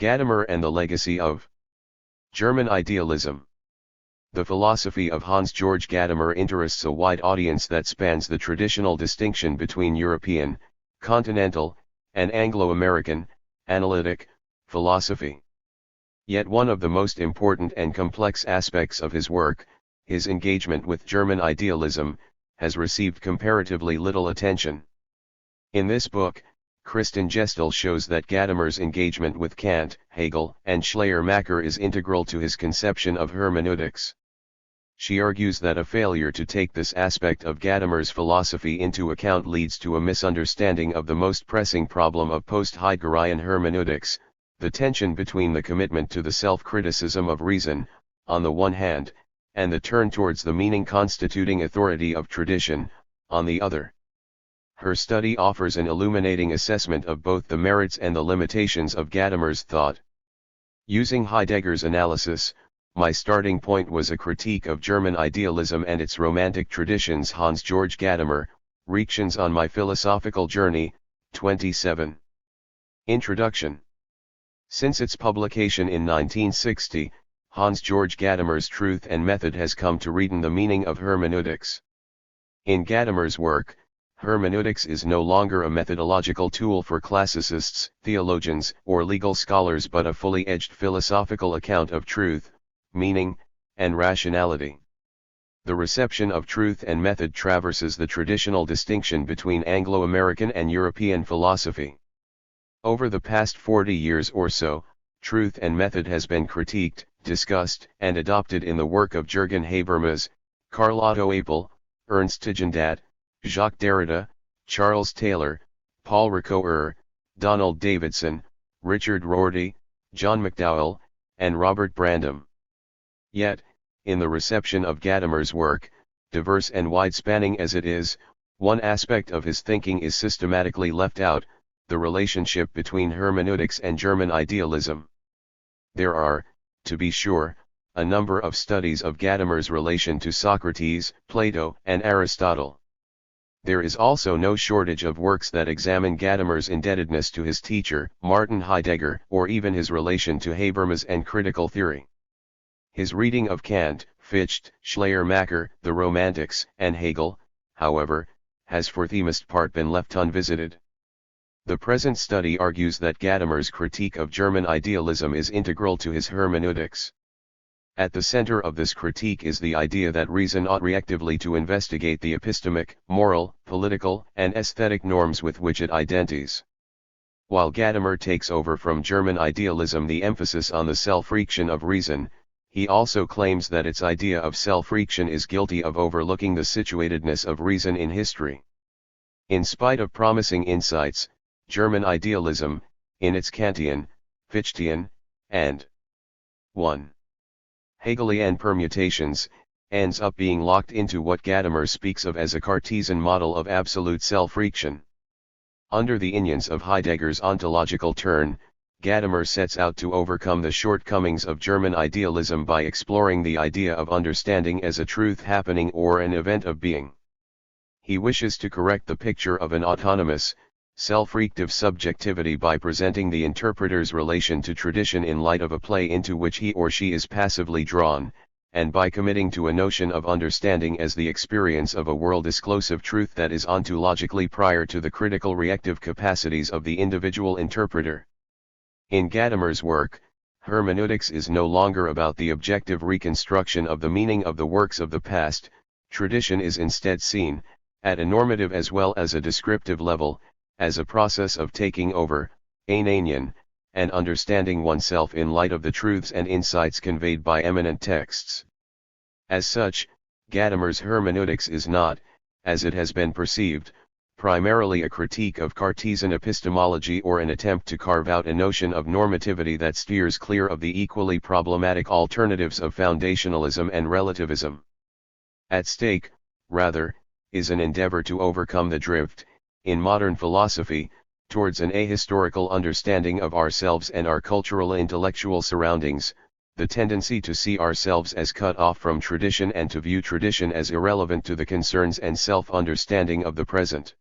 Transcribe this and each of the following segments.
Gadamer and the Legacy of German Idealism. The philosophy of Hans-Georg Gadamer interests a wide audience that spans the traditional distinction between European, continental, and Anglo-American, analytic, philosophy. Yet one of the most important and complex aspects of his work, his engagement with German idealism, has received comparatively little attention. In this book, Kristin Gjesdal shows that Gadamer's engagement with Kant, Hegel, and Schleiermacher is integral to his conception of hermeneutics. She argues that a failure to take this aspect of Gadamer's philosophy into account leads to a misunderstanding of the most pressing problem of post-Heideggerian hermeneutics, the tension between the commitment to the self-criticism of reason, on the one hand, and the turn towards the meaning constituting authority of tradition, on the other. Her study offers an illuminating assessment of both the merits and the limitations of Gadamer's thought. Using Heidegger's analysis, my starting point was a critique of German idealism and its romantic traditions. Hans-Georg Gadamer, Reactions on My Philosophical Journey, 27. Introduction. Since its publication in 1960, Hans-Georg Gadamer's Truth and Method has come to redefine the meaning of hermeneutics. In Gadamer's work, hermeneutics is no longer a methodological tool for classicists, theologians, or legal scholars but a fully edged philosophical account of truth, meaning, and rationality. The reception of truth and method traverses the traditional distinction between Anglo-American and European philosophy. Over the past 40 years or so, truth and method has been critiqued, discussed, and adopted in the work of Jürgen Habermas, Karl Otto Apel, Ernst Tugendhat, Jacques Derrida, Charles Taylor, Paul Ricoeur, Donald Davidson, Richard Rorty, John McDowell, and Robert Brandom. Yet, in the reception of Gadamer's work, diverse and wide-spanning as it is, one aspect of his thinking is systematically left out: the relationship between hermeneutics and German idealism. There are, to be sure, a number of studies of Gadamer's relation to Socrates, Plato, and Aristotle. There is also no shortage of works that examine Gadamer's indebtedness to his teacher, Martin Heidegger, or even his relation to Habermas and critical theory. His reading of Kant, Fichte, Schleiermacher, the Romantics, and Hegel, however, has for the most part been left unvisited. The present study argues that Gadamer's critique of German idealism is integral to his hermeneutics. At the center of this critique is the idea that reason ought reactively to investigate the epistemic, moral, political, and aesthetic norms with which it identifies. While Gadamer takes over from German idealism the emphasis on the self-reaction of reason, he also claims that its idea of self-reaction is guilty of overlooking the situatedness of reason in history. In spite of promising insights, German idealism, in its Kantian, Fichtean, and 1. Hegelian permutations, ends up being locked into what Gadamer speaks of as a Cartesian model of absolute self-reaction. Under the inions of Heidegger's ontological turn, Gadamer sets out to overcome the shortcomings of German idealism by exploring the idea of understanding as a truth happening or an event of being. He wishes to correct the picture of an autonomous, self-reactive subjectivity by presenting the interpreter's relation to tradition in light of a play into which he or she is passively drawn, and by committing to a notion of understanding as the experience of a world-exclusive truth that is ontologically prior to the critical reactive capacities of the individual interpreter. In Gadamer's work, hermeneutics is no longer about the objective reconstruction of the meaning of the works of the past. Tradition is instead seen, at a normative as well as a descriptive level, as a process of taking over, and understanding oneself in light of the truths and insights conveyed by eminent texts. As such, Gadamer's hermeneutics is not, as it has been perceived, primarily a critique of Cartesian epistemology or an attempt to carve out a notion of normativity that steers clear of the equally problematic alternatives of foundationalism and relativism. At stake, rather, is an endeavor to overcome the drift, in modern philosophy, towards an ahistorical understanding of ourselves and our cultural intellectual surroundings, the tendency to see ourselves as cut off from tradition and to view tradition as irrelevant to the concerns and self-understanding of the present.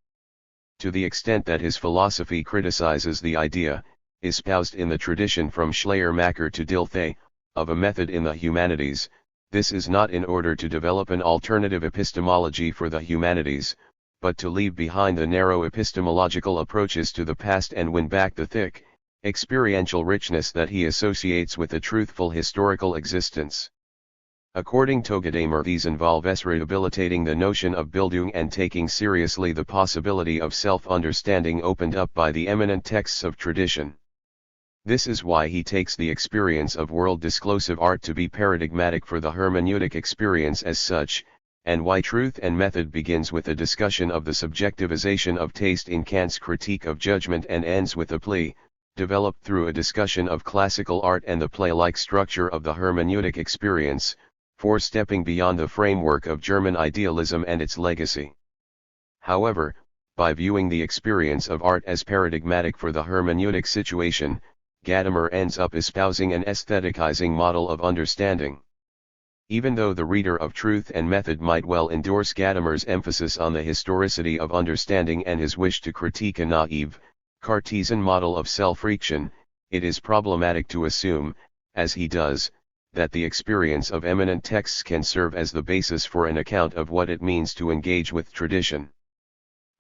To the extent that his philosophy criticizes the idea, espoused in the tradition from Schleiermacher to Dilthey, of a method in the humanities. This is not in order to develop an alternative epistemology for the humanities, but to leave behind the narrow epistemological approaches to the past and win back the thick, experiential richness that he associates with a truthful historical existence. According to GADAMER, these involve rehabilitating the notion of Bildung and taking seriously the possibility of self-understanding opened up by the eminent texts of tradition. This is why he takes the experience of world-disclosive art to be paradigmatic for the hermeneutic experience as such, and why Truth and Method begins with a discussion of the subjectivization of taste in Kant's critique of judgment and ends with a plea, developed through a discussion of classical art and the play-like structure of the hermeneutic experience, for stepping beyond the framework of German idealism and its legacy. However, by viewing the experience of art as paradigmatic for the hermeneutic situation, Gadamer ends up espousing an aestheticizing model of understanding. Even though the reader of Truth and Method might well endorse Gadamer's emphasis on the historicity of understanding and his wish to critique a naive, Cartesian model of self-reaction, it is problematic to assume, as he does, that the experience of eminent texts can serve as the basis for an account of what it means to engage with tradition.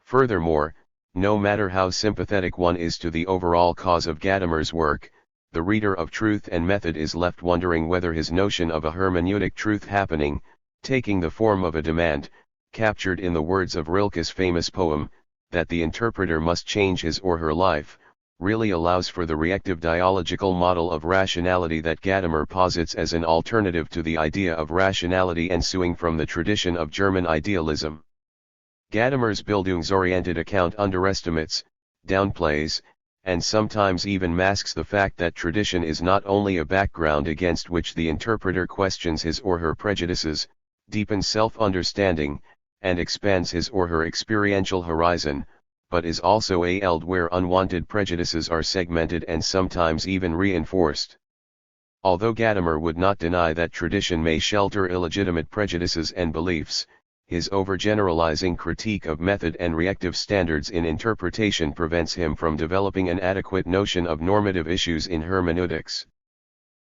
Furthermore, no matter how sympathetic one is to the overall cause of Gadamer's work, the reader of Truth and Method is left wondering whether his notion of a hermeneutic truth happening, taking the form of a demand, captured in the words of Rilke's famous poem, that the interpreter must change his or her life, really allows for the reactive dialogical model of rationality that Gadamer posits as an alternative to the idea of rationality ensuing from the tradition of German idealism. Gadamer's Bildungsoriented account underestimates, downplays, and sometimes even masks the fact that tradition is not only a background against which the interpreter questions his or her prejudices, deepens self-understanding, and expands his or her experiential horizon, but is also a field where unwanted prejudices are segmented and sometimes even reinforced. Although Gadamer would not deny that tradition may shelter illegitimate prejudices and beliefs, his overgeneralizing critique of method and reactive standards in interpretation prevents him from developing an adequate notion of normative issues in hermeneutics.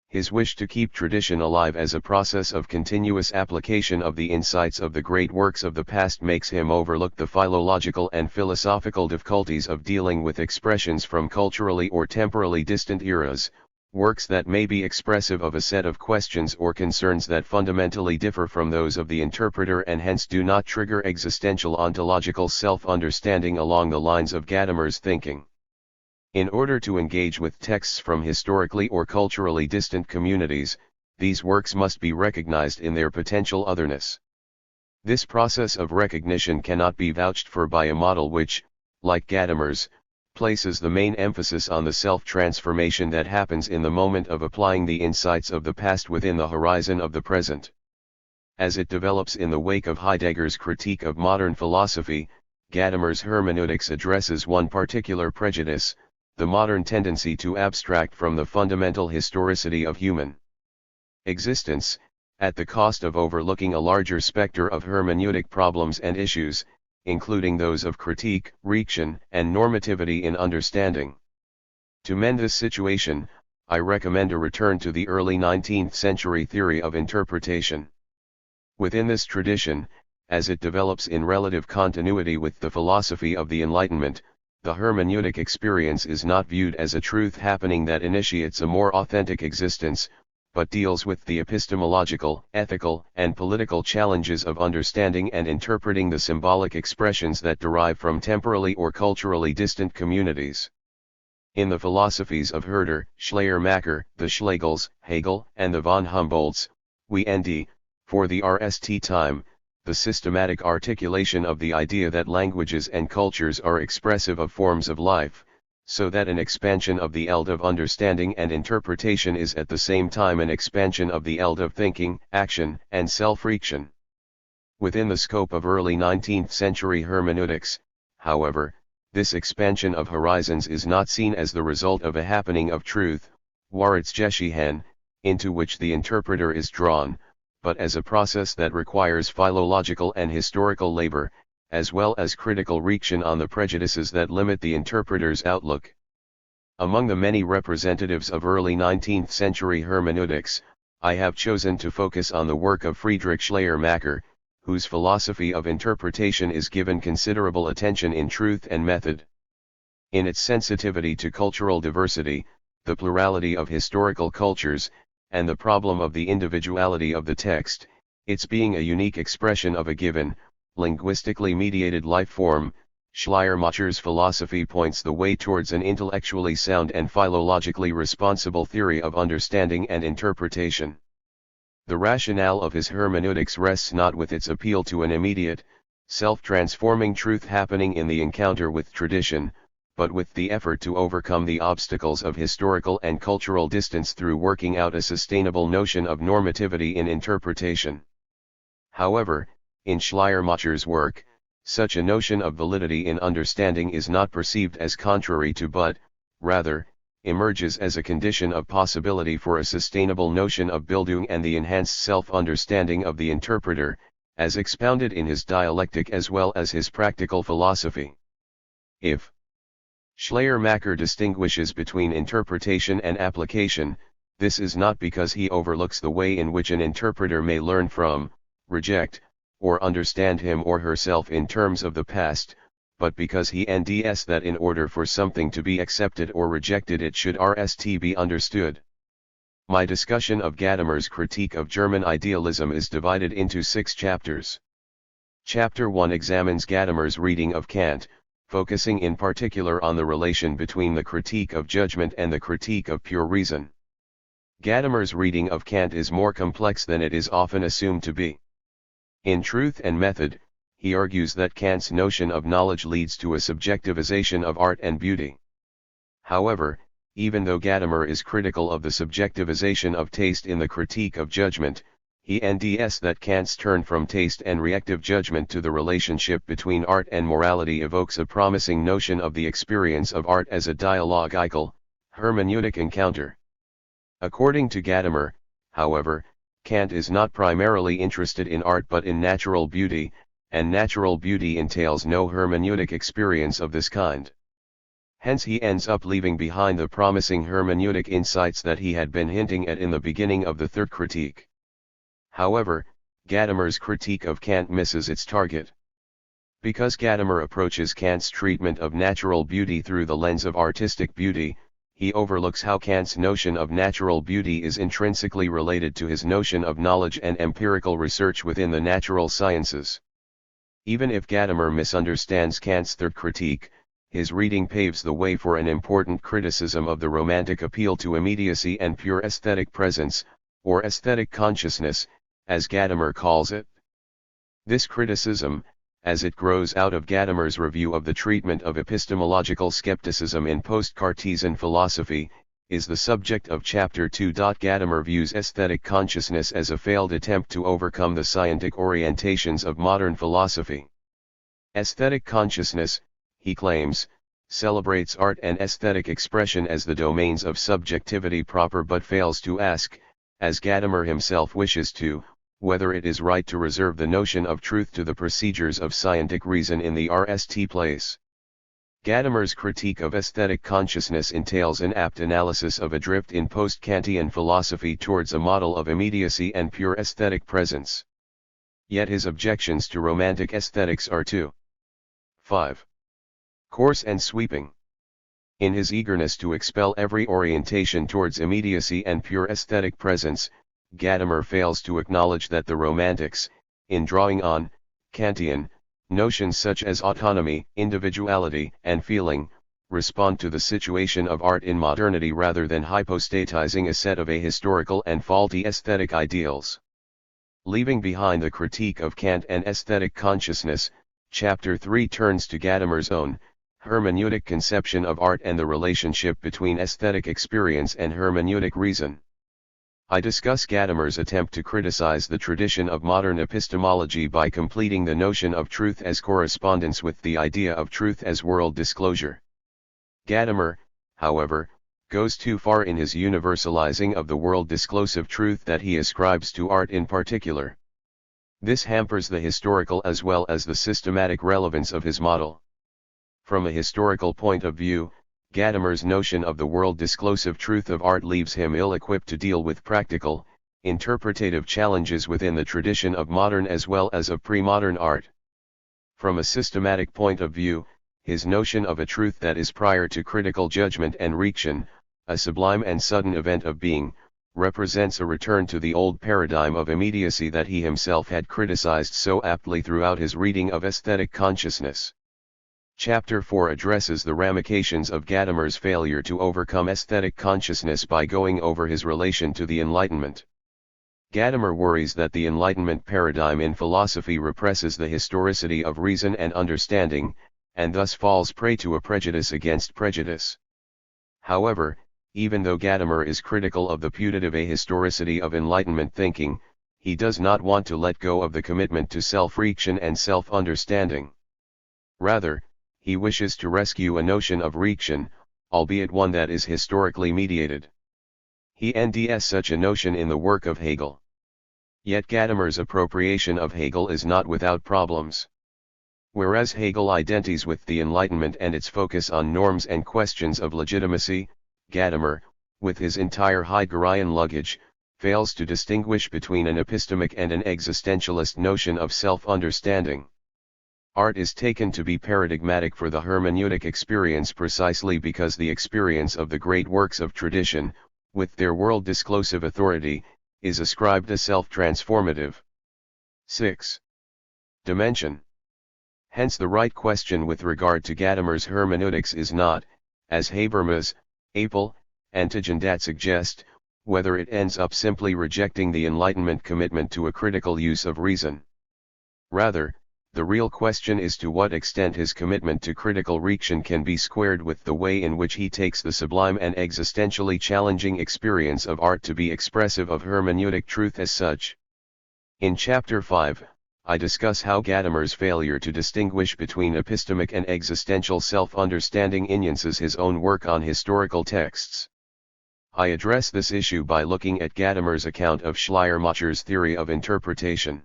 His wish to keep tradition alive as a process of continuous application of the insights of the great works of the past makes him overlook the philological and philosophical difficulties of dealing with expressions from culturally or temporally distant eras, works that may be expressive of a set of questions or concerns that fundamentally differ from those of the interpreter and hence do not trigger existential ontological self-understanding along the lines of Gadamer's thinking. In order to engage with texts from historically or culturally distant communities, these works must be recognized in their potential otherness. This process of recognition cannot be vouched for by a model which, like Gadamer's, places the main emphasis on the self-transformation that happens in the moment of applying the insights of the past within the horizon of the present. As it develops in the wake of Heidegger's critique of modern philosophy, Gadamer's hermeneutics addresses one particular prejudice, the modern tendency to abstract from the fundamental historicity of human existence, at the cost of overlooking a larger spectre of hermeneutic problems and issues, including those of critique, reaction, and normativity in understanding. To mend this situation, I recommend a return to the early 19th century theory of interpretation. Within this tradition, as it develops in relative continuity with the philosophy of the Enlightenment, the hermeneutic experience is not viewed as a truth happening that initiates a more authentic existence, but deals with the epistemological, ethical, and political challenges of understanding and interpreting the symbolic expressions that derive from temporally or culturally distant communities. In the philosophies of Herder, Schleiermacher, the Schlegels, Hegel, and the von Humboldts, we end, for the rst time, the systematic articulation of the idea that languages and cultures are expressive of forms of life, so that an expansion of the field of understanding and interpretation is at the same time an expansion of the field of thinking, action, and self-reaction. Within the scope of early 19th century hermeneutics, however, this expansion of horizons is not seen as the result of a happening of truth, Wahrheitsgeschehen, into which the interpreter is drawn, but as a process that requires philological and historical labor, as well as critical reaction on the prejudices that limit the interpreter's outlook. Among the many representatives of early 19th century hermeneutics, I have chosen to focus on the work of Friedrich Schleiermacher, whose philosophy of interpretation is given considerable attention in Truth and Method. In its sensitivity to cultural diversity, the plurality of historical cultures, and the problem of the individuality of the text, its being a unique expression of a given, linguistically mediated life form, Schleiermacher's philosophy points the way towards an intellectually sound and philologically responsible theory of understanding and interpretation. The rationale of his hermeneutics rests not with its appeal to an immediate, self-transforming truth happening in the encounter with tradition, but with the effort to overcome the obstacles of historical and cultural distance through working out a sustainable notion of normativity in interpretation. However, in Schleiermacher's work, such a notion of validity in understanding is not perceived as contrary to but, rather, emerges as a condition of possibility for a sustainable notion of Bildung and the enhanced self-understanding of the interpreter, as expounded in his dialectic as well as his practical philosophy. If Schleiermacher distinguishes between interpretation and application, this is not because he overlooks the way in which an interpreter may learn from, reject, or understand him or herself in terms of the past, but because he nds that in order for something to be accepted or rejected it should be understood. My discussion of Gadamer's critique of German idealism is divided into 6 chapters. Chapter 1 examines Gadamer's reading of Kant, focusing in particular on the relation between the critique of judgment and the critique of pure reason. Gadamer's reading of Kant is more complex than it is often assumed to be. In Truth and Method, he argues that Kant's notion of knowledge leads to a subjectivization of art and beauty. However, even though Gadamer is critical of the subjectivization of taste in the critique of judgment, he nds that Kant's turn from taste and reactive judgment to the relationship between art and morality evokes a promising notion of the experience of art as a dialogical, hermeneutic encounter. According to Gadamer, however, Kant is not primarily interested in art but in natural beauty, and natural beauty entails no hermeneutic experience of this kind. Hence he ends up leaving behind the promising hermeneutic insights that he had been hinting at in the beginning of the third critique. However, Gadamer's critique of Kant misses its target. Because Gadamer approaches Kant's treatment of natural beauty through the lens of artistic beauty, he overlooks how Kant's notion of natural beauty is intrinsically related to his notion of knowledge and empirical research within the natural sciences. Even if Gadamer misunderstands Kant's third critique, his reading paves the way for an important criticism of the romantic appeal to immediacy and pure aesthetic presence, or aesthetic consciousness, as Gadamer calls it. This criticism, as it grows out of Gadamer's review of the treatment of epistemological skepticism in post-Cartesian philosophy, is the subject of Chapter 2. Gadamer views aesthetic consciousness as a failed attempt to overcome the scientic orientations of modern philosophy. Aesthetic consciousness, he claims, celebrates art and aesthetic expression as the domains of subjectivity proper but fails to ask, as Gadamer himself wishes to, whether it is right to reserve the notion of truth to the procedures of scientic reason in the RST place. Gadamer's critique of aesthetic consciousness entails an apt analysis of a drift in post-Kantian philosophy towards a model of immediacy and pure aesthetic presence. Yet his objections to romantic aesthetics are 5. Coarse and sweeping. In his eagerness to expel every orientation towards immediacy and pure aesthetic presence, Gadamer fails to acknowledge that the Romantics, in drawing on Kantian notions such as autonomy, individuality, and feeling, respond to the situation of art in modernity rather than hypostatizing a set of ahistorical and faulty aesthetic ideals. Leaving behind the critique of Kant and aesthetic consciousness, Chapter 3 turns to Gadamer's own hermeneutic conception of art and the relationship between aesthetic experience and hermeneutic reason. I discuss Gadamer's attempt to criticize the tradition of modern epistemology by completing the notion of truth as correspondence with the idea of truth as world disclosure. Gadamer, however, goes too far in his universalizing of the world disclosive truth that he ascribes to art in particular. This hampers the historical as well as the systematic relevance of his model. From a historical point of view, Gadamer's notion of the world-disclosive truth of art leaves him ill-equipped to deal with practical, interpretative challenges within the tradition of modern as well as of pre-modern art. From a systematic point of view, his notion of a truth that is prior to critical judgment and reaction, a sublime and sudden event of being, represents a return to the old paradigm of immediacy that he himself had criticized so aptly throughout his reading of aesthetic consciousness. Chapter 4 addresses the ramifications of Gadamer's failure to overcome aesthetic consciousness by going over his relation to the Enlightenment. Gadamer worries that the Enlightenment paradigm in philosophy represses the historicity of reason and understanding, and thus falls prey to a prejudice against prejudice. However, even though Gadamer is critical of the putative ahistoricity of Enlightenment thinking, he does not want to let go of the commitment to self-reaction and self-understanding. Rather, he wishes to rescue a notion of reaction, albeit one that is historically mediated. He NDS such a notion in the work of Hegel. Yet Gadamer's appropriation of Hegel is not without problems. Whereas Hegel identifies with the Enlightenment and its focus on norms and questions of legitimacy, Gadamer, with his entire Heideggerian luggage, fails to distinguish between an epistemic and an existentialist notion of self-understanding. Art is taken to be paradigmatic for the hermeneutic experience precisely because the experience of the great works of tradition, with their world-disclosive authority, is ascribed a self-transformative 6. dimension. Hence the right question with regard to Gadamer's hermeneutics is not, as Habermas, Apel, and Tigendat suggest, whether it ends up simply rejecting the Enlightenment commitment to a critical use of reason. Rather, the real question is to what extent his commitment to critical reaction can be squared with the way in which he takes the sublime and existentially challenging experience of art to be expressive of hermeneutic truth as such. In Chapter 5, I discuss how Gadamer's failure to distinguish between epistemic and existential self-understanding influences his own work on historical texts. I address this issue by looking at Gadamer's account of Schleiermacher's theory of interpretation.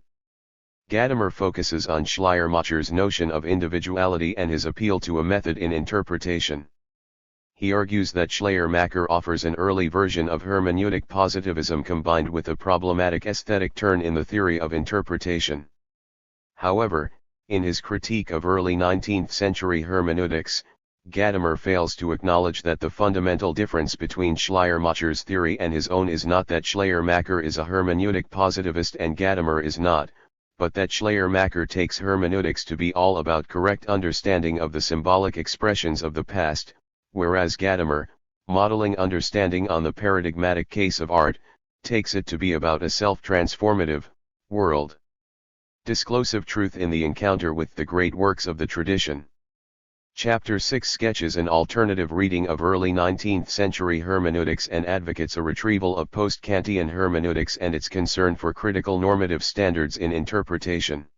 Gadamer focuses on Schleiermacher's notion of individuality and his appeal to a method in interpretation. He argues that Schleiermacher offers an early version of hermeneutic positivism combined with a problematic aesthetic turn in the theory of interpretation. However, in his critique of early 19th century hermeneutics, Gadamer fails to acknowledge that the fundamental difference between Schleiermacher's theory and his own is not that Schleiermacher is a hermeneutic positivist and Gadamer is not, but that Schleiermacher takes hermeneutics to be all about correct understanding of the symbolic expressions of the past, whereas Gadamer, modeling understanding on the paradigmatic case of art, takes it to be about a self-transformative, world-disclosive truth in the encounter with the great works of the tradition. Chapter 6 sketches an alternative reading of early 19th century hermeneutics and advocates a retrieval of post-Kantian hermeneutics and its concern for critical normative standards in interpretation.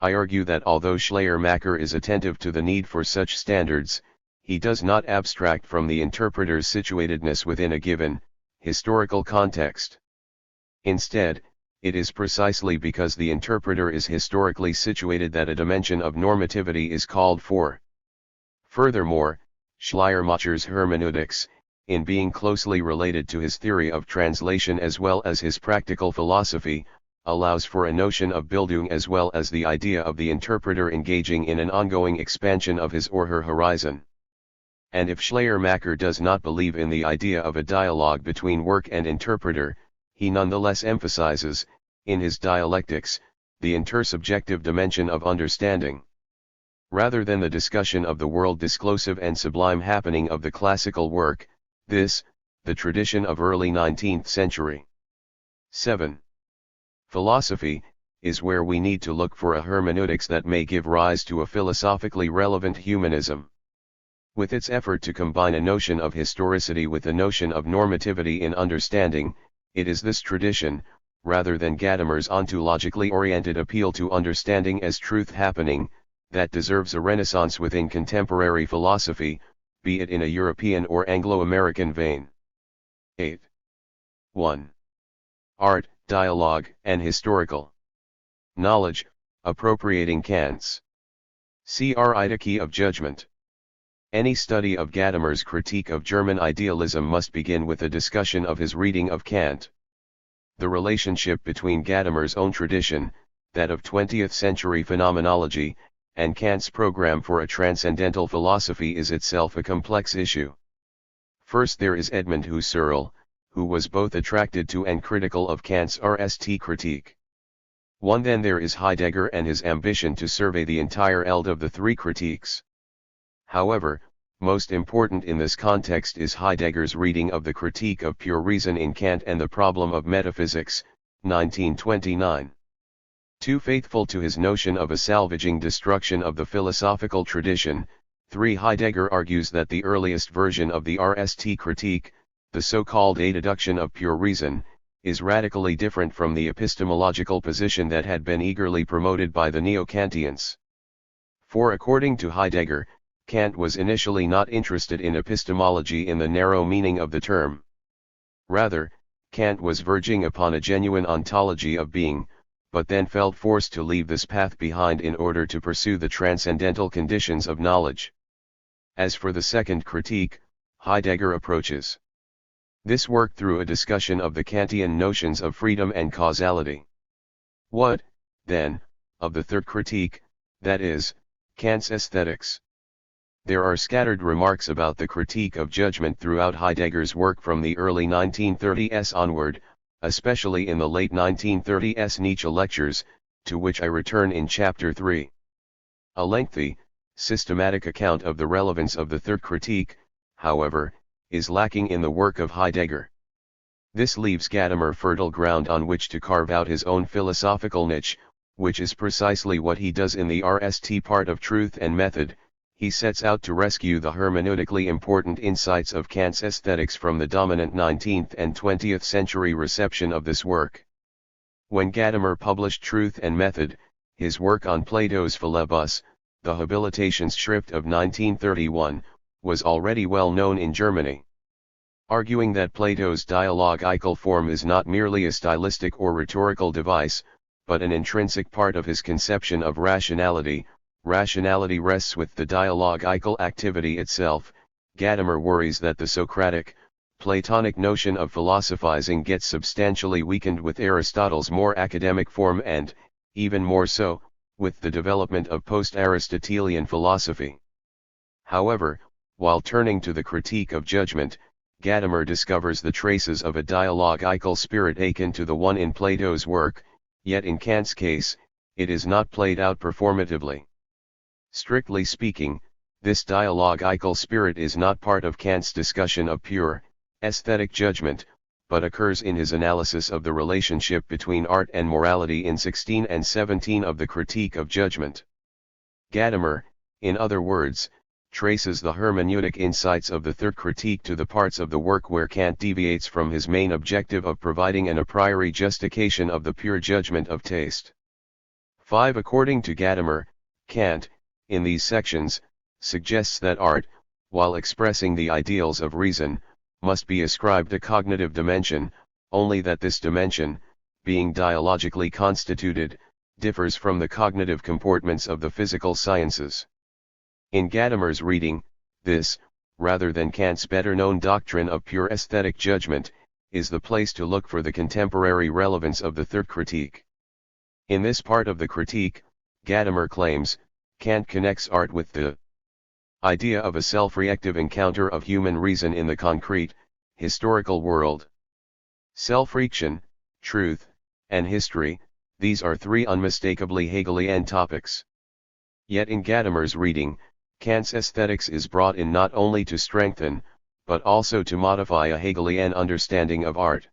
I argue that although Schleiermacher is attentive to the need for such standards, he does not abstract from the interpreter's situatedness within a given, historical context. Instead, it is precisely because the interpreter is historically situated that a dimension of normativity is called for. Furthermore, Schleiermacher's hermeneutics, in being closely related to his theory of translation as well as his practical philosophy, allows for a notion of Bildung as well as the idea of the interpreter engaging in an ongoing expansion of his or her horizon. And if Schleiermacher does not believe in the idea of a dialogue between work and interpreter, he nonetheless emphasizes, in his dialectics, the intersubjective dimension of understanding. Rather than the discussion of the world-disclosive and sublime happening of the classical work, the tradition of early 19th century 7. philosophy, is where we need to look for a hermeneutics that may give rise to a philosophically relevant humanism. With its effort to combine a notion of historicity with a notion of normativity in understanding, it is this tradition, rather than Gadamer's ontologically oriented appeal to understanding as truth happening, that deserves a renaissance within contemporary philosophy, be it in a European or Anglo-American vein. 8. 1. Art, dialogue, and historical knowledge, appropriating Kant's critique of judgment. Any study of Gadamer's critique of German idealism must begin with a discussion of his reading of Kant. The relationship between Gadamer's own tradition, that of 20th century phenomenology, and Kant's program for a transcendental philosophy is itself a complex issue. First there is Edmund Husserl, who was both attracted to and critical of Kant's RST critique. Then there is Heidegger and his ambition to survey the entire eld of the three critiques. However, most important in this context is Heidegger's reading of the Critique of Pure Reason in Kant and the Problem of Metaphysics, 1929. Too faithful to his notion of a salvaging destruction of the philosophical tradition, Heidegger argues that the earliest version of the RST critique, the so-called A Deduction of Pure Reason, is radically different from the epistemological position that had been eagerly promoted by the Neo-Kantians. For according to Heidegger, Kant was initially not interested in epistemology in the narrow meaning of the term. Rather, Kant was verging upon a genuine ontology of being, but then felt forced to leave this path behind in order to pursue the transcendental conditions of knowledge. As for the second critique, Heidegger approaches this work through a discussion of the Kantian notions of freedom and causality. What, then, of the third critique, that is, Kant's aesthetics? There are scattered remarks about the critique of judgment throughout Heidegger's work from the early 1930s onward, especially in the late 1930s Nietzsche lectures, to which I return in Chapter 3. A lengthy, systematic account of the relevance of the third critique, however, is lacking in the work of Heidegger. This leaves Gadamer fertile ground on which to carve out his own philosophical niche, which is precisely what he does in the RST part of Truth and Method. He sets out to rescue the hermeneutically important insights of Kant's aesthetics from the dominant 19th and 20th century reception of this work. When Gadamer published Truth and Method, his work on Plato's Philebus, the Habilitationsschrift of 1931, was already well known in Germany. Arguing that Plato's dialogical form is not merely a stylistic or rhetorical device, but an intrinsic part of his conception of rationality, rationality rests with the dialogical activity itself, Gadamer worries that the Socratic, Platonic notion of philosophizing gets substantially weakened with Aristotle's more academic form and, even more so, with the development of post-Aristotelian philosophy. However, while turning to the critique of judgment, Gadamer discovers the traces of a dialogical spirit akin to the one in Plato's work, yet in Kant's case, it is not played out performatively. Strictly speaking, this dialogical spirit is not part of Kant's discussion of pure, aesthetic judgment, but occurs in his analysis of the relationship between art and morality in 16 and 17 of the Critique of Judgment. Gadamer, in other words, traces the hermeneutic insights of the third critique to the parts of the work where Kant deviates from his main objective of providing an a priori justification of the pure judgment of taste. 5. According to Gadamer, Kant, in these sections, suggests that art, while expressing the ideals of reason, must be ascribed a cognitive dimension, only that this dimension, being dialogically constituted, differs from the cognitive comportments of the physical sciences. In Gadamer's reading, this, rather than Kant's better-known doctrine of pure aesthetic judgment, is the place to look for the contemporary relevance of the third critique. In this part of the critique, Gadamer claims, Kant connects art with the idea of a self-reactive encounter of human reason in the concrete, historical world. Self-reaction, truth, and history, these are three unmistakably Hegelian topics. Yet in Gadamer's reading, Kant's aesthetics is brought in not only to strengthen, but also to modify a Hegelian understanding of art.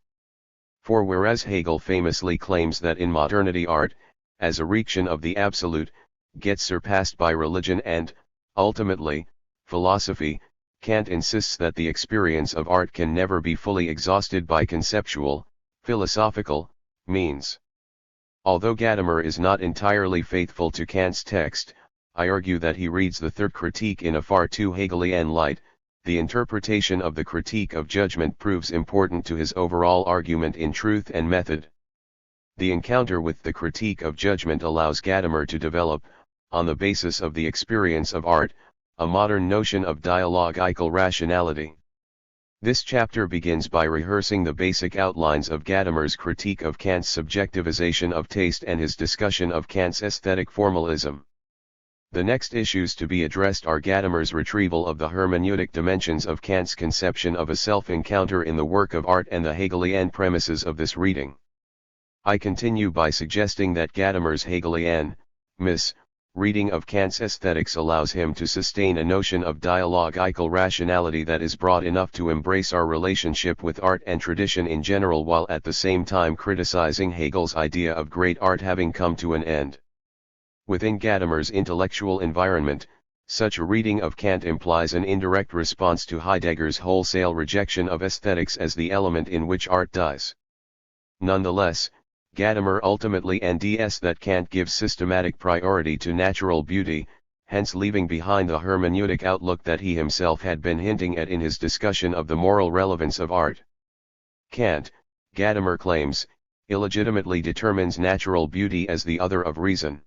For whereas Hegel famously claims that in modernity art, as a reaction of the absolute, gets surpassed by religion and, ultimately, philosophy, Kant insists that the experience of art can never be fully exhausted by conceptual, philosophical, means. Although Gadamer is not entirely faithful to Kant's text, I argue that he reads the third critique in a far too Hegelian light. The interpretation of the critique of judgment proves important to his overall argument in Truth and Method. The encounter with the critique of judgment allows Gadamer to develop, on the basis of the experience of art, a modern notion of dialogical rationality. This chapter begins by rehearsing the basic outlines of Gadamer's critique of Kant's subjectivization of taste and his discussion of Kant's aesthetic formalism. The next issues to be addressed are Gadamer's retrieval of the hermeneutic dimensions of Kant's conception of a self-encounter in the work of art and the Hegelian premises of this reading. I continue by suggesting that Gadamer's Hegelian, reading of Kant's aesthetics allows him to sustain a notion of dialogical rationality that is broad enough to embrace our relationship with art and tradition in general, while at the same time criticizing Hegel's idea of great art having come to an end. Within Gadamer's intellectual environment, such a reading of Kant implies an indirect response to Heidegger's wholesale rejection of aesthetics as the element in which art dies. Nonetheless, Gadamer ultimately NDS that Kant gives systematic priority to natural beauty, hence leaving behind the hermeneutic outlook that he himself had been hinting at in his discussion of the moral relevance of art. Kant, Gadamer claims, illegitimately determines natural beauty as the other of reason.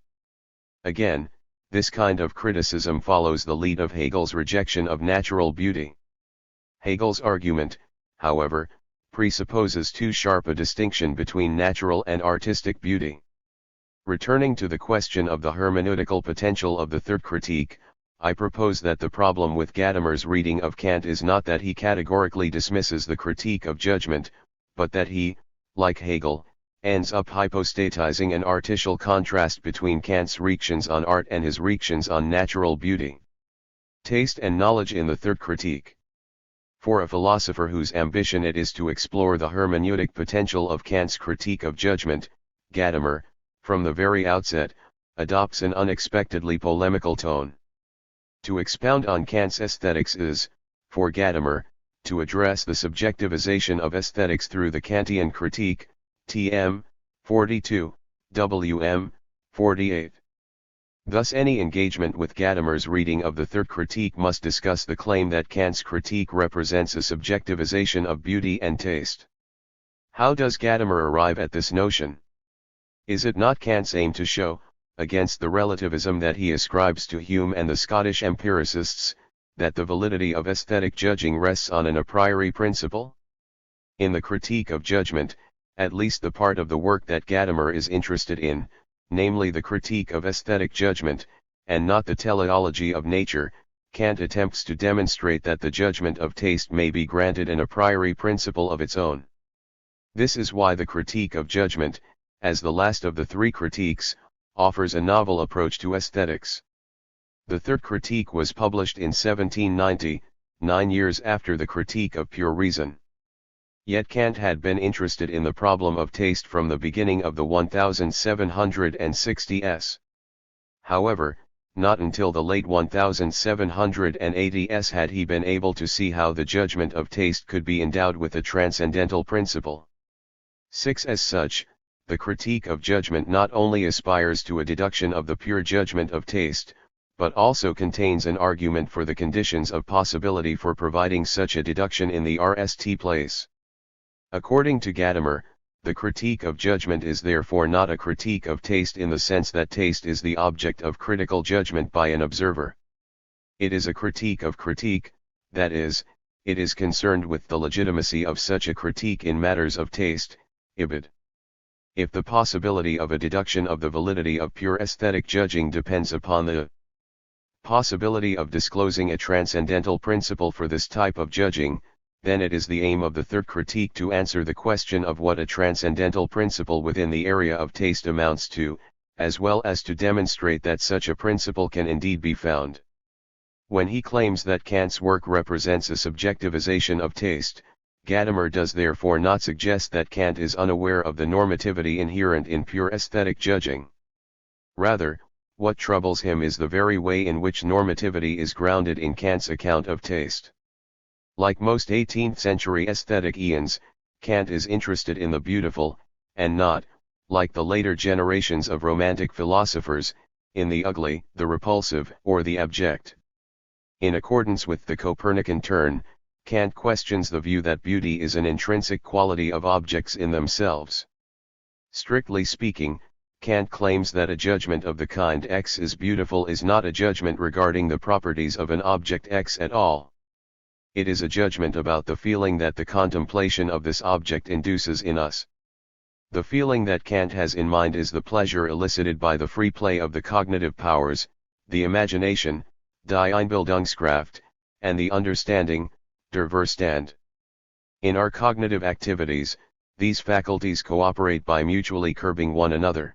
Again, this kind of criticism follows the lead of Hegel's rejection of natural beauty. Hegel's argument, however, presupposes too sharp a distinction between natural and artistic beauty. Returning to the question of the hermeneutical potential of the third critique, I propose that the problem with Gadamer's reading of Kant is not that he categorically dismisses the critique of judgment, but that he, like Hegel, ends up hypostatizing an artificial contrast between Kant's reactions on art and his reactions on natural beauty. Taste and knowledge in the third critique. For a philosopher whose ambition it is to explore the hermeneutic potential of Kant's critique of judgment, Gadamer, from the very outset, adopts an unexpectedly polemical tone. To expound on Kant's aesthetics is, for Gadamer, to address the subjectivization of aesthetics through the Kantian critique, TM 42, WM 48. Thus any engagement with Gadamer's reading of the third critique must discuss the claim that Kant's critique represents a subjectivization of beauty and taste. How does Gadamer arrive at this notion? Is it not Kant's aim to show, against the relativism that he ascribes to Hume and the Scottish empiricists, that the validity of aesthetic judging rests on an a priori principle? In the critique of judgment, at least the part of the work that Gadamer is interested in, namely the critique of aesthetic judgment, and not the teleology of nature, Kant attempts to demonstrate that the judgment of taste may be granted an a priori principle of its own. This is why the critique of judgment, as the last of the three critiques, offers a novel approach to aesthetics. The third critique was published in 1790, 9 years after the critique of pure reason. Yet Kant had been interested in the problem of taste from the beginning of the 1760s. However, not until the late 1780s had he been able to see how the judgment of taste could be endowed with a transcendental principle. 6. As such, the critique of judgment not only aspires to a deduction of the pure judgment of taste, but also contains an argument for the conditions of possibility for providing such a deduction in the RST place. According to Gadamer, the critique of judgment is therefore not a critique of taste in the sense that taste is the object of critical judgment by an observer. It is a critique of critique, that is, it is concerned with the legitimacy of such a critique in matters of taste, ibid. If the possibility of a deduction of the validity of pure aesthetic judging depends upon the possibility of disclosing a transcendental principle for this type of judging, then it is the aim of the third critique to answer the question of what a transcendental principle within the area of taste amounts to, as well as to demonstrate that such a principle can indeed be found. When he claims that Kant's work represents a subjectivization of taste, Gadamer does therefore not suggest that Kant is unaware of the normativity inherent in pure aesthetic judging. Rather, what troubles him is the very way in which normativity is grounded in Kant's account of taste. Like most 18th-century aesthetic-ians, Kant is interested in the beautiful, and not, like the later generations of Romantic philosophers, in the ugly, the repulsive, or the abject. In accordance with the Copernican turn, Kant questions the view that beauty is an intrinsic quality of objects in themselves. Strictly speaking, Kant claims that a judgment of the kind X is beautiful is not a judgment regarding the properties of an object X at all. It is a judgment about the feeling that the contemplation of this object induces in us. The feeling that Kant has in mind is the pleasure elicited by the free play of the cognitive powers, the imagination, die Einbildungskraft, and the understanding, der Verstand. In our cognitive activities, these faculties cooperate by mutually curbing one another.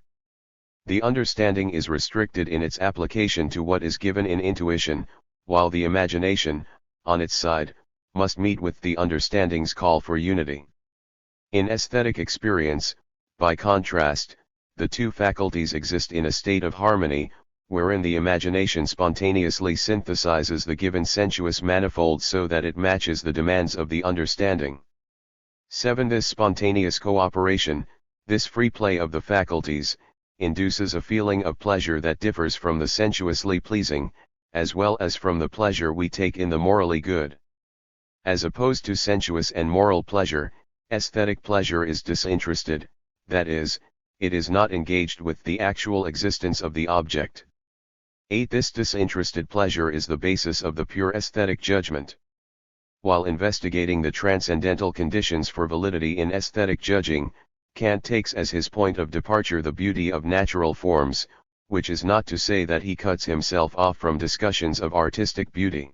The understanding is restricted in its application to what is given in intuition, while the imagination, on its side, must meet with the understanding's call for unity. In aesthetic experience, by contrast, the two faculties exist in a state of harmony, wherein the imagination spontaneously synthesizes the given sensuous manifold so that it matches the demands of the understanding. 7. This spontaneous cooperation, this free play of the faculties, induces a feeling of pleasure that differs from the sensuously pleasing, as well as from the pleasure we take in the morally good. As opposed to sensuous and moral pleasure, aesthetic pleasure is disinterested, that is, it is not engaged with the actual existence of the object. 8. This disinterested pleasure is the basis of the pure aesthetic judgment. While investigating the transcendental conditions for validity in aesthetic judging, Kant takes as his point of departure the beauty of natural forms, which is not to say that he cuts himself off from discussions of artistic beauty.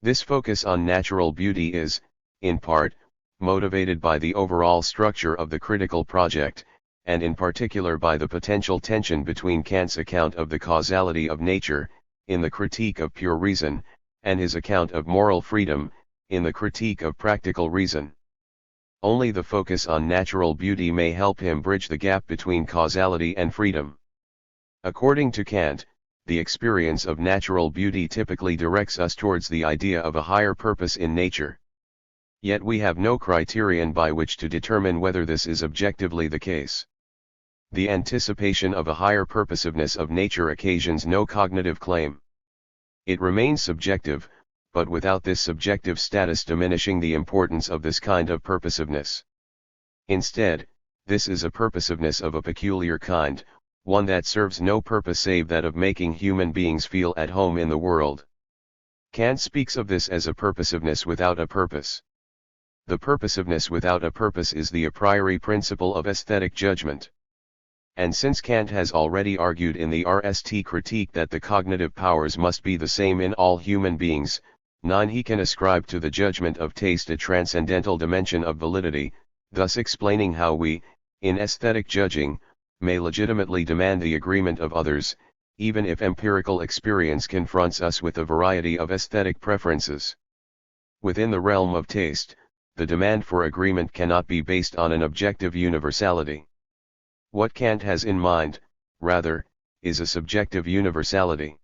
This focus on natural beauty is, in part, motivated by the overall structure of the critical project, and in particular by the potential tension between Kant's account of the causality of nature, in the Critique of Pure Reason, and his account of moral freedom, in the Critique of Practical Reason. Only the focus on natural beauty may help him bridge the gap between causality and freedom. According to Kant, the experience of natural beauty typically directs us towards the idea of a higher purpose in nature. Yet we have no criterion by which to determine whether this is objectively the case. The anticipation of a higher purposiveness of nature occasions no cognitive claim. It remains subjective, but without this subjective status diminishing the importance of this kind of purposiveness. Instead, this is a purposiveness of a peculiar kind, one that serves no purpose save that of making human beings feel at home in the world. Kant speaks of this as a purposiveness without a purpose. The purposiveness without a purpose is the a priori principle of aesthetic judgment. And since Kant has already argued in the RST critique that the cognitive powers must be the same in all human beings, 9. He can ascribe to the judgment of taste a transcendental dimension of validity, thus explaining how we, in aesthetic judging, may legitimately demand the agreement of others, even if empirical experience confronts us with a variety of aesthetic preferences. Within the realm of taste, the demand for agreement cannot be based on an objective universality. What Kant has in mind, rather, is a subjective universality.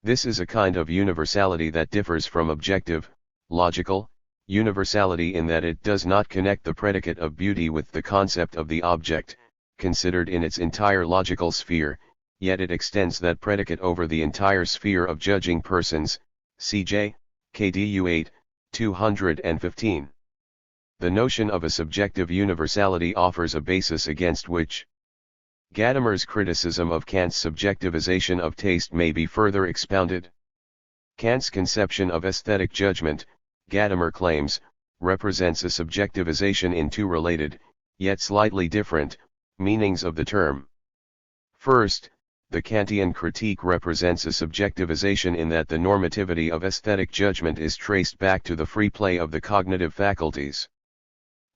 This is a kind of universality that differs from objective, logical, universality in that it does not connect the predicate of beauty with the concept of the object, considered in its entire logical sphere, yet it extends that predicate over the entire sphere of judging persons, cj. KDU 8, 215. The notion of a subjective universality offers a basis against which Gadamer's criticism of Kant's subjectivization of taste may be further expounded. Kant's conception of aesthetic judgment, Gadamer claims, represents a subjectivization in two related, yet slightly different, meanings of the term. First, the Kantian critique represents a subjectivization in that the normativity of aesthetic judgment is traced back to the free play of the cognitive faculties.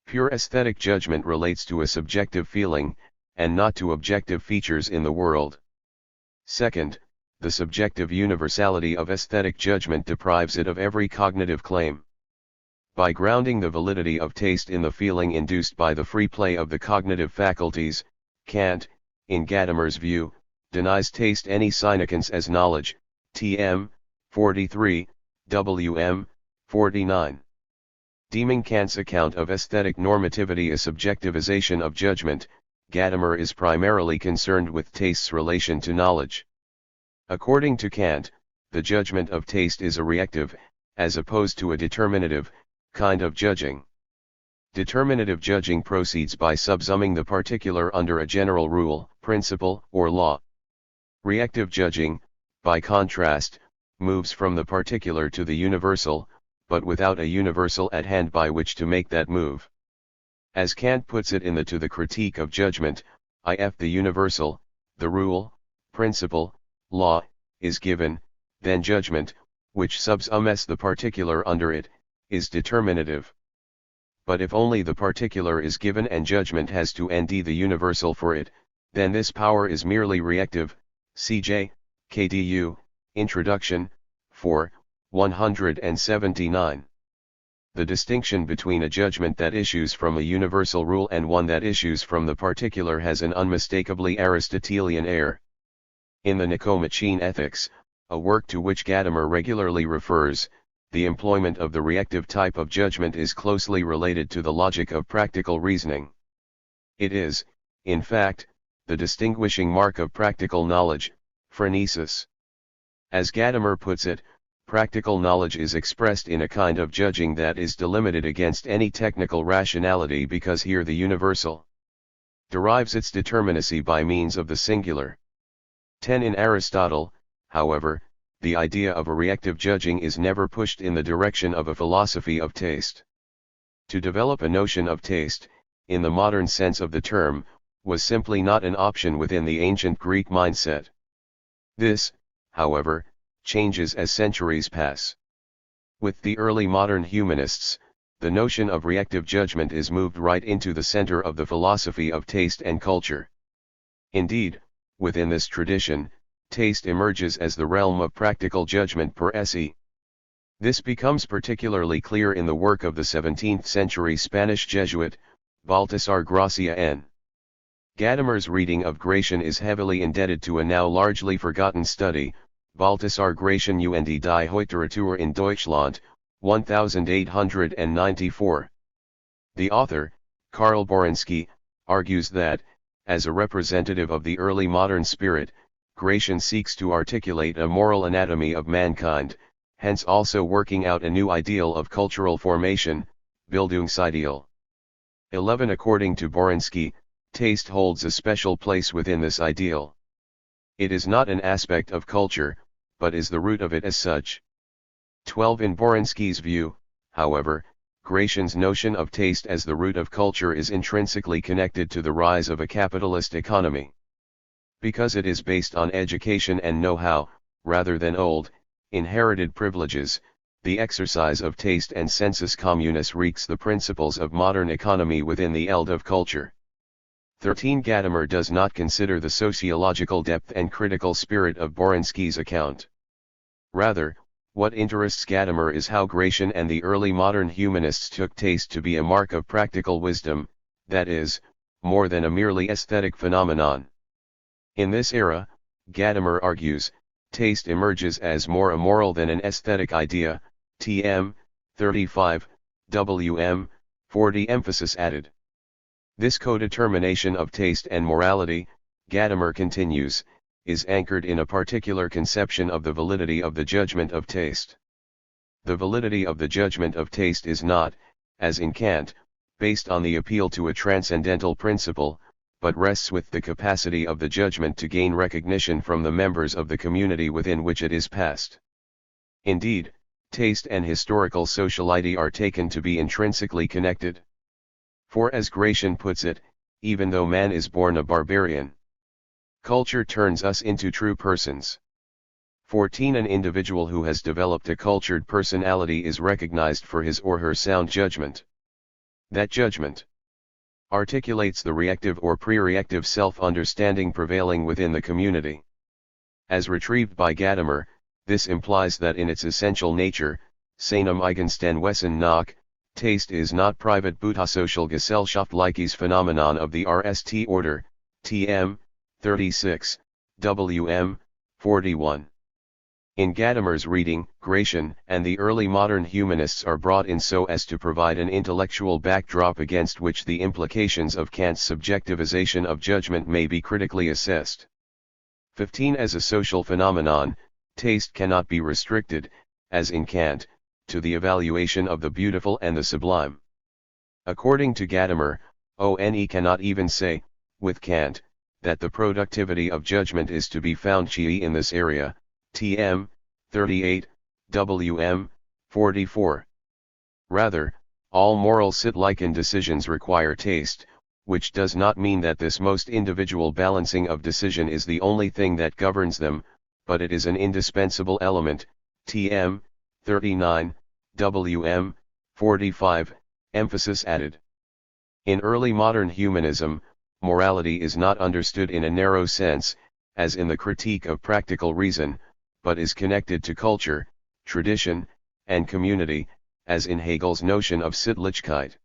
Pure aesthetic judgment relates to a subjective feeling, and not to objective features in the world. Second, the subjective universality of aesthetic judgment deprives it of every cognitive claim. By grounding the validity of taste in the feeling induced by the free play of the cognitive faculties, Kant, in Gadamer's view, denies taste any significance as knowledge, Tm. 43, Wm. 49. Deeming Kant's account of aesthetic normativity a subjectivization of judgment, Gadamer is primarily concerned with taste's relation to knowledge. According to Kant, the judgment of taste is a reactive, as opposed to a determinative, kind of judging. Determinative judging proceeds by subsuming the particular under a general rule, principle, or law. Reactive judging, by contrast, moves from the particular to the universal, but without a universal at hand by which to make that move. As Kant puts it in the To the Critique of Judgment, if the universal, the rule, principle, law, is given, then judgment, which subsumes the particular under it, is determinative. But if only the particular is given and judgment has to nd the universal for it, then this power is merely reactive. Cj. KDU, Introduction, 4, 179. The distinction between a judgment that issues from a universal rule and one that issues from the particular has an unmistakably Aristotelian air. In the Nicomachean Ethics, a work to which Gadamer regularly refers, the employment of the reactive type of judgment is closely related to the logic of practical reasoning. It is, in fact, the distinguishing mark of practical knowledge, phronesis. As Gadamer puts it, practical knowledge is expressed in a kind of judging that is delimited against any technical rationality because here the universal derives its determinacy by means of the singular. 10. In Aristotle, however, the idea of a reactive judging is never pushed in the direction of a philosophy of taste. To develop a notion of taste, in the modern sense of the term, was simply not an option within the ancient Greek mindset. This, however, changes as centuries pass. With the early modern humanists, the notion of reactive judgment is moved right into the center of the philosophy of taste and culture. Indeed, within this tradition, taste emerges as the realm of practical judgment per se. This becomes particularly clear in the work of the 17th-century Spanish Jesuit, Baltasar Gracia N. Gadamer's reading of Gratian is heavily indebted to a now largely forgotten study, Baltasar Gratian und die Literatur in Deutschland, 1894. The author, Karl Borinski, argues that, as a representative of the early modern spirit, Gratian seeks to articulate a moral anatomy of mankind, hence also working out a new ideal of cultural formation, Bildungsideal. 11. According to Borinski, taste holds a special place within this ideal. It is not an aspect of culture, but is the root of it as such. 12. In Borinski's view, however, Gratian's notion of taste as the root of culture is intrinsically connected to the rise of a capitalist economy. Because it is based on education and know-how, rather than old, inherited privileges, the exercise of taste and sensus communis wreaks the principles of modern economy within the eld of culture. 13. Gadamer does not consider the sociological depth and critical spirit of Borinski's account. Rather, what interests Gadamer is how Gratian and the early modern humanists took taste to be a mark of practical wisdom, that is, more than a merely aesthetic phenomenon. In this era, Gadamer argues, taste emerges as more immoral than an aesthetic idea, tm. 35, wm. 40 emphasis added. This codetermination of taste and morality, Gadamer continues, is anchored in a particular conception of the validity of the judgment of taste. The validity of the judgment of taste is not, as in Kant, based on the appeal to a transcendental principle, but rests with the capacity of the judgment to gain recognition from the members of the community within which it is passed. Indeed, taste and historical sociality are taken to be intrinsically connected. For as Gratian puts it, even though man is born a barbarian, culture turns us into true persons. 14. An individual who has developed a cultured personality is recognized for his or her sound judgment. That judgment articulates the reactive or pre-reactive self-understanding prevailing within the community. As retrieved by Gadamer, this implies that in its essential nature, seinem eigensten Wesen nach, taste is not private social gesellschaftliches Phänomenon of the RST order, tm. 36, wm. 41. In Gadamer's reading, Gratian and the early modern humanists are brought in so as to provide an intellectual backdrop against which the implications of Kant's subjectivization of judgment may be critically assessed. 15. As a social phenomenon, taste cannot be restricted, as in Kant, to the evaluation of the beautiful and the sublime. According to Gadamer, one cannot even say, with Kant, that the productivity of judgment is to be found chiefly in this area, tm. 38, wm. 44. Rather, all moral sit-like decisions require taste, which does not mean that this most individual balancing of decision is the only thing that governs them, but it is an indispensable element, tm. 39, wm. 45, emphasis added. In early modern humanism, morality is not understood in a narrow sense, as in the Critique of Practical Reason, but is connected to culture, tradition, and community, as in Hegel's notion of Sittlichkeit.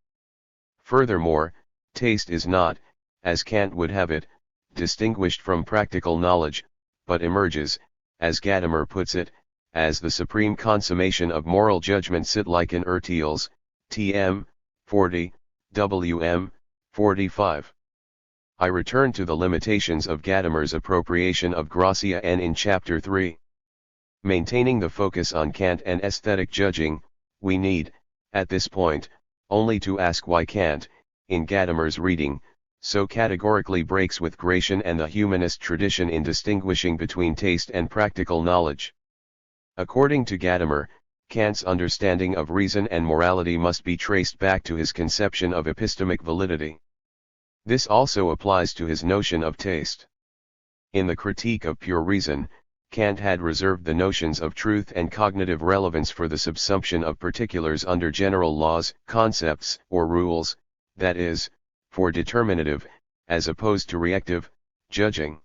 Furthermore, taste is not, as Kant would have it, distinguished from practical knowledge, but emerges, as Gadamer puts it, as the supreme consummation of moral judgment Sittlichen Urteils, tm. 40, wm. 45. I return to the limitations of Gadamer's appropriation of gratia n in Chapter 3. Maintaining the focus on Kant and aesthetic judging, we need, at this point, only to ask why Kant, in Gadamer's reading, so categorically breaks with Gratian and the humanist tradition in distinguishing between taste and practical knowledge. According to Gadamer, Kant's understanding of reason and morality must be traced back to his conception of epistemic validity. This also applies to his notion of taste. In the Critique of Pure Reason, Kant had reserved the notions of truth and cognitive relevance for the subsumption of particulars under general laws, concepts, or rules, that is, for determinative, as opposed to reactive, judging.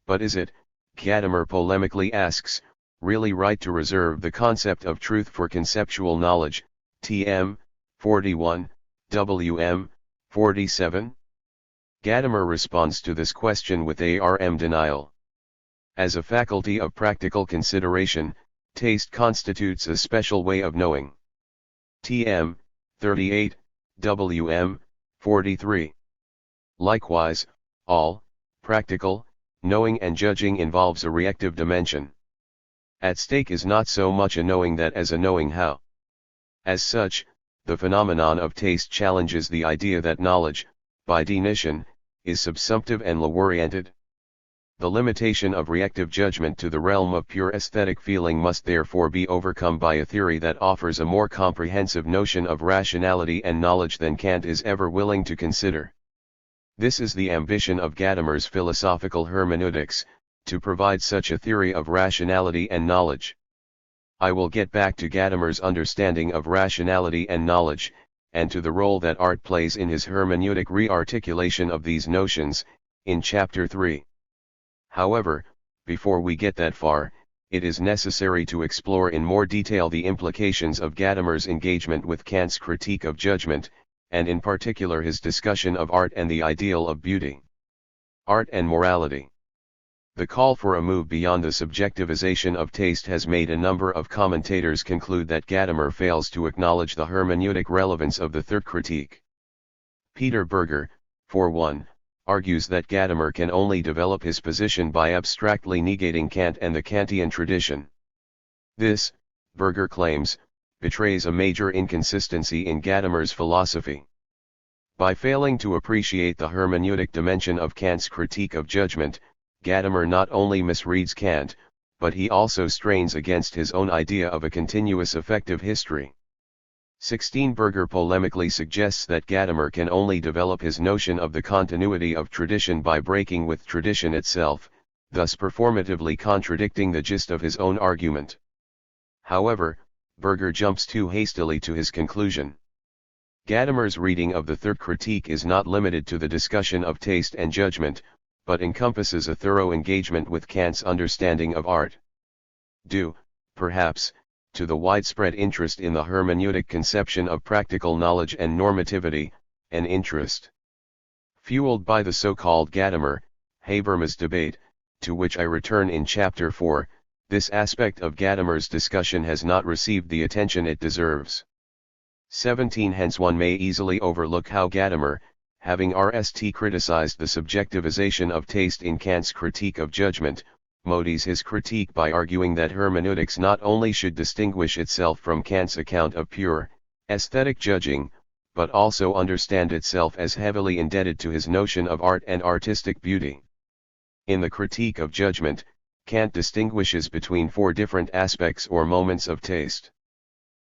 But is it, Gadamer polemically asks, really right to reserve the concept of truth for conceptual knowledge, tm. 41, wm. 47? Gadamer responds to this question with arm denial. As a faculty of practical consideration, taste constitutes a special way of knowing. Tm. 38, wm. 43. Likewise, all, practical, knowing and judging involves a reactive dimension. At stake is not so much a knowing that as a knowing how. As such, the phenomenon of taste challenges the idea that knowledge, by definition, is subsumptive and law-oriented. The limitation of reactive judgment to the realm of pure aesthetic feeling must therefore be overcome by a theory that offers a more comprehensive notion of rationality and knowledge than Kant is ever willing to consider. This is the ambition of Gadamer's philosophical hermeneutics, to provide such a theory of rationality and knowledge. I will get back to Gadamer's understanding of rationality and knowledge, and to the role that art plays in his hermeneutic re-articulation of these notions, in Chapter 3. However, before we get that far, it is necessary to explore in more detail the implications of Gadamer's engagement with Kant's critique of judgment, and in particular his discussion of art and the ideal of beauty. Art and morality. The call for a move beyond the subjectivization of taste has made a number of commentators conclude that Gadamer fails to acknowledge the hermeneutic relevance of the third critique. Peter Berger, for one, argues that Gadamer can only develop his position by abstractly negating Kant and the Kantian tradition. This, Berger claims, betrays a major inconsistency in Gadamer's philosophy. By failing to appreciate the hermeneutic dimension of Kant's critique of judgment, Gadamer not only misreads Kant, but he also strains against his own idea of a continuous effective history. 16 Berger polemically suggests that Gadamer can only develop his notion of the continuity of tradition by breaking with tradition itself, thus performatively contradicting the gist of his own argument. However, Berger jumps too hastily to his conclusion. Gadamer's reading of the third critique is not limited to the discussion of taste and judgment, but encompasses a thorough engagement with Kant's understanding of art. Due, perhaps, to the widespread interest in the hermeneutic conception of practical knowledge and normativity, an interest fueled by the so-called Gadamer-Habermas debate, to which I return in Chapter 4, this aspect of Gadamer's discussion has not received the attention it deserves. 17 Hence one may easily overlook how Gadamer, having criticized the subjectivization of taste in Kant's critique of judgment, modifies his critique by arguing that hermeneutics not only should distinguish itself from Kant's account of pure, aesthetic judging, but also understand itself as heavily indebted to his notion of art and artistic beauty. In the Critique of Judgment, Kant distinguishes between 4 different aspects or moments of taste.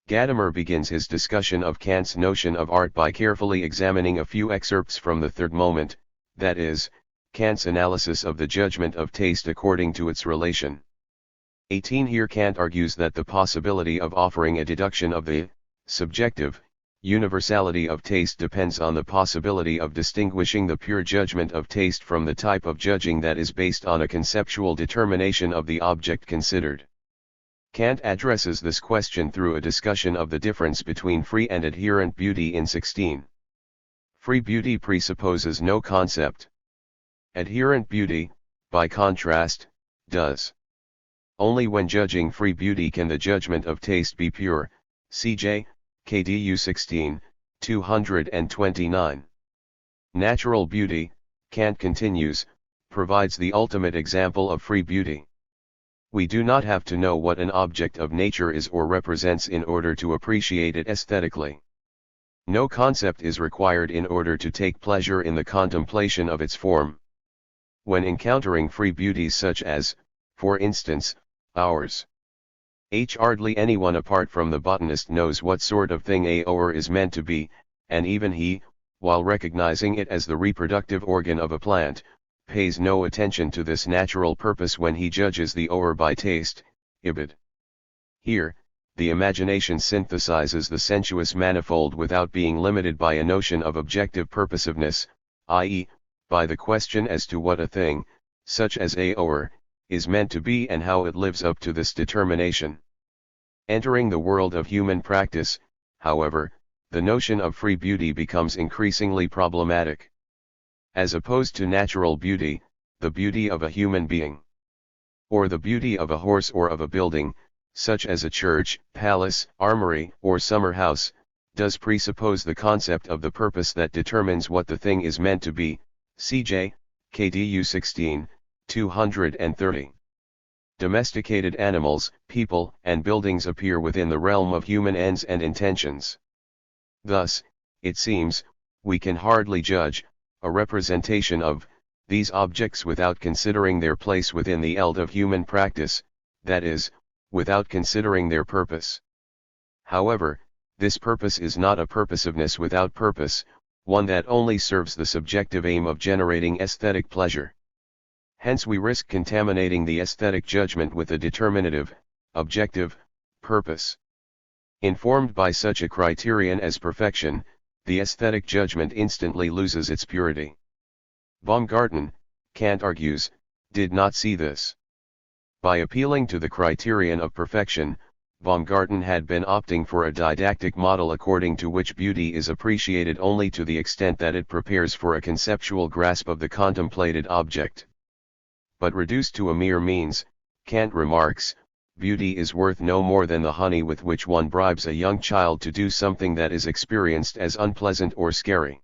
Gadamer begins his discussion of Kant's notion of art by carefully examining a few excerpts from the third moment, that is, Kant's analysis of the judgment of taste according to its relation. 18. Here Kant argues that the possibility of offering a deduction of the subjective universality of taste depends on the possibility of distinguishing the pure judgment of taste from the type of judging that is based on a conceptual determination of the object considered. Kant addresses this question through a discussion of the difference between free and adherent beauty in 16. Free beauty presupposes no concept. Adherent beauty, by contrast, does. Only when judging free beauty can the judgment of taste be pure. Cj. KDU 16, 229. Natural beauty, Kant continues, provides the ultimate example of free beauty. We do not have to know what an object of nature is or represents in order to appreciate it aesthetically. No concept is required in order to take pleasure in the contemplation of its form. When encountering free beauties such as, for instance, ours, hardly anyone apart from the botanist knows what sort of thing a oar is meant to be, and even he, while recognizing it as the reproductive organ of a plant, pays no attention to this natural purpose when he judges the oar by taste, ibid. Here, the imagination synthesizes the sensuous manifold without being limited by a notion of objective purposiveness, i.e., by the question as to what a thing, such as a oar, is meant to be and how it lives up to this determination. Entering the world of human practice, however, the notion of free beauty becomes increasingly problematic. As opposed to natural beauty, the beauty of a human being, or the beauty of a horse or of a building, such as a church, palace, armory, or summer house, does presuppose the concept of the purpose that determines what the thing is meant to be. Cj. KDU 16, 230. Domesticated animals, people, and buildings appear within the realm of human ends and intentions. Thus, it seems, we can hardly judge a representation of these objects without considering their place within the eld of human practice, that is, without considering their purpose. However, this purpose is not a purposiveness without purpose, one that only serves the subjective aim of generating aesthetic pleasure. Hence we risk contaminating the aesthetic judgment with a determinative, objective, purpose. Informed by such a criterion as perfection, the aesthetic judgment instantly loses its purity. Baumgarten, Kant argues, did not see this. By appealing to the criterion of perfection, Baumgarten had been opting for a didactic model according to which beauty is appreciated only to the extent that it prepares for a conceptual grasp of the contemplated object. But reduced to a mere means, Kant remarks, beauty is worth no more than the honey with which one bribes a young child to do something that is experienced as unpleasant or scary.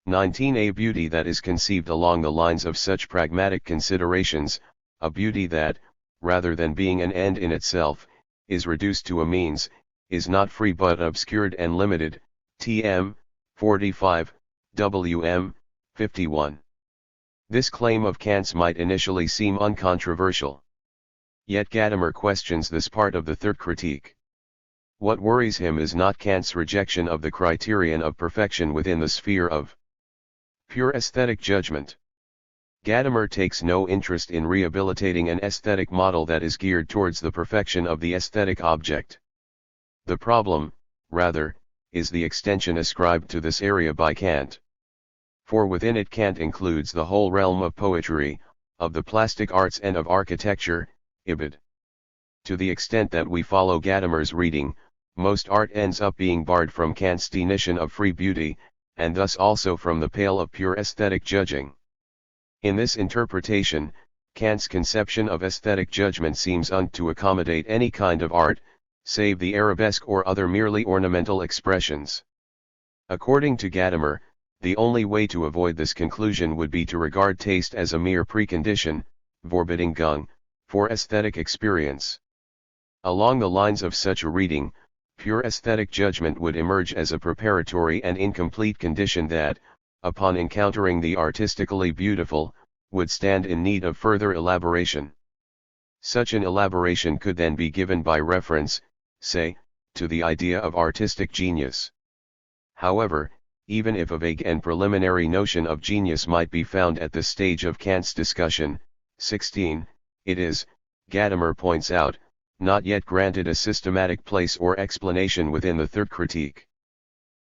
19. A beauty that is conceived along the lines of such pragmatic considerations, a beauty that, rather than being an end in itself, is reduced to a means, is not free but obscured and limited. Tm. 45, Wm. 51. This claim of Kant's might initially seem uncontroversial. Yet Gadamer questions this part of the third critique. What worries him is not Kant's rejection of the criterion of perfection within the sphere of pure aesthetic judgment. Gadamer takes no interest in rehabilitating an aesthetic model that is geared towards the perfection of the aesthetic object. The problem, rather, is the extension ascribed to this area by Kant. For within it Kant includes the whole realm of poetry, of the plastic arts and of architecture, ibid. To the extent that we follow Gadamer's reading, most art ends up being barred from Kant's definition of free beauty, and thus also from the pale of pure aesthetic judging. In this interpretation, Kant's conception of aesthetic judgment seems to accommodate any kind of art, save the arabesque or other merely ornamental expressions. According to Gadamer, the only way to avoid this conclusion would be to regard taste as a mere precondition, Vorbedingung, for aesthetic experience. Along the lines of such a reading, pure aesthetic judgment would emerge as a preparatory and incomplete condition that, upon encountering the artistically beautiful, would stand in need of further elaboration. Such an elaboration could then be given by reference, say, to the idea of artistic genius. However, even if a vague and preliminary notion of genius might be found at this stage of Kant's discussion, 16, it is, Gadamer points out, not yet granted a systematic place or explanation within the third critique.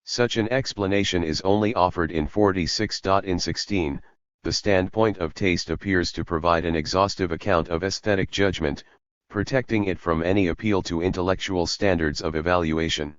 Such an explanation is only offered in 46. In 16, the standpoint of taste appears to provide an exhaustive account of aesthetic judgment, protecting it from any appeal to intellectual standards of evaluation.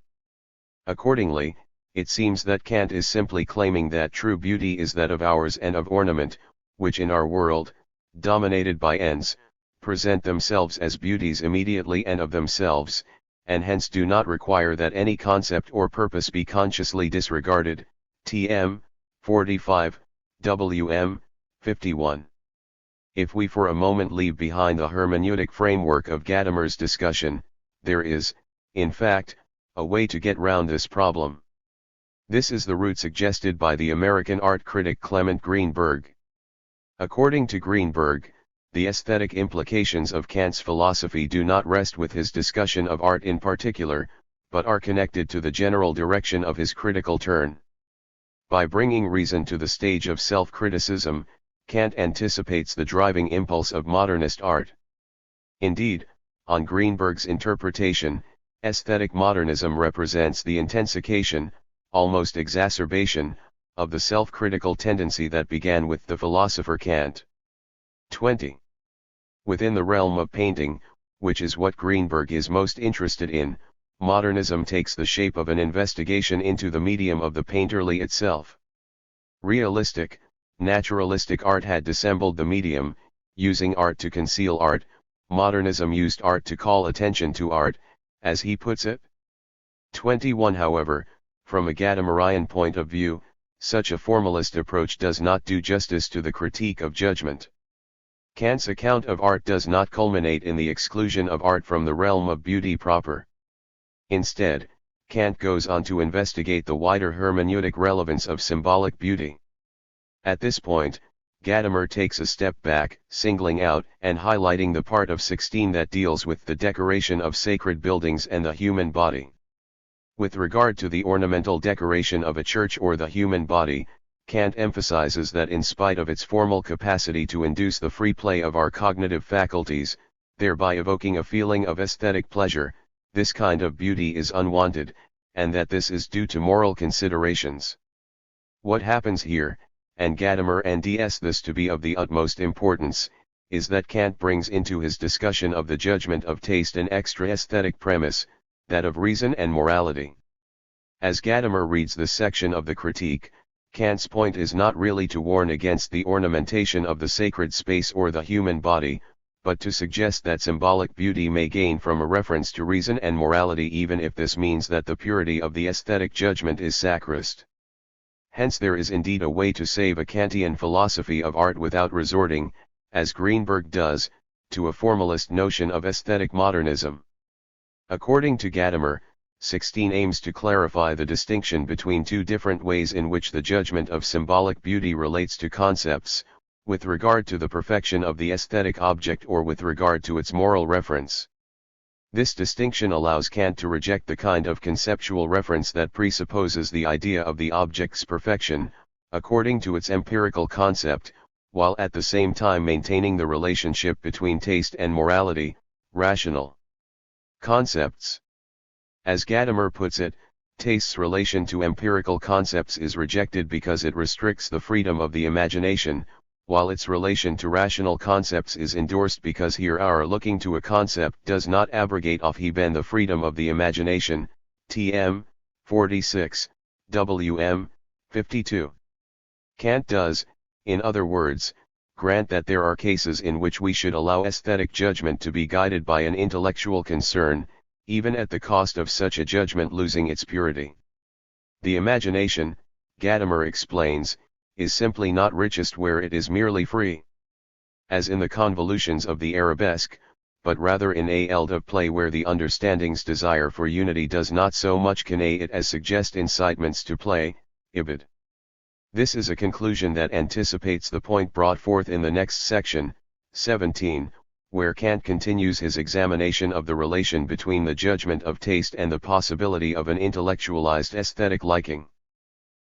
Accordingly, it seems that Kant is simply claiming that true beauty is that of ours and of ornament, which in our world, dominated by ends, present themselves as beauties immediately and of themselves, and hence do not require that any concept or purpose be consciously disregarded. Tm. 45, Wm. 51. If we for a moment leave behind the hermeneutic framework of Gadamer's discussion, there is, in fact, a way to get round this problem. This is the route suggested by the American art critic Clement Greenberg. According to Greenberg, the aesthetic implications of Kant's philosophy do not rest with his discussion of art in particular, but are connected to the general direction of his critical turn. By bringing reason to the stage of self-criticism, Kant anticipates the driving impulse of modernist art. Indeed, on Greenberg's interpretation, aesthetic modernism represents the intensification, almost exacerbation, of the self-critical tendency that began with the philosopher Kant. 20. Within the realm of painting, which is what Greenberg is most interested in, modernism takes the shape of an investigation into the medium of the painterly itself. Realistic, naturalistic art had dissembled the medium, using art to conceal art. Modernism used art to call attention to art, as he puts it. 21. However, from a Gadamerian point of view, such a formalist approach does not do justice to the critique of judgment. Kant's account of art does not culminate in the exclusion of art from the realm of beauty proper. Instead, Kant goes on to investigate the wider hermeneutic relevance of symbolic beauty. At this point, Gadamer takes a step back, singling out and highlighting the part of 16 that deals with the decoration of sacred buildings and the human body. With regard to the ornamental decoration of a church or the human body, Kant emphasizes that in spite of its formal capacity to induce the free play of our cognitive faculties, thereby evoking a feeling of aesthetic pleasure, this kind of beauty is unwanted, and that this is due to moral considerations. What happens here, and Gadamer NDS this to be of the utmost importance, is that Kant brings into his discussion of the judgment of taste an extra aesthetic premise, that of reason and morality. As Gadamer reads this section of the critique, Kant's point is not really to warn against the ornamentation of the sacred space or the human body, but to suggest that symbolic beauty may gain from a reference to reason and morality even if this means that the purity of the aesthetic judgment is sacrist. Hence there is indeed a way to save a Kantian philosophy of art without resorting, as Greenberg does, to a formalist notion of aesthetic modernism. According to Gadamer, 16 aims to clarify the distinction between two different ways in which the judgment of symbolic beauty relates to concepts, with regard to the perfection of the aesthetic object or with regard to its moral reference. This distinction allows Kant to reject the kind of conceptual reference that presupposes the idea of the object's perfection, according to its empirical concept, while at the same time maintaining the relationship between taste and morality, rational concepts. As Gadamer puts it, taste's relation to empirical concepts is rejected because it restricts the freedom of the imagination, while its relation to rational concepts is endorsed because here our looking to a concept does not abrogate off even the freedom of the imagination. Tm. 46, Wm. 52. Kant does, in other words, grant that there are cases in which we should allow aesthetic judgment to be guided by an intellectual concern, even at the cost of such a judgment losing its purity. The imagination, Gadamer explains, is simply not richest where it is merely free. As in the convolutions of the arabesque, but rather in a eld of play where the understanding's desire for unity does not so much convey it as suggest incitements to play, ibid. This is a conclusion that anticipates the point brought forth in the next section, 17, where Kant continues his examination of the relation between the judgment of taste and the possibility of an intellectualized aesthetic liking.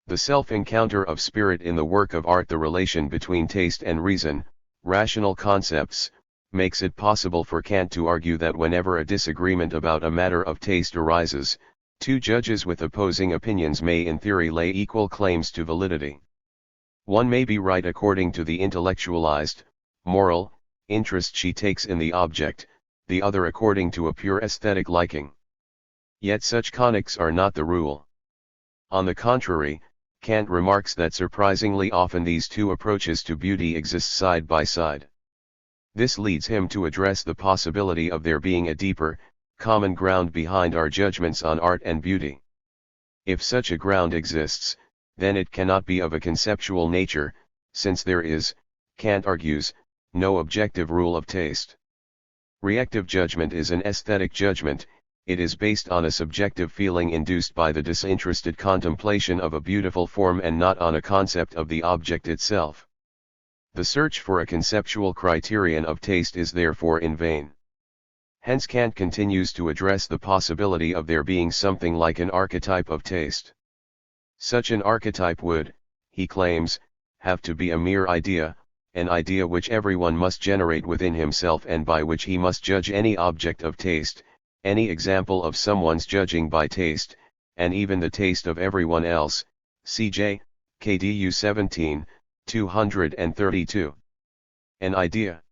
The self-encounter of spirit in the work of art, the relation between taste and reason, rational concepts, makes it possible for Kant to argue that whenever a disagreement about a matter of taste arises, two judges with opposing opinions may in theory lay equal claims to validity. One may be right according to the intellectualized, moral, interest she takes in the object, the other according to a pure aesthetic liking. Yet such conics are not the rule. On the contrary, Kant remarks that surprisingly often these two approaches to beauty exist side by side. This leads him to address the possibility of there being a deeper, common ground behind our judgments on art and beauty. If such a ground exists, then it cannot be of a conceptual nature, since there is, Kant argues, no objective rule of taste. Reactive judgment is an aesthetic judgment. It is based on a subjective feeling induced by the disinterested contemplation of a beautiful form and not on a concept of the object itself. The search for a conceptual criterion of taste is therefore in vain. Hence Kant continues to address the possibility of there being something like an archetype of taste. Such an archetype would, he claims, have to be a mere idea, an idea which everyone must generate within himself and by which he must judge any object of taste, any example of someone's judging by taste, and even the taste of everyone else, cj. KDU 17, 232. An idea,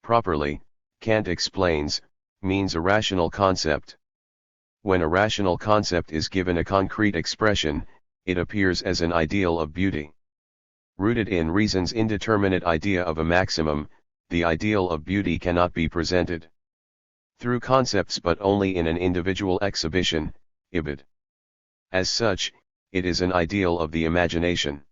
properly, Kant explains, means a rational concept. When a rational concept is given a concrete expression, it appears as an ideal of beauty. Rooted in reason's indeterminate idea of a maximum, the ideal of beauty cannot be presented through concepts but only in an individual exhibition, ibid. As such, it is an ideal of the imagination.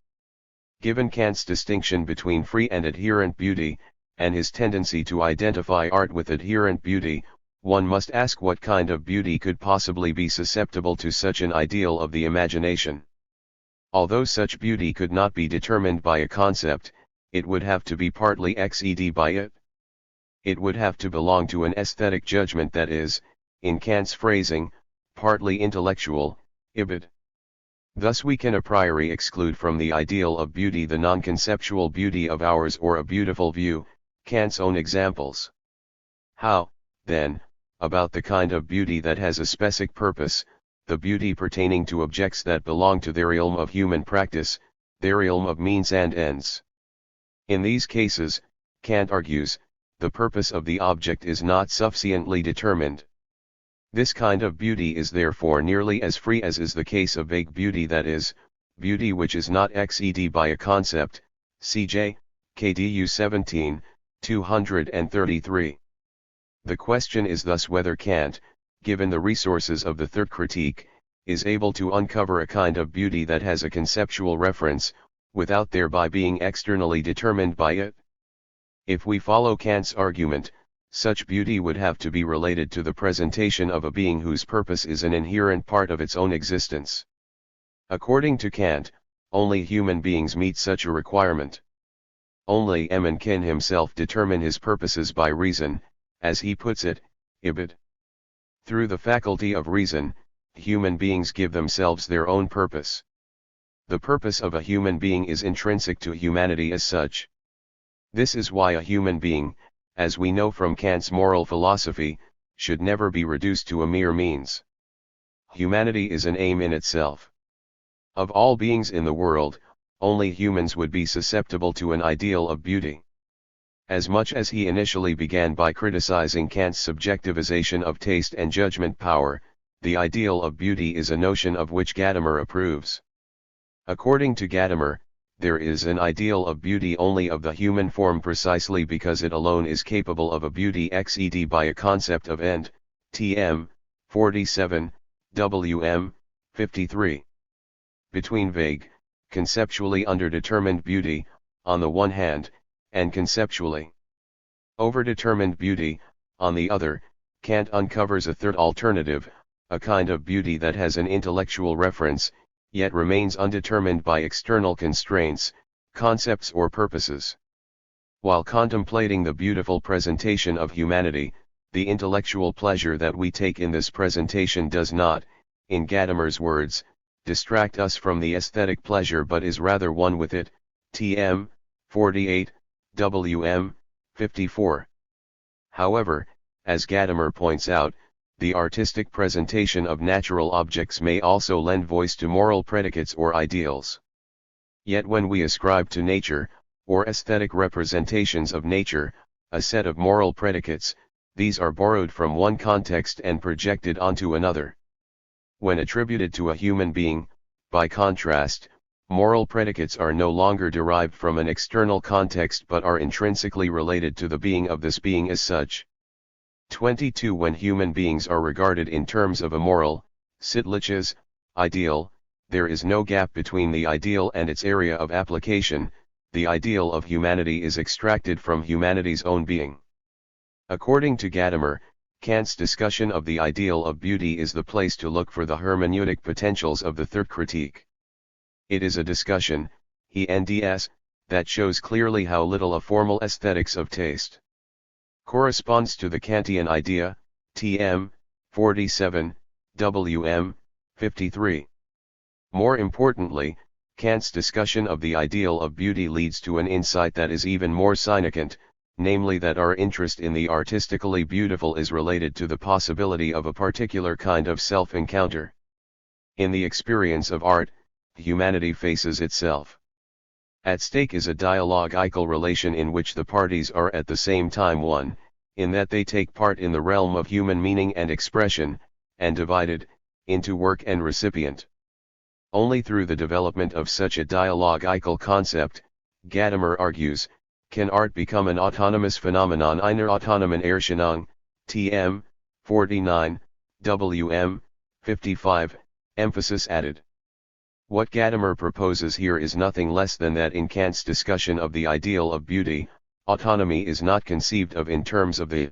Given Kant's distinction between free and adherent beauty, and his tendency to identify art with adherent beauty, one must ask what kind of beauty could possibly be susceptible to such an ideal of the imagination. Although such beauty could not be determined by a concept, it would have to be partly xed by it. It would have to belong to an aesthetic judgment that is, in Kant's phrasing, partly intellectual, ibid. Thus we can a priori exclude from the ideal of beauty the non-conceptual beauty of ours or a beautiful view, Kant's own examples. How, then, about the kind of beauty that has a specific purpose, the beauty pertaining to objects that belong to their realm of human practice, their realm of means and ends? In these cases, Kant argues, the purpose of the object is not sufficiently determined. This kind of beauty is therefore nearly as free as is the case of vague beauty, that is, beauty which is not xed by a concept, cj. KDU 17, 233. The question is thus whether Kant, given the resources of the third critique, is able to uncover a kind of beauty that has a conceptual reference, without thereby being externally determined by it. If we follow Kant's argument, such beauty would have to be related to the presentation of a being whose purpose is an inherent part of its own existence. According to Kant, only human beings meet such a requirement. Only M can himself determine his purposes by reason, as he puts it, ibid. Through the faculty of reason, human beings give themselves their own purpose. The purpose of a human being is intrinsic to humanity as such. This is why a human being, as we know from Kant's moral philosophy, should never be reduced to a mere means. Humanity is an aim in itself. Of all beings in the world, only humans would be susceptible to an ideal of beauty. As much as he initially began by criticizing Kant's subjectivization of taste and judgment power, the ideal of beauty is a notion of which Gadamer approves. According to Gadamer, there is an ideal of beauty only of the human form precisely because it alone is capable of a beauty xed by a concept of end, tm. 47, wm. 53. Between vague, conceptually underdetermined beauty, on the one hand, and conceptually overdetermined beauty, On the other, Kant uncovers a third alternative, a kind of beauty that has an intellectual reference, yet remains undetermined by external constraints, concepts or purposes. While contemplating the beautiful presentation of humanity, the intellectual pleasure that we take in this presentation does not, in Gadamer's words, distract us from the aesthetic pleasure but is rather one with it, tm. 48, wm. 54. However, as Gadamer points out, the artistic presentation of natural objects may also lend voice to moral predicates or ideals. Yet when we ascribe to nature, or aesthetic representations of nature, a set of moral predicates, these are borrowed from one context and projected onto another. When attributed to a human being, by contrast, moral predicates are no longer derived from an external context but are intrinsically related to the being of this being as such. 22. When human beings are regarded in terms of a moral, Sittlich's, ideal, there is no gap between the ideal and its area of application. The ideal of humanity is extracted from humanity's own being. According to Gadamer, Kant's discussion of the ideal of beauty is the place to look for the hermeneutic potentials of the third critique. It is a discussion, he NDS, that shows clearly how little a formal aesthetics of taste corresponds to the Kantian idea, tm. 47, wm. 53. More importantly, Kant's discussion of the ideal of beauty leads to an insight that is even more significant, namely that our interest in the artistically beautiful is related to the possibility of a particular kind of self-encounter. In the experience of art, humanity faces itself. At stake is a dialogical relation in which the parties are at the same time one, in that they take part in the realm of human meaning and expression, and divided, into work and recipient. Only through the development of such a dialogical concept, Gadamer argues, can art become an autonomous phenomenon einer autonomen Erscheinung, tm. 49, wm. 55, emphasis added. What Gadamer proposes here is nothing less than that in Kant's discussion of the ideal of beauty, autonomy is not conceived of in terms of the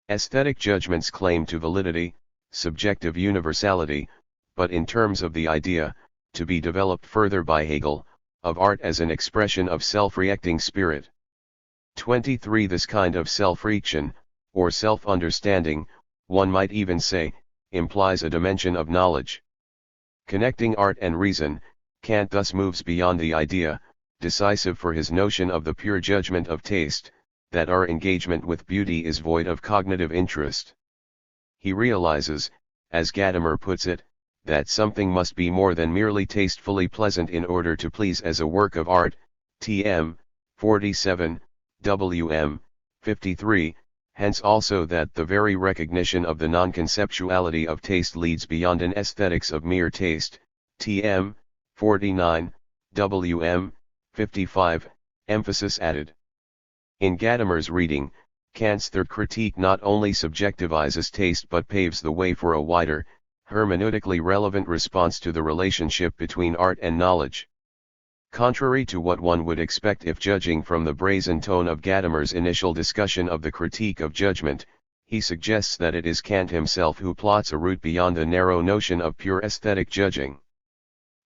aesthetic judgment's claim to validity, subjective universality, but in terms of the idea, to be developed further by Hegel, of art as an expression of self-reacting spirit. 23. This kind of self-reaction, or self-understanding, one might even say, implies a dimension of knowledge. Connecting art and reason, Kant thus moves beyond the idea, decisive for his notion of the pure judgment of taste, that our engagement with beauty is void of cognitive interest. He realizes, as Gadamer puts it, that something must be more than merely tastefully pleasant in order to please as a work of art, tm. 47, wm. 53, hence also that the very recognition of the non-conceptuality of taste leads beyond an aesthetics of mere taste, tm. 49, wm. 55, emphasis added. In Gadamer's reading, Kant's third critique not only subjectivizes taste but paves the way for a wider, hermeneutically relevant response to the relationship between art and knowledge. Contrary to what one would expect if judging from the brazen tone of Gadamer's initial discussion of the critique of judgment, he suggests that it is Kant himself who plots a route beyond the narrow notion of pure aesthetic judging.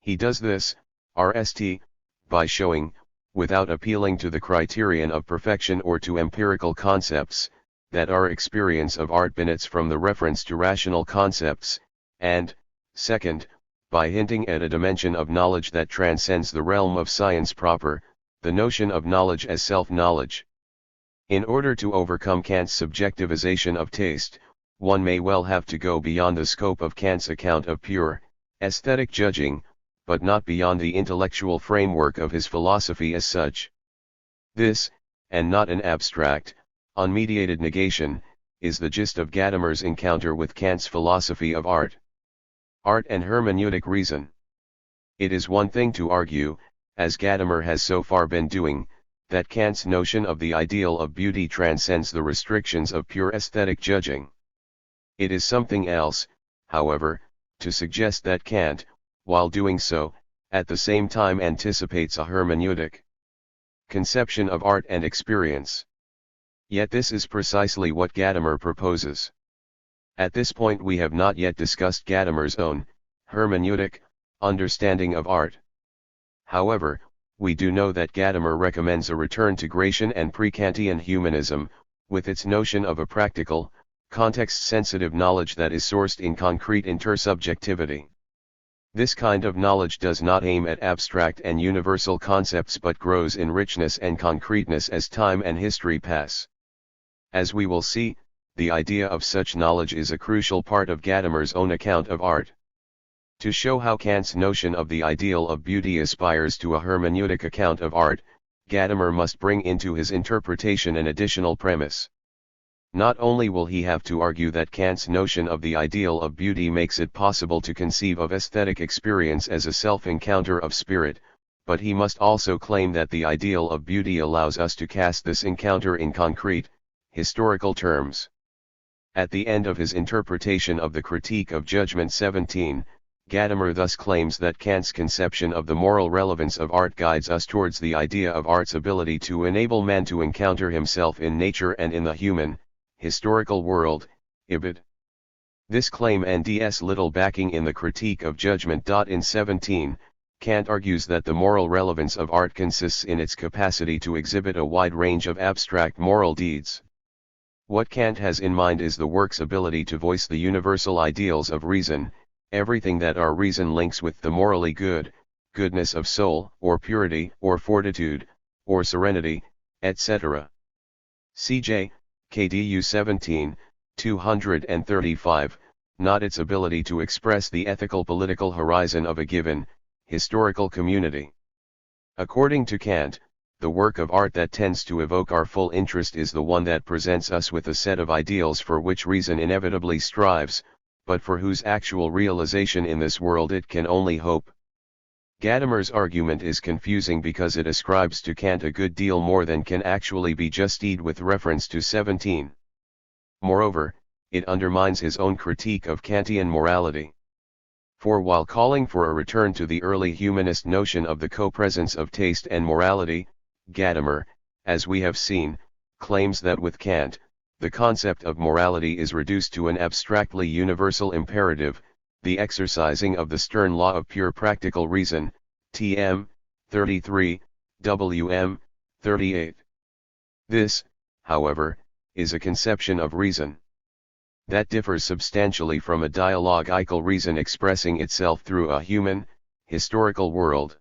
He does this, RST, by showing, without appealing to the criterion of perfection or to empirical concepts, that our experience of art benefits from the reference to rational concepts, and, second, by hinting at a dimension of knowledge that transcends the realm of science proper, the notion of knowledge as self-knowledge. In order to overcome Kant's subjectivization of taste, one may well have to go beyond the scope of Kant's account of pure, aesthetic judging, but not beyond the intellectual framework of his philosophy as such. This, and not an abstract, unmediated negation, is the gist of Gadamer's encounter with Kant's philosophy of art. Art and hermeneutic reason. It is one thing to argue, as Gadamer has so far been doing, that Kant's notion of the ideal of beauty transcends the restrictions of pure aesthetic judging. It is something else, however, to suggest that Kant, while doing so, at the same time anticipates a hermeneutic conception of art and experience. Yet this is precisely what Gadamer proposes. At this point we have not yet discussed Gadamer's own, hermeneutic, understanding of art. However, we do know that Gadamer recommends a return to Gratian and pre-Kantian humanism, with its notion of a practical, context-sensitive knowledge that is sourced in concrete intersubjectivity. This kind of knowledge does not aim at abstract and universal concepts but grows in richness and concreteness as time and history pass. As we will see, the idea of such knowledge is a crucial part of Gadamer's own account of art. To show how Kant's notion of the ideal of beauty aspires to a hermeneutic account of art, Gadamer must bring into his interpretation an additional premise. Not only will he have to argue that Kant's notion of the ideal of beauty makes it possible to conceive of aesthetic experience as a self-encounter of spirit, but he must also claim that the ideal of beauty allows us to cast this encounter in concrete, historical terms. At the end of his interpretation of the Critique of Judgment 17, Gadamer thus claims that Kant's conception of the moral relevance of art guides us towards the idea of art's ability to enable man to encounter himself in nature and in the human, historical world, ibid. This claim nds little backing in the Critique of Judgment. In 17, Kant argues that the moral relevance of art consists in its capacity to exhibit a wide range of abstract moral deeds. What Kant has in mind is the work's ability to voice the universal ideals of reason, everything that our reason links with the morally good, goodness of soul, or purity, or fortitude, or serenity, etc. Cj. KDU 17, 235, not its ability to express the ethical political horizon of a given, historical community. According to Kant, the work of art that tends to evoke our full interest is the one that presents us with a set of ideals for which reason inevitably strives, but for whose actual realization in this world it can only hope. Gadamer's argument is confusing because it ascribes to Kant a good deal more than can actually be justified with reference to 17. Moreover, it undermines his own critique of Kantian morality. For while calling for a return to the early humanist notion of the co-presence of taste and morality, Gadamer, as we have seen, claims that with Kant, the concept of morality is reduced to an abstractly universal imperative, the exercising of the stern law of pure practical reason, Tm. 33, Wm. 38. This, however, is a conception of reason that differs substantially from a dialogical reason expressing itself through a human, historical world.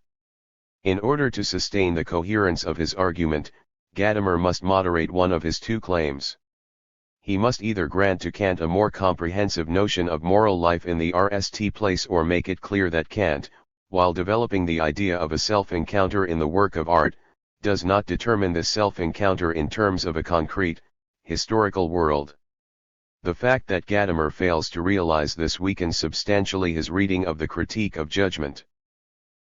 In order to sustain the coherence of his argument, Gadamer must moderate one of his two claims. He must either grant to Kant a more comprehensive notion of moral life in the RST place or make it clear that Kant, while developing the idea of a self-encounter in the work of art, does not determine this self-encounter in terms of a concrete, historical world. The fact that Gadamer fails to realize this weakens substantially his reading of the Critique of Judgment.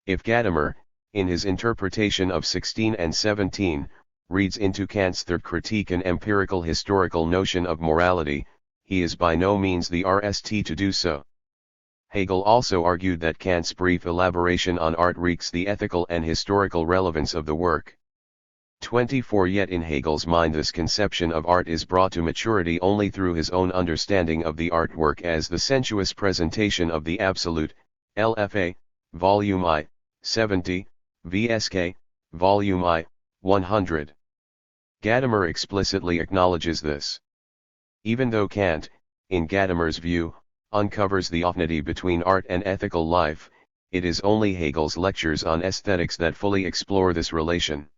If Gadamer, in his interpretation of 16 and 17, reads into Kant's third critique an empirical historical notion of morality, he is by no means the RST to do so. Hegel also argued that Kant's brief elaboration on art wreaks the ethical and historical relevance of the work. 24 Yet in Hegel's mind this conception of art is brought to maturity only through his own understanding of the artwork as the sensuous presentation of the absolute, LFA, Volume I, 70, VSK, Volume I, 100. Gadamer explicitly acknowledges this. Even though Kant, in Gadamer's view, uncovers the affinity between art and ethical life, it is only Hegel's lectures on aesthetics that fully explore this relation.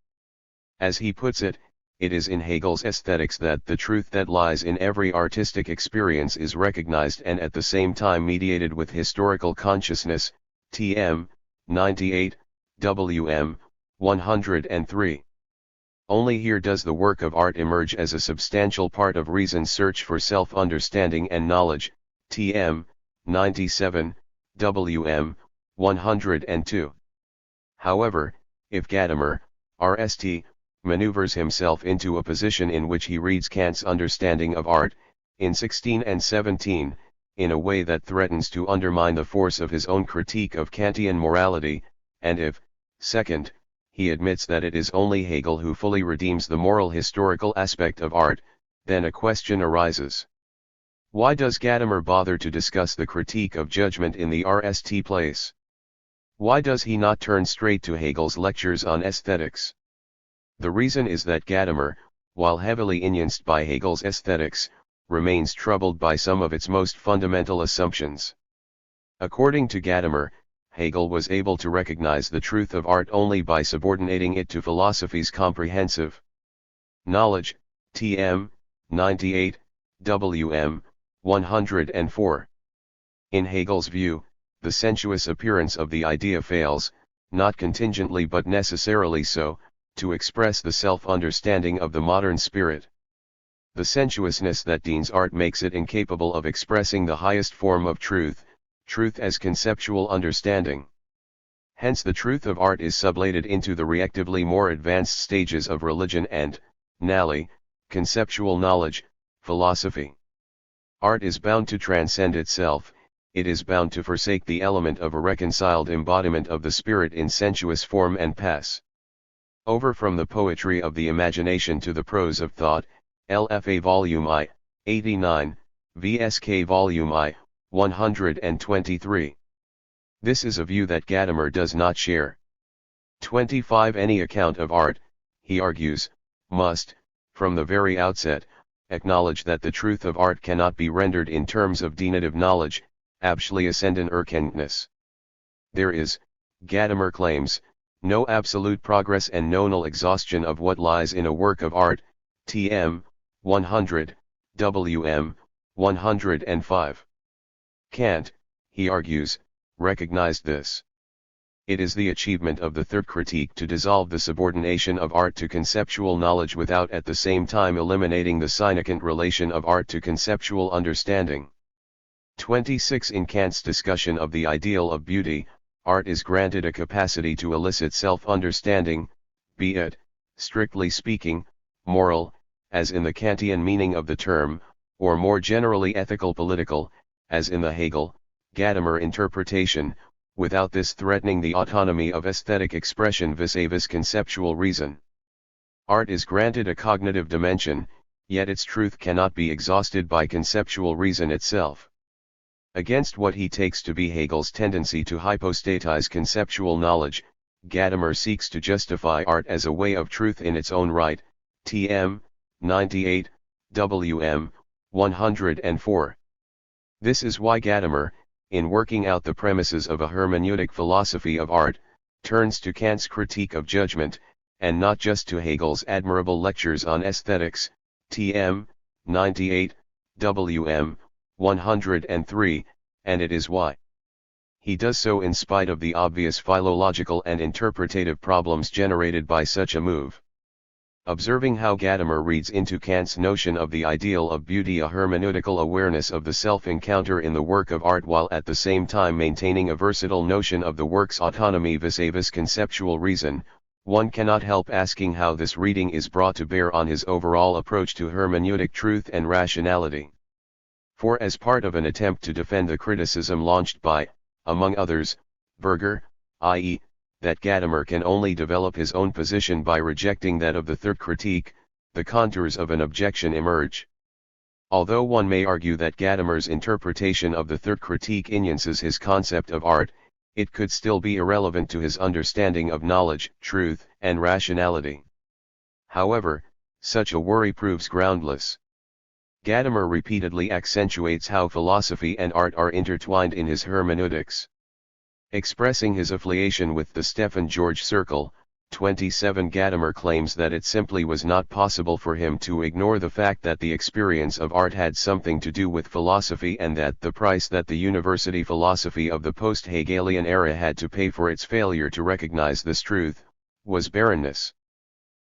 As he puts it, it is in Hegel's aesthetics that the truth that lies in every artistic experience is recognized and at the same time mediated with historical consciousness, Tm. 98, Wm. 103. Only here does the work of art emerge as a substantial part of reason's search for self-understanding and knowledge, Tm. 97, Wm. 102. However, if Gadamer, RST, maneuvers himself into a position in which he reads Kant's understanding of art, in 16 and 17, in a way that threatens to undermine the force of his own critique of Kantian morality, and if, second, he admits that it is only Hegel who fully redeems the moral historical aspect of art. Then a question arises. Why does Gadamer bother to discuss the critique of judgment in the RST place? Why does he not turn straight to Hegel's lectures on aesthetics? The reason is that Gadamer, while heavily influenced by Hegel's aesthetics, remains troubled by some of its most fundamental assumptions. According to Gadamer, Hegel was able to recognize the truth of art only by subordinating it to philosophy's comprehensive knowledge, TM, 98, WM, 104. In Hegel's view, the sensuous appearance of the idea fails, not contingently but necessarily so, to express the self-understanding of the modern spirit. The sensuousness that deans art makes it incapable of expressing the highest form of truth, truth as conceptual understanding. Hence the truth of art is sublated into the reactively more advanced stages of religion and, nally, conceptual knowledge, philosophy. Art is bound to transcend itself, it is bound to forsake the element of a reconciled embodiment of the spirit in sensuous form and pass over from the poetry of the imagination to the prose of thought. LFA Volume I, 89, VSK Volume I, 123. This is a view that Gadamer does not share. 25. Any account of art, he argues, must, from the very outset, acknowledge that the truth of art cannot be rendered in terms of denative knowledge, Abschließenden Erkenntnis. There is, Gadamer claims, no absolute progress and nonal exhaustion of what lies in a work of art, TM, 100, WM, 105. Kant, he argues, recognized this. It is the achievement of the third critique to dissolve the subordination of art to conceptual knowledge without at the same time eliminating the significant relation of art to conceptual understanding. 26. In Kant's discussion of the ideal of beauty, art is granted a capacity to elicit self-understanding, be it, strictly speaking, moral, as in the Kantian meaning of the term, or more generally ethical-political, as in the Hegel-Gadamer interpretation, without this threatening the autonomy of aesthetic expression vis-a-vis conceptual reason. Art is granted a cognitive dimension, yet its truth cannot be exhausted by conceptual reason itself. Against what he takes to be Hegel's tendency to hypostatize conceptual knowledge, Gadamer seeks to justify art as a way of truth in its own right, TM, 98, WM, 104. This is why Gadamer, in working out the premises of a hermeneutic philosophy of art, turns to Kant's critique of judgment, and not just to Hegel's admirable lectures on aesthetics, TM, 98, WM, 103, and it is why he does so in spite of the obvious philological and interpretative problems generated by such a move. Observing how Gadamer reads into Kant's notion of the ideal of beauty a hermeneutical awareness of the self-encounter in the work of art while at the same time maintaining a versatile notion of the work's autonomy vis-a-vis conceptual reason, one cannot help asking how this reading is brought to bear on his overall approach to hermeneutic truth and rationality. For as part of an attempt to defend the criticism launched by, among others, Berger, i.e., that Gadamer can only develop his own position by rejecting that of the third critique, the contours of an objection emerge. Although one may argue that Gadamer's interpretation of the third critique enhances his concept of art, it could still be irrelevant to his understanding of knowledge, truth, and rationality. However, such a worry proves groundless. Gadamer repeatedly accentuates how philosophy and art are intertwined in his hermeneutics. Expressing his affiliation with the Stefan George Circle, 27, Gadamer claims that it simply was not possible for him to ignore the fact that the experience of art had something to do with philosophy and that the price that the university philosophy of the post-Hegelian era had to pay for its failure to recognize this truth, was barrenness.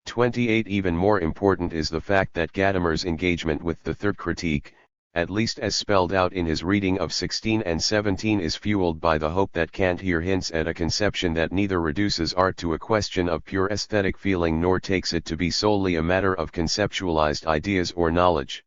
28. Even more important is the fact that Gadamer's engagement with the third critique, at least as spelled out in his reading of 16 and 17, is fueled by the hope that Kant here hints at a conception that neither reduces art to a question of pure aesthetic feeling nor takes it to be solely a matter of conceptualized ideas or knowledge.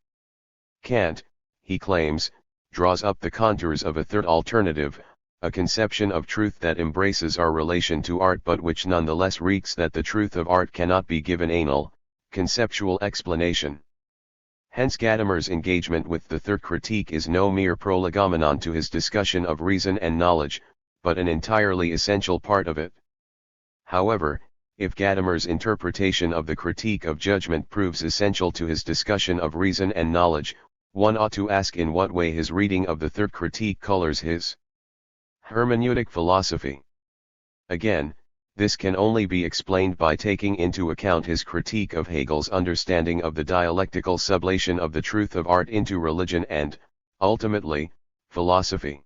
Kant, he claims, draws up the contours of a third alternative, a conception of truth that embraces our relation to art but which nonetheless reeks that the truth of art cannot be given anal, conceptual explanation. Hence Gadamer's engagement with the third critique is no mere prolegomenon to his discussion of reason and knowledge, but an entirely essential part of it. However, if Gadamer's interpretation of the critique of judgment proves essential to his discussion of reason and knowledge, one ought to ask in what way his reading of the third critique colors his hermeneutic philosophy. Again, this can only be explained by taking into account his critique of Hegel's understanding of the dialectical sublation of the truth of art into religion and, ultimately, philosophy.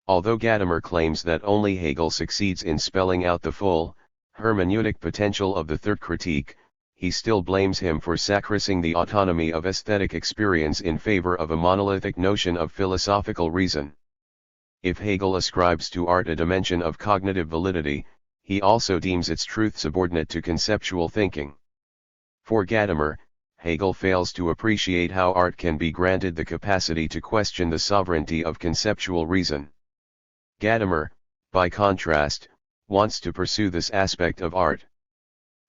Although Gadamer claims that only Hegel succeeds in spelling out the full, hermeneutic potential of the third critique, he still blames him for sacrificing the autonomy of aesthetic experience in favor of a monolithic notion of philosophical reason. If Hegel ascribes to art a dimension of cognitive validity, he also deems its truth subordinate to conceptual thinking. For Gadamer, Hegel fails to appreciate how art can be granted the capacity to question the sovereignty of conceptual reason. Gadamer, by contrast, wants to pursue this aspect of art.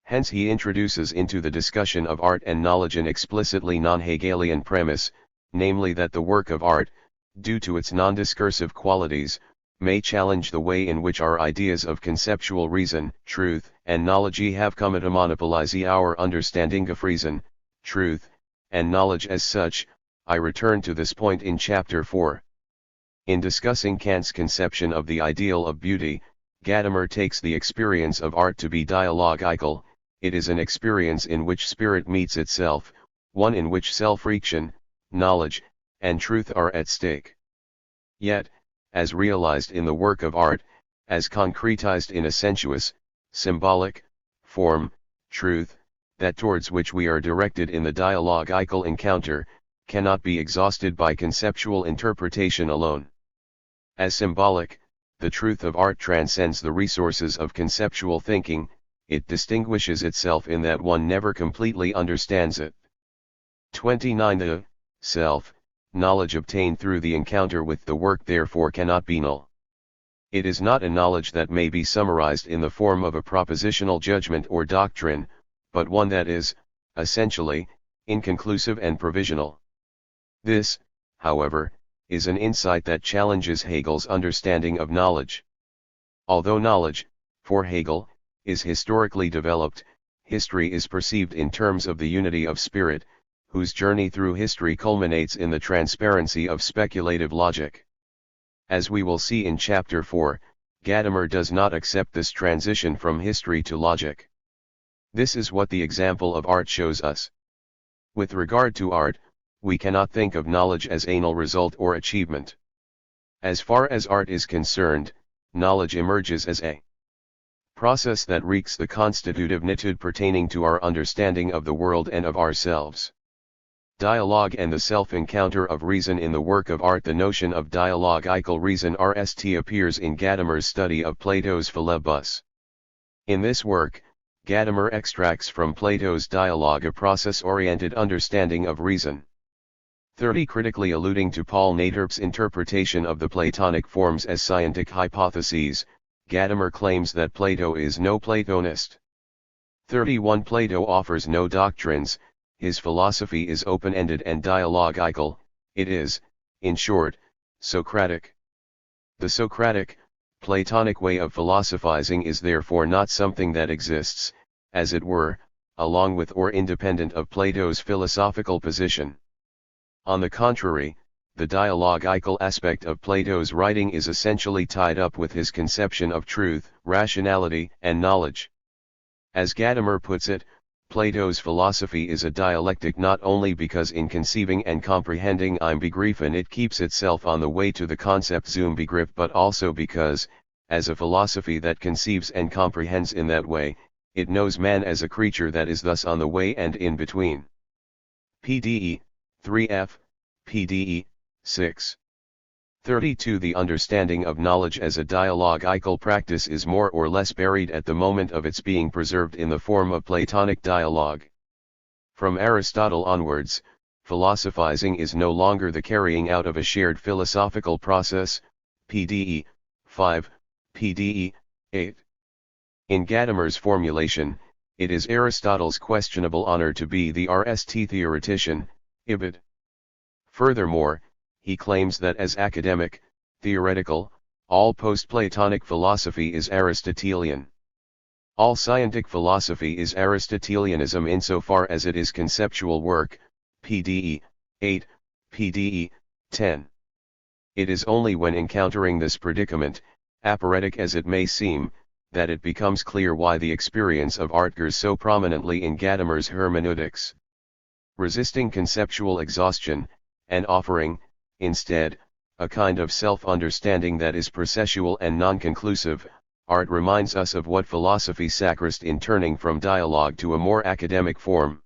Hence he introduces into the discussion of art and knowledge an explicitly non-Hegelian premise, namely that the work of art, due to its non-discursive qualities, may challenge the way in which our ideas of conceptual reason, truth, and knowledge have come to monopolize our understanding of reason, truth, and knowledge as such. I return to this point in Chapter 4. In discussing Kant's conception of the ideal of beauty, Gadamer takes the experience of art to be dialogical. It is an experience in which spirit meets itself, one in which self-reaction, knowledge, and truth are at stake. Yet, as realized in the work of art, as concretized in a sensuous, symbolic, form, truth, that towards which we are directed in the dialogical encounter, cannot be exhausted by conceptual interpretation alone. As symbolic, the truth of art transcends the resources of conceptual thinking. It distinguishes itself in that one never completely understands it. 29. The self, knowledge obtained through the encounter with the work therefore cannot be null. It is not a knowledge that may be summarized in the form of a propositional judgment or doctrine, but one that is, essentially, inconclusive and provisional. This, however, is an insight that challenges Hegel's understanding of knowledge. Although knowledge, for Hegel, is historically developed, history is perceived in terms of the unity of spirit, whose journey through history culminates in the transparency of speculative logic. As we will see in Chapter 4, Gadamer does not accept this transition from history to logic. This is what the example of art shows us. With regard to art, we cannot think of knowledge as anal result or achievement. As far as art is concerned, knowledge emerges as a process that reeks the constitutivnitude pertaining to our understanding of the world and of ourselves. Dialogue and the self-encounter of reason in the work of art. The notion of dialogical reason RST appears in Gadamer's study of Plato's Philebus. In this work, Gadamer extracts from Plato's dialogue a process-oriented understanding of reason. 30. Critically alluding to Paul Naderp's interpretation of the Platonic forms as scientific hypotheses, Gadamer claims that Plato is no Platonist. 31. Plato offers no doctrines, his philosophy is open-ended and dialogical, it is, in short, Socratic. The Socratic, Platonic way of philosophizing is therefore not something that exists, as it were, along with or independent of Plato's philosophical position. On the contrary, the dialogical aspect of Plato's writing is essentially tied up with his conception of truth, rationality, and knowledge. As Gadamer puts it, Plato's philosophy is a dialectic not only because in conceiving and comprehending im begriffen it keeps itself on the way to the concept zum Begriff, but also because, as a philosophy that conceives and comprehends in that way, it knows man as a creature that is thus on the way and in between. PDE 3F, PDE 6. 32. The understanding of knowledge as a dialogical practice is more or less buried at the moment of its being preserved in the form of Platonic dialogue. From Aristotle onwards, philosophizing is no longer the carrying out of a shared philosophical process, PDE 5, pde. 8. In Gadamer's formulation, it is Aristotle's questionable honor to be the RST theoretician, ibid. Furthermore, he claims that as academic, theoretical, all post-Platonic philosophy is Aristotelian. All scientific philosophy is Aristotelianism insofar as it is conceptual work, pde. 8, pde. 10. It is only when encountering this predicament, aphoretic as it may seem, that it becomes clear why the experience of art occurs so prominently in Gadamer's hermeneutics. Resisting conceptual exhaustion, and offering, instead, a kind of self-understanding that is processual and non-conclusive, art reminds us of what philosophy sacrificed in turning from dialogue to a more academic form.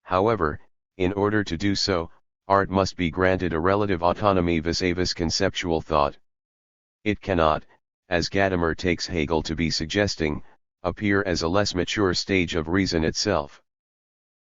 However, in order to do so, art must be granted a relative autonomy vis-a-vis conceptual thought. It cannot, as Gadamer takes Hegel to be suggesting, appear as a less mature stage of reason itself.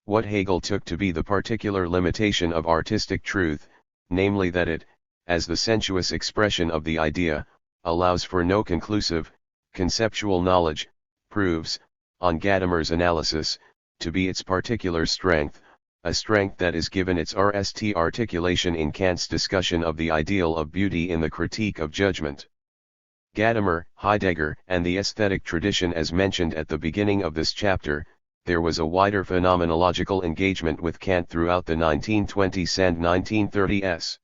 What Hegel took to be the particular limitation of artistic truth, namely that it, as the sensuous expression of the idea, allows for no conclusive, conceptual knowledge, proves, on Gadamer's analysis, to be its particular strength, a strength that is given its RST articulation in Kant's discussion of the ideal of beauty in the Critique of Judgment. Gadamer, Heidegger, and the aesthetic tradition as mentioned at the beginning of this chapter, there was a wider phenomenological engagement with Kant throughout the 1920s and 1930s.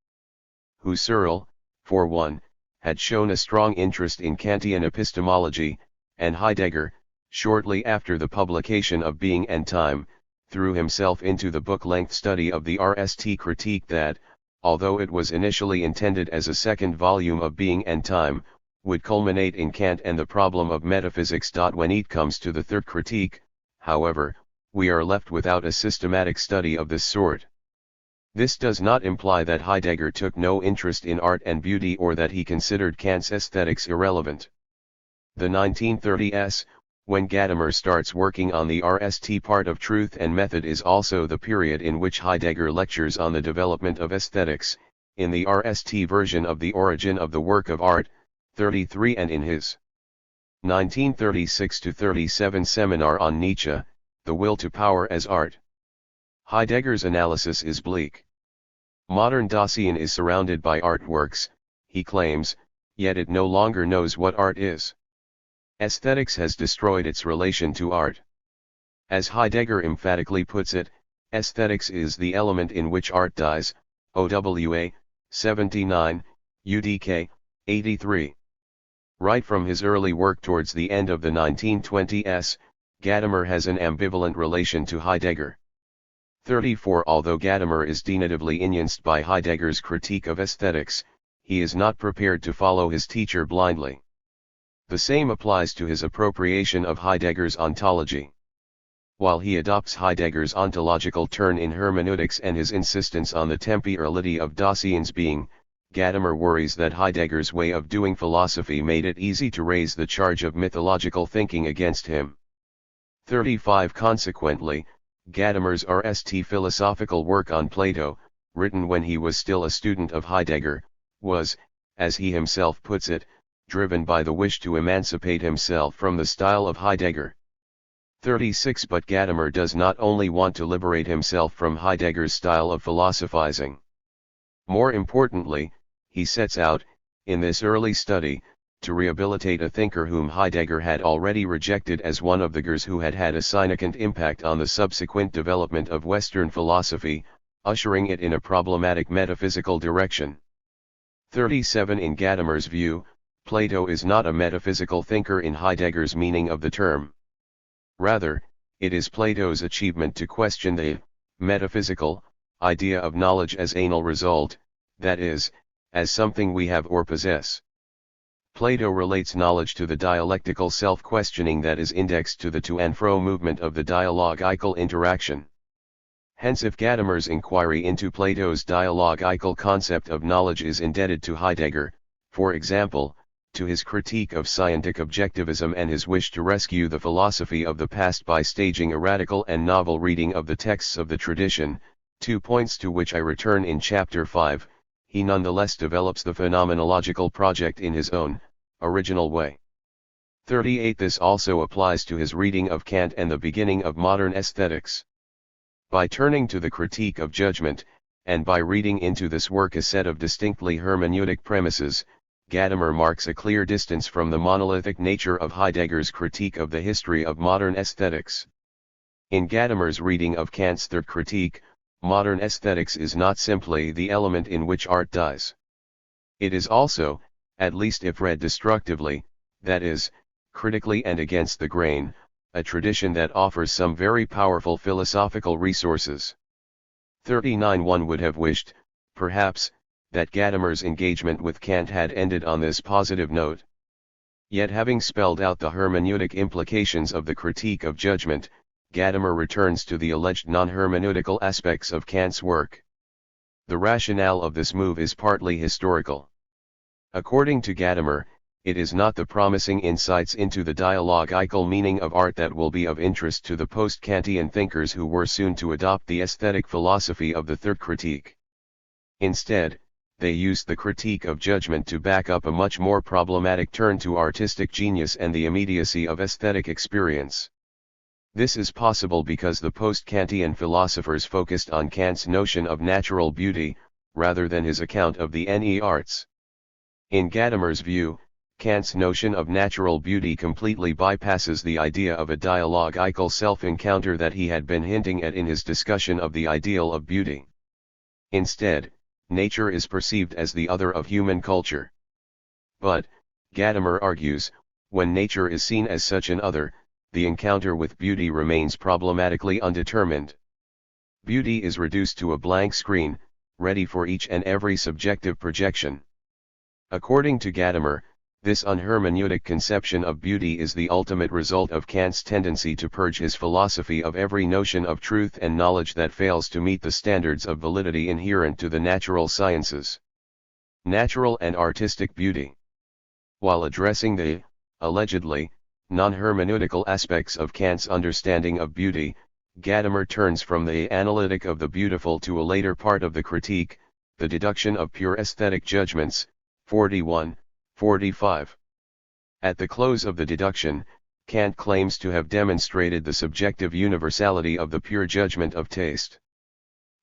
Husserl, for one, had shown a strong interest in Kantian epistemology, and Heidegger, shortly after the publication of Being and Time, threw himself into the book-length study of the RST critique that, although it was initially intended as a second volume of Being and Time, would culminate in Kant and the problem of metaphysics. When it comes to the third critique, however, we are left without a systematic study of this sort. This does not imply that Heidegger took no interest in art and beauty or that he considered Kant's aesthetics irrelevant. The 1930s, when Gadamer starts working on the RST part of Truth and Method, is also the period in which Heidegger lectures on the development of aesthetics, in the RST version of The Origin of the Work of Art, 33, and in his 1936-37 seminar on Nietzsche, The Will to Power as Art. Heidegger's analysis is bleak. Modern Dasein is surrounded by artworks, he claims, yet it no longer knows what art is. Aesthetics has destroyed its relation to art. As Heidegger emphatically puts it, aesthetics is the element in which art dies, OWA, 79, UDK, 83. Right from his early work towards the end of the 1920s, Gadamer has an ambivalent relation to Heidegger. 34 Although Gadamer is definitively influenced by Heidegger's critique of aesthetics, he is not prepared to follow his teacher blindly. The same applies to his appropriation of Heidegger's ontology. While he adopts Heidegger's ontological turn in hermeneutics and his insistence on the temporality of Dasein's being, Gadamer worries that Heidegger's way of doing philosophy made it easy to raise the charge of mythological thinking against him. 35 Consequently, Gadamer's RST philosophical work on Plato, written when he was still a student of Heidegger, was, as he himself puts it, driven by the wish to emancipate himself from the style of Heidegger. 36 But Gadamer does not only want to liberate himself from Heidegger's style of philosophizing. More importantly, he sets out, in this early study, to rehabilitate a thinker whom Heidegger had already rejected as one of the figures who had had a significant impact on the subsequent development of Western philosophy, ushering it in a problematic metaphysical direction. 37 In Gadamer's view, Plato is not a metaphysical thinker in Heidegger's meaning of the term. Rather, it is Plato's achievement to question the metaphysical idea of knowledge as anal result, that is, as something we have or possess. Plato relates knowledge to the dialectical self-questioning that is indexed to the to and fro movement of the dialogical interaction. Hence, if Gadamer's inquiry into Plato's dialogical concept of knowledge is indebted to Heidegger, for example, to his critique of scientific objectivism and his wish to rescue the philosophy of the past by staging a radical and novel reading of the texts of the tradition, 2 points to which I return in Chapter 5, he nonetheless develops the phenomenological project in his own, original way. 38. This also applies to his reading of Kant and the beginning of modern aesthetics. By turning to the critique of judgment, and by reading into this work a set of distinctly hermeneutic premises, Gadamer marks a clear distance from the monolithic nature of Heidegger's critique of the history of modern aesthetics. In Gadamer's reading of Kant's third critique, modern aesthetics is not simply the element in which art dies. It is also, at least if read destructively, that is, critically and against the grain, a tradition that offers some very powerful philosophical resources. 39. One would have wished, perhaps, that Gadamer's engagement with Kant had ended on this positive note. Yet having spelled out the hermeneutic implications of the critique of judgment, Gadamer returns to the alleged non-hermeneutical aspects of Kant's work. The rationale of this move is partly historical. According to Gadamer, it is not the promising insights into the dialogical meaning of art that will be of interest to the post-Kantian thinkers who were soon to adopt the aesthetic philosophy of the third critique. Instead, they used the critique of judgment to back up a much more problematic turn to artistic genius and the immediacy of aesthetic experience. This is possible because the post-Kantian philosophers focused on Kant's notion of natural beauty, rather than his account of the arts. In Gadamer's view, Kant's notion of natural beauty completely bypasses the idea of a dialogical self-encounter that he had been hinting at in his discussion of the ideal of beauty. Instead, nature is perceived as the other of human culture. But, Gadamer argues, when nature is seen as such an other, the encounter with beauty remains problematically undetermined. Beauty is reduced to a blank screen, ready for each and every subjective projection. According to Gadamer, this unhermeneutic conception of beauty is the ultimate result of Kant's tendency to purge his philosophy of every notion of truth and knowledge that fails to meet the standards of validity inherent to the natural sciences. Natural and artistic beauty. While addressing the, allegedly, non-hermeneutical aspects of Kant's understanding of beauty, Gadamer turns from the analytic of the beautiful to a later part of the critique, the deduction of pure aesthetic judgments, 41, 45. At the close of the deduction, Kant claims to have demonstrated the subjective universality of the pure judgment of taste.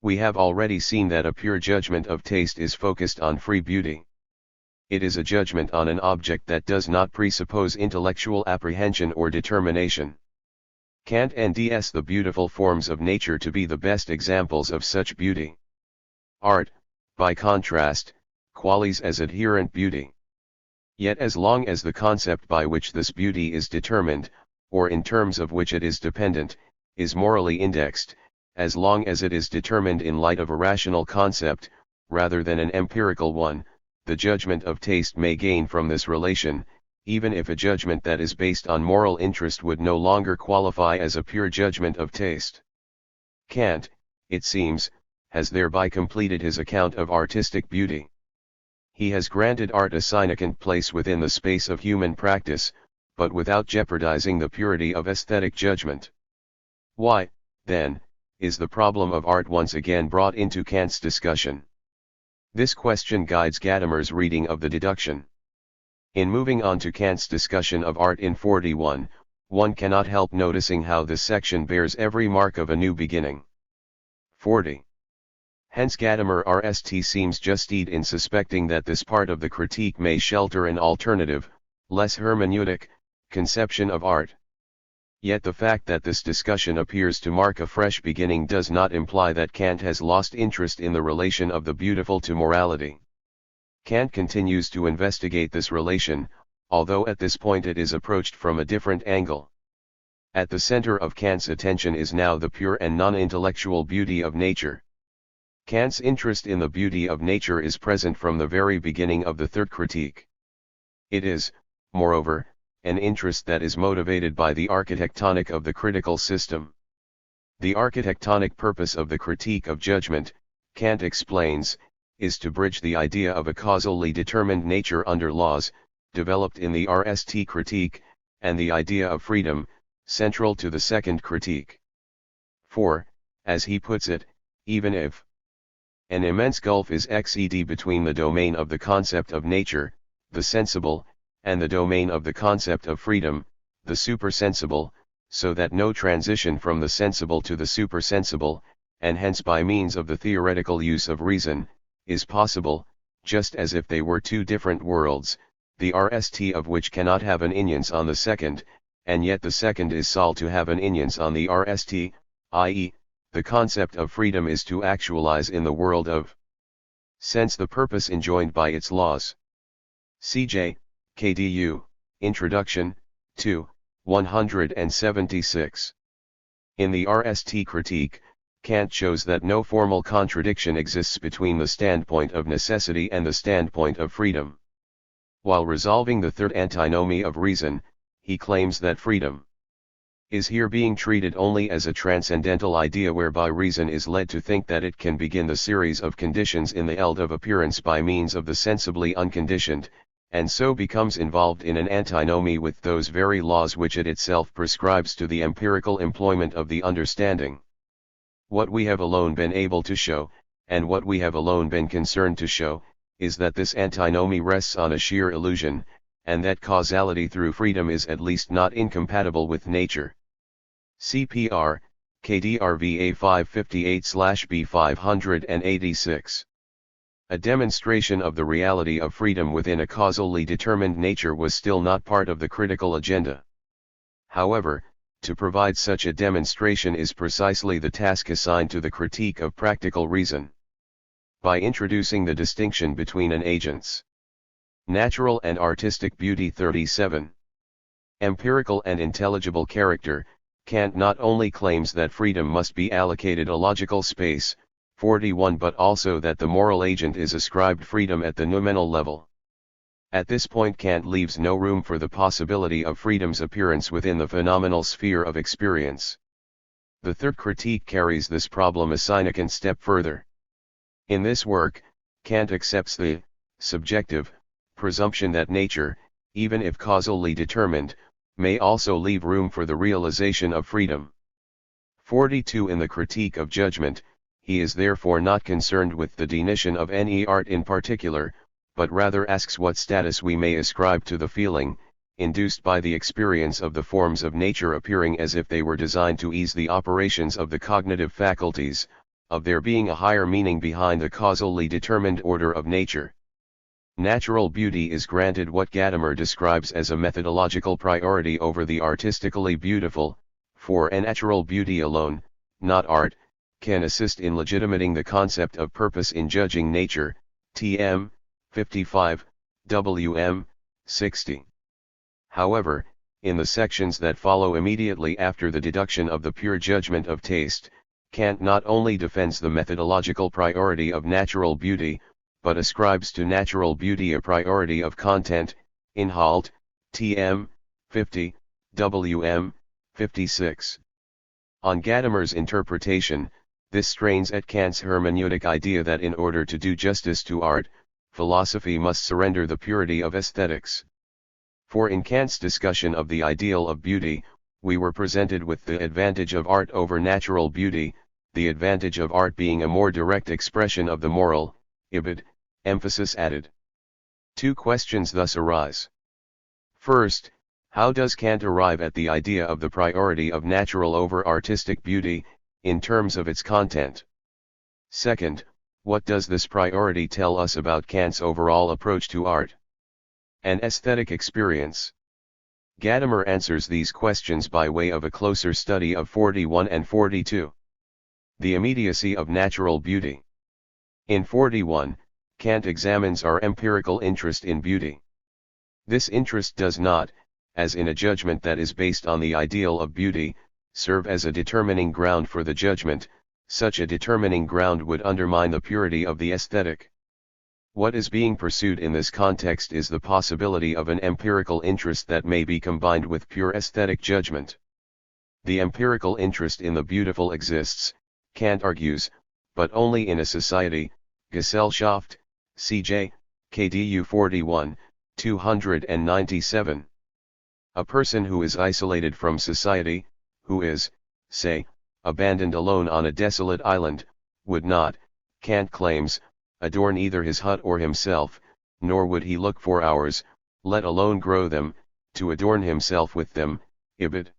We have already seen that a pure judgment of taste is focused on free beauty. It is a judgment on an object that does not presuppose intellectual apprehension or determination. Kant NDS the beautiful forms of nature to be the best examples of such beauty. Art, by contrast, qualies as adherent beauty. Yet as long as the concept by which this beauty is determined, or in terms of which it is dependent, is morally indexed, as long as it is determined in light of a rational concept, rather than an empirical one, the judgment of taste may gain from this relation, even if a judgment that is based on moral interest would no longer qualify as a pure judgment of taste. Kant, it seems, has thereby completed his account of artistic beauty. He has granted art a significant place within the space of human practice, but without jeopardizing the purity of aesthetic judgment. Why, then, is the problem of art once again brought into Kant's discussion? This question guides Gadamer's reading of the deduction. In moving on to Kant's discussion of art in 41, one cannot help noticing how this section bears every mark of a new beginning. 40. Hence Gadamer RST seems justified in suspecting that this part of the critique may shelter an alternative, less hermeneutic, conception of art. Yet the fact that this discussion appears to mark a fresh beginning does not imply that Kant has lost interest in the relation of the beautiful to morality. Kant continues to investigate this relation, although at this point it is approached from a different angle. At the center of Kant's attention is now the pure and non-intellectual beauty of nature. Kant's interest in the beauty of nature is present from the very beginning of the third critique. It is, moreover, an interest that is motivated by the architectonic of the critical system. The architectonic purpose of the critique of judgment, Kant explains, is to bridge the idea of a causally determined nature under laws, developed in the RST critique, and the idea of freedom, central to the second critique. For, as he puts it, even if an immense gulf is exed between the domain of the concept of nature, the sensible, and the domain of the concept of freedom, the supersensible, so that no transition from the sensible to the supersensible, and hence by means of the theoretical use of reason, is possible, just as if they were two different worlds, the RST of which cannot have an instance on the second, and yet the second is solved to have an instance on the RST, i.e., the concept of freedom is to actualize in the world of sense the purpose enjoined by its laws. CJ, KDU, Introduction, 2, 176. In the RST critique, Kant shows that no formal contradiction exists between the standpoint of necessity and the standpoint of freedom. While resolving the third antinomy of reason, he claims that freedom is here being treated only as a transcendental idea whereby reason is led to think that it can begin the series of conditions in the eld of appearance by means of the sensibly unconditioned, and so becomes involved in an antinomy with those very laws which it itself prescribes to the empirical employment of the understanding. What we have alone been able to show, and what we have alone been concerned to show, is that this antinomy rests on a sheer illusion, and that causality through freedom is at least not incompatible with nature. CPR, KDRVA 558/B 586. A demonstration of the reality of freedom within a causally determined nature was still not part of the critical agenda. However, to provide such a demonstration is precisely the task assigned to the critique of practical reason. By introducing the distinction between an agent's natural and artistic beauty 37. Empirical and intelligible character, Kant not only claims that freedom must be allocated a logical space, 41, but also that the moral agent is ascribed freedom at the noumenal level. At this point Kant leaves no room for the possibility of freedom's appearance within the phenomenal sphere of experience. The third critique carries this problem a significant step further. In this work, Kant accepts the subjective presumption that nature, even if causally determined, may also leave room for the realization of freedom. 42. In the critique of judgment, he is therefore not concerned with the definition of any art in particular, but rather asks what status we may ascribe to the feeling, induced by the experience of the forms of nature appearing as if they were designed to ease the operations of the cognitive faculties, of there being a higher meaning behind the causally determined order of nature. Natural beauty is granted what Gadamer describes as a methodological priority over the artistically beautiful, for a natural beauty alone, not art, can assist in legitimating the concept of purpose in judging nature, tm. 55, wm. 60. However, in the sections that follow immediately after the deduction of the pure judgment of taste, Kant not only defends the methodological priority of natural beauty, but ascribes to natural beauty a priority of content, Inhalt, tm. 50, wm. 56. On Gadamer's interpretation, this strains at Kant's hermeneutic idea that in order to do justice to art, philosophy must surrender the purity of aesthetics. For in Kant's discussion of the ideal of beauty, we were presented with the advantage of art over natural beauty, the advantage of art being a more direct expression of the moral, ibid, emphasis added. Two questions thus arise. First, how does Kant arrive at the idea of the priority of natural over artistic beauty, in terms of its content? Second, what does this priority tell us about Kant's overall approach to art and aesthetic experience? Gadamer answers these questions by way of a closer study of 41 and 42. The immediacy of natural beauty. In 41, Kant examines our empirical interest in beauty. This interest does not, as in a judgment that is based on the ideal of beauty, serve as a determining ground for the judgment. Such a determining ground would undermine the purity of the aesthetic. What is being pursued in this context is the possibility of an empirical interest that may be combined with pure aesthetic judgment. The empirical interest in the beautiful exists, Kant argues, but only in a society, Gesellschaft, CJ, KDU 41, 297. A person who is isolated from society, who is, say, abandoned alone on a desolate island, would not, Kant claims, adorn either his hut or himself, nor would he look for hours, let alone grow them, to adorn himself with them, ibid.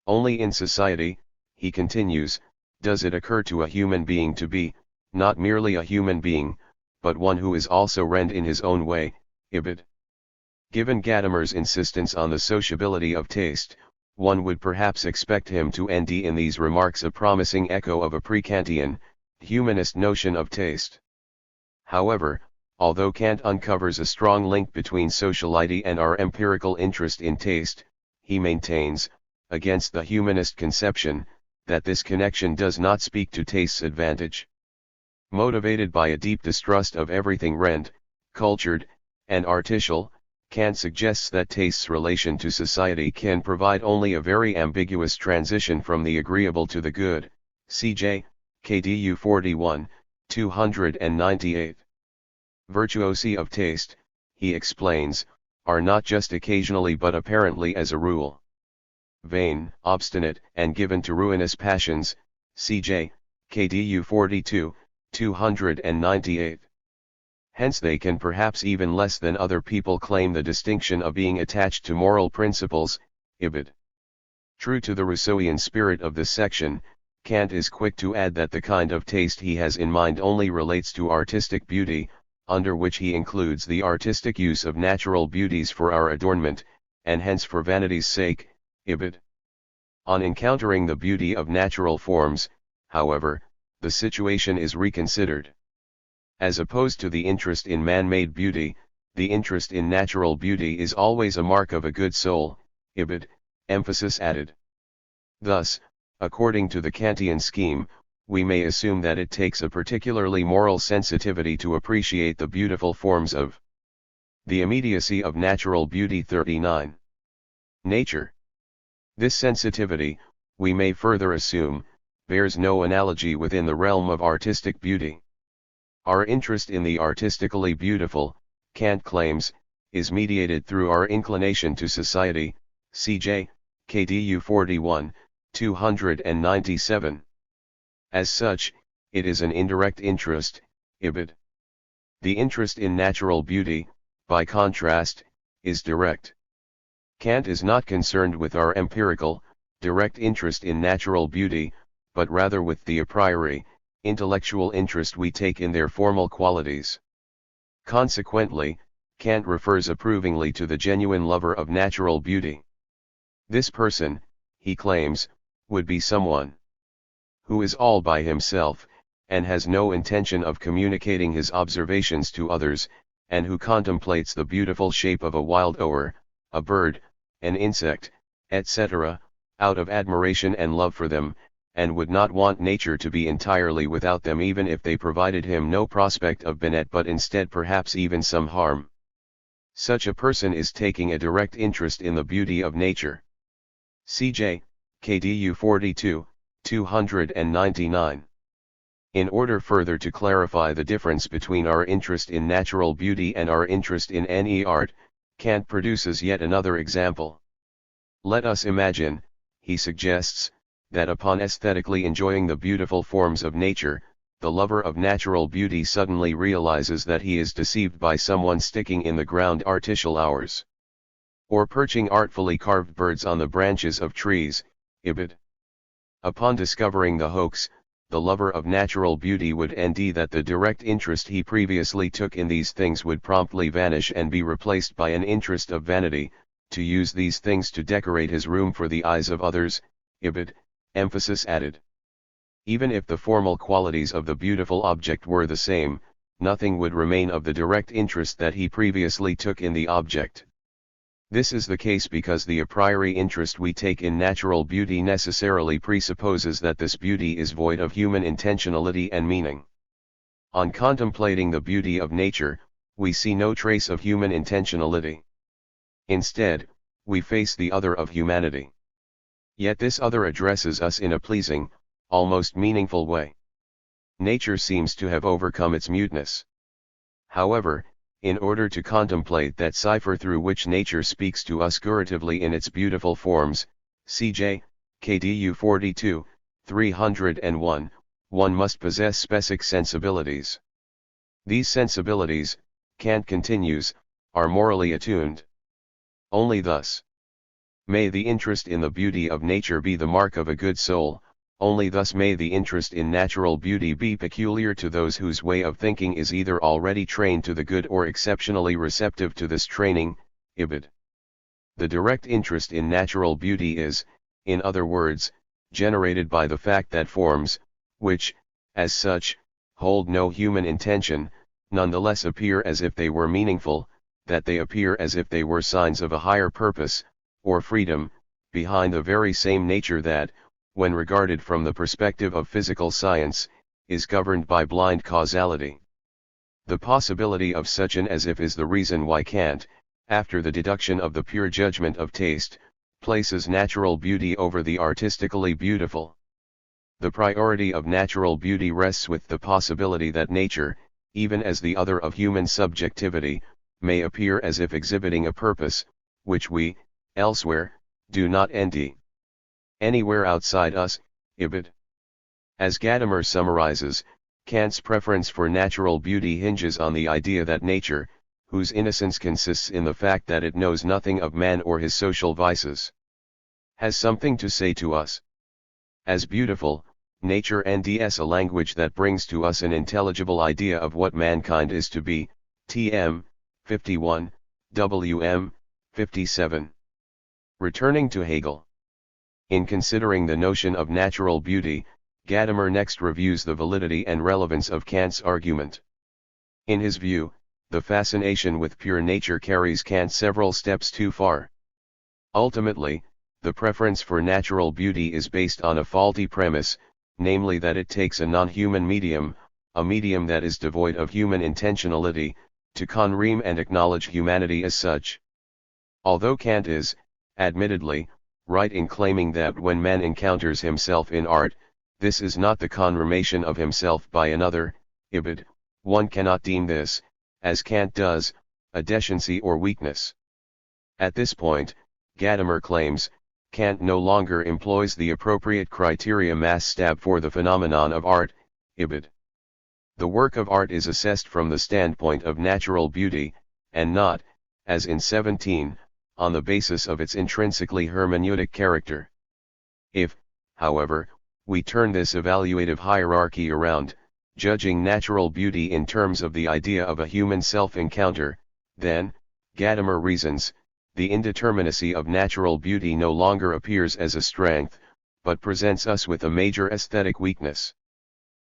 Only in society, he continues, does it occur to a human being to be, not merely a human being, but one who is also rend in his own way, ibid. Given Gadamer's insistence on the sociability of taste, one would perhaps expect him to end in these remarks a promising echo of a pre-Kantian, humanist notion of taste. However, although Kant uncovers a strong link between sociality and our empirical interest in taste, he maintains, against the humanist conception, that this connection does not speak to taste's advantage. Motivated by a deep distrust of everything rend, cultured, and artificial, Kant suggests that taste's relation to society can provide only a very ambiguous transition from the agreeable to the good, cj. KDU 41, 298. Virtuosi of taste, he explains, are not just occasionally but apparently as a rule vain, obstinate, and given to ruinous passions, cj. KDU 42, 298. Hence they can perhaps even less than other people claim the distinction of being attached to moral principles, ibid. True to the Rousseauian spirit of this section, Kant is quick to add that the kind of taste he has in mind only relates to artistic beauty, under which he includes the artistic use of natural beauties for our adornment, and hence for vanity's sake, ibid. On encountering the beauty of natural forms, however, the situation is reconsidered. As opposed to the interest in man-made beauty, the interest in natural beauty is always a mark of a good soul, ibid, emphasis added. Thus, according to the Kantian scheme, we may assume that it takes a particularly moral sensitivity to appreciate the beautiful forms of the immediacy of natural beauty. 39. Nature. This sensitivity, we may further assume, bears no analogy within the realm of artistic beauty. Our interest in the artistically beautiful, Kant claims, is mediated through our inclination to society, cj. KDU 41, 297. As such, it is an indirect interest, ibid. The interest in natural beauty, by contrast, is direct. Kant is not concerned with our empirical, direct interest in natural beauty, but rather with the a priori, intellectual interest we take in their formal qualities. Consequently, Kant refers approvingly to the genuine lover of natural beauty. This person, he claims, would be someone who is all by himself, and has no intention of communicating his observations to others, and who contemplates the beautiful shape of a wild oar, a bird, an insect, etc., out of admiration and love for them, and would not want nature to be entirely without them even if they provided him no prospect of benefit but instead perhaps even some harm. Such a person is taking a direct interest in the beauty of nature. Cj. KDU 42, 299. In order further to clarify the difference between our interest in natural beauty and our interest in any art, Kant produces yet another example. Let us imagine, he suggests, that upon aesthetically enjoying the beautiful forms of nature, the lover of natural beauty suddenly realizes that he is deceived by someone sticking in the ground artificial hours, or perching artfully carved birds on the branches of trees, ibid. Upon discovering the hoax, the lover of natural beauty would ND that the direct interest he previously took in these things would promptly vanish and be replaced by an interest of vanity, to use these things to decorate his room for the eyes of others, ibid, emphasis added. Even if the formal qualities of the beautiful object were the same, nothing would remain of the direct interest that he previously took in the object. This is the case because the a priori interest we take in natural beauty necessarily presupposes that this beauty is void of human intentionality and meaning. On contemplating the beauty of nature, we see no trace of human intentionality. Instead, we face the other of humanity. Yet this other addresses us in a pleasing, almost meaningful way. Nature seems to have overcome its muteness. However, in order to contemplate that cipher through which nature speaks to us curatively in its beautiful forms, cj. KDU 42, 301, one must possess specific sensibilities. These sensibilities, Kant continues, are morally attuned. Only thus may the interest in the beauty of nature be the mark of a good soul, only thus may the interest in natural beauty be peculiar to those whose way of thinking is either already trained to the good or exceptionally receptive to this training, ibid. The direct interest in natural beauty is, in other words, generated by the fact that forms, which, as such, hold no human intention, nonetheless appear as if they were meaningful, that they appear as if they were signs of a higher purpose, or freedom, behind the very same nature that, when regarded from the perspective of physical science, is governed by blind causality. The possibility of such an as if is the reason why Kant, after the deduction of the pure judgment of taste, places natural beauty over the artistically beautiful. The priority of natural beauty rests with the possibility that nature, even as the other of human subjectivity, may appear as if exhibiting a purpose, which we, elsewhere, do not envy. Anywhere outside us, ibid. As Gadamer summarizes, Kant's preference for natural beauty hinges on the idea that nature, whose innocence consists in the fact that it knows nothing of man or his social vices, has something to say to us. As beautiful, nature nds a language that brings to us an intelligible idea of what mankind is to be, tm. 51, wm. 57. Returning to Hegel. In considering the notion of natural beauty, Gadamer next reviews the validity and relevance of Kant's argument. In his view, the fascination with pure nature carries Kant several steps too far. Ultimately, the preference for natural beauty is based on a faulty premise, namely that it takes a non-human medium, a medium that is devoid of human intentionality, to conream and acknowledge humanity as such. Although Kant is, admittedly, right in claiming that when man encounters himself in art, this is not the consummation of himself by another, ibid, one cannot deem this, as Kant does, a deficiency or weakness. At this point, Gadamer claims, Kant no longer employs the appropriate criteria maßstab for the phenomenon of art, ibid. The work of art is assessed from the standpoint of natural beauty, and not, as in 17, on the basis of its intrinsically hermeneutic character. If, however, we turn this evaluative hierarchy around, judging natural beauty in terms of the idea of a human self-encounter, then, Gadamer reasons, the indeterminacy of natural beauty no longer appears as a strength, but presents us with a major aesthetic weakness.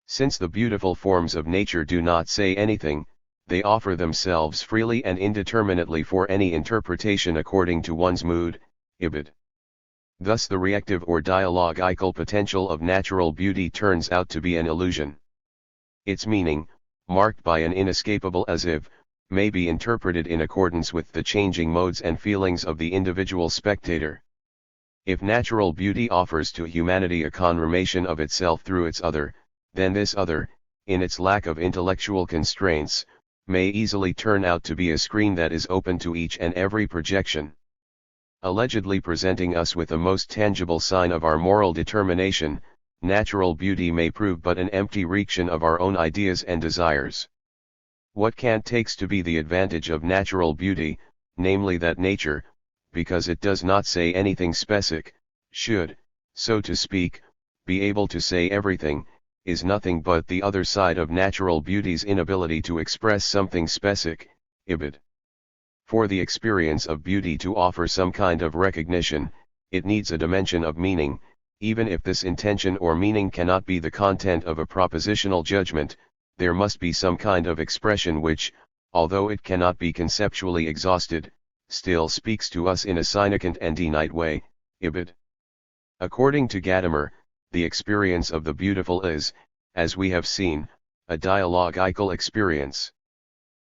Since the beautiful forms of nature do not say anything, they offer themselves freely and indeterminately for any interpretation according to one's mood, ibid. Thus the reactive or dialogical potential of natural beauty turns out to be an illusion. Its meaning, marked by an inescapable as if, may be interpreted in accordance with the changing modes and feelings of the individual spectator. If natural beauty offers to humanity a confirmation of itself through its other, then this other, in its lack of intellectual constraints, may easily turn out to be a screen that is open to each and every projection. Allegedly presenting us with a most tangible sign of our moral determination, natural beauty may prove but an empty reaction of our own ideas and desires. What Kant takes to be the advantage of natural beauty, namely that nature, because it does not say anything specific, should, so to speak, be able to say everything, is nothing but the other side of natural beauty's inability to express something specific, ibid. For the experience of beauty to offer some kind of recognition, it needs a dimension of meaning, even if this intention or meaning cannot be the content of a propositional judgment, there must be some kind of expression which, although it cannot be conceptually exhausted, still speaks to us in a significant and finite way, ibid. According to Gadamer, the experience of the beautiful is, as we have seen, a dialogical experience.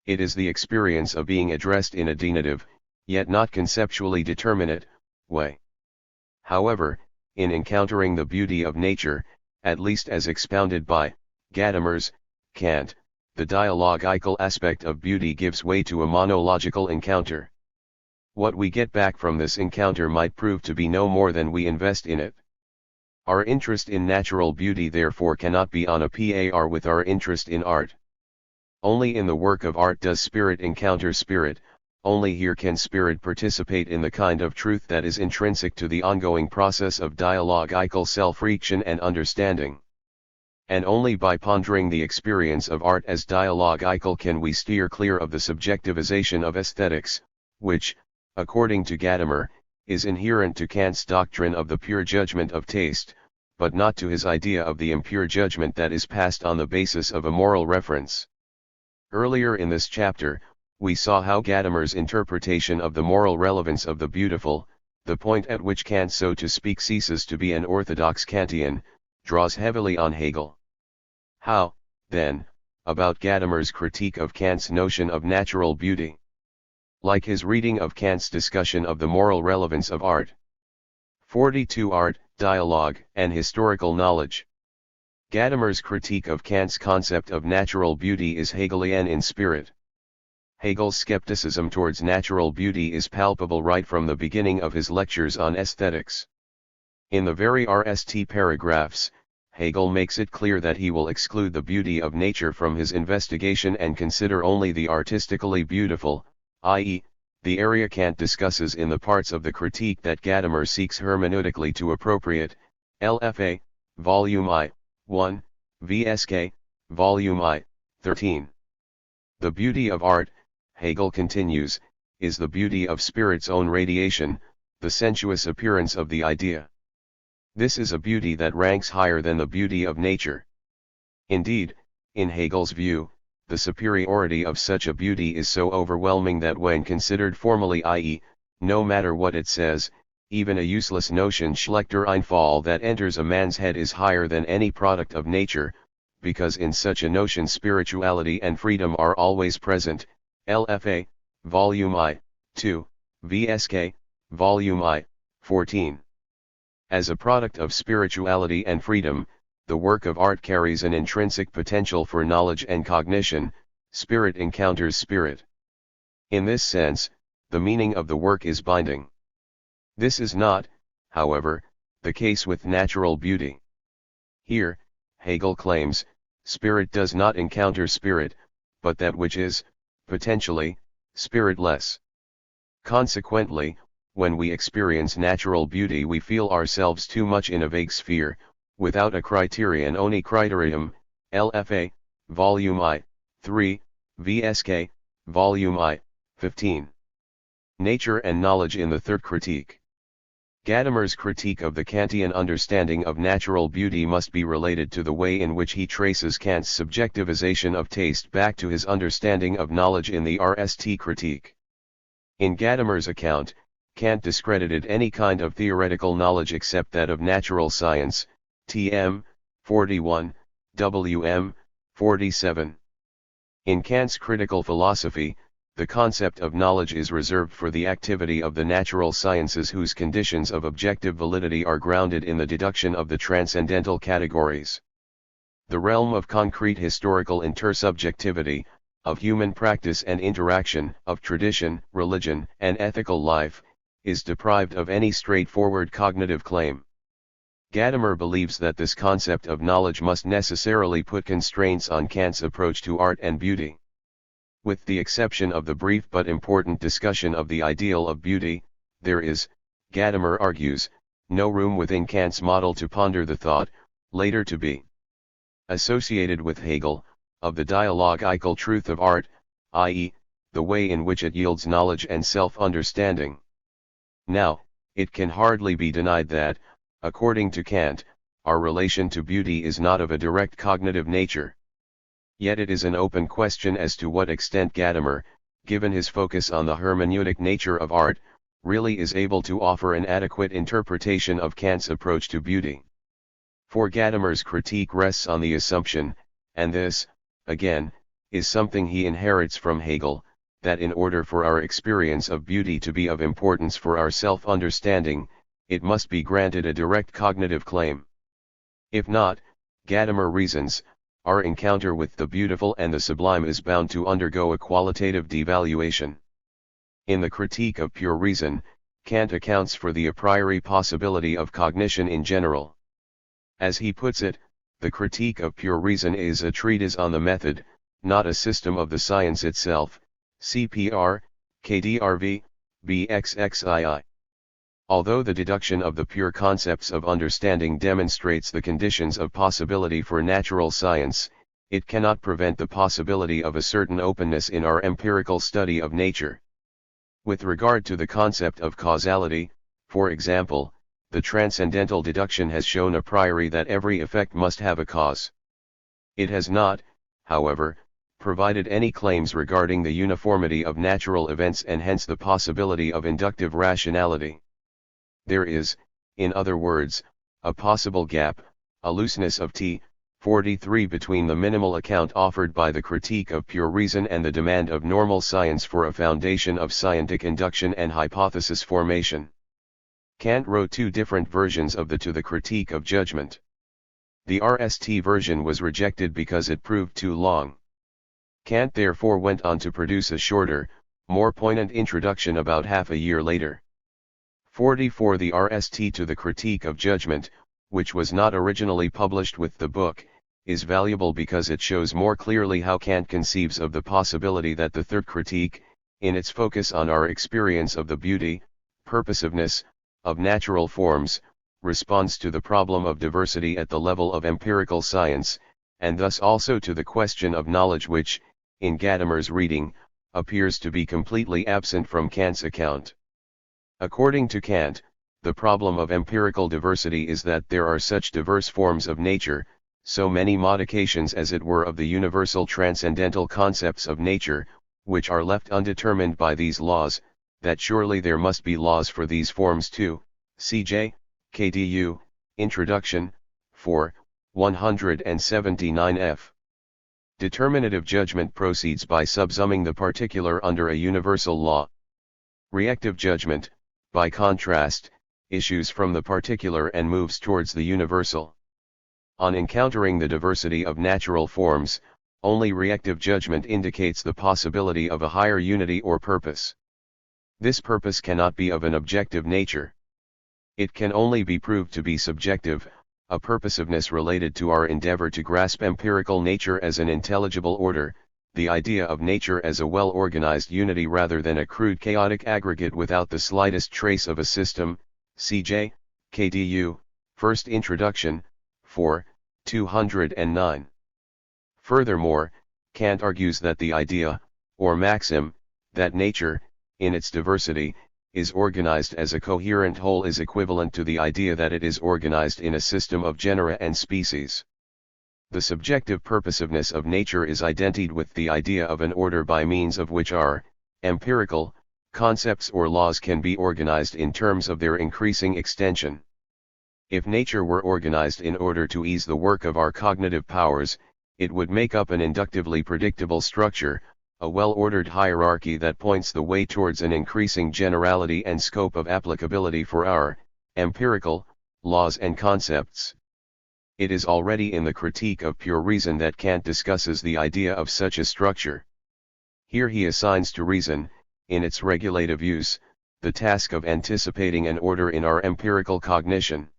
It is the experience of being addressed in a denotative, yet not conceptually determinate, way. However, in encountering the beauty of nature, at least as expounded by Gadamer's Kant, the dialogical aspect of beauty gives way to a monological encounter. What we get back from this encounter might prove to be no more than we invest in it. Our interest in natural beauty therefore cannot be on a par with our interest in art. Only in the work of art does spirit encounter spirit, only here can spirit participate in the kind of truth that is intrinsic to the ongoing process of dialogical self-reaction and understanding. And only by pondering the experience of art as dialogical can we steer clear of the subjectivization of aesthetics, which, according to Gadamer, is inherent to Kant's doctrine of the pure judgment of taste, but not to his idea of the impure judgment that is passed on the basis of a moral reference. Earlier in this chapter, we saw how Gadamer's interpretation of the moral relevance of the beautiful, the point at which Kant so to speak ceases to be an orthodox Kantian, draws heavily on Hegel. How, then, about Gadamer's critique of Kant's notion of natural beauty? Like his reading of Kant's discussion of the moral relevance of art. 42 Art, Dialogue, and Historical Knowledge. Gadamer's critique of Kant's concept of natural beauty is Hegelian in spirit. Hegel's skepticism towards natural beauty is palpable right from the beginning of his lectures on aesthetics. In the very RST paragraphs, Hegel makes it clear that he will exclude the beauty of nature from his investigation and consider only the artistically beautiful, i.e., the area Kant discusses in the parts of the critique that Gadamer seeks hermeneutically to appropriate, LFA, Volume I, 1, VSK, Volume I, 13. The beauty of art, Hegel continues, is the beauty of spirit's own radiation, the sensuous appearance of the idea. This is a beauty that ranks higher than the beauty of nature. Indeed, in Hegel's view, the superiority of such a beauty is so overwhelming that when considered formally, i.e., no matter what it says, even a useless notion Schlechter-Einfall that enters a man's head is higher than any product of nature, because in such a notion spirituality and freedom are always present. LFA, Volume I, 2, VSK, Volume I, 14. As a product of spirituality and freedom, the work of art carries an intrinsic potential for knowledge and cognition. Spirit encounters spirit. In this sense, the meaning of the work is binding. This is not, however, the case with natural beauty. Here, Hegel claims, spirit does not encounter spirit, but that which is, potentially, spiritless. Consequently, when we experience natural beauty we feel ourselves too much in a vague sphere, without a criterion oni criterium. LFA, Volume I, 3, VSK, Volume I, 15. Nature and knowledge in the third critique. Gadamer's critique of the Kantian understanding of natural beauty must be related to the way in which he traces Kant's subjectivization of taste back to his understanding of knowledge in the RST critique. In Gadamer's account, Kant discredited any kind of theoretical knowledge except that of natural science, TM, 41, WM, 47. In Kant's critical philosophy, the concept of knowledge is reserved for the activity of the natural sciences whose conditions of objective validity are grounded in the deduction of the transcendental categories. The realm of concrete historical intersubjectivity, of human practice and interaction, of tradition, religion, and ethical life, is deprived of any straightforward cognitive claim. Gadamer believes that this concept of knowledge must necessarily put constraints on Kant's approach to art and beauty. With the exception of the brief but important discussion of the ideal of beauty, there is, Gadamer argues, no room within Kant's model to ponder the thought, later to be associated with Hegel, of the dialogical truth of art, i.e., the way in which it yields knowledge and self-understanding. Now, it can hardly be denied that, according to Kant, our relation to beauty is not of a direct cognitive nature. Yet it is an open question as to what extent Gadamer, given his focus on the hermeneutic nature of art, really is able to offer an adequate interpretation of Kant's approach to beauty. For Gadamer's critique rests on the assumption, and this, again, is something he inherits from Hegel, that in order for our experience of beauty to be of importance for our self-understanding, it must be granted a direct cognitive claim. If not, Gadamer reasons, our encounter with the beautiful and the sublime is bound to undergo a qualitative devaluation. In the Critique of Pure Reason, Kant accounts for the a priori possibility of cognition in general. As he puts it, the Critique of Pure Reason is a treatise on the method, not a system of the science itself. CPR, KDRV, BXXII. Although the deduction of the pure concepts of understanding demonstrates the conditions of possibility for natural science, it cannot prevent the possibility of a certain openness in our empirical study of nature. With regard to the concept of causality, for example, the transcendental deduction has shown a priori that every effect must have a cause. It has not, however, provided any claims regarding the uniformity of natural events and hence the possibility of inductive rationality. There is, in other words, a possible gap, a looseness of T43 between the minimal account offered by the critique of pure reason and the demand of normal science for a foundation of scientific induction and hypothesis formation. Kant wrote two different versions of the critique of judgment. The RST version was rejected because it proved too long. Kant therefore went on to produce a shorter, more poignant introduction about half a year later. 44 The RST to the Critique of Judgment, which was not originally published with the book, is valuable because it shows more clearly how Kant conceives of the possibility that the third critique, in its focus on our experience of the beauty, purposiveness, of natural forms, responds to the problem of diversity at the level of empirical science, and thus also to the question of knowledge which, in Gadamer's reading, appears to be completely absent from Kant's account. According to Kant, the problem of empirical diversity is that there are such diverse forms of nature, so many modifications as it were of the universal transcendental concepts of nature, which are left undetermined by these laws, that surely there must be laws for these forms too. CJ, KDU, Introduction, 4, 179f. Determinative judgment proceeds by subsuming the particular under a universal law. Reactive judgment, by contrast, issues from the particular and moves towards the universal. On encountering the diversity of natural forms, only reactive judgment indicates the possibility of a higher unity or purpose. This purpose cannot be of an objective nature. It can only be proved to be subjective, a purposiveness related to our endeavor to grasp empirical nature as an intelligible order, the idea of nature as a well-organized unity rather than a crude chaotic aggregate without the slightest trace of a system. CJ, KDU, First Introduction, 4, 209. Furthermore, Kant argues that the idea, or maxim, that nature, in its diversity, is organized as a coherent whole is equivalent to the idea that it is organized in a system of genera and species. The subjective purposiveness of nature is identified with the idea of an order by means of which our empirical concepts or laws can be organized in terms of their increasing extension. If nature were organized in order to ease the work of our cognitive powers, it would make up an inductively predictable structure, a well-ordered hierarchy that points the way towards an increasing generality and scope of applicability for our empirical laws and concepts. It is already in the Critique of Pure Reason that Kant discusses the idea of such a structure. Here he assigns to reason, in its regulative use, the task of anticipating an order in our empirical cognition.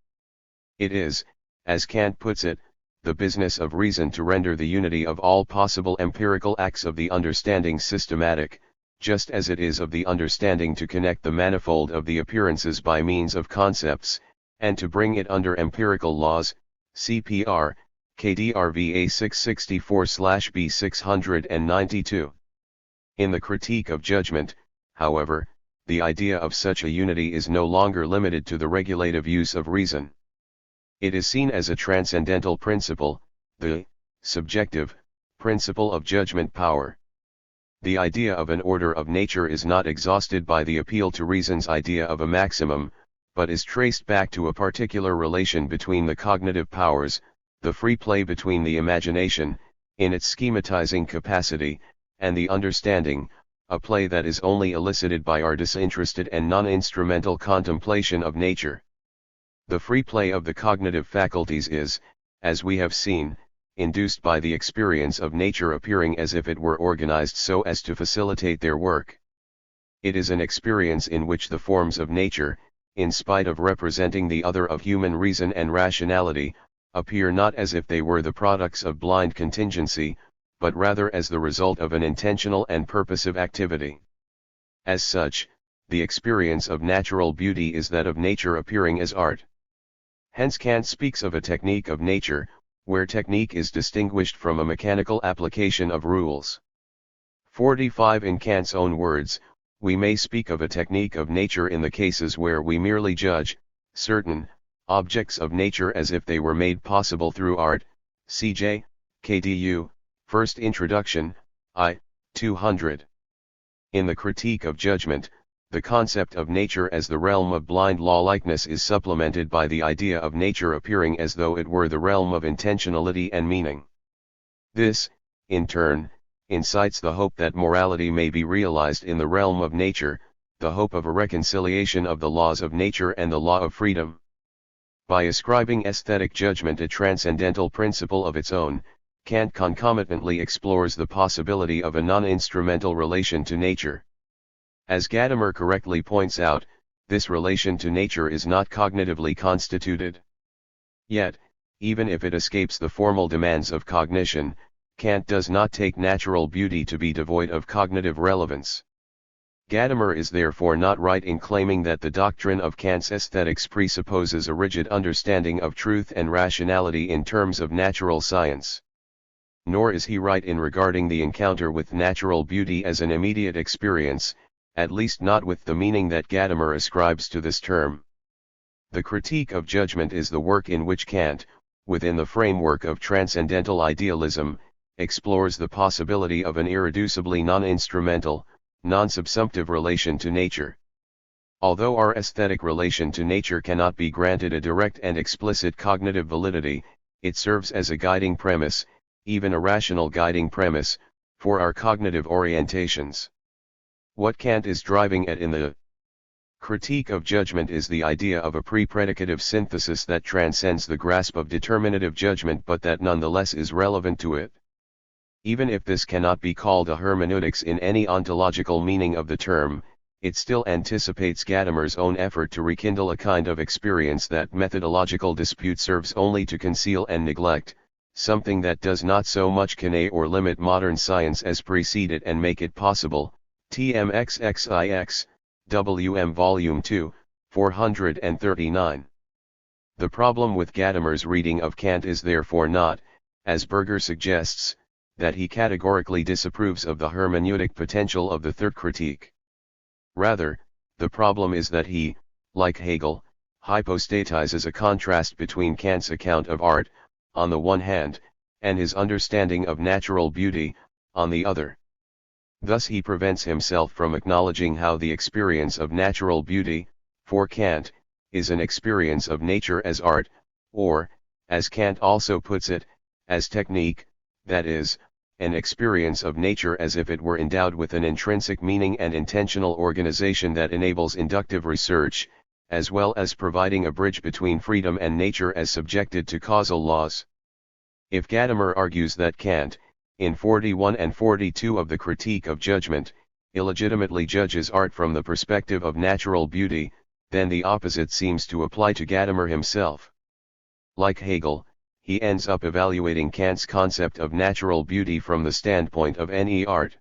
It is, as Kant puts it, the business of reason to render the unity of all possible empirical acts of the understanding systematic, just as it is of the understanding to connect the manifold of the appearances by means of concepts, and to bring it under empirical laws. CPR, KDRVA 664/B692. In the Critique of Judgment, however, the idea of such a unity is no longer limited to the regulative use of reason. It is seen as a transcendental principle, the subjective principle of judgment power. The idea of an order of nature is not exhausted by the appeal to reason's idea of a maximum, but is traced back to a particular relation between the cognitive powers, the free play between the imagination, in its schematizing capacity, and the understanding, a play that is only elicited by our disinterested and non-instrumental contemplation of nature. The free play of the cognitive faculties is, as we have seen, induced by the experience of nature appearing as if it were organized so as to facilitate their work. It is an experience in which the forms of nature, in spite of representing the other of human reason and rationality, appear not as if they were the products of blind contingency, but rather as the result of an intentional and purposive activity. As such, the experience of natural beauty is that of nature appearing as art. Hence Kant speaks of a technique of nature, where technique is distinguished from a mechanical application of rules. 45 In Kant's own words, we may speak of a technique of nature in the cases where we merely judge certain objects of nature as if they were made possible through art. C.J. KDU, First Introduction, I. 200. In the Critique of Judgment, the concept of nature as the realm of blind law-likeness is supplemented by the idea of nature appearing as though it were the realm of intentionality and meaning. This, in turn, incites the hope that morality may be realized in the realm of nature, the hope of a reconciliation of the laws of nature and the law of freedom. By ascribing aesthetic judgment a transcendental principle of its own, Kant concomitantly explores the possibility of a non-instrumental relation to nature. As Gadamer correctly points out, this relation to nature is not cognitively constituted. Yet, even if it escapes the formal demands of cognition, Kant does not take natural beauty to be devoid of cognitive relevance. Gadamer is therefore not right in claiming that the doctrine of Kant's aesthetics presupposes a rigid understanding of truth and rationality in terms of natural science. Nor is he right in regarding the encounter with natural beauty as an immediate experience, at least not with the meaning that Gadamer ascribes to this term. The Critique of Judgment is the work in which Kant, within the framework of transcendental idealism, explores the possibility of an irreducibly non-instrumental, non-subsumptive relation to nature. Although our aesthetic relation to nature cannot be granted a direct and explicit cognitive validity, it serves as a guiding premise, even a rational guiding premise, for our cognitive orientations. What Kant is driving at in the Critique of Judgment is the idea of a pre-predicative synthesis that transcends the grasp of determinative judgment but that nonetheless is relevant to it. Even if this cannot be called a hermeneutics in any ontological meaning of the term, it still anticipates Gadamer's own effort to rekindle a kind of experience that methodological dispute serves only to conceal and neglect, something that does not so much convey or limit modern science as precede it and make it possible. TMXXIX, WM Volume 2, 439. The problem with Gadamer's reading of Kant is therefore not, as Berger suggests, that he categorically disapproves of the hermeneutic potential of the third critique. Rather, the problem is that he, like Hegel, hypostatizes a contrast between Kant's account of art, on the one hand, and his understanding of natural beauty, on the other. Thus he prevents himself from acknowledging how the experience of natural beauty, for Kant, is an experience of nature as art, or, as Kant also puts it, as technique, that is, an experience of nature as if it were endowed with an intrinsic meaning and intentional organization that enables inductive research, as well as providing a bridge between freedom and nature as subjected to causal laws. If Gadamer argues that Kant, in 41 and 42 of the Critique of Judgment, illegitimately judges art from the perspective of natural beauty, then the opposite seems to apply to Gadamer himself. Like Hegel, he ends up evaluating Kant's concept of natural beauty from the standpoint of any art.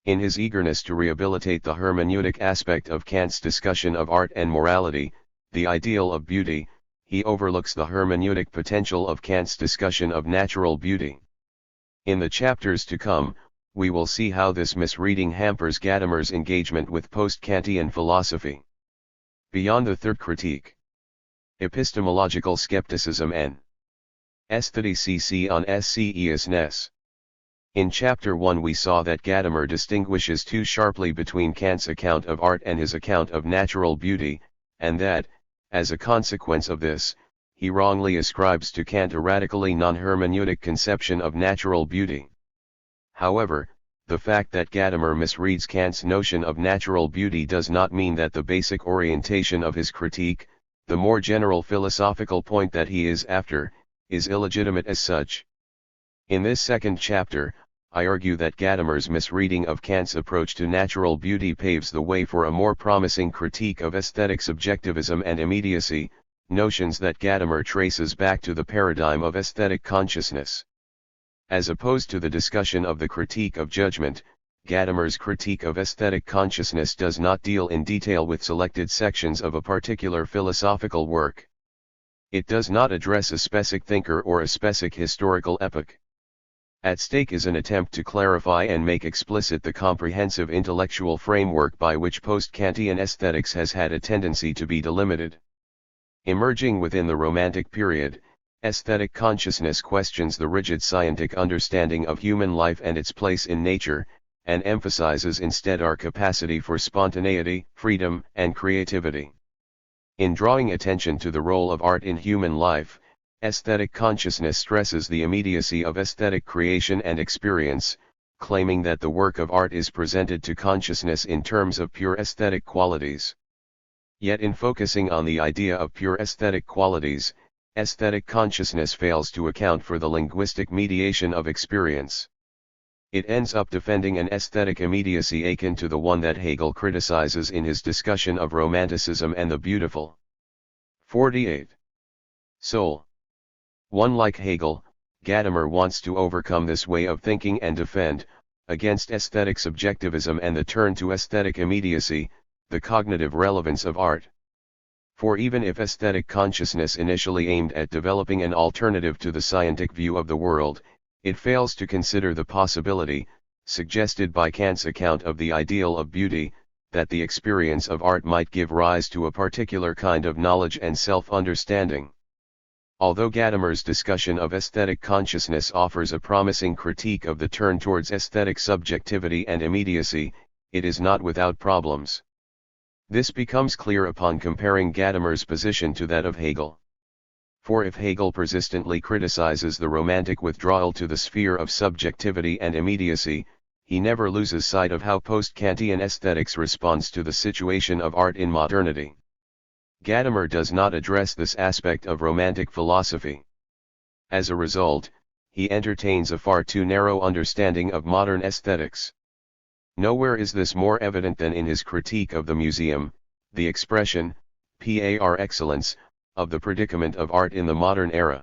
In his eagerness to rehabilitate the hermeneutic aspect of Kant's discussion of art and morality, the ideal of beauty, he overlooks the hermeneutic potential of Kant's discussion of natural beauty. In the chapters to come, we will see how this misreading hampers Gadamer's engagement with post-Kantian philosophy. Beyond the third critique. Epistemological skepticism and aestheticity on science. In Chapter 1 we saw that Gadamer distinguishes too sharply between Kant's account of art and his account of natural beauty, and that, as a consequence of this, he wrongly ascribes to Kant a radically non-hermeneutic conception of natural beauty. However, the fact that Gadamer misreads Kant's notion of natural beauty does not mean that the basic orientation of his critique, the more general philosophical point that he is after, is illegitimate as such. In this second chapter, I argue that Gadamer's misreading of Kant's approach to natural beauty paves the way for a more promising critique of aesthetic subjectivism and immediacy, notions that Gadamer traces back to the paradigm of aesthetic consciousness. As opposed to the discussion of the Critique of Judgment, Gadamer's critique of aesthetic consciousness does not deal in detail with selected sections of a particular philosophical work. It does not address a specific thinker or a specific historical epoch. At stake is an attempt to clarify and make explicit the comprehensive intellectual framework by which post-Kantian aesthetics has had a tendency to be delimited. Emerging within the Romantic period, aesthetic consciousness questions the rigid scientific understanding of human life and its place in nature, and emphasizes instead our capacity for spontaneity, freedom, and creativity. In drawing attention to the role of art in human life, aesthetic consciousness stresses the immediacy of aesthetic creation and experience, claiming that the work of art is presented to consciousness in terms of pure aesthetic qualities. Yet in focusing on the idea of pure aesthetic qualities, aesthetic consciousness fails to account for the linguistic mediation of experience. It ends up defending an aesthetic immediacy akin to the one that Hegel criticizes in his discussion of Romanticism and the beautiful. 48. Soul. One like Hegel, Gadamer wants to overcome this way of thinking and defend, against aesthetic subjectivism and the turn to aesthetic immediacy, the cognitive relevance of art. For even if aesthetic consciousness initially aimed at developing an alternative to the scientific view of the world, it fails to consider the possibility, suggested by Kant's account of the ideal of beauty, that the experience of art might give rise to a particular kind of knowledge and self-understanding. Although Gadamer's discussion of aesthetic consciousness offers a promising critique of the turn towards aesthetic subjectivity and immediacy, it is not without problems. This becomes clear upon comparing Gadamer's position to that of Hegel. For if Hegel persistently criticizes the Romantic withdrawal to the sphere of subjectivity and immediacy, he never loses sight of how post-Kantian aesthetics responds to the situation of art in modernity. Gadamer does not address this aspect of Romantic philosophy. As a result, he entertains a far too narrow understanding of modern aesthetics. Nowhere is this more evident than in his critique of the museum, the expression, par excellence, of the predicament of art in the modern era.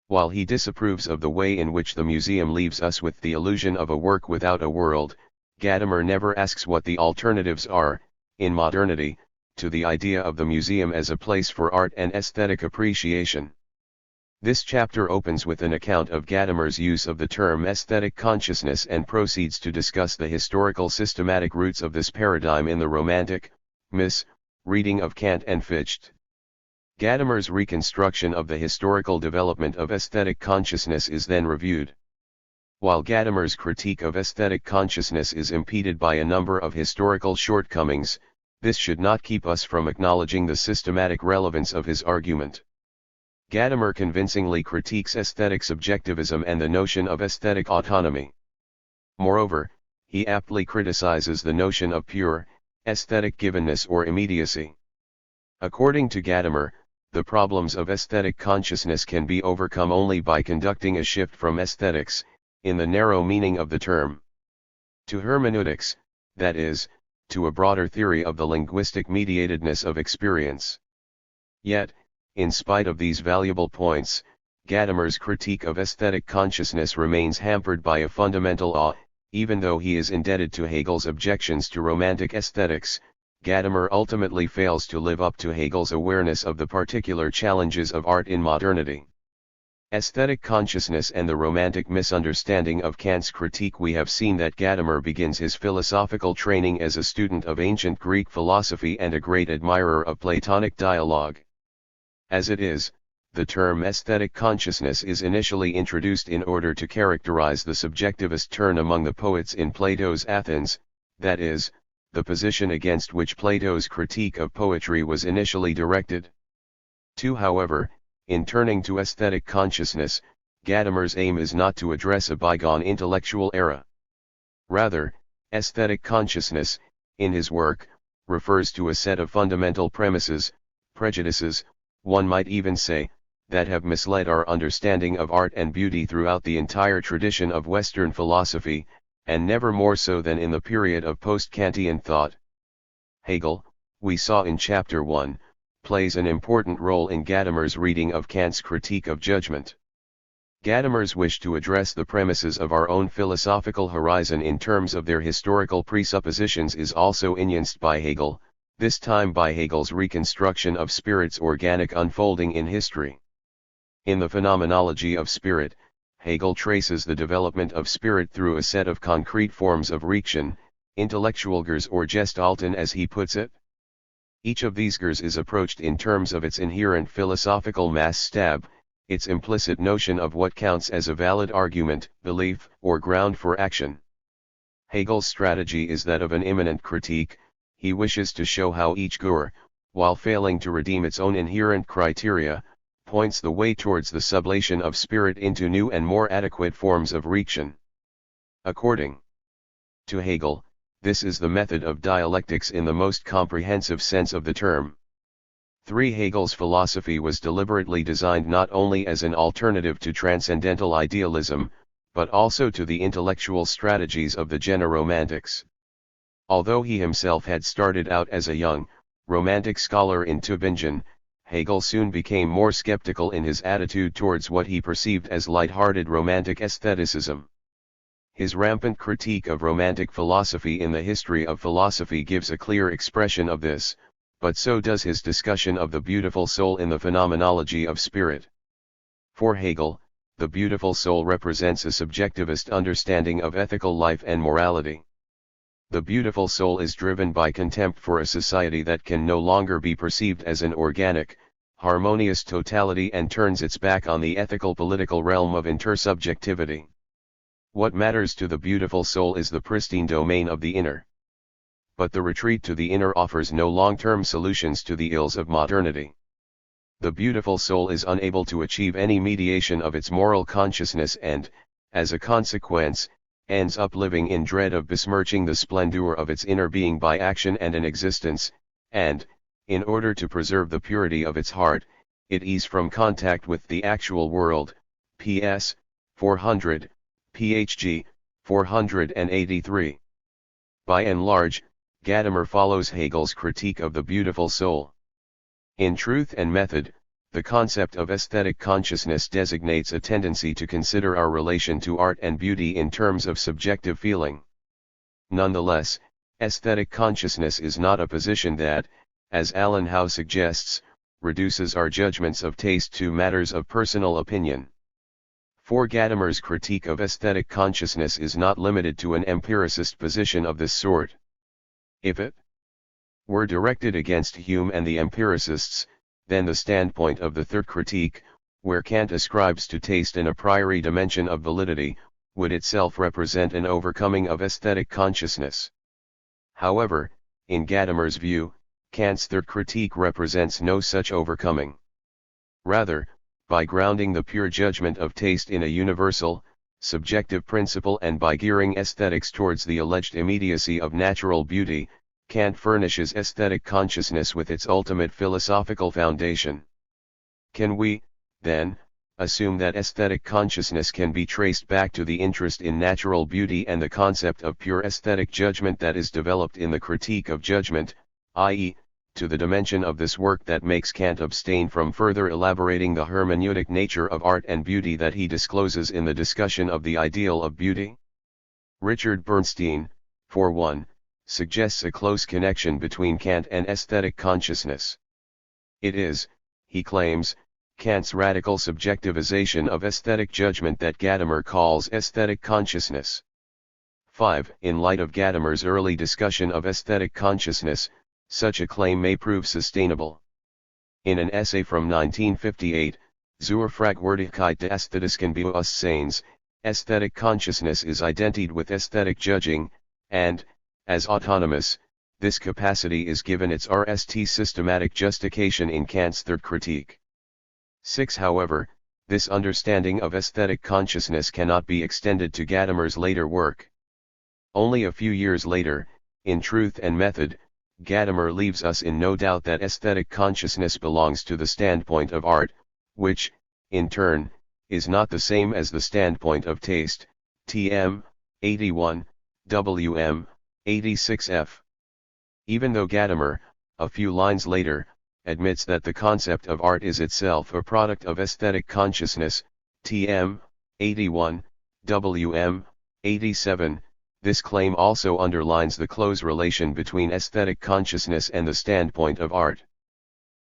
While he disapproves of the way in which the museum leaves us with the illusion of a work without a world, Gadamer never asks what the alternatives are, in modernity, to the idea of the museum as a place for art and aesthetic appreciation. This chapter opens with an account of Gadamer's use of the term aesthetic consciousness and proceeds to discuss the historical systematic roots of this paradigm in the Romantic, reading of Kant and Fichte. Gadamer's reconstruction of the historical development of aesthetic consciousness is then reviewed. While Gadamer's critique of aesthetic consciousness is impeded by a number of historical shortcomings, this should not keep us from acknowledging the systematic relevance of his argument. Gadamer convincingly critiques aesthetic subjectivism and the notion of aesthetic autonomy. Moreover, he aptly criticizes the notion of pure, aesthetic givenness or immediacy. According to Gadamer, the problems of aesthetic consciousness can be overcome only by conducting a shift from aesthetics, in the narrow meaning of the term, to hermeneutics, that is, to a broader theory of the linguistic mediatedness of experience. Yet, in spite of these valuable points, Gadamer's critique of aesthetic consciousness remains hampered by a fundamental awe. Even though he is indebted to Hegel's objections to Romantic aesthetics, Gadamer ultimately fails to live up to Hegel's awareness of the particular challenges of art in modernity. Aesthetic consciousness and the Romantic misunderstanding of Kant's critique. We have seen that Gadamer begins his philosophical training as a student of ancient Greek philosophy and a great admirer of Platonic dialogue. As it is, the term aesthetic consciousness is initially introduced in order to characterize the subjectivist turn among the poets in Plato's Athens, that is, the position against which Plato's critique of poetry was initially directed. However, in turning to aesthetic consciousness, Gadamer's aim is not to address a bygone intellectual era. Rather, aesthetic consciousness, in his work, refers to a set of fundamental premises, prejudices, one might even say, that have misled our understanding of art and beauty throughout the entire tradition of Western philosophy, and never more so than in the period of post-Kantian thought. Hegel, we saw in Chapter 1, plays an important role in Gadamer's reading of Kant's critique of judgment. Gadamer's wish to address the premises of our own philosophical horizon in terms of their historical presuppositions is also enunced by Hegel, this time by Hegel's reconstruction of spirit's organic unfolding in history. In the Phenomenology of Spirit, Hegel traces the development of spirit through a set of concrete forms of Reaction, Intellektualgers or Gestalten as he puts it. Each of these gers is approached in terms of its inherent philosophical maßstab, its implicit notion of what counts as a valid argument, belief, or ground for action. Hegel's strategy is that of an immanent critique. He wishes to show how each ger, while failing to redeem its own inherent criteria, points the way towards the sublation of spirit into new and more adequate forms of Reaction. According to Hegel, this is the method of dialectics in the most comprehensive sense of the term. 3. Hegel's philosophy was deliberately designed not only as an alternative to transcendental idealism, but also to the intellectual strategies of the Generomantics. Although he himself had started out as a young, romantic scholar in Tübingen, Hegel soon became more skeptical in his attitude towards what he perceived as light-hearted romantic aestheticism. His rampant critique of romantic philosophy in the History of Philosophy gives a clear expression of this, but so does his discussion of the beautiful soul in the Phenomenology of Spirit. For Hegel, the beautiful soul represents a subjectivist understanding of ethical life and morality. The beautiful soul is driven by contempt for a society that can no longer be perceived as an organic, harmonious totality and turns its back on the ethical political realm of intersubjectivity. What matters to the beautiful soul is the pristine domain of the inner. But the retreat to the inner offers no long-term solutions to the ills of modernity. The beautiful soul is unable to achieve any mediation of its moral consciousness and, as a consequence, ends up living in dread of besmirching the splendor of its inner being by action and an existence, and, in order to preserve the purity of its heart, it ease from contact with the actual world. P.S. 400, Phg. 483. By and large, Gadamer follows Hegel's critique of the beautiful soul. In Truth and Method, the concept of aesthetic consciousness designates a tendency to consider our relation to art and beauty in terms of subjective feeling. Nonetheless, aesthetic consciousness is not a position that, as Alan Howe suggests, reduces our judgments of taste to matters of personal opinion. For Gadamer's critique of aesthetic consciousness is not limited to an empiricist position of this sort. If it were directed against Hume and the empiricists, then the standpoint of the third critique, where Kant ascribes to taste an a priori dimension of validity, would itself represent an overcoming of aesthetic consciousness. However, in Gadamer's view, Kant's third critique represents no such overcoming. Rather, by grounding the pure judgment of taste in a universal, subjective principle and by gearing aesthetics towards the alleged immediacy of natural beauty, Kant furnishes aesthetic consciousness with its ultimate philosophical foundation. Can we, then, assume that aesthetic consciousness can be traced back to the interest in natural beauty and the concept of pure aesthetic judgment that is developed in the Critique of Judgment, i.e., to the dimension of this work that makes Kant abstain from further elaborating the hermeneutic nature of art and beauty that he discloses in the discussion of the ideal of beauty? Richard Bernstein, for one, suggests a close connection between Kant and aesthetic consciousness. It is, he claims, Kant's radical subjectivization of aesthetic judgment that Gadamer calls aesthetic consciousness. 5. In light of Gadamer's early discussion of aesthetic consciousness, such a claim may prove sustainable. In an essay from 1958, Zur Fragwürdigkeit des ästhetischen Bewusstseins, aesthetic consciousness is identified with aesthetic judging, and, as autonomous, this capacity is given its RST systematic justification in Kant's third critique. 6. However, this understanding of aesthetic consciousness cannot be extended to Gadamer's later work. Only a few years later, in Truth and Method, Gadamer leaves us in no doubt that aesthetic consciousness belongs to the standpoint of art, which, in turn, is not the same as the standpoint of taste, TM, 81, WM, 86F. Even though Gadamer, a few lines later, admits that the concept of art is itself a product of aesthetic consciousness, TM, 81, WM, 87. This claim also underlines the close relation between aesthetic consciousness and the standpoint of art.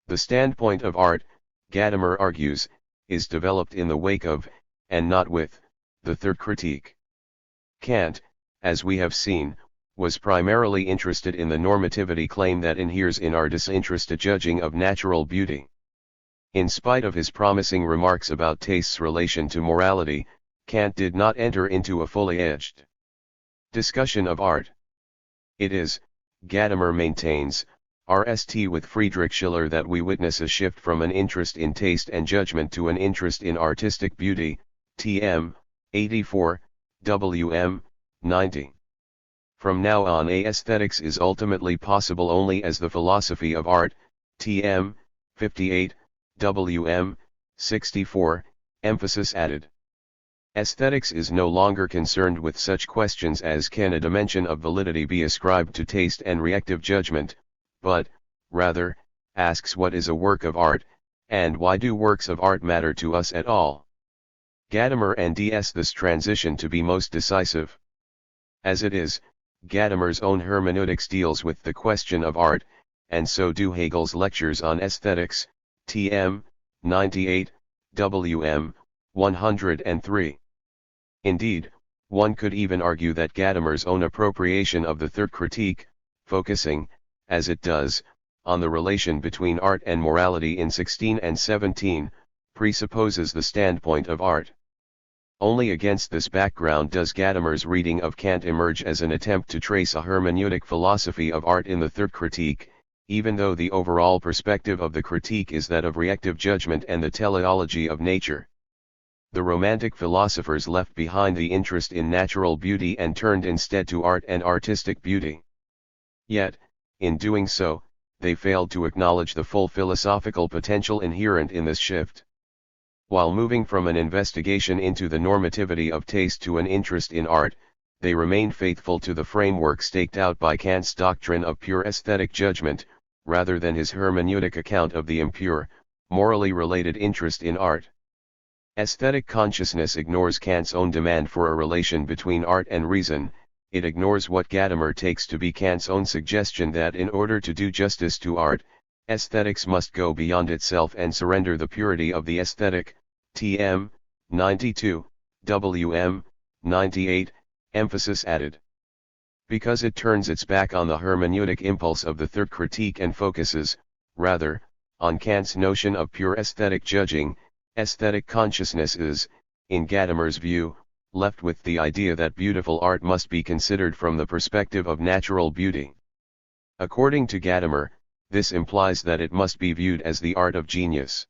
The standpoint of art, Gadamer argues, is developed in the wake of, and not with, the third critique. Kant, as we have seen, was primarily interested in the normativity claim that inheres in our disinterested judging of natural beauty. In spite of his promising remarks about taste's relation to morality, Kant did not enter into a fully-edged discussion of art. It is, Gadamer maintains, RST with Friedrich Schiller that we witness a shift from an interest in taste and judgment to an interest in artistic beauty, TM, 84, WM, 90. From now on aesthetics is ultimately possible only as the philosophy of art, TM, 58, WM, 64, emphasis added. Aesthetics is no longer concerned with such questions as can a dimension of validity be ascribed to taste and reactive judgment, but, rather, asks what is a work of art, and why do works of art matter to us at all. Gadamer and DS this transition to be most decisive. As it is, Gadamer's own hermeneutics deals with the question of art, and so do Hegel's lectures on aesthetics, TM, 98, WM, 103. Indeed, one could even argue that Gadamer's own appropriation of the third critique, focusing, as it does, on the relation between art and morality in 16 and 17, presupposes the standpoint of art. Only against this background does Gadamer's reading of Kant emerge as an attempt to trace a hermeneutic philosophy of art in the third critique, even though the overall perspective of the critique is that of reactive judgment and the teleology of nature. The Romantic philosophers left behind the interest in natural beauty and turned instead to art and artistic beauty. Yet, in doing so, they failed to acknowledge the full philosophical potential inherent in this shift. While moving from an investigation into the normativity of taste to an interest in art, they remained faithful to the framework staked out by Kant's doctrine of pure aesthetic judgment, rather than his hermeneutic account of the impure, morally related interest in art. Aesthetic consciousness ignores Kant's own demand for a relation between art and reason. It ignores what Gadamer takes to be Kant's own suggestion that in order to do justice to art, aesthetics must go beyond itself and surrender the purity of the aesthetic, TM, 92, WM, 98, emphasis added. Because it turns its back on the hermeneutic impulse of the third critique and focuses, rather, on Kant's notion of pure aesthetic judging, aesthetic consciousness is, in Gadamer's view, left with the idea that beautiful art must be considered from the perspective of natural beauty. According to Gadamer, this implies that it must be viewed as the art of genius.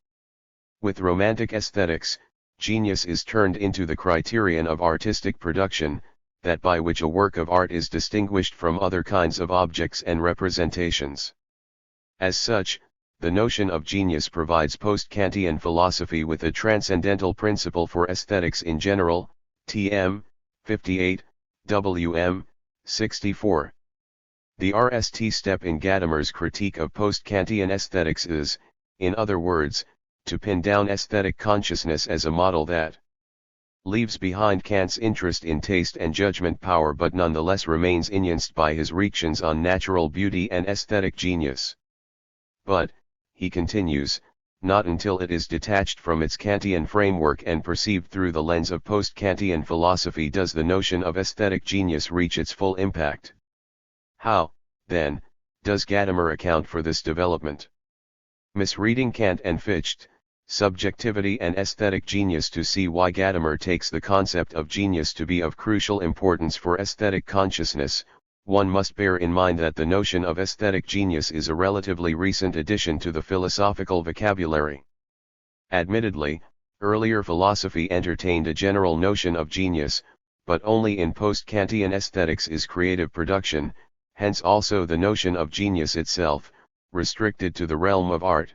With Romantic aesthetics, genius is turned into the criterion of artistic production, that by which a work of art is distinguished from other kinds of objects and representations. As such, the notion of genius provides post-Kantian philosophy with a transcendental principle for aesthetics in general, TM, 58, WM, 64. The RST step in Gadamer's critique of post-Kantian aesthetics is, in other words, to pin down aesthetic consciousness as a model that leaves behind Kant's interest in taste and judgment power but nonetheless remains enhanced by his reactions on natural beauty and aesthetic genius. But, he continues, not until it is detached from its Kantian framework and perceived through the lens of post-Kantian philosophy does the notion of aesthetic genius reach its full impact. How, then, does Gadamer account for this development? Misreading Kant and Fichte, Subjectivity and Aesthetic Genius. To see why Gadamer takes the concept of genius to be of crucial importance for aesthetic consciousness, one must bear in mind that the notion of aesthetic genius is a relatively recent addition to the philosophical vocabulary. Admittedly, earlier philosophy entertained a general notion of genius, but only in post-Kantian aesthetics is creative production, hence also the notion of genius itself, restricted to the realm of art.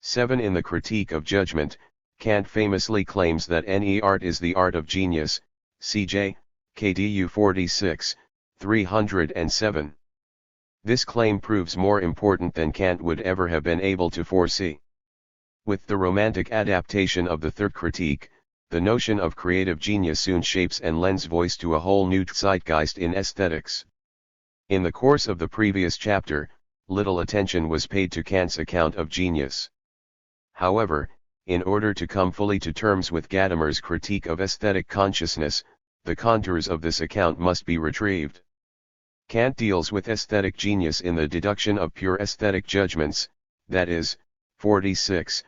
7. In the Critique of Judgment, Kant famously claims that any art is the art of genius, cj. KDU 46, 307. This claim proves more important than Kant would ever have been able to foresee. With the Romantic adaptation of the Third Critique, the notion of creative genius soon shapes and lends voice to a whole new zeitgeist in aesthetics. In the course of the previous chapter, little attention was paid to Kant's account of genius. However, in order to come fully to terms with Gadamer's critique of aesthetic consciousness, the contours of this account must be retrieved. Kant deals with aesthetic genius in the deduction of pure aesthetic judgments, that is, 46-51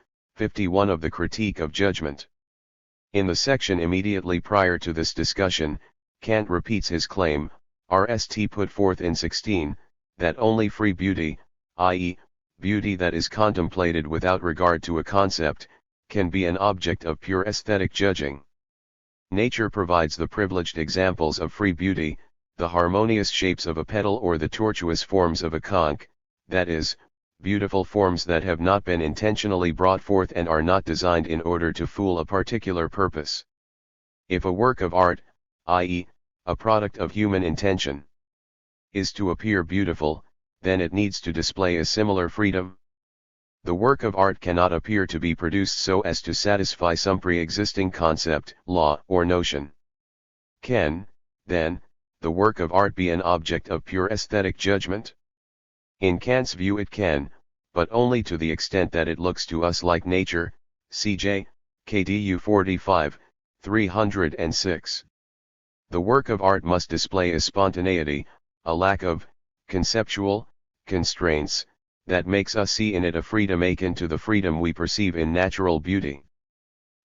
of the Critique of Judgment. In the section immediately prior to this discussion, Kant repeats his claim, RST put forth in 16, that only free beauty, i.e., beauty that is contemplated without regard to a concept, can be an object of pure aesthetic judging. Nature provides the privileged examples of free beauty, the harmonious shapes of a petal or the tortuous forms of a conch, that is, beautiful forms that have not been intentionally brought forth and are not designed in order to fool a particular purpose. If a work of art, i.e., a product of human intention, is to appear beautiful, then it needs to display a similar freedom. The work of art cannot appear to be produced so as to satisfy some pre-existing concept, law, or notion. Can, then, the work of art be an object of pure aesthetic judgment? In Kant's view it can, but only to the extent that it looks to us like nature, cj. KDU 45, 306. The work of art must display a spontaneity, a lack of conceptual constraints, that makes us see in it a freedom akin to the freedom we perceive in natural beauty.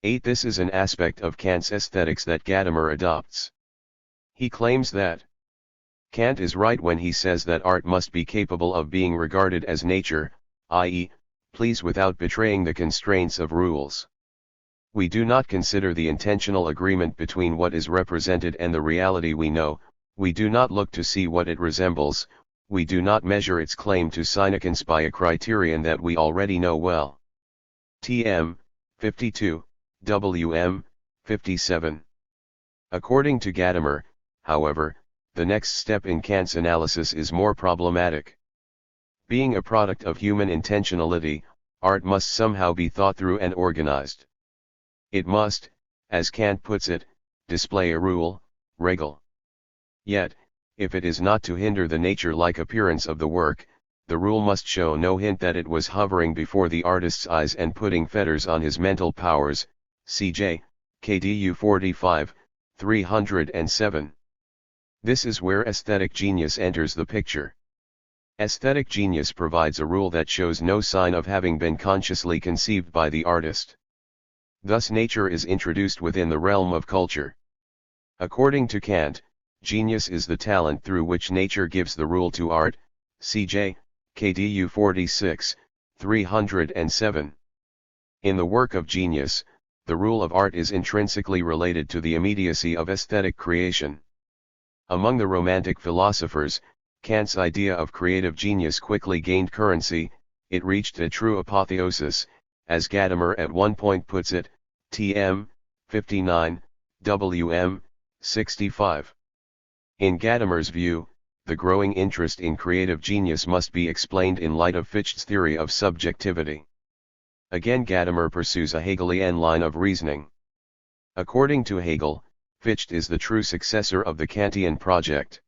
8. This is an aspect of Kant's aesthetics that Gadamer adopts. He claims that Kant is right when he says that art must be capable of being regarded as nature, i.e., please without betraying the constraints of rules. We do not consider the intentional agreement between what is represented and the reality we know, we do not look to see what it resembles, we do not measure its claim to significance by a criterion that we already know well. TM, 52, WM, 57. According to Gadamer, however, the next step in Kant's analysis is more problematic. Being a product of human intentionality, art must somehow be thought through and organized. It must, as Kant puts it, display a rule, regel. Yet, if it is not to hinder the nature-like appearance of the work, the rule must show no hint that it was hovering before the artist's eyes and putting fetters on his mental powers, cj. KDU 45, 307. This is where aesthetic genius enters the picture. Aesthetic genius provides a rule that shows no sign of having been consciously conceived by the artist. Thus nature is introduced within the realm of culture. According to Kant, genius is the talent through which nature gives the rule to art, cj. KDU 46, 307. In the work of genius, the rule of art is intrinsically related to the immediacy of aesthetic creation. Among the Romantic philosophers, Kant's idea of creative genius quickly gained currency, it reached a true apotheosis, as Gadamer at one point puts it, TM, 59, WM, 65. In Gadamer's view, the growing interest in creative genius must be explained in light of Fichte's theory of subjectivity. Again Gadamer pursues a Hegelian line of reasoning. According to Hegel, Fichte is the true successor of the Kantian project.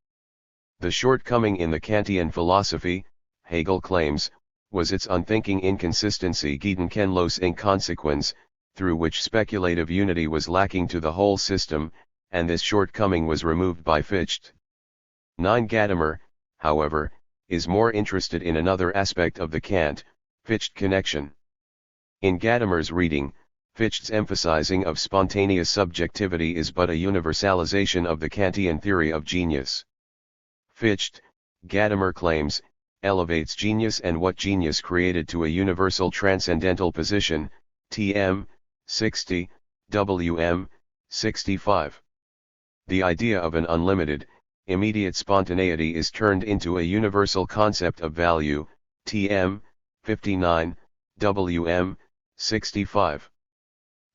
The shortcoming in the Kantian philosophy, Hegel claims, was its unthinking inconsistency Gedankenlos inconsequens, through which speculative unity was lacking to the whole system, and this shortcoming was removed by Fichte. 9. Gadamer, however, is more interested in another aspect of the Kant-Fichte connection. In Gadamer's reading, Fichte's emphasizing of spontaneous subjectivity is but a universalization of the Kantian theory of genius. Fichte, Gadamer claims, elevates genius and what genius created to a universal transcendental position, TM, 60, WM, 65. The idea of an unlimited, immediate spontaneity is turned into a universal concept of value, TM, 59, WM, 65.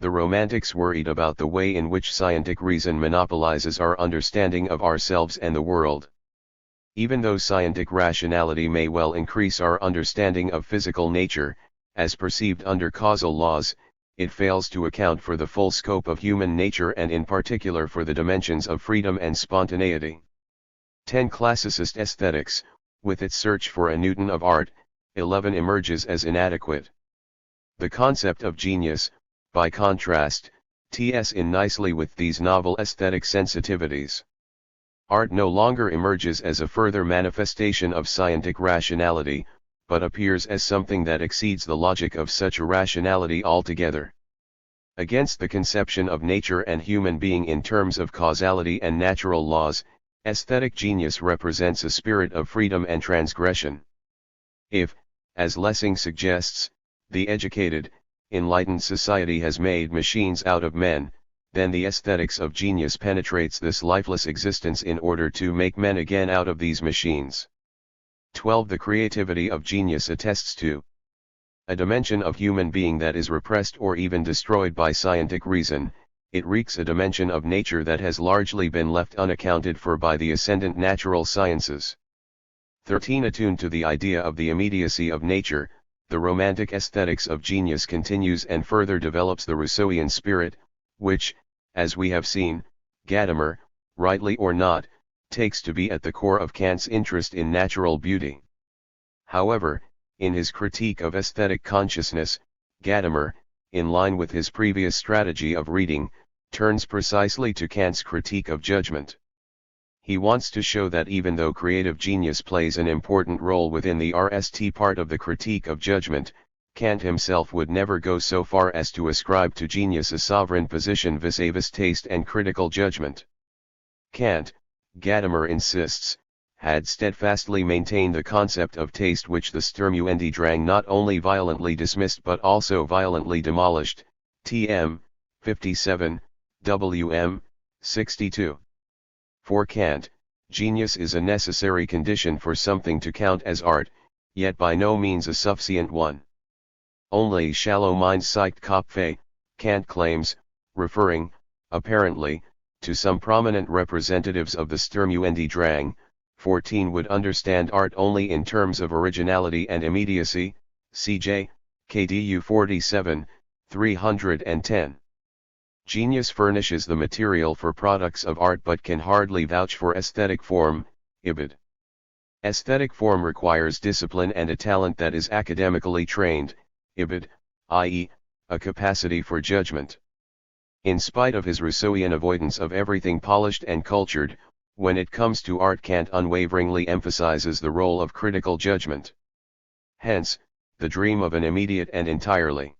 The Romantics worried about the way in which scientific reason monopolizes our understanding of ourselves and the world. Even though scientific rationality may well increase our understanding of physical nature, as perceived under causal laws, it fails to account for the full scope of human nature and in particular for the dimensions of freedom and spontaneity. 10. Classicist aesthetics, with its search for a Newton of art, 11 emerges as inadequate. The concept of genius, by contrast, ties in nicely with these novel aesthetic sensitivities. Art no longer emerges as a further manifestation of scientific rationality, but appears as something that exceeds the logic of such a rationality altogether. Against the conception of nature and human being in terms of causality and natural laws, aesthetic genius represents a spirit of freedom and transgression. If, as Lessing suggests, the educated, enlightened society has made machines out of men, then the aesthetics of genius penetrates this lifeless existence in order to make men again out of these machines. 12. The creativity of genius attests to a dimension of human being that is repressed or even destroyed by scientific reason. It reeks a dimension of nature that has largely been left unaccounted for by the ascendant natural sciences. 13. Attuned to the idea of the immediacy of nature, the romantic aesthetics of genius continues and further develops the Rousseauian spirit, which, as we have seen, Gadamer, rightly or not, takes to be at the core of Kant's interest in natural beauty. However, in his critique of aesthetic consciousness, Gadamer, in line with his previous strategy of reading, turns precisely to Kant's critique of judgment. He wants to show that even though creative genius plays an important role within the RST part of the critique of judgment, Kant himself would never go so far as to ascribe to genius a sovereign position vis-a-vis taste and critical judgment. Kant, Gadamer insists, had steadfastly maintained the concept of taste which the Sturmuendrang not only violently dismissed but also violently demolished, Tm. 57, Wm. 62. For Kant, genius is a necessary condition for something to count as art, yet by no means a sufficient one. Only shallow minds sicht Kopfe, Kant claims, referring, apparently, to some prominent representatives of the Sturmuendrang. 14 would understand art only in terms of originality and immediacy, cj, KDU 47, 310. Genius furnishes the material for products of art but can hardly vouch for aesthetic form, ibid. Aesthetic form requires discipline and a talent that is academically trained, ibid, i.e., a capacity for judgment. In spite of his Rousseauian avoidance of everything polished and cultured, when it comes to art Kant unwaveringly emphasizes the role of critical judgment. Hence, the dream of an immediate and entirely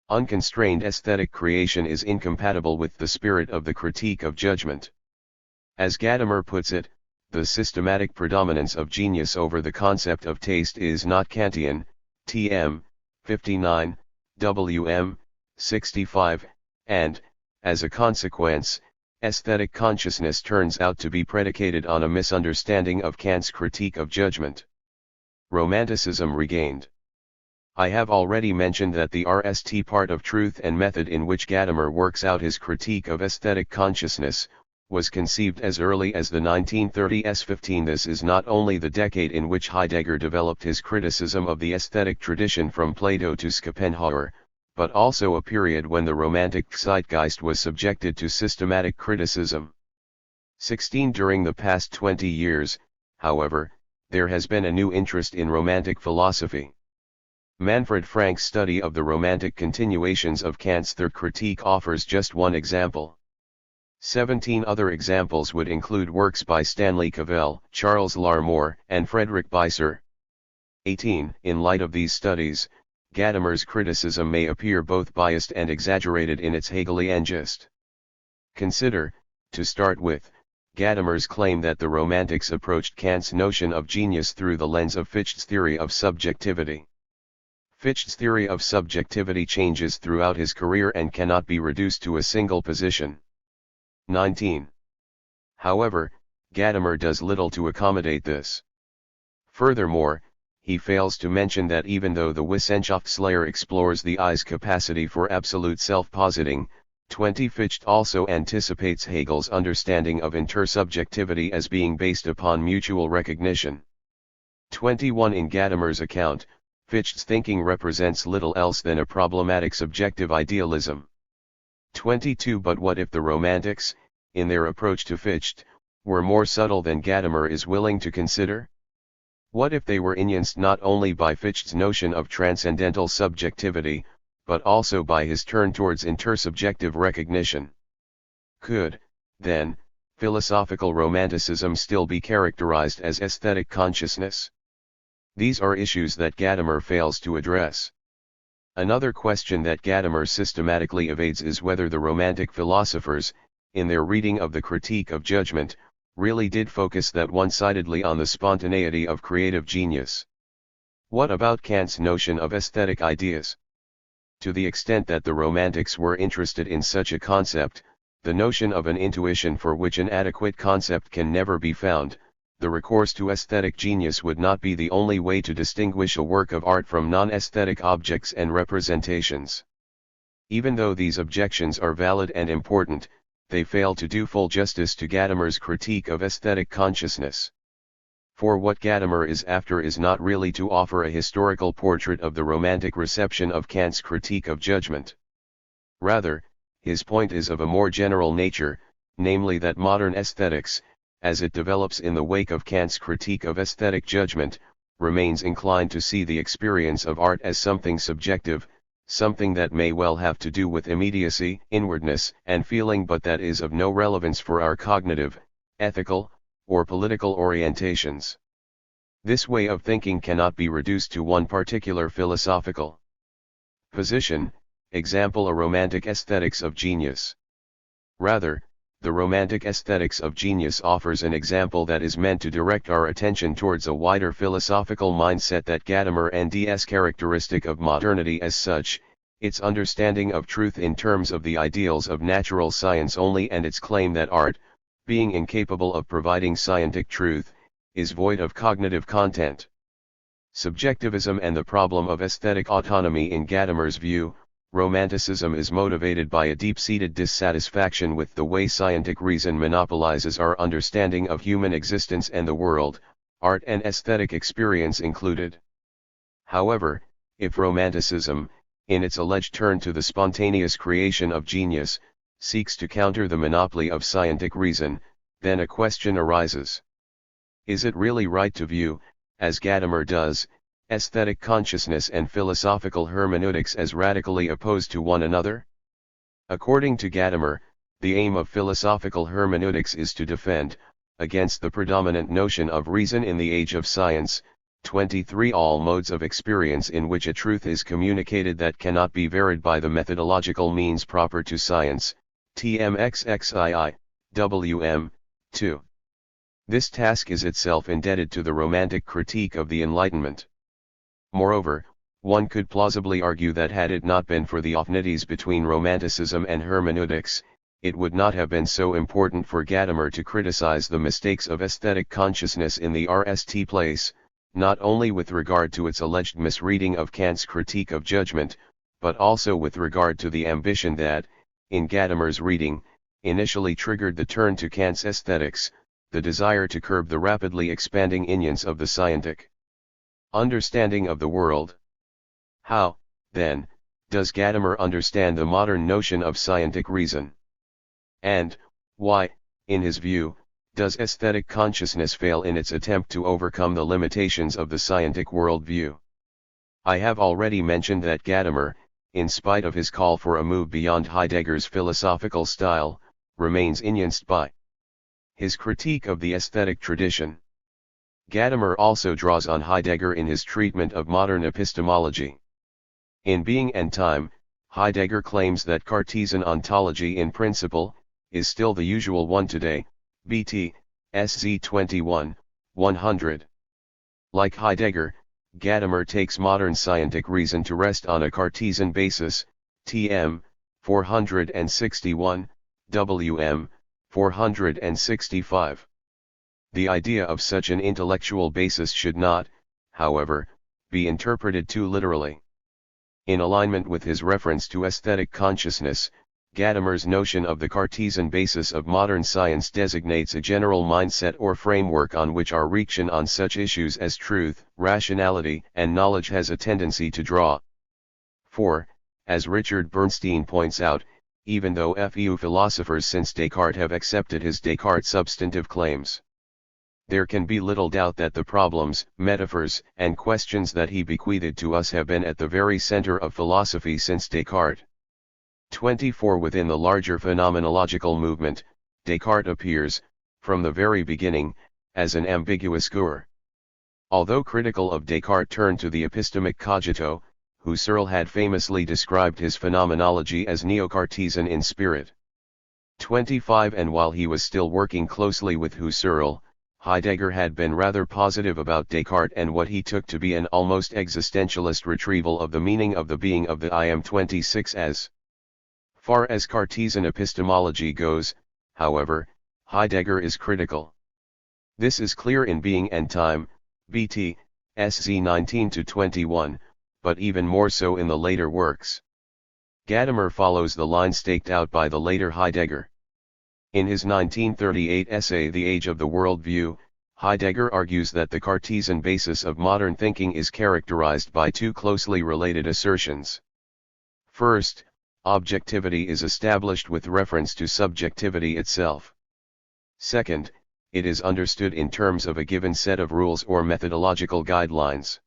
unconstrained aesthetic creation is incompatible with the spirit of the critique of judgment. As Gadamer puts it, the systematic predominance of genius over the concept of taste is not Kantian, Tm. 59, Wm. 65, and, as a consequence, aesthetic consciousness turns out to be predicated on a misunderstanding of Kant's critique of judgment. Romanticism regained. I have already mentioned that the RST part of Truth and Method in which Gadamer works out his critique of aesthetic consciousness, was conceived as early as the 1930s. 15. This is not only the decade in which Heidegger developed his criticism of the aesthetic tradition from Plato to Schopenhauer, but also a period when the Romantic zeitgeist was subjected to systematic criticism. 16. During the past 20 years, however, there has been a new interest in Romantic philosophy. Manfred Frank's study of the Romantic continuations of Kant's Third Critique offers just one example. 17 other examples would include works by Stanley Cavell, Charles Larmor, and Frederick Beiser. 18. In light of these studies, Gadamer's criticism may appear both biased and exaggerated in its Hegelian gist. Consider, to start with, Gadamer's claim that the Romantics approached Kant's notion of genius through the lens of Fichte's theory of subjectivity. Fichte's theory of subjectivity changes throughout his career and cannot be reduced to a single position. 19. However, Gadamer does little to accommodate this. Furthermore, he fails to mention that even though the Wissenschaftslehre explores the I's capacity for absolute self-positing, 20. Fichte also anticipates Hegel's understanding of intersubjectivity as being based upon mutual recognition. 21. In Gadamer's account, Fichte's thinking represents little else than a problematic subjective idealism. 22. But what if the Romantics, in their approach to Fichte, were more subtle than Gadamer is willing to consider? What if they were influenced not only by Fichte's notion of transcendental subjectivity, but also by his turn towards intersubjective recognition? Could, then, philosophical romanticism still be characterized as aesthetic consciousness? These are issues that Gadamer fails to address. Another question that Gadamer systematically evades is whether the Romantic philosophers, in their reading of the Critique of Judgment, really did focus that one-sidedly on the spontaneity of creative genius. What about Kant's notion of aesthetic ideas? To the extent that the Romantics were interested in such a concept, the notion of an intuition for which an adequate concept can never be found, the recourse to aesthetic genius would not be the only way to distinguish a work of art from non-aesthetic objects and representations. Even though these objections are valid and important, they fail to do full justice to Gadamer's critique of aesthetic consciousness. For what Gadamer is after is not really to offer a historical portrait of the Romantic reception of Kant's Critique of Judgment. Rather, his point is of a more general nature, namely that modern aesthetics, as it develops in the wake of Kant's critique of aesthetic judgment, remains inclined to see the experience of art as something subjective, something that may well have to do with immediacy, inwardness, and feeling, but that is of no relevance for our cognitive, ethical, or political orientations. This way of thinking cannot be reduced to one particular philosophical position, example a Romantic aesthetics of genius. Rather, the Romantic aesthetics of genius offers an example that is meant to direct our attention towards a wider philosophical mindset that Gadamer and is characteristic of modernity as such, its understanding of truth in terms of the ideals of natural science only, and its claim that art, being incapable of providing scientific truth, is void of cognitive content. Subjectivism and the problem of aesthetic autonomy. In Gadamer's view, Romanticism is motivated by a deep-seated dissatisfaction with the way scientific reason monopolizes our understanding of human existence and the world, art and aesthetic experience included. However, if Romanticism, in its alleged turn to the spontaneous creation of genius, seeks to counter the monopoly of scientific reason, then a question arises. Is it really right to view, as Gadamer does, aesthetic consciousness and philosophical hermeneutics as radically opposed to one another? According to Gadamer, the aim of philosophical hermeneutics is to defend, against the predominant notion of reason in the age of science, 23 all modes of experience in which a truth is communicated that cannot be varied by the methodological means proper to science, TMXXII, WM, 2. This task is itself indebted to the Romantic critique of the Enlightenment. Moreover, one could plausibly argue that had it not been for the affinities between Romanticism and hermeneutics, it would not have been so important for Gadamer to criticize the mistakes of aesthetic consciousness in the RST place, not only with regard to its alleged misreading of Kant's Critique of Judgment, but also with regard to the ambition that, in Gadamer's reading, initially triggered the turn to Kant's aesthetics, the desire to curb the rapidly expanding influence of the scientific understanding of the world. How, then, does Gadamer understand the modern notion of scientific reason? And, why, in his view, does aesthetic consciousness fail in its attempt to overcome the limitations of the scientific worldview? I have already mentioned that Gadamer, in spite of his call for a move beyond Heidegger's philosophical style, remains influenced by his critique of the aesthetic tradition. Gadamer also draws on Heidegger in his treatment of modern epistemology. In Being and Time, Heidegger claims that Cartesian ontology in principle, is still the usual one today, BT, SZ 21, 100. Like Heidegger, Gadamer takes modern scientific reason to rest on a Cartesian basis, TM, 461, WM, 465. The idea of such an intellectual basis should not, however, be interpreted too literally. In alignment with his reference to aesthetic consciousness, Gadamer's notion of the Cartesian basis of modern science designates a general mindset or framework on which our reaction on such issues as truth, rationality, and knowledge has a tendency to draw. 4. As Richard Bernstein points out, even though few philosophers since Descartes have accepted his Descartes substantive claims, there can be little doubt that the problems, metaphors, and questions that he bequeathed to us have been at the very center of philosophy since Descartes. 24. Within the larger phenomenological movement, Descartes appears, from the very beginning, as an ambiguous guru. Although critical of Descartes turned to the epistemic cogito, Husserl had famously described his phenomenology as neo-Cartesian in spirit. 25. And while he was still working closely with Husserl, Heidegger had been rather positive about Descartes and what he took to be an almost existentialist retrieval of the meaning of the being of the I am. 26. As far as Cartesian epistemology goes, however, Heidegger is critical. This is clear in Being and Time, BT, SZ 19-21, but even more so in the later works. Gadamer follows the line staked out by the later Heidegger. In his 1938 essay The Age of the World View, Heidegger argues that the Cartesian basis of modern thinking is characterized by two closely related assertions. First, objectivity is established with reference to subjectivity itself. Second, it is understood in terms of a given set of rules or methodological guidelines.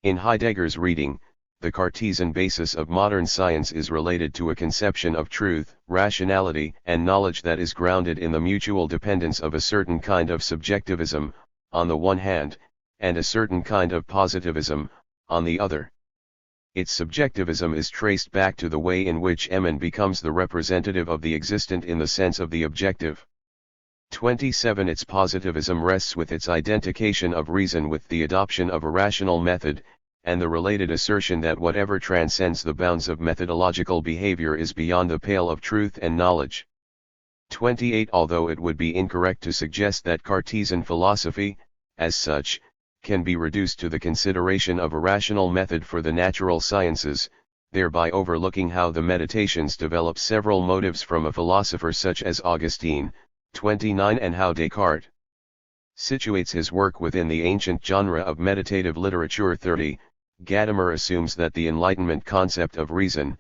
In Heidegger's reading, the Cartesian basis of modern science is related to a conception of truth, rationality, and knowledge that is grounded in the mutual dependence of a certain kind of subjectivism, on the one hand, and a certain kind of positivism, on the other. Its subjectivism is traced back to the way in which Emin becomes the representative of the existent in the sense of the objective. 27. Its positivism rests with its identification of reason with the adoption of a rational method, and the related assertion that whatever transcends the bounds of methodological behavior is beyond the pale of truth and knowledge. 28. Although it would be incorrect to suggest that Cartesian philosophy, as such, can be reduced to the consideration of a rational method for the natural sciences, thereby overlooking how the Meditations develop several motives from a philosopher such as Augustine, 29, and how Descartes situates his work within the ancient genre of meditative literature. 30. Gadamer assumes that the Enlightenment concept of reason,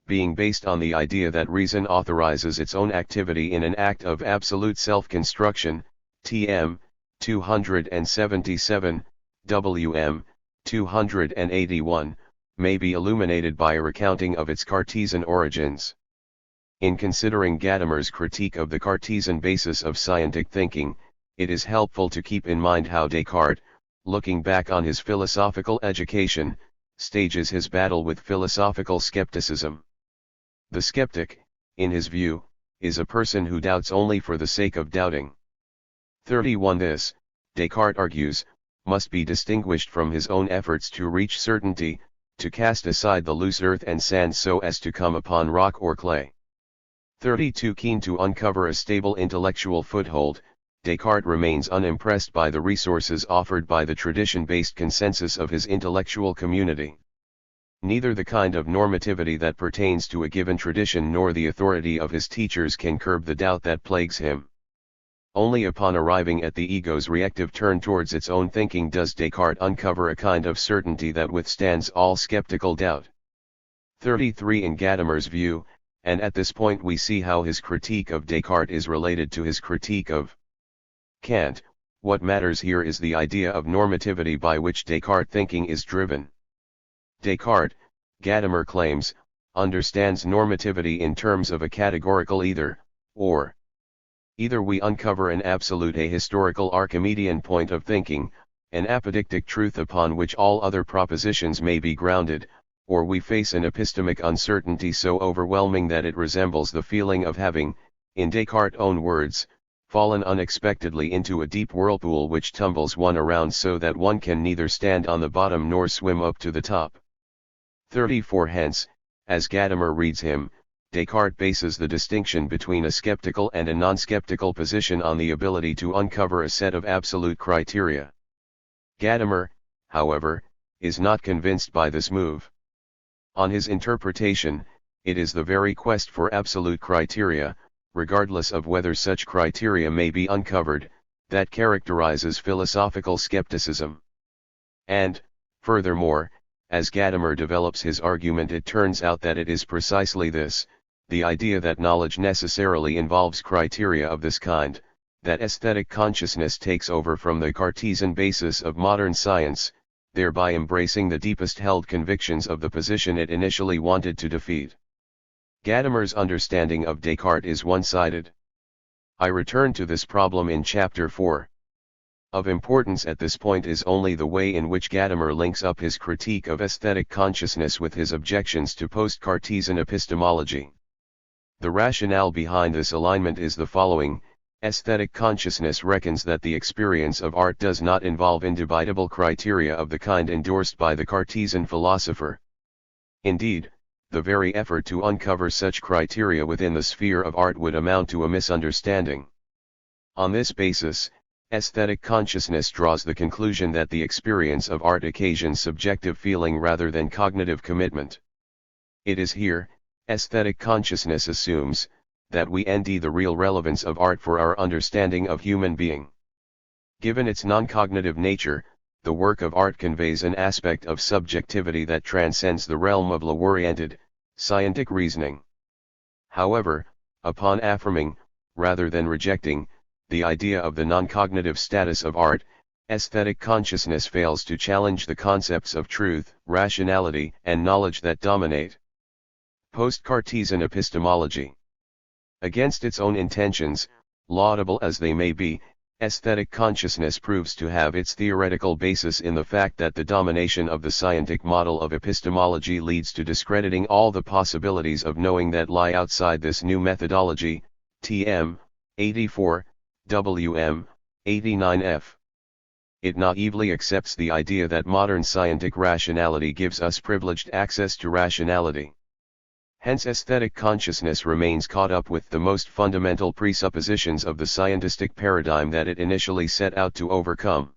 being based on the idea that reason authorizes its own activity in an act of absolute self-construction, TM, 277, WM, 281, may be illuminated by a recounting of its Cartesian origins. In considering Gadamer's critique of the Cartesian basis of scientific thinking, it is helpful to keep in mind how Descartes, looking back on his philosophical education, stages his battle with philosophical skepticism. The skeptic, in his view, is a person who doubts only for the sake of doubting. 31. This, Descartes argues, must be distinguished from his own efforts to reach certainty, to cast aside the loose earth and sand so as to come upon rock or clay. 32. Keen to uncover a stable intellectual foothold, Descartes remains unimpressed by the resources offered by the tradition-based consensus of his intellectual community. Neither the kind of normativity that pertains to a given tradition nor the authority of his teachers can curb the doubt that plagues him. Only upon arriving at the ego's reactive turn towards its own thinking does Descartes uncover a kind of certainty that withstands all skeptical doubt. 33. In Gadamer's view, and at this point we see how his critique of Descartes is related to his critique of Kant, what matters here is the idea of normativity by which Descartes' thinking is driven. Descartes, Gadamer claims, understands normativity in terms of a categorical either, or. Either we uncover an absolute ahistorical Archimedean point of thinking, an apodictic truth upon which all other propositions may be grounded, or we face an epistemic uncertainty so overwhelming that it resembles the feeling of having, in Descartes' own words, fallen unexpectedly into a deep whirlpool which tumbles one around so that one can neither stand on the bottom nor swim up to the top. 34. Hence, as Gadamer reads him, Descartes bases the distinction between a skeptical and a non-skeptical position on the ability to uncover a set of absolute criteria. Gadamer, however, is not convinced by this move. On his interpretation, it is the very quest for absolute criteria, regardless of whether such criteria may be uncovered, that characterizes philosophical skepticism. And, furthermore, as Gadamer develops his argument, it turns out that it is precisely this, the idea that knowledge necessarily involves criteria of this kind, that aesthetic consciousness takes over from the Cartesian basis of modern science, thereby embracing the deepest held convictions of the position it initially wanted to defeat. Gadamer's understanding of Descartes is one-sided. I return to this problem in Chapter 4. Of importance at this point is only the way in which Gadamer links up his critique of aesthetic consciousness with his objections to post-Cartesian epistemology. The rationale behind this alignment is the following: aesthetic consciousness reckons that the experience of art does not involve indubitable criteria of the kind endorsed by the Cartesian philosopher. Indeed, the very effort to uncover such criteria within the sphere of art would amount to a misunderstanding. On this basis, aesthetic consciousness draws the conclusion that the experience of art occasions subjective feeling rather than cognitive commitment. It is here, aesthetic consciousness assumes, that we nd the real relevance of art for our understanding of human being. Given its non-cognitive nature, the work of art conveys an aspect of subjectivity that transcends the realm of law-oriented, scientific reasoning. However, upon affirming, rather than rejecting, the idea of the non-cognitive status of art, aesthetic consciousness fails to challenge the concepts of truth, rationality, and knowledge that dominate post-Cartesian epistemology. Against its own intentions, laudable as they may be, aesthetic consciousness proves to have its theoretical basis in the fact that the domination of the scientific model of epistemology leads to discrediting all the possibilities of knowing that lie outside this new methodology, TM 84, WM 89F. It naively accepts the idea that modern scientific rationality gives us privileged access to rationality. Hence aesthetic consciousness remains caught up with the most fundamental presuppositions of the scientistic paradigm that it initially set out to overcome.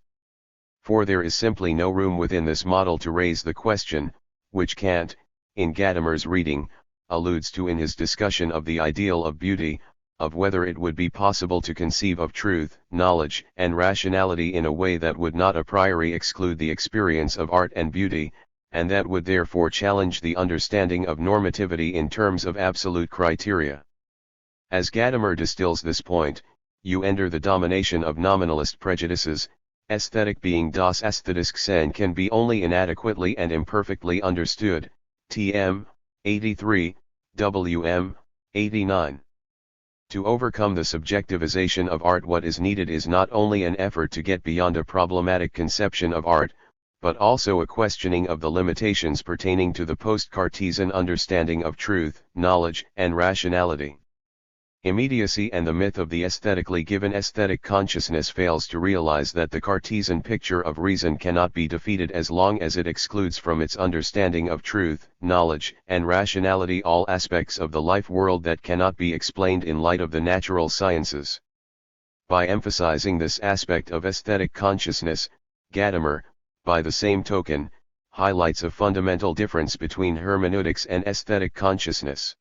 For there is simply no room within this model to raise the question, which Kant, in Gadamer's reading, alludes to in his discussion of the ideal of beauty, of whether it would be possible to conceive of truth, knowledge, and rationality in a way that would not a priori exclude the experience of art and beauty, and that would therefore challenge the understanding of normativity in terms of absolute criteria. As Gadamer distills this point, you enter the domination of nominalist prejudices, aesthetic being das Ästhetische Sein can be only inadequately and imperfectly understood, TM 83, WM 89. To overcome the subjectivization of art, what is needed is not only an effort to get beyond a problematic conception of art, but also a questioning of the limitations pertaining to the post-Cartesian understanding of truth, knowledge, and rationality. Immediacy and the myth of the aesthetically given aesthetic consciousness fails to realize that the Cartesian picture of reason cannot be defeated as long as it excludes from its understanding of truth, knowledge, and rationality all aspects of the life world that cannot be explained in light of the natural sciences. By emphasizing this aspect of aesthetic consciousness, Gadamer, by the same token, highlights a fundamental difference between hermeneutics and aesthetic consciousness.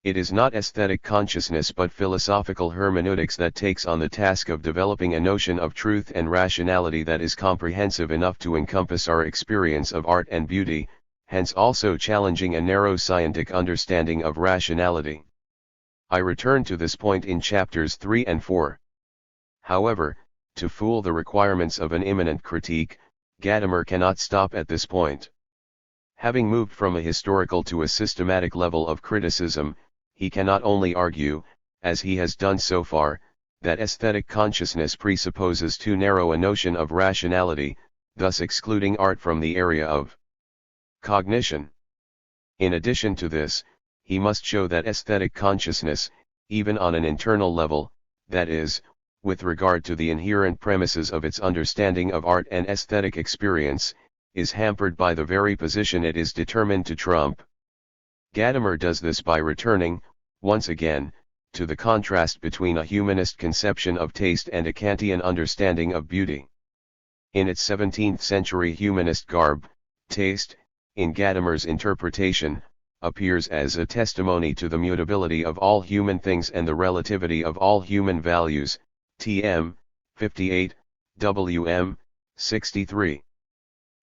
It is not aesthetic consciousness but philosophical hermeneutics that takes on the task of developing a notion of truth and rationality that is comprehensive enough to encompass our experience of art and beauty, hence also challenging a narrow scientific understanding of rationality. I return to this point in chapters 3 and 4. However, to fool the requirements of an immanent critique, Gadamer cannot stop at this point. Having moved from a historical to a systematic level of criticism, he cannot only argue, as he has done so far, that aesthetic consciousness presupposes too narrow a notion of rationality, thus excluding art from the area of cognition. In addition to this, he must show that aesthetic consciousness, even on an internal level, that is, with regard to the inherent premises of its understanding of art and aesthetic experience, is hampered by the very position it is determined to trump. Gadamer does this by returning, once again, to the contrast between a humanist conception of taste and a Kantian understanding of beauty. In its 17th-century humanist garb, taste, in Gadamer's interpretation, appears as a testimony to the mutability of all human things and the relativity of all human values, TM, 58, WM, 63.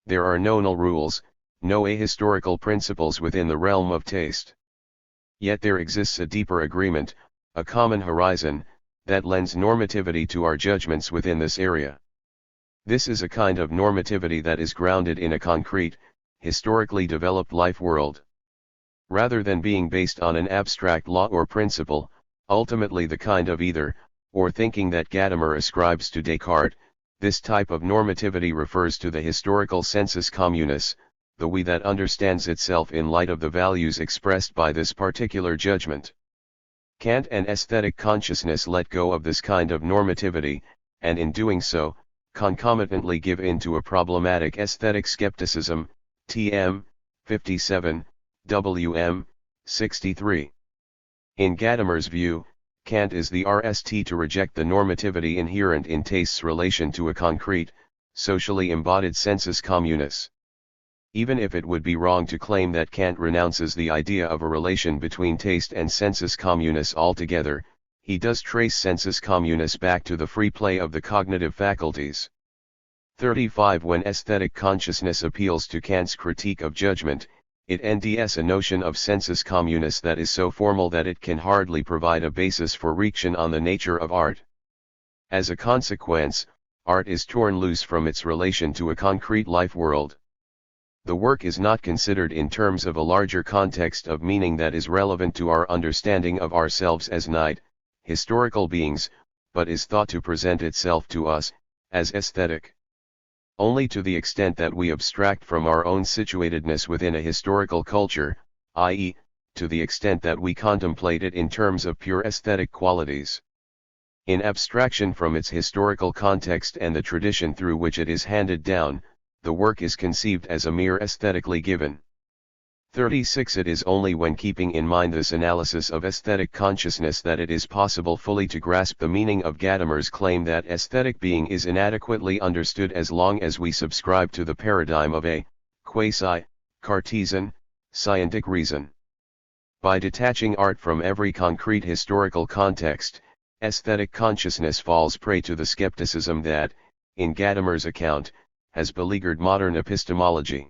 There are no null rules, no ahistorical principles within the realm of taste. Yet there exists a deeper agreement, a common horizon, that lends normativity to our judgments within this area. This is a kind of normativity that is grounded in a concrete, historically developed life world. Rather than being based on an abstract law or principle, ultimately the kind of either, or thinking that Gadamer ascribes to Descartes, this type of normativity refers to the historical sensus communis, the we that understands itself in light of the values expressed by this particular judgment. Kant and aesthetic consciousness let go of this kind of normativity, and in doing so, concomitantly give in to a problematic aesthetic skepticism, TM, 57, WM, 63. In Gadamer's view, Kant is the RST to reject the normativity inherent in taste's relation to a concrete, socially embodied sensus communis. Even if it would be wrong to claim that Kant renounces the idea of a relation between taste and sensus communis altogether, he does trace sensus communis back to the free play of the cognitive faculties. 35. When aesthetic consciousness appeals to Kant's critique of judgment, it NDS a notion of sensus communis that is so formal that it can hardly provide a basis for reaction on the nature of art. As a consequence, art is torn loose from its relation to a concrete life world. The work is not considered in terms of a larger context of meaning that is relevant to our understanding of ourselves as night, historical beings, but is thought to present itself to us, as aesthetic. Only to the extent that we abstract from our own situatedness within a historical culture, i.e., to the extent that we contemplate it in terms of pure aesthetic qualities. In abstraction from its historical context and the tradition through which it is handed down, the work is conceived as a mere aesthetically given. 36. It is only when keeping in mind this analysis of aesthetic consciousness that it is possible fully to grasp the meaning of Gadamer's claim that aesthetic being is inadequately understood as long as we subscribe to the paradigm of a quasi-Cartesian, scientific reason. By detaching art from every concrete historical context, aesthetic consciousness falls prey to the skepticism that, in Gadamer's account, has beleaguered modern epistemology.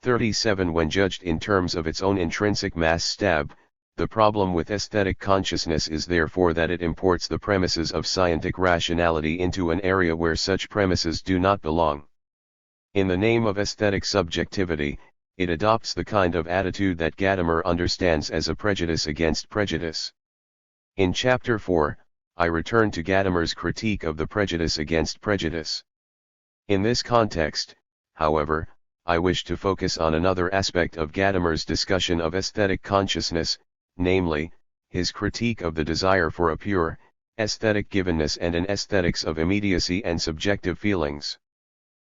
37. When judged in terms of its own intrinsic mass stab, the problem with aesthetic consciousness is therefore that it imports the premises of scientific rationality into an area where such premises do not belong. In the name of aesthetic subjectivity, it adopts the kind of attitude that Gadamer understands as a prejudice against prejudice. In Chapter 4, I return to Gadamer's critique of the prejudice against prejudice. In this context, however, I wish to focus on another aspect of Gadamer's discussion of aesthetic consciousness, namely, his critique of the desire for a pure, aesthetic givenness and an aesthetics of immediacy and subjective feelings.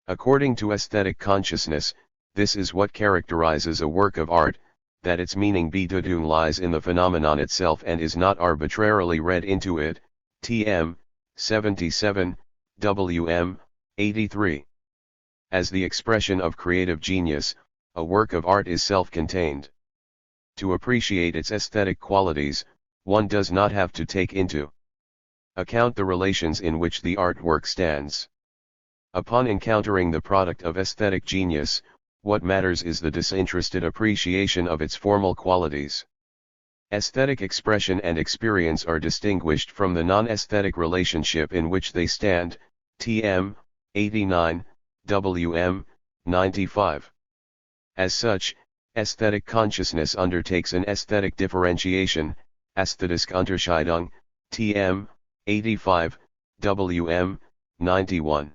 According to aesthetic consciousness, this is what characterizes a work of art, that its meaning bedoing lies in the phenomenon itself and is not arbitrarily read into it, TM, 77, WM, 83. As the expression of creative genius, a work of art is self-contained. To appreciate its aesthetic qualities, one does not have to take into account the relations in which the artwork stands. Upon encountering the product of aesthetic genius, what matters is the disinterested appreciation of its formal qualities. Aesthetic expression and experience are distinguished from the non-aesthetic relationship in which they stand, TM, 89, WM, 95. As such, aesthetic consciousness undertakes an aesthetic differentiation, Ästhetische Unterscheidung, TM, 85, WM, 91.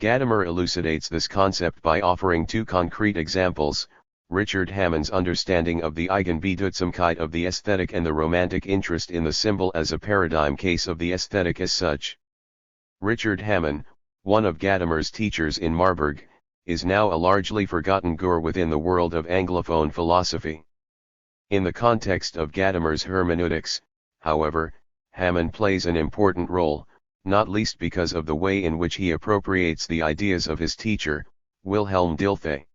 Gadamer elucidates this concept by offering two concrete examples, Richard Hammond's understanding of the Eigenbedeutsamkeit of the aesthetic and the romantic interest in the symbol as a paradigm case of the aesthetic as such. Richard Hammond, one of Gadamer's teachers in Marburg, is now a largely forgotten Gur within the world of Anglophone philosophy. In the context of Gadamer's hermeneutics, however, Hammond plays an important role, not least because of the way in which he appropriates the ideas of his teacher, Wilhelm Dilthey.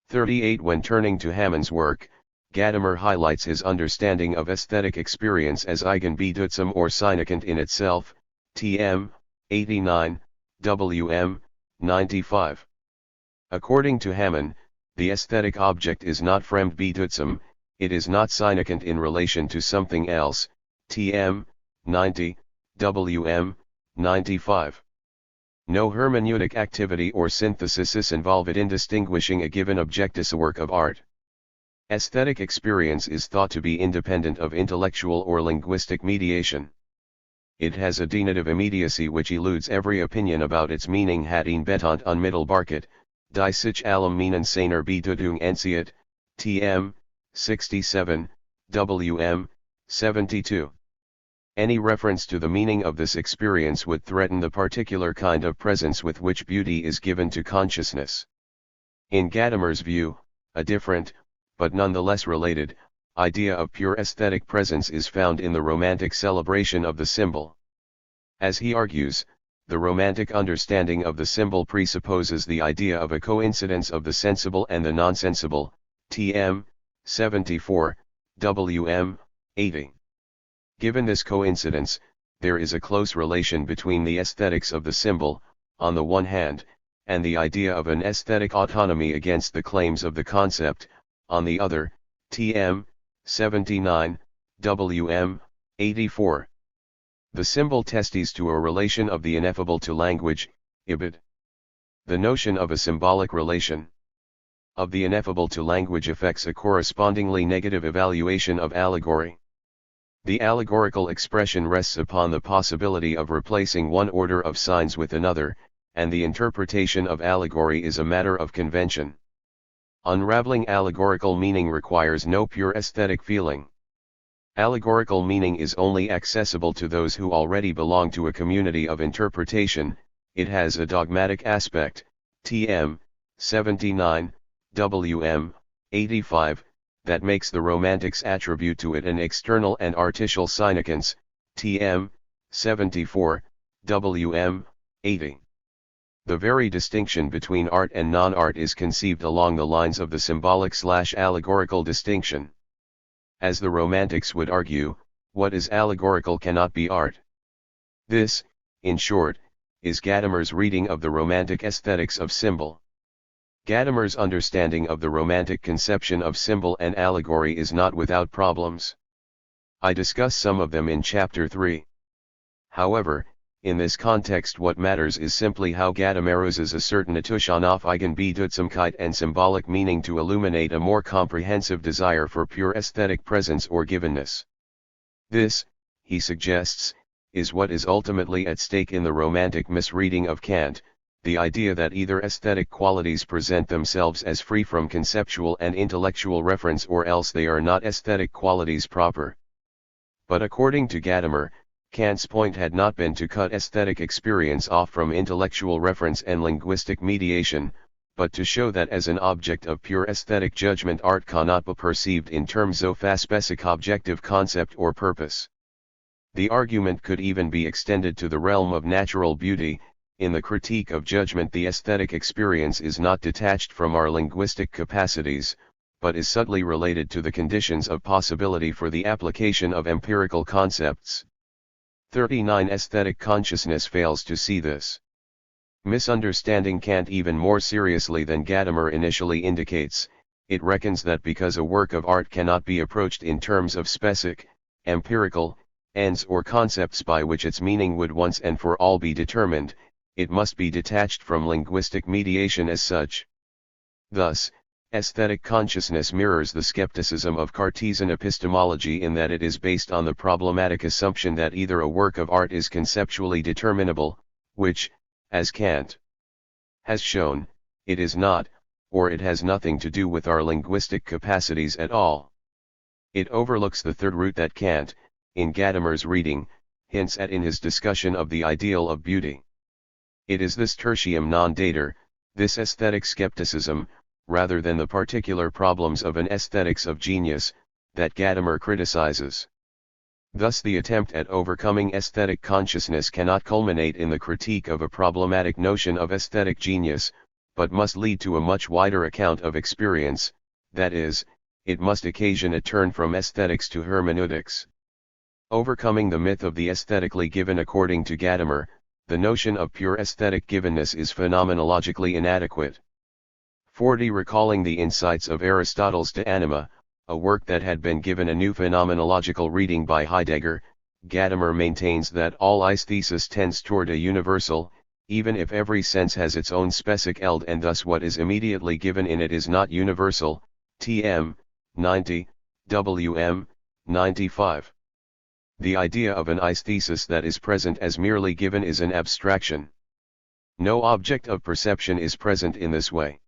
38. When turning to Hammond's work, Gadamer highlights his understanding of aesthetic experience as Eigenbedeutungsam or significant in itself, TM, 89, WM, 95. According to Hamann, the aesthetic object is not fremdbedeutsam, it is not significant in relation to something else, TM, 90, WM, 95. No hermeneutic activity or synthesis is involved in distinguishing a given object as a work of art. Aesthetic experience is thought to be independent of intellectual or linguistic mediation. It has a denotative immediacy which eludes every opinion about its meaning. Het een betant onmiddelbaarheid, die sich allem meenen seiner bedeutung entziet, TM, 67, WM, 72. Any reference to the meaning of this experience would threaten the particular kind of presence with which beauty is given to consciousness. In Gadamer's view, a different, but nonetheless related, idea of pure aesthetic presence is found in the romantic celebration of the symbol. As he argues, the romantic understanding of the symbol presupposes the idea of a coincidence of the sensible and the nonsensible, TM, 74, WM, 80. Given this coincidence, there is a close relation between the aesthetics of the symbol, on the one hand, and the idea of an aesthetic autonomy against the claims of the concept, on the other, TM, 79, WM, 84. The symbol testes to a relation of the ineffable to language, ibid. The notion of a symbolic relation of the ineffable to language affects a correspondingly negative evaluation of allegory. The allegorical expression rests upon the possibility of replacing one order of signs with another, and the interpretation of allegory is a matter of convention. Unraveling allegorical meaning requires no pure aesthetic feeling. Allegorical meaning is only accessible to those who already belong to a community of interpretation. It has a dogmatic aspect, TM, 79, WM, 85, that makes the Romantics attribute to it an external and artificial significance, TM, 74, WM, 80. The very distinction between art and non-art is conceived along the lines of the symbolic/allegorical distinction. As the Romantics would argue, what is allegorical cannot be art. This, in short, is Gadamer's reading of the Romantic aesthetics of symbol. Gadamer's understanding of the Romantic conception of symbol and allegory is not without problems. I discuss some of them in Chapter 3. However, in this context what matters is simply how Gadamer uses a certain Attention auf Eigenbedeutsamkeit and symbolic meaning to illuminate a more comprehensive desire for pure aesthetic presence or givenness. This, he suggests, is what is ultimately at stake in the Romantic misreading of Kant, the idea that either aesthetic qualities present themselves as free from conceptual and intellectual reference or else they are not aesthetic qualities proper. But according to Gadamer, Kant's point had not been to cut aesthetic experience off from intellectual reference and linguistic mediation, but to show that as an object of pure aesthetic judgment art cannot be perceived in terms of a specific objective concept or purpose. The argument could even be extended to the realm of natural beauty. In the critique of judgment, the aesthetic experience is not detached from our linguistic capacities, but is subtly related to the conditions of possibility for the application of empirical concepts. 39. Aesthetic consciousness fails to see this. Misunderstanding Kant even more seriously than Gadamer initially indicates, it reckons that because a work of art cannot be approached in terms of specific, empirical, ends or concepts by which its meaning would once and for all be determined, it must be detached from linguistic mediation as such. Thus, aesthetic consciousness mirrors the skepticism of Cartesian epistemology in that it is based on the problematic assumption that either a work of art is conceptually determinable, which, as Kant has shown, it is not, or it has nothing to do with our linguistic capacities at all. It overlooks the third root that Kant, in Gadamer's reading, hints at in his discussion of the ideal of beauty. It is this tertium non datur, this aesthetic skepticism, rather than the particular problems of an aesthetics of genius, that Gadamer criticizes. Thus the attempt at overcoming aesthetic consciousness cannot culminate in the critique of a problematic notion of aesthetic genius, but must lead to a much wider account of experience, that is, it must occasion a turn from aesthetics to hermeneutics. Overcoming the myth of the aesthetically given according to Gadamer, the notion of pure aesthetic givenness is phenomenologically inadequate. 40. Recalling the insights of Aristotle's De Anima, a work that had been given a new phenomenological reading by Heidegger, Gadamer maintains that all aesthesis tends toward a universal, even if every sense has its own specific and thus what is immediately given in it is not universal. TM 90, WM 95. The idea of an aesthesis that is present as merely given is an abstraction. No object of perception is present in this way.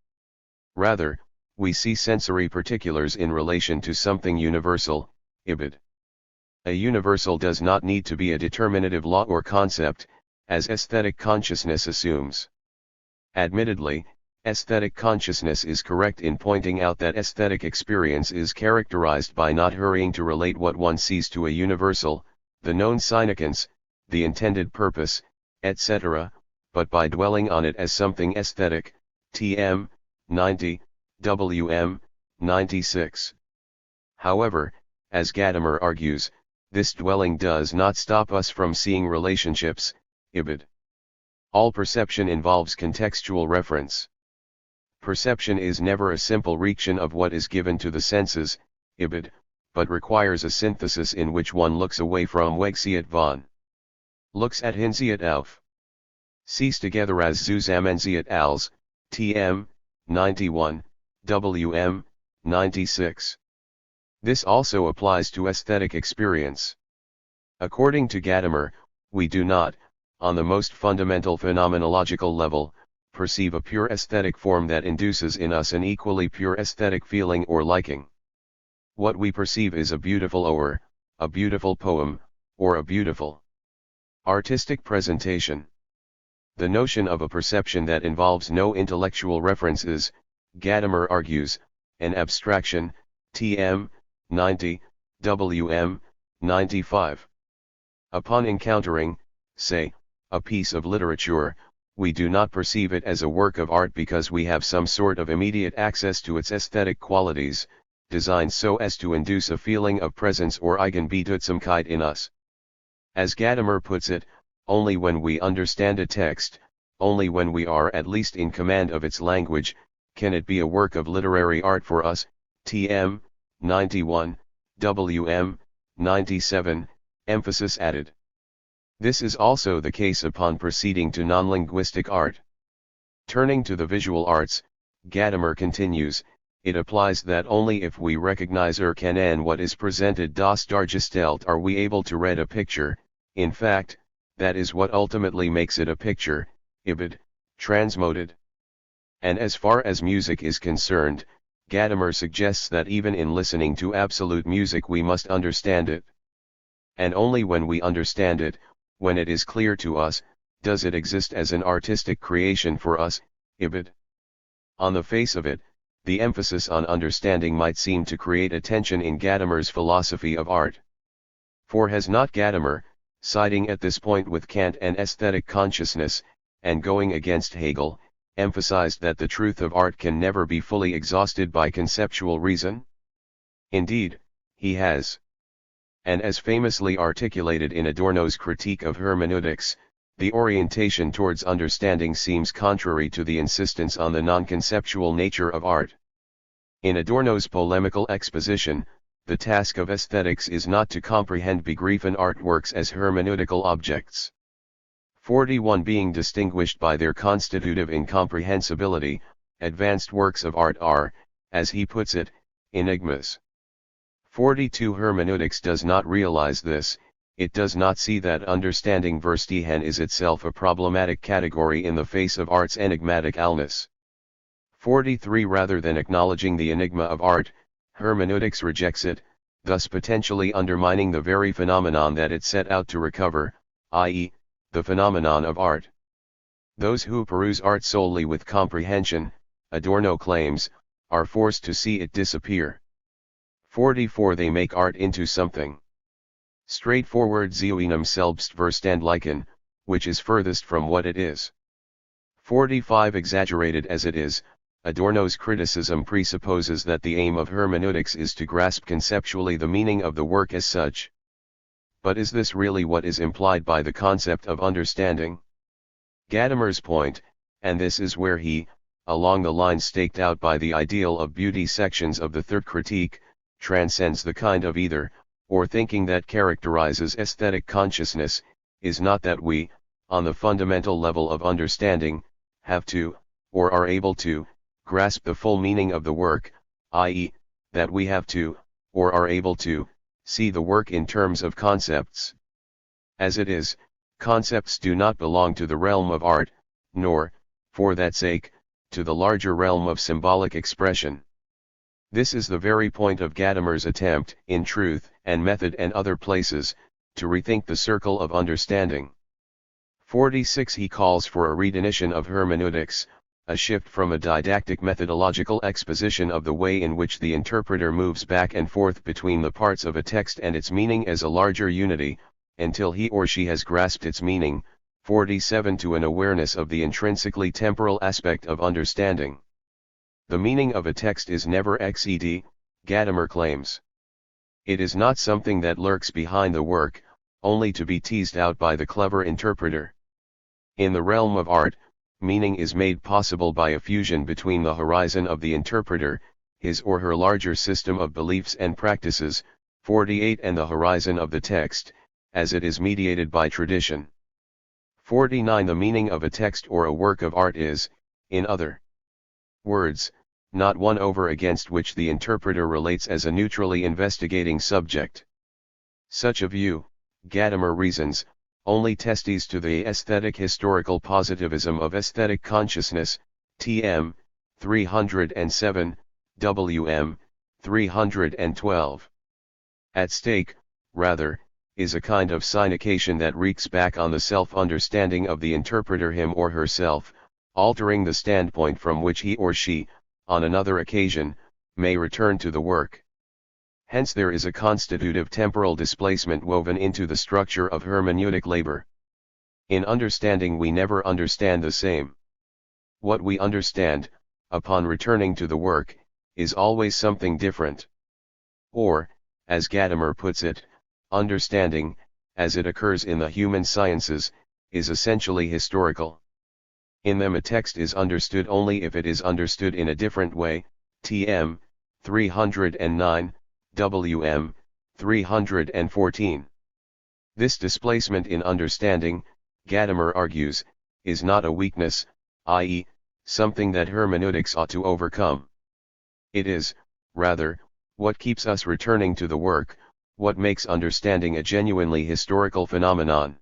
Rather, we see sensory particulars in relation to something universal, ibid. A universal does not need to be a determinative law or concept, as aesthetic consciousness assumes. Admittedly, aesthetic consciousness is correct in pointing out that aesthetic experience is characterized by not hurrying to relate what one sees to a universal, the known significance, the intended purpose, etc., but by dwelling on it as something aesthetic. TM 90, WM 96. However, as Gadamer argues, this dwelling does not stop us from seeing relationships, ibid. All perception involves contextual reference. Perception is never a simple reaction of what is given to the senses, ibid, but requires a synthesis in which one looks away from wegziet von. Looks at hinziet auf. Sees together as zusammenziet als, TM 91, WM 96. This also applies to aesthetic experience. According to Gadamer, we do not, on the most fundamental phenomenological level, perceive a pure aesthetic form that induces in us an equally pure aesthetic feeling or liking. What we perceive is a beautiful oer, a beautiful poem, or a beautiful artistic presentation. The notion of a perception that involves no intellectual references, Gadamer argues, an abstraction. TM 90, WM 95. Upon encountering, say, a piece of literature, we do not perceive it as a work of art because we have some sort of immediate access to its aesthetic qualities, designed so as to induce a feeling of presence or Eigenbedeutsamkeit in us. As Gadamer puts it, only when we understand a text, only when we are at least in command of its language, can it be a work of literary art for us. TM 91, WM 97, emphasis added. This is also the case upon proceeding to non-linguistic art. Turning to the visual arts, Gadamer continues, it applies that only if we recognize erkennen what is presented das dargestellt are we able to read a picture. In fact, that is what ultimately makes it a picture, ibid, transmoded. And as far as music is concerned, Gadamer suggests that even in listening to absolute music we must understand it. And only when we understand it, when it is clear to us, does it exist as an artistic creation for us, ibid. On the face of it, the emphasis on understanding might seem to create a tension in Gadamer's philosophy of art. For has not Gadamer, siding at this point with Kant and aesthetic consciousness, and going against Hegel, emphasized that the truth of art can never be fully exhausted by conceptual reason? Indeed, he has. And as famously articulated in Adorno's critique of hermeneutics, the orientation towards understanding seems contrary to the insistence on the non-conceptual nature of art. In Adorno's polemical exposition, the task of aesthetics is not to comprehend begriffen artworks as hermeneutical objects. 41 being distinguished by their constitutive incomprehensibility, advanced works of art are, as he puts it, enigmas. 42 Hermeneutics does not realize this, it does not see that understanding verstehen is itself a problematic category in the face of art's enigmatic allness. 43 Rather than acknowledging the enigma of art, hermeneutics rejects it, thus potentially undermining the very phenomenon that it set out to recover, i.e., the phenomenon of art. Those who peruse art solely with comprehension, Adorno claims, are forced to see it disappear. 44 They make art into something straightforward Zioinem Selbstverständlichen, which is furthest from what it is. 45 Exaggerated as it is, Adorno's criticism presupposes that the aim of hermeneutics is to grasp conceptually the meaning of the work as such. But is this really what is implied by the concept of understanding? Gadamer's point, and this is where he, along the lines staked out by the ideal of beauty sections of the third critique, transcends the kind of either, or thinking that characterizes aesthetic consciousness, is not that we, on the fundamental level of understanding, have to, or are able to, grasp the full meaning of the work, i.e., that we have to, or are able to, see the work in terms of concepts. As it is, concepts do not belong to the realm of art, nor, for that sake, to the larger realm of symbolic expression. This is the very point of Gadamer's attempt, in Truth and Method and other places, to rethink the circle of understanding. 46 He calls for a redefinition of hermeneutics, a shift from a didactic methodological exposition of the way in which the interpreter moves back and forth between the parts of a text and its meaning as a larger unity, until he or she has grasped its meaning. 47 To an awareness of the intrinsically temporal aspect of understanding. The meaning of a text is never XED, Gadamer claims. It is not something that lurks behind the work, only to be teased out by the clever interpreter. In the realm of art, meaning is made possible by a fusion between the horizon of the interpreter, his or her larger system of beliefs and practices, 48 and the horizon of the text, as it is mediated by tradition. 49 The meaning of a text or a work of art is, in other words, not one over against which the interpreter relates as a neutrally investigating subject. Such a view, Gadamer reasons, only testes to the aesthetic historical positivism of aesthetic consciousness, TM, 307, WM, 312. At stake, rather, is a kind of signification that reeks back on the self-understanding of the interpreter him or herself, altering the standpoint from which he or she, on another occasion, may return to the work. Hence there is a constitutive temporal displacement woven into the structure of hermeneutic labor. In understanding we never understand the same. What we understand, upon returning to the work, is always something different. Or, as Gadamer puts it, understanding, as it occurs in the human sciences, is essentially historical. In them a text is understood only if it is understood in a different way, TM, 309, WM, 314. This displacement in understanding, Gadamer argues, is not a weakness, i.e., something that hermeneutics ought to overcome. It is, rather, what keeps us returning to the work, what makes understanding a genuinely historical phenomenon.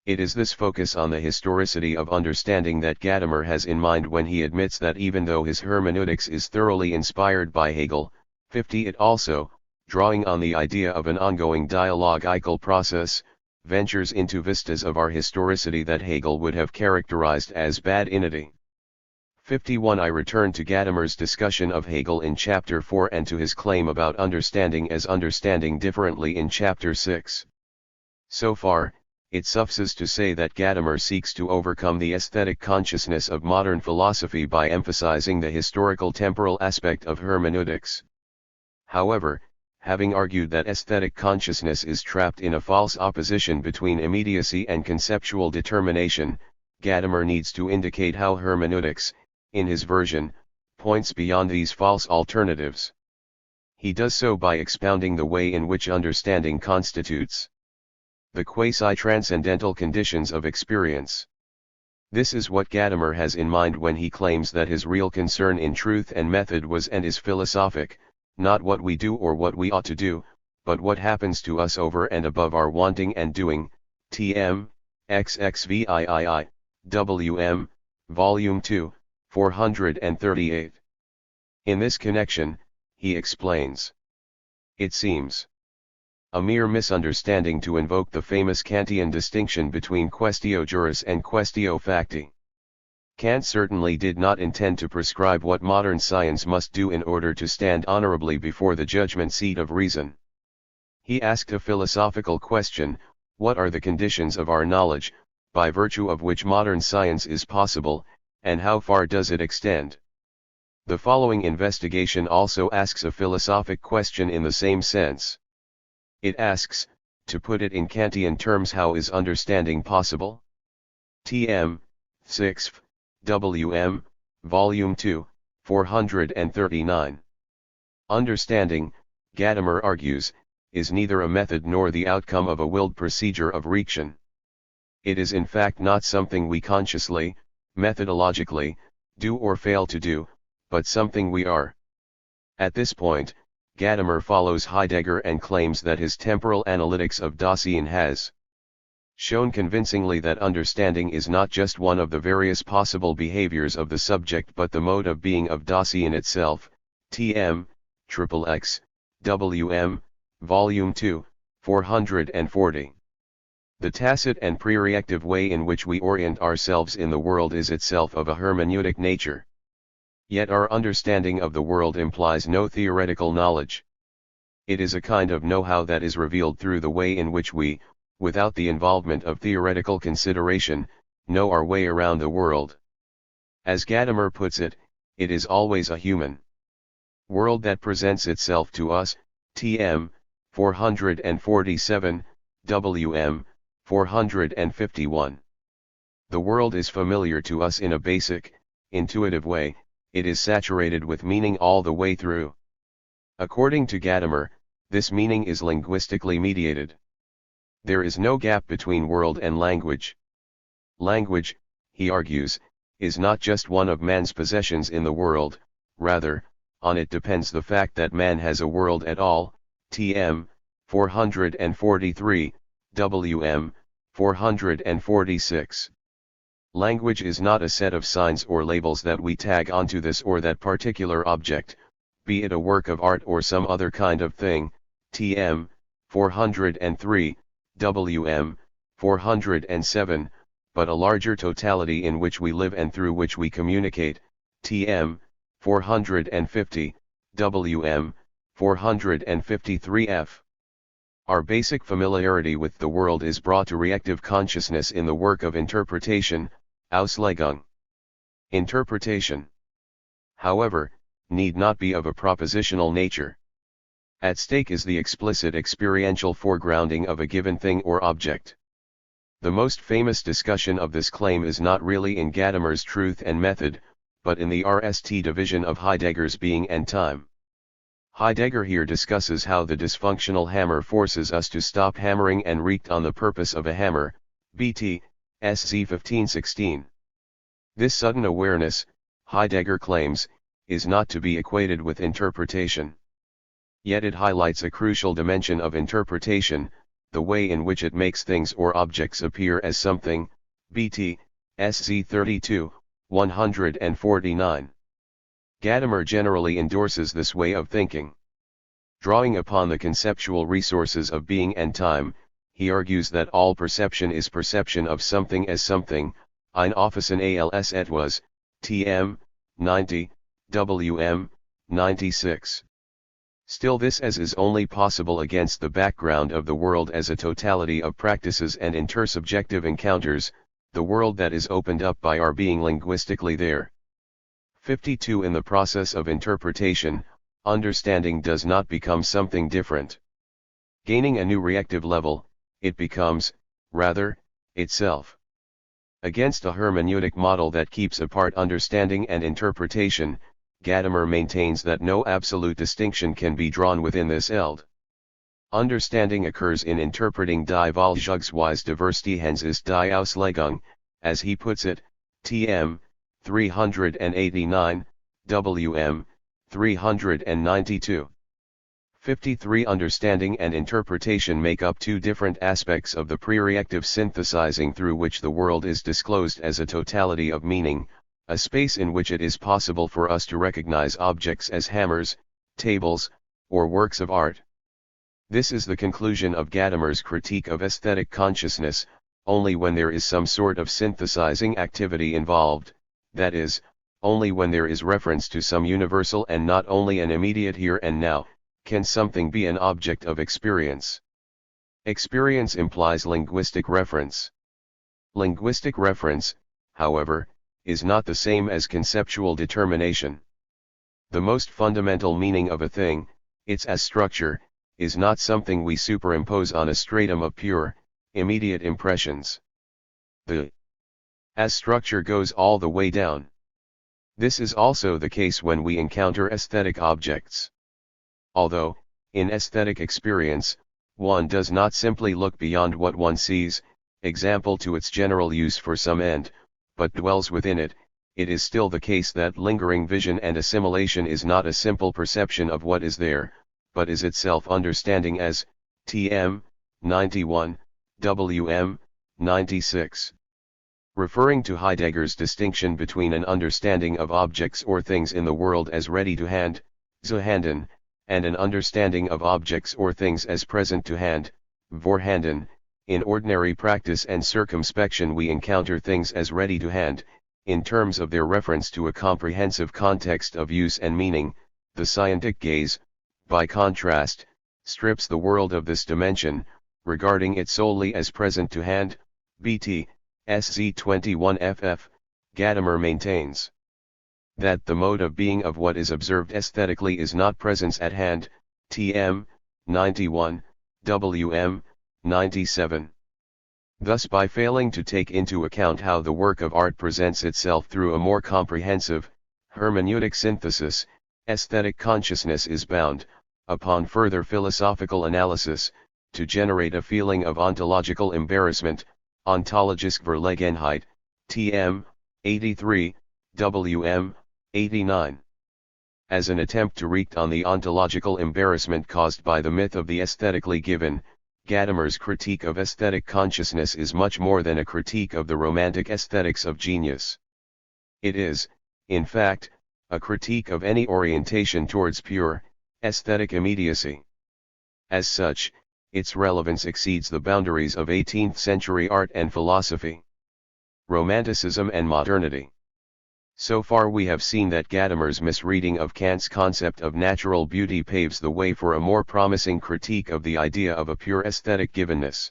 It is this focus on the historicity of understanding that Gadamer has in mind when he admits that even though his hermeneutics is thoroughly inspired by Hegel, 50 it also, drawing on the idea of an ongoing dialogical process, ventures into vistas of our historicity that Hegel would have characterized as badinity. 51 I return to Gadamer's discussion of Hegel in Chapter 4 and to his claim about understanding as understanding differently in Chapter 6. So far, it suffices to say that Gadamer seeks to overcome the aesthetic consciousness of modern philosophy by emphasizing the historical temporal aspect of hermeneutics. However, having argued that aesthetic consciousness is trapped in a false opposition between immediacy and conceptual determination, Gadamer needs to indicate how hermeneutics, in his version, points beyond these false alternatives. He does so by expounding the way in which understanding constitutes the quasi-transcendental conditions of experience. This is what Gadamer has in mind when he claims that his real concern in Truth and Method was and is philosophic, not what we do or what we ought to do, but what happens to us over and above our wanting and doing, TM, XXVIII, WM, Volume 2, 438. In this connection, he explains. It seems a mere misunderstanding to invoke the famous Kantian distinction between quaestio juris and quaestio facti. Kant certainly did not intend to prescribe what modern science must do in order to stand honorably before the judgment seat of reason. He asked a philosophical question: what are the conditions of our knowledge, by virtue of which modern science is possible, and how far does it extend? The following investigation also asks a philosophic question in the same sense. It asks, to put it in Kantian terms, how is understanding possible? TM, 6th, WM, Volume 2, 439. Understanding, Gadamer argues, is neither a method nor the outcome of a willed procedure of reaction. It is in fact not something we consciously, methodologically, do or fail to do, but something we are. At this point, Gadamer follows Heidegger and claims that his temporal analytics of Dasein has shown convincingly that understanding is not just one of the various possible behaviors of the subject but the mode of being of Dasein itself. TM, XXX, WM, Volume 2, 440. The tacit and pre-reactive way in which we orient ourselves in the world is itself of a hermeneutic nature. Yet our understanding of the world implies no theoretical knowledge. It is a kind of know-how that is revealed through the way in which we, without the involvement of theoretical consideration, know our way around the world. As Gadamer puts it, it is always a human world that presents itself to us. TM, 447, WM, 451. The world is familiar to us in a basic, intuitive way. It is saturated with meaning all the way through. According to Gadamer, this meaning is linguistically mediated. There is no gap between world and language. Language, he argues, is not just one of man's possessions in the world, rather, on it depends the fact that man has a world at all. TM, 443, WM, 446. Language is not a set of signs or labels that we tag onto this or that particular object, be it a work of art or some other kind of thing. TM, 403, WM, 407, but a larger totality in which we live and through which we communicate. TM, 450, WM, 453f. Our basic familiarity with the world is brought to reactive consciousness in the work of interpretation, Auslegung. Interpretation, however, need not be of a propositional nature. At stake is the explicit experiential foregrounding of a given thing or object. The most famous discussion of this claim is not really in Gadamer's Truth and Method, but in the RST division of Heidegger's Being and Time. Heidegger here discusses how the dysfunctional hammer forces us to stop hammering and wreaked on the purpose of a hammer, BT, SZ 1516. This sudden awareness, Heidegger claims, is not to be equated with interpretation. Yet it highlights a crucial dimension of interpretation, the way in which it makes things or objects appear as something, BT, SZ 32, 149. Gadamer generally endorses this way of thinking. Drawing upon the conceptual resources of being and time, he argues that all perception is perception of something as something, ein Office als etwas, TM, 90, WM, 96. Still this as is only possible against the background of the world as a totality of practices and intersubjective encounters, the world that is opened up by our being linguistically there. 52. In the process of interpretation, understanding does not become something different. Gaining a new reactive level, it becomes, rather, itself. Against a hermeneutic model that keeps apart understanding and interpretation, Gadamer maintains that no absolute distinction can be drawn within this eld. Understanding occurs in interpreting die Volksweise Diversitäts ist die Auslegung, as he puts it, TM, 389, WM, 392. 53. Understanding and interpretation make up two different aspects of the pre-reactive synthesizing through which the world is disclosed as a totality of meaning, a space in which it is possible for us to recognize objects as hammers, tables, or works of art. This is the conclusion of Gadamer's critique of aesthetic consciousness. Only when there is some sort of synthesizing activity involved, that is, only when there is reference to some universal and not only an immediate here and now, can something be an object of experience. Experience implies linguistic reference. Linguistic reference, however, is not the same as conceptual determination. The most fundamental meaning of a thing, its as structure, is not something we superimpose on a stratum of pure, immediate impressions. The as structure goes all the way down. This is also the case when we encounter aesthetic objects. Although, in aesthetic experience, one does not simply look beyond what one sees, example to its general use for some end, but dwells within it, it is still the case that lingering vision and assimilation is not a simple perception of what is there, but is itself understanding as, TM, 91, WM, 96. Referring to Heidegger's distinction between an understanding of objects or things in the world as ready to hand, Zuhanden, and an understanding of objects or things as present to hand, Vorhanden, in ordinary practice and circumspection we encounter things as ready to hand, in terms of their reference to a comprehensive context of use and meaning. The scientific gaze, by contrast, strips the world of this dimension, regarding it solely as present to hand. BT, SZ21FF, Gadamer maintains that the mode of being of what is observed aesthetically is not presence at hand, TM, 91, WM, 97. Thus by failing to take into account how the work of art presents itself through a more comprehensive, hermeneutic synthesis, aesthetic consciousness is bound, upon further philosophical analysis, to generate a feeling of ontological embarrassment, ontologisch Verlegenheit, TM, 83, WM, 89. As an attempt to wreak on the ontological embarrassment caused by the myth of the aesthetically given, Gadamer's critique of aesthetic consciousness is much more than a critique of the romantic aesthetics of genius. It is, in fact, a critique of any orientation towards pure, aesthetic immediacy. As such, its relevance exceeds the boundaries of 18th-century art and philosophy, Romanticism and modernity. So far we have seen that Gadamer's misreading of Kant's concept of natural beauty paves the way for a more promising critique of the idea of a pure aesthetic givenness.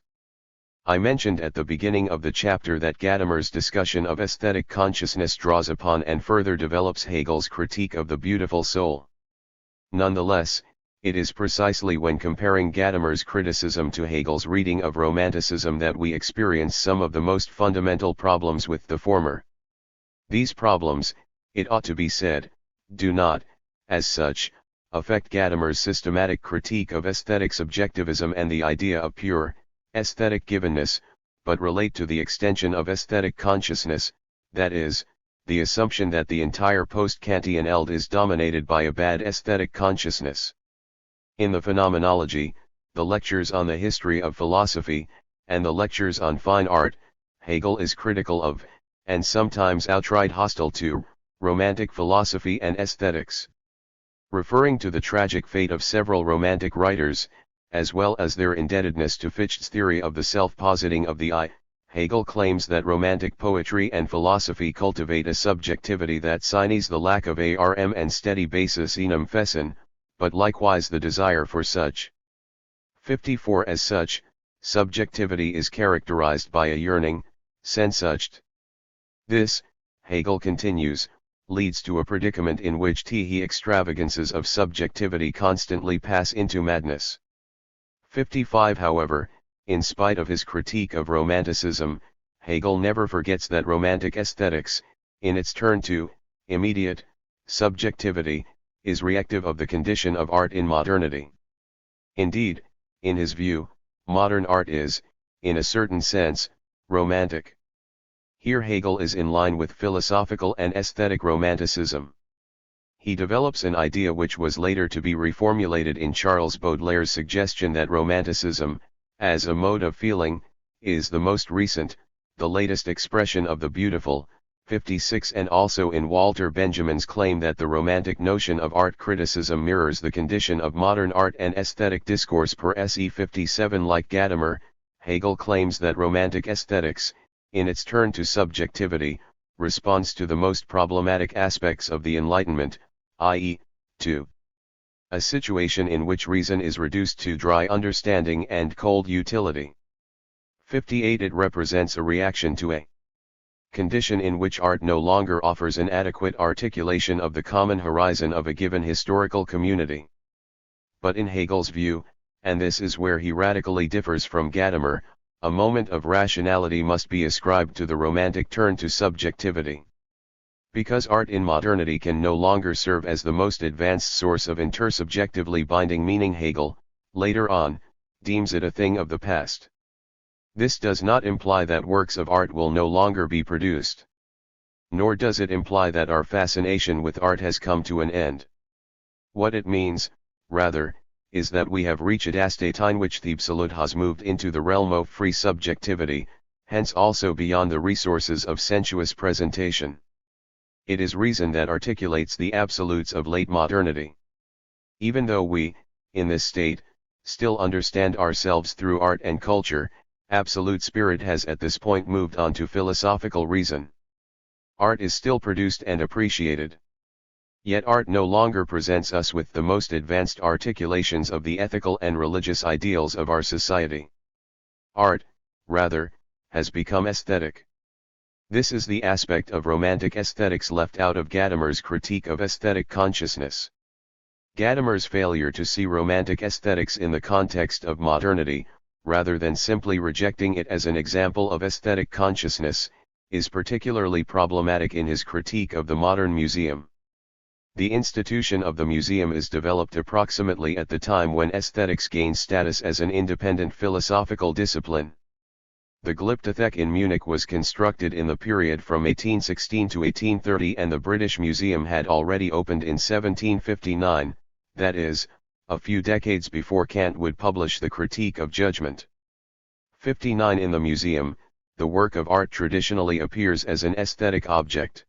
I mentioned at the beginning of the chapter that Gadamer's discussion of aesthetic consciousness draws upon and further develops Hegel's critique of the beautiful soul. Nonetheless, it is precisely when comparing Gadamer's criticism to Hegel's reading of Romanticism that we experience some of the most fundamental problems with the former. These problems, it ought to be said, do not, as such, affect Gadamer's systematic critique of aesthetic subjectivism and the idea of pure, aesthetic givenness, but relate to the extension of aesthetic consciousness, that is, the assumption that the entire post-Kantian Welt is dominated by a bad aesthetic consciousness. In the Phenomenology, the lectures on the history of philosophy, and the lectures on fine art, Hegel is critical of, and sometimes outright hostile to, romantic philosophy and aesthetics. Referring to the tragic fate of several romantic writers, as well as their indebtedness to Fichte's theory of the self-positing of the I, Hegel claims that romantic poetry and philosophy cultivate a subjectivity that signifies the lack of a rm and steady basis enum fesen, but likewise the desire for such. 54. As such, subjectivity is characterized by a yearning, Sehnsucht. This, Hegel continues, leads to a predicament in which the extravagances of subjectivity constantly pass into madness. 55. However, in spite of his critique of Romanticism, Hegel never forgets that romantic aesthetics, in its turn to immediate subjectivity, is reactive of the condition of art in modernity. Indeed, in his view, modern art is, in a certain sense, romantic. Here Hegel is in line with philosophical and aesthetic romanticism. He develops an idea which was later to be reformulated in Charles Baudelaire's suggestion that romanticism, as a mode of feeling, is the most recent, the latest expression of the beautiful, 56, and also in Walter Benjamin's claim that the romantic notion of art criticism mirrors the condition of modern art and aesthetic discourse per se 57. Like Gadamer, Hegel claims that romantic aesthetics, in its turn to subjectivity, responds to the most problematic aspects of the Enlightenment, i.e., to a situation in which reason is reduced to dry understanding and cold utility. 58. It represents a reaction to a condition in which art no longer offers an adequate articulation of the common horizon of a given historical community. But in Hegel's view, and this is where he radically differs from Gadamer, a moment of rationality must be ascribed to the romantic turn to subjectivity. Because art in modernity can no longer serve as the most advanced source of intersubjectively binding meaning, Hegel, later on, deems it a thing of the past. This does not imply that works of art will no longer be produced. Nor does it imply that our fascination with art has come to an end. What it means, rather, is that we have reached a state in which the absolute has moved into the realm of free subjectivity, hence also beyond the resources of sensuous presentation. It is reason that articulates the absolutes of late modernity. Even though we, in this state, still understand ourselves through art and culture, absolute spirit has at this point moved on to philosophical reason. Art is still produced and appreciated. Yet art no longer presents us with the most advanced articulations of the ethical and religious ideals of our society. Art, rather, has become aesthetic. This is the aspect of romantic aesthetics left out of Gadamer's critique of aesthetic consciousness. Gadamer's failure to see romantic aesthetics in the context of modernity, rather than simply rejecting it as an example of aesthetic consciousness, is particularly problematic in his critique of the modern museum. The institution of the museum is developed approximately at the time when aesthetics gained status as an independent philosophical discipline. The Glyptothek in Munich was constructed in the period from 1816 to 1830, and the British Museum had already opened in 1759, that is, a few decades before Kant would publish the Critique of Judgment. 59 In the museum, the work of art traditionally appears as an aesthetic object.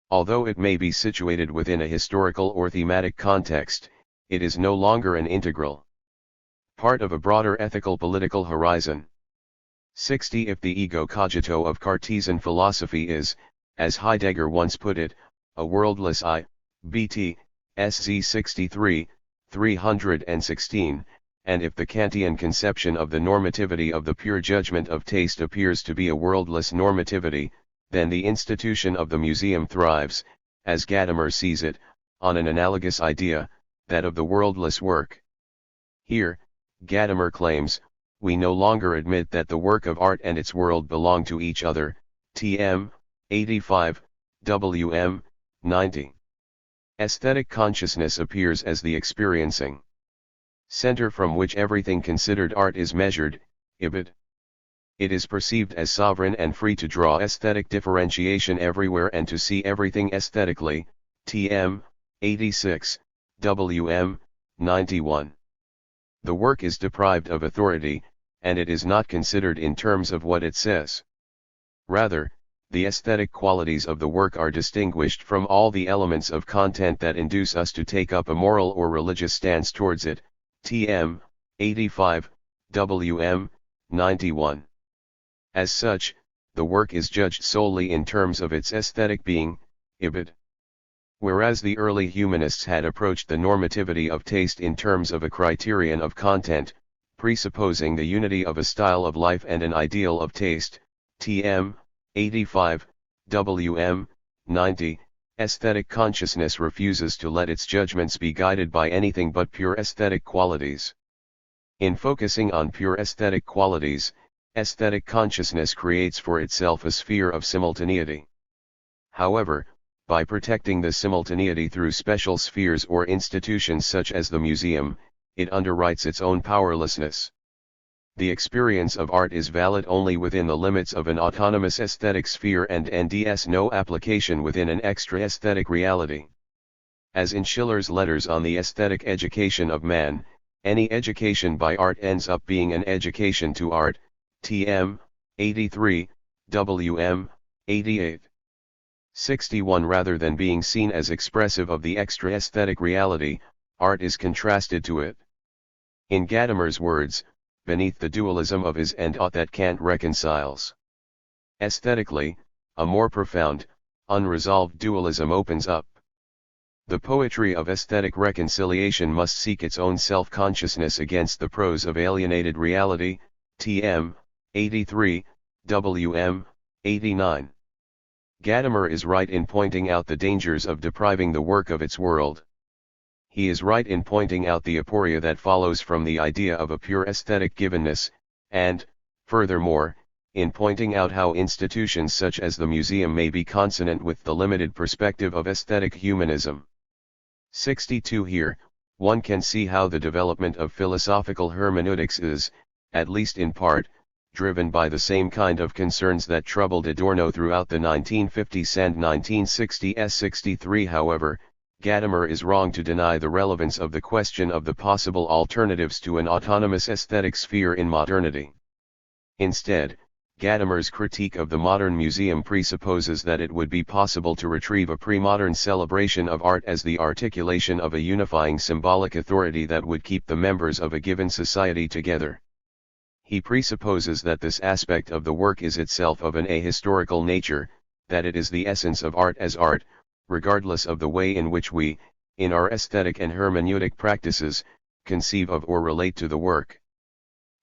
Although it may be situated within a historical or thematic context, it is no longer an integral part of a broader ethical political horizon. 60 If the ego cogito of Cartesian philosophy is, as Heidegger once put it, a worldless I, BT, SZ 63, 316, and if the Kantian conception of the normativity of the pure judgment of taste appears to be a worldless normativity, then the institution of the museum thrives, as Gadamer sees it, on an analogous idea, that of the worldless work. Here, Gadamer claims, we no longer admit that the work of art and its world belong to each other, TM, 85, WM, 90. Aesthetic consciousness appears as the experiencing center from which everything considered art is measured, IBID. It is perceived as sovereign and free to draw aesthetic differentiation everywhere and to see everything aesthetically, TM, 86, WM, 91. The work is deprived of authority, and it is not considered in terms of what it says. Rather, the aesthetic qualities of the work are distinguished from all the elements of content that induce us to take up a moral or religious stance towards it, TM, 85, WM, 91. As such, the work is judged solely in terms of its aesthetic being, IBID. Whereas the early humanists had approached the normativity of taste in terms of a criterion of content, presupposing the unity of a style of life and an ideal of taste, TM, 85, WM, 90, aesthetic consciousness refuses to let its judgments be guided by anything but pure aesthetic qualities. In focusing on pure aesthetic qualities, aesthetic consciousness creates for itself a sphere of simultaneity. However, by protecting the simultaneity through special spheres or institutions such as the museum, it underwrites its own powerlessness. The experience of art is valid only within the limits of an autonomous aesthetic sphere and has no application within an extra-aesthetic reality. As in Schiller's letters on the aesthetic education of man, any education by art ends up being an education to art, TM, 83, WM, 88. 61 Rather than being seen as expressive of the extra-aesthetic reality, art is contrasted to it. In Gadamer's words, beneath the dualism of is and ought that Kant reconciles. Aesthetically, a more profound, unresolved dualism opens up. The poetry of aesthetic reconciliation must seek its own self-consciousness against the prose of alienated reality, TM, 83, WM, 89. Gadamer is right in pointing out the dangers of depriving the work of its world. He is right in pointing out the aporia that follows from the idea of a pure aesthetic givenness, and, furthermore, in pointing out how institutions such as the museum may be consonant with the limited perspective of aesthetic humanism. 62 Here, one can see how the development of philosophical hermeneutics is, at least in part, driven by the same kind of concerns that troubled Adorno throughout the 1950s and 1960s. 63 However, Gadamer is wrong to deny the relevance of the question of the possible alternatives to an autonomous aesthetic sphere in modernity. Instead, Gadamer's critique of the modern museum presupposes that it would be possible to retrieve a pre-modern celebration of art as the articulation of a unifying symbolic authority that would keep the members of a given society together. He presupposes that this aspect of the work is itself of an ahistorical nature, that it is the essence of art as art, regardless of the way in which we, in our aesthetic and hermeneutic practices, conceive of or relate to the work.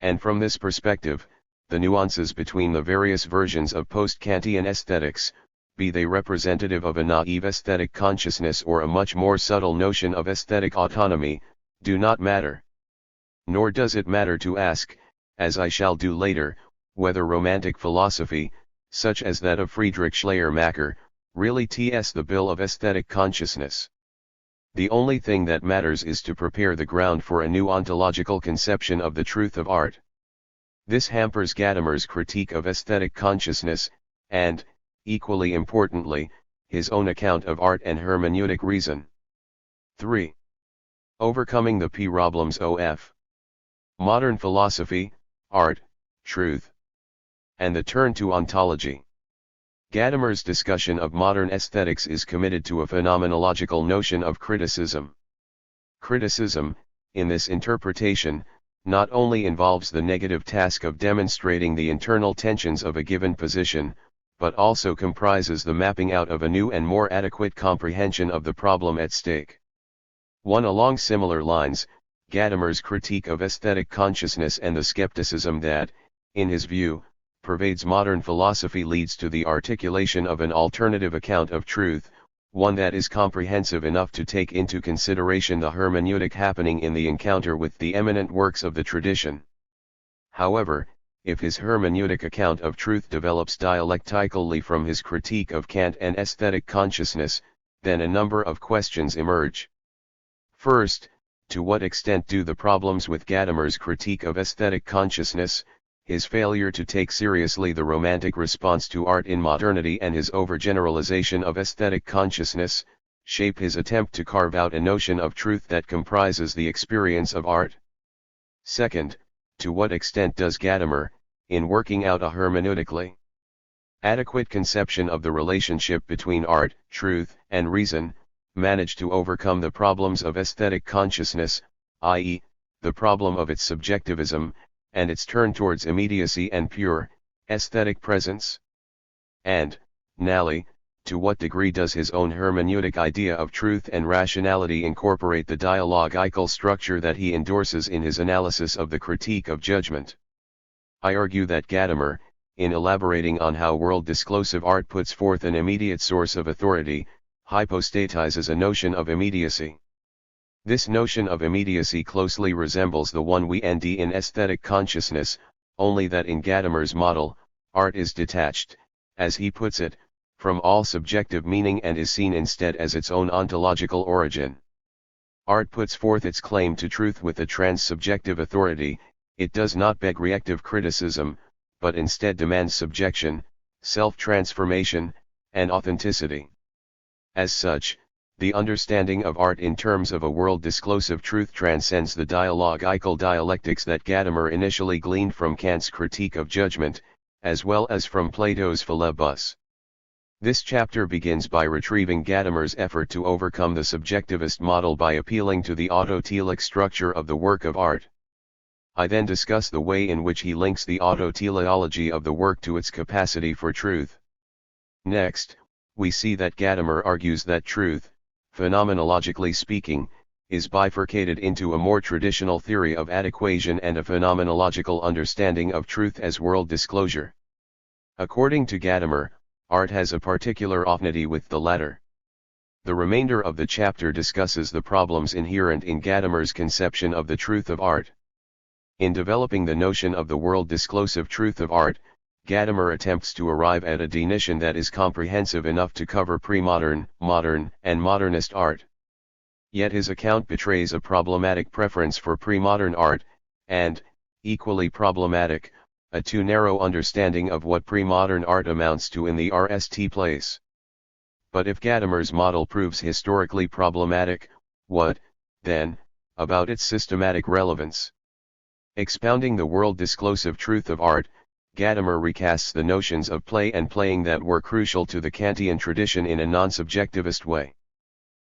And from this perspective, the nuances between the various versions of post-Kantian aesthetics, be they representative of a naive aesthetic consciousness or a much more subtle notion of aesthetic autonomy, do not matter. Nor does it matter to ask, as I shall do later, whether romantic philosophy, such as that of Friedrich Schleiermacher, really tests the bill of aesthetic consciousness. The only thing that matters is to prepare the ground for a new ontological conception of the truth of art. This hampers Gadamer's critique of aesthetic consciousness, and, equally importantly, his own account of art and hermeneutic reason. 3. Overcoming the problems of modern philosophy, art, truth, and the turn to ontology. Gadamer's discussion of modern aesthetics is committed to a phenomenological notion of criticism. Criticism, in this interpretation, not only involves the negative task of demonstrating the internal tensions of a given position, but also comprises the mapping out of a new and more adequate comprehension of the problem at stake. Along similar lines, Gadamer's critique of aesthetic consciousness and the skepticism that, in his view, pervades modern philosophy leads to the articulation of an alternative account of truth, one that is comprehensive enough to take into consideration the hermeneutic happening in the encounter with the eminent works of the tradition. However, if his hermeneutic account of truth develops dialectically from his critique of Kant and aesthetic consciousness, then a number of questions emerge. First, to what extent do the problems with Gadamer's critique of aesthetic consciousness, his failure to take seriously the romantic response to art in modernity and his overgeneralization of aesthetic consciousness, shape his attempt to carve out a notion of truth that comprises the experience of art? Second, to what extent does Gadamer, in working out a hermeneutically adequate conception of the relationship between art, truth, and reason, manage to overcome the problems of aesthetic consciousness, i.e., the problem of its subjectivism, and its turn towards immediacy and pure, aesthetic presence? And, nally, to what degree does his own hermeneutic idea of truth and rationality incorporate the dialogical structure that he endorses in his analysis of the critique of judgment? I argue that Gadamer, in elaborating on how world-disclosive art puts forth an immediate source of authority, hypostatizes a notion of immediacy. This notion of immediacy closely resembles the one we find in aesthetic consciousness, only that in Gadamer's model, art is detached, as he puts it, from all subjective meaning and is seen instead as its own ontological origin. Art puts forth its claim to truth with a trans-subjective authority. It does not beg reactive criticism, but instead demands subjection, self-transformation, and authenticity. As such, the understanding of art in terms of a world-disclosive truth transcends the dialogical dialectics that Gadamer initially gleaned from Kant's critique of judgment, as well as from Plato's Philebus. This chapter begins by retrieving Gadamer's effort to overcome the subjectivist model by appealing to the autotelic structure of the work of art. I then discuss the way in which he links the autoteleology of the work to its capacity for truth. Next, we see that Gadamer argues that truth, phenomenologically speaking, is bifurcated into a more traditional theory of adequation and a phenomenological understanding of truth as world disclosure. According to Gadamer, art has a particular affinity with the latter. The remainder of the chapter discusses the problems inherent in Gadamer's conception of the truth of art. In developing the notion of the world-disclosive truth of art, Gadamer attempts to arrive at a definition that is comprehensive enough to cover pre-modern, modern, and modernist art. Yet his account betrays a problematic preference for pre-modern art, and, equally problematic, a too narrow understanding of what pre-modern art amounts to in the RST place. But if Gadamer's model proves historically problematic, what, then, about its systematic relevance? Expounding the world-disclosive truth of art, Gadamer recasts the notions of play and playing that were crucial to the Kantian tradition in a non-subjectivist way.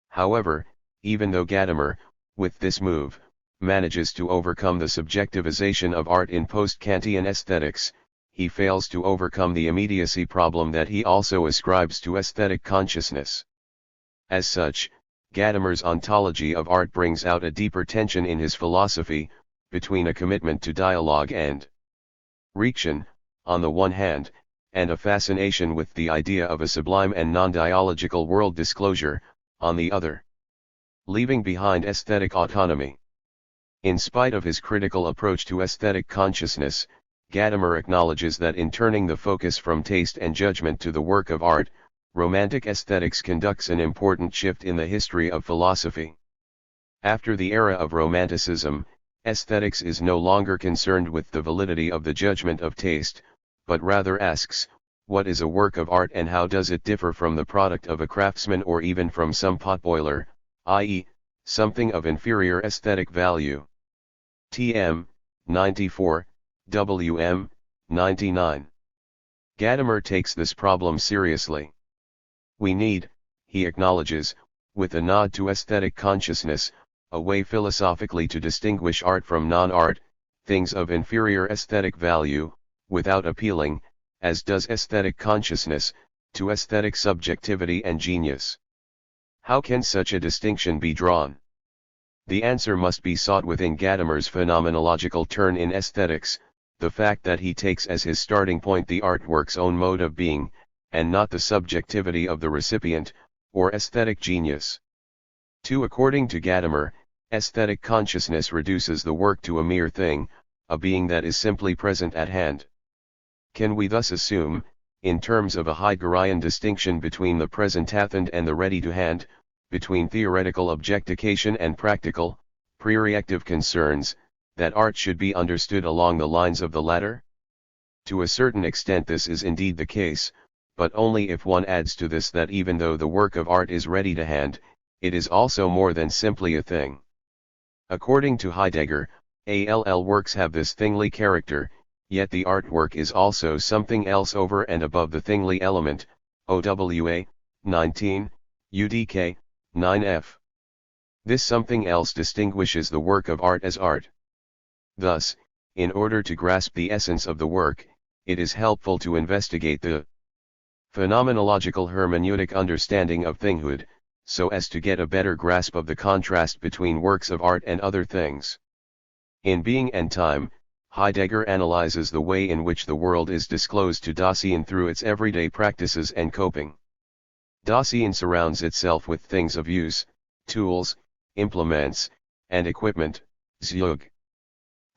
However, even though Gadamer, with this move, manages to overcome the subjectivization of art in post-Kantian aesthetics, he fails to overcome the immediacy problem that he also ascribes to aesthetic consciousness. As such, Gadamer's ontology of art brings out a deeper tension in his philosophy, between a commitment to dialogue and reaction, on the one hand, and a fascination with the idea of a sublime and non-dialogical world disclosure, on the other. Leaving behind aesthetic autonomy. In spite of his critical approach to aesthetic consciousness, Gadamer acknowledges that in turning the focus from taste and judgment to the work of art, Romantic aesthetics conducts an important shift in the history of philosophy. After the era of Romanticism, aesthetics is no longer concerned with the validity of the judgment of taste, but rather asks, what is a work of art and how does it differ from the product of a craftsman or even from some potboiler, i.e., something of inferior aesthetic value. TM, 94, WM, 99. Gadamer takes this problem seriously. We need, he acknowledges, with a nod to aesthetic consciousness, a way philosophically to distinguish art from non-art, things of inferior aesthetic value, without appealing, as does aesthetic consciousness, to aesthetic subjectivity and genius. How can such a distinction be drawn? The answer must be sought within Gadamer's phenomenological turn in aesthetics, the fact that he takes as his starting point the artwork's own mode of being, and not the subjectivity of the recipient, or aesthetic genius. According to Gadamer, aesthetic consciousness reduces the work to a mere thing, a being that is simply present at hand. Can we thus assume, in terms of a Heideggerian distinction between the present at hand and the ready to hand, between theoretical objectification and practical, pre-reactive concerns, that art should be understood along the lines of the latter? To a certain extent this is indeed the case, but only if one adds to this that even though the work of art is ready to hand, it is also more than simply a thing. According to Heidegger, ALL works have this thingly character, yet the artwork is also something else over and above the thingly element, OWA, 19, UDK, 9F. This something else distinguishes the work of art as art. Thus, in order to grasp the essence of the work, it is helpful to investigate the phenomenological hermeneutic understanding of thinghood, so as to get a better grasp of the contrast between works of art and other things. In Being and Time, Heidegger analyzes the way in which the world is disclosed to Dasein through its everyday practices and coping. Dasein surrounds itself with things of use, tools, implements, and equipment, Zug.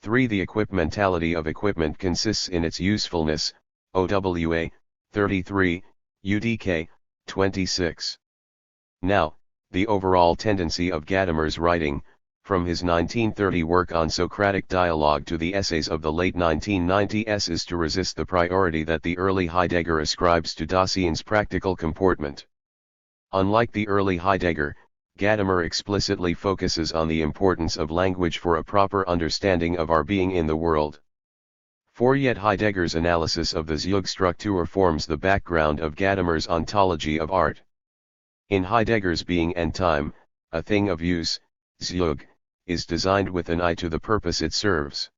3. The equipmentality of equipment consists in its usefulness, OWA, 33, UDK, 26. Now, the overall tendency of Gadamer's writing, from his 1930 work on Socratic dialogue to the essays of the late 1990s, is to resist the priority that the early Heidegger ascribes to Dasein's practical comportment. Unlike the early Heidegger, Gadamer explicitly focuses on the importance of language for a proper understanding of our being in the world. For yet Heidegger's analysis of the Zugstruktur forms the background of Gadamer's ontology of art. In Heidegger's Being and Time, a thing of use, Zug, is designed with an eye to the purpose it serves.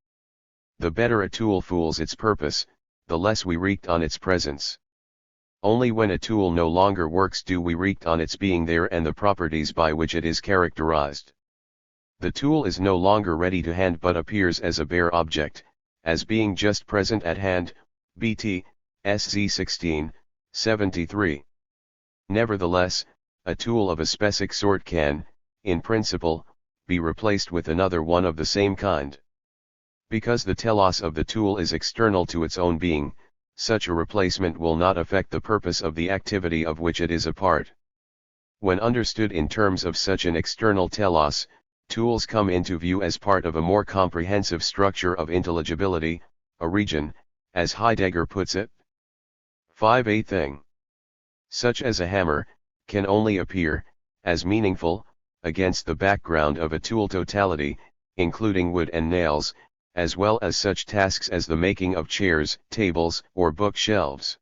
The better a tool fools its purpose, the less we react on its presence. Only when a tool no longer works do we react on its being there and the properties by which it is characterized. The tool is no longer ready to hand but appears as a bare object, as being just present at hand, BT, SZ 16, 73. Nevertheless, a tool of a specific sort can, in principle, be replaced with another one of the same kind. Because the telos of the tool is external to its own being, such a replacement will not affect the purpose of the activity of which it is a part. When understood in terms of such an external telos, tools come into view as part of a more comprehensive structure of intelligibility, a region, as Heidegger puts it. 5. A thing, such as a hammer, can only appear, as meaningful, against the background of a tool totality, including wood and nails, as well as such tasks as the making of chairs, tables, or bookshelves.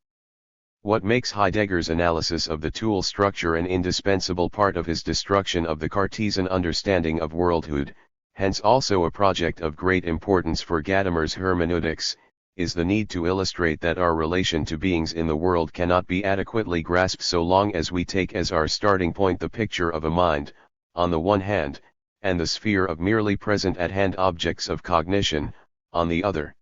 What makes Heidegger's analysis of the tool structure an indispensable part of his destruction of the Cartesian understanding of worldhood, hence also a project of great importance for Gadamer's hermeneutics, is the need to illustrate that our relation to beings in the world cannot be adequately grasped so long as we take as our starting point the picture of a mind, on the one hand, and the sphere of merely present-at-hand objects of cognition, on the other.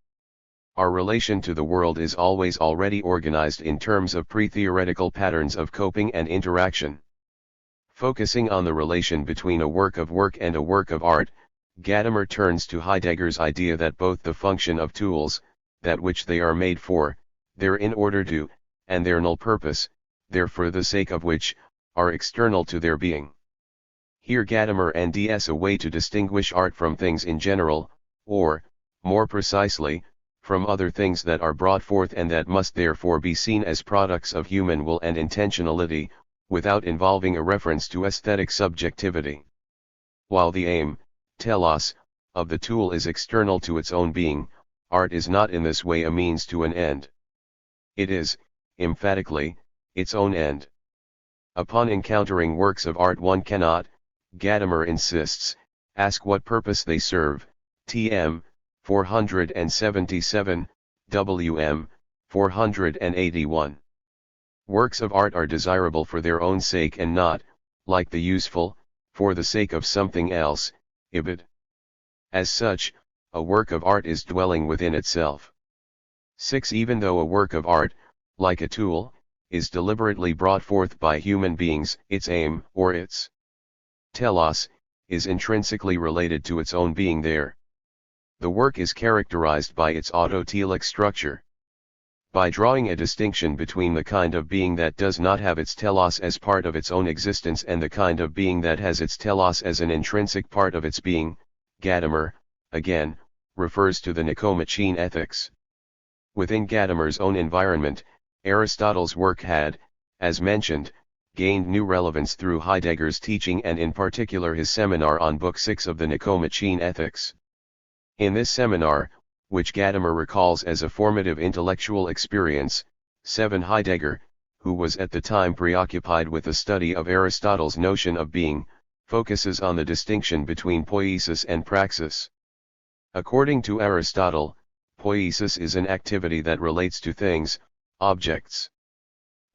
Our relation to the world is always already organized in terms of pre-theoretical patterns of coping and interaction. Focusing on the relation between a work of work and a work of art, Gadamer turns to Heidegger's idea that both the function of tools, that which they are made for, their in order to, and their null purpose, their for the sake of which, are external to their being. Here Gadamer NDS a way to distinguish art from things in general, or, more precisely, from other things that are brought forth and that must therefore be seen as products of human will and intentionality, without involving a reference to aesthetic subjectivity. While the aim, telos, of the tool is external to its own being, art is not in this way a means to an end. It is, emphatically, its own end. Upon encountering works of art one cannot, Gadamer insists, ask what purpose they serve, tm. 477, wm. 481. Works of art are desirable for their own sake and not, like the useful, for the sake of something else, ibid. As such, a work of art is dwelling within itself. 6. Even though a work of art, like a tool, is deliberately brought forth by human beings, its aim, or its telos, is intrinsically related to its own being there. The work is characterized by its autotelic structure. By drawing a distinction between the kind of being that does not have its telos as part of its own existence and the kind of being that has its telos as an intrinsic part of its being, Gadamer, again, refers to the Nicomachean ethics. Within Gadamer's own environment, Aristotle's work had, as mentioned, gained new relevance through Heidegger's teaching and in particular his seminar on Book 6 of the Nicomachean Ethics. In this seminar, which Gadamer recalls as a formative intellectual experience, 7. Heidegger, who was at the time preoccupied with the study of Aristotle's notion of being, focuses on the distinction between poiesis and praxis. According to Aristotle, poiesis is an activity that relates to things, objects.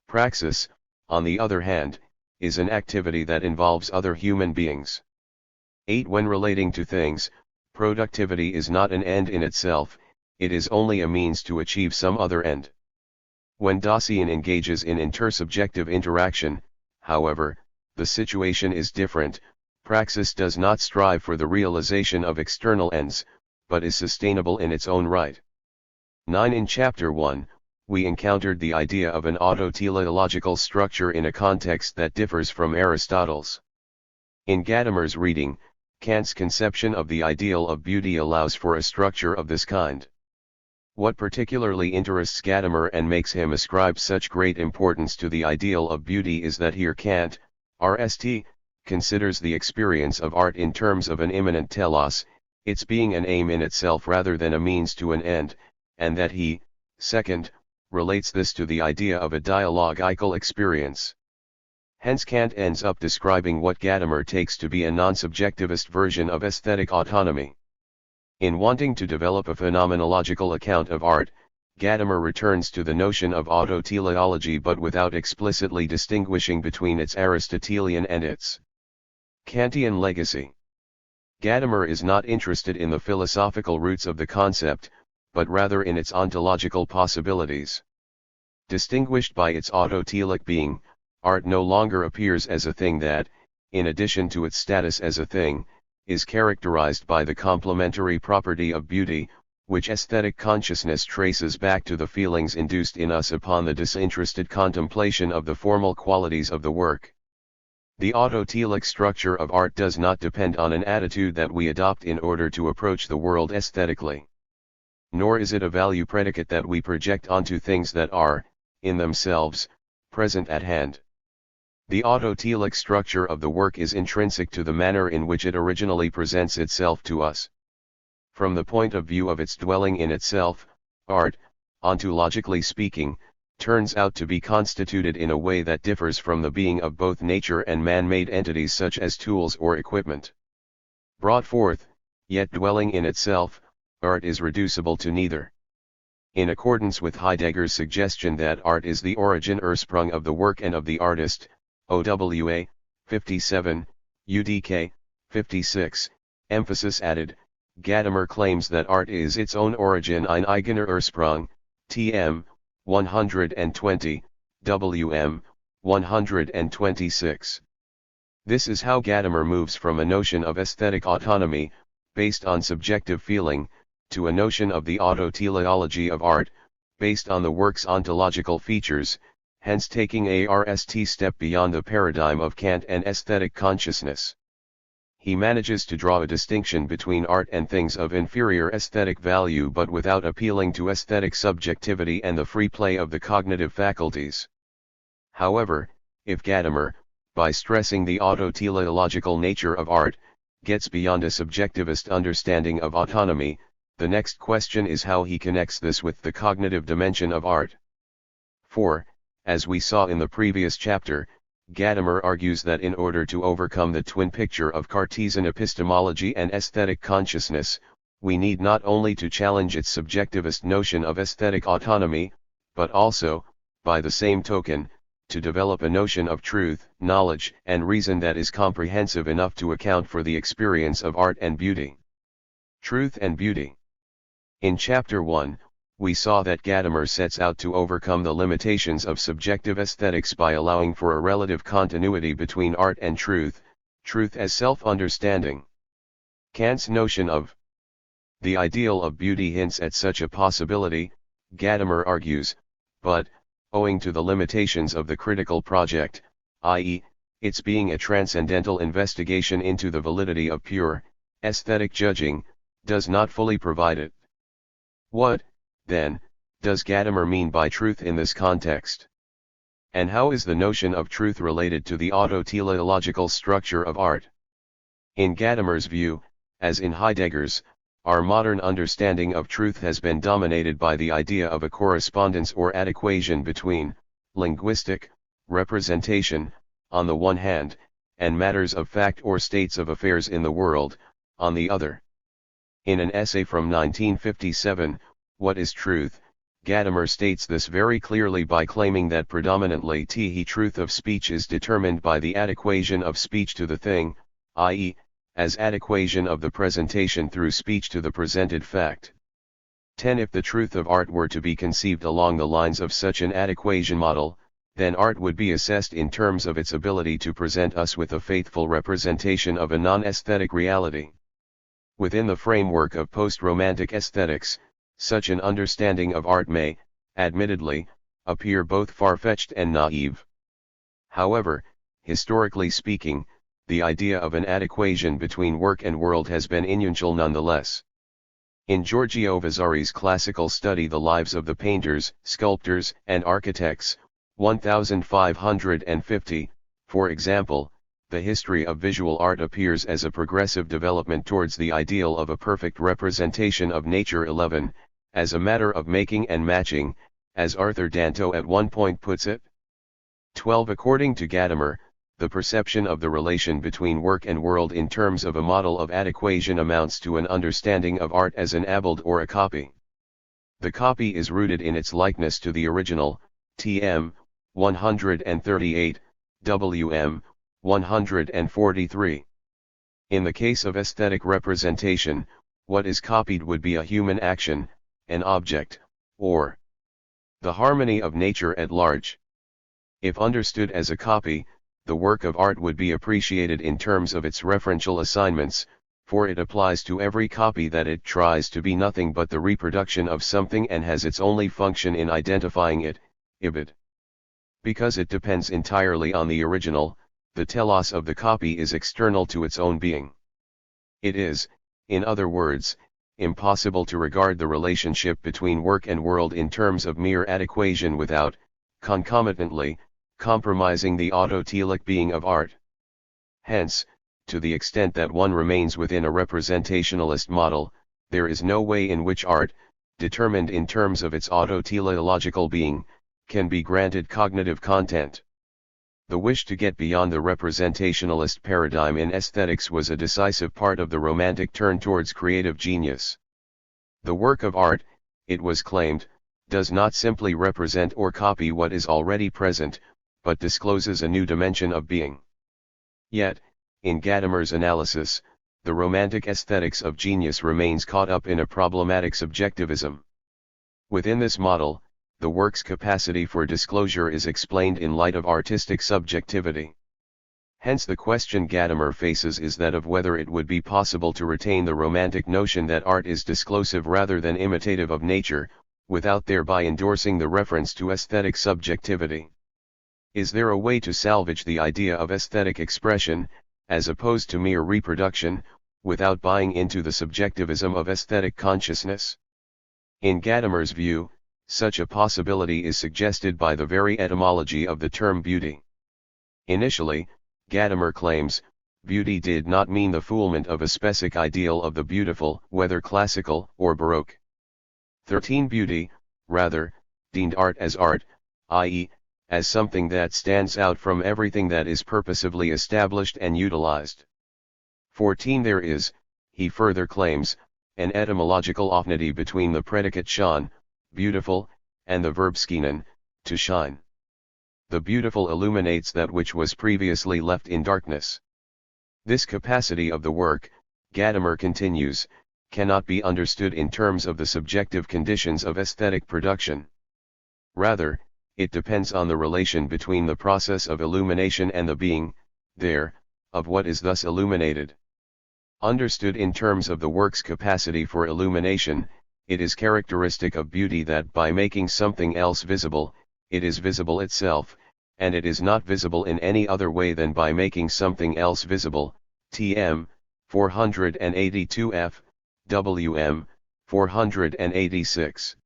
Praxis, on the other hand, is an activity that involves other human beings. 8. When relating to things, productivity is not an end in itself, it is only a means to achieve some other end. When Dasein engages in intersubjective interaction, however, the situation is different. Praxis does not strive for the realization of external ends, but is sustainable in its own right. 9. In Chapter 1, we encountered the idea of an autoteleological structure in a context that differs from Aristotle's. In Gadamer's reading, Kant's conception of the ideal of beauty allows for a structure of this kind. What particularly interests Gadamer and makes him ascribe such great importance to the ideal of beauty is that here Kant, RST, considers the experience of art in terms of an immanent telos, its being an aim in itself rather than a means to an end, and that he, second, relates this to the idea of a dialogical experience. Hence Kant ends up describing what Gadamer takes to be a non-subjectivist version of aesthetic autonomy. In wanting to develop a phenomenological account of art, Gadamer returns to the notion of autoteleology but without explicitly distinguishing between its Aristotelian and its Kantian legacy. Gadamer is not interested in the philosophical roots of the concept, but rather in its ontological possibilities. Distinguished by its autotelic being, art no longer appears as a thing that, in addition to its status as a thing, is characterized by the complementary property of beauty, which aesthetic consciousness traces back to the feelings induced in us upon the disinterested contemplation of the formal qualities of the work. The autotelic structure of art does not depend on an attitude that we adopt in order to approach the world aesthetically. Nor is it a value predicate that we project onto things that are, in themselves, present at hand. The autotelic structure of the work is intrinsic to the manner in which it originally presents itself to us. From the point of view of its dwelling in itself, art, ontologically speaking, turns out to be constituted in a way that differs from the being of both nature and man-made entities such as tools or equipment. Brought forth, yet dwelling in itself, art is reducible to neither. In accordance with Heidegger's suggestion that art is the origin ursprung of the work and of the artist, OWA, 57, UDK, 56, emphasis added, Gadamer claims that art is its own origin ein eigener Ursprung, TM, 120, WM, 126. This is how Gadamer moves from a notion of aesthetic autonomy, based on subjective feeling, to a notion of the autoteleology of art, based on the work's ontological features, hence taking a RST step beyond the paradigm of Kant and aesthetic consciousness. He manages to draw a distinction between art and things of inferior aesthetic value but without appealing to aesthetic subjectivity and the free play of the cognitive faculties. However, if Gadamer, by stressing the autoteleological nature of art, gets beyond a subjectivist understanding of autonomy, the next question is how he connects this with the cognitive dimension of art. For, as we saw in the previous chapter, Gadamer argues that in order to overcome the twin picture of Cartesian epistemology and aesthetic consciousness, we need not only to challenge its subjectivist notion of aesthetic autonomy, but also, by the same token, to develop a notion of truth, knowledge, and reason that is comprehensive enough to account for the experience of art and beauty. Truth and beauty. In Chapter 1, we saw that Gadamer sets out to overcome the limitations of subjective aesthetics by allowing for a relative continuity between art and truth, truth as self-understanding. Kant's notion of the ideal of beauty hints at such a possibility, Gadamer argues, but, owing to the limitations of the critical project, i.e., its being a transcendental investigation into the validity of pure, aesthetic judging, does not fully provide it. What, then, does Gadamer mean by truth in this context? And how is the notion of truth related to the autoteleological structure of art? In Gadamer's view, as in Heidegger's, our modern understanding of truth has been dominated by the idea of a correspondence or adequation between linguistic representation, on the one hand, and matters of fact or states of affairs in the world, on the other. In an essay from 1957, What is Truth?, Gadamer states this very clearly by claiming that predominantly the truth of speech is determined by the adequation of speech to the thing, i.e., as adequation of the presentation through speech to the presented fact. 10. If the truth of art were to be conceived along the lines of such an adequation model, then art would be assessed in terms of its ability to present us with a faithful representation of a non-aesthetic reality. Within the framework of post-romantic aesthetics, such an understanding of art may, admittedly, appear both far-fetched and naive. However, historically speaking, the idea of an adequation between work and world has been inusual nonetheless. In Giorgio Vasari's classical study The Lives of the Painters, Sculptors, and Architects, 1550, for example, the history of visual art appears as a progressive development towards the ideal of a perfect representation of nature. 11, as a matter of making and matching, as Arthur Danto at one point puts it. 12. According to Gadamer, the perception of the relation between work and world in terms of a model of adequation amounts to an understanding of art as an abbild or a copy. The copy is rooted in its likeness to the original, TM, 138, WM, 143. In the case of aesthetic representation, what is copied would be a human action, an object, or The harmony of nature at large. If understood as a copy, the work of art would be appreciated in terms of its referential assignments, for it applies to every copy that it tries to be nothing but the reproduction of something and has its only function in identifying it, ibid. Because it depends entirely on the original, the telos of the copy is external to its own being. It is, in other words, impossible to regard the relationship between work and world in terms of mere adequation without, concomitantly, compromising the autotelic being of art. Hence, to the extent that one remains within a representationalist model, there is no way in which art, determined in terms of its autoteleological being, can be granted cognitive content. The wish to get beyond the representationalist paradigm in aesthetics was a decisive part of the Romantic turn towards creative genius. The work of art, it was claimed, does not simply represent or copy what is already present, but discloses a new dimension of being. Yet, in Gadamer's analysis, the Romantic aesthetics of genius remains caught up in a problematic subjectivism. Within this model, the work's capacity for disclosure is explained in light of artistic subjectivity. Hence the question Gadamer faces is that of whether it would be possible to retain the Romantic notion that art is disclosive rather than imitative of nature, without thereby endorsing the reference to aesthetic subjectivity. Is there a way to salvage the idea of aesthetic expression, as opposed to mere reproduction, without buying into the subjectivism of aesthetic consciousness? In Gadamer's view, such a possibility is suggested by the very etymology of the term beauty. Initially, Gadamer claims, beauty did not mean the fulfillment of a specific ideal of the beautiful, whether classical or Baroque. 13 Beauty, rather, deemed art as art, i.e., as something that stands out from everything that is purposively established and utilized. 14 There is, he further claims, an etymological affinity between the predicate shone, beautiful, and the verb skinen, to shine. The beautiful illuminates that which was previously left in darkness. This capacity of the work, Gadamer continues, cannot be understood in terms of the subjective conditions of aesthetic production. Rather, it depends on the relation between the process of illumination and the being, there, of what is thus illuminated. Understood in terms of the work's capacity for illumination, it is characteristic of beauty that by making something else visible, it is visible itself, and it is not visible in any other way than by making something else visible. TM 482 F, WM 486.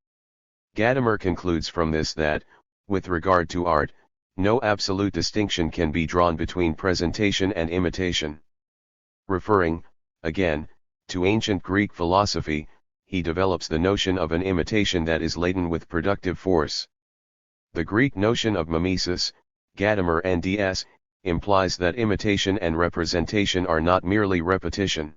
Gadamer concludes from this that, with regard to art, no absolute distinction can be drawn between presentation and imitation. Referring, again, to ancient Greek philosophy, he develops the notion of an imitation that is laden with productive force. The Greek notion of mimesis, Gadamer NDS, implies that imitation and representation are not merely repetition,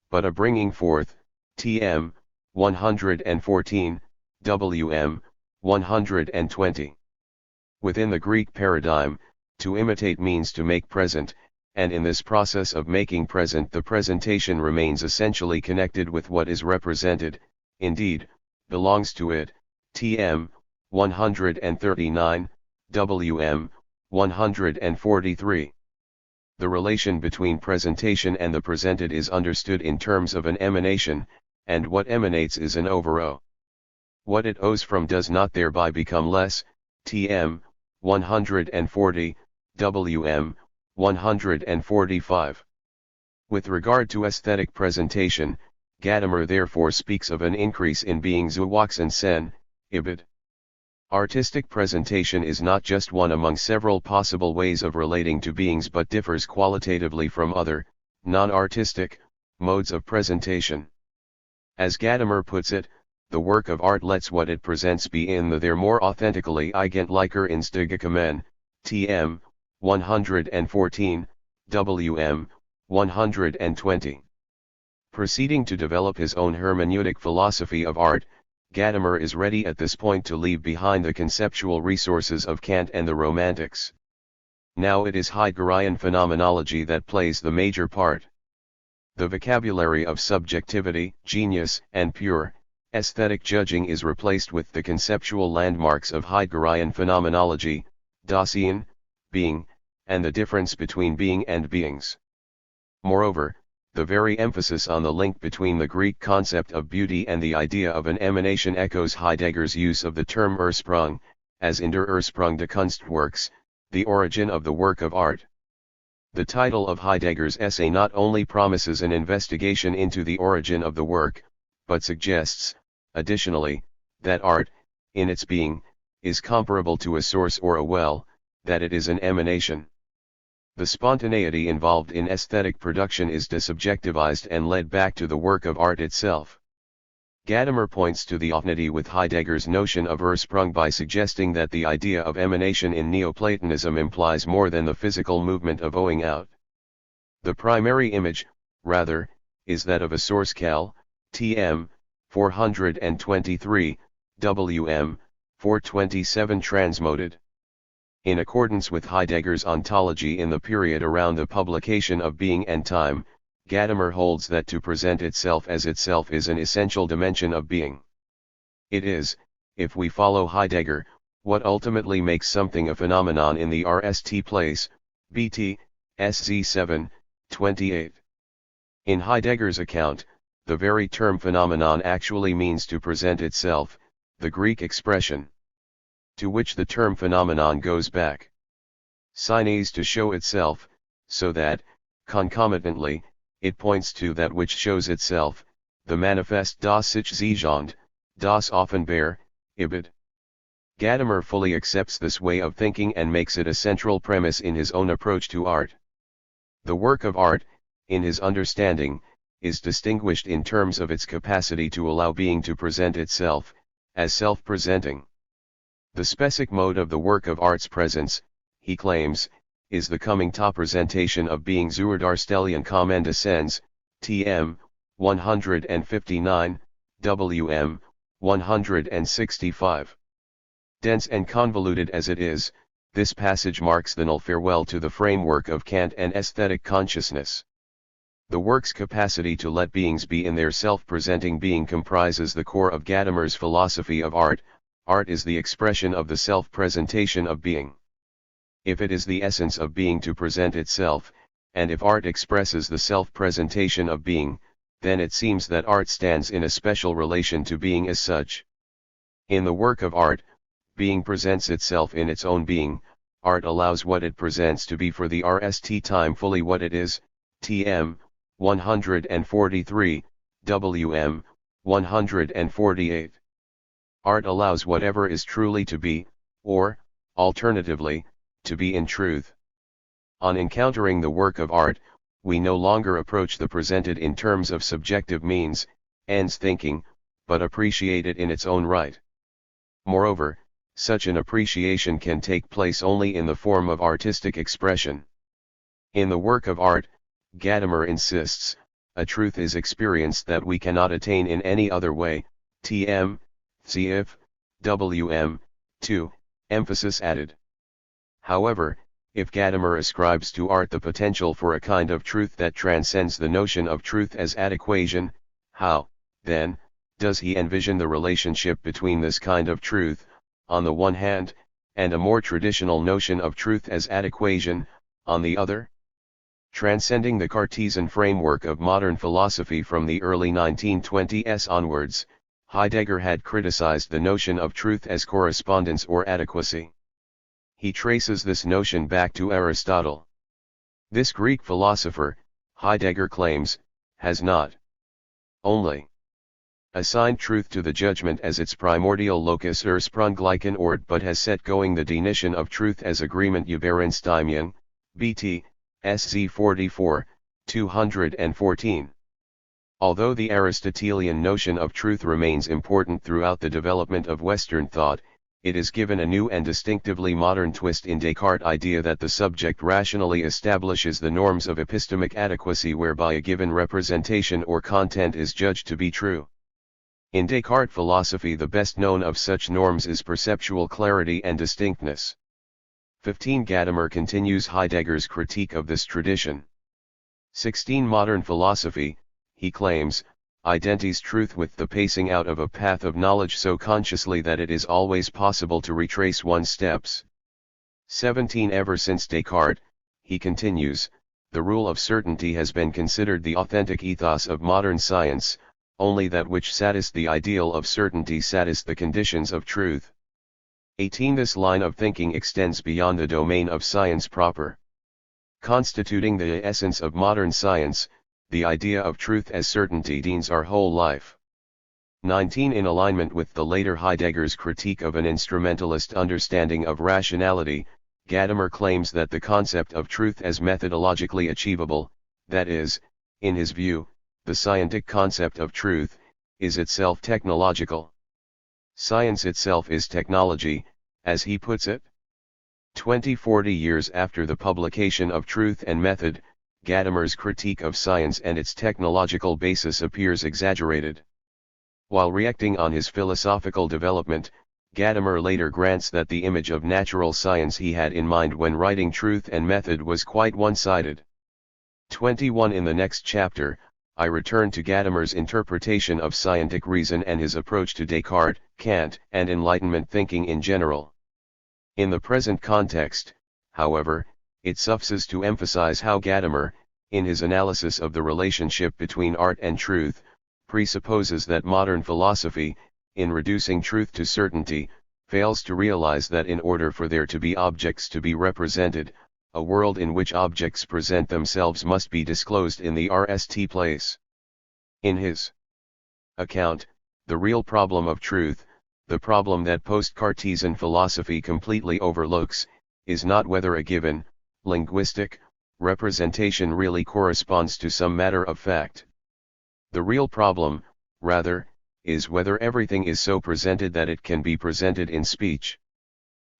but a bringing forth. TM 114, WM 120. Within the Greek paradigm, to imitate means to make present, and in this process of making present the presentation remains essentially connected with what is represented, indeed, belongs to it. TM 139, WM 143. The relation between presentation and the presented is understood in terms of an emanation, and what emanates is an over-owe. What it owes from does not thereby become less. TM 140, WM 145. With regard to aesthetic presentation, Gadamer therefore speaks of an increase in being Zuwachsen sen, ibid. Artistic presentation is not just one among several possible ways of relating to beings but differs qualitatively from other, non-artistic, modes of presentation. As Gadamer puts it, the work of art lets what it presents be in the there more authentically eigentlicher Instiggekommen, TM 114, WM 120. Proceeding to develop his own hermeneutic philosophy of art, Gadamer is ready at this point to leave behind the conceptual resources of Kant and the Romantics. Now it is Heideggerian phenomenology that plays the major part. The vocabulary of subjectivity, genius, and pure, Aesthetic judging is replaced with the conceptual landmarks of Heideggerian phenomenology, Dasein, being, and the difference between being and beings. Moreover, the very emphasis on the link between the Greek concept of beauty and the idea of an emanation echoes Heidegger's use of the term Ursprung, as in der Ursprung des Kunstwerks, the origin of the work of art. The title of Heidegger's essay not only promises an investigation into the origin of the work, but suggests, additionally, that art, in its being, is comparable to a source or a well, that it is an emanation. The spontaneity involved in aesthetic production is desubjectivized and led back to the work of art itself. Gadamer points to the affinity with Heidegger's notion of Ursprung by suggesting that the idea of emanation in Neoplatonism implies more than the physical movement of owing out. The primary image, rather, is that of a source cal, tm, 423, wm, 427 transmoded. In accordance with Heidegger's ontology in the period around the publication of Being and Time, Gadamer holds that to present itself as itself is an essential dimension of being. It is, if we follow Heidegger, what ultimately makes something a phenomenon in the RST place, BT, SZ 7, 28. In Heidegger's account, the very term phenomenon actually means to present itself, the Greek expression to which the term phenomenon goes back. Sines to show itself, so that, concomitantly, it points to that which shows itself, the manifest das sich zeigend, das Offenbar, ibid. Gadamer fully accepts this way of thinking and makes it a central premise in his own approach to art. The work of art, in his understanding, is distinguished in terms of its capacity to allow being to present itself, as self-presenting. The specific mode of the work of art's presence, he claims, is the coming to presentation of being zur Darstellung kommendesens, tm, 159, wm, 165. Dense and convoluted as it is, this passage marks the null farewell to the framework of Kant and aesthetic consciousness. The work's capacity to let beings be in their self-presenting being comprises the core of Gadamer's philosophy of art. Art is the expression of the self-presentation of being. If it is the essence of being to present itself, and if art expresses the self-presentation of being, then it seems that art stands in a special relation to being as such. In the work of art, being presents itself in its own being, art allows what it presents to be for the RST time fully what it is, tm, 143, wm, 148. Art allows whatever is truly to be, or, alternatively, to be in truth. On encountering the work of art, we no longer approach the presented in terms of subjective means, ends thinking, but appreciate it in its own right. Moreover, such an appreciation can take place only in the form of artistic expression. In the work of art, Gadamer insists, a truth is experienced that we cannot attain in any other way, tm, cf, wm, 2, emphasis added. However, if Gadamer ascribes to art the potential for a kind of truth that transcends the notion of truth as adequation, how, then, does he envision the relationship between this kind of truth, on the one hand, and a more traditional notion of truth as adequation, on the other? Transcending the Cartesian framework of modern philosophy from the early 1920s onwards, Heidegger had criticized the notion of truth as correspondence or adequacy. He traces this notion back to Aristotle. This Greek philosopher, Heidegger claims, has not only assigned truth to the judgment as its primordial locus Ursprunglichen Ort but has set going the definition of truth as agreement Übereinstimmung, BT, SZ 44, 214. Although the Aristotelian notion of truth remains important throughout the development of Western thought, it is given a new and distinctively modern twist in Descartes' idea that the subject rationally establishes the norms of epistemic adequacy whereby a given representation or content is judged to be true. In Descartes' philosophy the best known of such norms is perceptual clarity and distinctness. 15. Gadamer continues Heidegger's critique of this tradition. 16. Modern philosophy, he claims, identies truth with the pacing out of a path of knowledge so consciously that it is always possible to retrace one's steps. 17 Ever since Descartes, he continues, the rule of certainty has been considered the authentic ethos of modern science, only that which satisfies the ideal of certainty satisfies the conditions of truth. 18 This line of thinking extends beyond the domain of science proper. Constituting the essence of modern science, the idea of truth as certainty deans our whole life. 19 In alignment with the later Heidegger's critique of an instrumentalist understanding of rationality, Gadamer claims that the concept of truth as methodologically achievable, that is, in his view, the scientific concept of truth, is itself technological. Science itself is technology, as he puts it. 40 years after the publication of Truth and Method, Gadamer's critique of science and its technological basis appears exaggerated. While reacting on his philosophical development, Gadamer later grants that the image of natural science he had in mind when writing Truth and Method was quite one-sided. 21 In the next chapter, I return to Gadamer's interpretation of scientific reason and his approach to Descartes, Kant, and Enlightenment thinking in general. In the present context, however, it suffices to emphasize how Gadamer, in his analysis of the relationship between art and truth, presupposes that modern philosophy, in reducing truth to certainty, fails to realize that in order for there to be objects to be represented, a world in which objects present themselves must be disclosed in the RST place. In his account, The Real Problem of Truth, the problem that post-Cartesian philosophy completely overlooks, is not whether a given, linguistic, representation really corresponds to some matter of fact. The real problem, rather, is whether everything is so presented that it can be presented in speech.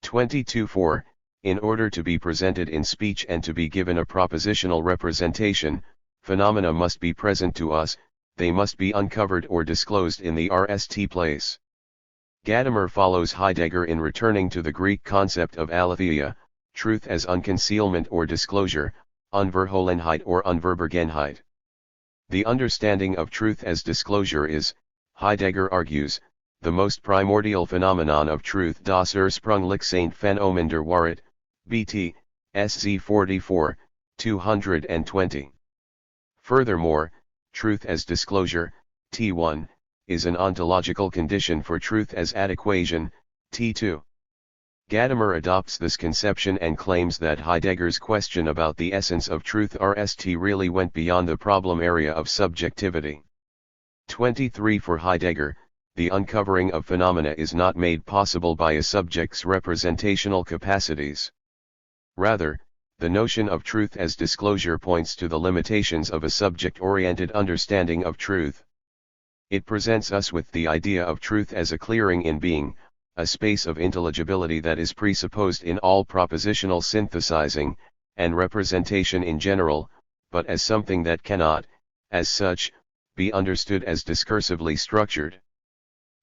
22.4 In order to be presented in speech and to be given a propositional representation, phenomena must be present to us, they must be uncovered or disclosed in the RST place. Gadamer follows Heidegger in returning to the Greek concept of aletheia, truth as unconcealment or disclosure, Unverhohlenheit or Unverborgenheit. The understanding of truth as disclosure is, Heidegger argues, the most primordial phenomenon of truth. Das ursprüngliche Phänomen der Wahrheit, BT, SZ 44, 220. Furthermore, truth as disclosure, T1, is an ontological condition for truth as adequation, T2. Gadamer adopts this conception and claims that Heidegger's question about the essence of truth RST really went beyond the problem area of subjectivity. 23 For Heidegger, the uncovering of phenomena is not made possible by a subject's representational capacities. Rather, the notion of truth as disclosure points to the limitations of a subject-oriented understanding of truth. It presents us with the idea of truth as a clearing in being, a space of intelligibility that is presupposed in all propositional synthesizing, and representation in general, but as something that cannot, as such, be understood as discursively structured.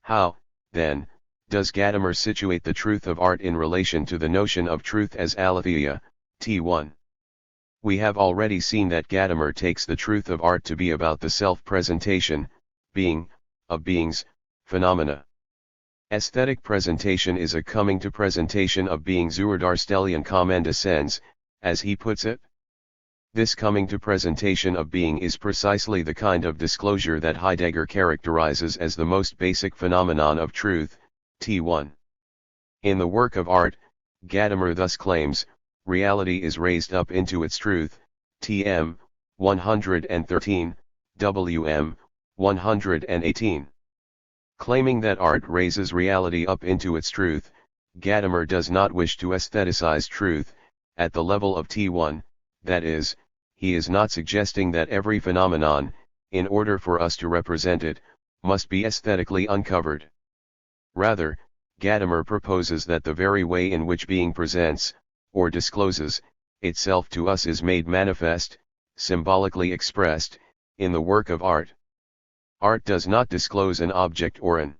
How, then, does Gadamer situate the truth of art in relation to the notion of truth as aletheia, T1? We have already seen that Gadamer takes the truth of art to be about the self-presentation, being, of beings, phenomena. Aesthetic presentation is a coming to presentation of being Zuurdarstelling Kommandescens, as he puts it. This coming to presentation of being is precisely the kind of disclosure that Heidegger characterizes as the most basic phenomenon of truth, T1. In the work of art, Gadamer thus claims, reality is raised up into its truth, Tm, 113, Wm, 118. Claiming that art raises reality up into its truth, Gadamer does not wish to aestheticize truth, at the level of T1, that is, he is not suggesting that every phenomenon, in order for us to represent it, must be aesthetically uncovered. Rather, Gadamer proposes that the very way in which being presents, or discloses, itself to us is made manifest, symbolically expressed, in the work of art. Art does not disclose an object or an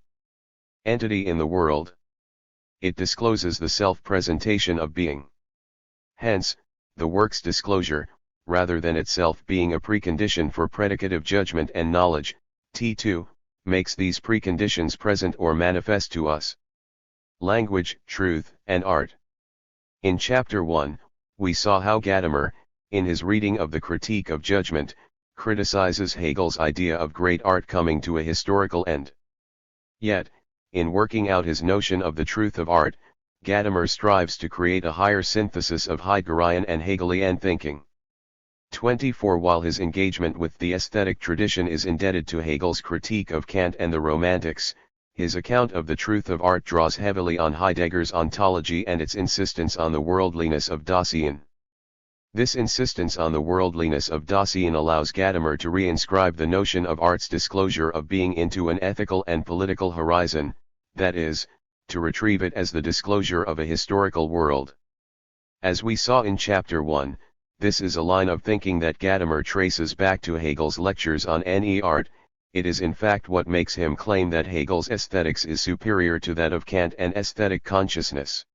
entity in the world. It discloses the self-presentation of being. Hence, the work's disclosure, rather than itself being a precondition for predicative judgment and knowledge, T2, makes these preconditions present or manifest to us. Language, truth, and art. In Chapter 1, we saw how Gadamer, in his reading of the Critique of Judgment, criticizes Hegel's idea of great art coming to a historical end. Yet, in working out his notion of the truth of art, Gadamer strives to create a higher synthesis of Heideggerian and Hegelian thinking. 24 While his engagement with the aesthetic tradition is indebted to Hegel's critique of Kant and the Romantics, his account of the truth of art draws heavily on Heidegger's ontology and its insistence on the worldliness of Dasein. This insistence on the worldliness of Dasein allows Gadamer to reinscribe the notion of art's disclosure of being into an ethical and political horizon, that is, to retrieve it as the disclosure of a historical world. As we saw in Chapter 1, this is a line of thinking that Gadamer traces back to Hegel's lectures on art. It is in fact what makes him claim that Hegel's aesthetics is superior to that of Kant and aesthetic consciousness.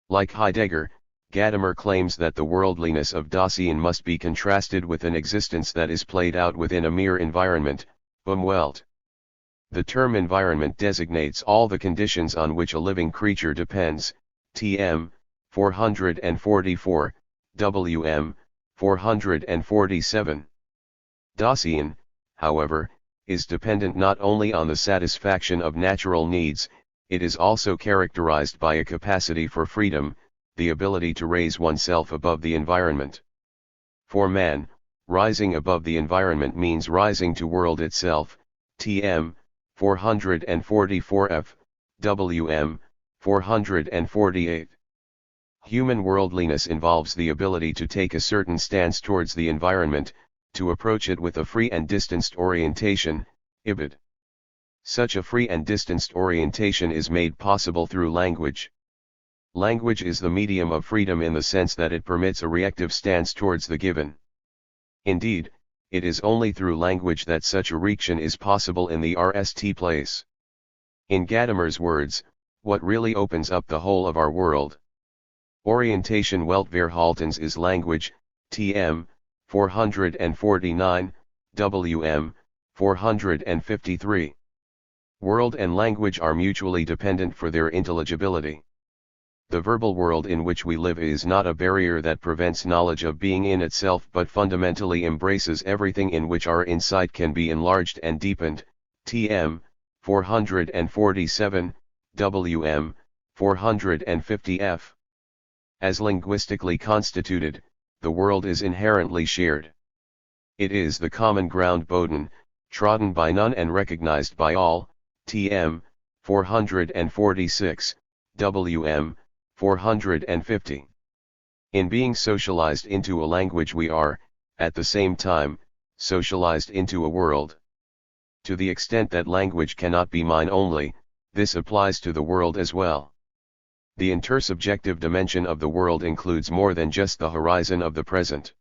Like Heidegger, Gadamer claims that the worldliness of Dasein must be contrasted with an existence that is played out within a mere environment, Umwelt. The term environment designates all the conditions on which a living creature depends, TM, 444, WM, 447. Dasein, however, is dependent not only on the satisfaction of natural needs, it is also characterized by a capacity for freedom, the ability to raise oneself above the environment. For man, rising above the environment means rising to world itself, TM, 444F, WM, 448. Human worldliness involves the ability to take a certain stance towards the environment, to approach it with a free and distanced orientation, ibid. Such a free and distanced orientation is made possible through language. Language is the medium of freedom in the sense that it permits a reactive stance towards the given. Indeed, it is only through language that such a reaction is possible in the RST place. In Gadamer's words, what really opens up the whole of our world? Orientation Weltverhaltens is language, TM, 449, WM, 453. World and language are mutually dependent for their intelligibility. The verbal world in which we live is not a barrier that prevents knowledge of being in itself but fundamentally embraces everything in which our insight can be enlarged and deepened, TM, 447, WM, 450F. As linguistically constituted, the world is inherently shared. It is the common ground Boden, trodden by none and recognized by all, TM, 446, WM, 450. In being socialized into a language we are, at the same time, socialized into a world. To the extent that language cannot be mine only, this applies to the world as well. The intersubjective dimension of the world includes more than just the horizon of the present.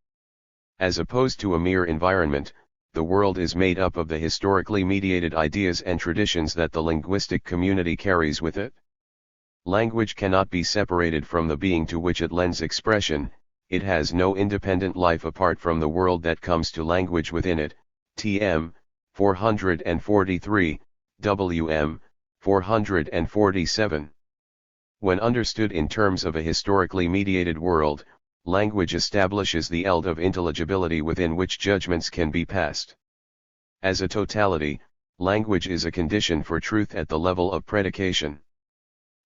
As opposed to a mere environment, the world is made up of the historically mediated ideas and traditions that the linguistic community carries with it. Language cannot be separated from the being to which it lends expression, it has no independent life apart from the world that comes to language within it, TM, 443, WM, 447. When understood in terms of a historically mediated world, language establishes the eld of intelligibility within which judgments can be passed. As a totality, language is a condition for truth at the level of predication.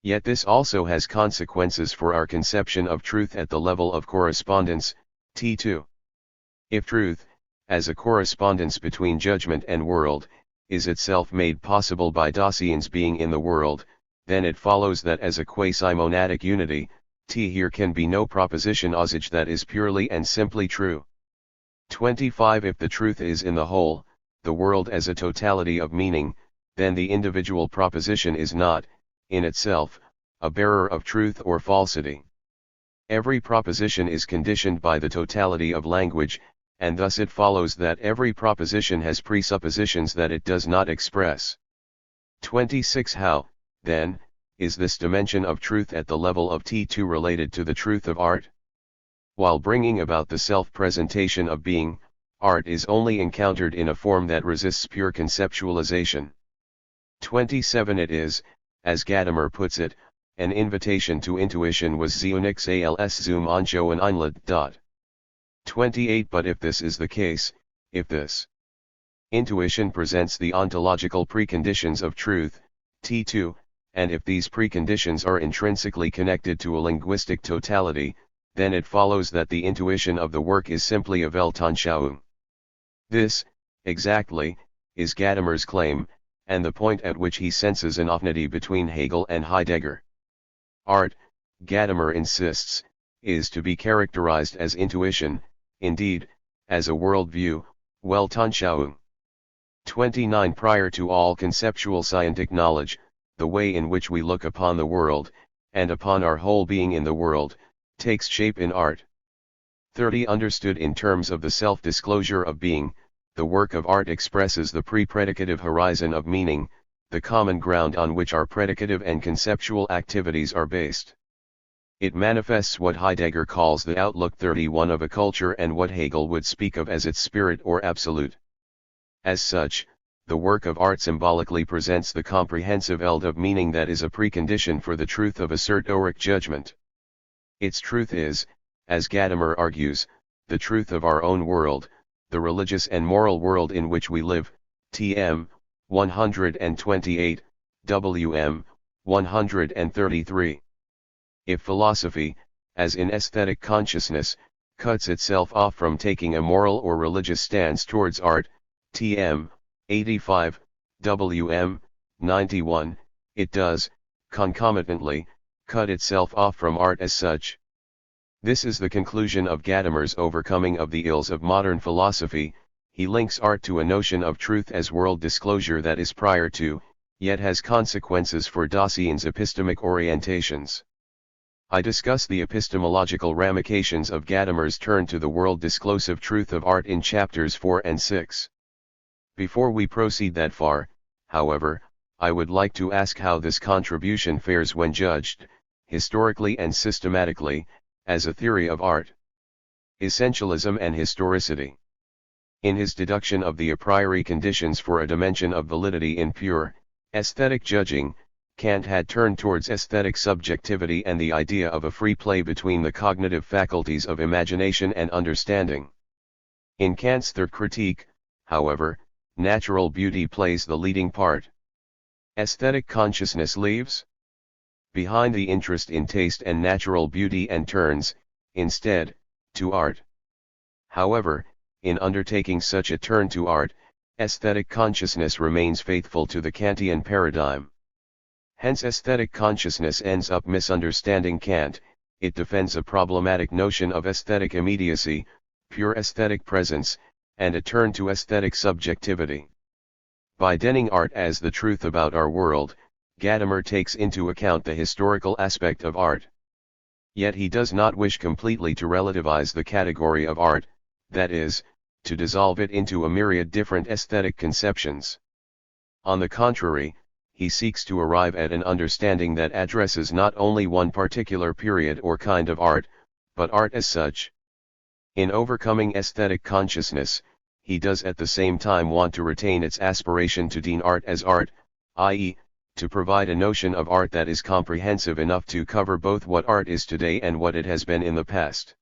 Yet this also has consequences for our conception of truth at the level of correspondence, T2. If truth, as a correspondence between judgment and world, is itself made possible by Dasein's being in the world, then it follows that as a quasi-monadic unity, here can be no proposition osage that is purely and simply true. 25 If the truth is in the whole, the world as a totality of meaning, then the individual proposition is not, in itself, a bearer of truth or falsity. Every proposition is conditioned by the totality of language, and thus it follows that every proposition has presuppositions that it does not express. 26 How, then, is this dimension of truth at the level of T2 related to the truth of art? While bringing about the self-presentation of being, art is only encountered in a form that resists pure conceptualization. 27 It is, as Gadamer puts it, an invitation to intuition was Zionix als zum Anschauen einlädt. 28 But if this is the case, if this intuition presents the ontological preconditions of truth, T2, and if these preconditions are intrinsically connected to a linguistic totality, then it follows that the intuition of the work is simply a Weltanschauung. This, exactly, is Gadamer's claim, and the point at which he senses an affinity between Hegel and Heidegger. Art, Gadamer insists, is to be characterized as intuition, indeed, as a worldview, Weltanschauung. 29 Prior to all conceptual scientific knowledge, the way in which we look upon the world, and upon our whole being in the world, takes shape in art. 30 Understood in terms of the self-disclosure of being, the work of art expresses the pre-predicative horizon of meaning, the common ground on which our predicative and conceptual activities are based. It manifests what Heidegger calls the outlook 31 of a culture and what Hegel would speak of as its spirit or absolute. As such, the work of art symbolically presents the comprehensive eld of meaning that is a precondition for the truth of a certoric judgment. Its truth is, as Gadamer argues, the truth of our own world, the religious and moral world in which we live, TM, 128, WM, 133. If philosophy, as in aesthetic consciousness, cuts itself off from taking a moral or religious stance towards art, TM, 85, WM, 91, it does, concomitantly, cut itself off from art as such. This is the conclusion of Gadamer's overcoming of the ills of modern philosophy. He links art to a notion of truth as world disclosure that is prior to, yet has consequences for Dasein's epistemic orientations. I discuss the epistemological ramifications of Gadamer's turn to the world disclosive truth of art in chapters 4 and 6. Before we proceed that far, however, I would like to ask how this contribution fares when judged, historically and systematically, as a theory of art. Essentialism and historicity. In his deduction of the a priori conditions for a dimension of validity in pure, aesthetic judging, Kant had turned towards aesthetic subjectivity and the idea of a free play between the cognitive faculties of imagination and understanding. In Kant's third critique, however, natural beauty plays the leading part. Aesthetic consciousness leaves behind the interest in taste and natural beauty and turns, instead, to art. However, in undertaking such a turn to art, aesthetic consciousness remains faithful to the Kantian paradigm. Hence aesthetic consciousness ends up misunderstanding Kant. It defends a problematic notion of aesthetic immediacy, pure aesthetic presence, and a turn to aesthetic subjectivity. By denning art as the truth about our world, Gadamer takes into account the historical aspect of art. Yet he does not wish completely to relativize the category of art, that is, to dissolve it into a myriad different aesthetic conceptions. On the contrary, he seeks to arrive at an understanding that addresses not only one particular period or kind of art, but art as such. In overcoming aesthetic consciousness, he does at the same time want to retain its aspiration to deem art as art, i.e., to provide a notion of art that is comprehensive enough to cover both what art is today and what it has been in the past.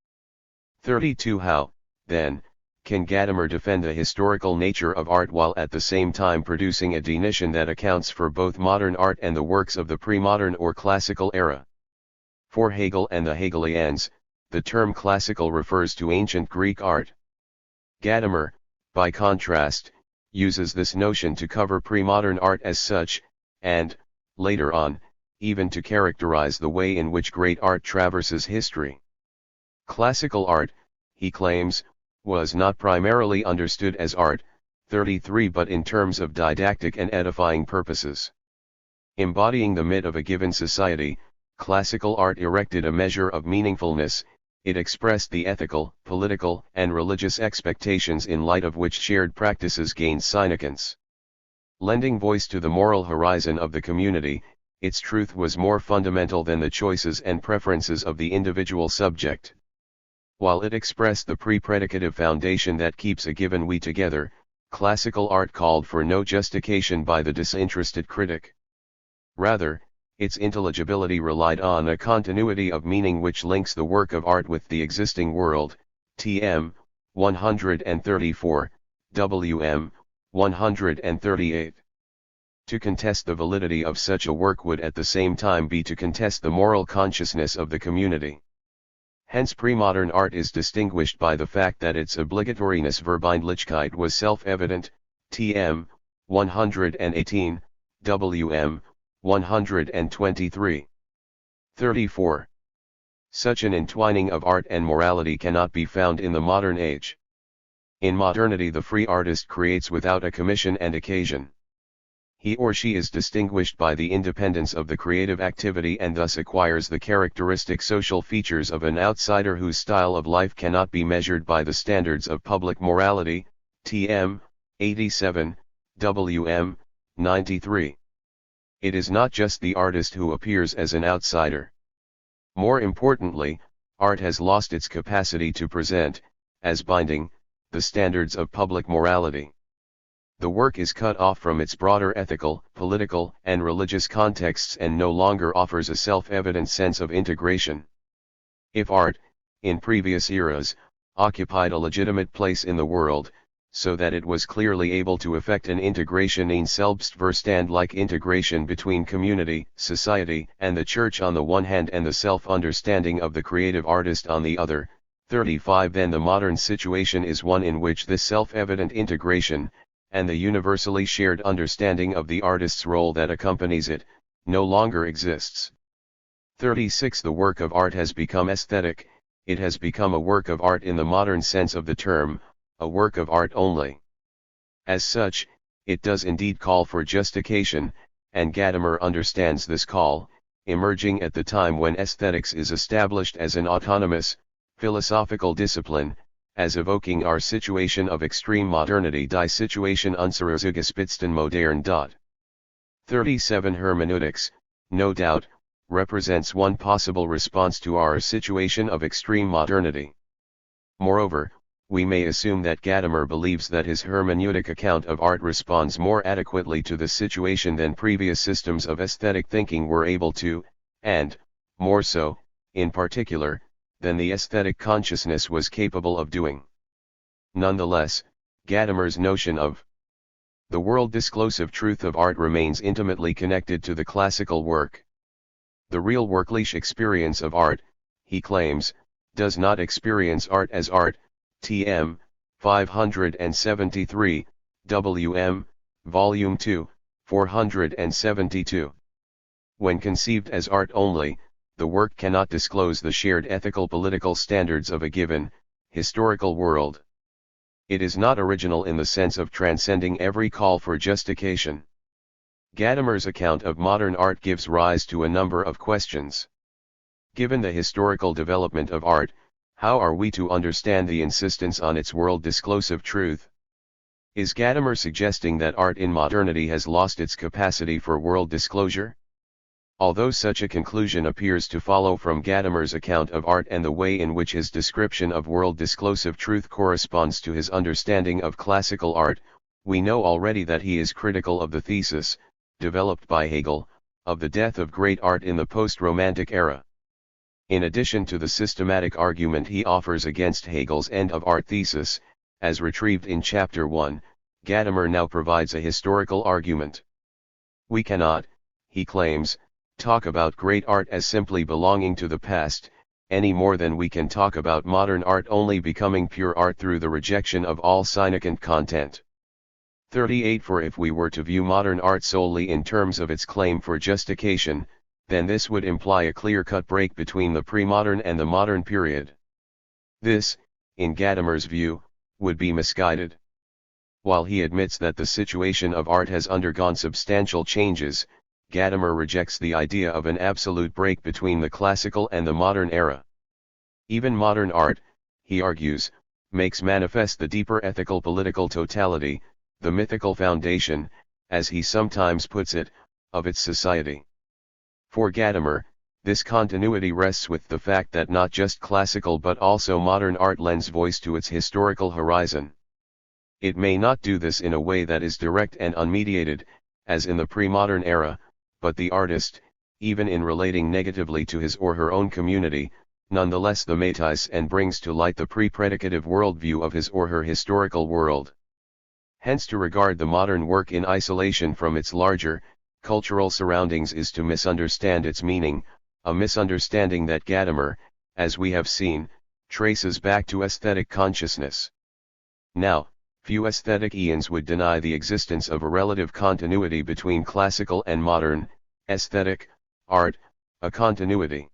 32 How, then, can Gadamer defend the historical nature of art while at the same time producing a definition that accounts for both modern art and the works of the pre-modern or classical era? For Hegel and the Hegelians, the term classical refers to ancient Greek art. Gadamer, by contrast, uses this notion to cover pre-modern art as such, and, later on, even to characterize the way in which great art traverses history. Classical art, he claims, was not primarily understood as art, 33 but in terms of didactic and edifying purposes. Embodying the myth of a given society, classical art erected a measure of meaningfulness. It expressed the ethical, political, and religious expectations in light of which shared practices gained significance. Lending voice to the moral horizon of the community, its truth was more fundamental than the choices and preferences of the individual subject. While it expressed the pre-predicative foundation that keeps a given we together, classical art called for no justification by the disinterested critic. Rather, its intelligibility relied on a continuity of meaning which links the work of art with the existing world, tm. 134, wm. 138. To contest the validity of such a work would at the same time be to contest the moral consciousness of the community. Hence pre-modern art is distinguished by the fact that its obligatoriness Verbindlichkeit was self-evident, tm. 118, wm. 123. 34. Such an entwining of art and morality cannot be found in the modern age. In modernity the free artist creates without a commission and occasion. He or she is distinguished by the independence of the creative activity and thus acquires the characteristic social features of an outsider whose style of life cannot be measured by the standards of public morality, tm. 87, wm. 93. It is not just the artist who appears as an outsider. More importantly, art has lost its capacity to present, as binding, the standards of public morality. The work is cut off from its broader ethical, political, and religious contexts and no longer offers a self-evident sense of integration. If art, in previous eras, occupied a legitimate place in the world, so that it was clearly able to effect an integration in Selbstverstand-like integration between community, society, and the church on the one hand and the self-understanding of the creative artist on the other, 35 then the modern situation is one in which this self-evident integration, and the universally shared understanding of the artist's role that accompanies it, no longer exists. 36 The work of art has become aesthetic, it has become a work of art in the modern sense of the term, a work of art only. As such, it does indeed call for justification, and Gadamer understands this call, emerging at the time when aesthetics is established as an autonomous, philosophical discipline, as evoking our situation of extreme modernity die Situation unserer Zugespitzten modern. 37 Hermeneutics, no doubt, represents one possible response to our situation of extreme modernity. Moreover, we may assume that Gadamer believes that his hermeneutic account of art responds more adequately to the situation than previous systems of aesthetic thinking were able to, and, more so, in particular, than the aesthetic consciousness was capable of doing. Nonetheless, Gadamer's notion of the world-disclosive truth of art remains intimately connected to the classical work. The real workliche experience of art, he claims, does not experience art as art, tm. 573, wm. Volume 2, 472. When conceived as art only, the work cannot disclose the shared ethical political standards of a given, historical world. It is not original in the sense of transcending every call for justification. Gadamer's account of modern art gives rise to a number of questions. Given the historical development of art, how are we to understand the insistence on its world-disclosive truth? Is Gadamer suggesting that art in modernity has lost its capacity for world disclosure? Although such a conclusion appears to follow from Gadamer's account of art and the way in which his description of world-disclosive truth corresponds to his understanding of classical art, we know already that he is critical of the thesis, developed by Hegel, of the death of great art in the post-Romantic era. In addition to the systematic argument he offers against Hegel's end of art thesis, as retrieved in Chapter 1, Gadamer now provides a historical argument. We cannot, he claims, talk about great art as simply belonging to the past, any more than we can talk about modern art only becoming pure art through the rejection of all significant content. 38 For if we were to view modern art solely in terms of its claim for justification, then this would imply a clear-cut break between the pre-modern and the modern period. This, in Gadamer's view, would be misguided. While he admits that the situation of art has undergone substantial changes, Gadamer rejects the idea of an absolute break between the classical and the modern era. Even modern art, he argues, makes manifest the deeper ethical political totality, the mythical foundation, as he sometimes puts it, of its society. For Gadamer, This continuity rests with the fact that not just classical but also modern art lends voice to its historical horizon. It may not do this in a way that is direct and unmediated, as in the pre-modern era, but the artist, even in relating negatively to his or her own community, nonetheless thematis and brings to light the pre-predicative worldview of his or her historical world. Hence to regard the modern work in isolation from its larger, cultural surroundings is to misunderstand its meaning, a misunderstanding that Gadamer, as we have seen, traces back to aesthetic consciousness. Now, few aesthetic eons would deny the existence of a relative continuity between classical and modern, aesthetic, art, a continuity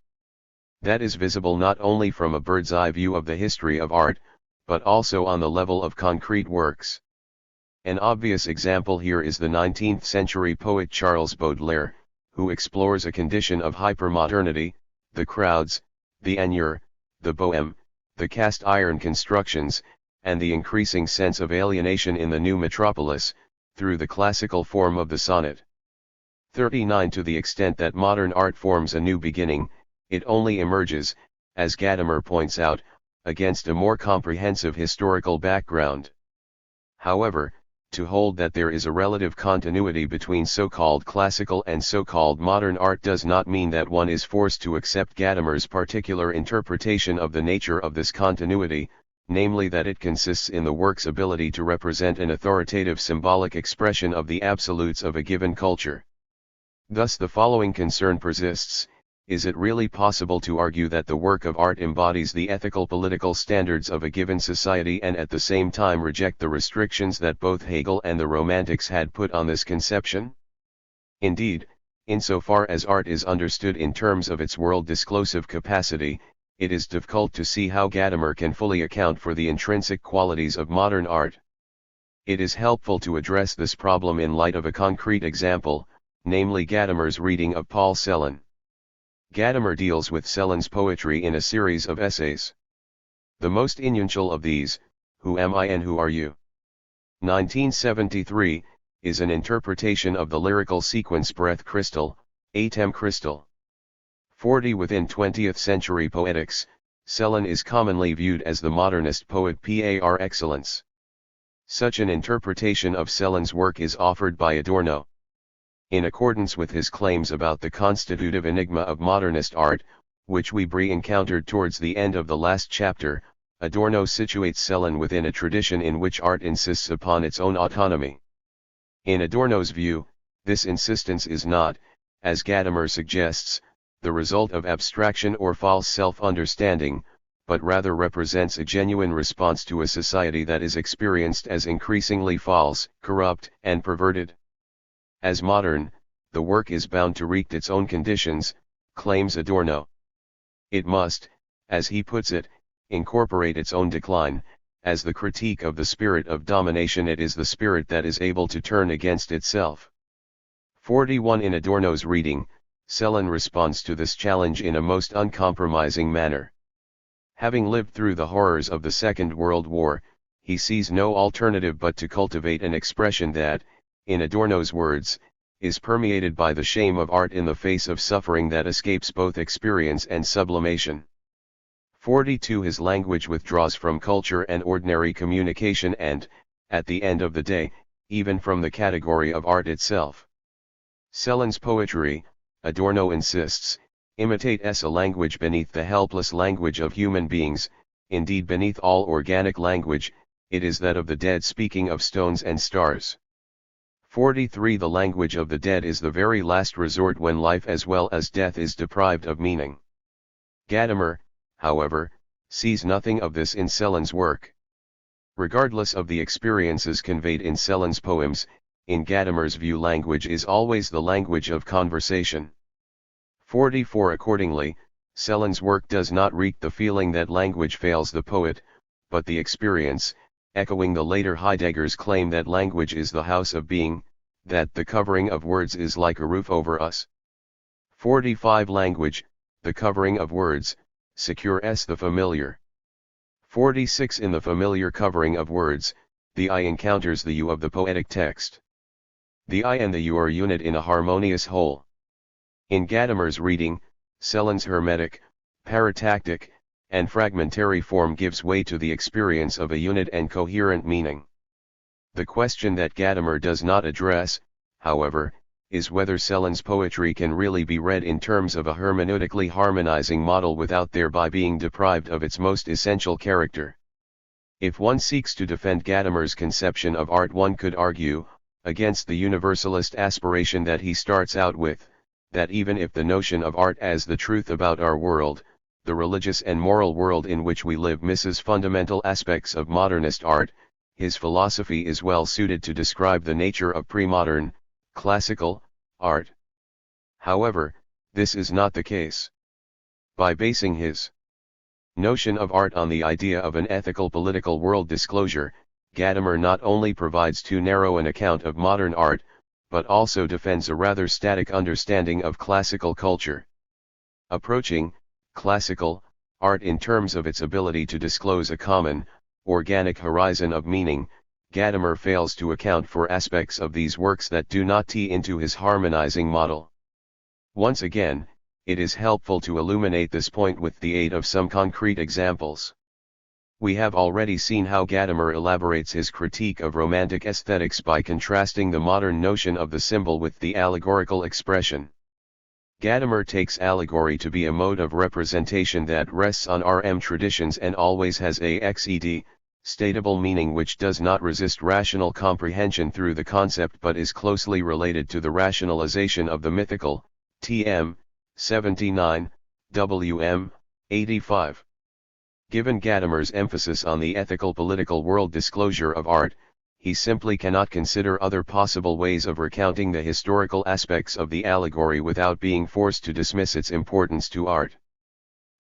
that is visible not only from a bird's-eye view of the history of art, but also on the level of concrete works. An obvious example here is the 19th-century poet Charles Baudelaire, who explores a condition of hypermodernity, the crowds, the ennuyé, the bohème, the cast-iron constructions, and the increasing sense of alienation in the new metropolis, through the classical form of the sonnet. 39. To the extent that modern art forms a new beginning, it only emerges, as Gadamer points out, against a more comprehensive historical background. However, to hold that there is a relative continuity between so-called classical and so-called modern art does not mean that one is forced to accept Gadamer's particular interpretation of the nature of this continuity, namely that it consists in the work's ability to represent an authoritative symbolic expression of the absolutes of a given culture. Thus the following concern persists: is it really possible to argue that the work of art embodies the ethical political standards of a given society and at the same time reject the restrictions that both Hegel and the Romantics had put on this conception? Indeed, insofar as art is understood in terms of its world-disclosive capacity, it is difficult to see how Gadamer can fully account for the intrinsic qualities of modern art. It is helpful to address this problem in light of a concrete example, namely Gadamer's reading of Paul Celan. Gadamer deals with Celan's poetry in a series of essays. The most influential of these, Who Am I and Who Are You? 1973, is an interpretation of the lyrical sequence Breath Crystal, Atem Crystal. 40. Within 20th century poetics, Celan is commonly viewed as the modernist poet par excellence. Such an interpretation of Celan's work is offered by Adorno. In accordance with his claims about the constitutive enigma of modernist art, which we encountered towards the end of the last chapter, Adorno situates Celan within a tradition in which art insists upon its own autonomy. In Adorno's view, this insistence is not, as Gadamer suggests, the result of abstraction or false self-understanding, but rather represents a genuine response to a society that is experienced as increasingly false, corrupt, and perverted. As modern, the work is bound to wreak its own conditions, claims Adorno. It must, as he puts it, incorporate its own decline. As the critique of the spirit of domination, it is the spirit that is able to turn against itself. 41. In Adorno's reading, Celan responds to this challenge in a most uncompromising manner. Having lived through the horrors of the Second World War, he sees no alternative but to cultivate an expression that, in Adorno's words, is permeated by the shame of art in the face of suffering that escapes both experience and sublimation. 42. His language withdraws from culture and ordinary communication and, at the end of the day, even from the category of art itself. Celan's poetry, Adorno insists, imitates a language beneath the helpless language of human beings, indeed beneath all organic language, it is that of the dead speaking of stones and stars. 43. The language of the dead is the very last resort when life as well as death is deprived of meaning. Gadamer, however, sees nothing of this in Celan's work. Regardless of the experiences conveyed in Celan's poems, in Gadamer's view language is always the language of conversation. 44. Accordingly, Celan's work does not wreak the feeling that language fails the poet, but the experience, echoing the later Heidegger's claim that language is the house of being, that the covering of words is like a roof over us. 45. Language, the covering of words, secures the familiar. 46. In the familiar covering of words, the I encounters the you of the poetic text. The I and the you are unit in a harmonious whole. In Gadamer's reading, Sellin's hermetic, paratactic, and fragmentary form gives way to the experience of a unit and coherent meaning. The question that Gadamer does not address, however, is whether Sellin's poetry can really be read in terms of a hermeneutically harmonizing model without thereby being deprived of its most essential character. If one seeks to defend Gadamer's conception of art, one could argue, against the universalist aspiration that he starts out with, that even if the notion of art as the truth about our world, the religious and moral world in which we live, misses fundamental aspects of modernist art, his philosophy is well suited to describe the nature of pre-modern, classical, art. However, this is not the case. By basing his notion of art on the idea of an ethical political world disclosure, Gadamer not only provides too narrow an account of modern art, but also defends a rather static understanding of classical culture. Approaching classical art in terms of its ability to disclose a common, organic horizon of meaning, Gadamer fails to account for aspects of these works that do not tie into his harmonizing model. Once again, it is helpful to illuminate this point with the aid of some concrete examples. We have already seen how Gadamer elaborates his critique of romantic aesthetics by contrasting the modern notion of the symbol with the allegorical expression. Gadamer takes allegory to be a mode of representation that rests on RM traditions and always has a xed, statable meaning which does not resist rational comprehension through the concept but is closely related to the rationalization of the mythical, TM, 79, WM, 85. Given Gadamer's emphasis on the ethical political world disclosure of art, he simply cannot consider other possible ways of recounting the historical aspects of the allegory without being forced to dismiss its importance to art.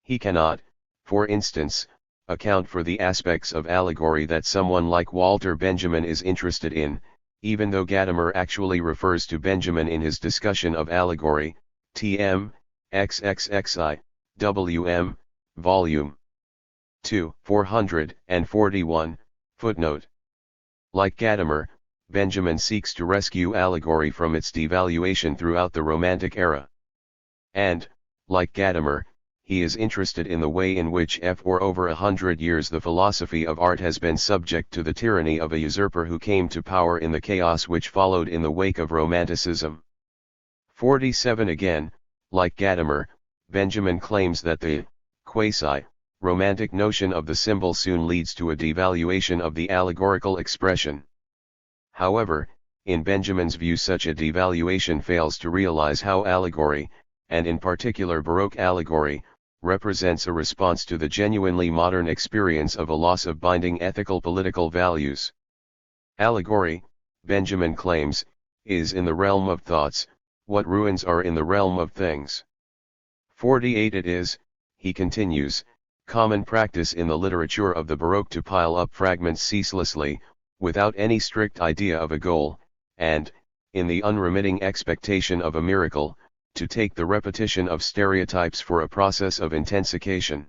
He cannot, for instance, account for the aspects of allegory that someone like Walter Benjamin is interested in, even though Gadamer actually refers to Benjamin in his discussion of allegory, TM, XXXI, WM, Volume 2, 441, footnote. Like Gadamer, Benjamin seeks to rescue allegory from its devaluation throughout the Romantic era. And, like Gadamer, he is interested in the way in which for over 100 years the philosophy of art has been subject to the tyranny of a usurper who came to power in the chaos which followed in the wake of Romanticism. 47 Again, like Gadamer, Benjamin claims that the quasi-romantic notion of the symbol soon leads to a devaluation of the allegorical expression. However, in Benjamin's view such a devaluation fails to realize how allegory, and in particular Baroque allegory, represents a response to the genuinely modern experience of a loss of binding ethical political values. Allegory, Benjamin claims, is in the realm of thoughts, what ruins are in the realm of things. 48 It is, he continues, common practice in the literature of the Baroque to pile up fragments ceaselessly, without any strict idea of a goal, and, in the unremitting expectation of a miracle, to take the repetition of stereotypes for a process of intensification.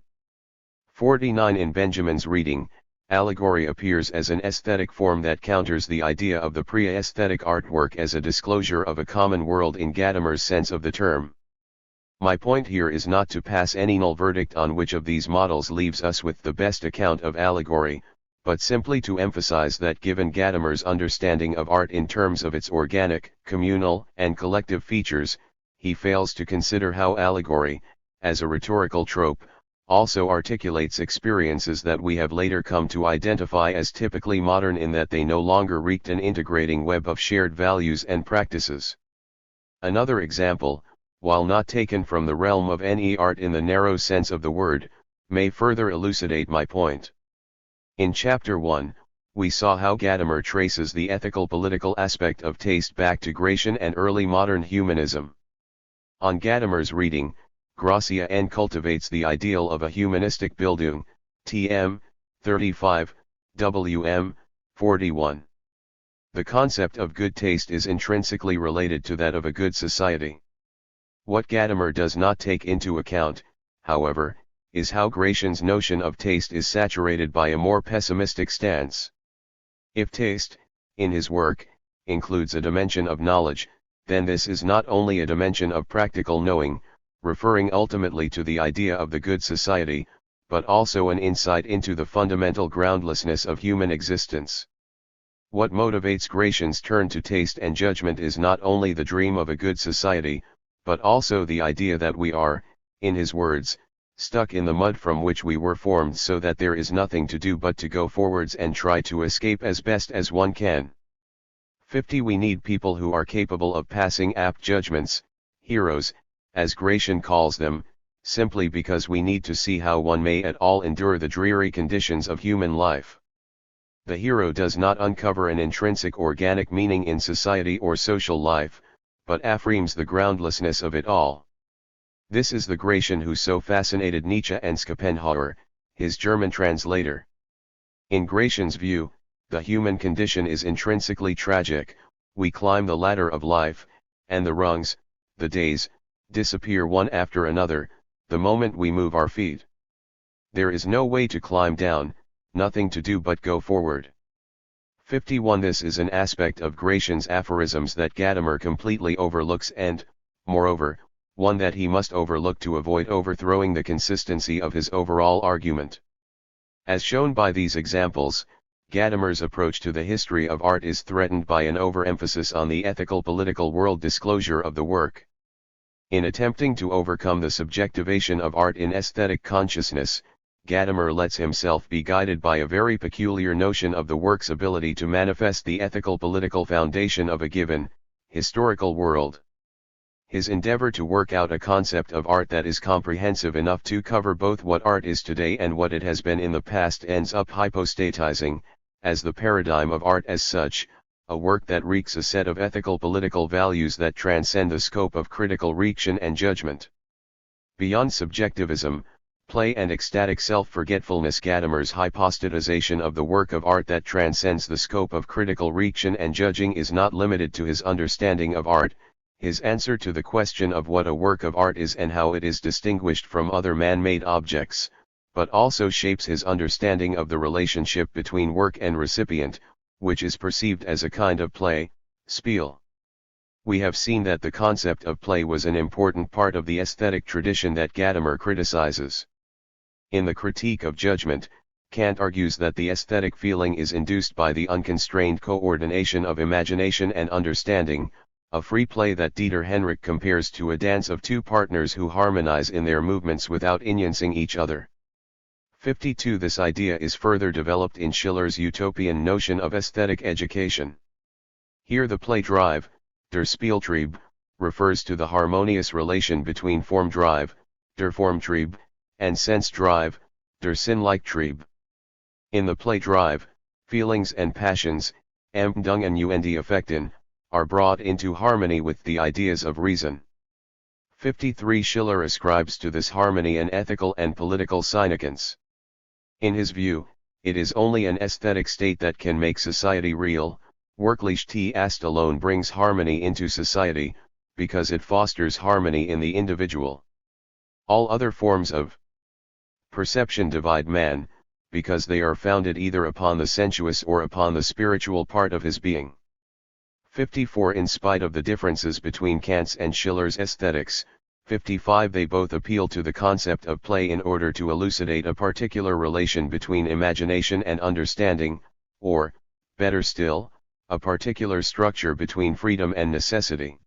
49 In Benjamin's reading, allegory appears as an aesthetic form that counters the idea of the pre-aesthetic artwork as a disclosure of a common world in Gadamer's sense of the term. My point here is not to pass any null verdict on which of these models leaves us with the best account of allegory, but simply to emphasize that given Gadamer's understanding of art in terms of its organic, communal, and collective features, he fails to consider how allegory, as a rhetorical trope, also articulates experiences that we have later come to identify as typically modern in that they no longer reeked an integrating web of shared values and practices. Another example, while not taken from the realm of any art in the narrow sense of the word, may further elucidate my point. In Chapter 1, we saw how Gadamer traces the ethical political aspect of taste back to Gratian and early modern humanism. On Gadamer's reading, Gracian cultivates the ideal of a humanistic Bildung, TM, 35, WM, 41. The concept of good taste is intrinsically related to that of a good society. What Gadamer does not take into account, however, is how Gratian's notion of taste is saturated by a more pessimistic stance. If taste, in his work, includes a dimension of knowledge, then this is not only a dimension of practical knowing, referring ultimately to the idea of the good society, but also an insight into the fundamental groundlessness of human existence. What motivates Gracian's turn to taste and judgment is not only the dream of a good society, but also the idea that we are, in his words, stuck in the mud from which we were formed, so that there is nothing to do but to go forwards and try to escape as best as one can. 50. We need people who are capable of passing apt judgments, heroes, as Gratian calls them, simply because we need to see how one may at all endure the dreary conditions of human life. The hero does not uncover an intrinsic organic meaning in society or social life, but affirms the groundlessness of it all. This is the Gratian who so fascinated Nietzsche and Schopenhauer, his German translator. In Gratian's view, the human condition is intrinsically tragic. We climb the ladder of life, and the rungs, the days, disappear one after another, the moment we move our feet. There is no way to climb down, nothing to do but go forward. 51. This is an aspect of Gratian's aphorisms that Gadamer completely overlooks and, moreover, one that he must overlook to avoid overthrowing the consistency of his overall argument. As shown by these examples, Gadamer's approach to the history of art is threatened by an overemphasis on the ethical political world disclosure of the work. In attempting to overcome the subjectivation of art in aesthetic consciousness, Gadamer lets himself be guided by a very peculiar notion of the work's ability to manifest the ethical political foundation of a given, historical world. His endeavor to work out a concept of art that is comprehensive enough to cover both what art is today and what it has been in the past ends up hypostatizing, as the paradigm of art as such, a work that reeks a set of ethical political values that transcend the scope of critical reaction and judgment. Beyond subjectivism, play and ecstatic self-forgetfulness, Gadamer's hypostatization of the work of art that transcends the scope of critical reaction and judging is not limited to his understanding of art, his answer to the question of what a work of art is and how it is distinguished from other man-made objects, but also shapes his understanding of the relationship between work and recipient, which is perceived as a kind of play, spiel. We have seen that the concept of play was an important part of the aesthetic tradition that Gadamer criticizes. In the Critique of Judgment, Kant argues that the aesthetic feeling is induced by the unconstrained coordination of imagination and understanding, a free play that Dieter Henrich compares to a dance of two partners who harmonize in their movements without enuncing each other. 52. This idea is further developed in Schiller's utopian notion of aesthetic education. Here the play drive, der Spieltrieb, refers to the harmonious relation between form drive, der Formtrieb, and sense drive, der Sinnlichtrieb. In the play drive, feelings and passions, Empfindungen und Affekten, are brought into harmony with the ideas of reason. 53. Schiller ascribes to this harmony an ethical and political significance. In his view, it is only an aesthetic state that can make society real. Wirklichkeit alone brings harmony into society, because it fosters harmony in the individual. All other forms of perception divide man, because they are founded either upon the sensuous or upon the spiritual part of his being. 54. In spite of the differences between Kant's and Schiller's aesthetics, 55. They both appeal to the concept of play in order to elucidate a particular relation between imagination and understanding, or, better still, a particular structure between freedom and necessity.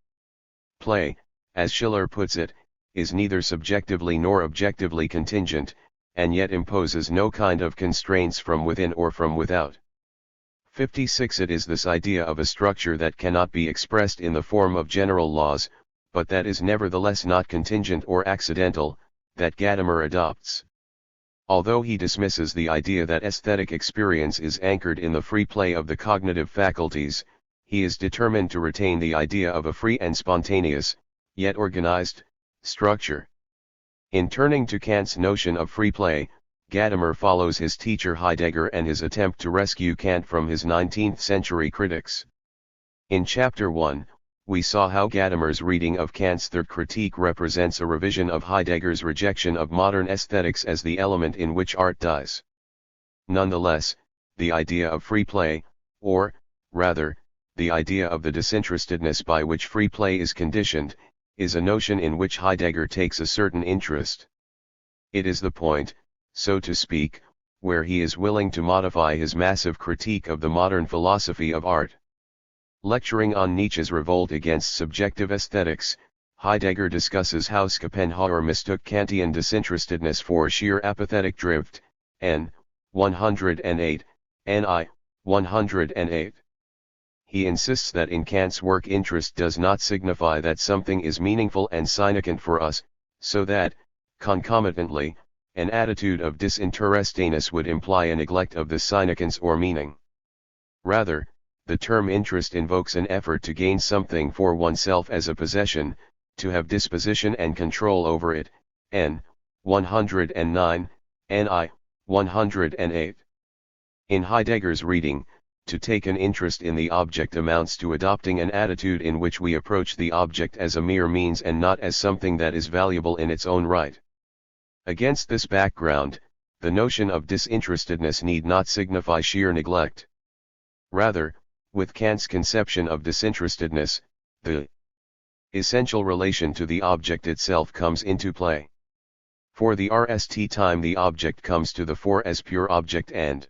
Play, as Schiller puts it, is neither subjectively nor objectively contingent, and yet imposes no kind of constraints from within or from without. 56. It is this idea of a structure that cannot be expressed in the form of general laws, but that is nevertheless not contingent or accidental, that Gadamer adopts. Although he dismisses the idea that aesthetic experience is anchored in the free play of the cognitive faculties, he is determined to retain the idea of a free and spontaneous, yet organized, structure. In turning to Kant's notion of free play, Gadamer follows his teacher Heidegger and his attempt to rescue Kant from his 19th-century critics. In Chapter 1, we saw how Gadamer's reading of Kant's Third Critique represents a revision of Heidegger's rejection of modern aesthetics as the element in which art dies. Nonetheless, the idea of free play, or, rather, the idea of the disinterestedness by which free play is conditioned, is a notion in which Heidegger takes a certain interest. It is the point, so to speak, where he is willing to modify his massive critique of the modern philosophy of art. Lecturing on Nietzsche's revolt against subjective aesthetics, Heidegger discusses how Schopenhauer mistook Kantian disinterestedness for sheer apathetic drift, n. 108, Ni. 108. He insists that in Kant's work interest does not signify that something is meaningful and significant for us, so that, concomitantly, an attitude of disinterestedness would imply a neglect of the significance or meaning. Rather, the term interest invokes an effort to gain something for oneself as a possession, to have disposition and control over it, n. 109, Ni. 108. In Heidegger's reading, to take an interest in the object amounts to adopting an attitude in which we approach the object as a mere means and not as something that is valuable in its own right. Against this background, the notion of disinterestedness need not signify sheer neglect. Rather, with Kant's conception of disinterestedness, the essential relation to the object itself comes into play. For the rst time the object comes to the fore as pure object, and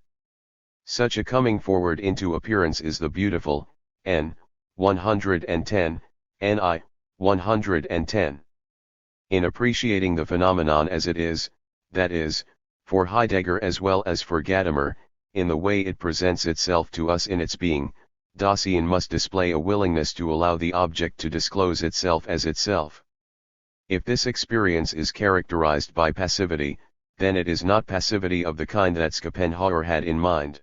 such a coming forward into appearance is the beautiful, n. 110, Ni. 110. In appreciating the phenomenon as it is, that is, for Heidegger as well as for Gadamer, in the way it presents itself to us in its being, Dasein must display a willingness to allow the object to disclose itself as itself. If this experience is characterized by passivity, then it is not passivity of the kind that Schopenhauer had in mind.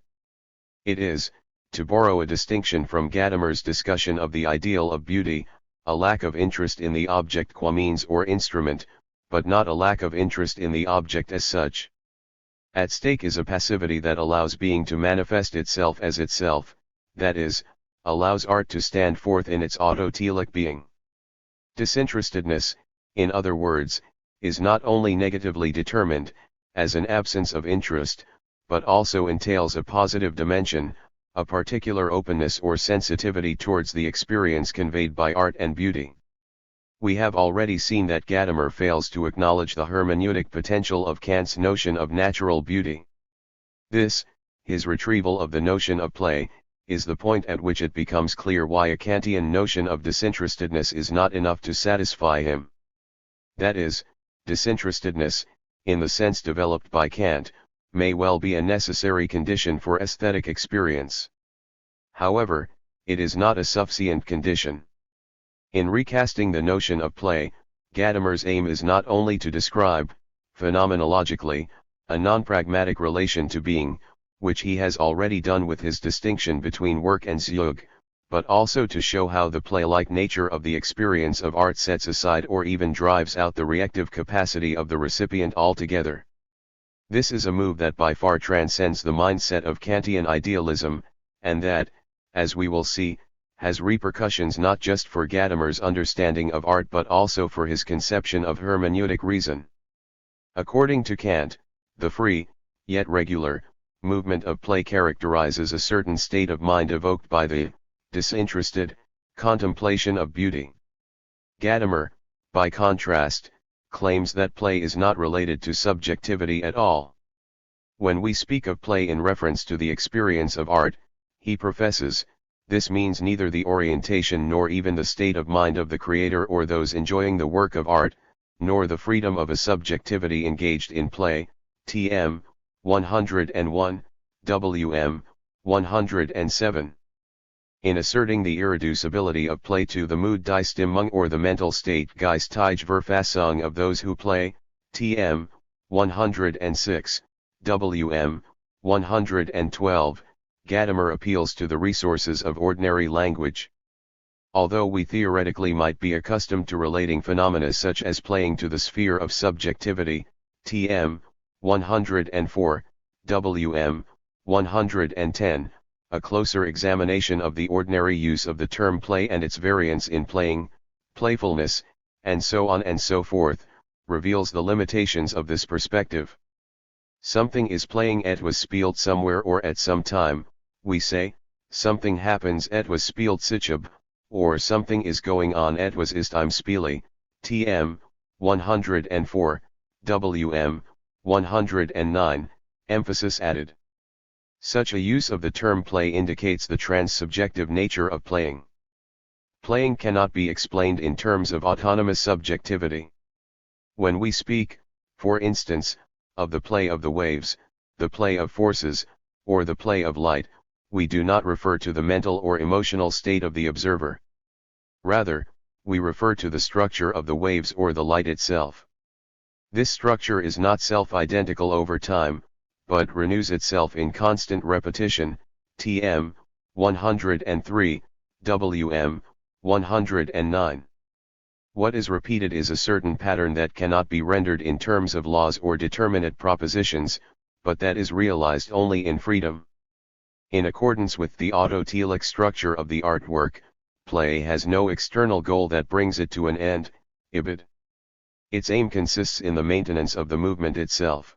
It is, to borrow a distinction from Gadamer's discussion of the ideal of beauty, a lack of interest in the object qua means or instrument, but not a lack of interest in the object as such. At stake is a passivity that allows being to manifest itself as itself, that is, allows art to stand forth in its autotelic being. Disinterestedness, in other words, is not only negatively determined, as an absence of interest, but also entails a positive dimension, a particular openness or sensitivity towards the experience conveyed by art and beauty. We have already seen that Gadamer fails to acknowledge the hermeneutic potential of Kant's notion of natural beauty. This, his retrieval of the notion of play, is the point at which it becomes clear why a Kantian notion of disinterestedness is not enough to satisfy him. That is, disinterestedness, in the sense developed by Kant, may well be a necessary condition for aesthetic experience. However, it is not a sufficient condition. In recasting the notion of play, Gadamer's aim is not only to describe, phenomenologically, a non-pragmatic relation to being, which he has already done with his distinction between work and Zug, but also to show how the play-like nature of the experience of art sets aside or even drives out the reactive capacity of the recipient altogether. This is a move that by far transcends the mindset of Kantian idealism, and that, as we will see, has repercussions not just for Gadamer's understanding of art but also for his conception of hermeneutic reason. According to Kant, the free, yet regular, movement of play characterizes a certain state of mind evoked by the disinterested contemplation of beauty. Gadamer, by contrast, claims that play is not related to subjectivity at all. When we speak of play in reference to the experience of art, he professes, this means neither the orientation nor even the state of mind of the creator or those enjoying the work of art, nor the freedom of a subjectivity engaged in play, tm. 101, wm. 107. In asserting the irreducibility of play to the Mood die Stimmung or the mental state geistige Verfassung of those who play, tm. 106, wm. 112, Gadamer appeals to the resources of ordinary language. Although we theoretically might be accustomed to relating phenomena such as playing to the sphere of subjectivity, tm. 104, wm. 110, a closer examination of the ordinary use of the term play and its variants in playing, playfulness, and so on and so forth, reveals the limitations of this perspective. Something is playing etwas spielt somewhere or at some time, we say, something happens etwas spielt sich ab, or something is going on etwas ist im Spiele, TM, 104, WM, 109, emphasis added. Such a use of the term play indicates the transsubjective nature of playing. Playing cannot be explained in terms of autonomous subjectivity. When we speak, for instance, of the play of the waves, the play of forces, or the play of light, we do not refer to the mental or emotional state of the observer. Rather, we refer to the structure of the waves or the light itself. This structure is not self-identical over time, but renews itself in constant repetition, TM, 103, WM, 109. What is repeated is a certain pattern that cannot be rendered in terms of laws or determinate propositions, but that is realized only in freedom. In accordance with the autotelic structure of the artwork, play has no external goal that brings it to an end, ibid. Its aim consists in the maintenance of the movement itself.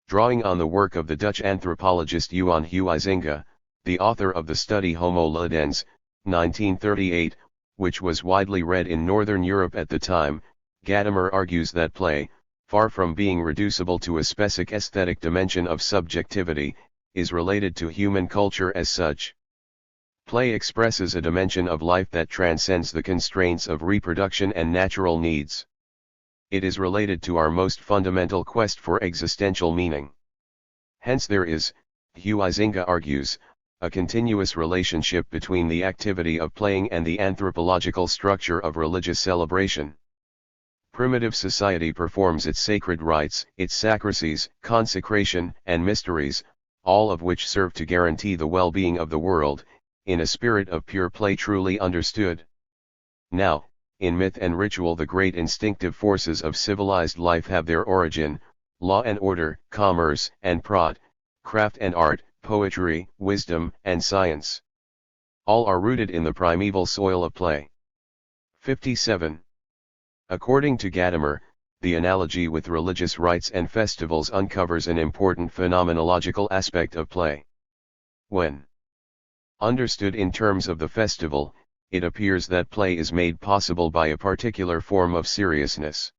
Drawing on the work of the Dutch anthropologist Johan Huizinga, the author of the study Homo Ludens, 1938, which was widely read in Northern Europe at the time, Gadamer argues that play, far from being reducible to a specific aesthetic dimension of subjectivity, is related to human culture as such. Play expresses a dimension of life that transcends the constraints of reproduction and natural needs. It is related to our most fundamental quest for existential meaning. Hence there is, Huizinga argues, a continuous relationship between the activity of playing and the anthropological structure of religious celebration. Primitive society performs its sacred rites, its sacristies, consecration, and mysteries, all of which serve to guarantee the well-being of the world, in a spirit of pure play truly understood. Now, in myth and ritual the great instinctive forces of civilized life have their origin, law and order, commerce and prod, craft and art, poetry, wisdom and science. All are rooted in the primeval soil of play. 57. According to Gadamer, the analogy with religious rites and festivals uncovers an important phenomenological aspect of play. When understood in terms of the festival, it appears that play is made possible by a particular form of seriousness.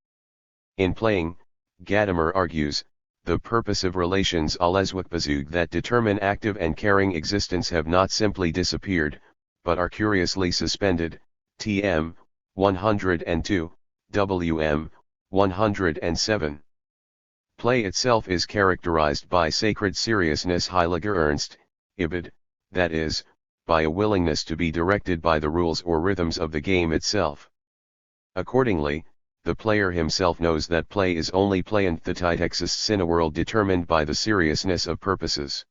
In playing, Gadamer argues, the purposive relations alleswakbezug that determine active and caring existence have not simply disappeared, but are curiously suspended, TM, 102, WM, 107. Play itself is characterized by sacred seriousness Heilige Ernst, ibid, that is, by a willingness to be directed by the rules or rhythms of the game itself. Accordingly, the player himself knows that play is only play and that it exists in a world determined by the seriousness of purposes.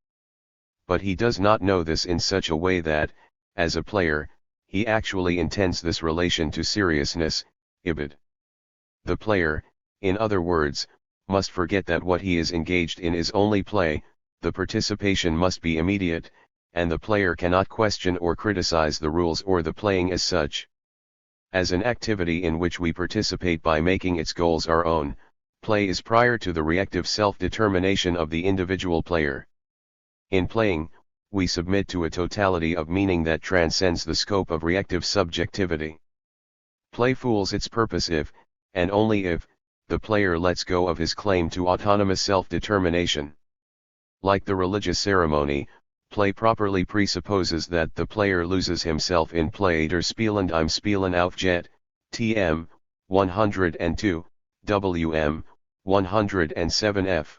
But he does not know this in such a way that, as a player, he actually intends this relation to seriousness, ibid. The player, in other words, must forget that what he is engaged in is only play, the participation must be immediate, and the player cannot question or criticize the rules or the playing as such. As an activity in which we participate by making its goals our own, play is prior to the reactive self-determination of the individual player. In playing, we submit to a totality of meaning that transcends the scope of reactive subjectivity. Play fools its purpose if, and only if, the player lets go of his claim to autonomous self-determination. Like the religious ceremony, play properly presupposes that the player loses himself in play der spielend im Spielen aufgeht, TM, 102, WM, 107f.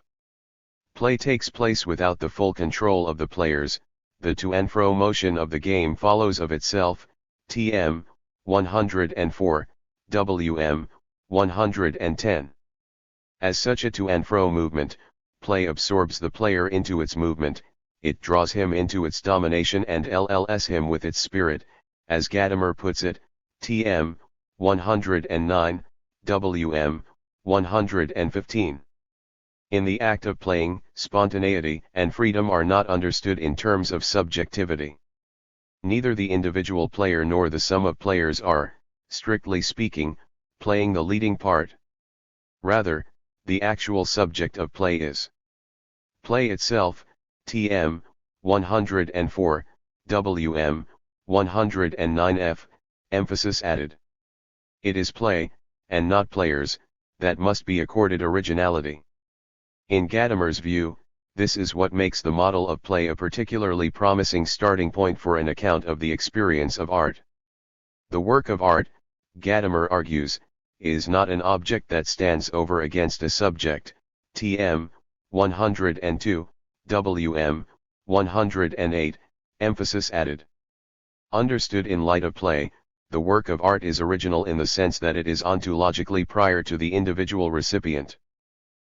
Play takes place without the full control of the players, the to and fro motion of the game follows of itself, TM, 104, WM, 110. As such a to and fro movement, play absorbs the player into its movement, it draws him into its domination and lls him with its spirit, as Gadamer puts it, TM, 109, WM, 115. In the act of playing, spontaneity and freedom are not understood in terms of subjectivity. Neither the individual player nor the sum of players are, strictly speaking, playing the leading part. Rather, the actual subject of play is play itself, TM, 104, WM, 109f, emphasis added. It is play, and not players, that must be accorded originality. In Gadamer's view, this is what makes the model of play a particularly promising starting point for an account of the experience of art. The work of art, Gadamer argues, is not an object that stands over against a subject, TM, 102, WM, 108, emphasis added. Understood in light of play, the work of art is original in the sense that it is ontologically prior to the individual recipient.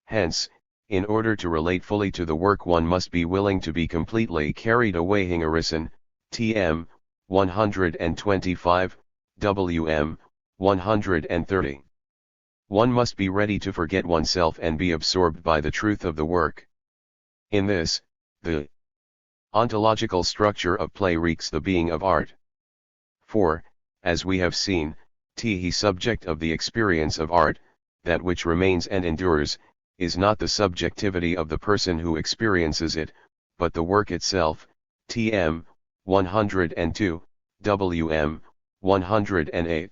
Hence, in order to relate fully to the work, one must be willing to be completely carried away. Hingerison, TM, 125, WM, 130. One must be ready to forget oneself and be absorbed by the truth of the work. In this, the ontological structure of play reeks the being of art. For, as we have seen, the subject of the experience of art, that which remains and endures, is not the subjectivity of the person who experiences it, but the work itself, TM, 102, WM, 108.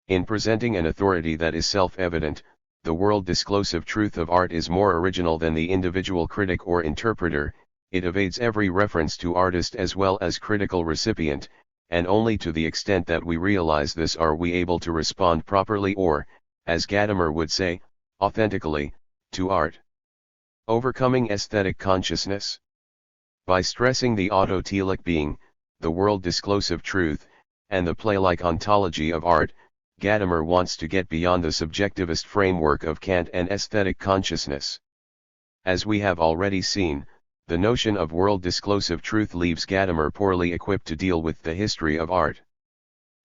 In presenting an authority that is self-evident, the world-disclosive truth of art is more original than the individual critic or interpreter. It evades every reference to artist as well as critical recipient, and only to the extent that we realize this are we able to respond properly or, as Gadamer would say, authentically, to art. Overcoming aesthetic consciousness. By stressing the autotelic being, the world-disclosive truth, and the play-like ontology of art, Gadamer wants to get beyond the subjectivist framework of Kant and aesthetic consciousness. As we have already seen, the notion of world-disclosive truth leaves Gadamer poorly equipped to deal with the history of art.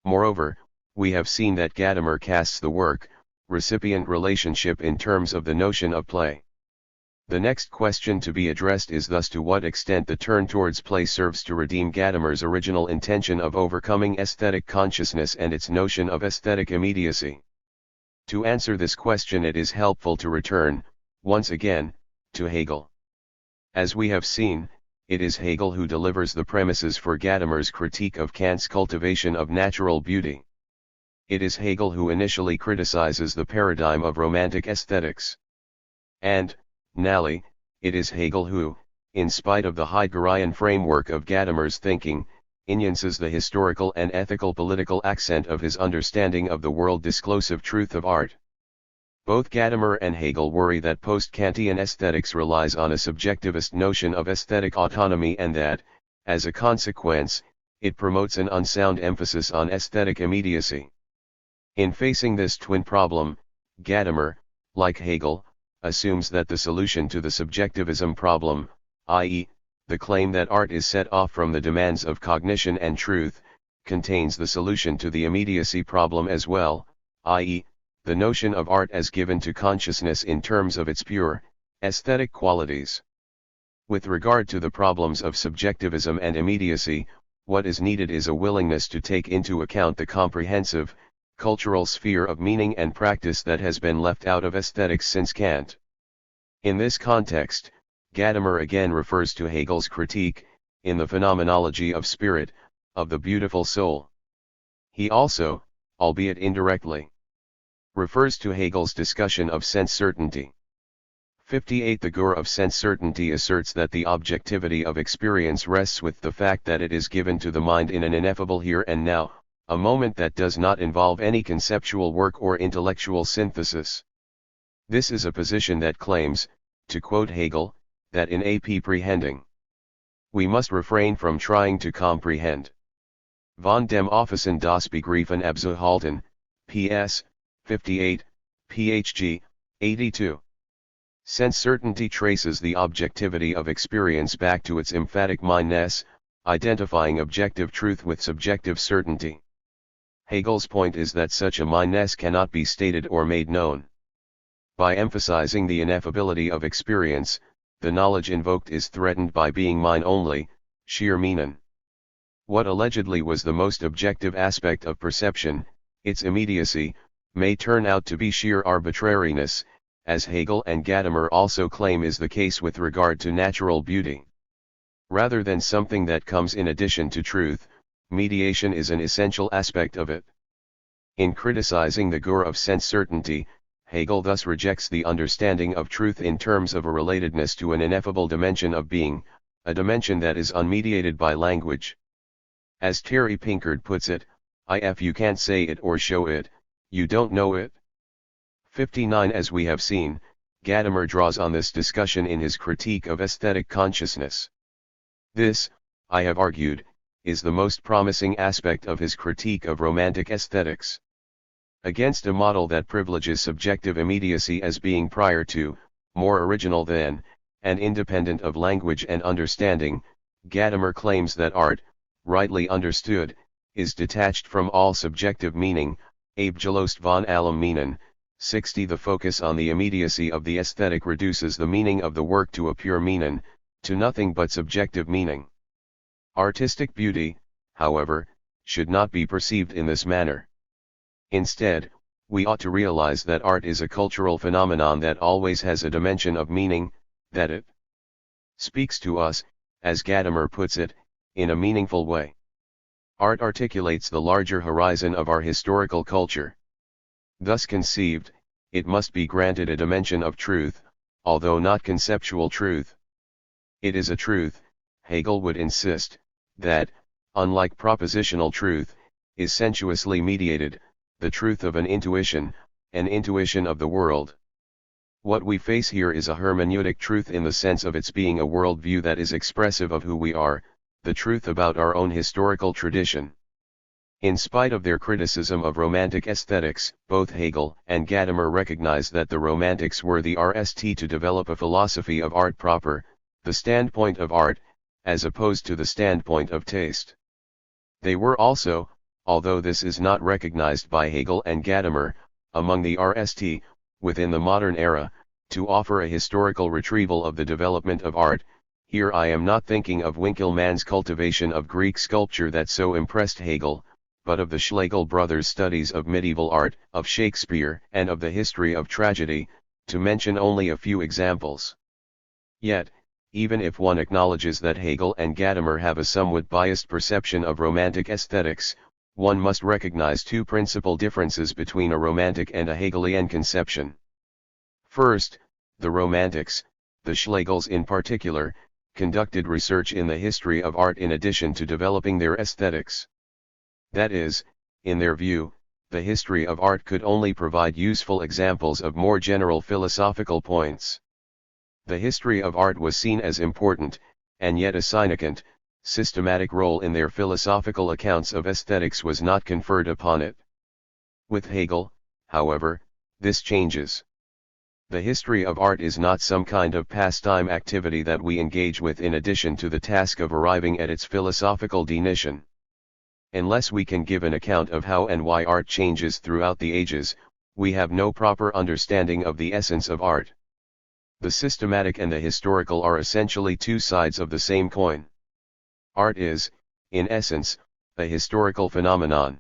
Moreover, we have seen that Gadamer casts the work-recipient relationship in terms of the notion of play. The next question to be addressed is thus to what extent the turn towards play serves to redeem Gadamer's original intention of overcoming aesthetic consciousness and its notion of aesthetic immediacy. To answer this question, it is helpful to return, once again, to Hegel. As we have seen, it is Hegel who delivers the premises for Gadamer's critique of Kant's cultivation of natural beauty. It is Hegel who initially criticizes the paradigm of romantic aesthetics. And, finally, it is Hegel who, in spite of the Heideggerian framework of Gadamer's thinking, enhances the historical and ethical political accent of his understanding of the world-disclosive truth of art. Both Gadamer and Hegel worry that post-Kantian aesthetics relies on a subjectivist notion of aesthetic autonomy and that, as a consequence, it promotes an unsound emphasis on aesthetic immediacy. In facing this twin problem, Gadamer, like Hegel, assumes that the solution to the subjectivism problem, i.e., the claim that art is set off from the demands of cognition and truth, contains the solution to the immediacy problem as well, i.e., the notion of art as given to consciousness in terms of its pure, aesthetic qualities. With regard to the problems of subjectivism and immediacy, what is needed is a willingness to take into account the comprehensive, cultural sphere of meaning and practice that has been left out of aesthetics since Kant. In this context, Gadamer again refers to Hegel's critique, in the Phenomenology of Spirit, of the beautiful soul. He also, albeit indirectly, refers to Hegel's discussion of sense certainty. 58. The Guru of sense certainty asserts that the objectivity of experience rests with the fact that it is given to the mind in an ineffable here and now, a moment that does not involve any conceptual work or intellectual synthesis. This is a position that claims, to quote Hegel, that in apprehending, we must refrain from trying to comprehend. Von dem Offissen das Begreifen abzuhalten, ps. 58, phg. 82. Sense certainty traces the objectivity of experience back to its emphatic mindness, identifying objective truth with subjective certainty. Hegel's point is that such a mindness cannot be stated or made known. By emphasizing the ineffability of experience, the knowledge invoked is threatened by being mine only, sheer meinen. What allegedly was the most objective aspect of perception, its immediacy, may turn out to be sheer arbitrariness, as Hegel and Gadamer also claim is the case with regard to natural beauty. Rather than something that comes in addition to truth, mediation is an essential aspect of it. In criticizing the gore of sense certainty, Hegel thus rejects the understanding of truth in terms of a relatedness to an ineffable dimension of being, a dimension that is unmediated by language. As Terry Pinkard puts it, if you can't say it or show it, you don't know it. 59. As we have seen, Gadamer draws on this discussion in his critique of aesthetic consciousness. This, I have argued, is the most promising aspect of his critique of romantic aesthetics. Against a model that privileges subjective immediacy as being prior to, more original than, and independent of language and understanding, Gadamer claims that art, rightly understood, is detached from all subjective meaning, abgelost von allem meinen. 60. The focus on the immediacy of the aesthetic reduces the meaning of the work to a pure meaning, to nothing but subjective meaning. Artistic beauty, however, should not be perceived in this manner. Instead, we ought to realize that art is a cultural phenomenon that always has a dimension of meaning, that it speaks to us, as Gadamer puts it, in a meaningful way. Art articulates the larger horizon of our historical culture. Thus conceived, it must be granted a dimension of truth, although not conceptual truth. It is a truth, Hegel would insist, that, unlike propositional truth, is sensuously mediated, the truth of an intuition of the world. What we face here is a hermeneutic truth in the sense of its being a worldview that is expressive of who we are, the truth about our own historical tradition. In spite of their criticism of romantic aesthetics, both Hegel and Gadamer recognize that the romantics were the RST to develop a philosophy of art proper, the standpoint of art, as opposed to the standpoint of taste. They were also, although this is not recognized by Hegel and Gadamer, among the RST, within the modern era, to offer a historical retrieval of the development of art. Here I am not thinking of Winckelmann's cultivation of Greek sculpture that so impressed Hegel, but of the Schlegel brothers' studies of medieval art, of Shakespeare, and of the history of tragedy, to mention only a few examples. Yet, even if one acknowledges that Hegel and Gadamer have a somewhat biased perception of romantic aesthetics, one must recognize two principal differences between a romantic and a Hegelian conception. First, the romantics, the Schlegels in particular, conducted research in the history of art in addition to developing their aesthetics. That is, in their view, the history of art could only provide useful examples of more general philosophical points. The history of art was seen as important, and yet a significant, systematic role in their philosophical accounts of aesthetics was not conferred upon it. With Hegel, however, this changes. The history of art is not some kind of pastime activity that we engage with in addition to the task of arriving at its philosophical definition. Unless we can give an account of how and why art changes throughout the ages, we have no proper understanding of the essence of art. The systematic and the historical are essentially two sides of the same coin. Art is, in essence, a historical phenomenon.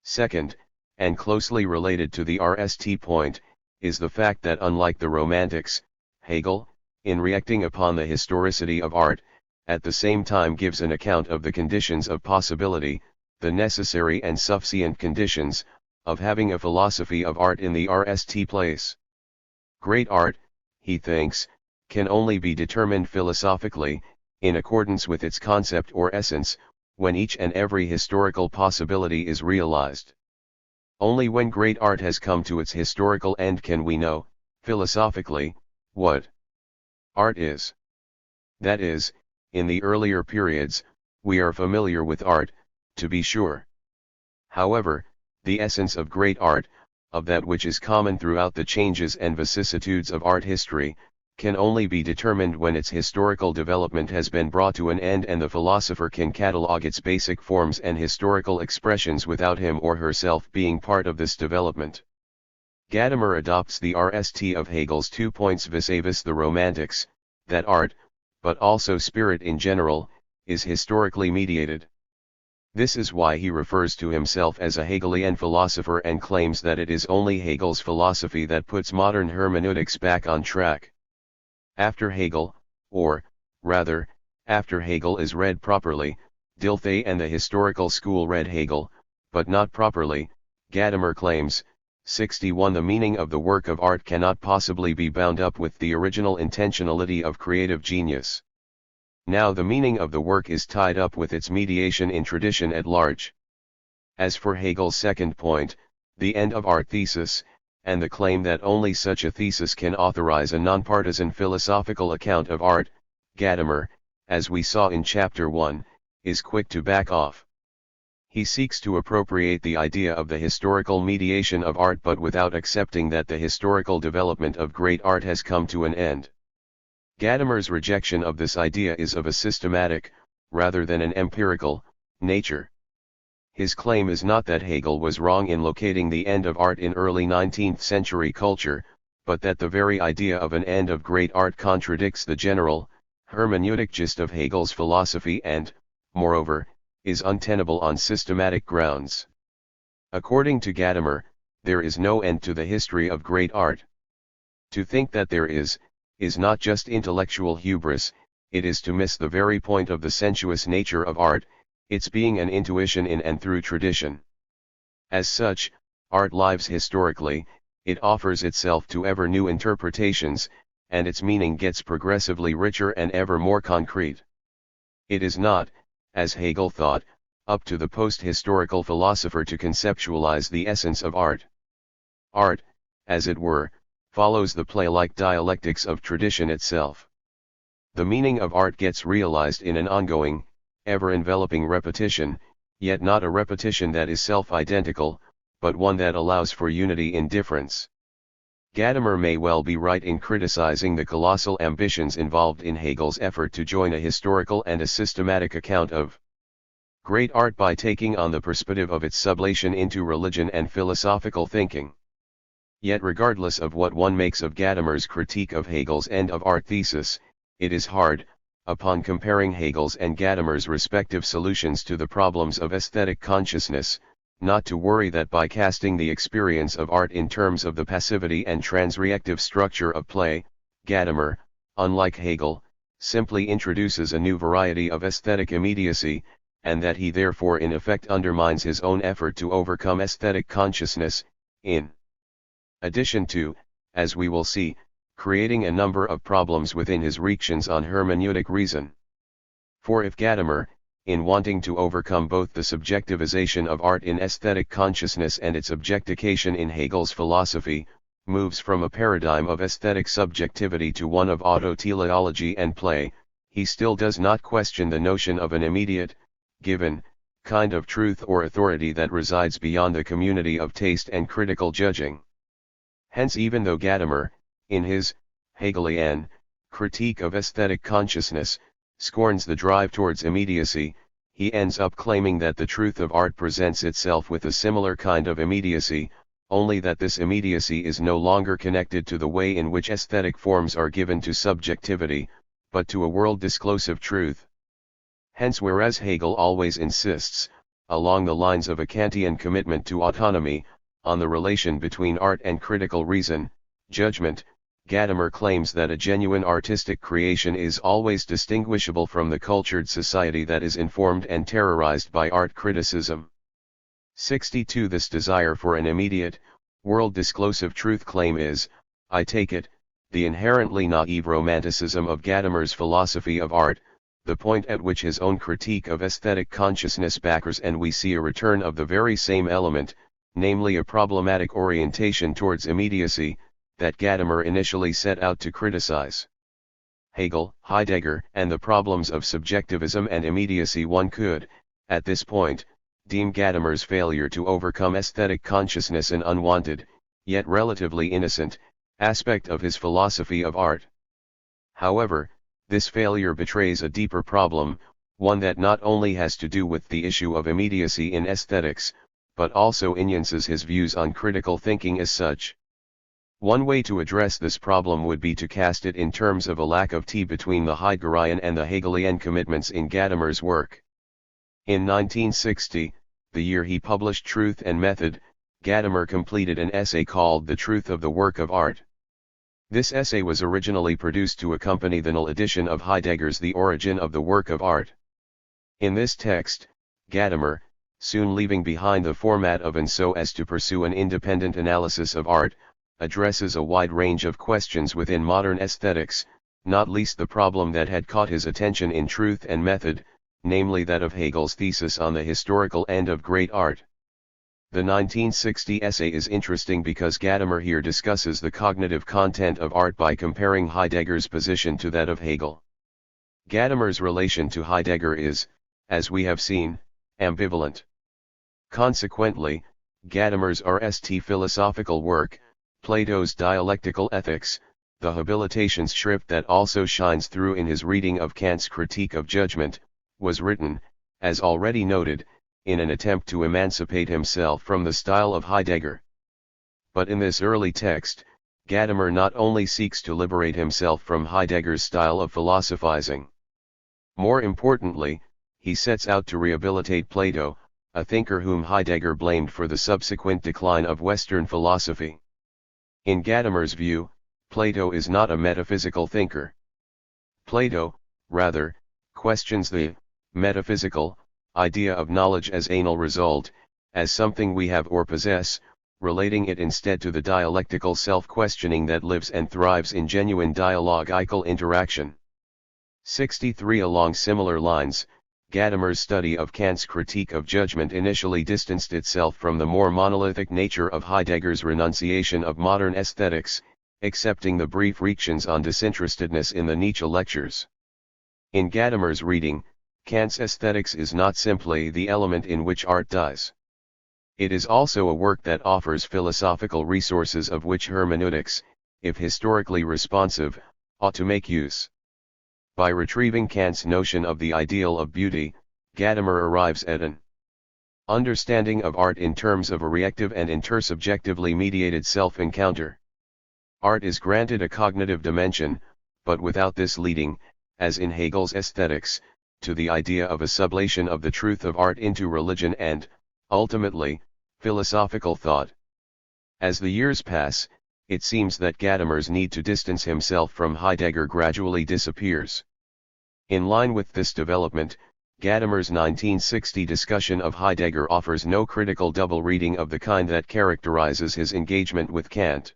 Second, and closely related to the RST point, is the fact that unlike the Romantics, Hegel, in reacting upon the historicity of art, at the same time gives an account of the conditions of possibility, the necessary and sufficient conditions, of having a philosophy of art in the RST place. Great art, he thinks, can only be determined philosophically, in accordance with its concept or essence, when each and every historical possibility is realized. Only when great art has come to its historical end can we know, philosophically, what art is. That is, in the earlier periods, we are familiar with art, to be sure. However, the essence of great art, of that which is common throughout the changes and vicissitudes of art history, can only be determined when its historical development has been brought to an end and the philosopher can catalogue its basic forms and historical expressions without him or herself being part of this development. Gadamer adopts the RST of Hegel's 2 points vis-a-vis the Romantics, that art, but also spirit in general, is historically mediated. This is why he refers to himself as a Hegelian philosopher and claims that it is only Hegel's philosophy that puts modern hermeneutics back on track. After Hegel, or, rather, after Hegel is read properly, Dilthey and the historical school read Hegel, but not properly, Gadamer claims, 61 The meaning of the work of art cannot possibly be bound up with the original intentionality of creative genius. Now the meaning of the work is tied up with its mediation in tradition at large. As for Hegel's second point, the end of art thesis, and the claim that only such a thesis can authorize a nonpartisan philosophical account of art, Gadamer, as we saw in Chapter 1, is quick to back off. He seeks to appropriate the idea of the historical mediation of art but without accepting that the historical development of great art has come to an end. Gadamer's rejection of this idea is of a systematic, rather than an empirical, nature. His claim is not that Hegel was wrong in locating the end of art in early 19th century culture, but that the very idea of an end of great art contradicts the general, hermeneutic gist of Hegel's philosophy and, moreover, is untenable on systematic grounds. According to Gadamer, there is no end to the history of great art. To think that there is not just intellectual hubris, it is to miss the very point of the sensuous nature of art, its being an intuition in and through tradition. As such, art lives historically, it offers itself to ever new interpretations, and its meaning gets progressively richer and ever more concrete. It is not, as Hegel thought, up to the post-historical philosopher to conceptualize the essence of art. Art, as it were, follows the play-like dialectics of tradition itself. The meaning of art gets realized in an ongoing, ever-enveloping repetition, yet not a repetition that is self-identical, but one that allows for unity in difference. Gadamer may well be right in criticizing the colossal ambitions involved in Hegel's effort to join a historical and a systematic account of great art by taking on the perspective of its sublation into religion and philosophical thinking. Yet regardless of what one makes of Gadamer's critique of Hegel's end of art thesis, it is hard, upon comparing Hegel's and Gadamer's respective solutions to the problems of aesthetic consciousness, not to worry that by casting the experience of art in terms of the passivity and transreactive structure of play, Gadamer, unlike Hegel, simply introduces a new variety of aesthetic immediacy, and that he therefore in effect undermines his own effort to overcome aesthetic consciousness, in addition to, as we will see, creating a number of problems within his reactions on hermeneutic reason. For if Gadamer, in wanting to overcome both the subjectivization of art in aesthetic consciousness and its objectification in Hegel's philosophy, moves from a paradigm of aesthetic subjectivity to one of autoteleology and play, he still does not question the notion of an immediate, given, kind of truth or authority that resides beyond the community of taste and critical judging. Hence even though Gadamer, in his Hegelian critique of aesthetic consciousness, scorns the drive towards immediacy, he ends up claiming that the truth of art presents itself with a similar kind of immediacy, only that this immediacy is no longer connected to the way in which aesthetic forms are given to subjectivity, but to a world-disclosive truth. Hence whereas Hegel always insists, along the lines of a Kantian commitment to autonomy, on the relation between art and critical reason, judgment, Gadamer claims that a genuine artistic creation is always distinguishable from the cultured society that is informed and terrorized by art criticism. 62 This desire for an immediate, world-disclosive truth claim is, I take it, the inherently naive romanticism of Gadamer's philosophy of art, the point at which his own critique of aesthetic consciousness backers, and we see a return of the very same element, namely a problematic orientation towards immediacy, that Gadamer initially set out to criticize. Hegel, Heidegger, and the problems of subjectivism and immediacy. One could, at this point, deem Gadamer's failure to overcome aesthetic consciousness an unwanted, yet relatively innocent, aspect of his philosophy of art. However, this failure betrays a deeper problem, one that not only has to do with the issue of immediacy in aesthetics, but also influences his views on critical thinking as such. One way to address this problem would be to cast it in terms of a lack of tie between the Heideggerian and the Hegelian commitments in Gadamer's work. In 1960, the year he published Truth and Method, Gadamer completed an essay called The Truth of the Work of Art. This essay was originally produced to accompany the null edition of Heidegger's The Origin of the Work of Art. In this text, Gadamer, soon leaving behind the format of and so as to pursue an independent analysis of art, addresses a wide range of questions within modern aesthetics, not least the problem that had caught his attention in Truth and Method, namely that of Hegel's thesis on the historical end of great art. The 1960 essay is interesting because Gadamer here discusses the cognitive content of art by comparing Heidegger's position to that of Hegel. Gadamer's relation to Heidegger is, as we have seen, ambivalent. Consequently, Gadamer's RST philosophical work, Plato's Dialectical Ethics, the Habilitationsschrift that also shines through in his reading of Kant's Critique of Judgment, was written, as already noted, in an attempt to emancipate himself from the style of Heidegger. But in this early text, Gadamer not only seeks to liberate himself from Heidegger's style of philosophizing. More importantly, he sets out to rehabilitate Plato, a thinker whom Heidegger blamed for the subsequent decline of Western philosophy. In Gadamer's view, Plato is not a metaphysical thinker. Plato, rather, questions the metaphysical idea of knowledge as anal result, as something we have or possess, relating it instead to the dialectical self-questioning that lives and thrives in genuine dialogical interaction. 63 Along similar lines, Gadamer's study of Kant's Critique of Judgment initially distanced itself from the more monolithic nature of Heidegger's renunciation of modern aesthetics, excepting the brief reactions on disinterestedness in the Nietzsche lectures. In Gadamer's reading, Kant's aesthetics is not simply the element in which art dies. It is also a work that offers philosophical resources of which hermeneutics, if historically responsive, ought to make use. By retrieving Kant's notion of the ideal of beauty, Gadamer arrives at an understanding of art in terms of a reactive and intersubjectively mediated self-encounter. Art is granted a cognitive dimension, but without this leading, as in Hegel's aesthetics, to the idea of a sublation of the truth of art into religion and, ultimately, philosophical thought. As the years pass, it seems that Gadamer's need to distance himself from Heidegger gradually disappears. In line with this development, Gadamer's 1960 discussion of Heidegger offers no critical double reading of the kind that characterizes his engagement with Kant.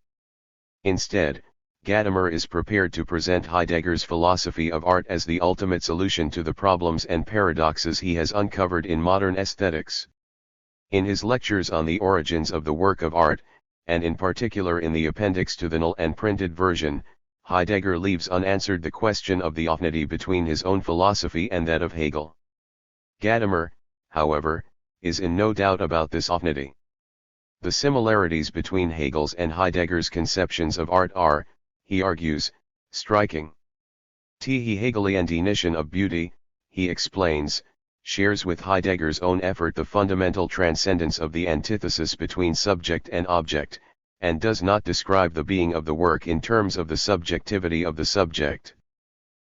Instead, Gadamer is prepared to present Heidegger's philosophy of art as the ultimate solution to the problems and paradoxes he has uncovered in modern aesthetics. In his lectures on the origins of the work of art, and in particular in the appendix to the null and printed version, Heidegger leaves unanswered the question of the affinity between his own philosophy and that of Hegel. Gadamer, however, is in no doubt about this affinity. The similarities between Hegel's and Heidegger's conceptions of art are, he argues, striking. The Hegelian definition of beauty, he explains, shares with Heidegger's own effort the fundamental transcendence of the antithesis between subject and object, and does not describe the being of the work in terms of the subjectivity of the subject.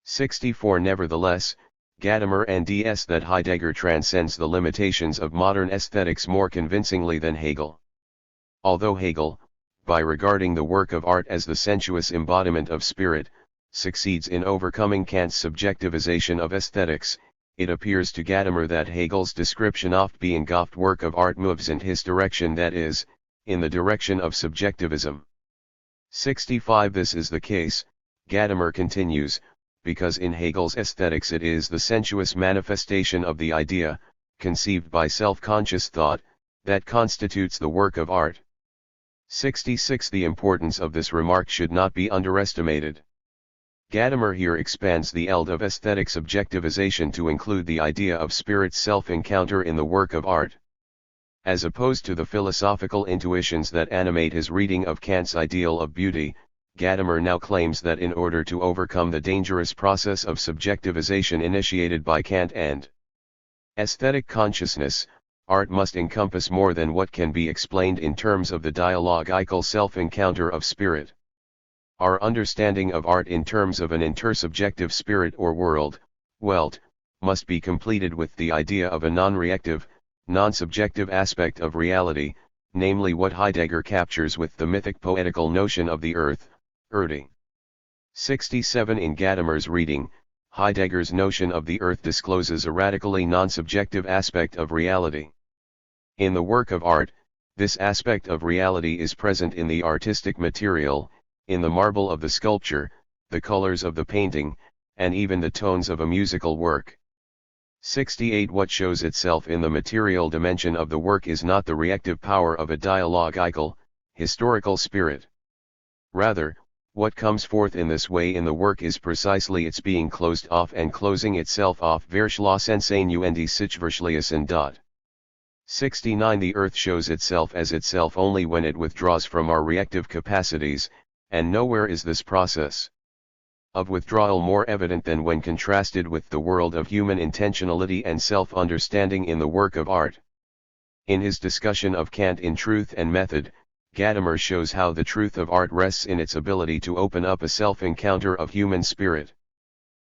64 Nevertheless, Gadamer adds that Heidegger transcends the limitations of modern aesthetics more convincingly than Hegel. Although Hegel, by regarding the work of art as the sensuous embodiment of spirit, succeeds in overcoming Kant's subjectivization of aesthetics, it appears to Gadamer that Hegel's description of being Goft work of art moves in his direction, that is, in the direction of subjectivism. 65 This is the case, Gadamer continues, because in Hegel's aesthetics it is the sensuous manifestation of the idea, conceived by self-conscious thought, that constitutes the work of art. 66 The importance of this remark should not be underestimated. Gadamer here expands the eld of aesthetic subjectivization to include the idea of spirit's self-encounter in the work of art. As opposed to the philosophical intuitions that animate his reading of Kant's ideal of beauty, Gadamer now claims that in order to overcome the dangerous process of subjectivization initiated by Kant and aesthetic consciousness, art must encompass more than what can be explained in terms of the dialogical self-encounter of spirit. Our understanding of art in terms of an intersubjective spirit or world, Welt, must be completed with the idea of a non-reactive, non-subjective aspect of reality, namely what Heidegger captures with the mythic poetical notion of the earth, Erde. 67 In Gadamer's reading, Heidegger's notion of the earth discloses a radically non-subjective aspect of reality. In the work of art, this aspect of reality is present in the artistic material, in the marble of the sculpture, the colors of the painting, and even the tones of a musical work. 68. What shows itself in the material dimension of the work is not the reactive power of a dialogical, historical spirit. Rather, what comes forth in this way in the work is precisely its being closed off and closing itself off verschlossen und sich verschließen. 69. The earth shows itself as itself only when it withdraws from our reactive capacities, and nowhere is this process of withdrawal more evident than when contrasted with the world of human intentionality and self-understanding in the work of art. In his discussion of Kant in Truth and Method, Gadamer shows how the truth of art rests in its ability to open up a self-encounter of human spirit.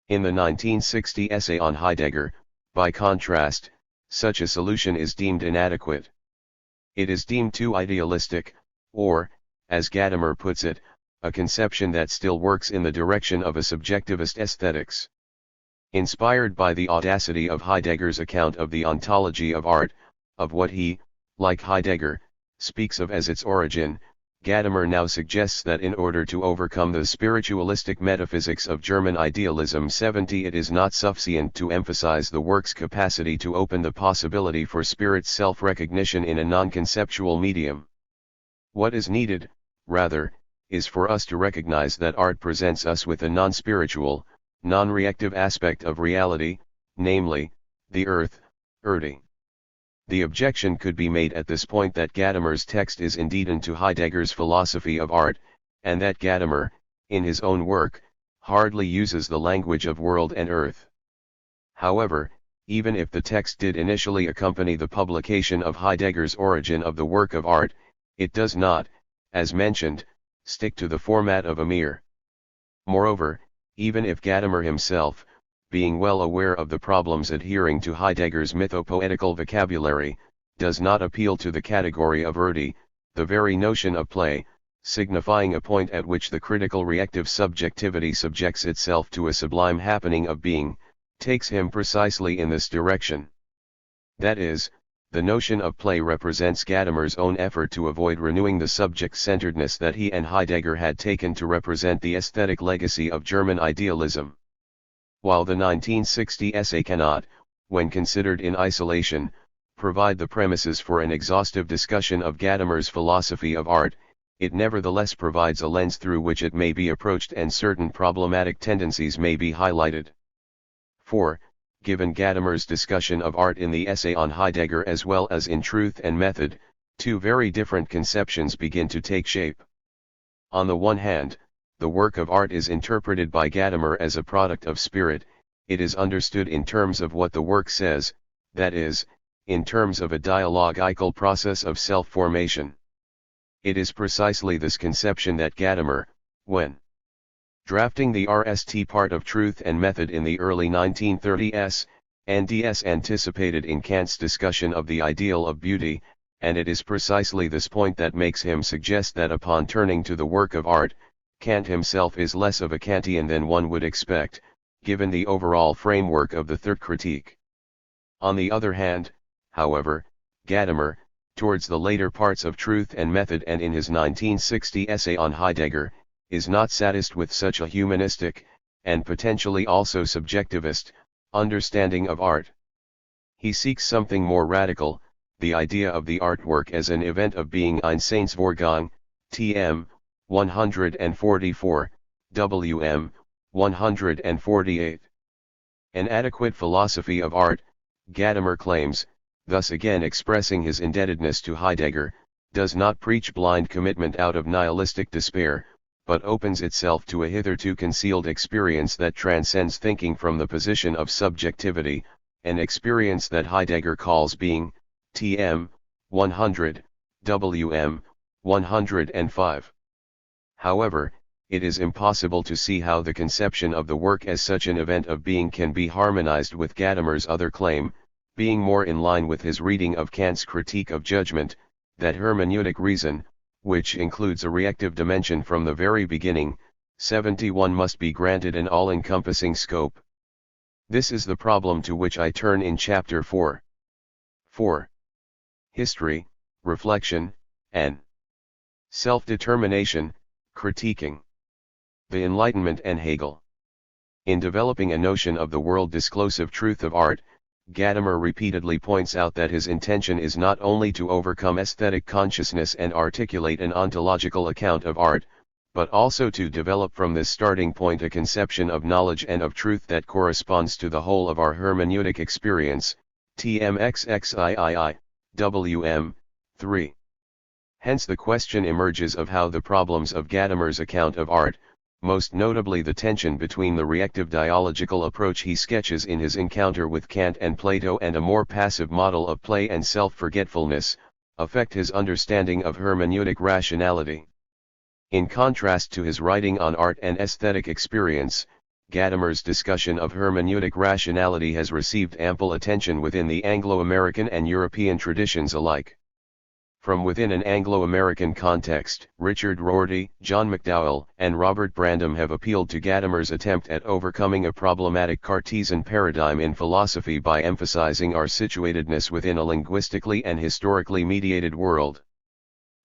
In the 1960 essay on Heidegger, by contrast, such a solution is deemed inadequate. It is deemed too idealistic, or, as Gadamer puts it, a conception that still works in the direction of a subjectivist aesthetics. Inspired by the audacity of Heidegger's account of the ontology of art, of what he, like Heidegger, speaks of as its origin, Gadamer now suggests that in order to overcome the spiritualistic metaphysics of German idealism 70 it is not sufficient to emphasize the work's capacity to open the possibility for spirit's self-recognition in a non-conceptual medium. What is needed, rather, is for us to recognize that art presents us with a non-spiritual, non-reactive aspect of reality, namely, the earth, Erde. The objection could be made at this point that Gadamer's text is indeed into Heidegger's philosophy of art, and that Gadamer, in his own work, hardly uses the language of world and earth. However, even if the text did initially accompany the publication of Heidegger's Origin of the Work of Art, it does not, as mentioned, stick to the format of a mere. Moreover, even if Gadamer himself, being well aware of the problems adhering to Heidegger's mythopoetical vocabulary, does not appeal to the category of Erde, the very notion of play, signifying a point at which the critical reactive subjectivity subjects itself to a sublime happening of being, takes him precisely in this direction. That is, the notion of play represents Gadamer's own effort to avoid renewing the subject-centeredness that he and Heidegger had taken to represent the aesthetic legacy of German idealism. While the 1960 essay cannot, when considered in isolation, provide the premises for an exhaustive discussion of Gadamer's philosophy of art, it nevertheless provides a lens through which it may be approached and certain problematic tendencies may be highlighted. 4. Given Gadamer's discussion of art in the essay on Heidegger as well as in Truth and Method, two very different conceptions begin to take shape. On the one hand, the work of art is interpreted by Gadamer as a product of spirit, it is understood in terms of what the work says, that is, in terms of a dialogical process of self-formation. It is precisely this conception that Gadamer, when drafting the RST part of Truth and Method in the early 1930s, NDS anticipated in Kant's discussion of the ideal of beauty, and it is precisely this point that makes him suggest that upon turning to the work of art, Kant himself is less of a Kantian than one would expect, given the overall framework of the Third Critique. On the other hand, however, Gadamer, towards the later parts of Truth and Method and in his 1960 essay on Heidegger, is not satisfied with such a humanistic, and potentially also subjectivist, understanding of art. He seeks something more radical, the idea of the artwork as an event of being ein Seinsvorgang, tm. 144, wm. 148. An adequate philosophy of art, Gadamer claims, thus again expressing his indebtedness to Heidegger, does not preach blind commitment out of nihilistic despair, but opens itself to a hitherto concealed experience that transcends thinking from the position of subjectivity, an experience that Heidegger calls being, tm. 100, wm. 105. However, it is impossible to see how the conception of the work as such an event of being can be harmonized with Gadamer's other claim, being more in line with his reading of Kant's critique of judgment, that hermeneutic reason, which includes a reactive dimension from the very beginning, 71 must be granted an all-encompassing scope. This is the problem to which I turn in Chapter 4. 4. history, reflection, and self-determination, critiquing. The Enlightenment and Hegel. In developing a notion of the world-disclosive truth of art, Gadamer repeatedly points out that his intention is not only to overcome aesthetic consciousness and articulate an ontological account of art, but also to develop from this starting point a conception of knowledge and of truth that corresponds to the whole of our hermeneutic experience, TMXXIII, WM, 3. Hence the question emerges of how the problems of Gadamer's account of art, most notably the tension between the reactive dialogical approach he sketches in his encounter with Kant and Plato and a more passive model of play and self-forgetfulness, affect his understanding of hermeneutic rationality. In contrast to his writing on art and aesthetic experience, Gadamer's discussion of hermeneutic rationality has received ample attention within the Anglo-American and European traditions alike. From within an Anglo-American context, Richard Rorty, John McDowell, and Robert Brandom have appealed to Gadamer's attempt at overcoming a problematic Cartesian paradigm in philosophy by emphasizing our situatedness within a linguistically and historically mediated world.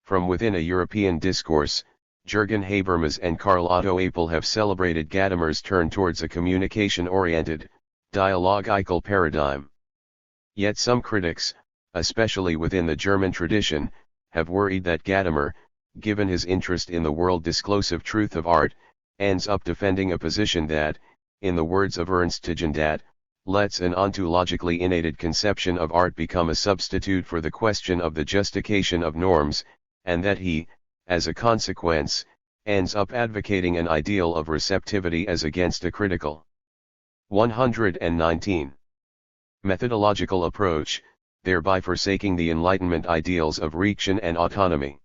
From within a European discourse, Jürgen Habermas and Karl Otto Apel have celebrated Gadamer's turn towards a communication-oriented, dialogical paradigm. Yet some critics, especially within the German tradition, have worried that Gadamer, given his interest in the world-disclosive truth of art, ends up defending a position that, in the words of Ernst Tigendat, lets an ontologically innated conception of art become a substitute for the question of the justification of norms, and that he, as a consequence, ends up advocating an ideal of receptivity as against a critical. 119. Methodological approach, thereby forsaking the Enlightenment ideals of reaction and autonomy.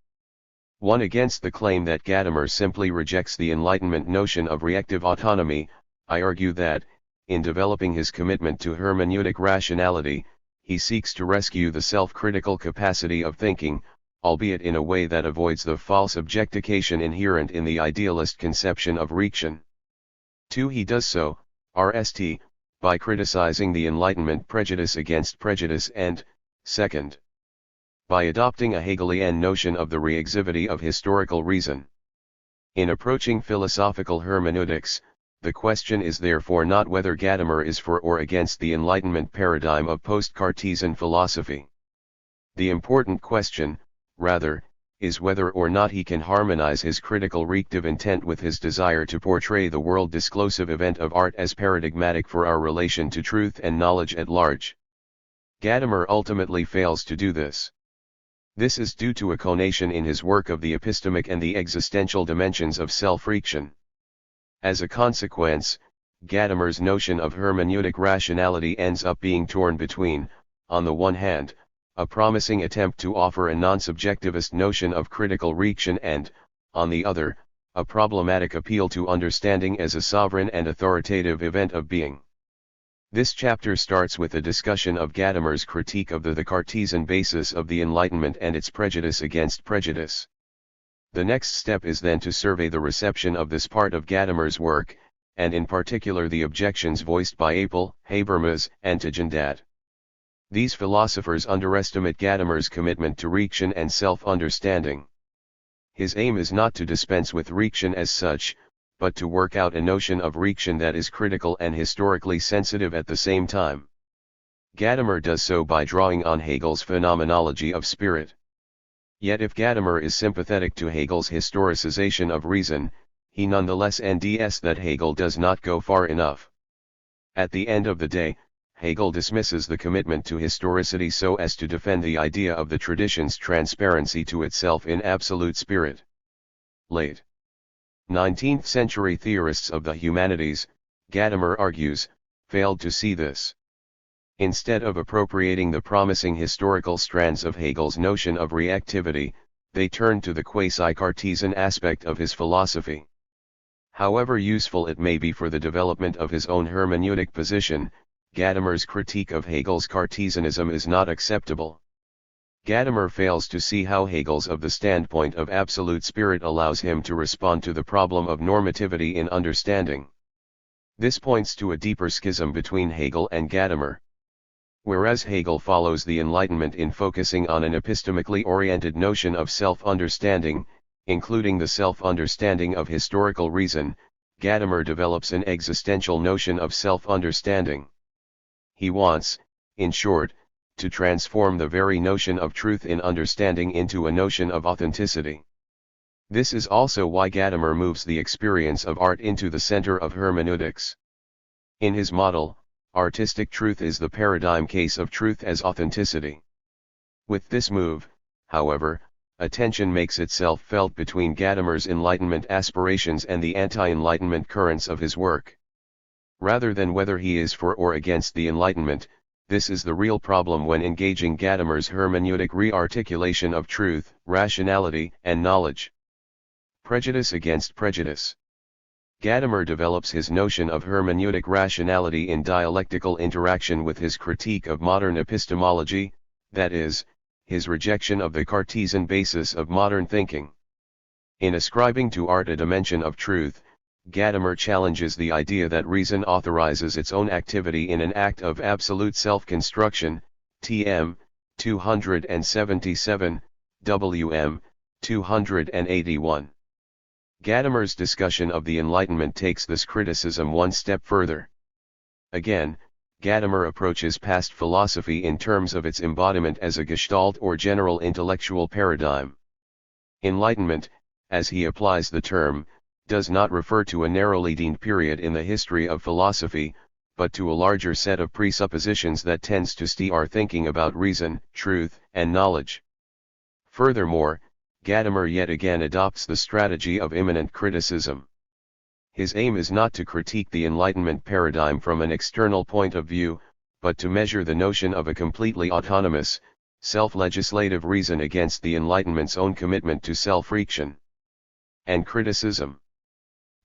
1. Against the claim that Gadamer simply rejects the Enlightenment notion of reactive autonomy, I argue that, in developing his commitment to hermeneutic rationality, he seeks to rescue the self-critical capacity of thinking, albeit in a way that avoids the false objectification inherent in the idealist conception of reaction. 2. He does so, RST, by criticizing the Enlightenment prejudice against prejudice and, second, by adopting a Hegelian notion of the reactivity of historical reason. In approaching philosophical hermeneutics, the question is therefore not whether Gadamer is for or against the Enlightenment paradigm of post-Cartesian philosophy. The important question, rather, is whether or not he can harmonize his critical reactive intent with his desire to portray the world-disclosive event of art as paradigmatic for our relation to truth and knowledge at large. Gadamer ultimately fails to do this. This is due to a conation in his work of the epistemic and the existential dimensions of self-reaction. As a consequence, Gadamer's notion of hermeneutic rationality ends up being torn between, on the one hand, a promising attempt to offer a non-subjectivist notion of critical reaction and, on the other, a problematic appeal to understanding as a sovereign and authoritative event of being. This chapter starts with a discussion of Gadamer's critique of the Cartesian basis of the Enlightenment and its prejudice against prejudice. The next step is then to survey the reception of this part of Gadamer's work, and in particular the objections voiced by Apel, Habermas, and Tigendat. These philosophers underestimate Gadamer's commitment to reaction and self-understanding. His aim is not to dispense with reaction as such, but to work out a notion of reaction that is critical and historically sensitive at the same time. Gadamer does so by drawing on Hegel's phenomenology of spirit. Yet if Gadamer is sympathetic to Hegel's historicization of reason, he nonetheless NDS that Hegel does not go far enough. At the end of the day, Hegel dismisses the commitment to historicity so as to defend the idea of the tradition's transparency to itself in absolute spirit. Late 19th century theorists of the humanities, Gadamer argues, failed to see this. Instead of appropriating the promising historical strands of Hegel's notion of reactivity, they turned to the quasi-Cartesian aspect of his philosophy. However useful it may be for the development of his own hermeneutic position, Gadamer's critique of Hegel's Cartesianism is not acceptable. Gadamer fails to see how Hegel's of the standpoint of absolute spirit allows him to respond to the problem of normativity in understanding. This points to a deeper schism between Hegel and Gadamer. Whereas Hegel follows the Enlightenment in focusing on an epistemically oriented notion of self-understanding, including the self-understanding of historical reason, Gadamer develops an existential notion of self-understanding. He wants, in short, to transform the very notion of truth in understanding into a notion of authenticity. This is also why Gadamer moves the experience of art into the center of hermeneutics. In his model, artistic truth is the paradigm case of truth as authenticity. With this move, however, a tension makes itself felt between Gadamer's Enlightenment aspirations and the anti-Enlightenment currents of his work. Rather than whether he is for or against the Enlightenment, this is the real problem when engaging Gadamer's hermeneutic re-articulation of truth, rationality, and knowledge. Prejudice against prejudice. Gadamer develops his notion of hermeneutic rationality in dialectical interaction with his critique of modern epistemology, that is, his rejection of the Cartesian basis of modern thinking. In ascribing to art a dimension of truth, Gadamer challenges the idea that reason authorizes its own activity in an act of absolute self-construction, TM, 277, WM, 281. Gadamer's discussion of the Enlightenment takes this criticism one step further. Again, Gadamer approaches past philosophy in terms of its embodiment as a Gestalt or general intellectual paradigm. Enlightenment, as he applies the term, does not refer to a narrowly defined period in the history of philosophy, but to a larger set of presuppositions that tends to steer our thinking about reason, truth, and knowledge. Furthermore, Gadamer yet again adopts the strategy of immanent criticism. His aim is not to critique the Enlightenment paradigm from an external point of view, but to measure the notion of a completely autonomous, self-legislative reason against the Enlightenment's own commitment to self-reaction. And criticism.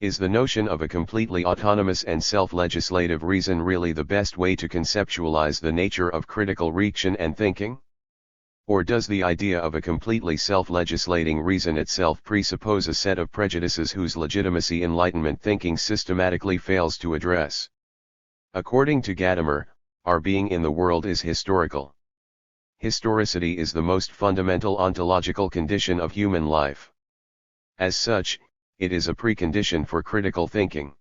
Is the notion of a completely autonomous and self-legislative reason really the best way to conceptualize the nature of critical reaction and thinking? Or does the idea of a completely self-legislating reason itself presuppose a set of prejudices whose legitimacy Enlightenment thinking systematically fails to address? According to Gadamer, our being in the world is historical. Historicity is the most fundamental ontological condition of human life. As such, it is a precondition for critical thinking.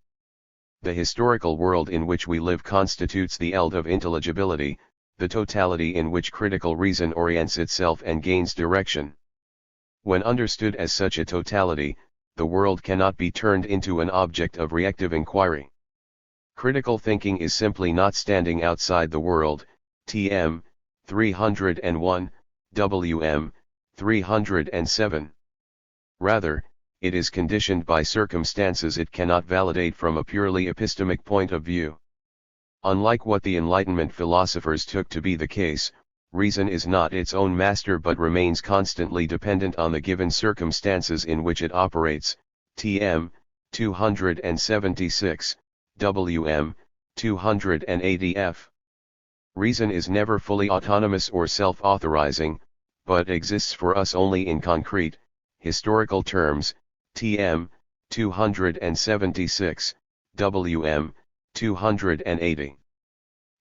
The historical world in which we live constitutes the eld of intelligibility, the totality in which critical reason orients itself and gains direction. When understood as such a totality, the world cannot be turned into an object of reactive inquiry. Critical thinking is simply not standing outside the world, TM, 301, WM, 307. Rather, it is conditioned by circumstances it cannot validate from a purely epistemic point of view. Unlike what the Enlightenment philosophers took to be the case, reason is not its own master but remains constantly dependent on the given circumstances in which it operates, TM, 276, WM, 280F. Reason is never fully autonomous or self-authorizing, but exists for us only in concrete, historical terms, TM, 276, WM, 280.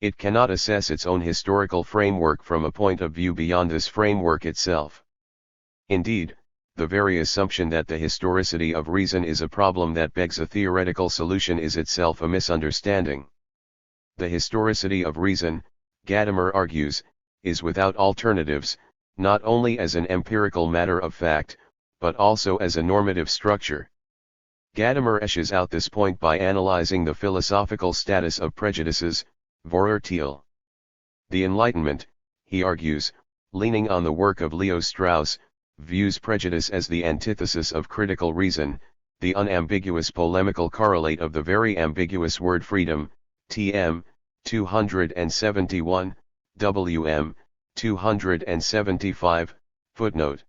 It cannot assess its own historical framework from a point of view beyond this framework itself. Indeed, the very assumption that the historicity of reason is a problem that begs a theoretical solution is itself a misunderstanding. The historicity of reason, Gadamer argues, is without alternatives, not only as an empirical matter of fact, but also as a normative structure. Gadamer esches out this point by analyzing the philosophical status of prejudices, Vorurteil. The Enlightenment, he argues, leaning on the work of Leo Strauss, views prejudice as the antithesis of critical reason, the unambiguous polemical correlate of the very ambiguous word freedom, TM, 271, WM, 275, footnote.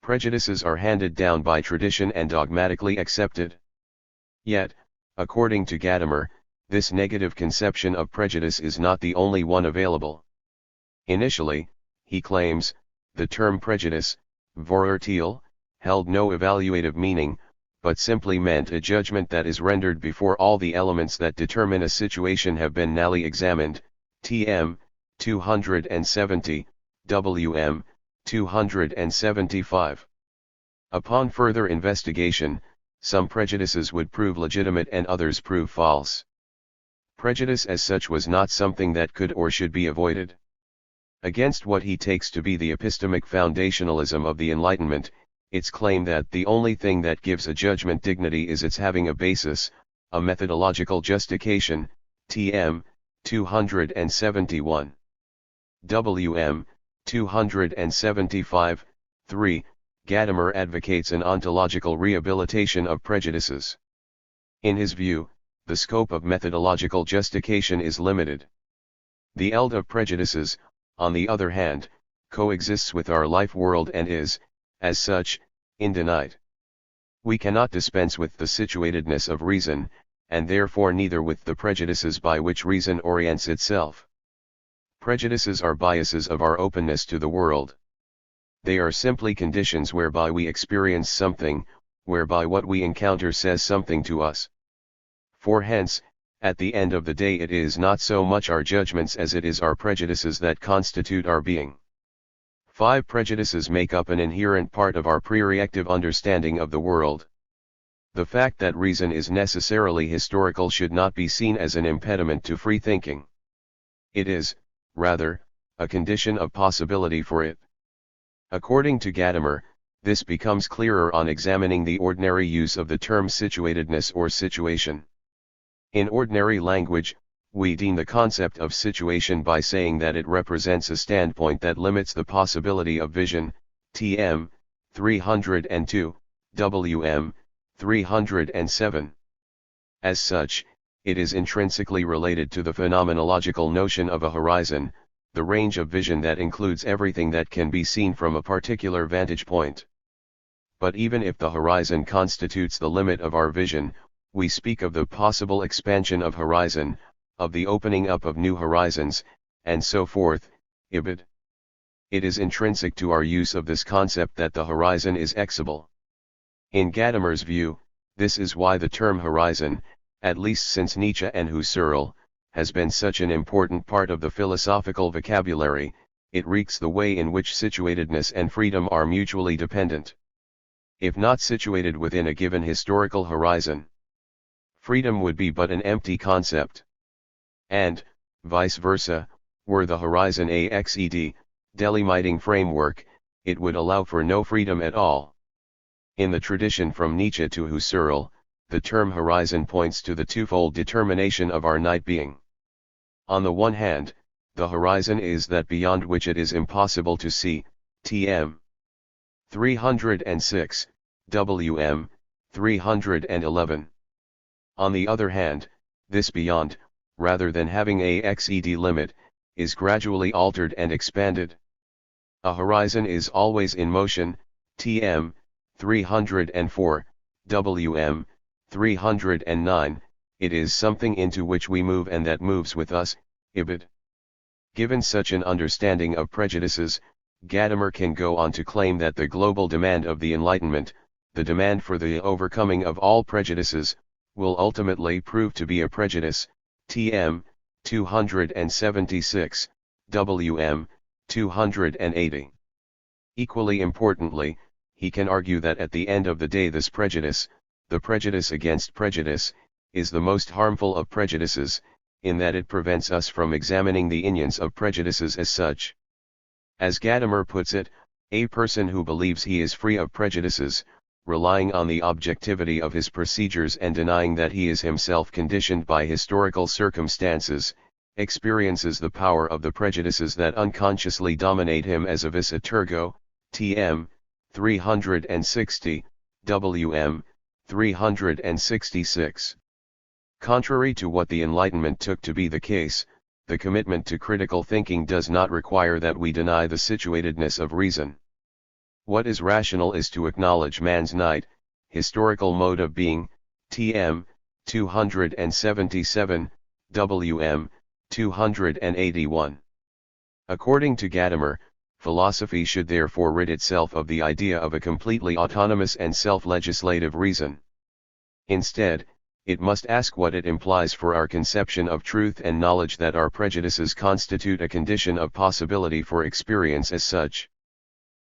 Prejudices are handed down by tradition and dogmatically accepted. Yet, according to Gadamer, this negative conception of prejudice is not the only one available. Initially, he claims, the term prejudice, Vorurteil, held no evaluative meaning, but simply meant a judgment that is rendered before all the elements that determine a situation have been nally examined, TM, 270, WM, 275. Upon further investigation, some prejudices would prove legitimate and others prove false. Prejudice as such was not something that could or should be avoided. Against what he takes to be the epistemic foundationalism of the Enlightenment, its claim that the only thing that gives a judgment dignity is its having a basis, a methodological justification, TM, 271. WM, 275, 3, Gadamer advocates an ontological rehabilitation of prejudices. In his view, the scope of methodological justification is limited. The eld of prejudices, on the other hand, coexists with our life world and is, as such, indenied. We cannot dispense with the situatedness of reason, and therefore neither with the prejudices by which reason orients itself. Prejudices are biases of our openness to the world. They are simply conditions whereby we experience something, whereby what we encounter says something to us. For hence, at the end of the day it is not so much our judgments as it is our prejudices that constitute our being. 5 prejudices make up an inherent part of our pre-reactive understanding of the world. The fact that reason is necessarily historical should not be seen as an impediment to free thinking. It is, rather, a condition of possibility for it. According to Gadamer, this becomes clearer on examining the ordinary use of the term situatedness or situation. In ordinary language, we deem the concept of situation by saying that it represents a standpoint that limits the possibility of vision, TM, 302, WM, 307. As such, it is intrinsically related to the phenomenological notion of a horizon, the range of vision that includes everything that can be seen from a particular vantage point. But even if the horizon constitutes the limit of our vision, we speak of the possible expansion of horizon, of the opening up of new horizons, and so forth, ibid. It is intrinsic to our use of this concept that the horizon is exible. In Gadamer's view, this is why the term horizon, at least since Nietzsche and Husserl, has been such an important part of the philosophical vocabulary. It reeks the way in which situatedness and freedom are mutually dependent. If not situated within a given historical horizon, freedom would be but an empty concept. And, vice versa, were the horizon a XED, delimiting framework, it would allow for no freedom at all. In the tradition from Nietzsche to Husserl, the term horizon points to the twofold determination of our night being. On the one hand, the horizon is that beyond which it is impossible to see, TM 306, WM 311. On the other hand, this beyond, rather than having a XED limit, is gradually altered and expanded. A horizon is always in motion, TM 304, WM 309, it is something into which we move and that moves with us, ibid. Given such an understanding of prejudices, Gadamer can go on to claim that the global demand of the Enlightenment, the demand for the overcoming of all prejudices, will ultimately prove to be a prejudice, TM 276, WM 280. Equally importantly, he can argue that at the end of the day this prejudice, the prejudice against prejudice, is the most harmful of prejudices, in that it prevents us from examining the innions of prejudices as such. As Gadamer puts it, a person who believes he is free of prejudices, relying on the objectivity of his procedures and denying that he is himself conditioned by historical circumstances, experiences the power of the prejudices that unconsciously dominate him as a vis a tergo, TM 360, WM 366. Contrary to what the Enlightenment took to be the case, the commitment to critical thinking does not require that we deny the situatedness of reason. What is rational is to acknowledge man's night, historical mode of being, TM 277, WM 281. According to Gadamer, philosophy should therefore rid itself of the idea of a completely autonomous and self-legislative reason. Instead, it must ask what it implies for our conception of truth and knowledge that our prejudices constitute a condition of possibility for experience as such.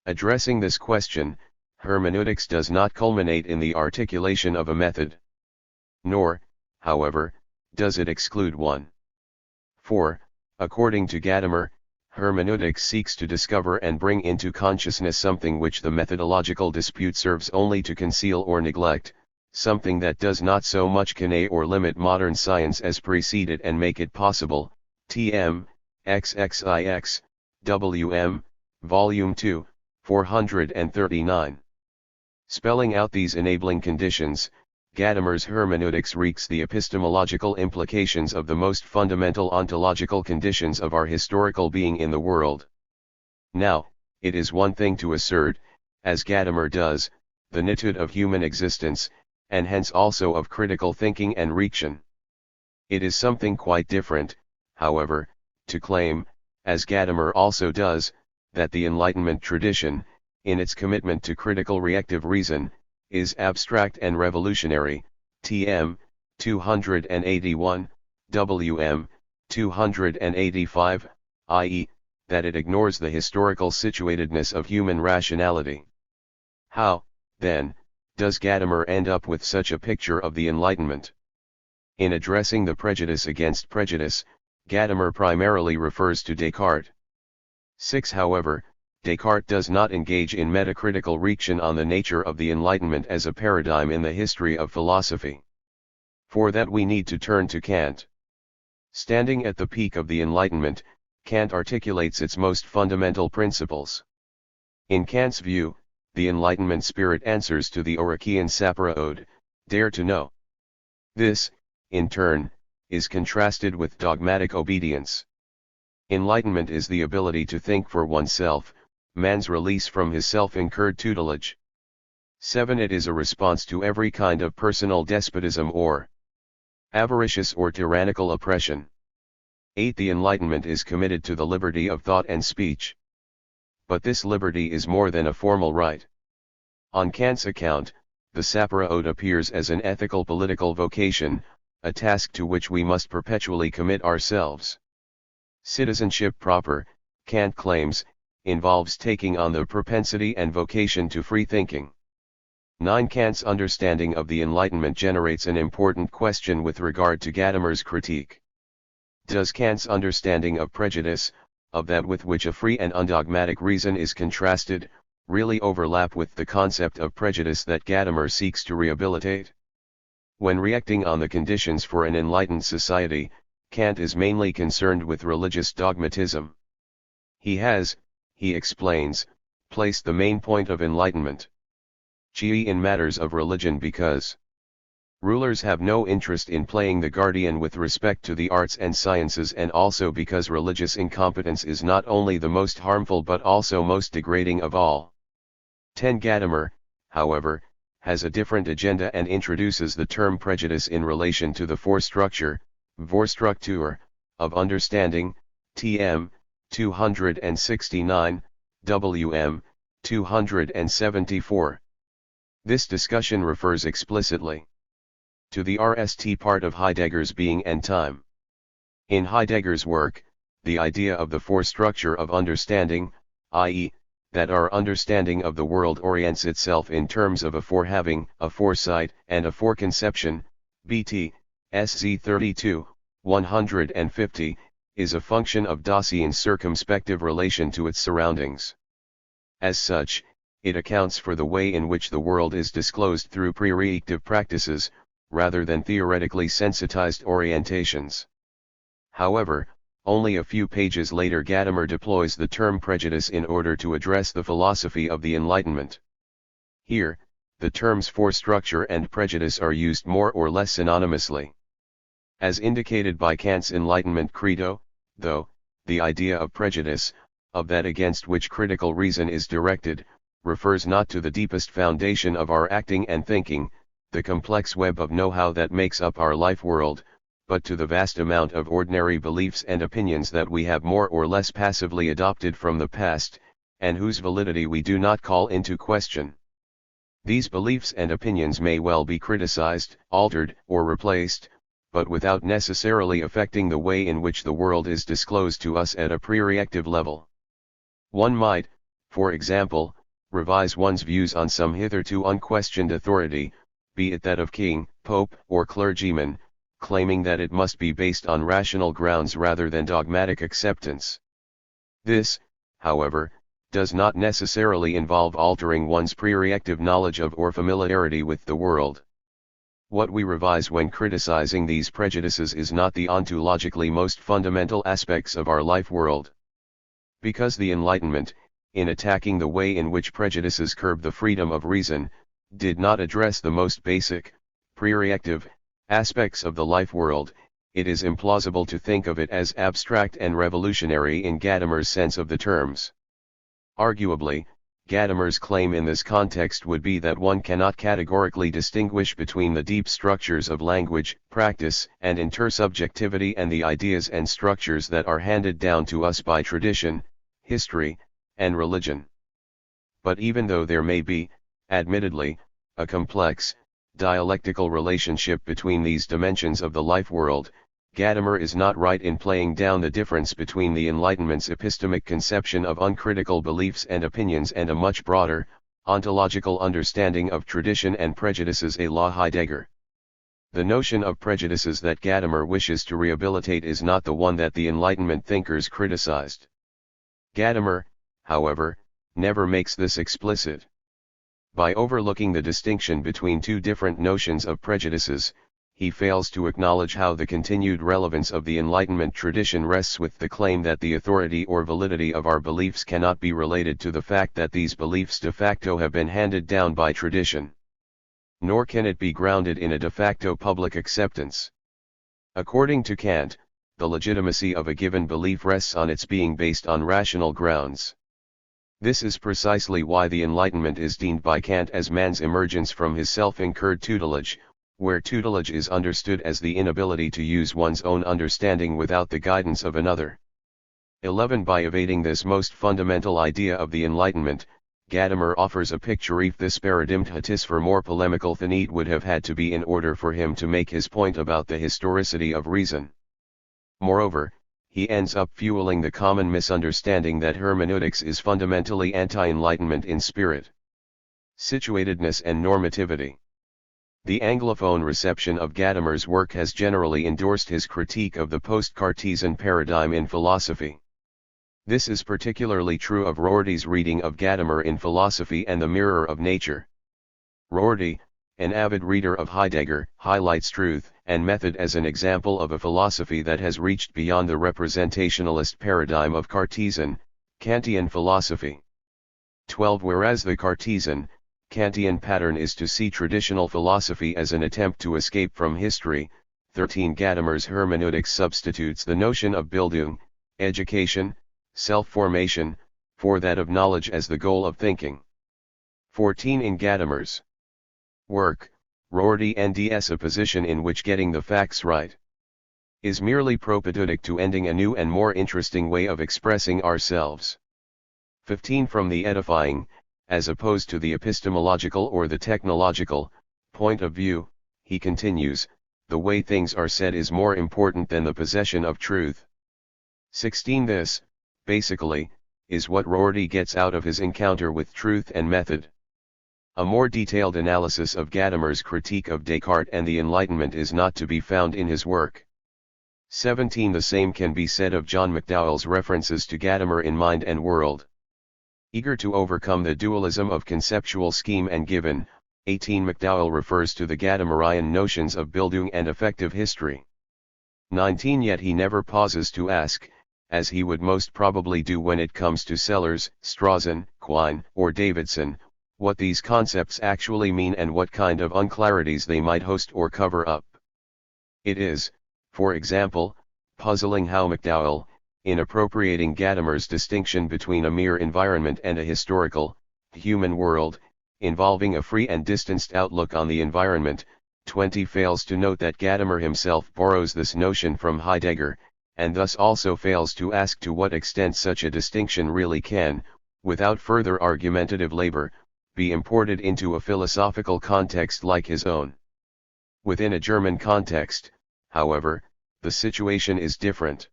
Addressing this question, hermeneutics does not culminate in the articulation of a method. Nor, however, does it exclude one. For, according to Gadamer, hermeneutics seeks to discover and bring into consciousness something which the methodological dispute serves only to conceal or neglect, something that does not so much convey or limit modern science as precede it and make it possible. T.M., XXIX, W.M., Volume 2, 439. Spelling out these enabling conditions, Gadamer's hermeneutics reeks the epistemological implications of the most fundamental ontological conditions of our historical being in the world. Now, it is one thing to assert, as Gadamer does, the nitude of human existence, and hence also of critical thinking and reaction. It is something quite different, however, to claim, as Gadamer also does, that the Enlightenment tradition, in its commitment to critical reactive reason, is abstract and revolutionary. T.M., 281, W.M., 285, i.e., that it ignores the historical situatedness of human rationality. How, then, does Gadamer end up with such a picture of the Enlightenment? In addressing the prejudice against prejudice, Gadamer primarily refers to Descartes. 6. However, Descartes does not engage in metacritical reaction on the nature of the Enlightenment as a paradigm in the history of philosophy. For that we need to turn to Kant. Standing at the peak of the Enlightenment, Kant articulates its most fundamental principles. In Kant's view, the Enlightenment spirit answers to the Orachean Sapere ode, dare to know. This, in turn, is contrasted with dogmatic obedience. Enlightenment is the ability to think for oneself, man's release from his self-incurred tutelage. 7. It is a response to every kind of personal despotism or avaricious or tyrannical oppression. 8. The Enlightenment is committed to the liberty of thought and speech. But this liberty is more than a formal right. On Kant's account, the Sapere ode appears as an ethical political vocation, a task to which we must perpetually commit ourselves. Citizenship proper, Kant claims, involves taking on the propensity and vocation to free thinking. 9. Kant's understanding of the Enlightenment generates an important question with regard to Gadamer's critique. Does Kant's understanding of prejudice, of that with which a free and undogmatic reason is contrasted, really overlap with the concept of prejudice that Gadamer seeks to rehabilitate? When reacting on the conditions for an enlightened society, Kant is mainly concerned with religious dogmatism. He has, he explains, placed the main point of enlightenment in matters of religion because rulers have no interest in playing the guardian with respect to the arts and sciences, and also because religious incompetence is not only the most harmful but also most degrading of all. 10. Gadamer, however, has a different agenda and introduces the term prejudice in relation to the Vorstruktur, of understanding. T.M., 269, W.M., 274. This discussion refers explicitly to the RST part of Heidegger's Being and Time. In Heidegger's work, the idea of the Vorstruktur of understanding, i.e., that our understanding of the world orients itself in terms of a forehaving, a foresight, and a foreconception, BT, SZ 32, 150, is a function of Dasein's circumspective relation to its surroundings. As such, it accounts for the way in which the world is disclosed through pre-reactive practices, rather than theoretically sensitized orientations. However, only a few pages later Gadamer deploys the term prejudice in order to address the philosophy of the Enlightenment. Here, the terms Vorstruktur and prejudice are used more or less synonymously. As indicated by Kant's Enlightenment credo, though, the idea of prejudice, of that against which critical reason is directed, refers not to the deepest foundation of our acting and thinking, the complex web of know-how that makes up our life world, but to the vast amount of ordinary beliefs and opinions that we have more or less passively adopted from the past, and whose validity we do not call into question. These beliefs and opinions may well be criticized, altered, or replaced, but without necessarily affecting the way in which the world is disclosed to us at a pre-reactive level. One might, for example, revise one's views on some hitherto unquestioned authority, be it that of king, pope, or clergyman, claiming that it must be based on rational grounds rather than dogmatic acceptance. This, however, does not necessarily involve altering one's pre-reactive knowledge of or familiarity with the world. What we revise when criticizing these prejudices is not the ontologically most fundamental aspects of our life world. Because the Enlightenment, in attacking the way in which prejudices curb the freedom of reason, did not address the most basic, pre-reactive, aspects of the life world, it is implausible to think of it as abstract and revolutionary in Gadamer's sense of the terms. Arguably, Gadamer's claim in this context would be that one cannot categorically distinguish between the deep structures of language, practice, and intersubjectivity and the ideas and structures that are handed down to us by tradition, history, and religion. But even though there may be, admittedly, a complex, dialectical relationship between these dimensions of the life world, Gadamer is not right in playing down the difference between the Enlightenment's epistemic conception of uncritical beliefs and opinions and a much broader, ontological understanding of tradition and prejudices à la Heidegger. The notion of prejudices that Gadamer wishes to rehabilitate is not the one that the Enlightenment thinkers criticized. Gadamer, however, never makes this explicit. By overlooking the distinction between two different notions of prejudices, he fails to acknowledge how the continued relevance of the Enlightenment tradition rests with the claim that the authority or validity of our beliefs cannot be related to the fact that these beliefs de facto have been handed down by tradition. Nor can it be grounded in a de facto public acceptance. According to Kant, the legitimacy of a given belief rests on its being based on rational grounds. This is precisely why the Enlightenment is deemed by Kant as man's emergence from his self-incurred tutelage, where tutelage is understood as the inability to use one's own understanding without the guidance of another. 11. By evading this most fundamental idea of the Enlightenment, Gadamer offers a picture if this paradigmatis for more polemical than it would have had to be in order for him to make his point about the historicity of reason. Moreover, he ends up fueling the common misunderstanding that hermeneutics is fundamentally anti-Enlightenment in spirit, situatedness and normativity. The Anglophone reception of Gadamer's work has generally endorsed his critique of the post-Cartesian paradigm in philosophy. This is particularly true of Rorty's reading of Gadamer in Philosophy and the Mirror of Nature. Rorty, an avid reader of Heidegger, highlights truth and method as an example of a philosophy that has reached beyond the representationalist paradigm of Cartesian, Kantian philosophy. 12. Whereas the Cartesian, Kantian pattern is to see traditional philosophy as an attempt to escape from history, 13. Gadamer's hermeneutics substitutes the notion of Bildung, education, self-formation, for that of knowledge as the goal of thinking. 14. In Gadamer's work, Rorty NDS a position in which getting the facts right is merely propedeutic to ending a new and more interesting way of expressing ourselves. 15. From the edifying, as opposed to the epistemological or the technological, point of view, he continues, the way things are said is more important than the possession of truth. 16. This, basically, is what Rorty gets out of his encounter with truth and method. A more detailed analysis of Gadamer's critique of Descartes and the Enlightenment is not to be found in his work. 17. The same can be said of John McDowell's references to Gadamer in Mind and World. Eager to overcome the dualism of conceptual scheme and given, 18. McDowell refers to the Gadamerian notions of Bildung and effective history. 19. Yet he never pauses to ask, as he would most probably do when it comes to Sellers, Strawson, Quine, or Davidson, what these concepts actually mean and what kind of unclarities they might host or cover up. It is, for example, puzzling how McDowell, in appropriating Gadamer's distinction between a mere environment and a historical, human world, involving a free and distanced outlook on the environment, 20 fails to note that Gadamer himself borrows this notion from Heidegger, and thus also fails to ask to what extent such a distinction really can, without further argumentative labor, be imported into a philosophical context like his own. Within a German context, however, the situation is different.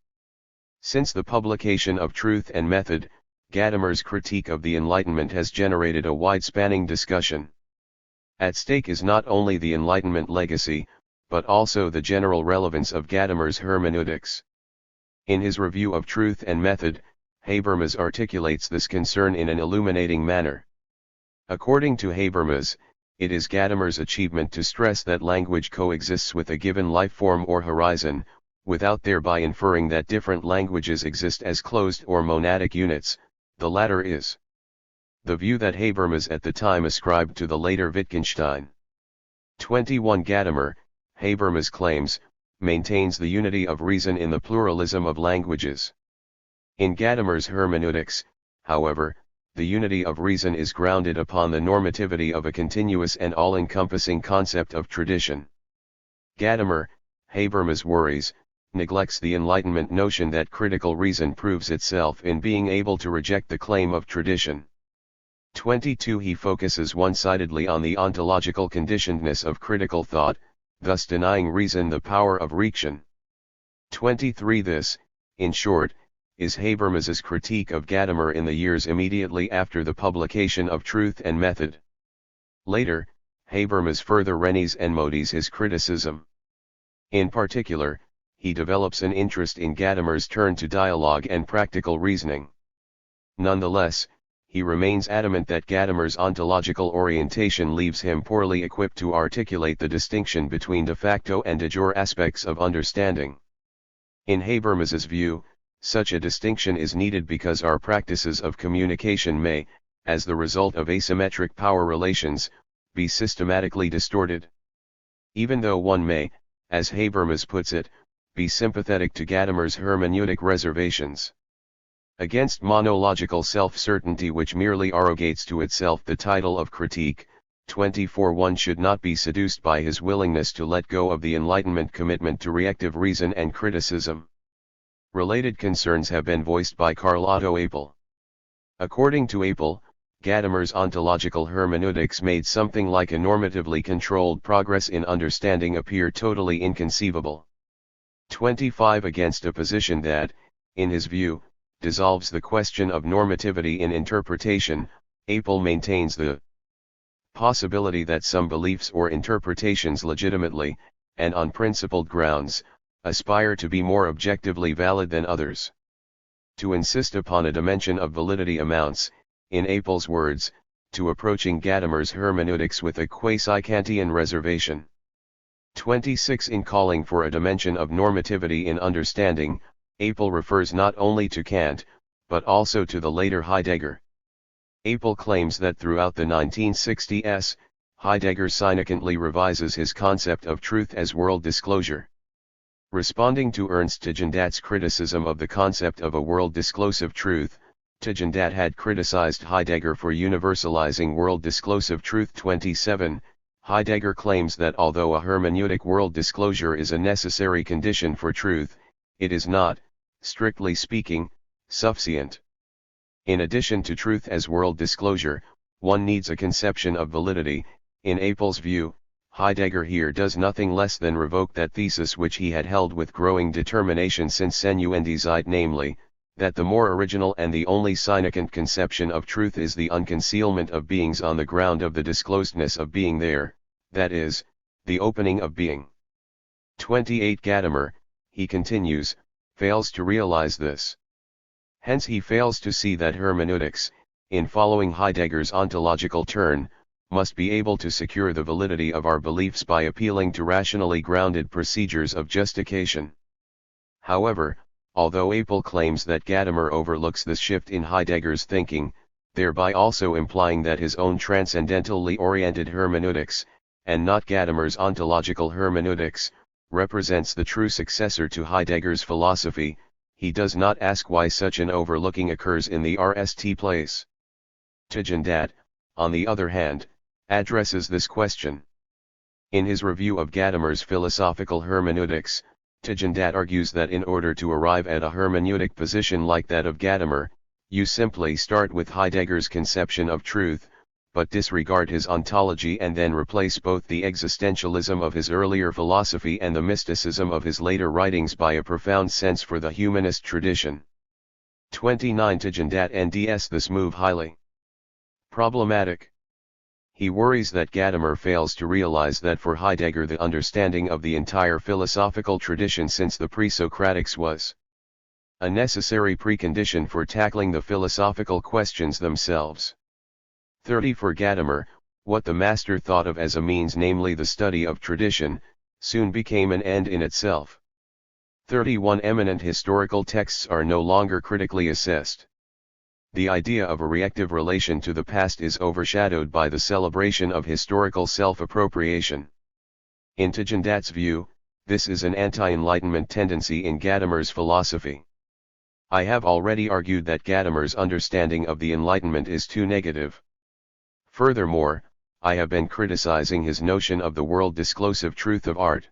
Since the publication of Truth and Method, Gadamer's critique of the Enlightenment has generated a wide-spanning discussion. At stake is not only the Enlightenment legacy, but also the general relevance of Gadamer's hermeneutics. In his review of Truth and Method, Habermas articulates this concern in an illuminating manner. According to Habermas, it is Gadamer's achievement to stress that language coexists with a given life form or horizon, without thereby inferring that different languages exist as closed or monadic units. The latter is the view that Habermas at the time ascribed to the later Wittgenstein. 21 Gadamer, Habermas claims, maintains the unity of reason in the pluralism of languages. In Gadamer's hermeneutics, however, the unity of reason is grounded upon the normativity of a continuous and all-encompassing concept of tradition. Gadamer, Habermas worries, neglects the Enlightenment notion that critical reason proves itself in being able to reject the claim of tradition. 22 He focuses one-sidedly on the ontological conditionedness of critical thought, thus denying reason the power of reaction. 23 This, in short, is Habermas's critique of Gadamer in the years immediately after the publication of Truth and Method. Later, Habermas further rennies and modies his criticism. In particular, he develops an interest in Gadamer's turn to dialogue and practical reasoning. Nonetheless, he remains adamant that Gadamer's ontological orientation leaves him poorly equipped to articulate the distinction between de facto and de jure aspects of understanding. In Habermas's view, such a distinction is needed because our practices of communication may, as the result of asymmetric power relations, be systematically distorted. Even though one may, as Habermas puts it, be sympathetic to Gadamer's hermeneutic reservations against monological self-certainty which merely arrogates to itself the title of critique. 24 One should not be seduced by his willingness to let go of the Enlightenment commitment to reactive reason and criticism. Related concerns have been voiced by Carl Otto Apel. According to Apel, Gadamer's ontological hermeneutics made something like a normatively controlled progress in understanding appear totally inconceivable. 25 Against a position that, in his view, dissolves the question of normativity in interpretation, Apel maintains the possibility that some beliefs or interpretations legitimately, and on principled grounds, aspire to be more objectively valid than others. To insist upon a dimension of validity amounts, in Apel's words, to approaching Gadamer's hermeneutics with a quasi-Kantian reservation. 26 In calling for a dimension of normativity in understanding, Apel refers not only to Kant, but also to the later Heidegger. Apel claims that throughout the 1960s, Heidegger significantly revises his concept of truth as world disclosure. Responding to Ernst Tugendhat's criticism of the concept of a world disclosive truth, Tugendhat had criticized Heidegger for universalizing world disclosive truth. 27 Heidegger claims that although a hermeneutic world disclosure is a necessary condition for truth, it is not, strictly speaking, sufficient. In addition to truth as world disclosure, one needs a conception of validity. In Apel's view, Heidegger here does nothing less than revoke that thesis which he had held with growing determination since Senuendizeit, namely, that the more original and the only significant conception of truth is the unconcealment of beings on the ground of the disclosedness of being there, that is, the opening of being. 28 Gadamer, he continues, fails to realize this. Hence he fails to see that hermeneutics, in following Heidegger's ontological turn, must be able to secure the validity of our beliefs by appealing to rationally grounded procedures of justification. However, although Apel claims that Gadamer overlooks this shift in Heidegger's thinking, thereby also implying that his own transcendentally oriented hermeneutics, and not Gadamer's ontological hermeneutics, represents the true successor to Heidegger's philosophy, he does not ask why such an overlooking occurs in the RST place. Tugendhat, on the other hand, addresses this question. In his review of Gadamer's philosophical hermeneutics, Tugendhat argues that in order to arrive at a hermeneutic position like that of Gadamer, you simply start with Heidegger's conception of truth, but disregard his ontology and then replace both the existentialism of his earlier philosophy and the mysticism of his later writings by a profound sense for the humanist tradition. 29 Tijandat NDS This move highly problematic. He worries that Gadamer fails to realize that for Heidegger the understanding of the entire philosophical tradition since the pre-Socratics was a necessary precondition for tackling the philosophical questions themselves. 30 For Gadamer, what the master thought of as a means, namely the study of tradition, soon became an end in itself. 31 Eminent historical texts are no longer critically assessed. The idea of a reactive relation to the past is overshadowed by the celebration of historical self-appropriation. In Tijandat's view, this is an anti-Enlightenment tendency in Gadamer's philosophy. I have already argued that Gadamer's understanding of the Enlightenment is too negative. Furthermore, I have been criticizing his notion of the world-disclosive truth of art.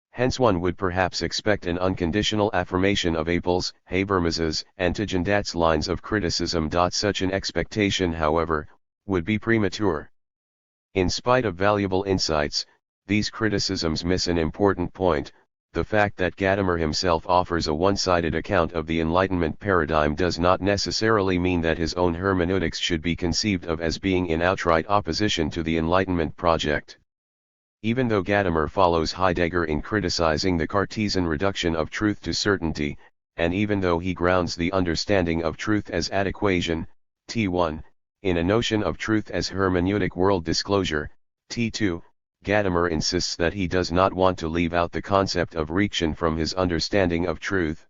Hence one would perhaps expect an unconditional affirmation of Apel's, Habermas's, and Tijandat's lines of criticism. Such an expectation, however, would be premature. In spite of valuable insights, these criticisms miss an important point. The fact that Gadamer himself offers a one-sided account of the Enlightenment paradigm does not necessarily mean that his own hermeneutics should be conceived of as being in outright opposition to the Enlightenment project. Even though Gadamer follows Heidegger in criticizing the Cartesian reduction of truth to certainty, and even though he grounds the understanding of truth as adequation, T1, in a notion of truth as hermeneutic world disclosure, T2, Gadamer insists that he does not want to leave out the concept of reaction from his understanding of truth.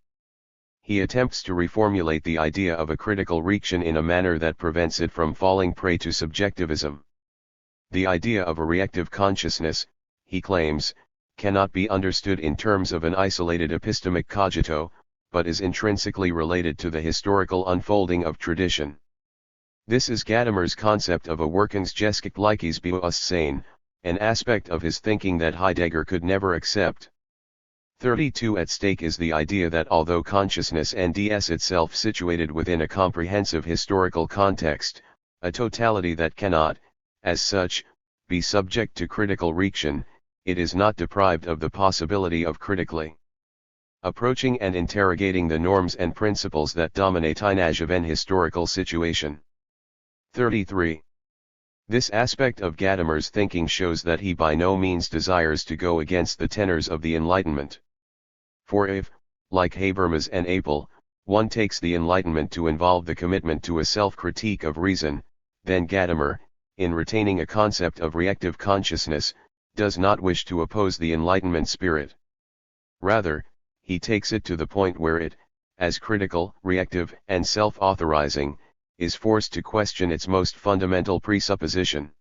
He attempts to reformulate the idea of a critical reaction in a manner that prevents it from falling prey to subjectivism. The idea of a reactive consciousness, he claims, cannot be understood in terms of an isolated epistemic cogito, but is intrinsically related to the historical unfolding of tradition. This is Gadamer's concept of a Wirkungsgeschichtliches Bewusstsein, an aspect of his thinking that Heidegger could never accept. 32 At stake is the idea that although consciousness is itself situated within a comprehensive historical context, a totality that cannot, as such, be subject to critical reaction, it is not deprived of the possibility of critically approaching and interrogating the norms and principles that dominate in a given historical situation. 33. This aspect of Gadamer's thinking shows that he by no means desires to go against the tenors of the Enlightenment. For if, like Habermas and Apel, one takes the Enlightenment to involve the commitment to a self-critique of reason, then Gadamer, in retaining a concept of reactive consciousness, does not wish to oppose the Enlightenment spirit. Rather, he takes it to the point where it, as critical, reactive, and self-authorizing, is forced to question its most fundamental presupposition.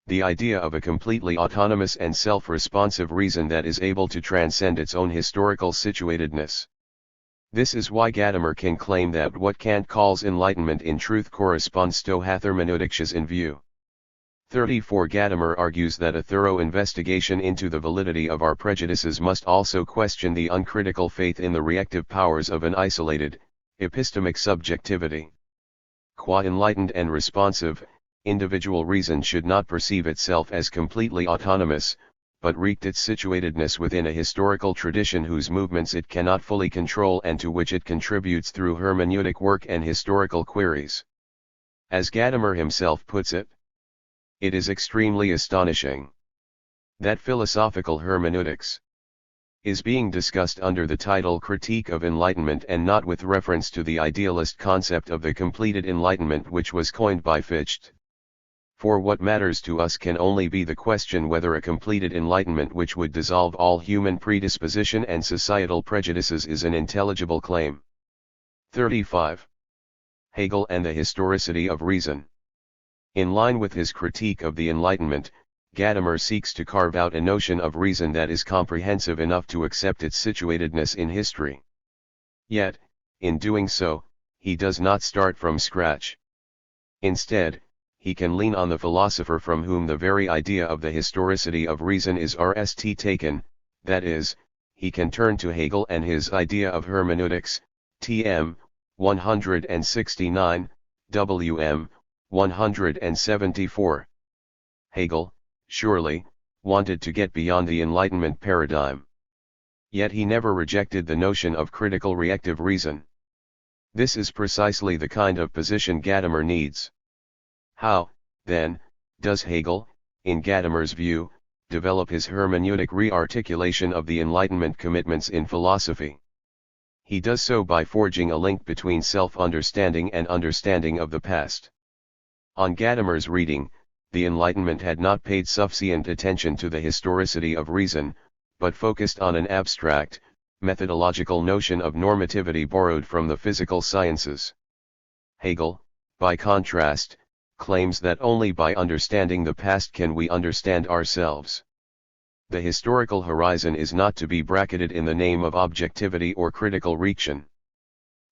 The idea of a completely autonomous and self-responsive reason that is able to transcend its own historical situatedness. This is why Gadamer can claim that what Kant calls enlightenment in truth corresponds to hermeneutics in view. 34 Gadamer argues that a thorough investigation into the validity of our prejudices must also question the uncritical faith in the reactive powers of an isolated, epistemic subjectivity. Qua enlightened and responsive, individual reason should not perceive itself as completely autonomous, but wreaked its situatedness within a historical tradition whose movements it cannot fully control and to which it contributes through hermeneutic work and historical queries. As Gadamer himself puts it, it is extremely astonishing that philosophical hermeneutics is being discussed under the title Critique of Enlightenment and not with reference to the idealist concept of the completed enlightenment which was coined by Fichte. For what matters to us can only be the question whether a completed enlightenment which would dissolve all human predisposition and societal prejudices is an intelligible claim. 35. Hegel and the historicity of reason. In line with his critique of the Enlightenment, Gadamer seeks to carve out a notion of reason that is comprehensive enough to accept its situatedness in history. Yet, in doing so, he does not start from scratch. Instead, he can lean on the philosopher from whom the very idea of the historicity of reason is taken, that is, he can turn to Hegel and his idea of hermeneutics, TM 169, WM 174. Hegel, surely, wanted to get beyond the Enlightenment paradigm. Yet he never rejected the notion of critical reactive reason. This is precisely the kind of position Gadamer needs. How, then, does Hegel, in Gadamer's view, develop his hermeneutic re-articulation of the Enlightenment commitments in philosophy? He does so by forging a link between self-understanding and understanding of the past. On Gadamer's reading, the Enlightenment had not paid sufficient attention to the historicity of reason, but focused on an abstract, methodological notion of normativity borrowed from the physical sciences. Hegel, by contrast, claims that only by understanding the past can we understand ourselves. The historical horizon is not to be bracketed in the name of objectivity or critical reaction.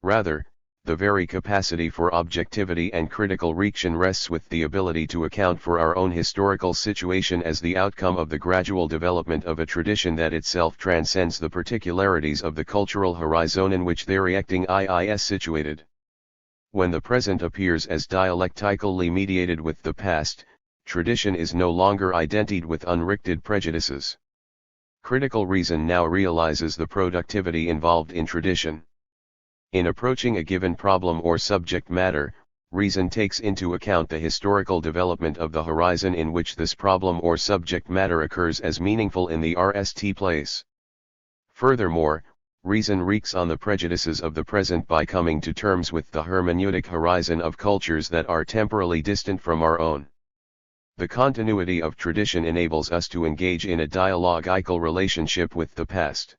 Rather, the very capacity for objectivity and critical reaction rests with the ability to account for our own historical situation as the outcome of the gradual development of a tradition that itself transcends the particularities of the cultural horizon in which the reacting is situated. When the present appears as dialectically mediated with the past, tradition is no longer identified with unricted prejudices. Critical reason now realizes the productivity involved in tradition. In approaching a given problem or subject matter, reason takes into account the historical development of the horizon in which this problem or subject matter occurs as meaningful in the RST place. Furthermore, reason reacts on the prejudices of the present by coming to terms with the hermeneutic horizon of cultures that are temporally distant from our own. The continuity of tradition enables us to engage in a dialogical relationship with the past.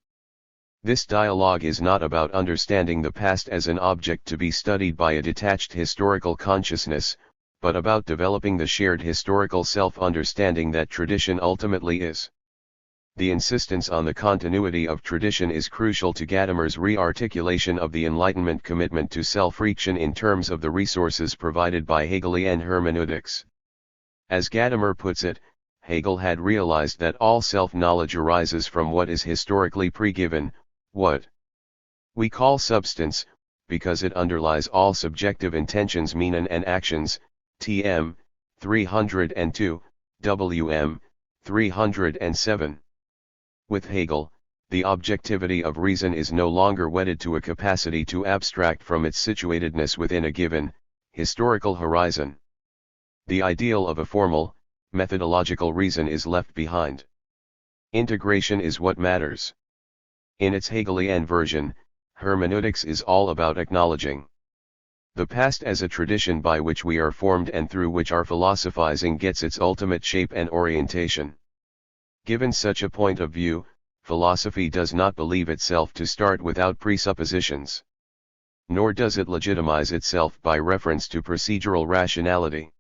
This dialogue is not about understanding the past as an object to be studied by a detached historical consciousness, but about developing the shared historical self-understanding that tradition ultimately is. The insistence on the continuity of tradition is crucial to Gadamer's re-articulation of the Enlightenment commitment to self-reaction in terms of the resources provided by Hegelian hermeneutics. As Gadamer puts it, Hegel had realized that all self-knowledge arises from what is historically pre-given, what we call substance, because it underlies all subjective intentions, meaning and actions, tm. 302, wm. 307. With Hegel, the objectivity of reason is no longer wedded to a capacity to abstract from its situatedness within a given, historical horizon. The ideal of a formal, methodological reason is left behind. Integration is what matters. In its Hegelian version, hermeneutics is all about acknowledging the past as a tradition by which we are formed and through which our philosophizing gets its ultimate shape and orientation. Given such a point of view, philosophy does not believe itself to start without presuppositions. Nor does it legitimize itself by reference to procedural rationality.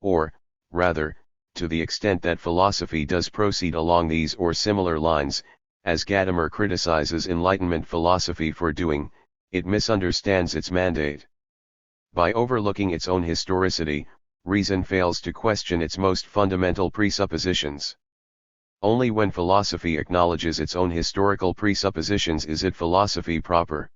Or, rather, to the extent that philosophy does proceed along these or similar lines, as Gadamer criticizes Enlightenment philosophy for doing, it misunderstands its mandate. By overlooking its own historicity, reason fails to question its most fundamental presuppositions. Only when philosophy acknowledges its own historical presuppositions is it philosophy proper.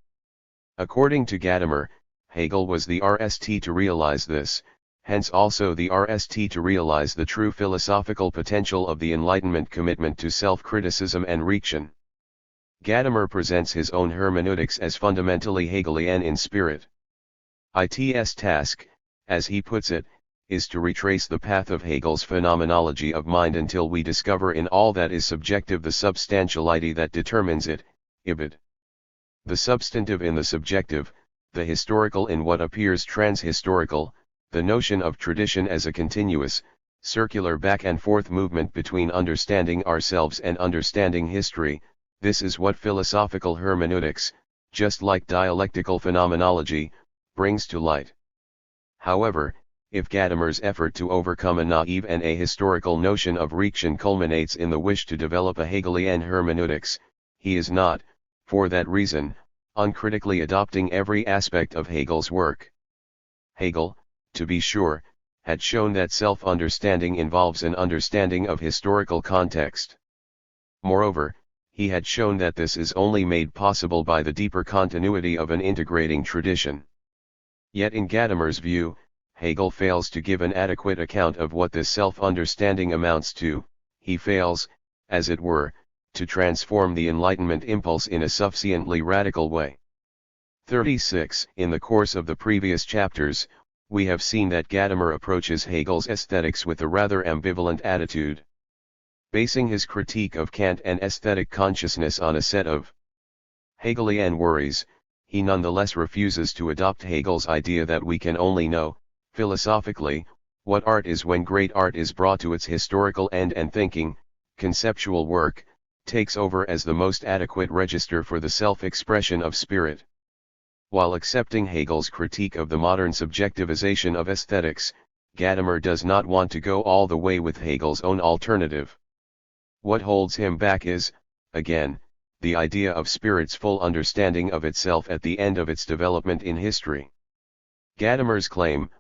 According to Gadamer, Hegel was the RST to realize this, hence also the RST to realize the true philosophical potential of the Enlightenment commitment to self-criticism and reaction. Gadamer presents his own hermeneutics as fundamentally Hegelian in spirit. Its task, as he puts it, is to retrace the path of Hegel's phenomenology of mind until we discover in all that is subjective the substantiality that determines it, ibid. The substantive in the subjective, the historical in what appears transhistorical, the notion of tradition as a continuous, circular back and forth movement between understanding ourselves and understanding history, this is what philosophical hermeneutics, just like dialectical phenomenology, brings to light. However, if Gadamer's effort to overcome a naive and ahistorical notion of reaction culminates in the wish to develop a Hegelian hermeneutics, he is not, for that reason, uncritically adopting every aspect of Hegel's work. Hegel, to be sure, had shown that self-understanding involves an understanding of historical context. Moreover, he had shown that this is only made possible by the deeper continuity of an integrating tradition. Yet in Gadamer's view, Hegel fails to give an adequate account of what this self-understanding amounts to. He fails, as it were, to transform the Enlightenment impulse in a sufficiently radical way. 36. In the course of the previous chapters, we have seen that Gadamer approaches Hegel's aesthetics with a rather ambivalent attitude. Basing his critique of Kant and aesthetic consciousness on a set of Hegelian worries, he nonetheless refuses to adopt Hegel's idea that we can only know, philosophically, what art is when great art is brought to its historical end and thinking, conceptual work, takes over as the most adequate register for the self-expression of spirit. While accepting Hegel's critique of the modern subjectivization of aesthetics, Gadamer does not want to go all the way with Hegel's own alternative. What holds him back is, again, the idea of spirit's full understanding of itself at the end of its development in history. Gadamer's claim,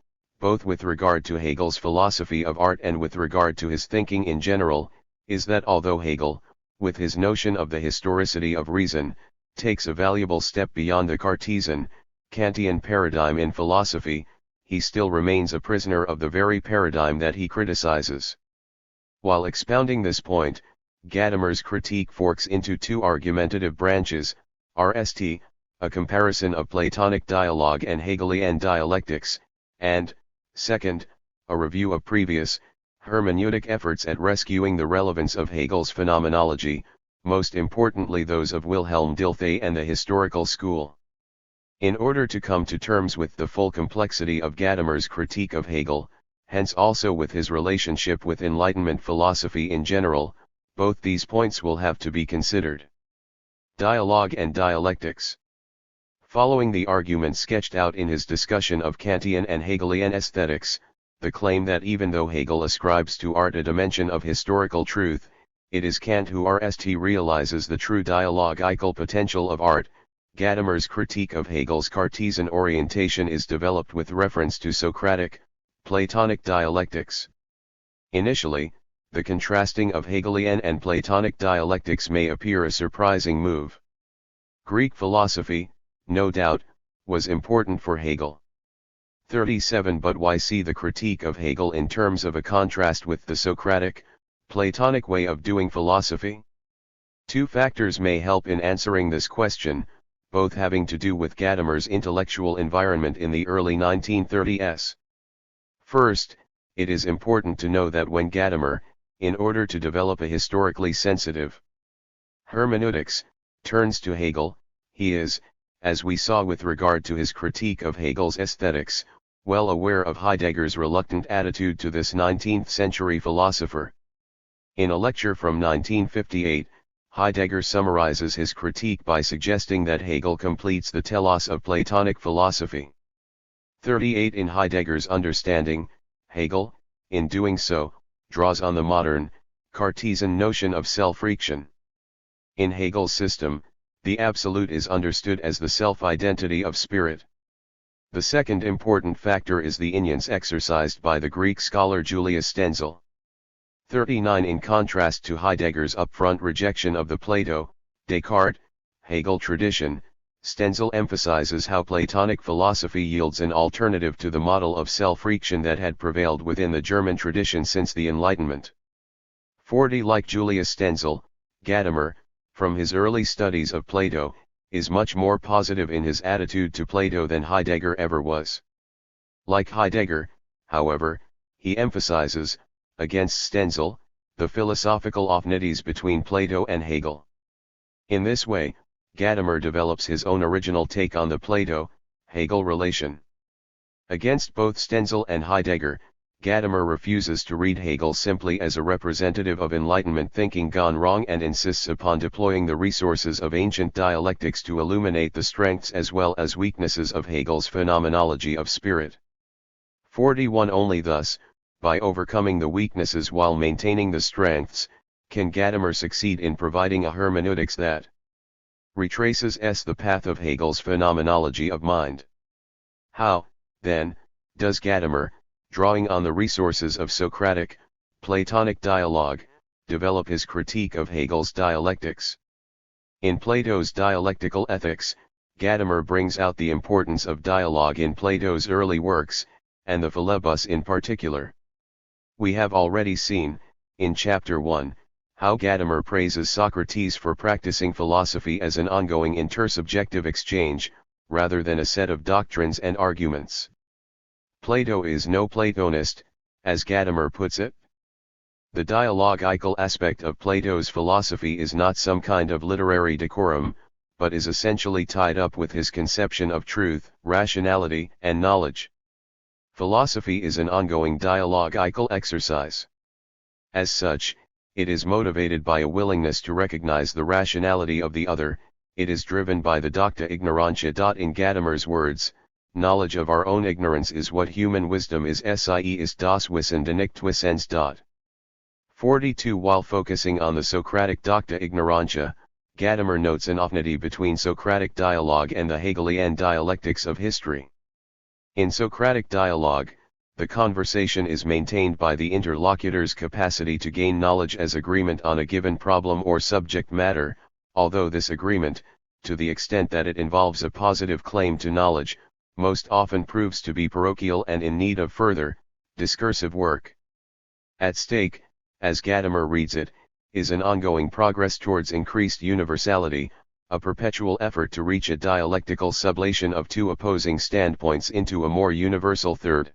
both with regard to Hegel's philosophy of art and with regard to his thinking in general, is that although Hegel, with his notion of the historicity of reason, takes a valuable step beyond the Cartesian, Kantian paradigm in philosophy, he still remains a prisoner of the very paradigm that he criticizes. While expounding this point, Gadamer's critique forks into two argumentative branches, RST, a comparison of Platonic dialogue and Hegelian dialectics, and, second, a review of previous, hermeneutic efforts at rescuing the relevance of Hegel's phenomenology, most importantly those of Wilhelm Dilthey and the historical school. In order to come to terms with the full complexity of Gadamer's critique of Hegel, hence also with his relationship with Enlightenment philosophy in general, both these points will have to be considered. Dialogue and dialectics. Following the argument sketched out in his discussion of Kantian and Hegelian aesthetics, the claim that even though Hegel ascribes to art a dimension of historical truth, it is Kant who realizes the true dialogical potential of art, Gadamer's critique of Hegel's Cartesian orientation is developed with reference to Socratic, Platonic dialectics. Initially, the contrasting of Hegelian and Platonic dialectics may appear a surprising move. Greek philosophy, no doubt, was important for Hegel. 37 But why see the critique of Hegel in terms of a contrast with the Socratic, Platonic way of doing philosophy? Two factors may help in answering this question, both having to do with Gadamer's intellectual environment in the early 1930s. First, it is important to know that when Gadamer, in order to develop a historically sensitive hermeneutics, turns to Hegel, he is, as we saw with regard to his critique of Hegel's aesthetics, well aware of Heidegger's reluctant attitude to this 19th-century philosopher. In a lecture from 1958, Heidegger summarizes his critique by suggesting that Hegel completes the telos of Platonic philosophy. 38 In Heidegger's understanding, Hegel, in doing so, draws on the modern, Cartesian notion of self-reaction. In Hegel's system, the absolute is understood as the self-identity of spirit. The second important factor is the ineance exercised by the Greek scholar Julius Stenzel. 39 In contrast to Heidegger's upfront rejection of the Plato, Descartes, Hegel tradition, Stenzel emphasizes how Platonic philosophy yields an alternative to the model of self-reaction that had prevailed within the German tradition since the Enlightenment. 40 Like Julius Stenzel, Gadamer, from his early studies of Plato, is much more positive in his attitude to Plato than Heidegger ever was. Like Heidegger, however, he emphasizes, against Stenzel, the philosophical affinities between Plato and Hegel. In this way, Gadamer develops his own original take on the Plato-Hegel relation. Against both Stenzel and Heidegger, Gadamer refuses to read Hegel simply as a representative of Enlightenment thinking gone wrong and insists upon deploying the resources of ancient dialectics to illuminate the strengths as well as weaknesses of Hegel's phenomenology of spirit. 41 Only thus, by overcoming the weaknesses while maintaining the strengths, can Gadamer succeed in providing a hermeneutics that retraces the path of Hegel's phenomenology of mind. How, then, does Gadamer, drawing on the resources of Socratic, Platonic dialogue, develop his critique of Hegel's dialectics? In Plato's dialectical ethics, Gadamer brings out the importance of dialogue in Plato's early works, and the philebus in particular. We have already seen, in Chapter 1, how Gadamer praises Socrates for practicing philosophy as an ongoing intersubjective exchange, rather than a set of doctrines and arguments. Plato is no Platonist, as Gadamer puts it. The dialogical aspect of Plato's philosophy is not some kind of literary decorum, but is essentially tied up with his conception of truth, rationality, and knowledge. Philosophy is an ongoing dialogical exercise. As such, it is motivated by a willingness to recognize the rationality of the other. It is driven by the docta ignorantia. In Gadamer's words, knowledge of our own ignorance is what human wisdom is, sie ist das Wissen der Nichtwissens. 42 While focusing on the Socratic docta ignorantia, Gadamer notes an affinity between Socratic dialogue and the Hegelian dialectics of history. In Socratic dialogue, the conversation is maintained by the interlocutor's capacity to gain knowledge as agreement on a given problem or subject matter, although this agreement, to the extent that it involves a positive claim to knowledge, most often proves to be parochial and in need of further, discursive work. At stake, as Gadamer reads it, is an ongoing progress towards increased universality, a perpetual effort to reach a dialectical sublation of two opposing standpoints into a more universal third.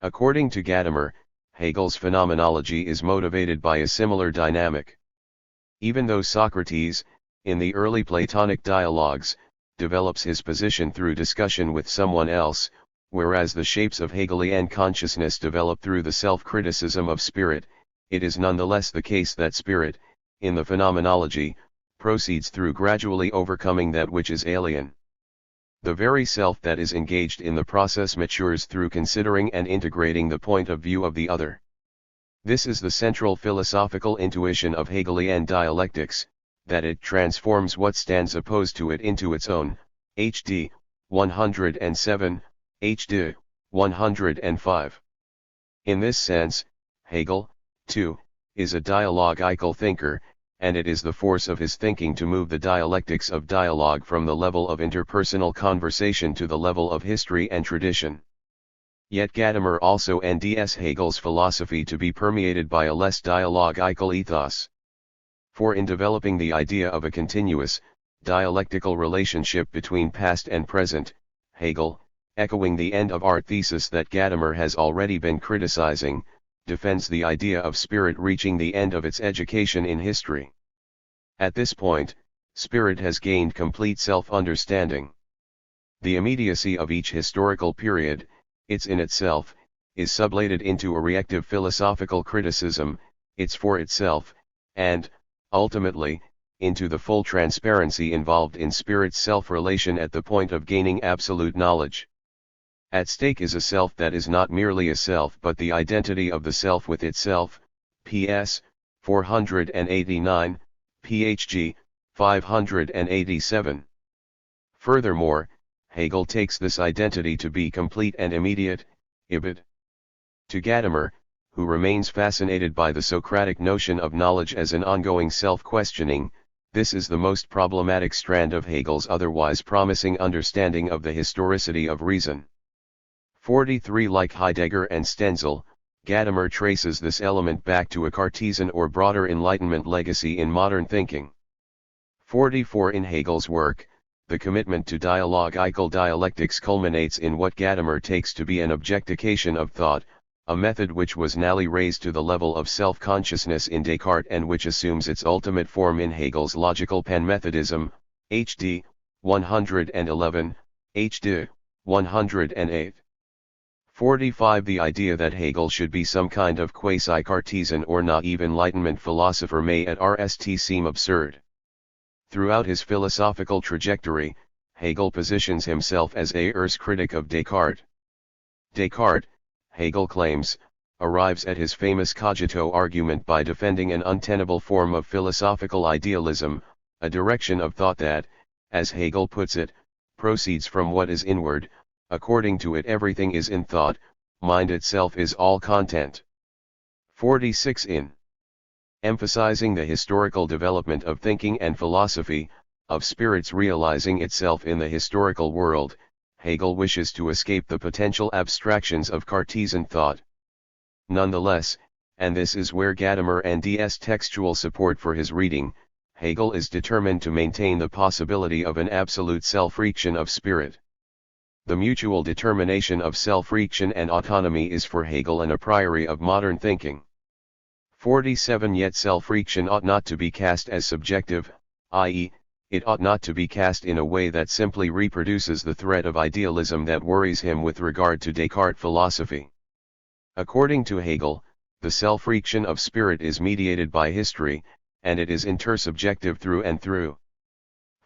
According to Gadamer, Hegel's phenomenology is motivated by a similar dynamic. Even though Socrates, in the early Platonic dialogues, develops his position through discussion with someone else, whereas the shapes of Hegelian consciousness develop through the self-criticism of spirit, it is nonetheless the case that spirit, in the phenomenology, proceeds through gradually overcoming that which is alien. The very self that is engaged in the process matures through considering and integrating the point of view of the other. This is the central philosophical intuition of Hegelian dialectics, that it transforms what stands opposed to it into its own. HD 107, HD 105. In this sense, Hegel, too, is a dialogical thinker, and it is the force of his thinking to move the dialectics of dialogue from the level of interpersonal conversation to the level of history and tradition. Yet Gadamer also nds Hegel's philosophy to be permeated by a less dialogical ethos. For in developing the idea of a continuous, dialectical relationship between past and present, Hegel, echoing the end of art thesis that Gadamer has already been criticizing, defends the idea of spirit reaching the end of its education in history. At this point, spirit has gained complete self-understanding. The immediacy of each historical period, its in itself, is sublated into a reactive philosophical criticism, its for itself, and, ultimately, into the full transparency involved in spirit's self-relation at the point of gaining absolute knowledge. At stake is a self that is not merely a self but the identity of the self with itself, ps. 489, phg. 587. Furthermore, Hegel takes this identity to be complete and immediate, ibid. To Gadamer, who remains fascinated by the Socratic notion of knowledge as an ongoing self-questioning, this is the most problematic strand of Hegel's otherwise promising understanding of the historicity of reason. 43 Like Heidegger and Stenzel, Gadamer traces this element back to a Cartesian or broader Enlightenment legacy in modern thinking. 44 In Hegel's work, the commitment to dialogical dialectics culminates in what Gadamer takes to be an objectification of thought, a method which was newly raised to the level of self-consciousness in Descartes and which assumes its ultimate form in Hegel's logical panmethodism, HD 111, HD 108. 45 The idea that Hegel should be some kind of quasi-Cartesian or naive Enlightenment philosopher may at rst seem absurd. Throughout his philosophical trajectory, Hegel positions himself as a critic of Descartes. Descartes, Hegel claims, arrives at his famous cogito argument by defending an untenable form of philosophical idealism, a direction of thought that, as Hegel puts it, proceeds from what is inward. According to it, everything is in thought, mind itself is all content. 46 In emphasizing the historical development of thinking and philosophy, of spirit's realizing itself in the historical world, Hegel wishes to escape the potential abstractions of Cartesian thought. Nonetheless, and this is where Gadamer and DS textual support for his reading, Hegel is determined to maintain the possibility of an absolute self-reaction of spirit. The mutual determination of self-reaction and autonomy is for Hegel an a priori of modern thinking. 47 Yet self-reaction ought not to be cast as subjective, i.e., it ought not to be cast in a way that simply reproduces the threat of idealism that worries him with regard to Descartes philosophy. According to Hegel, the self-reaction of spirit is mediated by history, and it is intersubjective through and through.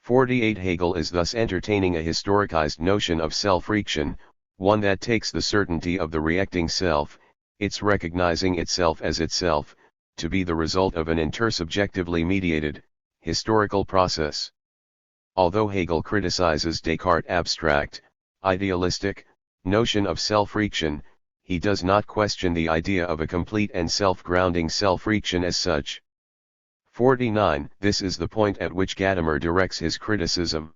48 Hegel is thus entertaining a historicized notion of self-reaction, one that takes the certainty of the reacting self, its recognizing itself as itself, to be the result of an intersubjectively mediated, historical process. Although Hegel criticizes Descartes' abstract, idealistic, notion of self-reaction, he does not question the idea of a complete and self-grounding self-reaction as such. 49 This is the point at which Gadamer directs his criticism.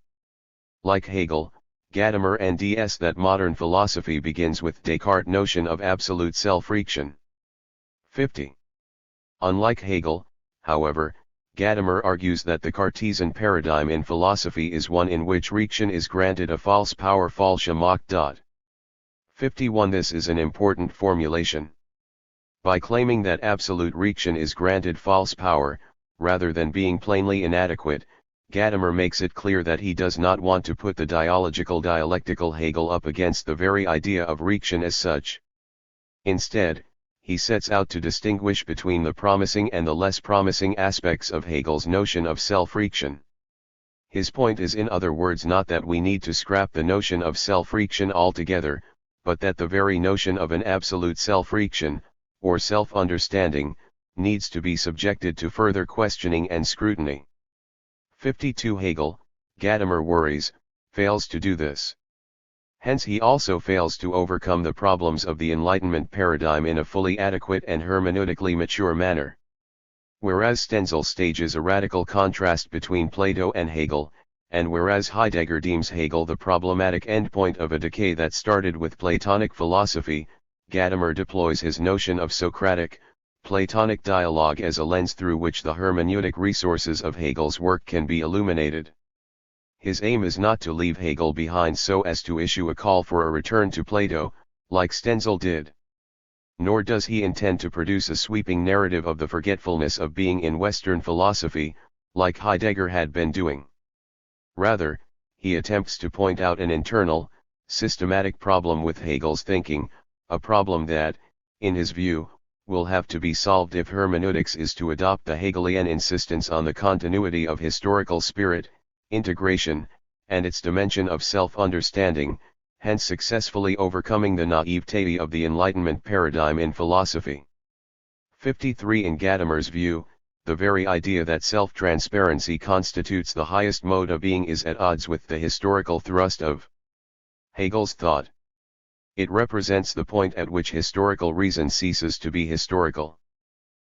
Like Hegel, Gadamer and DS that modern philosophy begins with Descartes' notion of absolute self-reaction. 50. Unlike Hegel, however, Gadamer argues that the Cartesian paradigm in philosophy is one in which reaction is granted a false power falsche Macht. 51 This is an important formulation. By claiming that absolute reaction is granted false power, rather than being plainly inadequate, Gadamer makes it clear that he does not want to put the dialectical Hegel up against the very idea of reaction as such. Instead, he sets out to distinguish between the promising and the less promising aspects of Hegel's notion of self-reaction. His point is, in other words, not that we need to scrap the notion of self-reaction altogether, but that the very notion of an absolute self-reaction, or self-understanding, needs to be subjected to further questioning and scrutiny. 52 Hegel, Gadamer worries, fails to do this. Hence he also fails to overcome the problems of the Enlightenment paradigm in a fully adequate and hermeneutically mature manner. Whereas Stenzel stages a radical contrast between Plato and Hegel, and whereas Heidegger deems Hegel the problematic endpoint of a decay that started with Platonic philosophy, Gadamer deploys his notion of Socratic, Platonic dialogue as a lens through which the hermeneutic resources of Hegel's work can be illuminated. His aim is not to leave Hegel behind so as to issue a call for a return to Plato, like Stenzel did. Nor does he intend to produce a sweeping narrative of the forgetfulness of being in Western philosophy, like Heidegger had been doing. Rather, he attempts to point out an internal, systematic problem with Hegel's thinking, a problem that, in his view, will have to be solved if hermeneutics is to adopt the Hegelian insistence on the continuity of historical spirit, integration, and its dimension of self-understanding, hence successfully overcoming the naivete of the Enlightenment paradigm in philosophy. 53 In Gadamer's view, the very idea that self-transparency constitutes the highest mode of being is at odds with the historical thrust of Hegel's thought. It represents the point at which historical reason ceases to be historical.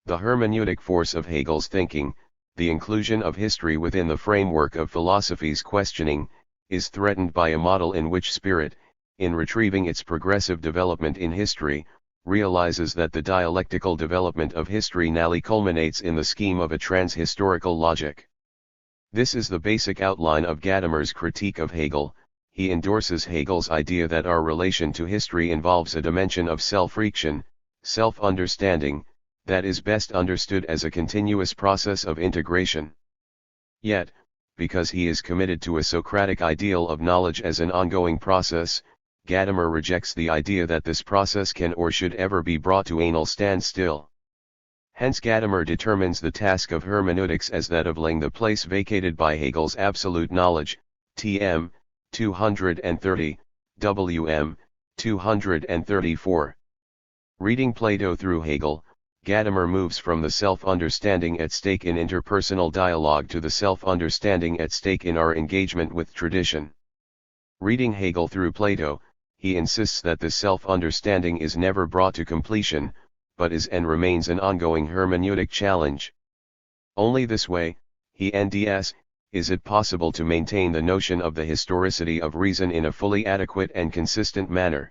The hermeneutic force of Hegel's thinking, the inclusion of history within the framework of philosophy's questioning, is threatened by a model in which spirit, in retrieving its progressive development in history, realizes that the dialectical development of history nally culminates in the scheme of a trans-historical logic. This is the basic outline of Gadamer's critique of Hegel. He endorses Hegel's idea that our relation to history involves a dimension of self-reaction, self-understanding, that is best understood as a continuous process of integration. Yet, because he is committed to a Socratic ideal of knowledge as an ongoing process, Gadamer rejects the idea that this process can or should ever be brought to anal standstill. Hence Gadamer determines the task of hermeneutics as that of laying the place vacated by Hegel's absolute knowledge, Tm. 230, Wm. 234. Reading Plato through Hegel, Gadamer moves from the self-understanding at stake in interpersonal dialogue to the self-understanding at stake in our engagement with tradition. Reading Hegel through Plato, he insists that the self-understanding is never brought to completion, but is and remains an ongoing hermeneutic challenge. Only this way, he and DS, is it possible to maintain the notion of the historicity of reason in a fully adequate and consistent manner?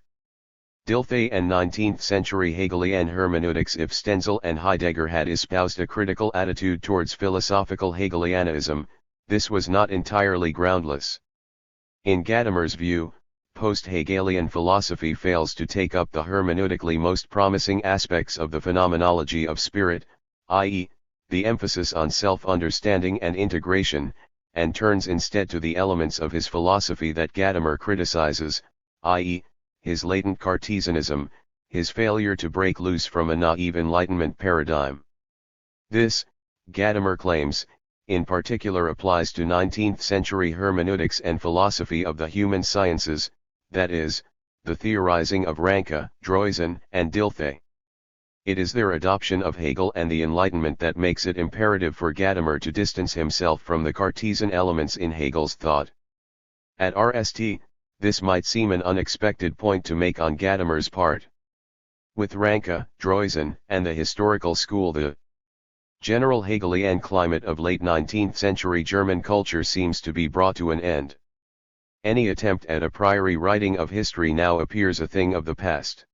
Dilthey and 19th-century Hegelian hermeneutics. If Stenzel and Heidegger had espoused a critical attitude towards philosophical Hegelianism, this was not entirely groundless. In Gadamer's view, post-Hegelian philosophy fails to take up the hermeneutically most promising aspects of the phenomenology of spirit, i.e., the emphasis on self-understanding and integration, and turns instead to the elements of his philosophy that Gadamer criticizes, i.e., his latent Cartesianism, his failure to break loose from a naive Enlightenment paradigm. This, Gadamer claims, in particular applies to 19th-century hermeneutics and philosophy of the human sciences, that is, the theorizing of Ranke, Droysen, and Dilthey. It is their adoption of Hegel and the Enlightenment that makes it imperative for Gadamer to distance himself from the Cartesian elements in Hegel's thought. At RST, this might seem an unexpected point to make on Gadamer's part. With Ranke, Droysen, and the historical school, the general Hegelian climate of late 19th century German culture seems to be brought to an end. Any attempt at a priori writing of history now appears a thing of the past.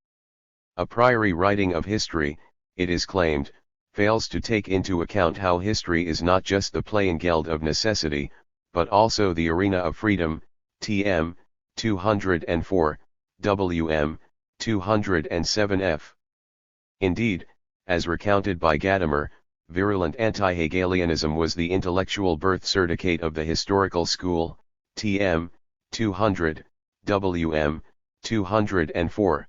A priori writing of history, it is claimed, fails to take into account how history is not just the playing field of necessity, but also the arena of freedom, TM, 204, WM, 207F. Indeed, as recounted by Gadamer, virulent anti-Hegelianism was the intellectual birth certificate of the historical school, TM, 200, WM, 204.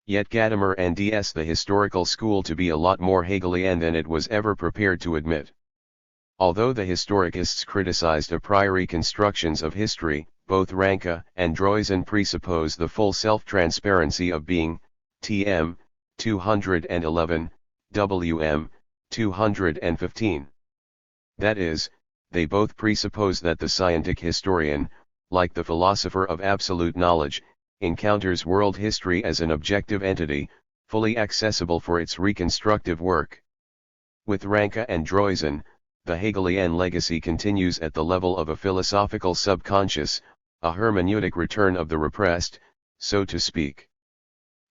Yet Gadamer and DS the historical school to be a lot more Hegelian than it was ever prepared to admit. Although the historicists criticized a priori constructions of history, both Ranke and Droysen presuppose the full self-transparency of being, TM, 211, WM, 215. That is, they both presuppose that the scientific historian, like the philosopher of absolute knowledge, encounters world history as an objective entity, fully accessible for its reconstructive work. With Ranke and Droysen, the Hegelian legacy continues at the level of a philosophical subconscious, a hermeneutic return of the repressed, so to speak.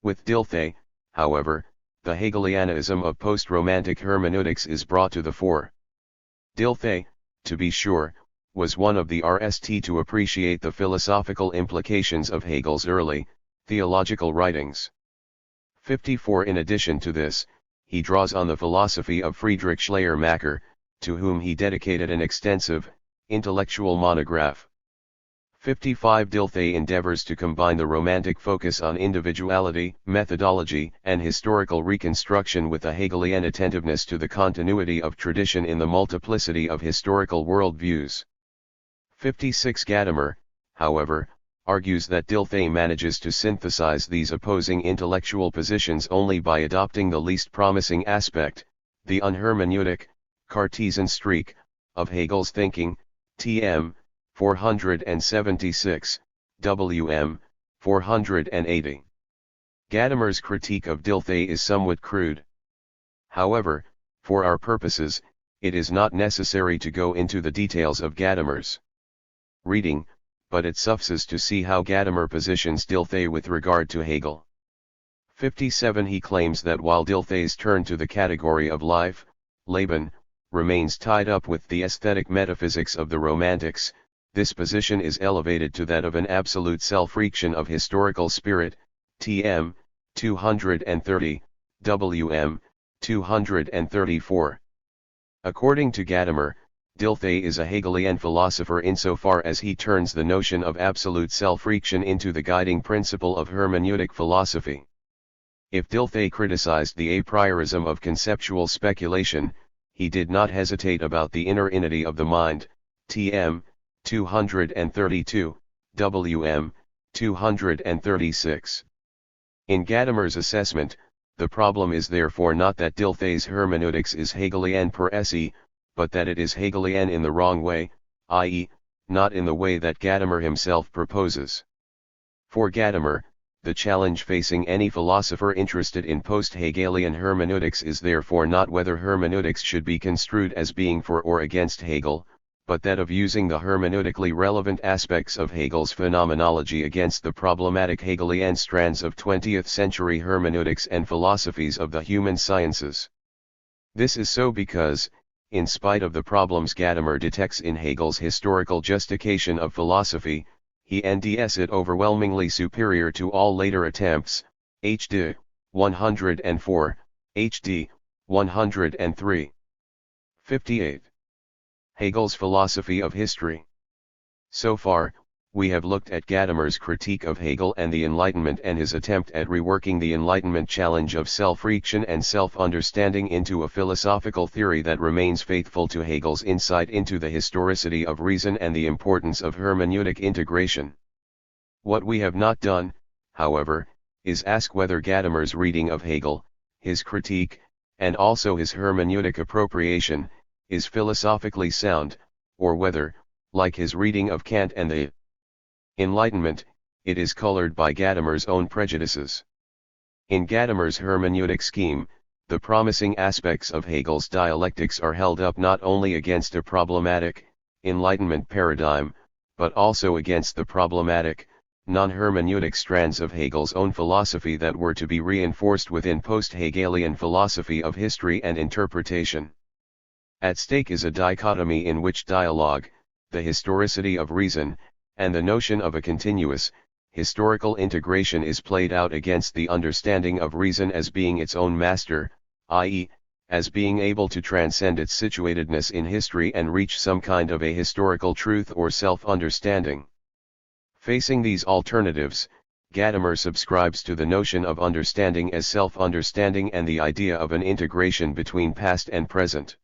With Dilthey, however, the Hegelianism of post-romantic hermeneutics is brought to the fore. Dilthey, to be sure, was one of the RST to appreciate the philosophical implications of Hegel's early, theological writings. 54. In addition to this, he draws on the philosophy of Friedrich Schleiermacher, to whom he dedicated an extensive, intellectual monograph. 55. Dilthey endeavors to combine the romantic focus on individuality, methodology, and historical reconstruction with a Hegelian attentiveness to the continuity of tradition in the multiplicity of historical worldviews. 56. Gadamer, however, argues that Dilthey manages to synthesize these opposing intellectual positions only by adopting the least promising aspect, the unhermeneutic, Cartesian streak, of Hegel's thinking, TM, 476, WM, 480. Gadamer's critique of Dilthey is somewhat crude. However, for our purposes, it is not necessary to go into the details of Gadamer's reading, but it suffices to see how Gadamer positions Dilthey with regard to Hegel. 57. He claims that while Dilthey's turn to the category of life, Leben, remains tied up with the aesthetic metaphysics of the Romantics, this position is elevated to that of an absolute self-reaction of historical spirit, TM, 230, WM, 234. According to Gadamer, Dilthey is a Hegelian philosopher insofar as he turns the notion of absolute self-reaction into the guiding principle of hermeneutic philosophy. If Dilthey criticized the a priorism of conceptual speculation, he did not hesitate about the inner unity of the mind, TM, 232, WM, 236. In Gadamer's assessment, the problem is therefore not that Dilthey's hermeneutics is Hegelian per se, but that it is Hegelian in the wrong way, i.e., not in the way that Gadamer himself proposes. For Gadamer, the challenge facing any philosopher interested in post-Hegelian hermeneutics is therefore not whether hermeneutics should be construed as being for or against Hegel, but that of using the hermeneutically relevant aspects of Hegel's phenomenology against the problematic Hegelian strands of 20th-century hermeneutics and philosophies of the human sciences. This is so because, in spite of the problems Gadamer detects in Hegel's historical justification of philosophy, he NDS it overwhelmingly superior to all later attempts, HD 104, HD 103. 58. Hegel's philosophy of history. So far, we have looked at Gadamer's critique of Hegel and the Enlightenment and his attempt at reworking the Enlightenment challenge of self-reaction and self-understanding into a philosophical theory that remains faithful to Hegel's insight into the historicity of reason and the importance of hermeneutic integration. What we have not done, however, is ask whether Gadamer's reading of Hegel, his critique, and also his hermeneutic appropriation, is philosophically sound, or whether, like his reading of Kant and the Enlightenment, it is colored by Gadamer's own prejudices. In Gadamer's hermeneutic scheme, the promising aspects of Hegel's dialectics are held up not only against a problematic, Enlightenment paradigm, but also against the problematic, non-hermeneutic strands of Hegel's own philosophy that were to be reinforced within post-Hegelian philosophy of history and interpretation. At stake is a dichotomy in which dialogue, the historicity of reason, and the notion of a continuous, historical integration is played out against the understanding of reason as being its own master, i.e., as being able to transcend its situatedness in history and reach some kind of a historical truth or self-understanding. Facing these alternatives, Gadamer subscribes to the notion of understanding as self-understanding and the idea of an integration between past and present.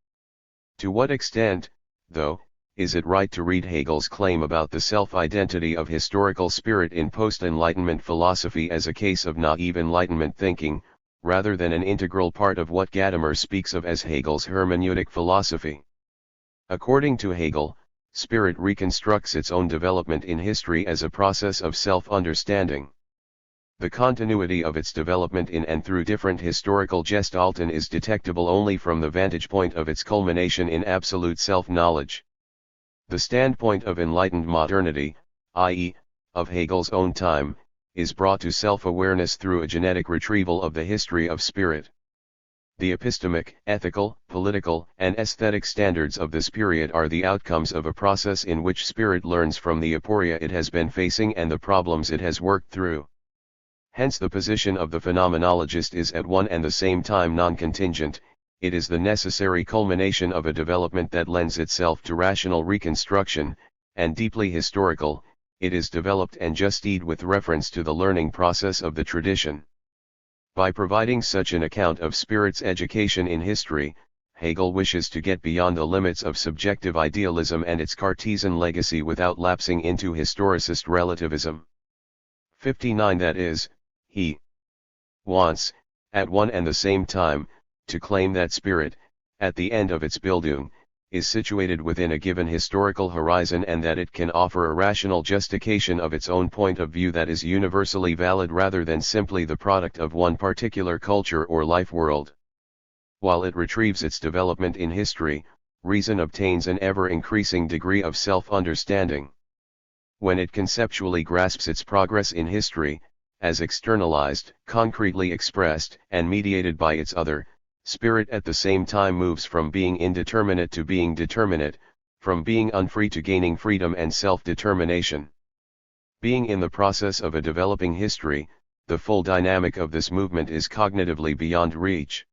To what extent, though, is it right to read Hegel's claim about the self-identity of historical spirit in post-Enlightenment philosophy as a case of naive Enlightenment thinking, rather than an integral part of what Gadamer speaks of as Hegel's hermeneutic philosophy? According to Hegel, spirit reconstructs its own development in history as a process of self-understanding. The continuity of its development in and through different historical Gestalten is detectable only from the vantage point of its culmination in absolute self-knowledge. The standpoint of enlightened modernity, i.e., of Hegel's own time, is brought to self-awareness through a genetic retrieval of the history of spirit. The epistemic, ethical, political, and aesthetic standards of this period are the outcomes of a process in which spirit learns from the aporia it has been facing and the problems it has worked through. Hence the position of the phenomenologist is at one and the same time non-contingent. It is the necessary culmination of a development that lends itself to rational reconstruction, and deeply historical. It is developed and justified with reference to the learning process of the tradition. By providing such an account of spirit's education in history, Hegel wishes to get beyond the limits of subjective idealism and its Cartesian legacy without lapsing into historicist relativism. 59. That is, he wants, at one and the same time, to claim that spirit, at the end of its Bildung, is situated within a given historical horizon and that it can offer a rational justification of its own point of view that is universally valid rather than simply the product of one particular culture or life world. While it retrieves its development in history, reason obtains an ever-increasing degree of self-understanding. When it conceptually grasps its progress in history, as externalized, concretely expressed, and mediated by its other, spirit at the same time moves from being indeterminate to being determinate, from being unfree to gaining freedom and self-determination. Being in the process of a developing history, the full dynamic of this movement is cognitively beyond reach.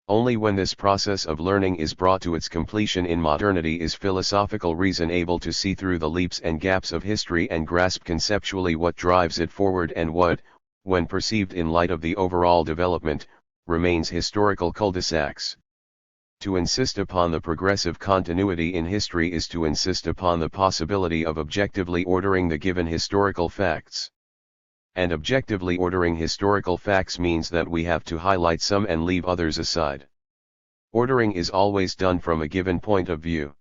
Only when this process of learning is brought to its completion in modernity is philosophical reason able to see through the leaps and gaps of history and grasp conceptually what drives it forward and what, when perceived in light of the overall development, remains historical cul-de-sacs. To insist upon the progressive continuity in history is to insist upon the possibility of objectively ordering the given historical facts. And objectively ordering historical facts means that we have to highlight some and leave others aside. Ordering is always done from a given point of view.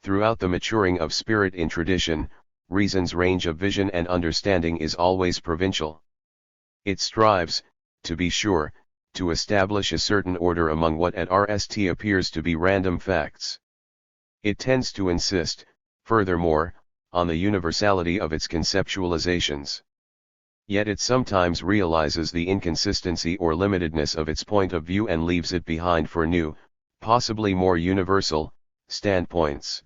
Throughout the maturing of spirit in tradition, reason's range of vision and understanding is always provincial. It strives, to be sure, to establish a certain order among what at RST appears to be random facts. It tends to insist, furthermore, on the universality of its conceptualizations. Yet it sometimes realizes the inconsistency or limitedness of its point of view and leaves it behind for new, possibly more universal, standpoints.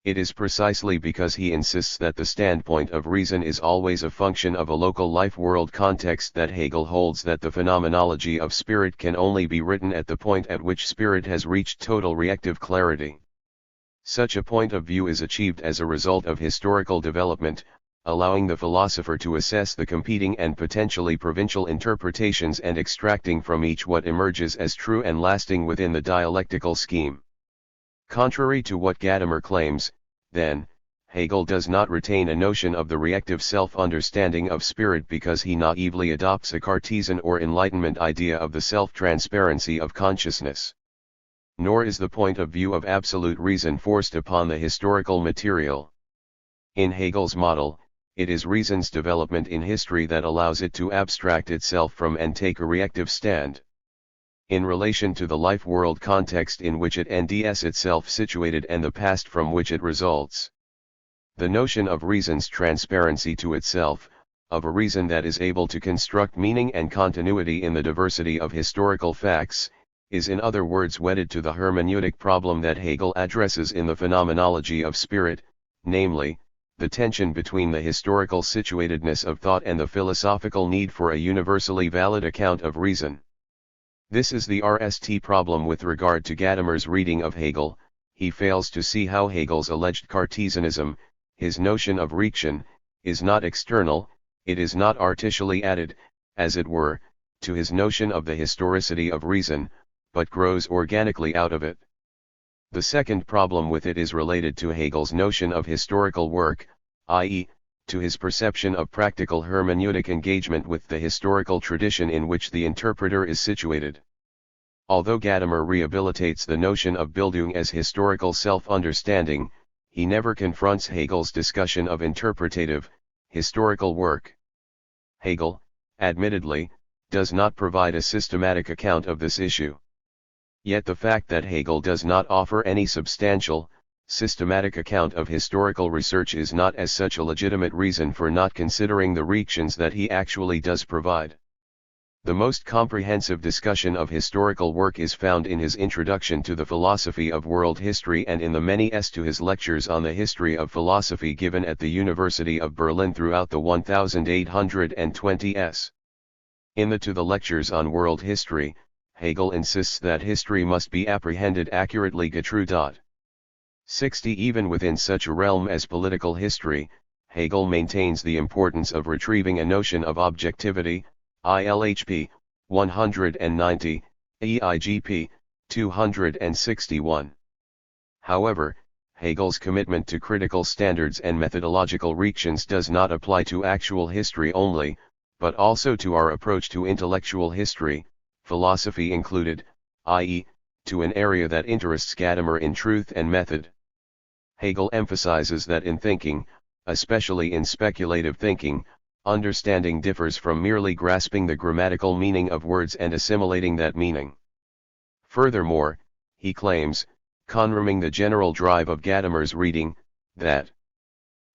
It is precisely because he insists that the standpoint of reason is always a function of a local life-world context that Hegel holds that the phenomenology of spirit can only be written at the point at which spirit has reached total reactive clarity. Such a point of view is achieved as a result of historical development, allowing the philosopher to assess the competing and potentially provincial interpretations and extracting from each what emerges as true and lasting within the dialectical scheme. Contrary to what Gadamer claims, then, Hegel does not retain a notion of the reactive self-understanding of spirit because he naively adopts a Cartesian or Enlightenment idea of the self-transparency of consciousness. Nor is the point of view of absolute reason forced upon the historical material. In Hegel's model, it is reason's development in history that allows it to abstract itself from and take a reactive stand. In relation to the life-world context in which it NDS itself situated and the past from which it results. The notion of reason's transparency to itself, of a reason that is able to construct meaning and continuity in the diversity of historical facts, is in other words wedded to the hermeneutic problem that Hegel addresses in the phenomenology of spirit, namely, the tension between the historical situatedness of thought and the philosophical need for a universally valid account of reason. This is the RST problem with regard to Gadamer's reading of Hegel. He fails to see how Hegel's alleged Cartesianism, his notion of Reaction, is not external, it is not artificially added, as it were, to his notion of the historicity of reason, but grows organically out of it. The second problem with it is related to Hegel's notion of historical work, i.e., to his perception of practical hermeneutic engagement with the historical tradition in which the interpreter is situated. Although Gadamer rehabilitates the notion of Bildung as historical self-understanding, he never confronts Hegel's discussion of interpretative, historical work. Hegel, admittedly, does not provide a systematic account of this issue. Yet the fact that Hegel does not offer any substantial, systematic account of historical research is not as such a legitimate reason for not considering the reactions that he actually does provide. The most comprehensive discussion of historical work is found in his Introduction to the Philosophy of World History and in the many to his lectures on the history of philosophy given at the University of Berlin throughout the 1820s. In the To the Lectures on World History, Hegel insists that history must be apprehended accurately. 60 Even within such a realm as political history, Hegel maintains the importance of retrieving a notion of objectivity, ILHP, 190, EIGP, 261. However, Hegel's commitment to critical standards and methodological reactions does not apply to actual history only, but also to our approach to intellectual history, philosophy included, i.e., to an area that interests Gadamer in truth and method. Hegel emphasizes that in thinking, especially in speculative thinking, understanding differs from merely grasping the grammatical meaning of words and assimilating that meaning. Furthermore, he claims, confirming the general drive of Gadamer's reading, that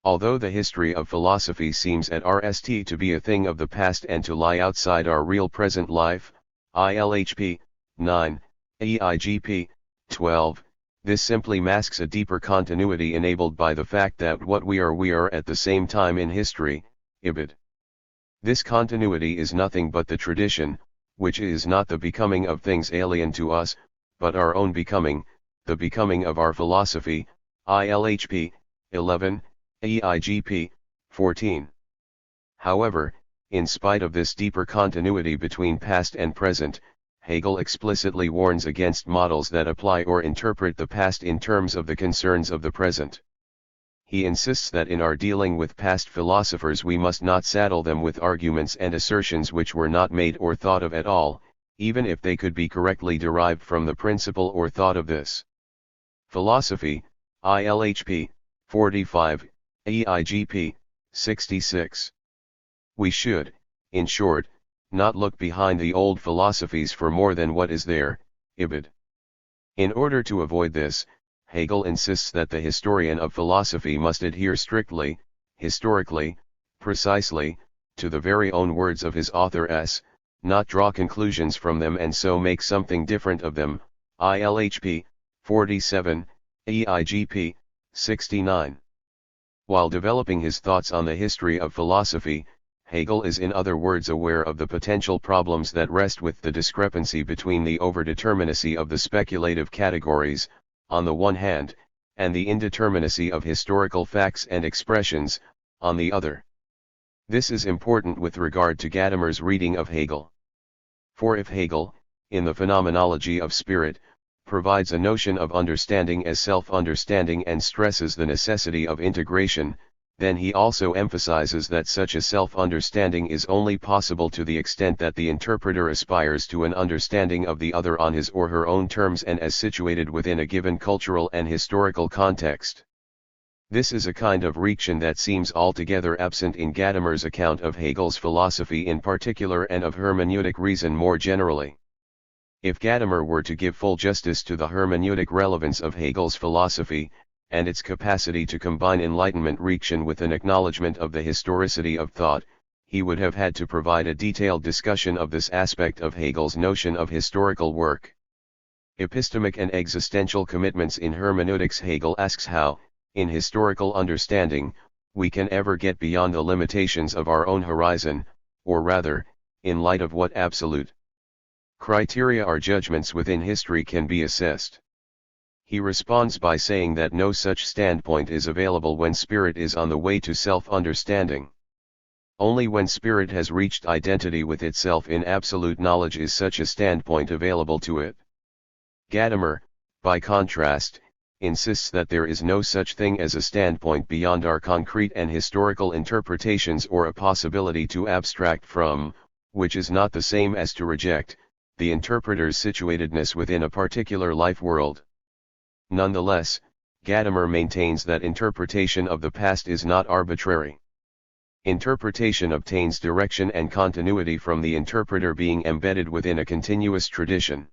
although the history of philosophy seems at RST to be a thing of the past and to lie outside our real present life, ILHP, 9, EIGP, 12, this simply masks a deeper continuity enabled by the fact that what we are at the same time in history, ibid. This continuity is nothing but the tradition, which is not the becoming of things alien to us, but our own becoming, the becoming of our philosophy, ILHP, 11, EIGP, 14. However, in spite of this deeper continuity between past and present, Hegel explicitly warns against models that apply or interpret the past in terms of the concerns of the present. He insists that in our dealing with past philosophers we must not saddle them with arguments and assertions which were not made or thought of at all, even if they could be correctly derived from the principle or thought of this philosophy, ILHP, 45, EIGP, 66. We should, in short, not look behind the old philosophies for more than what is there, ibid. In order to avoid this, Hegel insists that the historian of philosophy must adhere strictly, historically, precisely, to the very own words of his author, not draw conclusions from them and so make something different of them. ILHP 47, EIGP 69. While developing his thoughts on the history of philosophy, Hegel is in other words aware of the potential problems that rest with the discrepancy between the overdeterminacy of the speculative categories, on the one hand, and the indeterminacy of historical facts and expressions, on the other. This is important with regard to Gadamer's reading of Hegel. For if Hegel, in the phenomenology of spirit, provides a notion of understanding as self-understanding and stresses the necessity of integration, then he also emphasizes that such a self-understanding is only possible to the extent that the interpreter aspires to an understanding of the other on his or her own terms and as situated within a given cultural and historical context. This is a kind of reaction that seems altogether absent in Gadamer's account of Hegel's philosophy in particular and of hermeneutic reason more generally. If Gadamer were to give full justice to the hermeneutic relevance of Hegel's philosophy, and its capacity to combine Enlightenment reaction with an acknowledgement of the historicity of thought, he would have had to provide a detailed discussion of this aspect of Hegel's notion of historical work. Epistemic and existential commitments in hermeneutics. Hegel asks how, in historical understanding, we can ever get beyond the limitations of our own horizon, or rather, in light of what absolute criteria or judgments within history can be assessed. He responds by saying that no such standpoint is available when spirit is on the way to self-understanding. Only when spirit has reached identity with itself in absolute knowledge is such a standpoint available to it. Gadamer, by contrast, insists that there is no such thing as a standpoint beyond our concrete and historical interpretations or a possibility to abstract from, which is not the same as to reject, the interpreter's situatedness within a particular life world. Nonetheless, Gadamer maintains that interpretation of the past is not arbitrary. Interpretation obtains direction and continuity from the interpreter being embedded within a continuous tradition.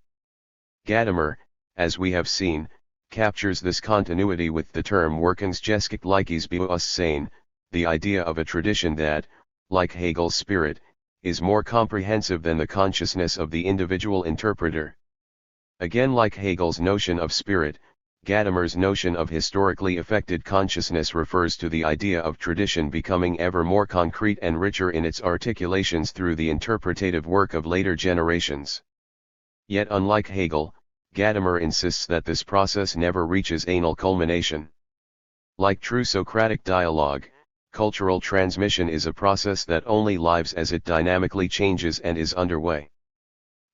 Gadamer, as we have seen, captures this continuity with the term Wirkungsgeschichtliches Bewusstsein, the idea of a tradition that, like Hegel's spirit, is more comprehensive than the consciousness of the individual interpreter. Again, like Hegel's notion of spirit, Gadamer's notion of historically affected consciousness refers to the idea of tradition becoming ever more concrete and richer in its articulations through the interpretative work of later generations. Yet unlike Hegel, Gadamer insists that this process never reaches anal culmination. Like true Socratic dialogue, cultural transmission is a process that only lives as it dynamically changes and is underway.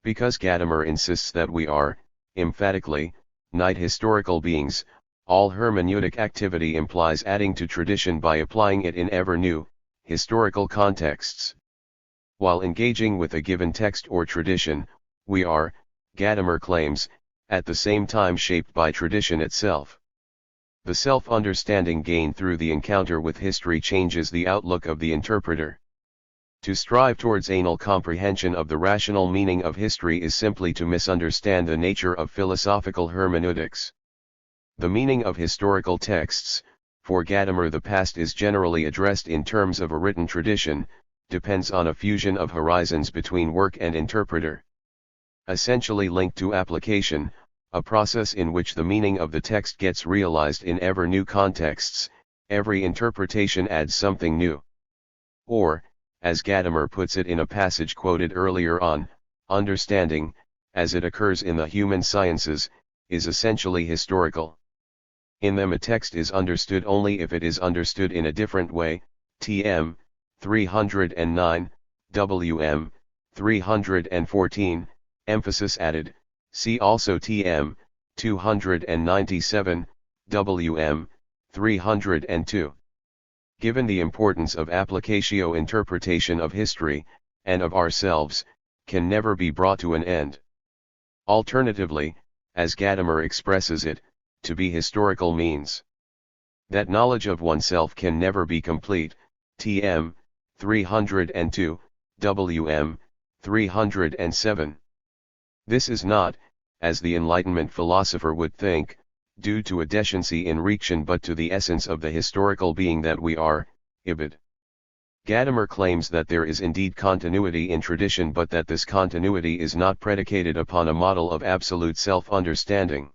Because Gadamer insists that we are, emphatically, not historical beings, all hermeneutic activity implies adding to tradition by applying it in ever new, historical contexts. While engaging with a given text or tradition, we are, Gadamer claims, at the same time shaped by tradition itself. The self-understanding gained through the encounter with history changes the outlook of the interpreter. To strive towards anal comprehension of the rational meaning of history is simply to misunderstand the nature of philosophical hermeneutics. The meaning of historical texts, for Gadamer the past is generally addressed in terms of a written tradition, depends on a fusion of horizons between work and interpreter. Essentially linked to application, a process in which the meaning of the text gets realized in ever new contexts, every interpretation adds something new. Or, as Gadamer puts it in a passage quoted earlier on, understanding, as it occurs in the human sciences, is essentially historical. In them a text is understood only if it is understood in a different way, tm. 309, wm. 314, emphasis added, see also tm. 297, wm. 302. Given the importance of applicatio interpretation of history, and of ourselves, can never be brought to an end. Alternatively, as Gadamer expresses it, to be historical means that knowledge of oneself can never be complete, tm. 302, wm. 307. This is not, as the Enlightenment philosopher would think, due to a deficiency in Reaction but to the essence of the historical being that we are, Ibid. Gadamer claims that there is indeed continuity in tradition but that this continuity is not predicated upon a model of absolute self-understanding.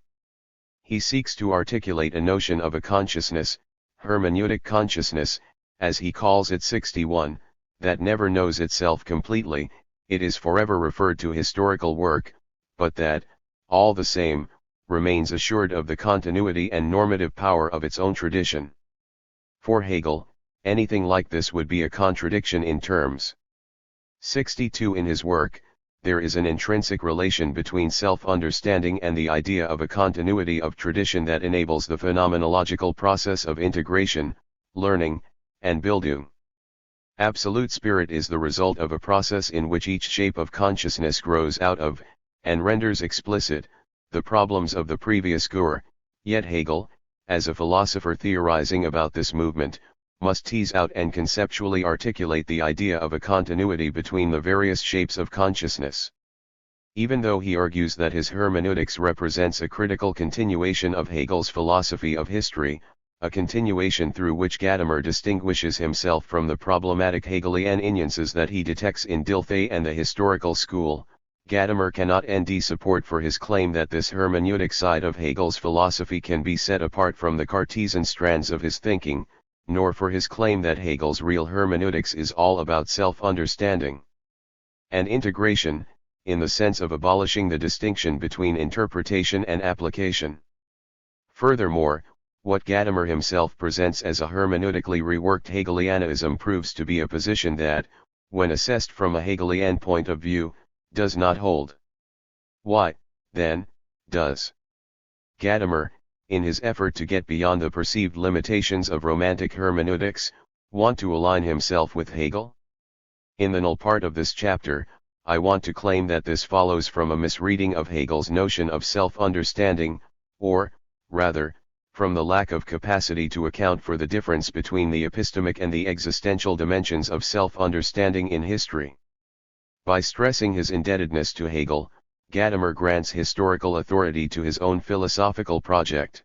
He seeks to articulate a notion of a consciousness, hermeneutic consciousness, as he calls it 61, that never knows itself completely. It is forever referred to historical work, but that, all the same, remains assured of the continuity and normative power of its own tradition. For Hegel, anything like this would be a contradiction in terms. 62 In his work, there is an intrinsic relation between self-understanding and the idea of a continuity of tradition that enables the phenomenological process of integration, learning, and Bildung. Absolute spirit is the result of a process in which each shape of consciousness grows out of, and renders explicit, the problems of the previous Gur, yet Hegel, as a philosopher theorizing about this movement, must tease out and conceptually articulate the idea of a continuity between the various shapes of consciousness. Even though he argues that his hermeneutics represents a critical continuation of Hegel's philosophy of history, a continuation through which Gadamer distinguishes himself from the problematic Hegelian instances that he detects in Dilthey and the historical school, Gadamer cannot nd support for his claim that this hermeneutic side of Hegel's philosophy can be set apart from the Cartesian strands of his thinking, nor for his claim that Hegel's real hermeneutics is all about self-understanding and integration, in the sense of abolishing the distinction between interpretation and application. Furthermore, what Gadamer himself presents as a hermeneutically reworked Hegelianism proves to be a position that, when assessed from a Hegelian point of view, does not hold. Why, then, does Gadamer, in his effort to get beyond the perceived limitations of romantic hermeneutics, want to align himself with Hegel? In the null part of this chapter, I want to claim that this follows from a misreading of Hegel's notion of self-understanding, or, rather, from the lack of capacity to account for the difference between the epistemic and the existential dimensions of self-understanding in history. By stressing his indebtedness to Hegel, Gadamer grants historical authority to his own philosophical project.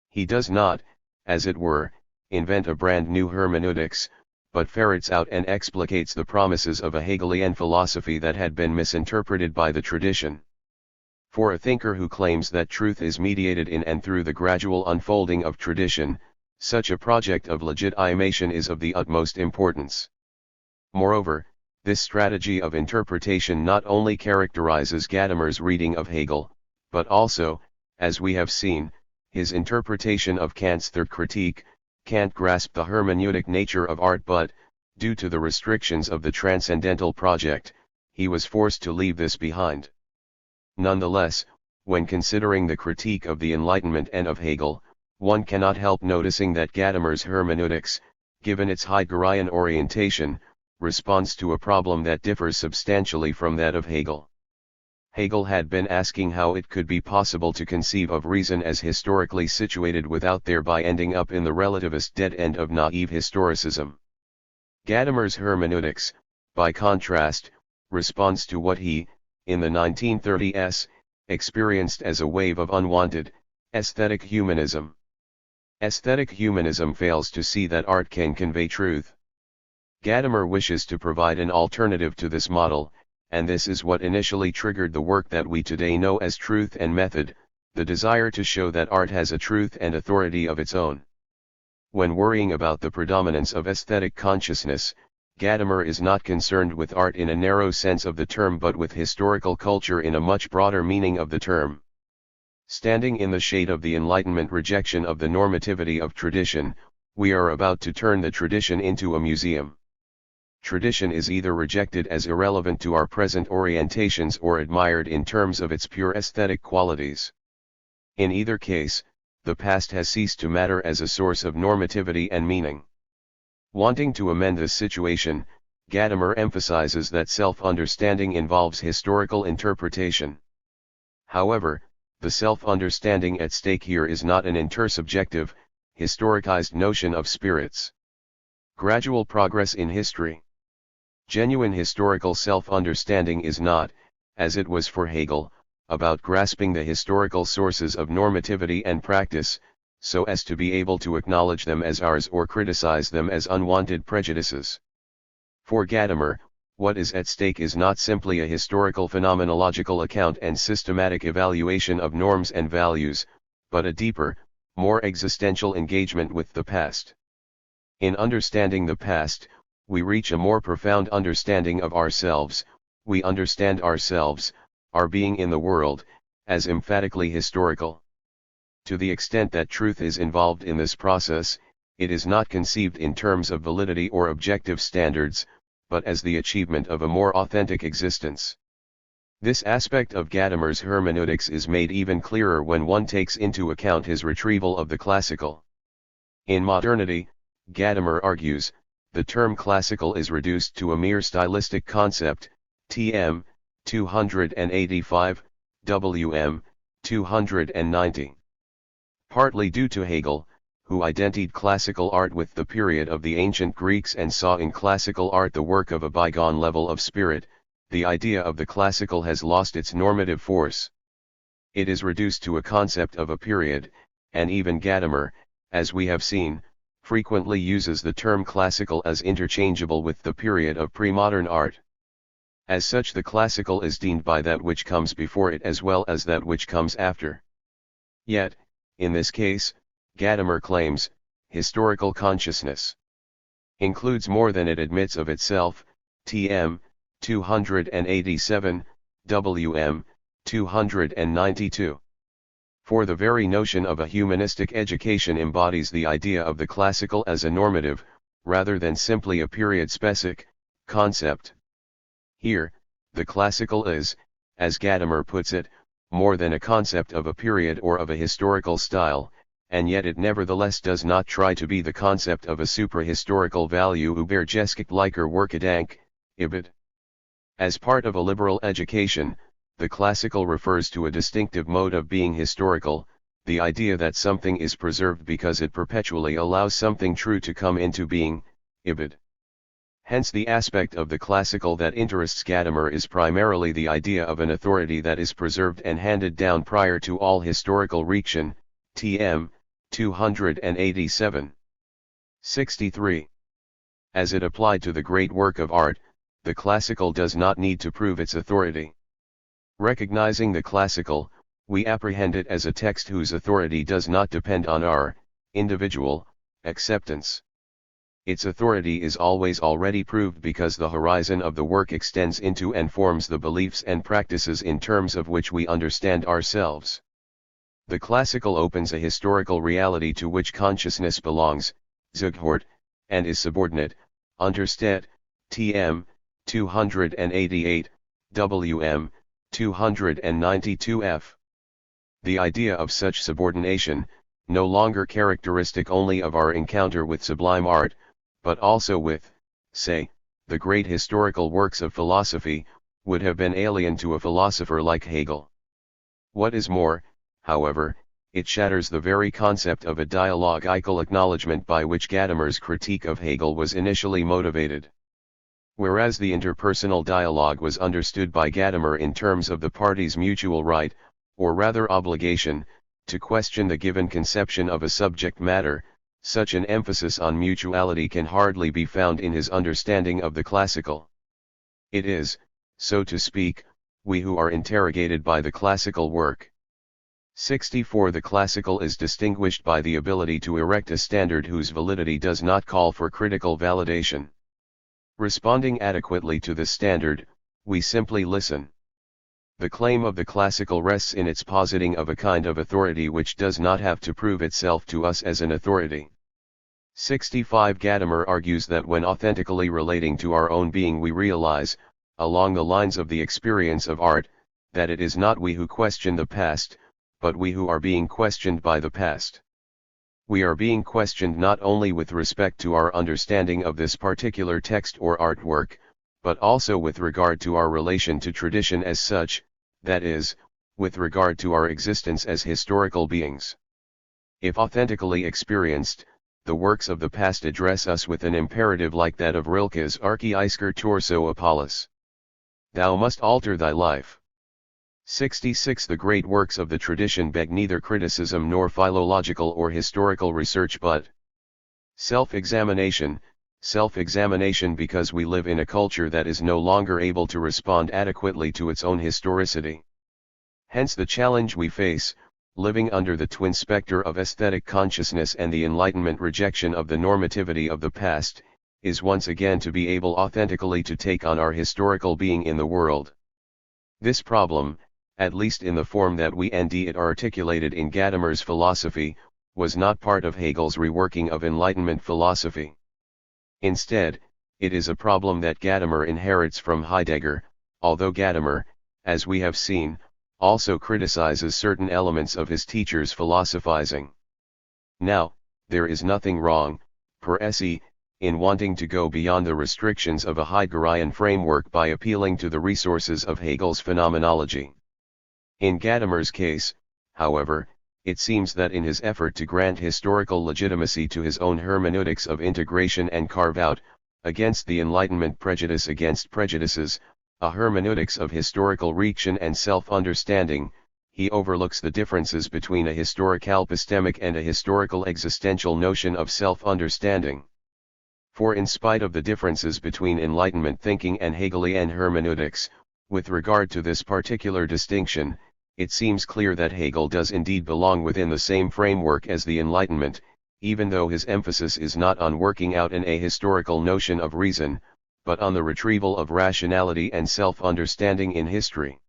He does not, as it were, invent a brand new hermeneutics, but ferrets out and explicates the promises of a Hegelian philosophy that had been misinterpreted by the tradition. For a thinker who claims that truth is mediated in and through the gradual unfolding of tradition, such a project of legitimation is of the utmost importance. Moreover, this strategy of interpretation not only characterizes Gadamer's reading of Hegel, but also, as we have seen, his interpretation of Kant's third critique. Kant grasped the hermeneutic nature of art but, due to the restrictions of the transcendental project, he was forced to leave this behind. Nonetheless, when considering the critique of the Enlightenment and of Hegel, one cannot help noticing that Gadamer's hermeneutics, given its Heideggerian orientation, responds to a problem that differs substantially from that of Hegel. Hegel had been asking how it could be possible to conceive of reason as historically situated without thereby ending up in the relativist dead end of naive historicism. Gadamer's hermeneutics, by contrast, responds to what he, in the 1930s, experienced as a wave of unwanted, aesthetic humanism. Aesthetic humanism fails to see that art can convey truth. Gadamer wishes to provide an alternative to this model, and this is what initially triggered the work that we today know as Truth and Method, the desire to show that art has a truth and authority of its own. When worrying about the predominance of aesthetic consciousness, Gadamer is not concerned with art in a narrow sense of the term but with historical culture in a much broader meaning of the term. Standing in the shade of the Enlightenment rejection of the normativity of tradition, we are about to turn the tradition into a museum. Tradition is either rejected as irrelevant to our present orientations or admired in terms of its pure aesthetic qualities. In either case, the past has ceased to matter as a source of normativity and meaning. Wanting to amend this situation, Gadamer emphasizes that self-understanding involves historical interpretation. However, the self-understanding at stake here is not an intersubjective, historicized notion of spirits. Gradual progress in history. Genuine historical self-understanding is not, as it was for Hegel, about grasping the historical sources of normativity and practice, so as to be able to acknowledge them as ours or criticize them as unwanted prejudices. For Gadamer, what is at stake is not simply a historical phenomenological account and systematic evaluation of norms and values, but a deeper, more existential engagement with the past. In understanding the past, we reach a more profound understanding of ourselves. We understand ourselves, our being in the world, as emphatically historical. To the extent that truth is involved in this process, it is not conceived in terms of validity or objective standards, but as the achievement of a more authentic existence. This aspect of Gadamer's hermeneutics is made even clearer when one takes into account his retrieval of the classical. In modernity, Gadamer argues, the term classical is reduced to a mere stylistic concept, TM, 285, WM, 290. Partly due to Hegel, who identified classical art with the period of the ancient Greeks and saw in classical art the work of a bygone level of spirit, the idea of the classical has lost its normative force. It is reduced to a concept of a period, and even Gadamer, as we have seen, frequently uses the term classical as interchangeable with the period of pre-modern art. As such, the classical is deemed by that which comes before it as well as that which comes after. Yet, in this case, Gadamer claims, historical consciousness includes more than it admits of itself, TM, 287, WM, 292. For the very notion of a humanistic education embodies the idea of the classical as a normative, rather than simply a period-specific concept. Here, the classical is, as Gadamer puts it, more than a concept of a period or of a historical style, and yet it nevertheless does not try to be the concept of a supra-historical value übergeschichtlicher Werkgedanke, IBID. As part of a liberal education, the classical refers to a distinctive mode of being historical, the idea that something is preserved because it perpetually allows something true to come into being, IBID. Hence the aspect of the classical that interests Gadamer is primarily the idea of an authority that is preserved and handed down prior to all historical reaction, TM, 287. 63. As it applied to the great work of art, the classical does not need to prove its authority. Recognizing the classical, we apprehend it as a text whose authority does not depend on our, individual, acceptance. Its authority is always already proved because the horizon of the work extends into and forms the beliefs and practices in terms of which we understand ourselves. The classical opens a historical reality to which consciousness belongs, Zugehört, and is subordinate, Untersteht, TM, 288, WM, 292f. The idea of such subordination, no longer characteristic only of our encounter with sublime art, but also with, say, the great historical works of philosophy, would have been alien to a philosopher like Hegel. What is more, however, it shatters the very concept of a dialogical acknowledgement by which Gadamer's critique of Hegel was initially motivated. Whereas the interpersonal dialogue was understood by Gadamer in terms of the parties' mutual right, or rather obligation, to question the given conception of a subject matter, such an emphasis on mutuality can hardly be found in his understanding of the classical. It is, so to speak, we who are interrogated by the classical work. 64. The classical is distinguished by the ability to erect a standard whose validity does not call for critical validation. Responding adequately to the standard, we simply listen. The claim of the classical rests in its positing of a kind of authority which does not have to prove itself to us as an authority. 65. Gadamer argues that when authentically relating to our own being we realize, along the lines of the experience of art, that it is not we who question the past, but we who are being questioned by the past. We are being questioned not only with respect to our understanding of this particular text or artwork, but also with regard to our relation to tradition as such, that is, with regard to our existence as historical beings. If authentically experienced, the works of the past address us with an imperative like that of Rilke's Archeisker Torso Apollos. Thou must alter thy life. 66. The great works of the tradition beg neither criticism nor philological or historical research but self-examination, because we live in a culture that is no longer able to respond adequately to its own historicity. Hence the challenge we face, living under the twin specter of aesthetic consciousness and the Enlightenment rejection of the normativity of the past, is once again to be able authentically to take on our historical being in the world. This problem, at least in the form that we and it articulated in Gadamer's philosophy, was not part of Hegel's reworking of Enlightenment philosophy. Instead, it is a problem that Gadamer inherits from Heidegger, although Gadamer, as we have seen, also criticizes certain elements of his teacher's philosophizing. Now, there is nothing wrong, per se, in wanting to go beyond the restrictions of a Heideggerian framework by appealing to the resources of Hegel's phenomenology. In Gadamer's case, however, it seems that in his effort to grant historical legitimacy to his own hermeneutics of integration and carve out, against the Enlightenment prejudice against prejudices, a hermeneutics of historical reaction and self-understanding, he overlooks the differences between a historical-epistemic and a historical existential notion of self-understanding. For in spite of the differences between Enlightenment thinking and Hegelian hermeneutics, with regard to this particular distinction, it seems clear that Hegel does indeed belong within the same framework as the Enlightenment, even though his emphasis is not on working out an ahistorical notion of reason, but on the retrieval of rationality and self-understanding in history.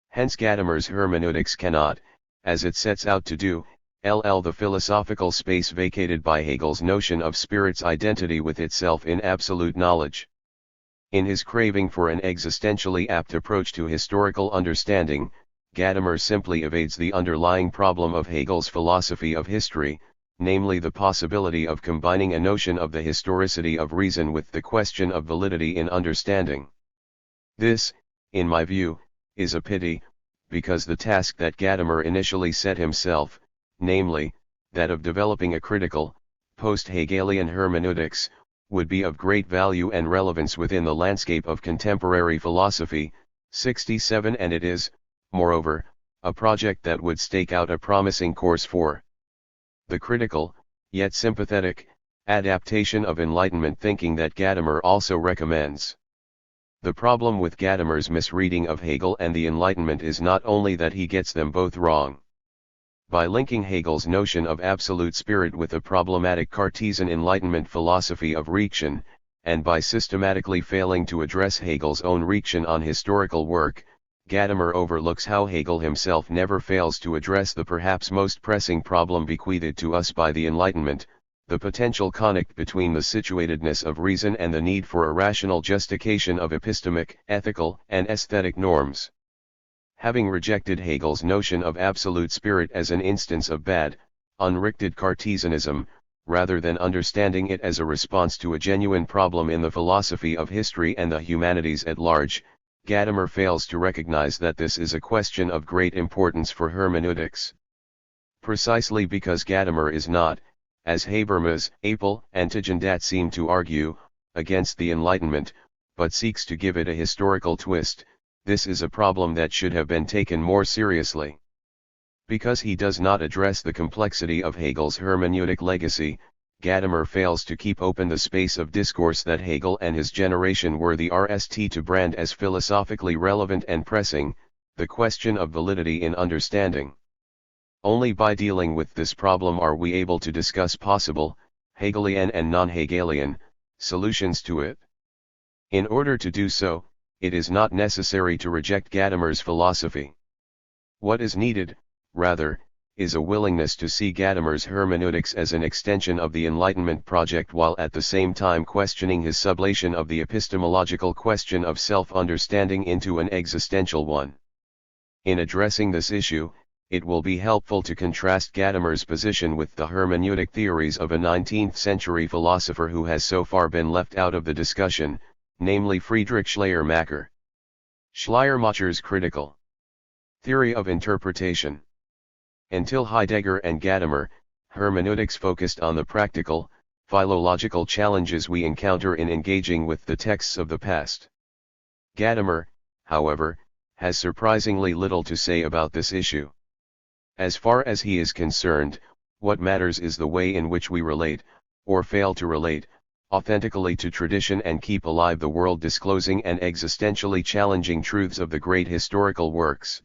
Hence Gadamer's hermeneutics cannot, as it sets out to do, the philosophical space vacated by Hegel's notion of spirit's identity with itself in absolute knowledge. In his craving for an existentially apt approach to historical understanding, Gadamer simply evades the underlying problem of Hegel's philosophy of history, namely the possibility of combining a notion of the historicity of reason with the question of validity in understanding. This, in my view, is a pity, because the task that Gadamer initially set himself, namely, that of developing a critical, post-Hegelian hermeneutics, would be of great value and relevance within the landscape of contemporary philosophy, 67, and it is, moreover, a project that would stake out a promising course for the critical, yet sympathetic, adaptation of Enlightenment thinking that Gadamer also recommends. The problem with Gadamer's misreading of Hegel and the Enlightenment is not only that he gets them both wrong. By linking Hegel's notion of absolute spirit with a problematic Cartesian Enlightenment philosophy of reaction, and by systematically failing to address Hegel's own reaction on historical work, Gadamer overlooks how Hegel himself never fails to address the perhaps most pressing problem bequeathed to us by the Enlightenment, the potential conflict between the situatedness of reason and the need for a rational justification of epistemic, ethical, and aesthetic norms. Having rejected Hegel's notion of absolute spirit as an instance of bad, unrichted Cartesianism, rather than understanding it as a response to a genuine problem in the philosophy of history and the humanities at large, Gadamer fails to recognize that this is a question of great importance for hermeneutics. Precisely because Gadamer is not, as Habermas, Apel, and Tigendat seem to argue, against the Enlightenment, but seeks to give it a historical twist, this is a problem that should have been taken more seriously. Because he does not address the complexity of Hegel's hermeneutic legacy, Gadamer fails to keep open the space of discourse that Hegel and his generation were the RST to brand as philosophically relevant and pressing, the question of validity in understanding. Only by dealing with this problem are we able to discuss possible, Hegelian and non-Hegelian, solutions to it. In order to do so, it is not necessary to reject Gadamer's philosophy. What is needed, rather, is a willingness to see Gadamer's hermeneutics as an extension of the Enlightenment project while at the same time questioning his sublation of the epistemological question of self-understanding into an existential one. In addressing this issue, it will be helpful to contrast Gadamer's position with the hermeneutic theories of a 19th-century philosopher who has so far been left out of the discussion, namely Friedrich Schleiermacher. Schleiermacher's critical theory of interpretation. Until Heidegger and Gadamer, hermeneutics focused on the practical, philological challenges we encounter in engaging with the texts of the past. Gadamer, however, has surprisingly little to say about this issue. As far as he is concerned, what matters is the way in which we relate, or fail to relate, authentically to tradition and keep alive the world disclosing and existentially challenging truths of the great historical works.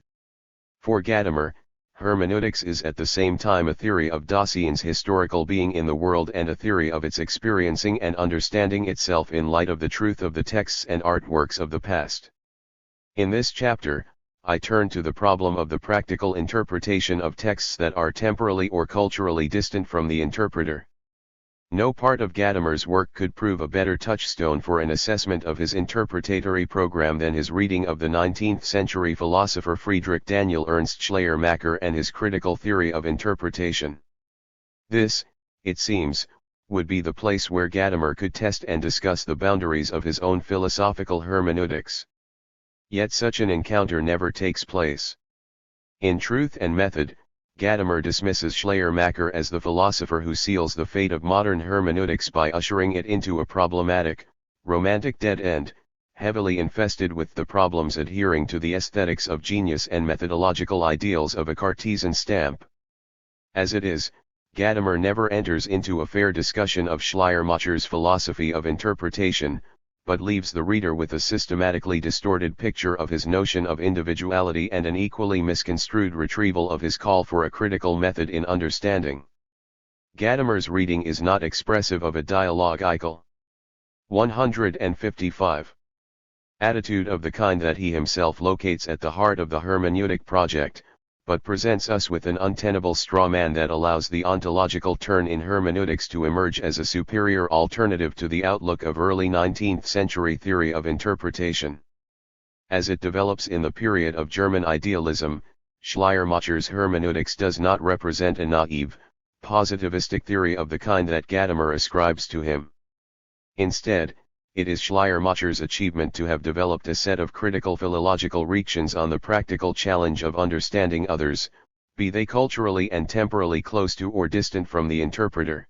For Gadamer, hermeneutics is at the same time a theory of Dasein's historical being in the world and a theory of its experiencing and understanding itself in light of the truth of the texts and artworks of the past. In this chapter, I turn to the problem of the practical interpretation of texts that are temporally or culturally distant from the interpreter. No part of Gadamer's work could prove a better touchstone for an assessment of his interpretatory program than his reading of the 19th-century philosopher Friedrich Daniel Ernst Schleiermacher and his critical theory of interpretation. This, it seems, would be the place where Gadamer could test and discuss the boundaries of his own philosophical hermeneutics. Yet such an encounter never takes place. In Truth and Method, Gadamer dismisses Schleiermacher as the philosopher who seals the fate of modern hermeneutics by ushering it into a problematic, romantic dead end, heavily infested with the problems adhering to the aesthetics of genius and methodological ideals of a Cartesian stamp. As it is, Gadamer never enters into a fair discussion of Schleiermacher's philosophy of interpretation, but leaves the reader with a systematically distorted picture of his notion of individuality and an equally misconstrued retrieval of his call for a critical method in understanding. Gadamer's reading is not expressive of a dialogical 155 attitude of the kind that he himself locates at the heart of the hermeneutic project, but presents us with an untenable straw man that allows the ontological turn in hermeneutics to emerge as a superior alternative to the outlook of early 19th-century theory of interpretation. As it develops in the period of German idealism, Schleiermacher's hermeneutics does not represent a naive, positivistic theory of the kind that Gadamer ascribes to him. Instead, it is Schleiermacher's achievement to have developed a set of critical philological reactions on the practical challenge of understanding others, be they culturally and temporally close to or distant from the interpreter.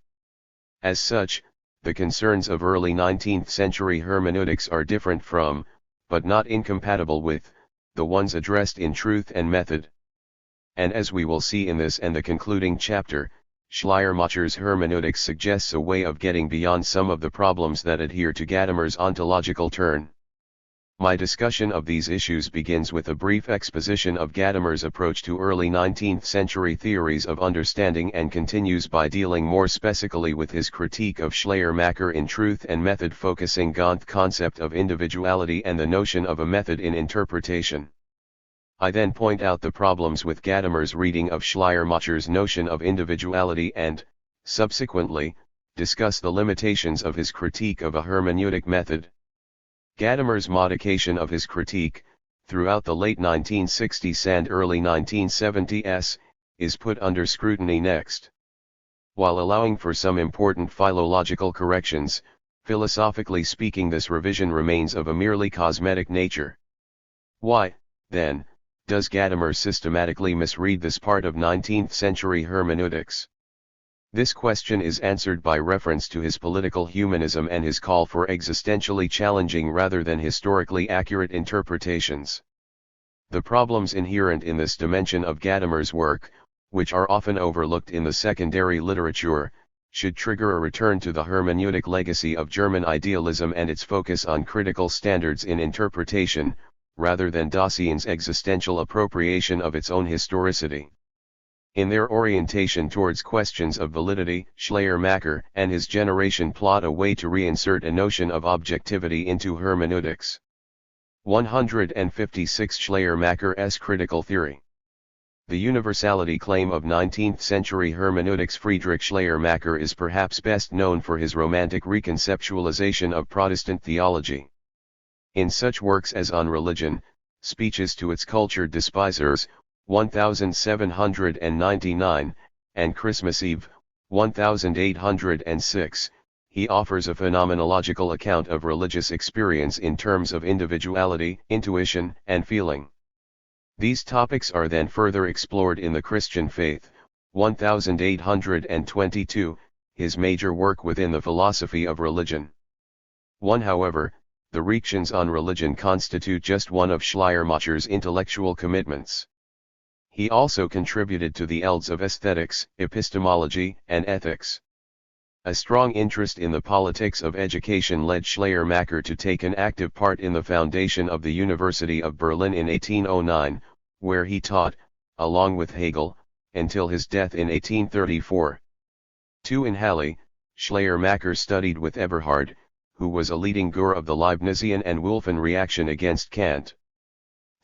As such, the concerns of early 19th-century hermeneutics are different from, but not incompatible with, the ones addressed in Truth and Method. And as we will see in this and the concluding chapter, Schleiermacher's hermeneutics suggests a way of getting beyond some of the problems that adhere to Gadamer's ontological turn. My discussion of these issues begins with a brief exposition of Gadamer's approach to early 19th-century theories of understanding and continues by dealing more specifically with his critique of Schleiermacher in Truth and Method, focusing on the concept of individuality and the notion of a method in interpretation. I then point out the problems with Gadamer's reading of Schleiermacher's notion of individuality and, subsequently, discuss the limitations of his critique of a hermeneutic method. Gadamer's modification of his critique, throughout the late 1960s and early 1970s, is put under scrutiny next. While allowing for some important philological corrections, philosophically speaking this revision remains of a merely cosmetic nature. Why, then, does Gadamer systematically misread this part of 19th-century hermeneutics? This question is answered by reference to his political humanism and his call for existentially challenging rather than historically accurate interpretations. The problems inherent in this dimension of Gadamer's work, which are often overlooked in the secondary literature, should trigger a return to the hermeneutic legacy of German idealism and its focus on critical standards in interpretation, rather than Dasein's existential appropriation of its own historicity. In their orientation towards questions of validity, Schleiermacher and his generation plot a way to reinsert a notion of objectivity into hermeneutics. 156 Schleiermacher's critical theory. The universality claim of 19th-century hermeneutics. Friedrich Schleiermacher is perhaps best known for his romantic reconceptualization of Protestant theology. In such works as On Religion, Speeches to Its Cultured Despisers, 1799, and Christmas Eve, 1806, he offers a phenomenological account of religious experience in terms of individuality, intuition, and feeling. These topics are then further explored in The Christian Faith, 1822, his major work within the philosophy of religion. One, however, the Reactions on religion constitute just one of Schleiermacher's intellectual commitments. He also contributed to the fields of aesthetics, epistemology, and ethics. A strong interest in the politics of education led Schleiermacher to take an active part in the foundation of the University of Berlin in 1809, where he taught, along with Hegel, until his death in 1834. In Halle, Schleiermacher studied with Eberhard, who was a leading guru of the Leibnizian and Wolffian reaction against Kant.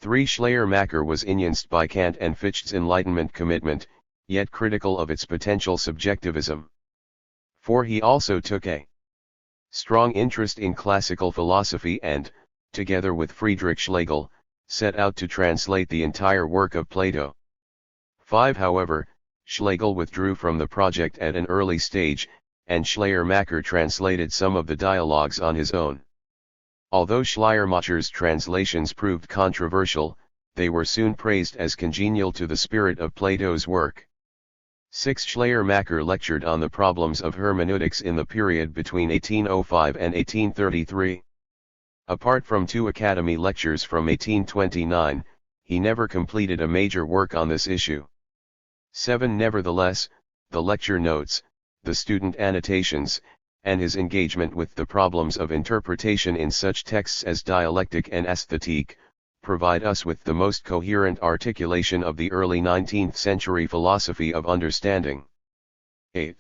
Schleiermacher was influenced by Kant and Fichte's Enlightenment commitment, yet critical of its potential subjectivism. He also took a strong interest in classical philosophy and, together with Friedrich Schlegel, set out to translate the entire work of Plato. However, Schlegel withdrew from the project at an early stage, and Schleiermacher translated some of the dialogues on his own. Although Schleiermacher's translations proved controversial, they were soon praised as congenial to the spirit of Plato's work. Schleiermacher lectured on the problems of hermeneutics in the period between 1805 and 1833. Apart from 2 Academy lectures from 1829, he never completed a major work on this issue. Nevertheless, the lecture notes, the student annotations, and his engagement with the problems of interpretation in such texts as dialectic and aesthetique, provide us with the most coherent articulation of the early 19th century philosophy of understanding. 8.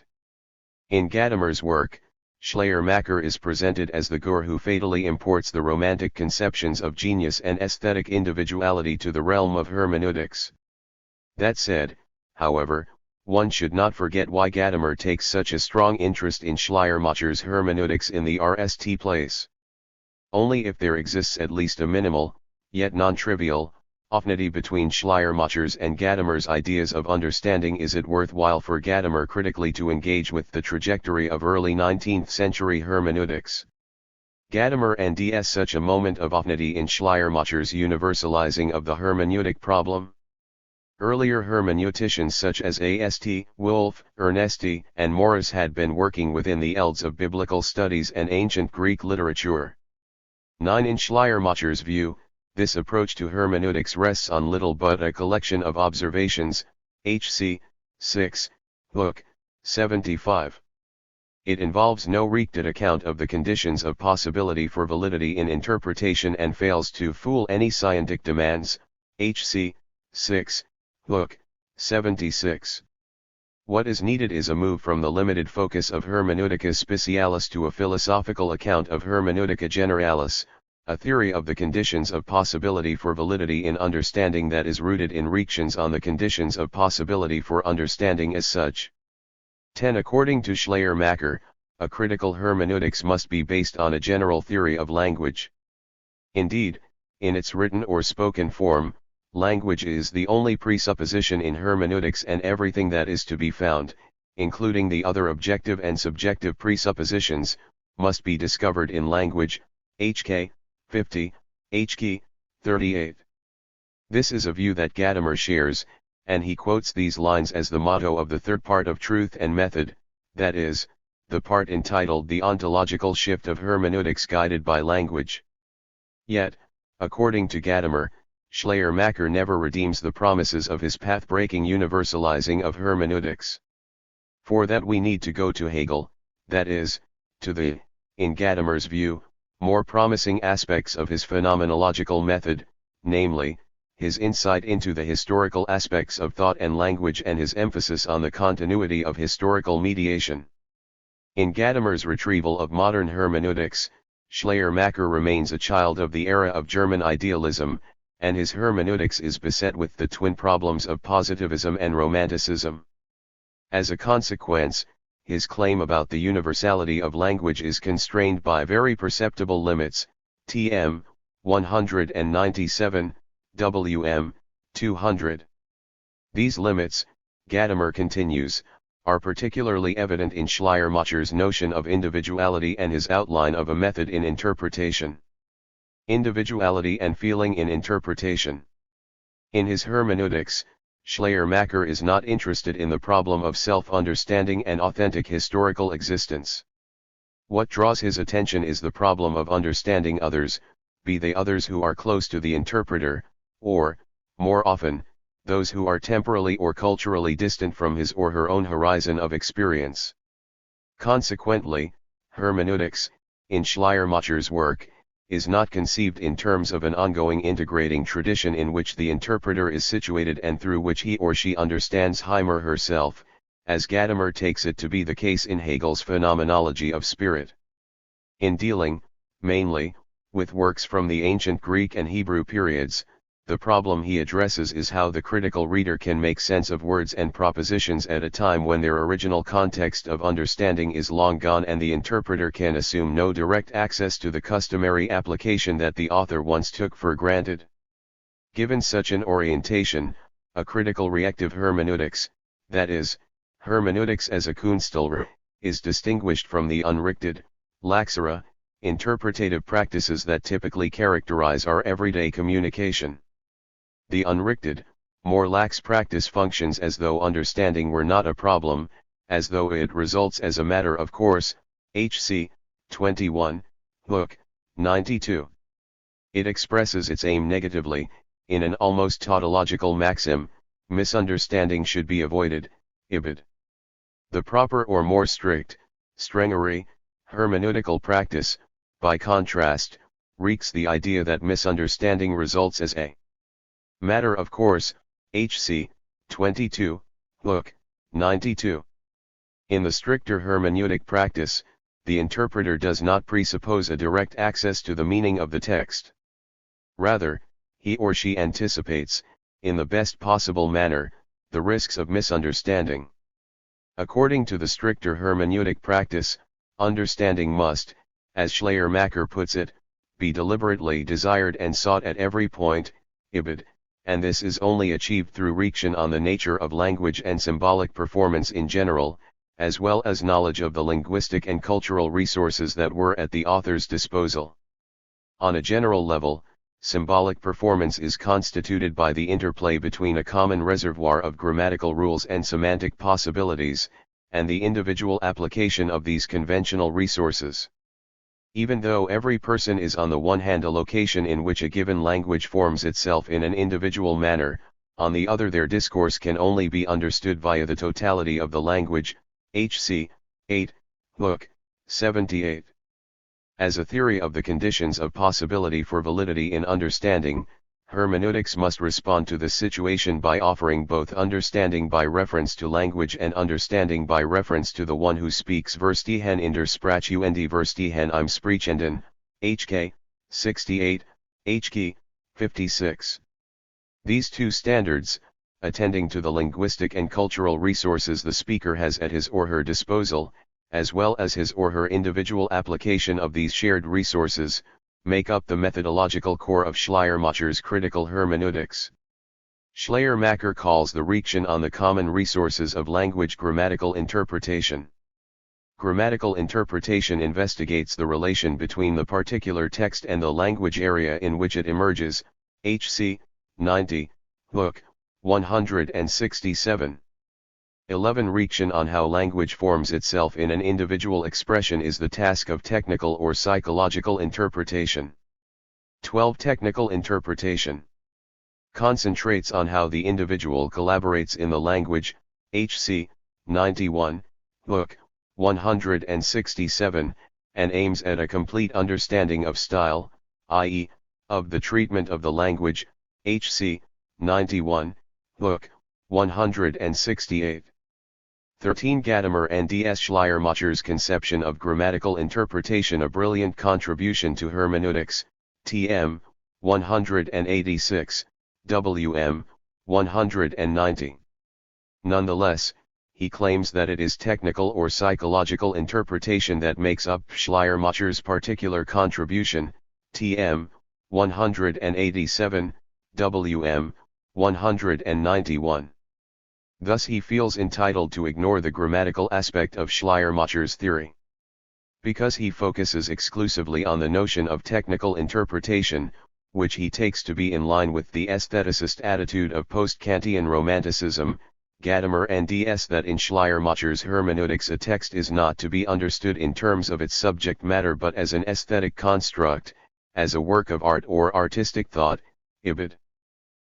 In Gadamer's work, Schleiermacher is presented as the guru who fatally imports the romantic conceptions of genius and aesthetic individuality to the realm of hermeneutics. That said, however, one should not forget why Gadamer takes such a strong interest in Schleiermacher's hermeneutics in the first place. Only if there exists at least a minimal, yet non-trivial, affinity between Schleiermacher's and Gadamer's ideas of understanding is it worthwhile for Gadamer critically to engage with the trajectory of early 19th century hermeneutics. Gadamer and D.S. such a moment of affinity in Schleiermacher's universalizing of the hermeneutic problem. Earlier hermeneuticians such as A.S.T., Wolff, Ernesti, and Morris had been working within the fields of biblical studies and ancient Greek literature. 9. In Schleiermacher's view, this approach to hermeneutics rests on little but a collection of observations, H.C. 6, Book 75. It involves no reacted account of the conditions of possibility for validity in interpretation and fails to fool any scientific demands, H.C. 6, Book 76. What is needed is a move from the limited focus of Hermeneutica Specialis to a philosophical account of Hermeneutica Generalis, a theory of the conditions of possibility for validity in understanding that is rooted in reactions on the conditions of possibility for understanding as such. 10. According to Schleiermacher, a critical hermeneutics must be based on a general theory of language. Indeed, in its written or spoken form, language is the only presupposition in hermeneutics, and everything that is to be found, including the other objective and subjective presuppositions, must be discovered in language, HK 50, HK 38. This is a view that Gadamer shares, and he quotes these lines as the motto of the third part of Truth and Method, that is, the part entitled The Ontological Shift of Hermeneutics Guided by Language. Yet, according to Gadamer, Schleiermacher never redeems the promises of his path-breaking universalizing of hermeneutics. For that we need to go to Hegel, that is, to the, in Gadamer's view, more promising aspects of his phenomenological method, namely, his insight into the historical aspects of thought and language and his emphasis on the continuity of historical mediation. In Gadamer's retrieval of modern hermeneutics, Schleiermacher remains a child of the era of German idealism, and his hermeneutics is beset with the twin problems of positivism and romanticism. As a consequence, his claim about the universality of language is constrained by very perceptible limits, Tm. 197, Wm. 200. These limits, Gadamer continues, are particularly evident in Schleiermacher's notion of individuality and his outline of a method in interpretation. Individuality and feeling in interpretation. In his hermeneutics, Schleiermacher is not interested in the problem of self-understanding and authentic historical existence. What draws his attention is the problem of understanding others, be they others who are close to the interpreter, or, more often, those who are temporally or culturally distant from his or her own horizon of experience. Consequently, hermeneutics, in Schleiermacher's work, is not conceived in terms of an ongoing integrating tradition in which the interpreter is situated and through which he or she understands him or herself, as Gadamer takes it to be the case in Hegel's phenomenology of spirit. In dealing, mainly, with works from the ancient Greek and Hebrew periods, the problem he addresses is how the critical reader can make sense of words and propositions at a time when their original context of understanding is long gone and the interpreter can assume no direct access to the customary application that the author once took for granted. Given such an orientation, a critical reactive hermeneutics, that is, hermeneutics as a Kunstlehre, is distinguished from the unrichted, laxere, interpretative practices that typically characterize our everyday communication. The unrichted, more lax practice functions as though understanding were not a problem, as though it results as a matter of course, HC 21, Hook 92. It expresses its aim negatively, in an almost tautological maxim, misunderstanding should be avoided, ibid. The proper or more strict, strengere, hermeneutical practice, by contrast, wreaks the idea that misunderstanding results as a matter of course, HC 22, Hook 92. In the stricter hermeneutic practice, the interpreter does not presuppose a direct access to the meaning of the text. Rather, he or she anticipates, in the best possible manner, the risks of misunderstanding. According to the stricter hermeneutic practice, understanding must, as Schleiermacher puts it, be deliberately desired and sought at every point, ibid, and this is only achieved through reaction on the nature of language and symbolic performance in general, as well as knowledge of the linguistic and cultural resources that were at the author's disposal. On a general level, symbolic performance is constituted by the interplay between a common reservoir of grammatical rules and semantic possibilities, and the individual application of these conventional resources. Even though every person is on the one hand a location in which a given language forms itself in an individual manner, on the other their discourse can only be understood via the totality of the language, HC 8, Hook 78. As a theory of the conditions of possibility for validity in understanding, hermeneutics must respond to the situation by offering both understanding by reference to language and understanding by reference to the one who speaks verstehen in der Sprache und verstehen im Sprechenden, HK 68, HK 56. These two standards, attending to the linguistic and cultural resources the speaker has at his or her disposal, as well as his or her individual application of these shared resources, make up the methodological core of Schleiermacher's critical hermeneutics. Schleiermacher calls the reaction on the common resources of language grammatical interpretation. Grammatical interpretation investigates the relation between the particular text and the language area in which it emerges, HC 90, Hook 167. 11. Reaction on how language forms itself in an individual expression is the task of technical or psychological interpretation. 12. Technical interpretation concentrates on how the individual collaborates in the language, HC 91, Hook 167, and aims at a complete understanding of style, i.e., of the treatment of the language, HC 91, Hook 168. 13. Gadamer and D.S. Schleiermacher's conception of grammatical interpretation, a brilliant contribution to hermeneutics, TM 186, WM 190. Nonetheless, he claims that it is technical or psychological interpretation that makes up Schleiermacher's particular contribution, TM 187, WM 191. Thus he feels entitled to ignore the grammatical aspect of Schleiermacher's theory. Because he focuses exclusively on the notion of technical interpretation, which he takes to be in line with the aestheticist attitude of post-Kantian Romanticism, Gadamer and DS that in Schleiermacher's hermeneutics a text is not to be understood in terms of its subject matter but as an aesthetic construct, as a work of art or artistic thought, ibid.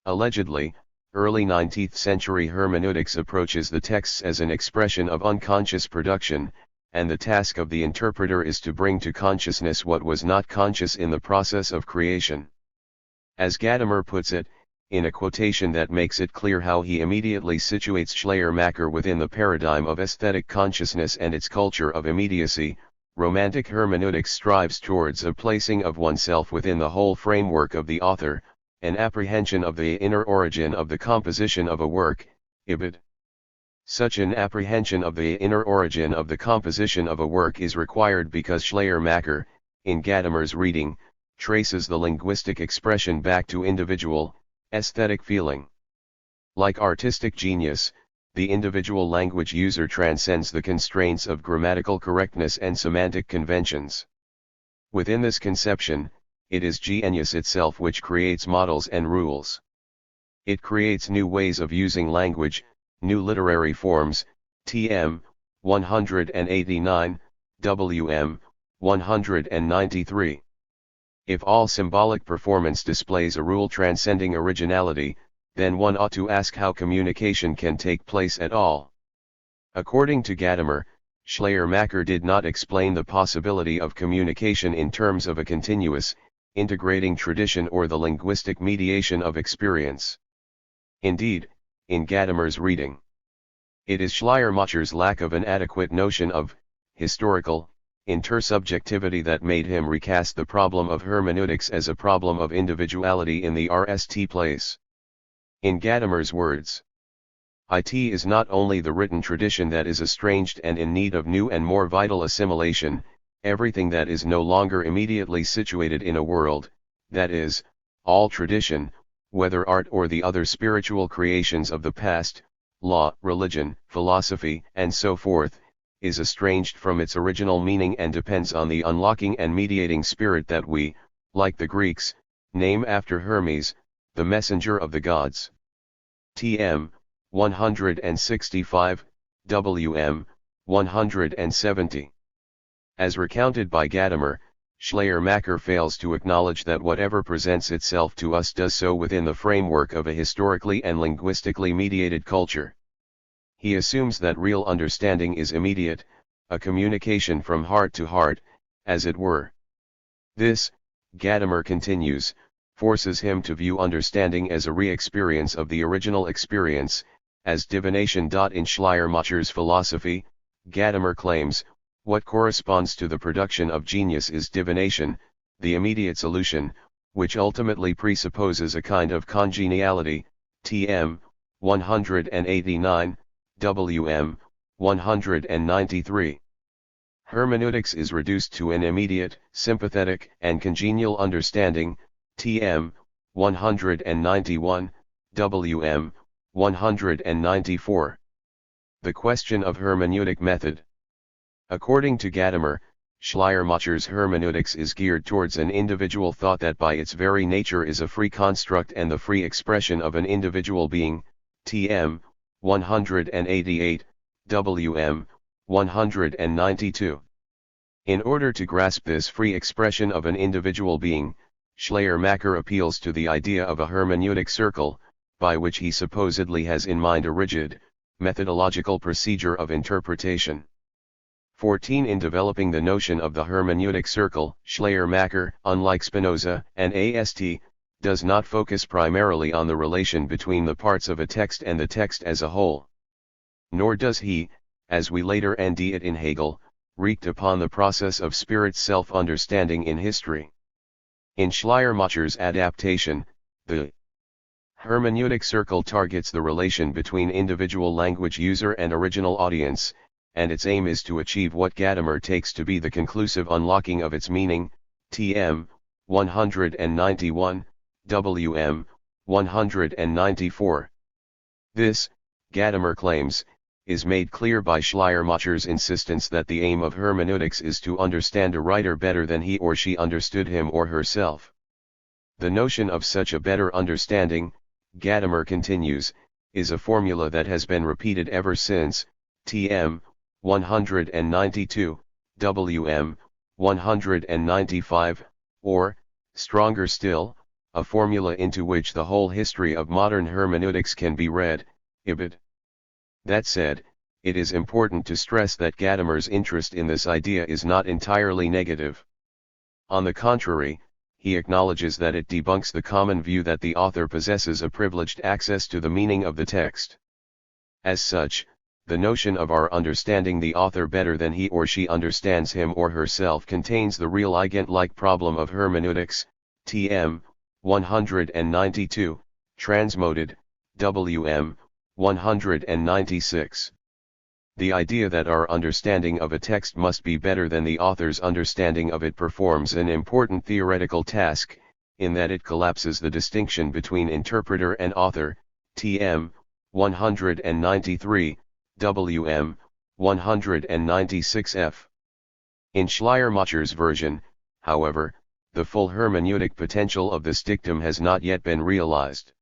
Allegedly, early 19th century hermeneutics approaches the texts as an expression of unconscious production, and the task of the interpreter is to bring to consciousness what was not conscious in the process of creation. As Gadamer puts it, in a quotation that makes it clear how he immediately situates Schleiermacher within the paradigm of aesthetic consciousness and its culture of immediacy, Romantic hermeneutics strives towards a placing of oneself within the whole framework of the author, an apprehension of the inner origin of the composition of a work, ibid. Such an apprehension of the inner origin of the composition of a work is required because Schleiermacher, in Gadamer's reading, traces the linguistic expression back to individual, aesthetic feeling. Like artistic genius, the individual language user transcends the constraints of grammatical correctness and semantic conventions. Within this conception, it is genius itself which creates models and rules. It creates new ways of using language, new literary forms, TM, 189, WM, 193. If all symbolic performance displays a rule transcending originality, then one ought to ask how communication can take place at all. According to Gadamer, Schleiermacher did not explain the possibility of communication in terms of a continuous, integrating tradition or the linguistic mediation of experience. Indeed, in Gadamer's reading, it is Schleiermacher's lack of an adequate notion of historical intersubjectivity that made him recast the problem of hermeneutics as a problem of individuality in the RST place. In Gadamer's words, it is not only the written tradition that is estranged and in need of new and more vital assimilation, everything that is no longer immediately situated in a world, that is, all tradition, whether art or the other spiritual creations of the past, law, religion, philosophy, and so forth, is estranged from its original meaning and depends on the unlocking and mediating spirit that we, like the Greeks, name after Hermes, the messenger of the gods. TM, 165, WM, 170. As recounted by Gadamer, Schleiermacher fails to acknowledge that whatever presents itself to us does so within the framework of a historically and linguistically mediated culture. He assumes that real understanding is immediate, a communication from heart to heart, as it were. This, Gadamer continues, forces him to view understanding as a re-experience of the original experience, as divination. In Schleiermacher's philosophy, Gadamer claims, what corresponds to the production of genius is divination, the immediate solution, which ultimately presupposes a kind of congeniality, TM, 189, WM, 193. Hermeneutics is reduced to an immediate, sympathetic, and congenial understanding, TM, 191, WM, 194. The question of hermeneutic method. According to Gadamer, Schleiermacher's hermeneutics is geared towards an individual thought that by its very nature is a free construct and the free expression of an individual being, TM, 188, WM, 192. In order to grasp this free expression of an individual being, Schleiermacher appeals to the idea of a hermeneutic circle, by which he supposedly has in mind a rigid, methodological procedure of interpretation. 14. In developing the notion of the hermeneutic circle, Schleiermacher, unlike Spinoza and AST, does not focus primarily on the relation between the parts of a text and the text as a whole. Nor does he, as we later nd it in Hegel, wreaked upon the process of spirit's self-understanding in history. In Schleiermacher's adaptation, the hermeneutic circle targets the relation between individual language user and original audience, and its aim is to achieve what Gadamer takes to be the conclusive unlocking of its meaning, TM, 191, WM, 194. This, Gadamer claims, is made clear by Schleiermacher's insistence that the aim of hermeneutics is to understand a writer better than he or she understood him or herself. The notion of such a better understanding, Gadamer continues, is a formula that has been repeated ever since, TM 192, WM 195, or, stronger still, a formula into which the whole history of modern hermeneutics can be read, ibid. That said, it is important to stress that Gadamer's interest in this idea is not entirely negative. On the contrary, he acknowledges that it debunks the common view that the author possesses a privileged access to the meaning of the text. As such, the notion of our understanding the author better than he or she understands him or herself contains the real agent-like problem of hermeneutics, TM 192, transmoded, WM 196. The idea that our understanding of a text must be better than the author's understanding of it performs an important theoretical task, in that it collapses the distinction between interpreter and author, TM 193, WM 196f. In Schleiermacher's version, however, the full hermeneutic potential of this dictum has not yet been realized.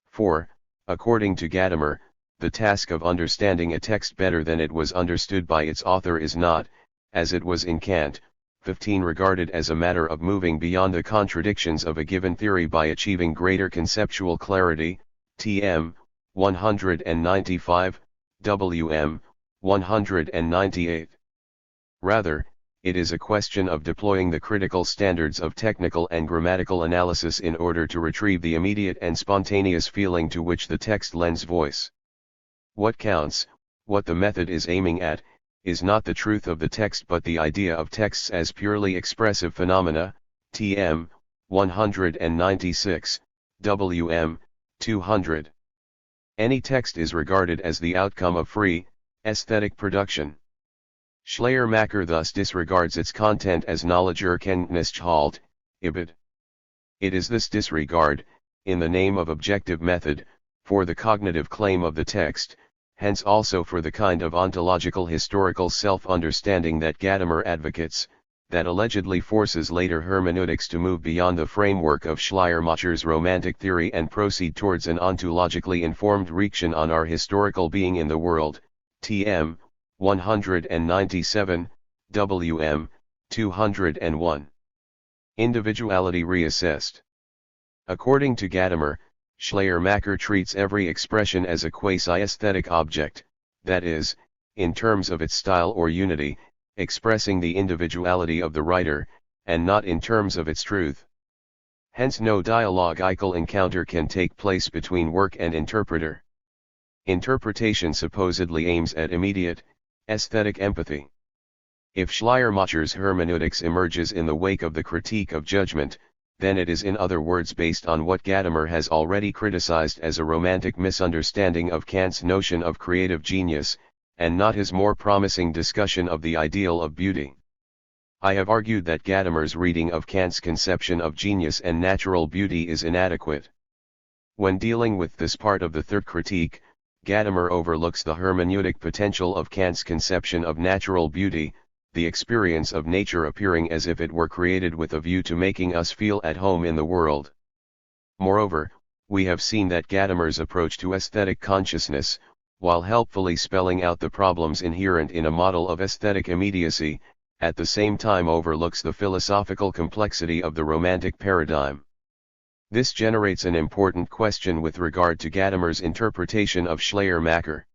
For, according to Gadamer, the task of understanding a text better than it was understood by its author is not, as it was in Kant, 15, regarded as a matter of moving beyond the contradictions of a given theory by achieving greater conceptual clarity, TM 195, WM 198. Rather, it is a question of deploying the critical standards of technical and grammatical analysis in order to retrieve the immediate and spontaneous feeling to which the text lends voice. What counts, what the method is aiming at, is not the truth of the text but the idea of texts as purely expressive phenomena, TM 196, WM 200. Any text is regarded as the outcome of free, aesthetic production. Schleiermacher thus disregards its content as Knowledge-Erkenntnisgehalt, ibid. It is this disregard, in the name of objective method, for the cognitive claim of the text, hence also for the kind of ontological historical self-understanding that Gadamer advocates, that allegedly forces later hermeneutics to move beyond the framework of Schleiermacher's romantic theory and proceed towards an ontologically informed reaction on our historical being in the world, TM 197, WM 201. Individuality reassessed. According to Gadamer, Schleiermacher treats every expression as a quasi-aesthetic object, that is, in terms of its style or unity, expressing the individuality of the writer, and not in terms of its truth. Hence no dialogical encounter can take place between work and interpreter. Interpretation supposedly aims at immediate, aesthetic empathy. If Schleiermacher's hermeneutics emerges in the wake of the critique of judgment, then it is in other words based on what Gadamer has already criticized as a romantic misunderstanding of Kant's notion of creative genius, and not his more promising discussion of the ideal of beauty. I have argued that Gadamer's reading of Kant's conception of genius and natural beauty is inadequate. When dealing with this part of the third critique, Gadamer overlooks the hermeneutic potential of Kant's conception of natural beauty, the experience of nature appearing as if it were created with a view to making us feel at home in the world. Moreover, we have seen that Gadamer's approach to aesthetic consciousness, while helpfully spelling out the problems inherent in a model of aesthetic immediacy, at the same time overlooks the philosophical complexity of the Romantic paradigm. This generates an important question with regard to Gadamer's interpretation of Schleiermacher.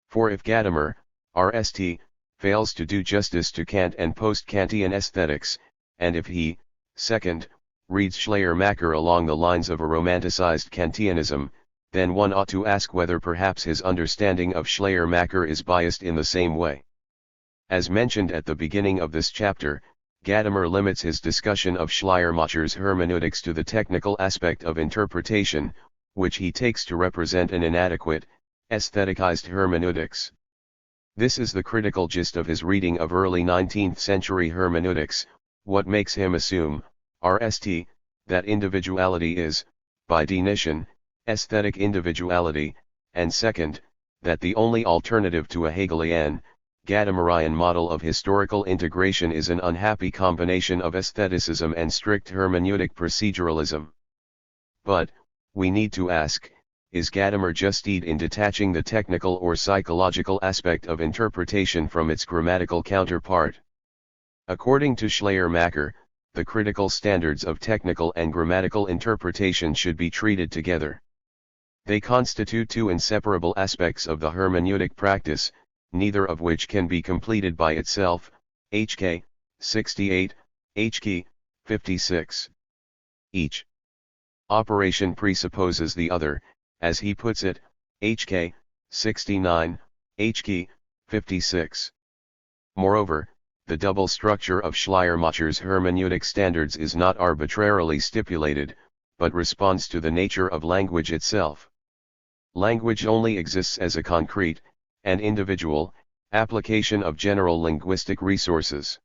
For if Gadamer, RST, fails to do justice to Kant and post-Kantian aesthetics, and if he, second, reads Schleiermacher along the lines of a romanticized Kantianism, then one ought to ask whether perhaps his understanding of Schleiermacher is biased in the same way. As mentioned at the beginning of this chapter, Gadamer limits his discussion of Schleiermacher's hermeneutics to the technical aspect of interpretation, which he takes to represent an inadequate, aestheticized hermeneutics. This is the critical gist of his reading of early 19th century hermeneutics, what makes him assume, RST, that individuality is, by definition, aesthetic individuality, and second, that the only alternative to a Hegelian, Gadamerian model of historical integration is an unhappy combination of aestheticism and strict hermeneutic proceduralism. But, we need to ask, is Gadamer justied in detaching the technical or psychological aspect of interpretation from its grammatical counterpart. According to Schleiermacher, the critical standards of technical and grammatical interpretation should be treated together. They constitute two inseparable aspects of the hermeneutic practice, neither of which can be completed by itself. HK 68, HK 56. Each operation presupposes the other, as he puts it, HK 69, HK 56. Moreover, the double structure of Schleiermacher's hermeneutic standards is not arbitrarily stipulated, but responds to the nature of language itself. Language only exists as a concrete, and individual, application of general linguistic resources.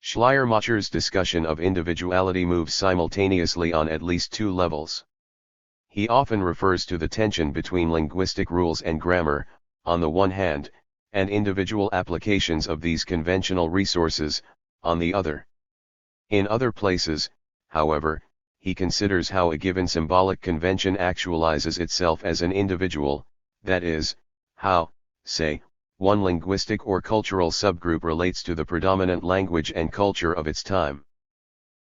Schleiermacher's discussion of individuality moves simultaneously on at least two levels. He often refers to the tension between linguistic rules and grammar, on the one hand, and individual applications of these conventional resources, on the other. In other places, however, he considers how a given symbolic convention actualizes itself as an individual, that is, how, say, one linguistic or cultural subgroup relates to the predominant language and culture of its time.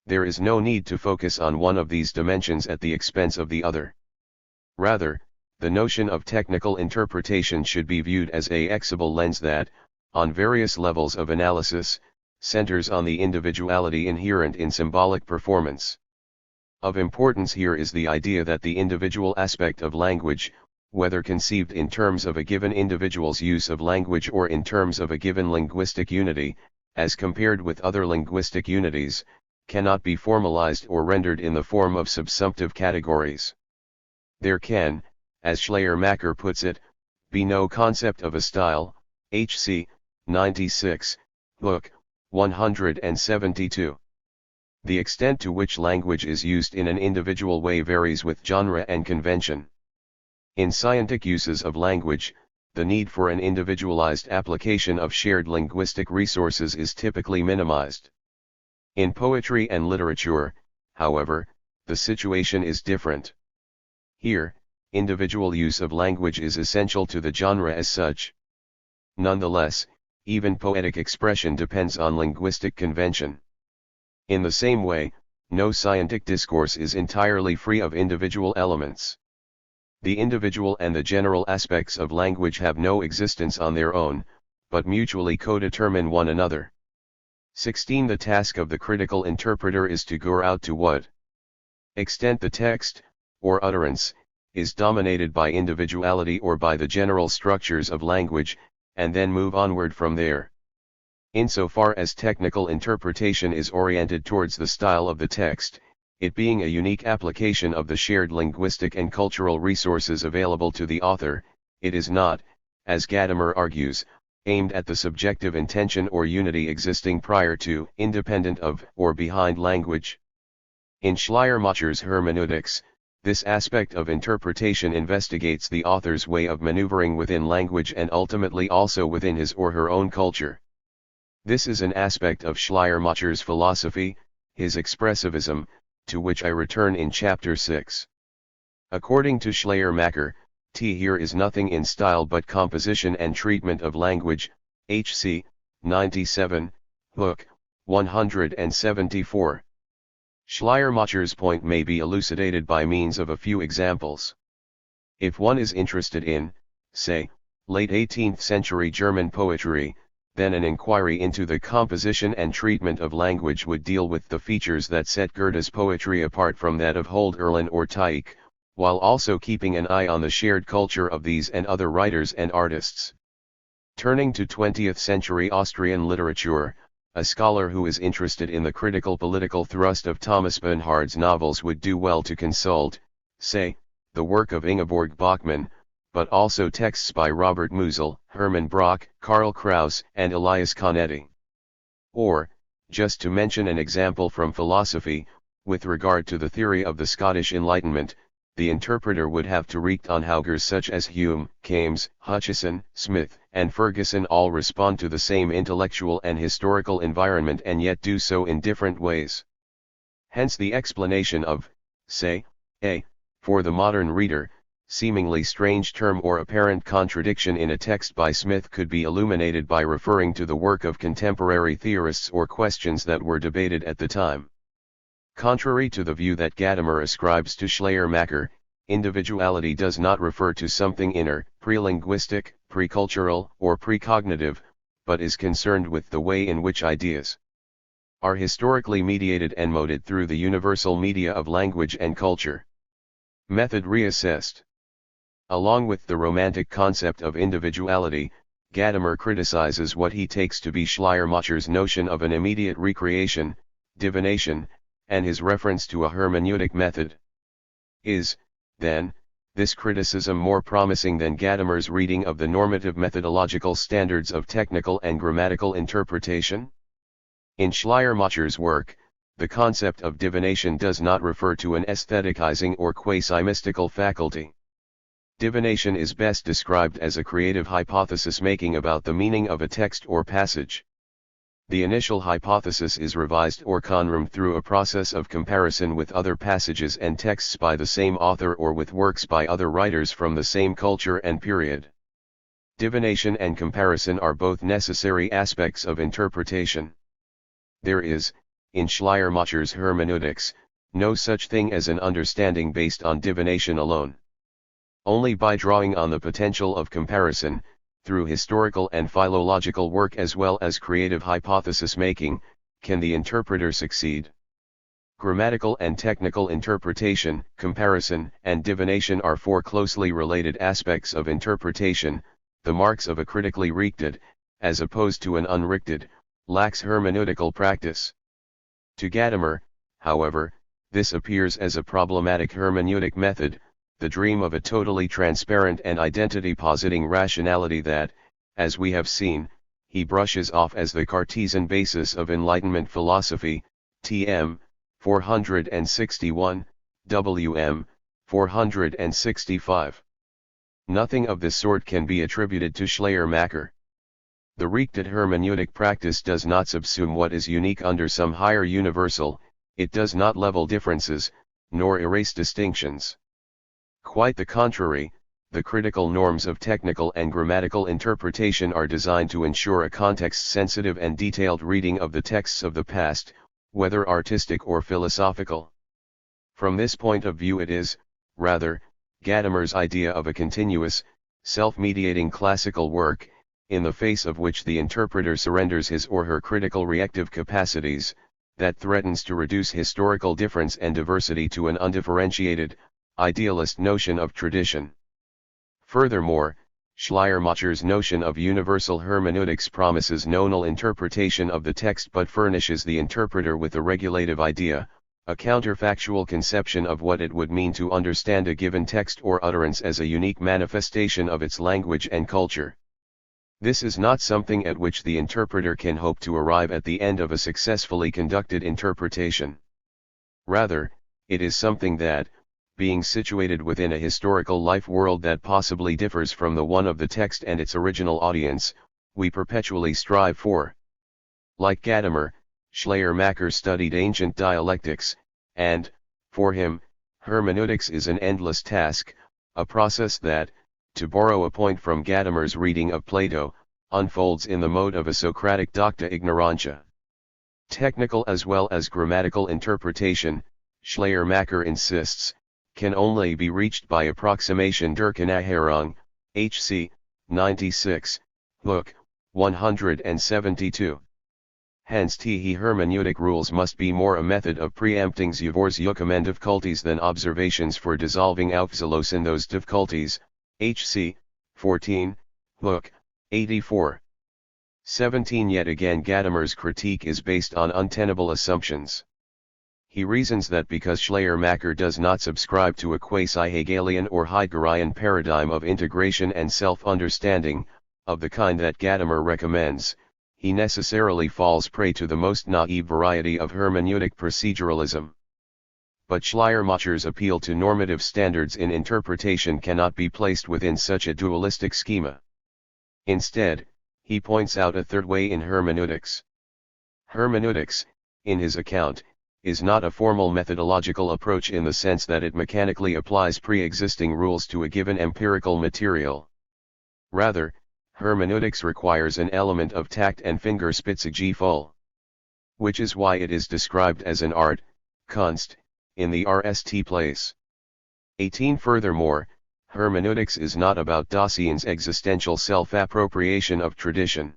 There is no need to focus on one of these dimensions at the expense of the other. Rather, the notion of technical interpretation should be viewed as a exable lens that, on various levels of analysis, centers on the individuality inherent in symbolic performance. Of importance here is the idea that the individual aspect of language, whether conceived in terms of a given individual's use of language or in terms of a given linguistic unity, as compared with other linguistic unities, cannot be formalized or rendered in the form of subsumptive categories. There can, as Schleiermacher puts it, be no concept of a style. HC 96, Book 172. The extent to which language is used in an individual way varies with genre and convention. In scientific uses of language, the need for an individualized application of shared linguistic resources is typically minimized. In poetry and literature, however, the situation is different. Here, individual use of language is essential to the genre as such. Nonetheless, even poetic expression depends on linguistic convention. In the same way, no scientific discourse is entirely free of individual elements. The individual and the general aspects of language have no existence on their own, but mutually co-determine one another. 16. The task of the critical interpreter is to go out to what extent the text, or utterance, is dominated by individuality or by the general structures of language, and then move onward from there. Insofar as technical interpretation is oriented towards the style of the text, it being a unique application of the shared linguistic and cultural resources available to the author, it is not, as Gadamer argues, aimed at the subjective intention or unity existing prior to, independent of, or behind language. In Schleiermacher's hermeneutics, this aspect of interpretation investigates the author's way of maneuvering within language and ultimately also within his or her own culture. This is an aspect of Schleiermacher's philosophy, his expressivism, to which I return in Chapter 6. According to Schleiermacher, here is nothing in style but composition and treatment of language. HC 97, Book 174. Schleiermacher's point may be elucidated by means of a few examples. If one is interested in, say, late 18th century German poetry, then an inquiry into the composition and treatment of language would deal with the features that set Goethe's poetry apart from that of Hölderlin or Tieck, while also keeping an eye on the shared culture of these and other writers and artists. Turning to 20th century Austrian literature, a scholar who is interested in the critical political thrust of Thomas Bernhard's novels would do well to consult, say, the work of Ingeborg Bachmann, but also texts by Robert Musil, Hermann Brock, Karl Kraus, and Elias Canetti. Or, just to mention an example from philosophy, with regard to the theory of the Scottish Enlightenment, the interpreter would have to read on how authors such as Hume, Kames, Hutcheson, Smith, and Ferguson all respond to the same intellectual and historical environment and yet do so in different ways. Hence the explanation of, say, for the modern reader, seemingly strange term or apparent contradiction in a text by Smith could be illuminated by referring to the work of contemporary theorists or questions that were debated at the time. Contrary to the view that Gadamer ascribes to Schleiermacher, individuality does not refer to something inner, pre-linguistic, pre-cultural, or pre-cognitive, but is concerned with the way in which ideas are historically mediated and moded through the universal media of language and culture. Method reassessed. Along with the romantic concept of individuality, Gadamer criticizes what he takes to be Schleiermacher's notion of an immediate recreation, divination, and his reference to a hermeneutic method. Is, then, this criticism more promising than Gadamer's reading of the normative methodological standards of technical and grammatical interpretation? In Schleiermacher's work, the concept of divination does not refer to an aestheticizing or quasi-mystical faculty. Divination is best described as a creative hypothesis making about the meaning of a text or passage. The initial hypothesis is revised or confirmed through a process of comparison with other passages and texts by the same author or with works by other writers from the same culture and period. Divination and comparison are both necessary aspects of interpretation. There is, in Schleiermacher's hermeneutics, no such thing as an understanding based on divination alone. Only by drawing on the potential of comparison, through historical and philological work as well as creative hypothesis making, can the interpreter succeed. Grammatical and technical interpretation, comparison, and divination are four closely related aspects of interpretation, the marks of a critically richted, as opposed to an unrichted, lax hermeneutical practice. To Gadamer, however, this appears as a problematic hermeneutic method, the dream of a totally transparent and identity-positing rationality that, as we have seen, he brushes off as the Cartesian basis of Enlightenment philosophy, Tm. 461, Wm. 465. Nothing of this sort can be attributed to Schleiermacher. The richted hermeneutic practice does not subsume what is unique under some higher universal, it does not level differences, nor erase distinctions. Quite the contrary, the critical norms of technical and grammatical interpretation are designed to ensure a context-sensitive and detailed reading of the texts of the past, whether artistic or philosophical. From this point of view it is, rather, Gadamer's idea of a continuous, self-mediating classical work, in the face of which the interpreter surrenders his or her critical reactive capacities, that threatens to reduce historical difference and diversity to an undifferentiated, idealist notion of tradition. Furthermore, Schleiermacher's notion of universal hermeneutics promises nonal interpretation of the text but furnishes the interpreter with a regulative idea, a counterfactual conception of what it would mean to understand a given text or utterance as a unique manifestation of its language and culture. This is not something at which the interpreter can hope to arrive at the end of a successfully conducted interpretation. Rather, it is something that, being situated within a historical life world that possibly differs from the one of the text and its original audience, we perpetually strive for. Like Gadamer, Schleiermacher studied ancient dialectics, and, for him, hermeneutics is an endless task, a process that, to borrow a point from Gadamer's reading of Plato, unfolds in the mode of a Socratic docta ignorantia. Technical as well as grammatical interpretation, Schleiermacher insists, can only be reached by approximation der Knaherung, HC, 96, Book, 172. Hence the hermeneutic rules must be more a method of preempting Zvor's difficulties than observations for dissolving Aufzelos in those difficulties, HC, 14, Book, 84. 17. Yet again Gadamer's critique is based on untenable assumptions. He reasons that because Schleiermacher does not subscribe to a quasi-Hegelian or Heideggerian paradigm of integration and self-understanding, of the kind that Gadamer recommends, he necessarily falls prey to the most naive variety of hermeneutic proceduralism. But Schleiermacher's appeal to normative standards in interpretation cannot be placed within such a dualistic schema. Instead, he points out a third way in hermeneutics. Hermeneutics, in his account, is not a formal methodological approach in the sense that it mechanically applies pre-existing rules to a given empirical material. Rather, hermeneutics requires an element of tact and Fingerspitzengefühl, which is why it is described as an art, Kunst, in the RST place. 18. Furthermore, hermeneutics is not about Daseins' existential self-appropriation of tradition.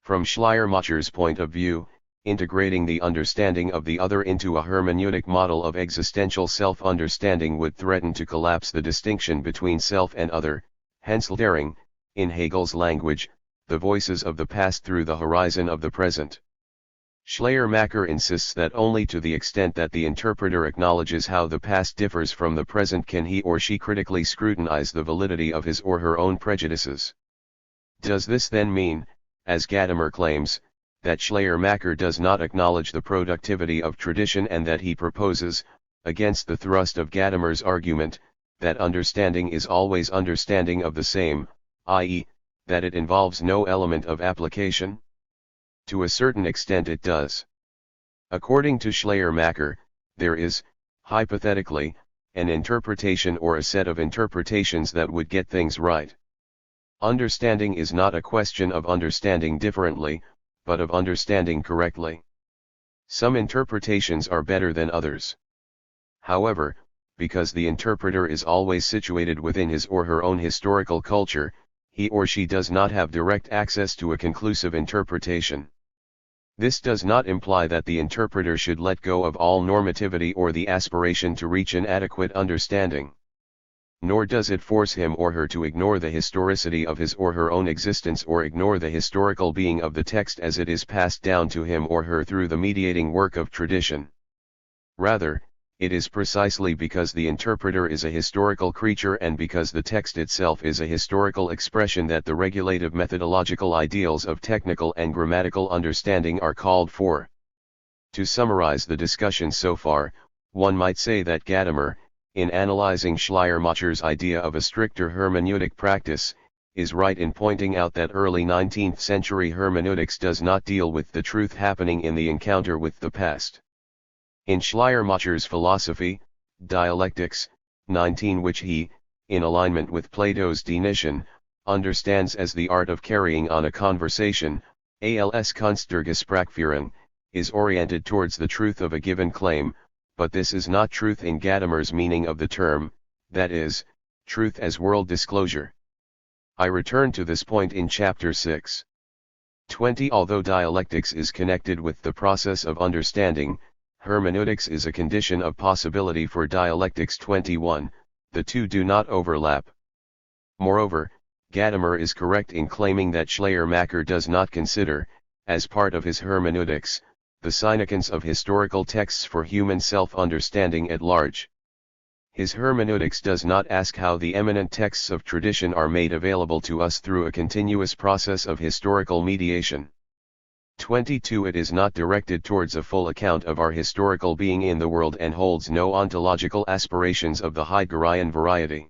From Schleiermacher's point of view, integrating the understanding of the other into a hermeneutic model of existential self-understanding would threaten to collapse the distinction between self and other, hence daring, in Hegel's language, the voices of the past through the horizon of the present. Schleiermacher insists that only to the extent that the interpreter acknowledges how the past differs from the present can he or she critically scrutinize the validity of his or her own prejudices. Does this then mean, as Gadamer claims, that Schleiermacher does not acknowledge the productivity of tradition and that he proposes, against the thrust of Gadamer's argument, that understanding is always understanding of the same, i.e., that it involves no element of application? To a certain extent it does. According to Schleiermacher, there is, hypothetically, an interpretation or a set of interpretations that would get things right. Understanding is not a question of understanding differently, but of understanding correctly. Some interpretations are better than others. However, because the interpreter is always situated within his or her own historical culture, he or she does not have direct access to a conclusive interpretation. This does not imply that the interpreter should let go of all normativity or the aspiration to reach an adequate understanding. Nor does it force him or her to ignore the historicity of his or her own existence or ignore the historical being of the text as it is passed down to him or her through the mediating work of tradition. Rather, it is precisely because the interpreter is a historical creature and because the text itself is a historical expression that the regulative methodological ideals of technical and grammatical understanding are called for. To summarize the discussion so far, one might say that Gadamer, in analyzing Schleiermacher's idea of a stricter hermeneutic practice, is right in pointing out that early 19th century hermeneutics does not deal with the truth happening in the encounter with the past. In Schleiermacher's philosophy, Dialectics, 19, which he, in alignment with Plato's Dionysian, understands as the art of carrying on a conversation, als Kunst der Gesprächsführung, is oriented towards the truth of a given claim, but this is not truth in Gadamer's meaning of the term, that is, truth as world disclosure. I return to this point in chapter 6. 20. Although dialectics is connected with the process of understanding, hermeneutics is a condition of possibility for dialectics. 21, the two do not overlap. Moreover, Gadamer is correct in claiming that Schleiermacher does not consider, as part of his hermeneutics, the significance of historical texts for human self-understanding at large. His hermeneutics does not ask how the eminent texts of tradition are made available to us through a continuous process of historical mediation. 22. It is not directed towards a full account of our historical being in the world and holds no ontological aspirations of the Heideggerian variety.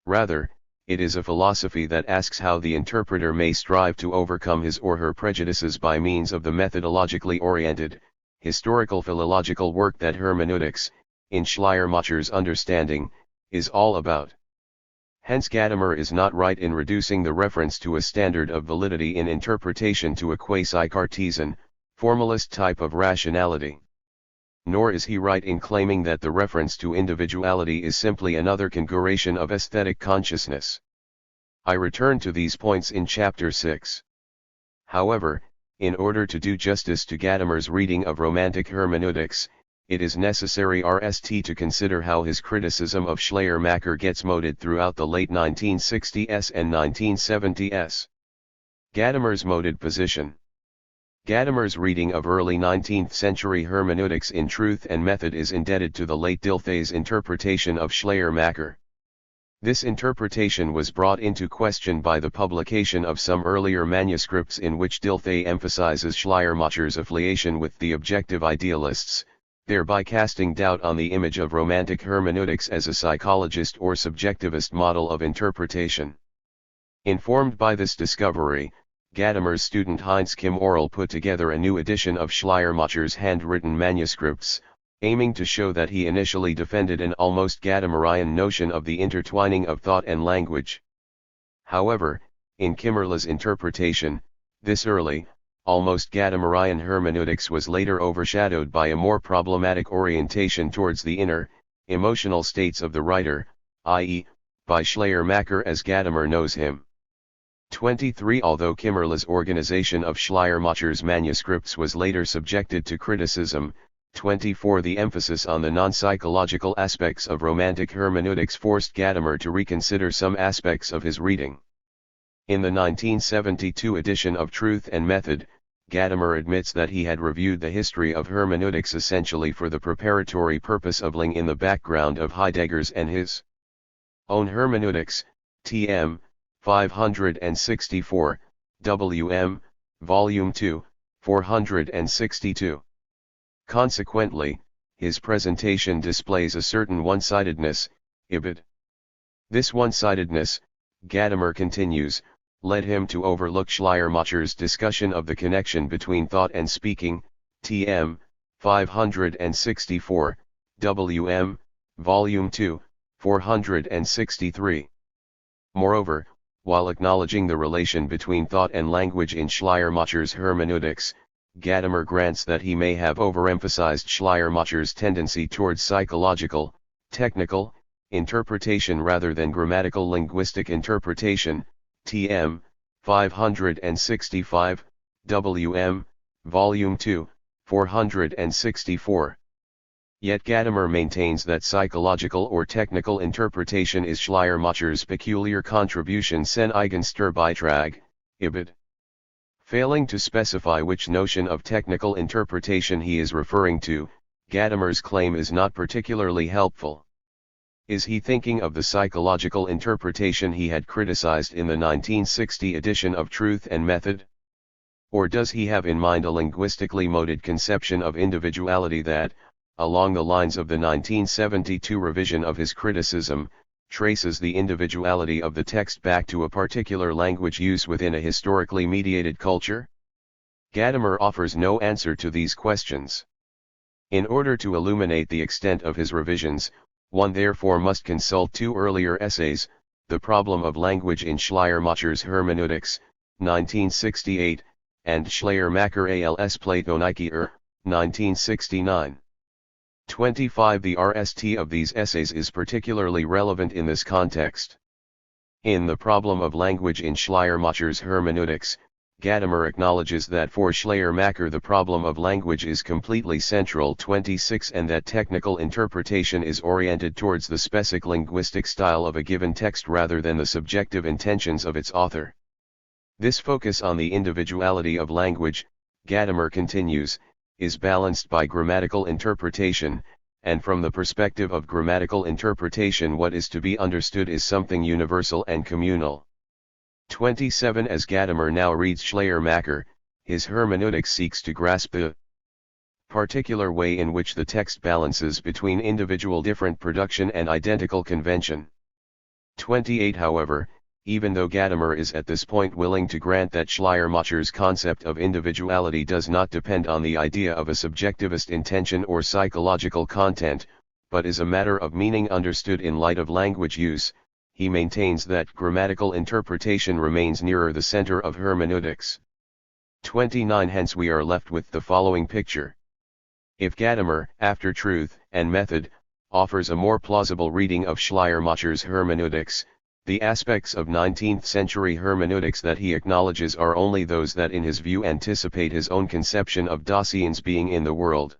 Rather, it is a philosophy that asks how the interpreter may strive to overcome his or her prejudices by means of the methodologically oriented, historical philological work that hermeneutics, in Schleiermacher's understanding, is all about. Hence Gadamer is not right in reducing the reference to a standard of validity in interpretation to a quasi-Cartesian, formalist type of rationality. Nor is he right in claiming that the reference to individuality is simply another configuration of aesthetic consciousness. I return to these points in chapter 6. However, in order to do justice to Gadamer's reading of Romantic hermeneutics, it is necessary to consider how his criticism of Schleiermacher gets moded throughout the late 1960s and 1970s. Gadamer's moded position. Gadamer's reading of early 19th century hermeneutics in Truth and Method is indebted to the late Dilthey's interpretation of Schleiermacher. This interpretation was brought into question by the publication of some earlier manuscripts in which Dilthey emphasizes Schleiermacher's affiliation with the objective idealists, thereby casting doubt on the image of Romantic hermeneutics as a psychologist or subjectivist model of interpretation. Informed by this discovery, Gadamer's student Heinz Kim Orell put together a new edition of Schleiermacher's handwritten manuscripts, aiming to show that he initially defended an almost Gadamerian notion of the intertwining of thought and language. However, in Kimmerle's interpretation, this early, almost Gadamerian hermeneutics was later overshadowed by a more problematic orientation towards the inner, emotional states of the writer, i.e., by Schleiermacher as Gadamer knows him. 23 Although Kimmerle's organization of Schleiermacher's manuscripts was later subjected to criticism, 24 The emphasis on the non-psychological aspects of Romantic hermeneutics forced Gadamer to reconsider some aspects of his reading. In the 1972 edition of Truth and Method, Gadamer admits that he had reviewed the history of hermeneutics essentially for the preparatory purpose of laying in the background of Heidegger's and his own hermeneutics, T.M. 564, W.M., Volume 2, 462. Consequently, his presentation displays a certain one-sidedness, ibid. This one-sidedness, Gadamer continues, led him to overlook Schleiermacher's discussion of the connection between thought and speaking, T.M. 564, W.M., Volume 2, 463. Moreover, while acknowledging the relation between thought and language in Schleiermacher's hermeneutics, Gadamer grants that he may have overemphasized Schleiermacher's tendency towards psychological, technical, interpretation rather than grammatical linguistic interpretation, T.M. 565, W.M., Volume 2, 464. Yet Gadamer maintains that psychological or technical interpretation is Schleiermacher's peculiar contribution sen eigenster Beitrag, ibid. Failing to specify which notion of technical interpretation he is referring to, Gadamer's claim is not particularly helpful. Is he thinking of the psychological interpretation he had criticized in the 1960 edition of Truth and Method? Or does he have in mind a linguistically moded conception of individuality that, along the lines of the 1972 revision of his criticism, traces the individuality of the text back to a particular language use within a historically mediated culture? Gadamer offers no answer to these questions. In order to illuminate the extent of his revisions, one therefore must consult two earlier essays, The Problem of Language in Schleiermacher's Hermeneutics, 1968, and Schleiermacher als Platonike 1969. 25 The RST of these essays is particularly relevant in this context. In The Problem of Language in Schleiermacher's Hermeneutics, Gadamer acknowledges that for Schleiermacher the problem of language is completely central 26 and that technical interpretation is oriented towards the specific linguistic style of a given text rather than the subjective intentions of its author. This focus on the individuality of language, Gadamer continues, is balanced by grammatical interpretation, and from the perspective of grammatical interpretation what is to be understood is something universal and communal. 27 As Gadamer now reads Schleiermacher, his hermeneutic seeks to grasp the particular way in which the text balances between individual different production and identical convention. 28 However, even though Gadamer is at this point willing to grant that Schleiermacher's concept of individuality does not depend on the idea of a subjectivist intention or psychological content, but is a matter of meaning understood in light of language use, he maintains that grammatical interpretation remains nearer the center of hermeneutics. 29 Hence we are left with the following picture. If Gadamer, after Truth and Method, offers a more plausible reading of Schleiermacher's hermeneutics, the aspects of 19th-century hermeneutics that he acknowledges are only those that in his view anticipate his own conception of Dasein's being in the world.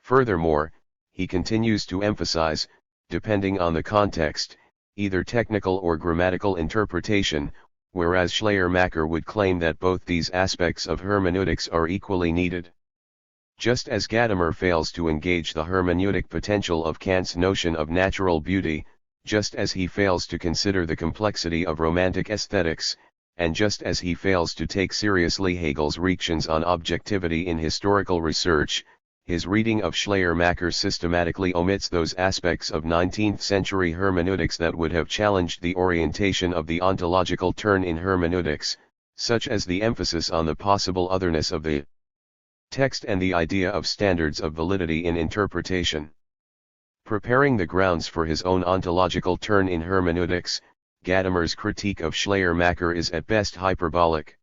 Furthermore, he continues to emphasize, depending on the context, either technical or grammatical interpretation, whereas Schleiermacher would claim that both these aspects of hermeneutics are equally needed. Just as Gadamer fails to engage the hermeneutic potential of Kant's notion of natural beauty, just as he fails to consider the complexity of Romantic aesthetics, and just as he fails to take seriously Hegel's reactions on objectivity in historical research, his reading of Schleiermacher systematically omits those aspects of 19th-century hermeneutics that would have challenged the orientation of the ontological turn in hermeneutics, such as the emphasis on the possible otherness of the text and the idea of standards of validity in interpretation. Preparing the grounds for his own ontological turn in hermeneutics, Gadamer's critique of Schleiermacher is at best hyperbolic.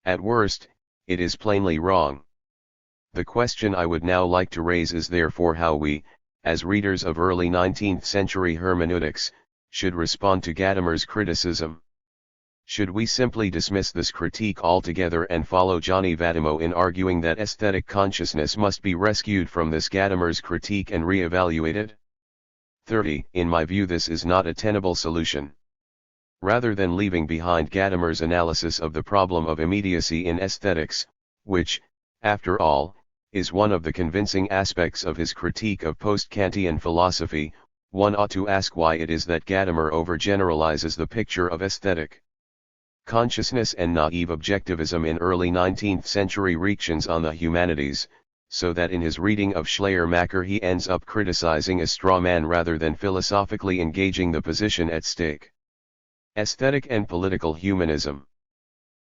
At worst, it is plainly wrong. The question I would now like to raise is therefore how we, as readers of early 19th century hermeneutics, should respond to Gadamer's criticism. Should we simply dismiss this critique altogether and follow Johnny Vattimo in arguing that aesthetic consciousness must be rescued from this Gadamer's critique and re-evaluated? 30. In my view, this is not a tenable solution. Rather than leaving behind Gadamer's analysis of the problem of immediacy in aesthetics, which, after all, is one of the convincing aspects of his critique of post-Kantian philosophy, one ought to ask why it is that Gadamer overgeneralizes the picture of aesthetic consciousness and naive objectivism in early 19th century reactions on the humanities, so that in his reading of Schleiermacher he ends up criticizing a straw man rather than philosophically engaging the position at stake. Aesthetic and political humanism.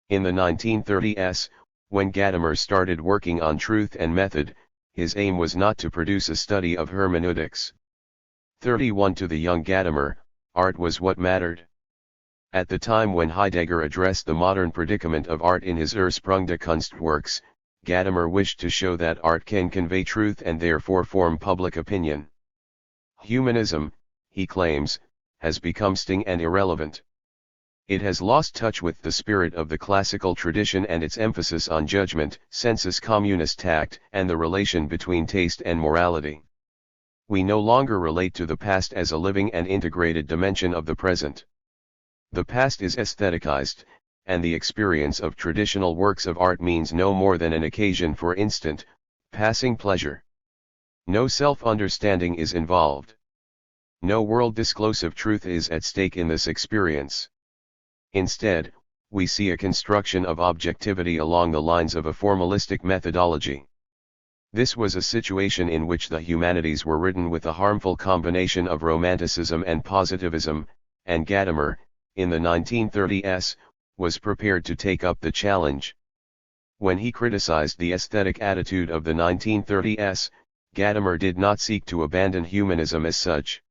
In the 1930s, when Gadamer started working on Truth and Method, his aim was not to produce a study of hermeneutics. 31. To the young Gadamer, art was what mattered. At the time when Heidegger addressed the modern predicament of art in his Ursprung der Kunst works, Gadamer wished to show that art can convey truth and therefore form public opinion. Humanism, he claims, has become sting and irrelevant. It has lost touch with the spirit of the classical tradition and its emphasis on judgment, sensus communis tact, and the relation between taste and morality. We no longer relate to the past as a living and integrated dimension of the present. The past is aestheticized, and the experience of traditional works of art means no more than an occasion for instant, passing pleasure. No self-understanding is involved. No world-disclosive truth is at stake in this experience. Instead, we see a construction of objectivity along the lines of a formalistic methodology. This was a situation in which the humanities were ridden with a harmful combination of romanticism and positivism, and Gadamer, in the 1930s, was prepared to take up the challenge. When he criticized the aesthetic attitude of the 1930s, Gadamer did not seek to abandon humanism as such.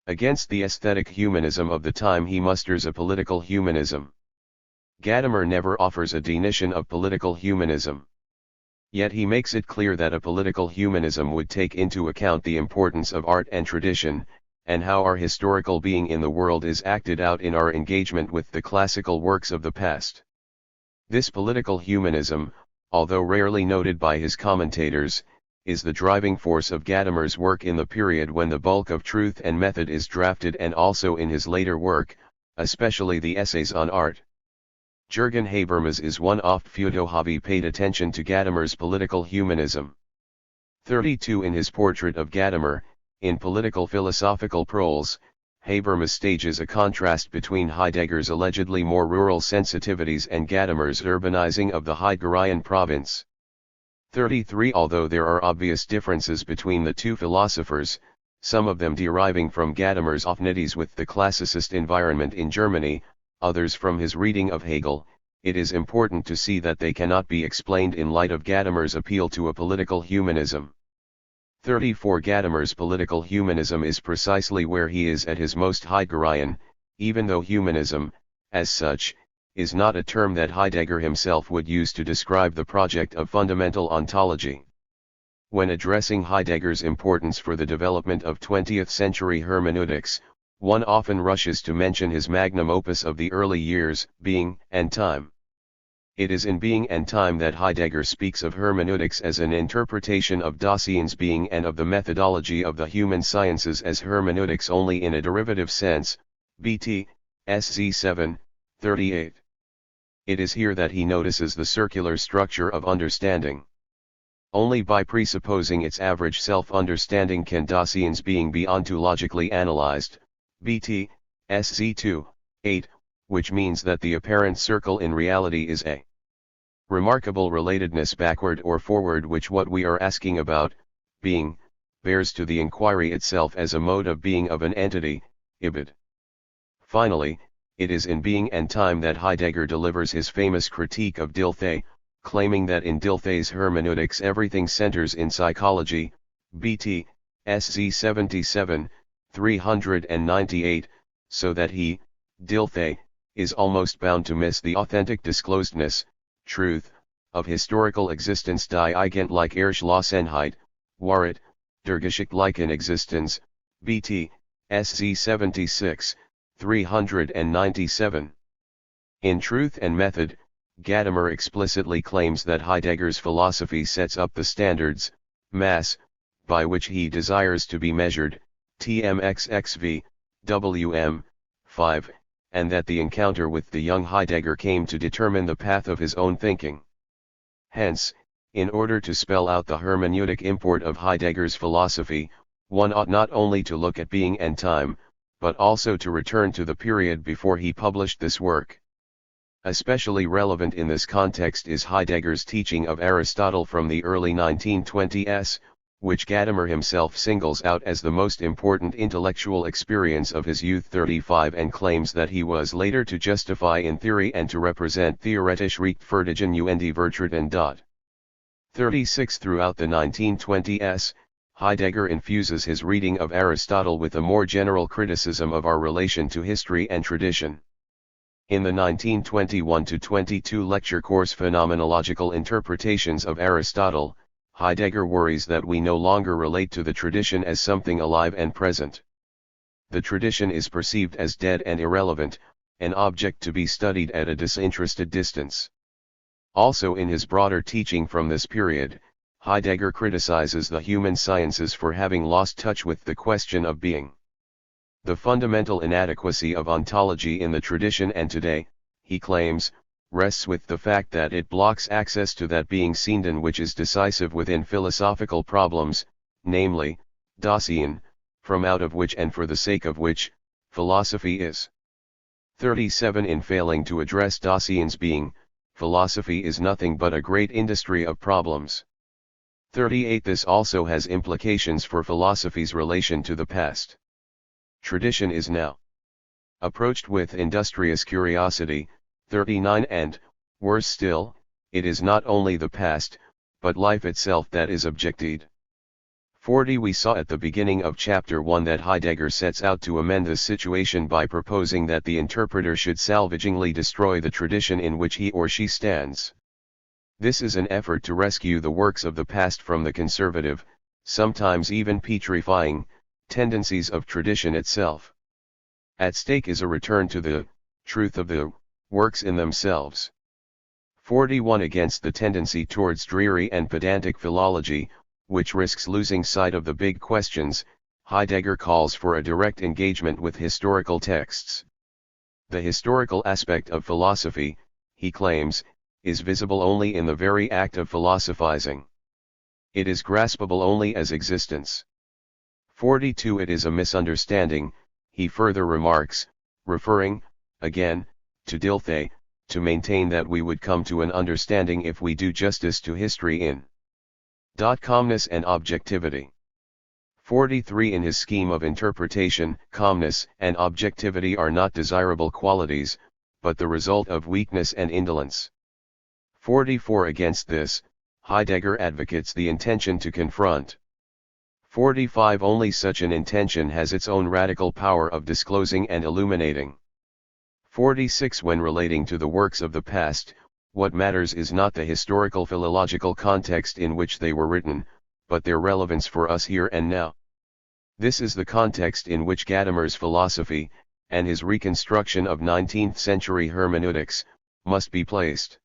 Against the aesthetic humanism of the time he musters a political humanism. Gadamer never offers a definition of political humanism. Yet he makes it clear that a political humanism would take into account the importance of art and tradition, and how our historical being in the world is acted out in our engagement with the classical works of the past. This political humanism, although rarely noted by his commentators, is the driving force of Gadamer's work in the period when the bulk of Truth and Method is drafted, and also in his later work, especially the essays on art. Jürgen Habermas is one oft Feudo paid attention to Gadamer's political humanism. 32. In his portrait of Gadamer, in Political Philosophical Proles, Habermas stages a contrast between Heidegger's allegedly more rural sensitivities and Gadamer's urbanizing of the Heideggerian province. 33. Although there are obvious differences between the two philosophers, some of them deriving from Gadamer's affinities with the classicist environment in Germany, others from his reading of Hegel, it is important to see that they cannot be explained in light of Gadamer's appeal to a political humanism. 34. Gadamer's political humanism is precisely where he is at his most Heideggerian, even though humanism, as such, is not a term that Heidegger himself would use to describe the project of fundamental ontology. When addressing Heidegger's importance for the development of 20th century hermeneutics, one often rushes to mention his magnum opus of the early years, Being and Time. It is in Being and Time that Heidegger speaks of hermeneutics as an interpretation of Daseins being and of the methodology of the human sciences as hermeneutics only in a derivative sense, BT, SZ 7, 38. It is here that he notices the circular structure of understanding. Only by presupposing its average self-understanding can Daseins being be ontologically analyzed, BT, SZ 2, 8. Which means that the apparent circle in reality is a remarkable relatedness backward or forward which what we are asking about, being, bears to the inquiry itself as a mode of being of an entity, ibid. Finally, it is in Being and Time that Heidegger delivers his famous critique of Dilthey, claiming that in Dilthey's hermeneutics everything centers in psychology, BT, SZ 77, 398, so that he, Dilthey, is almost bound to miss the authentic disclosedness, truth, of historical existence die Eigentliche Erschlossenheit, Wahrheit, der geschichtlichen Existenz, BT, SZ 76, 397. In Truth and Method, Gadamer explicitly claims that Heidegger's philosophy sets up the standards, mass, by which he desires to be measured, TMXXV, WM, 5, and that the encounter with the young Heidegger came to determine the path of his own thinking. Hence, in order to spell out the hermeneutic import of Heidegger's philosophy, one ought not only to look at Being and Time, but also to return to the period before he published this work. Especially relevant in this context is Heidegger's teaching of Aristotle from the early 1920s, which Gadamer himself singles out as the most important intellectual experience of his youth 35 and claims that he was later to justify in theory and to represent theoretisch rechtfertigen und vertreten. 36 Throughout the 1920s, Heidegger infuses his reading of Aristotle with a more general criticism of our relation to history and tradition. In the 1921-22 lecture course Phenomenological Interpretations of Aristotle, Heidegger worries that we no longer relate to the tradition as something alive and present. The tradition is perceived as dead and irrelevant, an object to be studied at a disinterested distance. Also in his broader teaching from this period, Heidegger criticizes the human sciences for having lost touch with the question of being. The fundamental inadequacy of ontology in the tradition and today, he claims, rests with the fact that it blocks access to that being seen which is decisive within philosophical problems, namely, Dasein, from out of which and for the sake of which, philosophy is. 37 In failing to address Dasein's being, philosophy is nothing but a great industry of problems. 38 This also has implications for philosophy's relation to the past. Tradition is now approached with industrious curiosity. 39 And, worse still, it is not only the past, but life itself that is objected. 40 We saw at the beginning of chapter 1 that Heidegger sets out to amend this situation by proposing that the interpreter should salvagingly destroy the tradition in which he or she stands. This is an effort to rescue the works of the past from the conservative, sometimes even putrefying, tendencies of tradition itself. At stake is a return to the truth of the works in themselves. 41 Against the tendency towards dreary and pedantic philology, which risks losing sight of the big questions, Heidegger calls for a direct engagement with historical texts. The historical aspect of philosophy, he claims, is visible only in the very act of philosophizing. It is graspable only as existence. 42 It is a misunderstanding, he further remarks, referring, again, to Dilthey, to maintain that we would come to an understanding if we do justice to history in calmness and objectivity. 43 In his scheme of interpretation, calmness and objectivity are not desirable qualities, but the result of weakness and indolence. 44 Against this, Heidegger advocates the intention to confront. 45 Only such an intention has its own radical power of disclosing and illuminating. 46 When relating to the works of the past, what matters is not the historical philological context in which they were written, but their relevance for us here and now. This is the context in which Gadamer's philosophy, and his reconstruction of 19th-century hermeneutics, must be placed.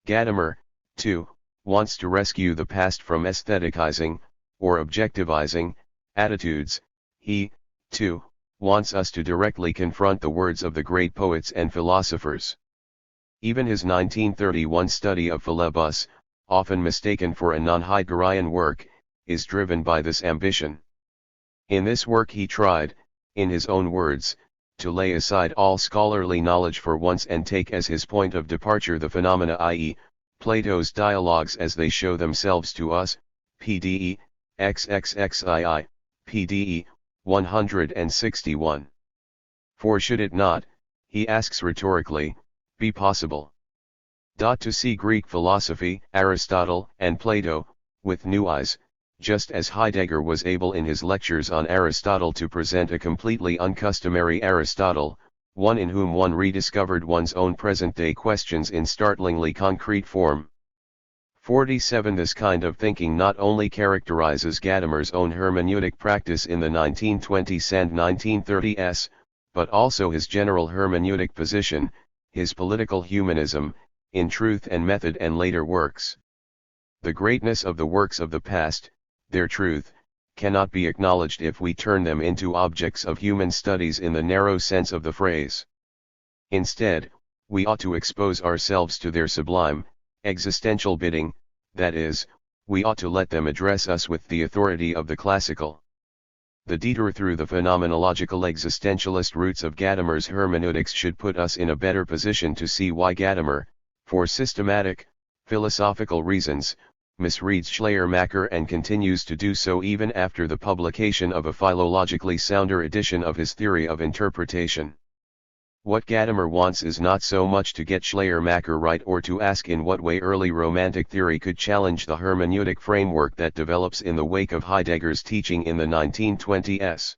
Gadamer, too, wants to rescue the past from aestheticizing, or objectivizing, attitudes. He, too, wants us to directly confront the words of the great poets and philosophers. Even his 1931 study of Philebus, often mistaken for a non-Heideggerian work, is driven by this ambition. In this work he tried, in his own words, to lay aside all scholarly knowledge for once and take as his point of departure the phenomena, i.e., Plato's dialogues as they show themselves to us, pde, xxxii, pde, 161. For should it not, he asks rhetorically, be possible? To see Greek philosophy, Aristotle, and Plato, with new eyes, just as Heidegger was able in his lectures on Aristotle to present a completely uncustomary Aristotle, one in whom one rediscovered one's own present-day questions in startlingly concrete form. 47. This kind of thinking not only characterizes Gadamer's own hermeneutic practice in the 1920s and 1930s, but also his general hermeneutic position, his political humanism, in Truth and Method and later works. The greatness of the works of the past, their truth, cannot be acknowledged if we turn them into objects of human studies in the narrow sense of the phrase. Instead, we ought to expose ourselves to their sublime, existential bidding, that is, we ought to let them address us with the authority of the classical. The detour through the phenomenological existentialist roots of Gadamer's hermeneutics should put us in a better position to see why Gadamer, for systematic, philosophical reasons, misreads Schleiermacher and continues to do so even after the publication of a philologically sounder edition of his theory of interpretation. What Gadamer wants is not so much to get Schleiermacher right or to ask in what way early Romantic theory could challenge the hermeneutic framework that develops in the wake of Heidegger's teaching in the 1920s.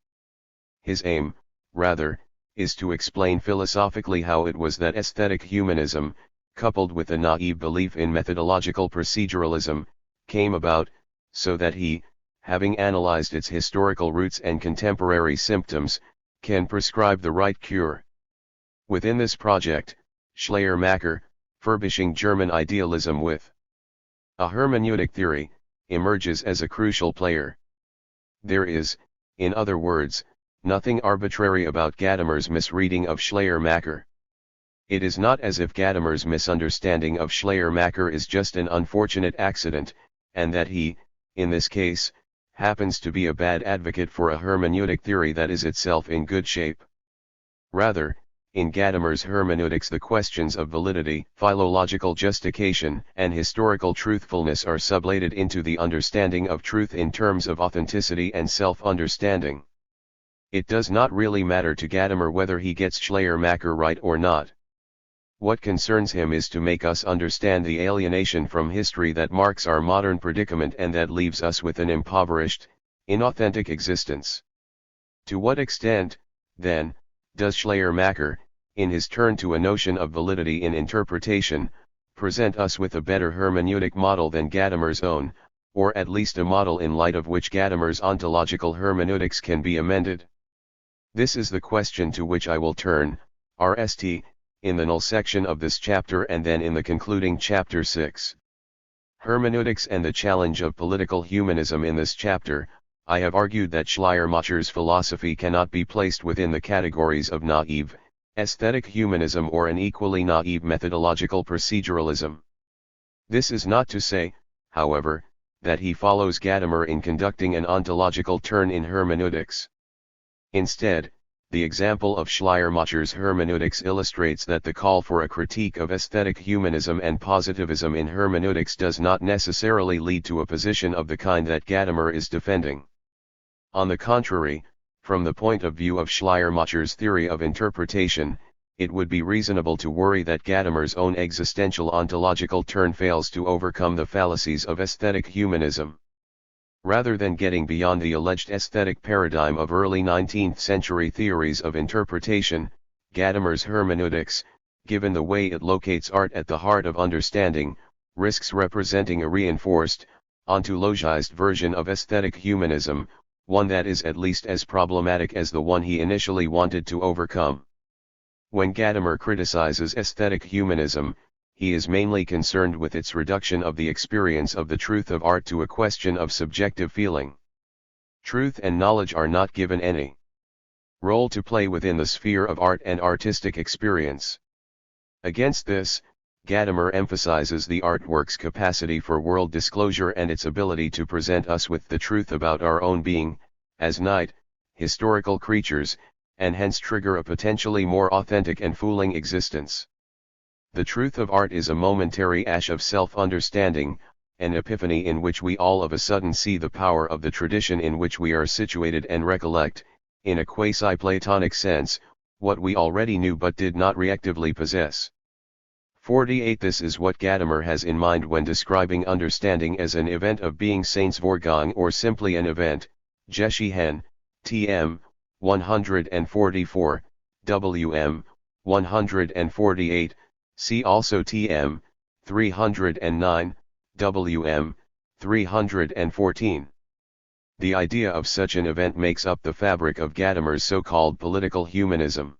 His aim, rather, is to explain philosophically how it was that aesthetic humanism, coupled with a naive belief in methodological proceduralism, came about, so that he, having analyzed its historical roots and contemporary symptoms, can prescribe the right cure. Within this project, Schleiermacher, furbishing German idealism with a hermeneutic theory, emerges as a crucial player. There is, in other words, nothing arbitrary about Gadamer's misreading of Schleiermacher. It is not as if Gadamer's misunderstanding of Schleiermacher is just an unfortunate accident, and that he, in this case, happens to be a bad advocate for a hermeneutic theory that is itself in good shape. Rather, in Gadamer's hermeneutics the questions of validity, philological justification, and historical truthfulness are sublated into the understanding of truth in terms of authenticity and self-understanding. It does not really matter to Gadamer whether he gets Schleiermacher right or not. What concerns him is to make us understand the alienation from history that marks our modern predicament and that leaves us with an impoverished, inauthentic existence. To what extent, then, does Schleiermacher, in his turn to a notion of validity in interpretation, present us with a better hermeneutic model than Gadamer's own, or at least a model in light of which Gadamer's ontological hermeneutics can be amended? This is the question to which I will turn, RST, in the null section of this chapter and then in the concluding chapter 6. Hermeneutics and the challenge of political humanism. In this chapter, I have argued that Schleiermacher's philosophy cannot be placed within the categories of naive, aesthetic humanism or an equally naive methodological proceduralism. This is not to say, however, that he follows Gadamer in conducting an ontological turn in hermeneutics. Instead, the example of Schleiermacher's hermeneutics illustrates that the call for a critique of aesthetic humanism and positivism in hermeneutics does not necessarily lead to a position of the kind that Gadamer is defending. On the contrary, from the point of view of Schleiermacher's theory of interpretation, it would be reasonable to worry that Gadamer's own existential ontological turn fails to overcome the fallacies of aesthetic humanism. Rather than getting beyond the alleged aesthetic paradigm of early 19th century theories of interpretation, Gadamer's hermeneutics, given the way it locates art at the heart of understanding, risks representing a reinforced, ontologized version of aesthetic humanism, one that is at least as problematic as the one he initially wanted to overcome. When Gadamer criticizes aesthetic humanism, he is mainly concerned with its reduction of the experience of the truth of art to a question of subjective feeling. Truth and knowledge are not given any role to play within the sphere of art and artistic experience. Against this, Gadamer emphasizes the artwork's capacity for world disclosure and its ability to present us with the truth about our own being, as historical creatures, and hence trigger a potentially more authentic and fooling existence. The truth of art is a momentary ash of self-understanding, an epiphany in which we all of a sudden see the power of the tradition in which we are situated and recollect, in a quasi-Platonic sense, what we already knew but did not reactively possess. 48. This is what Gadamer has in mind when describing understanding as an event of being Seinsvorgang or simply an event. Jeshihen, TM, 144, WM, 148, see also TM, 309, WM, 314. The idea of such an event makes up the fabric of Gadamer's so-called political humanism.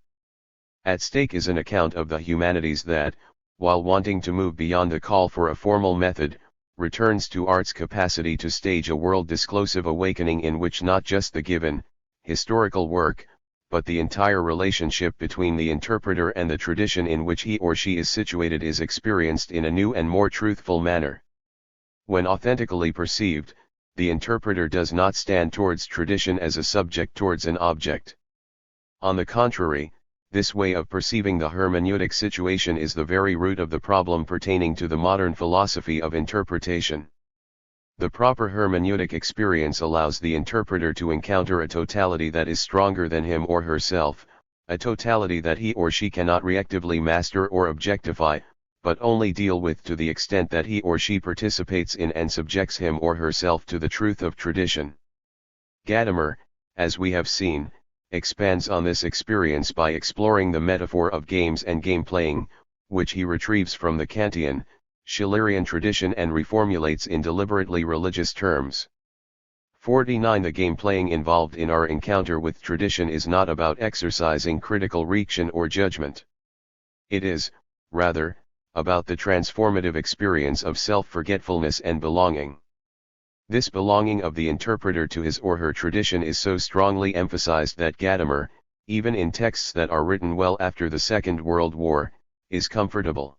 At stake is an account of the humanities that, while wanting to move beyond the call for a formal method, returns to art's capacity to stage a world-disclosive awakening in which not just the given, historical work, but the entire relationship between the interpreter and the tradition in which he or she is situated is experienced in a new and more truthful manner. When authentically perceived, the interpreter does not stand towards tradition as a subject towards an object. On the contrary, this way of perceiving the hermeneutic situation is the very root of the problem pertaining to the modern philosophy of interpretation. The proper hermeneutic experience allows the interpreter to encounter a totality that is stronger than him or herself, a totality that he or she cannot reactively master or objectify, but only deal with to the extent that he or she participates in and subjects him or herself to the truth of tradition. Gadamer, as we have seen, expands on this experience by exploring the metaphor of games and game-playing, which he retrieves from the Kantian, Schillerian tradition and reformulates in deliberately religious terms. 49. The game-playing involved in our encounter with tradition is not about exercising critical reaction or judgment. It is, rather, about the transformative experience of self-forgetfulness and belonging. This belonging of the interpreter to his or her tradition is so strongly emphasized that Gadamer, even in texts that are written well after the Second World War, is comfortable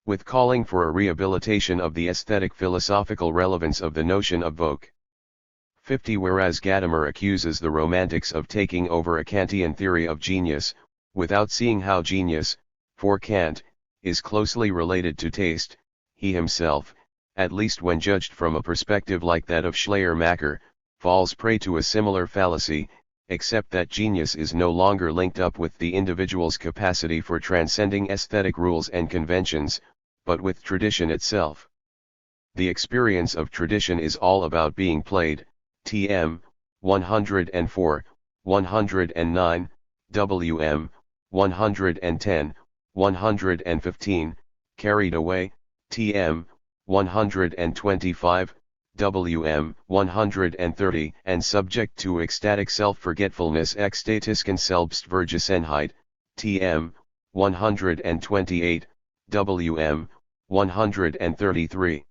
with calling for a rehabilitation of the aesthetic philosophical relevance of the notion of vogue. 50. Whereas Gadamer accuses the Romantics of taking over a Kantian theory of genius, without seeing how genius, for Kant, is closely related to taste, he himself, at least when judged from a perspective like that of Schleiermacher, falls prey to a similar fallacy, except that genius is no longer linked up with the individual's capacity for transcending aesthetic rules and conventions, but with tradition itself. The experience of tradition is all about being played, TM, 104, 109, WM, 110, 115, carried away, TM, 125, WM 130, and subject to ecstatic self-forgetfulness ekstatisken Selbstvergessenheit, TM 128, WM 133.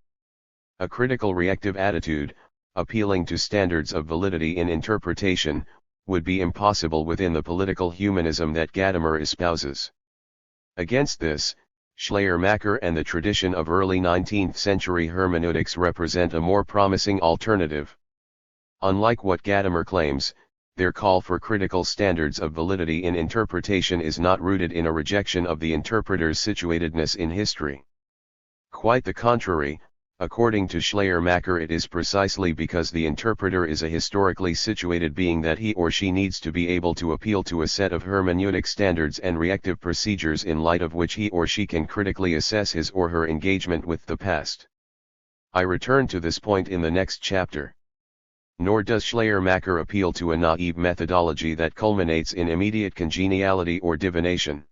A critical reactive attitude, appealing to standards of validity in interpretation, would be impossible within the political humanism that Gadamer espouses. Against this, Schleiermacher and the tradition of early 19th century hermeneutics represent a more promising alternative. Unlike what Gadamer claims, their call for critical standards of validity in interpretation is not rooted in a rejection of the interpreter's situatedness in history. Quite the contrary, according to Schleiermacher, it is precisely because the interpreter is a historically situated being that he or she needs to be able to appeal to a set of hermeneutic standards and reactive procedures in light of which he or she can critically assess his or her engagement with the past. I return to this point in the next chapter. Nor does Schleiermacher appeal to a naive methodology that culminates in immediate congeniality or divination.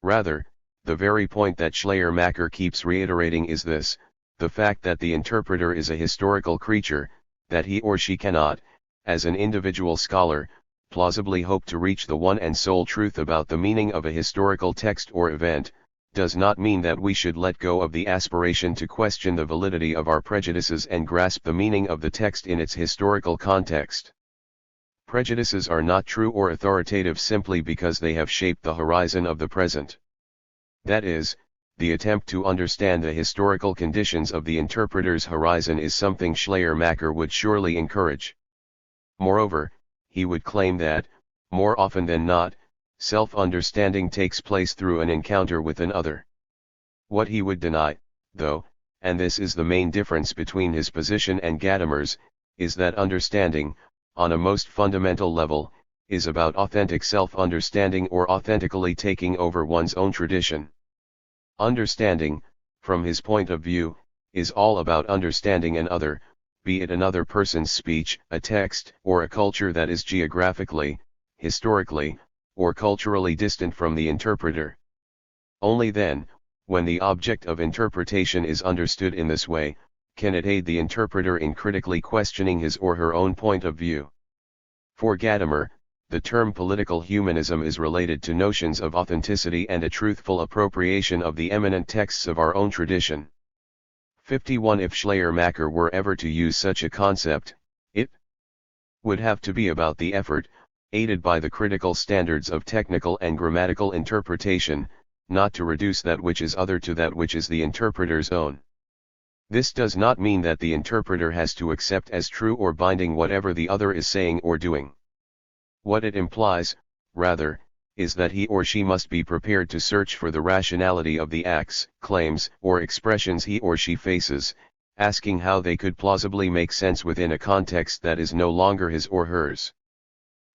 Rather, the very point that Schleiermacher keeps reiterating is this: the fact that the interpreter is a historical creature, that he or she cannot, as an individual scholar, plausibly hope to reach the one and sole truth about the meaning of a historical text or event, does not mean that we should let go of the aspiration to question the validity of our prejudices and grasp the meaning of the text in its historical context. Prejudices are not true or authoritative simply because they have shaped the horizon of the present. That is, the attempt to understand the historical conditions of the interpreter's horizon is something Schleiermacher would surely encourage. Moreover, he would claim that, more often than not, self-understanding takes place through an encounter with an other. What he would deny, though, and this is the main difference between his position and Gadamer's, is that understanding, on a most fundamental level, is about authentic self-understanding or authentically taking over one's own tradition. Understanding, from his point of view, is all about understanding an other, be it another person's speech, a text, or a culture that is geographically, historically, or culturally distant from the interpreter. Only then, when the object of interpretation is understood in this way, can it aid the interpreter in critically questioning his or her own point of view. For Gadamer, the term political humanism is related to notions of authenticity and a truthful appropriation of the eminent texts of our own tradition. 51. If Schleiermacher were ever to use such a concept, it would have to be about the effort, aided by the critical standards of technical and grammatical interpretation, not to reduce that which is other to that which is the interpreter's own. This does not mean that the interpreter has to accept as true or binding whatever the other is saying or doing. What it implies, rather, is that he or she must be prepared to search for the rationality of the acts, claims, or expressions he or she faces, asking how they could plausibly make sense within a context that is no longer his or hers.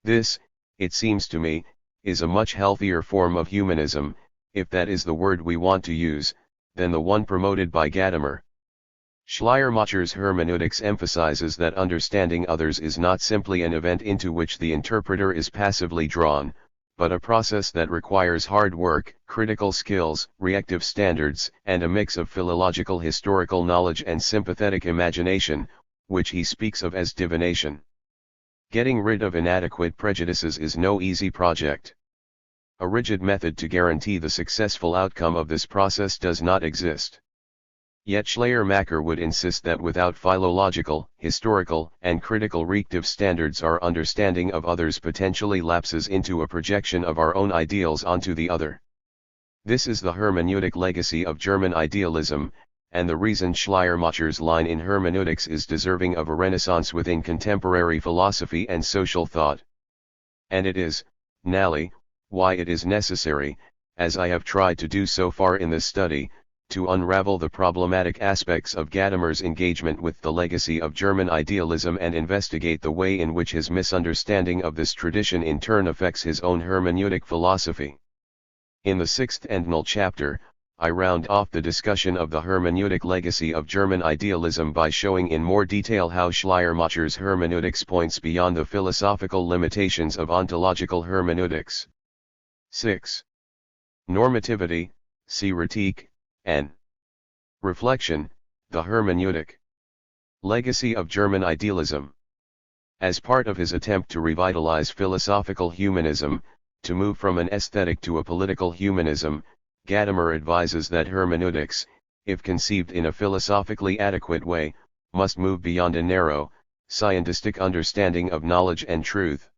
This, it seems to me, is a much healthier form of humanism, if that is the word we want to use, than the one promoted by Gadamer. Schleiermacher's hermeneutics emphasizes that understanding others is not simply an event into which the interpreter is passively drawn, but a process that requires hard work, critical skills, reactive standards, and a mix of philological historical knowledge and sympathetic imagination, which he speaks of as divination. Getting rid of inadequate prejudices is no easy project. A rigid method to guarantee the successful outcome of this process does not exist. Yet Schleiermacher would insist that without philological, historical, and critical reactive standards our understanding of others potentially lapses into a projection of our own ideals onto the other. This is the hermeneutic legacy of German idealism, and the reason Schleiermacher's line in hermeneutics is deserving of a renaissance within contemporary philosophy and social thought. And it is, Nally, why it is necessary, as I have tried to do so far in this study, to unravel the problematic aspects of Gadamer's engagement with the legacy of German idealism and investigate the way in which his misunderstanding of this tradition in turn affects his own hermeneutic philosophy. In the 6th and null chapter, I round off the discussion of the hermeneutic legacy of German idealism by showing in more detail how Schleiermacher's hermeneutics points beyond the philosophical limitations of ontological hermeneutics. 6. Normativity, see Critique, N. Reflection, the hermeneutic legacy of German idealism. As part of his attempt to revitalize philosophical humanism, to move from an aesthetic to a political humanism, Gadamer advises that hermeneutics, if conceived in a philosophically adequate way, must move beyond a narrow, scientistic understanding of knowledge and truth.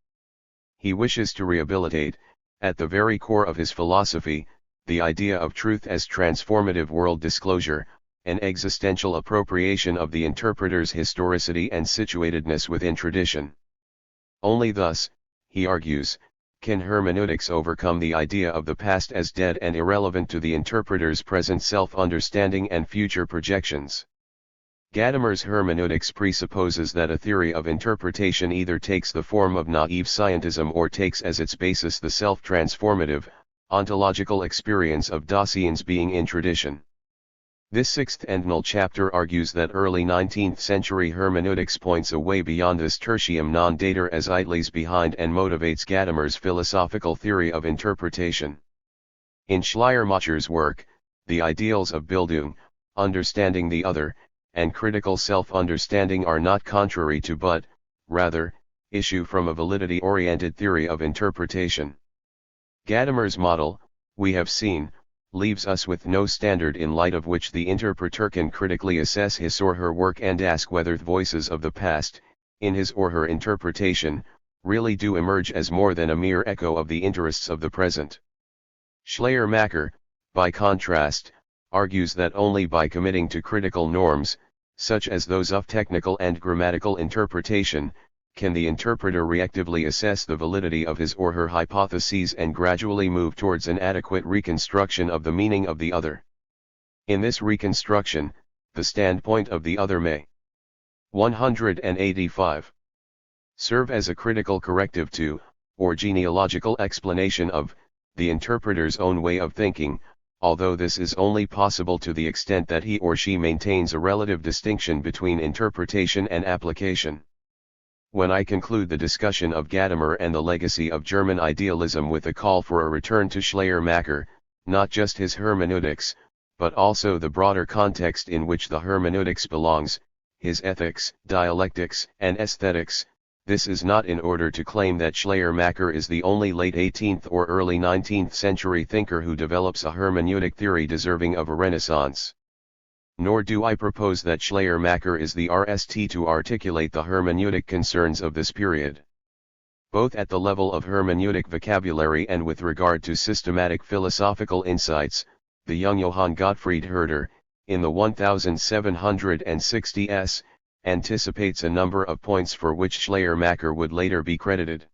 He wishes to rehabilitate, at the very core of his philosophy, the idea of truth as transformative world disclosure, an existential appropriation of the interpreter's historicity and situatedness within tradition. Only thus, he argues, can hermeneutics overcome the idea of the past as dead and irrelevant to the interpreter's present self-understanding and future projections. Gadamer's hermeneutics presupposes that a theory of interpretation either takes the form of naive scientism or takes as its basis the self-transformative, ontological experience of Daseins being in tradition. This 6th and null chapter argues that early 19th century hermeneutics points away beyond this tertium non datur as idles behind and motivates Gadamer's philosophical theory of interpretation. In Schleiermacher's work, the ideals of Bildung, understanding the other, and critical self-understanding are not contrary to but, rather, issue from a validity-oriented theory of interpretation. Gadamer's model, we have seen, leaves us with no standard in light of which the interpreter can critically assess his or her work and ask whether the voices of the past, in his or her interpretation, really do emerge as more than a mere echo of the interests of the present. Schleiermacher, by contrast, argues that only by committing to critical norms, such as those of technical and grammatical interpretation, can the interpreter reactively assess the validity of his or her hypotheses and gradually move towards an adequate reconstruction of the meaning of the other. In this reconstruction, the standpoint of the other may 185 serve as a critical corrective to, or genealogical explanation of, the interpreter's own way of thinking, although this is only possible to the extent that he or she maintains a relative distinction between interpretation and application. When I conclude the discussion of Gadamer and the legacy of German idealism with a call for a return to Schleiermacher, not just his hermeneutics, but also the broader context in which the hermeneutics belongs, his ethics, dialectics, and aesthetics, this is not in order to claim that Schleiermacher is the only late 18th or early 19th century thinker who develops a hermeneutic theory deserving of a renaissance. Nor do I propose that Schleiermacher is the RST to articulate the hermeneutic concerns of this period. Both at the level of hermeneutic vocabulary and with regard to systematic philosophical insights, the young Johann Gottfried Herder, in the 1760s, anticipates a number of points for which Schleiermacher would later be credited.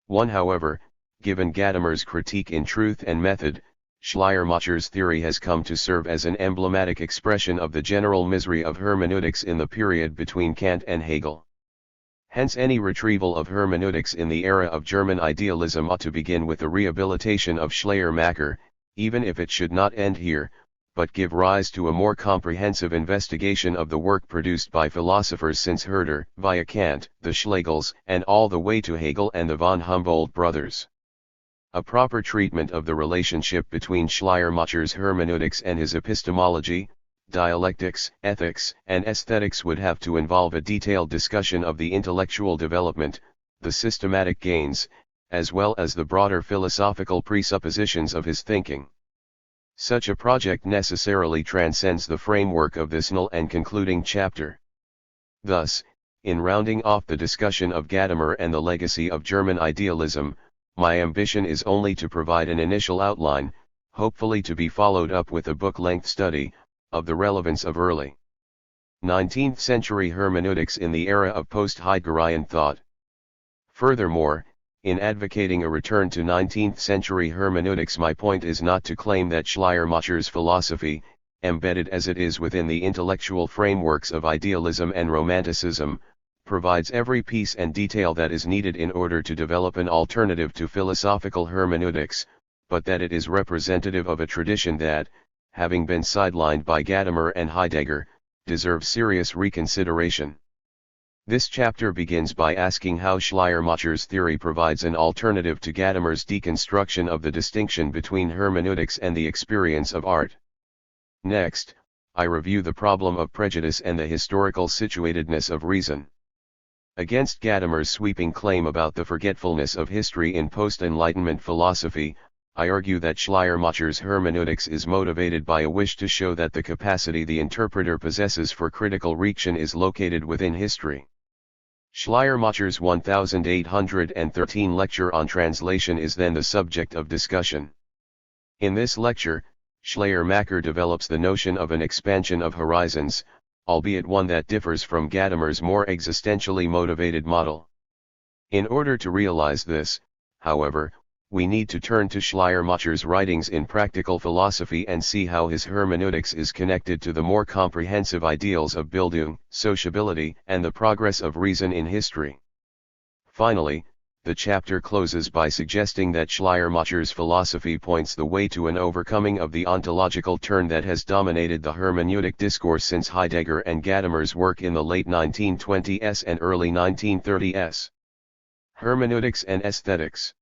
One, however, given Gadamer's critique in Truth and Method, Schleiermacher's theory has come to serve as an emblematic expression of the general misery of hermeneutics in the period between Kant and Hegel. Hence any retrieval of hermeneutics in the era of German idealism ought to begin with the rehabilitation of Schleiermacher, even if it should not end here, but give rise to a more comprehensive investigation of the work produced by philosophers since Herder, via Kant, the Schlegels, and all the way to Hegel and the von Humboldt brothers. A proper treatment of the relationship between Schleiermacher's hermeneutics and his epistemology, dialectics, ethics, and aesthetics would have to involve a detailed discussion of the intellectual development, the systematic gains, as well as the broader philosophical presuppositions of his thinking. Such a project necessarily transcends the framework of this null and concluding chapter. Thus, in rounding off the discussion of Gadamer and the legacy of German idealism, my ambition is only to provide an initial outline, hopefully to be followed up with a book-length study, of the relevance of early 19th century hermeneutics in the era of post-Heideggerian thought. Furthermore, in advocating a return to 19th century hermeneutics, my point is not to claim that Schleiermacher's philosophy, embedded as it is within the intellectual frameworks of idealism and romanticism, provides every piece and detail that is needed in order to develop an alternative to philosophical hermeneutics, but that it is representative of a tradition that, having been sidelined by Gadamer and Heidegger, deserves serious reconsideration. This chapter begins by asking how Schleiermacher's theory provides an alternative to Gadamer's deconstruction of the distinction between hermeneutics and the experience of art. Next, I review the problem of prejudice and the historical situatedness of reason. Against Gadamer's sweeping claim about the forgetfulness of history in post-Enlightenment philosophy, I argue that Schleiermacher's hermeneutics is motivated by a wish to show that the capacity the interpreter possesses for critical reaction is located within history. Schleiermacher's 1813 lecture on translation is then the subject of discussion. In this lecture, Schleiermacher develops the notion of an expansion of horizons, albeit one that differs from Gadamer's more existentially motivated model. In order to realize this, however, we need to turn to Schleiermacher's writings in practical philosophy and see how his hermeneutics is connected to the more comprehensive ideals of Bildung, sociability, and the progress of reason in history. Finally, the chapter closes by suggesting that Schleiermacher's philosophy points the way to an overcoming of the ontological turn that has dominated the hermeneutic discourse since Heidegger and Gadamer's work in the late 1920s and early 1930s. Hermeneutics and Aesthetics.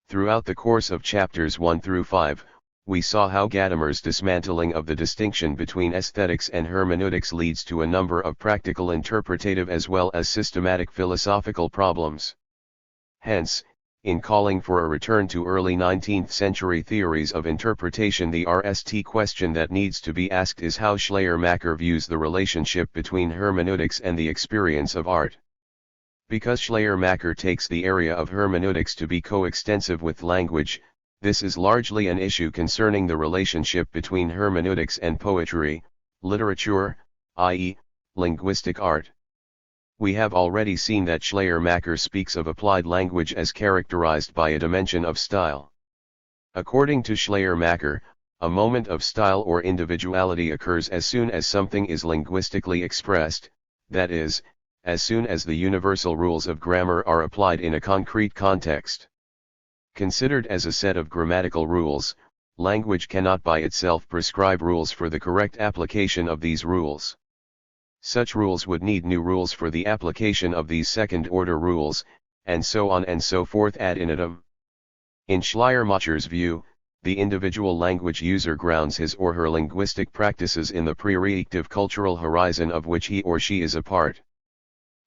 Throughout the course of chapters 1 through 5, we saw how Gadamer's dismantling of the distinction between aesthetics and hermeneutics leads to a number of practical interpretative as well as systematic philosophical problems. Hence, in calling for a return to early 19th century theories of interpretation, the RST question that needs to be asked is how Schleiermacher views the relationship between hermeneutics and the experience of art. Because Schleiermacher takes the area of hermeneutics to be coextensive with language, this is largely an issue concerning the relationship between hermeneutics and poetry, literature, i.e., linguistic art. We have already seen that Schleiermacher speaks of applied language as characterized by a dimension of style. According to Schleiermacher, a moment of style or individuality occurs as soon as something is linguistically expressed, that is, as soon as the universal rules of grammar are applied in a concrete context. Considered as a set of grammatical rules, language cannot by itself prescribe rules for the correct application of these rules. Such rules would need new rules for the application of these second-order rules, and so on and so forth ad infinitum. In Schleiermacher's view, the individual language user grounds his or her linguistic practices in the pre-reactive cultural horizon of which he or she is a part.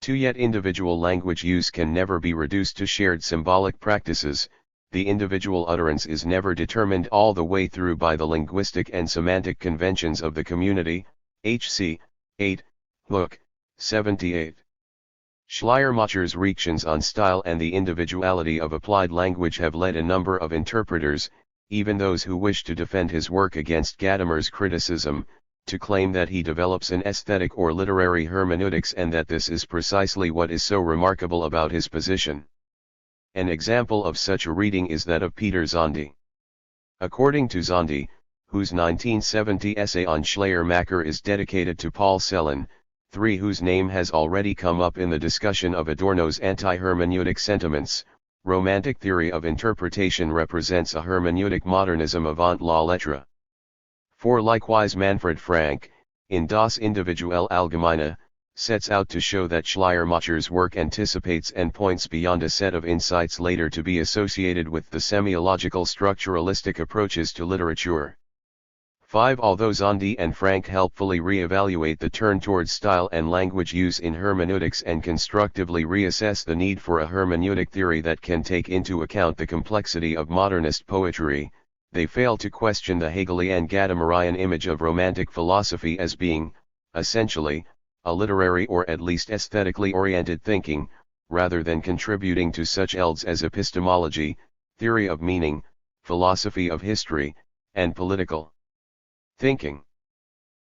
Yet individual language use can never be reduced to shared symbolic practices. The individual utterance is never determined all the way through by the linguistic and semantic conventions of the community. HC 8, Look, 78. Schleiermacher's reactions on style and the individuality of applied language have led a number of interpreters, even those who wish to defend his work against Gadamer's criticism, to claim that he develops an aesthetic or literary hermeneutics and that this is precisely what is so remarkable about his position. An example of such a reading is that of Peter Zonde. According to Zonde, whose 1970 essay on Schleiermacher is dedicated to Paul Celan, whose name has already come up in the discussion of Adorno's anti-hermeneutic sentiments, romantic theory of interpretation represents a hermeneutic modernism avant la lettre. For likewise Manfred Frank, in Das Individuelle Allgemeine, sets out to show that Schleiermacher's work anticipates and points beyond a set of insights later to be associated with the semiological structuralistic approaches to literature. 5. Although Zonde and Frank helpfully re-evaluate the turn towards style and language use in hermeneutics and constructively reassess the need for a hermeneutic theory that can take into account the complexity of modernist poetry, they fail to question the Hegelian Gadamerian image of romantic philosophy as being, essentially, a literary or at least aesthetically oriented thinking, rather than contributing to such fields as epistemology, theory of meaning, philosophy of history, and political thinking,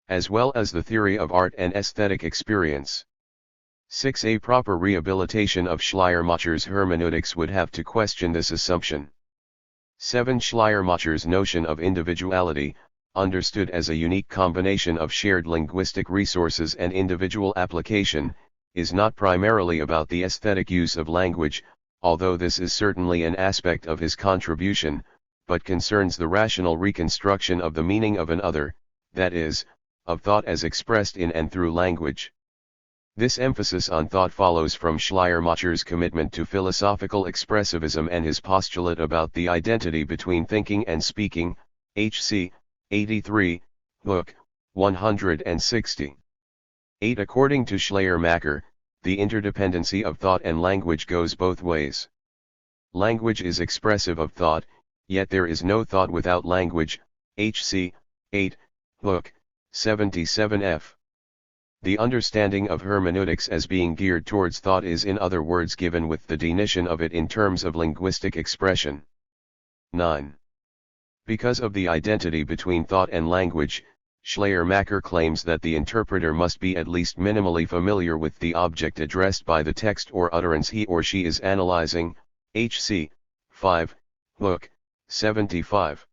as well as the theory of art and aesthetic experience. 6. A proper rehabilitation of Schleiermacher's hermeneutics would have to question this assumption. 7. Schleiermacher's notion of individuality, understood as a unique combination of shared linguistic resources and individual application, is not primarily about the aesthetic use of language, although this is certainly an aspect of his contribution, but concerns the rational reconstruction of the meaning of an other, that is, of thought as expressed in and through language. This emphasis on thought follows from Schleiermacher's commitment to philosophical expressivism and his postulate about the identity between thinking and speaking, HC 83, Book 160. 8. According to Schleiermacher, the interdependency of thought and language goes both ways. Language is expressive of thought, yet there is no thought without language, HC 8, Book 77f. The understanding of hermeneutics as being geared towards thought is in other words given with the definition of it in terms of linguistic expression. 9. Because of the identity between thought and language, Schleiermacher claims that the interpreter must be at least minimally familiar with the object addressed by the text or utterance he or she is analyzing, HC 5, Book 75.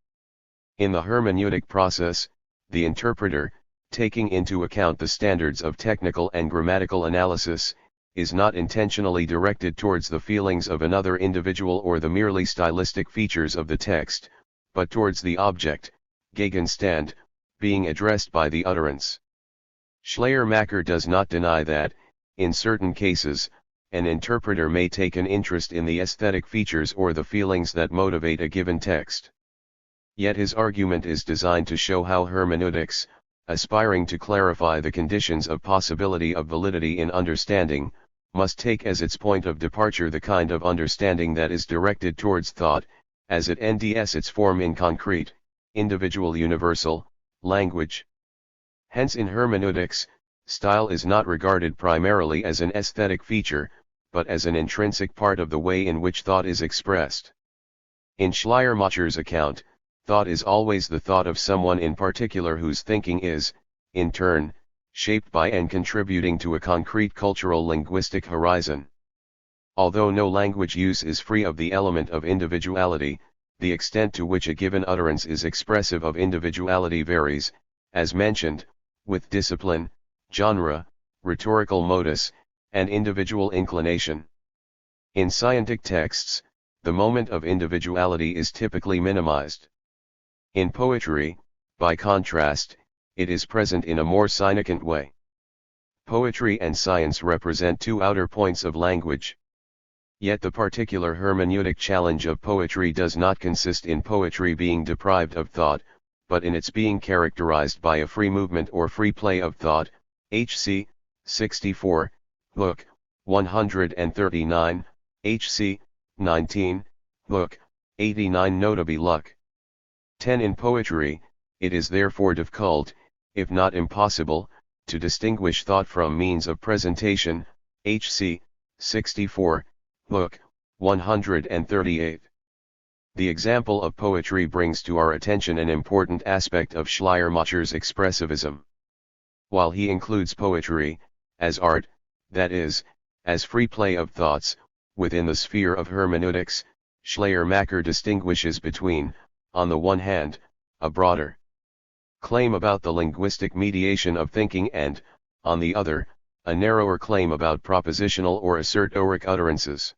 In the hermeneutic process, the interpreter, taking into account the standards of technical and grammatical analysis, is not intentionally directed towards the feelings of another individual or the merely stylistic features of the text, but towards the object, Gegenstand, being addressed by the utterance. Schleiermacher does not deny that, in certain cases, an interpreter may take an interest in the aesthetic features or the feelings that motivate a given text. Yet his argument is designed to show how hermeneutics, aspiring to clarify the conditions of possibility of validity in understanding, must take as its point of departure the kind of understanding that is directed towards thought, as it nds its form in concrete, individual universal, language. Hence in hermeneutics, style is not regarded primarily as an aesthetic feature, but as an intrinsic part of the way in which thought is expressed. In Schleiermacher's account, thought is always the thought of someone in particular whose thinking is, in turn, shaped by and contributing to a concrete cultural linguistic horizon. Although no language use is free of the element of individuality, the extent to which a given utterance is expressive of individuality varies, as mentioned, with discipline, genre, rhetorical modus, and individual inclination. In scientific texts, the moment of individuality is typically minimized. In poetry, by contrast, it is present in a more significant way. Poetry and science represent two outer points of language. Yet the particular hermeneutic challenge of poetry does not consist in poetry being deprived of thought, but in its being characterized by a free movement or free play of thought. HC 64, Book 139, HC 19, Book 89. Notably Luck 10. In poetry, it is therefore difficult, if not impossible, to distinguish thought from means of presentation. HC 64, Book 138. The example of poetry brings to our attention an important aspect of Schleiermacher's expressivism. While he includes poetry, as art, that is, as free play of thoughts, within the sphere of hermeneutics, Schleiermacher distinguishes between, on the one hand, a broader claim about the linguistic mediation of thinking and, on the other, a narrower claim about propositional or assertoric utterances.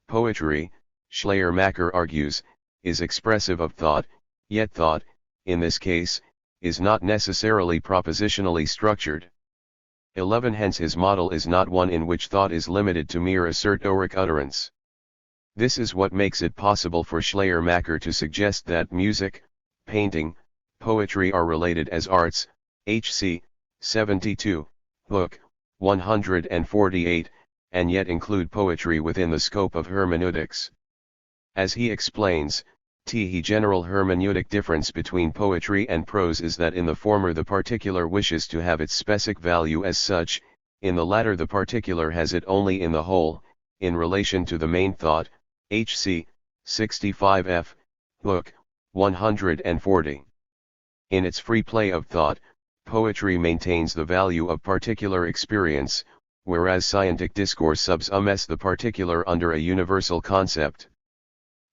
Poetry, Schleiermacher argues, is expressive of thought, yet thought, in this case, is not necessarily propositionally structured. 11. Hence his model is not one in which thought is limited to mere assertoric utterance. This is what makes it possible for Schleiermacher to suggest that music, painting, poetry are related as arts. HC 72, Book 148, and yet include poetry within the scope of hermeneutics. As he explains, the general hermeneutic difference between poetry and prose is that in the former the particular wishes to have its specific value as such, in the latter the particular has it only in the whole, in relation to the main thought. HC 65f, Book 140. In its free play of thought, poetry maintains the value of particular experience, whereas scientific discourse subsumes the particular under a universal concept.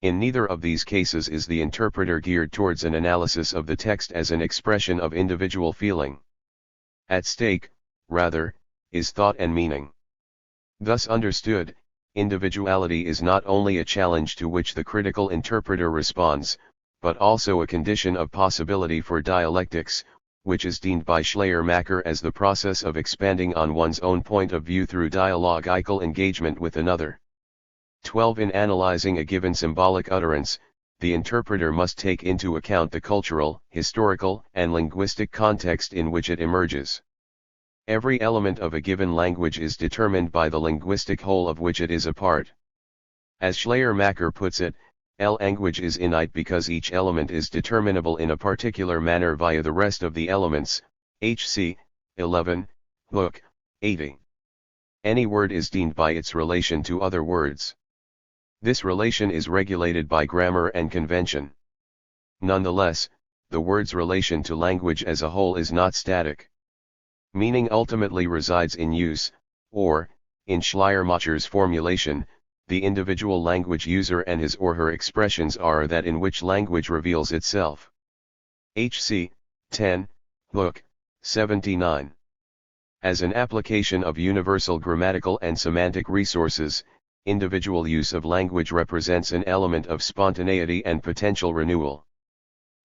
In neither of these cases is the interpreter geared towards an analysis of the text as an expression of individual feeling. At stake, rather, is thought and meaning. Thus understood, individuality is not only a challenge to which the critical interpreter responds, but also a condition of possibility for dialectics, which is deemed by Schleiermacher as the process of expanding on one's own point of view through dialogical engagement with another. 12. In analyzing a given symbolic utterance, the interpreter must take into account the cultural, historical, and linguistic context in which it emerges. Every element of a given language is determined by the linguistic whole of which it is a part. As Schleiermacher puts it, language is innate because each element is determinable in a particular manner via the rest of the elements. HC 11, Book 80. Any word is deemed by its relation to other words. This relation is regulated by grammar and convention. Nonetheless, the word's relation to language as a whole is not static. Meaning ultimately resides in use, or, in Schleiermacher's formulation, the individual language user and his or her expressions are that in which language reveals itself. HC 10, Book 79. As an application of universal grammatical and semantic resources, individual use of language represents an element of spontaneity and potential renewal.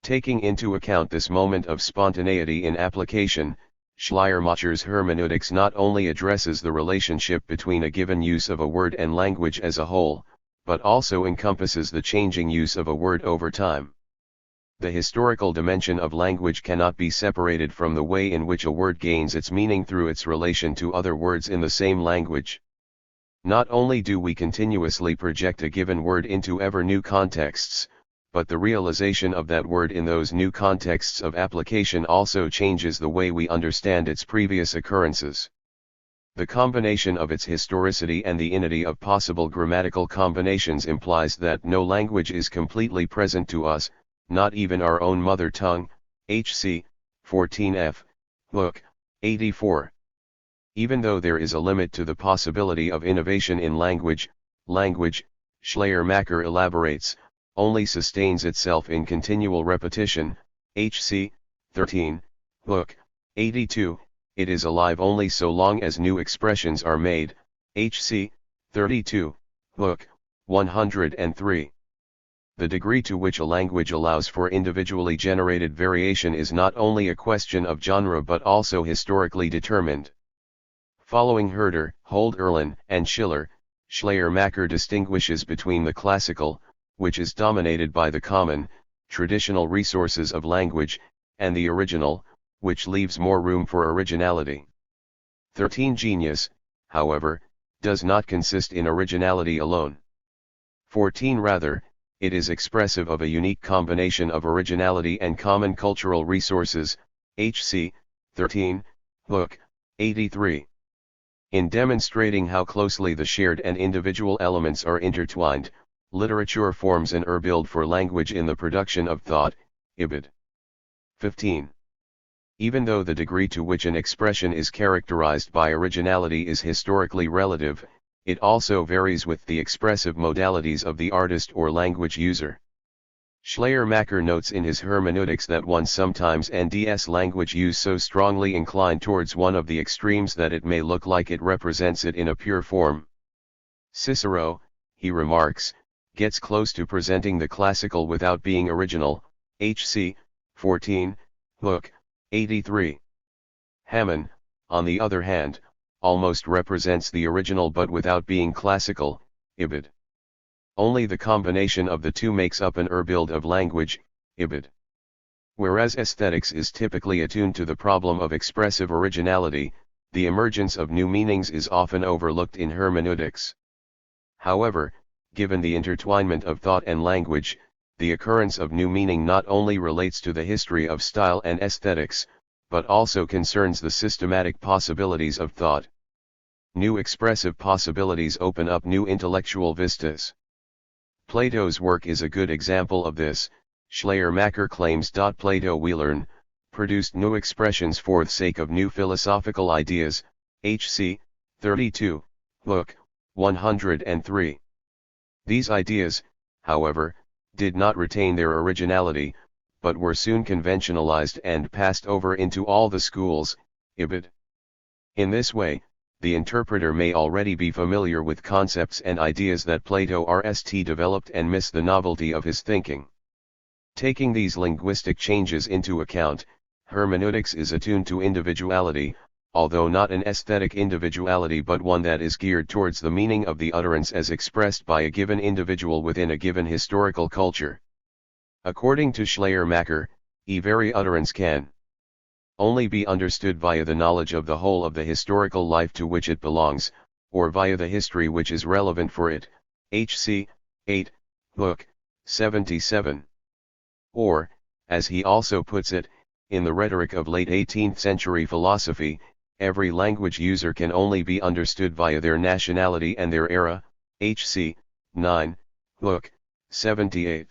Taking into account this moment of spontaneity in application, Schleiermacher's hermeneutics not only addresses the relationship between a given use of a word and language as a whole, but also encompasses the changing use of a word over time. The historical dimension of language cannot be separated from the way in which a word gains its meaning through its relation to other words in the same language. Not only do we continuously project a given word into ever new contexts, but the realization of that word in those new contexts of application also changes the way we understand its previous occurrences. The combination of its historicity and the innity of possible grammatical combinations implies that no language is completely present to us, not even our own mother tongue. HC 14f, Book 84. Even though there is a limit to the possibility of innovation in language, Schleiermacher elaborates, only sustains itself in continual repetition. HC 13, Book 82, it is alive only so long as new expressions are made. HC 32, Book 103. The degree to which a language allows for individually generated variation is not only a question of genre but also historically determined. Following Herder, Hölderlin, and Schiller, Schleiermacher distinguishes between the classical, which is dominated by the common, traditional resources of language, and the original, which leaves more room for originality. 13 Genius, however, does not consist in originality alone. 14 Rather, it is expressive of a unique combination of originality and common cultural resources. HC 13, Book 83. In demonstrating how closely the shared and individual elements are intertwined, literature forms an urbild for language in the production of thought. Ibid. 15. Even though the degree to which an expression is characterized by originality is historically relative, it also varies with the expressive modalities of the artist or language user. Schleiermacher notes in his hermeneutics that one sometimes NDS language use so strongly inclined towards one of the extremes that it may look like it represents it in a pure form. Cicero, he remarks, gets close to presenting the classical without being original. HC 14, Book 83. Hamann, on the other hand, almost represents the original but without being classical. Ibid. Only the combination of the two makes up an urbild of language. Ibid. Whereas aesthetics is typically attuned to the problem of expressive originality, the emergence of new meanings is often overlooked in hermeneutics. However, given the intertwinement of thought and language, the occurrence of new meaning not only relates to the history of style and aesthetics, but also concerns the systematic possibilities of thought. New expressive possibilities open up new intellectual vistas. Plato's work is a good example of this. Schleiermacher claims Plato Wieland produced new expressions for the sake of new philosophical ideas. HC 32, Book 103. These ideas, however, did not retain their originality, but were soon conventionalized and passed over into all the schools. Ibid. In this way, the interpreter may already be familiar with concepts and ideas that Plato developed and miss the novelty of his thinking. Taking these linguistic changes into account, hermeneutics is attuned to individuality, although not an aesthetic individuality but one that is geared towards the meaning of the utterance as expressed by a given individual within a given historical culture. According to Schleiermacher, very utterance can only be understood via the knowledge of the whole of the historical life to which it belongs, or via the history which is relevant for it. HC 8, Book 77. Or, as he also puts it, in the rhetoric of late 18th century philosophy, every language user can only be understood via their nationality and their era. HC 9, Book 78.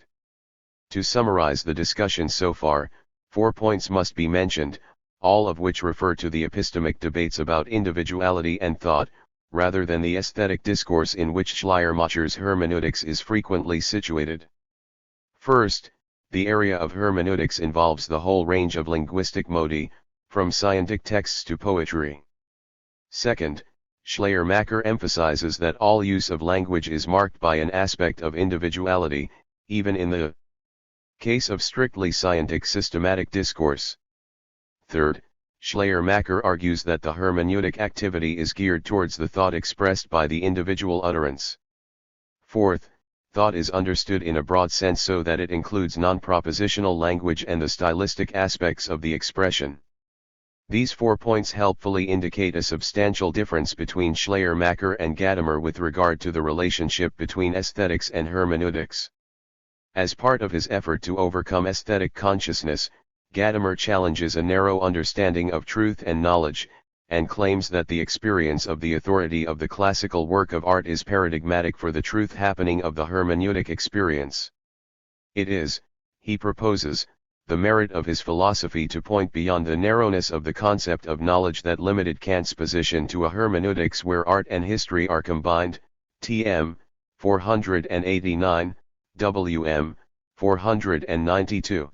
To summarize the discussion so far, 4 points must be mentioned, all of which refer to the epistemic debates about individuality and thought, rather than the aesthetic discourse in which Schleiermacher's hermeneutics is frequently situated. First, the area of hermeneutics involves the whole range of linguistic modi, from scientific texts to poetry. Second, Schleiermacher emphasizes that all use of language is marked by an aspect of individuality, even in the case of strictly scientific systematic discourse. Third, Schleiermacher argues that the hermeneutic activity is geared towards the thought expressed by the individual utterance. Fourth, thought is understood in a broad sense so that it includes non-propositional language and the stylistic aspects of the expression. These 4 points helpfully indicate a substantial difference between Schleiermacher and Gadamer with regard to the relationship between aesthetics and hermeneutics. As part of his effort to overcome aesthetic consciousness, Gadamer challenges a narrow understanding of truth and knowledge, and claims that the experience of the authority of the classical work of art is paradigmatic for the truth happening of the hermeneutic experience. It is, he proposes, the merit of his philosophy to point beyond the narrowness of the concept of knowledge that limited Kant's position to a hermeneutics where art and history are combined. TM 489, WM 492.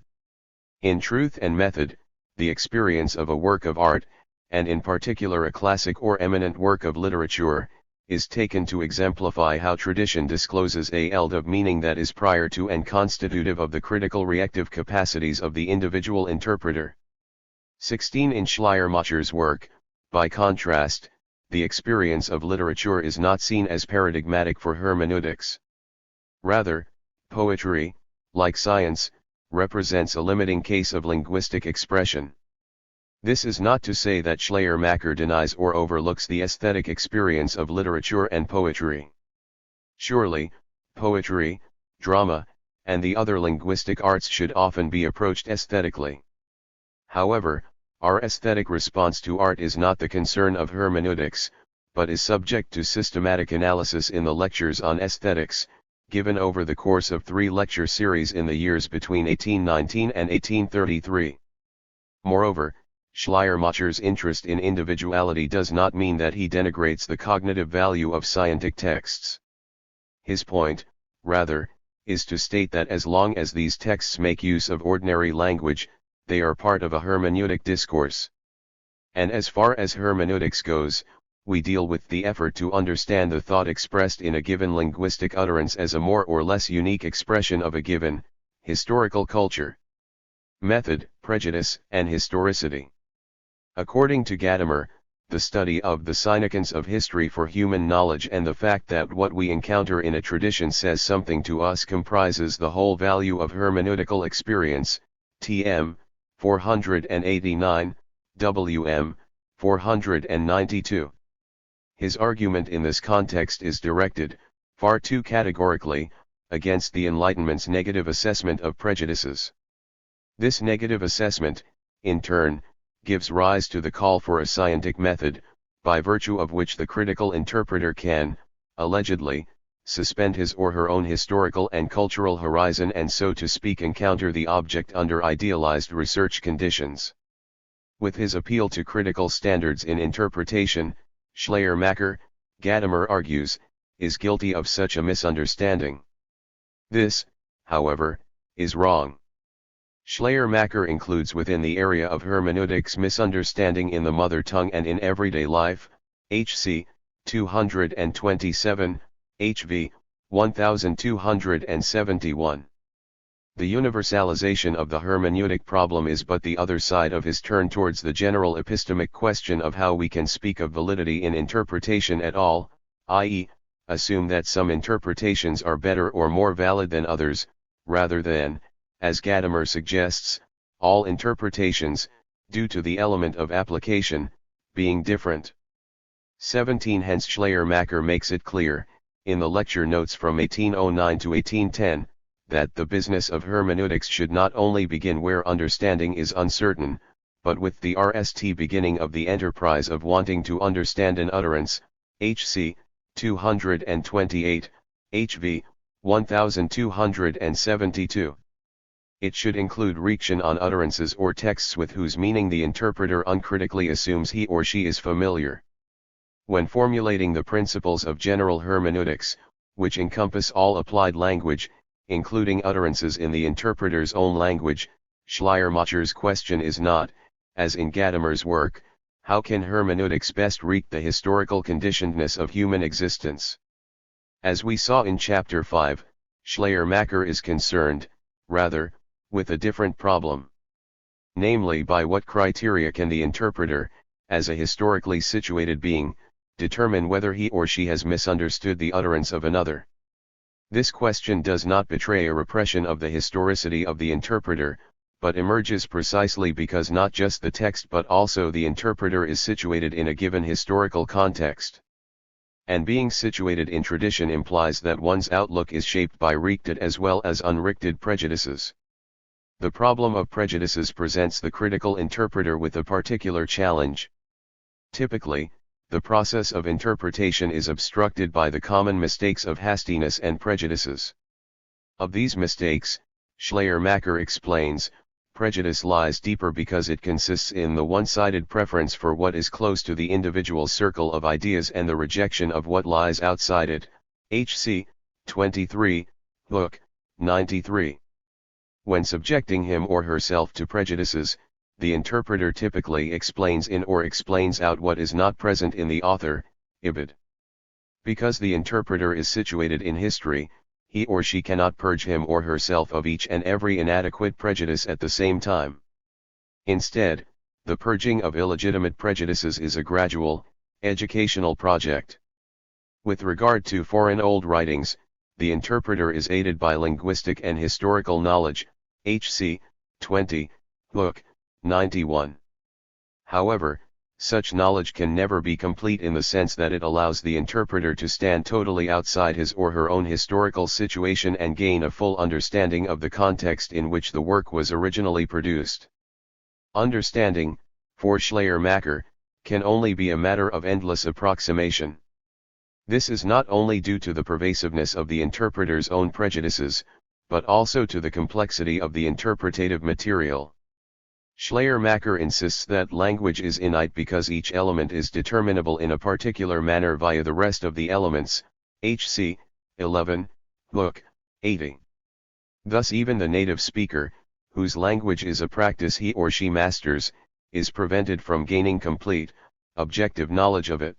In Truth and Method, the experience of a work of art, and in particular a classic or eminent work of literature, is taken to exemplify how tradition discloses a eld of meaning that is prior to and constitutive of the critical reactive capacities of the individual interpreter. 16. In Schleiermacher's work, by contrast, the experience of literature is not seen as paradigmatic for hermeneutics. Rather, poetry, like science, represents a limiting case of linguistic expression. This is not to say that Schleiermacher denies or overlooks the aesthetic experience of literature and poetry. Surely, poetry, drama, and the other linguistic arts should often be approached aesthetically. However, our aesthetic response to art is not the concern of hermeneutics, but is subject to systematic analysis in the lectures on aesthetics, given over the course of 3 lecture series in the years between 1819 and 1833. Moreover, Schleiermacher's interest in individuality does not mean that he denigrates the cognitive value of scientific texts. His point, rather, is to state that as long as these texts make use of ordinary language, they are part of a hermeneutic discourse. And as far as hermeneutics goes, we deal with the effort to understand the thought expressed in a given linguistic utterance as a more or less unique expression of a given, historical culture. Method, prejudice, and historicity. According to Gadamer, the study of the significance of history for human knowledge and the fact that what we encounter in a tradition says something to us comprises the whole value of hermeneutical experience, Tm. 489, Wm. 492. His argument in this context is directed, far too categorically, against the Enlightenment's negative assessment of prejudices. This negative assessment, in turn, gives rise to the call for a scientific method, by virtue of which the critical interpreter can, allegedly, suspend his or her own historical and cultural horizon and so to speak encounter the object under idealized research conditions. With his appeal to critical standards in interpretation, Schleiermacher, Gadamer argues, is guilty of such a misunderstanding. This, however, is wrong. Schleiermacher includes within the area of hermeneutics misunderstanding in the mother tongue and in everyday life, HC 227, HV 1271. The universalization of the hermeneutic problem is but the other side of his turn towards the general epistemic question of how we can speak of validity in interpretation at all, i.e., assume that some interpretations are better or more valid than others, rather than, as Gadamer suggests, all interpretations, due to the element of application, being different. 17. Hence Schleiermacher makes it clear, in the lecture notes from 1809 to 1810, that the business of hermeneutics should not only begin where understanding is uncertain, but with the RST beginning of the enterprise of wanting to understand an utterance, HC 228, HV 1272. It should include reaction on utterances or texts with whose meaning the interpreter uncritically assumes he or she is familiar. When formulating the principles of general hermeneutics, which encompass all applied language, including utterances in the interpreter's own language, Schleiermacher's question is not, as in Gadamer's work, how can hermeneutics best reach the historical conditionedness of human existence? As we saw in Chapter 5, Schleiermacher is concerned, rather, with a different problem. Namely, by what criteria can the interpreter, as a historically situated being, determine whether he or she has misunderstood the utterance of another? This question does not betray a repression of the historicity of the interpreter, but emerges precisely because not just the text but also the interpreter is situated in a given historical context. And being situated in tradition implies that one's outlook is shaped by ricted as well as unricted prejudices. The problem of prejudices presents the critical interpreter with a particular challenge. Typically, the process of interpretation is obstructed by the common mistakes of hastiness and prejudices. Of these mistakes, Schleiermacher explains, prejudice lies deeper because it consists in the one-sided preference for what is close to the individual's circle of ideas and the rejection of what lies outside it. HC 23, Book 93. When subjecting him or herself to prejudices, the interpreter typically explains in or explains out what is not present in the author, ibid. Because the interpreter is situated in history, he or she cannot purge him or herself of each and every inadequate prejudice at the same time. Instead, the purging of illegitimate prejudices is a gradual, educational project. With regard to foreign old writings, the interpreter is aided by linguistic and historical knowledge, HC 20, Book 91. However, such knowledge can never be complete in the sense that it allows the interpreter to stand totally outside his or her own historical situation and gain a full understanding of the context in which the work was originally produced. Understanding, for Schleiermacher, can only be a matter of endless approximation. This is not only due to the pervasiveness of the interpreter's own prejudices, but also to the complexity of the interpretative material. Schleiermacher insists that language is innate because each element is determinable in a particular manner via the rest of the elements, HC 11, Book 80. Thus even the native speaker, whose language is a practice he or she masters, is prevented from gaining complete, objective knowledge of it.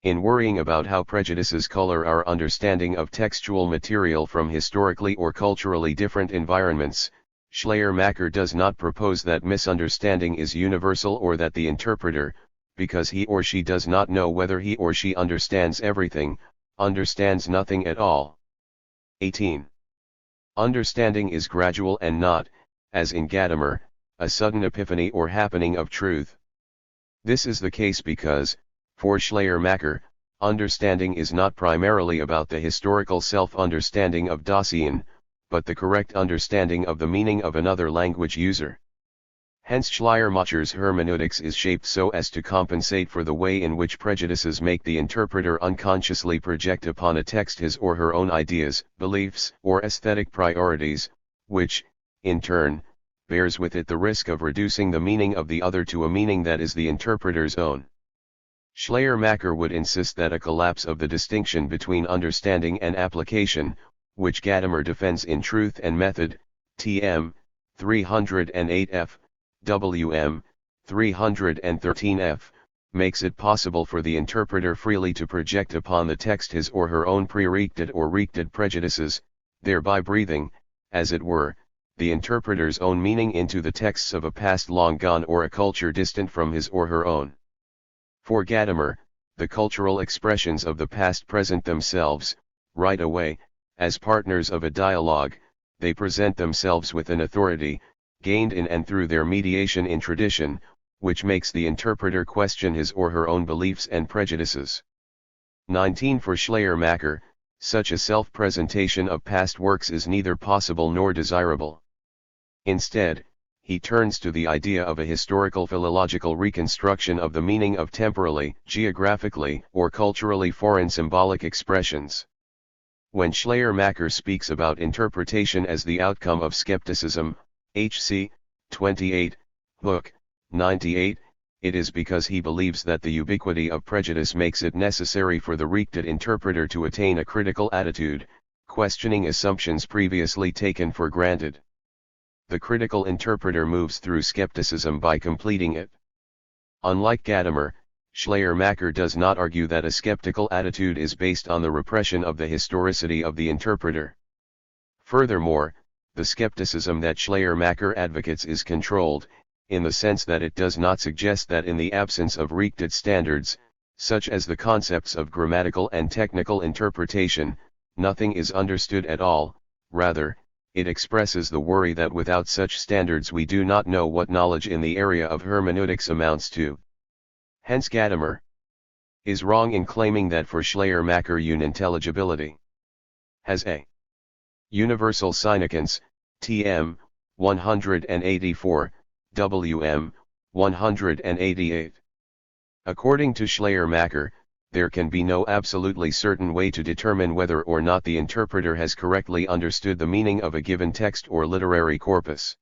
In worrying about how prejudices color our understanding of textual material from historically or culturally different environments, Schleiermacher does not propose that misunderstanding is universal or that the interpreter, because he or she does not know whether he or she understands everything, understands nothing at all. 18. Understanding is gradual and not, as in Gadamer, a sudden epiphany or happening of truth. This is the case because, for Schleiermacher, understanding is not primarily about the historical self-understanding of Dasein, but the correct understanding of the meaning of another language user. Hence Schleiermacher's hermeneutics is shaped so as to compensate for the way in which prejudices make the interpreter unconsciously project upon a text his or her own ideas, beliefs, or aesthetic priorities, which, in turn, bears with it the risk of reducing the meaning of the other to a meaning that is the interpreter's own. Schleiermacher would insist that a collapse of the distinction between understanding and application, which Gadamer defends in Truth and Method, TM 308f, WM 313f, makes it possible for the interpreter freely to project upon the text his or her own pre-rected or rected prejudices, thereby breathing, as it were, the interpreter's own meaning into the texts of a past long gone or a culture distant from his or her own. For Gadamer, the cultural expressions of the past present themselves, right away, as partners of a dialogue. They present themselves with an authority, gained in and through their mediation in tradition, which makes the interpreter question his or her own beliefs and prejudices. 19. For Schleiermacher, such a self-presentation of past works is neither possible nor desirable. Instead, he turns to the idea of a historical philological reconstruction of the meaning of temporally, geographically, or culturally foreign symbolic expressions. When Schleiermacher speaks about interpretation as the outcome of skepticism, HC 28, Book 98, it is because he believes that the ubiquity of prejudice makes it necessary for the rected interpreter to attain a critical attitude, questioning assumptions previously taken for granted. The critical interpreter moves through skepticism by completing it. Unlike Gadamer, Schleiermacher does not argue that a skeptical attitude is based on the repression of the historicity of the interpreter. Furthermore, the skepticism that Schleiermacher advocates is controlled, in the sense that it does not suggest that in the absence of rected standards, such as the concepts of grammatical and technical interpretation, nothing is understood at all. Rather, it expresses the worry that without such standards we do not know what knowledge in the area of hermeneutics amounts to. Hence Gadamer is wrong in claiming that for Schleiermacher unintelligibility has a universal significance, TM 184, WM 188. According to Schleiermacher, there can be no absolutely certain way to determine whether or not the interpreter has correctly understood the meaning of a given text or literary corpus.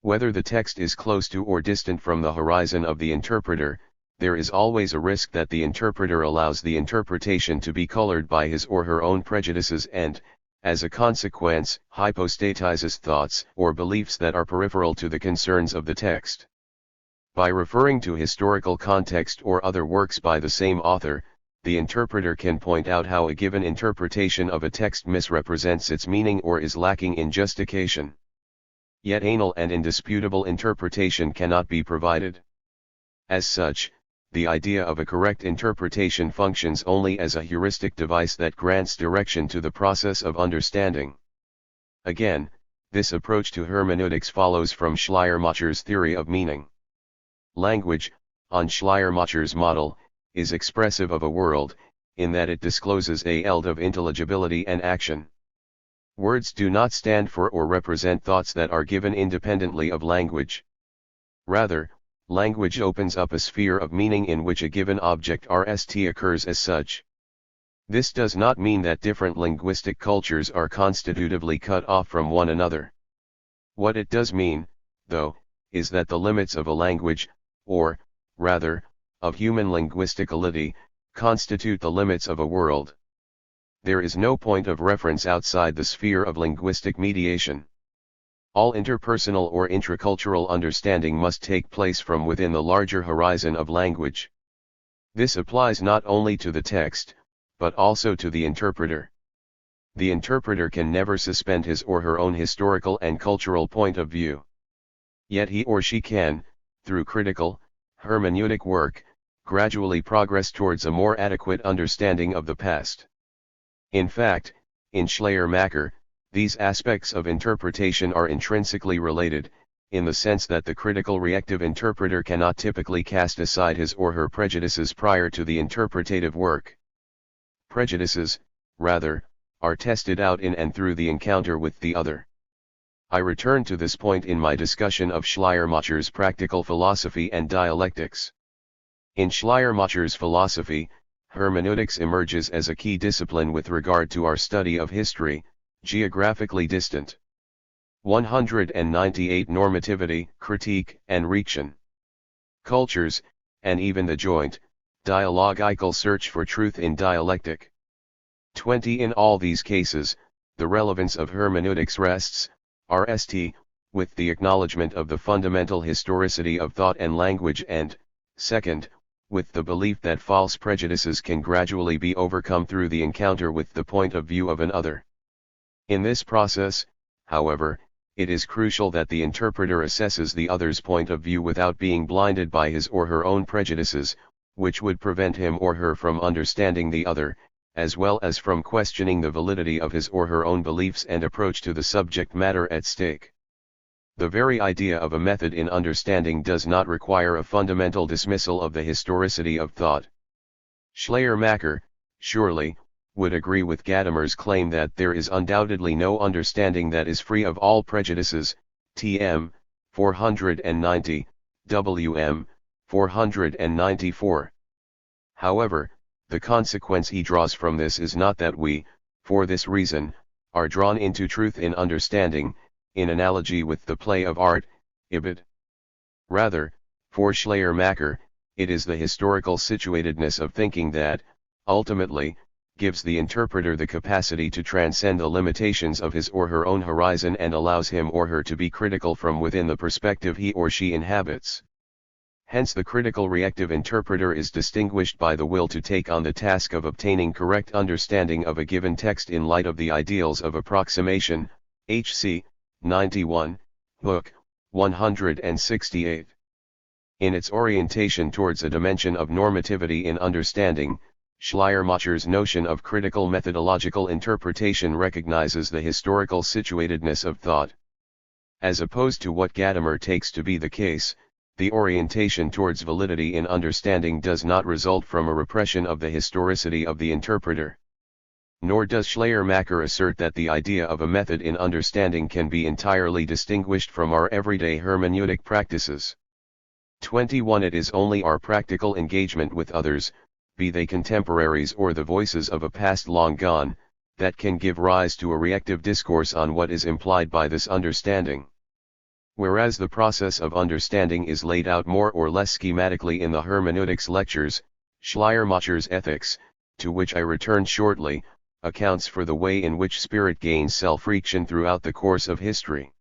Whether the text is close to or distant from the horizon of the interpreter, there is always a risk that the interpreter allows the interpretation to be colored by his or her own prejudices and, as a consequence, hypostatizes thoughts or beliefs that are peripheral to the concerns of the text. By referring to historical context or other works by the same author, the interpreter can point out how a given interpretation of a text misrepresents its meaning or is lacking in justification. Yet anal and indisputable interpretation cannot be provided. As such, the idea of a correct interpretation functions only as a heuristic device that grants direction to the process of understanding. Again, this approach to hermeneutics follows from Schleiermacher's theory of meaning. Language, on Schleiermacher's model, is expressive of a world, in that it discloses a field of intelligibility and action. Words do not stand for or represent thoughts that are given independently of language. Rather, language opens up a sphere of meaning in which a given object RST occurs as such. This does not mean that different linguistic cultures are constitutively cut off from one another. What it does mean, though, is that the limits of a language, or, rather, of human linguisticality, constitute the limits of a world. There is no point of reference outside the sphere of linguistic mediation. All interpersonal or intracultural understanding must take place from within the larger horizon of language. This applies not only to the text, but also to the interpreter. The interpreter can never suspend his or her own historical and cultural point of view. Yet he or she can, through critical, hermeneutic work, gradually progress towards a more adequate understanding of the past. In fact, in Schleiermacher, these aspects of interpretation are intrinsically related, in the sense that the critical reactive interpreter cannot typically cast aside his or her prejudices prior to the interpretative work. Prejudices, rather, are tested out in and through the encounter with the other. I return to this point in my discussion of Schleiermacher's practical philosophy and dialectics. In Schleiermacher's philosophy, hermeneutics emerges as a key discipline with regard to our study of history, geographically distant. 198 Normativity, critique, and reaction. Cultures, and even the joint, dialogical search for truth in dialectic. 20 In all these cases, the relevance of hermeneutics rests, RST, with the acknowledgement of the fundamental historicity of thought and language and, second, with the belief that false prejudices can gradually be overcome through the encounter with the point of view of an other. In this process, however, it is crucial that the interpreter assesses the other's point of view without being blinded by his or her own prejudices, which would prevent him or her from understanding the other, as well as from questioning the validity of his or her own beliefs and approach to the subject matter at stake. The very idea of a method in understanding does not require a fundamental dismissal of the historicity of thought. Schleiermacher, surely, would agree with Gadamer's claim that there is undoubtedly no understanding that is free of all prejudices, TM, 490, WM, 494. However, the consequence he draws from this is not that we, for this reason, are drawn into truth in understanding, in analogy with the play of art, Ibid. Rather, for Schleiermacher, it is the historical situatedness of thinking that, ultimately, gives the interpreter the capacity to transcend the limitations of his or her own horizon and allows him or her to be critical from within the perspective he or she inhabits. Hence the critical reactive interpreter is distinguished by the will to take on the task of obtaining correct understanding of a given text in light of the ideals of approximation, HC 91, Book 168. In its orientation towards a dimension of normativity in understanding, Schleiermacher's notion of critical methodological interpretation recognizes the historical situatedness of thought. As opposed to what Gadamer takes to be the case, the orientation towards validity in understanding does not result from a repression of the historicity of the interpreter. Nor does Schleiermacher assert that the idea of a method in understanding can be entirely distinguished from our everyday hermeneutic practices. 21 It is only our practical engagement with others, be they contemporaries or the voices of a past long gone, that can give rise to a reactive discourse on what is implied by this understanding. Whereas the process of understanding is laid out more or less schematically in the hermeneutics lectures, Schleiermacher's Ethics, to which I return shortly, accounts for the way in which spirit gains self-friction throughout the course of history.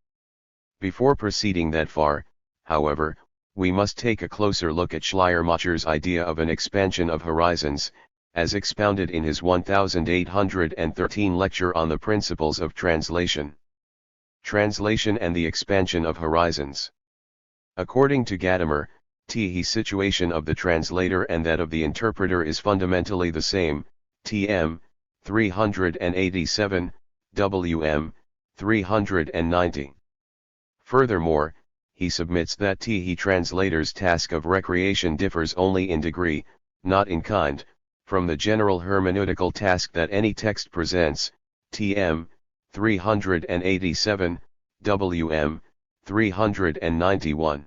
Before proceeding that far, however, we must take a closer look at Schleiermacher's idea of an expansion of horizons, as expounded in his 1813 lecture on the principles of translation. Translation and the expansion of horizons. According to Gadamer, the situation of the translator and that of the interpreter is fundamentally the same, TM 387, WM 390. Furthermore, he submits that the translator's task of recreation differs only in degree, not in kind, from the general hermeneutical task that any text presents, TM 387, WM 391.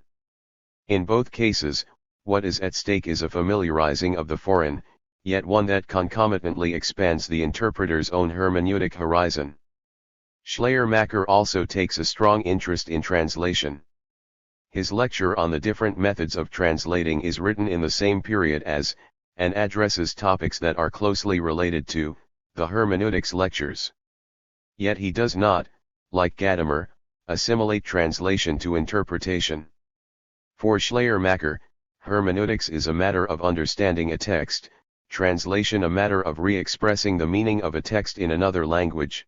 In both cases, what is at stake is a familiarizing of the foreign, yet one that concomitantly expands the interpreter's own hermeneutic horizon. Schleiermacher also takes a strong interest in translation. His lecture on the different methods of translating is written in the same period as, and addresses topics that are closely related to, the hermeneutics lectures. Yet he does not, like Gadamer, assimilate translation to interpretation. For Schleiermacher, hermeneutics is a matter of understanding a text, translation a matter of re-expressing the meaning of a text in another language.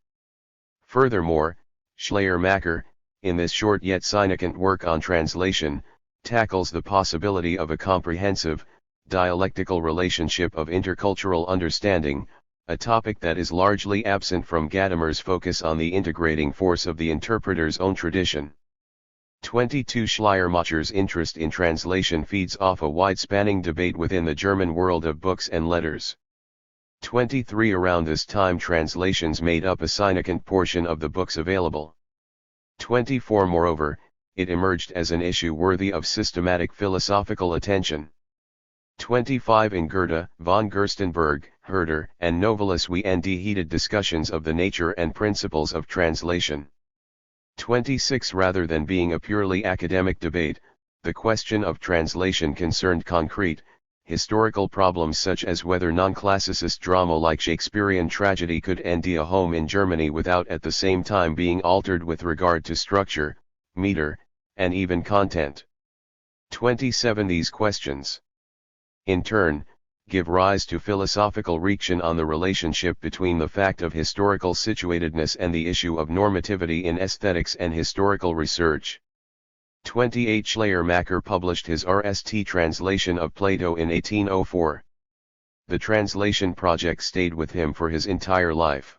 Furthermore, Schleiermacher, in this short yet significant work on translation, tackles the possibility of a comprehensive, dialectical relationship of intercultural understanding, a topic that is largely absent from Gadamer's focus on the integrating force of the interpreter's own tradition. 22. Schleiermacher's interest in translation feeds off a wide-spanning debate within the German world of books and letters. 23. Around this time translations made up a significant portion of the books available. 24. Moreover, it emerged as an issue worthy of systematic philosophical attention. 25. In Goethe, von Gerstenberg, Herder, and Novalis we end heated discussions of the nature and principles of translation. 26. Rather than being a purely academic debate, the question of translation concerned concrete, historical problems such as whether non-classicist drama like Shakespearean tragedy could end a home in Germany without at the same time being altered with regard to structure, meter, and even content. 27. These questions, in turn, give rise to philosophical reaction on the relationship between the fact of historical situatedness and the issue of normativity in aesthetics and historical research. 28. Schleiermacher published his RST translation of Plato in 1804. The translation project stayed with him for his entire life.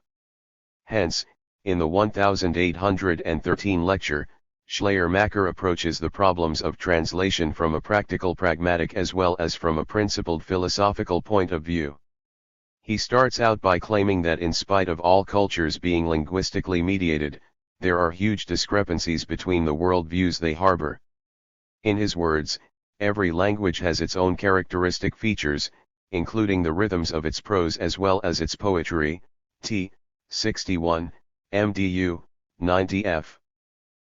Hence, in the 1813 lecture, Schleiermacher approaches the problems of translation from a practical pragmatic as well as from a principled philosophical point of view. He starts out by claiming that in spite of all cultures being linguistically mediated, there are huge discrepancies between the worldviews they harbor. In his words, every language has its own characteristic features, including the rhythms of its prose as well as its poetry, t. 61, MDU, 90f.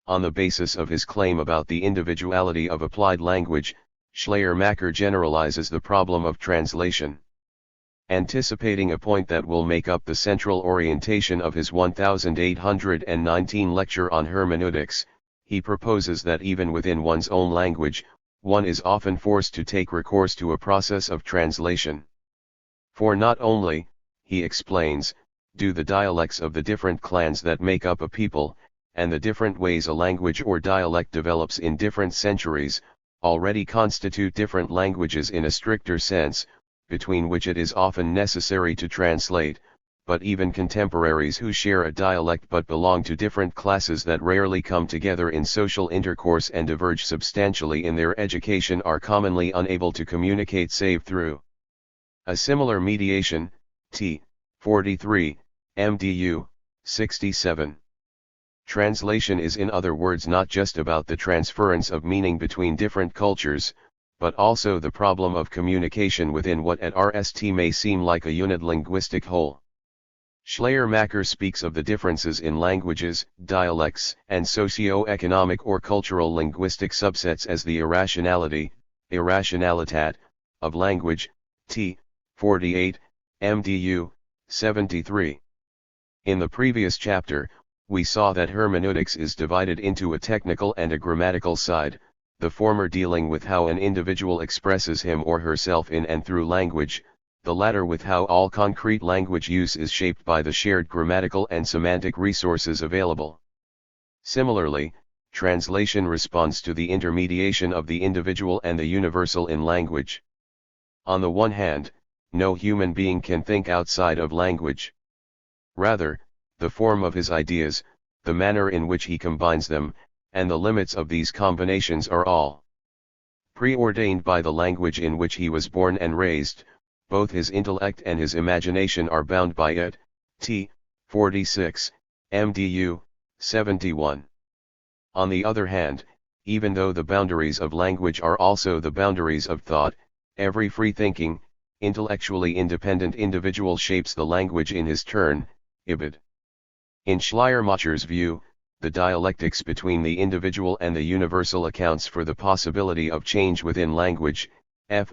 On the basis of his claim about the individuality of applied language, Schleiermacher generalizes the problem of translation. Anticipating a point that will make up the central orientation of his 1819 lecture on hermeneutics, he proposes that even within one's own language, one is often forced to take recourse to a process of translation. For not only, he explains, do the dialects of the different clans that make up a people, and the different ways a language or dialect develops in different centuries, already constitute different languages in a stricter sense, between which it is often necessary to translate, but even contemporaries who share a dialect but belong to different classes that rarely come together in social intercourse and diverge substantially in their education are commonly unable to communicate save through a similar mediation, t. 43, MDU, 67. Translation is in other words not just about the transference of meaning between different cultures, but also the problem of communication within what at RST may seem like a unit linguistic whole. Schleiermacher speaks of the differences in languages, dialects, and socio-economic or cultural linguistic subsets as the irrationality, irrationalitat, of language, t. 48, MDU, 73. In the previous chapter, we saw that hermeneutics is divided into a technical and a grammatical side, the former dealing with how an individual expresses him or herself in and through language, the latter with how all concrete language use is shaped by the shared grammatical and semantic resources available. Similarly, translation responds to the intermediation of the individual and the universal in language. On the one hand, no human being can think outside of language. Rather, the form of his ideas, the manner in which he combines them, and the limits of these combinations are all preordained by the language in which he was born and raised. Both his intellect and his imagination are bound by it. T. 46, MDU, 71. On the other hand, even though the boundaries of language are also the boundaries of thought, every free-thinking, intellectually independent individual shapes the language in his turn, ibid. In Schleiermacher's view, the dialectics between the individual and the universal accounts for the possibility of change within language,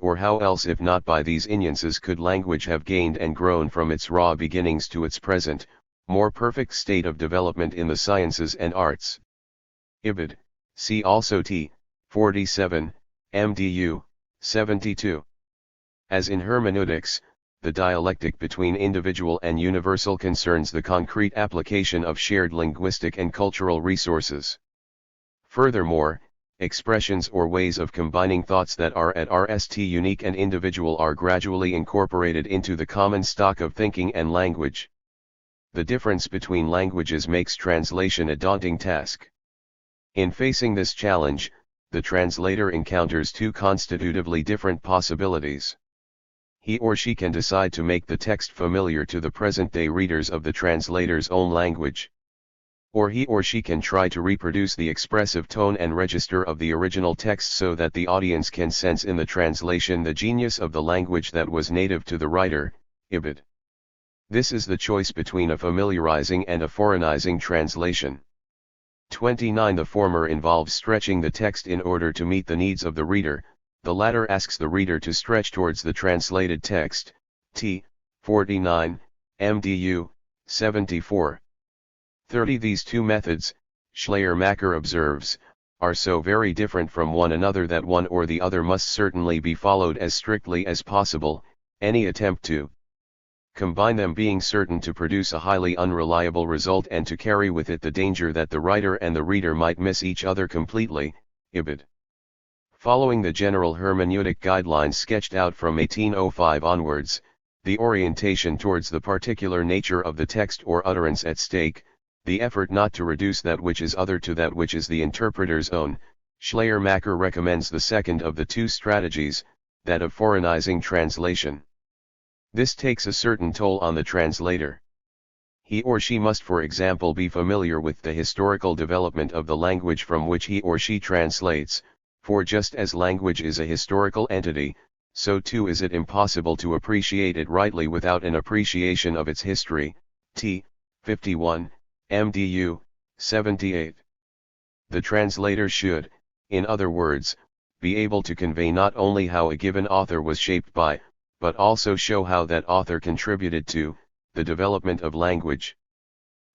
or how else if not by these instances could language have gained and grown from its raw beginnings to its present, more perfect state of development in the sciences and arts. Ibid. See also T. 47, MDU, 72. As in hermeneutics, the dialectic between individual and universal concerns the concrete application of shared linguistic and cultural resources. Furthermore, expressions or ways of combining thoughts that are at rst unique and individual are gradually incorporated into the common stock of thinking and language. The difference between languages makes translation a daunting task. In facing this challenge, the translator encounters two constitutively different possibilities. He or she can decide to make the text familiar to the present-day readers of the translator's own language. Or he or she can try to reproduce the expressive tone and register of the original text so that the audience can sense in the translation the genius of the language that was native to the writer, ibid. This is the choice between a familiarizing and a foreignizing translation. 29. The former involves stretching the text in order to meet the needs of the reader, the latter asks the reader to stretch towards the translated text. T. 49, MDU, 74. 30. These two methods, Schleiermacher observes, are so very different from one another that one or the other must certainly be followed as strictly as possible, any attempt to combine them being certain to produce a highly unreliable result and to carry with it the danger that the writer and the reader might miss each other completely, ibid. Following the general hermeneutic guidelines sketched out from 1805 onwards, the orientation towards the particular nature of the text or utterance at stake, the effort not to reduce that which is other to that which is the interpreter's own, Schleiermacher recommends the second of the two strategies, that of foreignizing translation. This takes a certain toll on the translator. He or she must, for example, be familiar with the historical development of the language from which he or she translates, for just as language is a historical entity, so too is it impossible to appreciate it rightly without an appreciation of its history. T. 51, MDU, 78. The translator should, in other words, be able to convey not only how a given author was shaped by, but also show how that author contributed to, the development of language.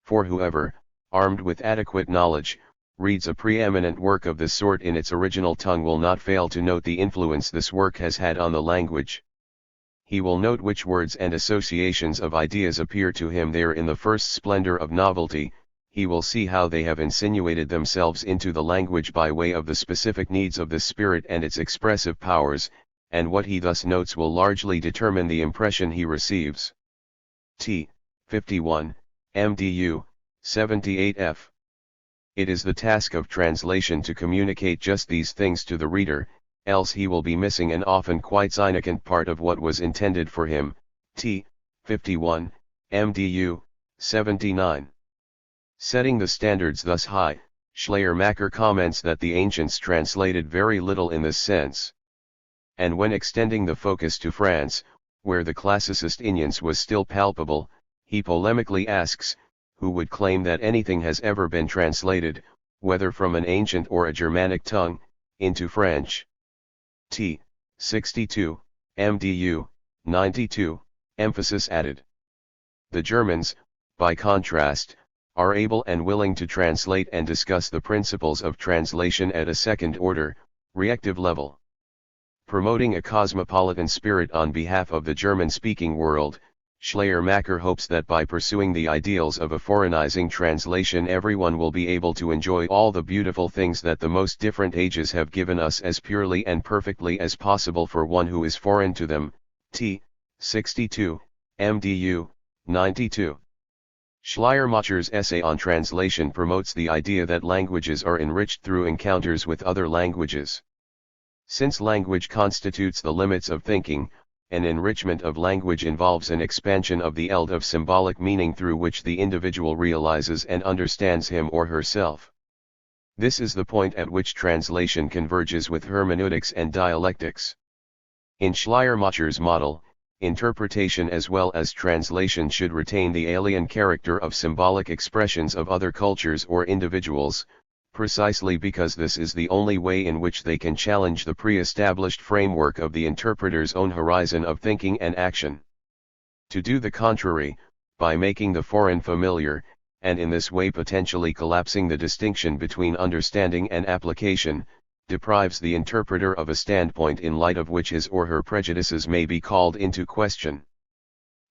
For whoever, armed with adequate knowledge, reads a preeminent work of this sort in its original tongue will not fail to note the influence this work has had on the language. He will note which words and associations of ideas appear to him there in the first splendor of novelty, he will see how they have insinuated themselves into the language by way of the specific needs of the spirit and its expressive powers, and what he thus notes will largely determine the impression he receives. T. 51, MDU, 78f. It is the task of translation to communicate just these things to the reader, else he will be missing an often quite significant part of what was intended for him. T. 51, MDU, 79. Setting the standards thus high, Schleiermacher comments that the ancients translated very little in this sense. And when extending the focus to France, where the classicist influence was still palpable, he polemically asks, who would claim that anything has ever been translated, whether from an ancient or a Germanic tongue, into French? T. 62, MDU, 92, emphasis added. The Germans, by contrast, are able and willing to translate and discuss the principles of translation at a second-order, reactive level. Promoting a cosmopolitan spirit on behalf of the German-speaking world, Schleiermacher hopes that by pursuing the ideals of a foreignizing translation everyone will be able to enjoy all the beautiful things that the most different ages have given us as purely and perfectly as possible for one who is foreign to them. T. 62, MDU, 92. Schleiermacher's essay on translation promotes the idea that languages are enriched through encounters with other languages. Since language constitutes the limits of thinking, an enrichment of language involves an expansion of the field of symbolic meaning through which the individual realizes and understands him or herself. This is the point at which translation converges with hermeneutics and dialectics. In Schleiermacher's model, interpretation as well as translation should retain the alien character of symbolic expressions of other cultures or individuals, precisely because this is the only way in which they can challenge the pre-established framework of the interpreter's own horizon of thinking and action. To do the contrary, by making the foreign familiar, and in this way potentially collapsing the distinction between understanding and application, deprives the interpreter of a standpoint in light of which his or her prejudices may be called into question.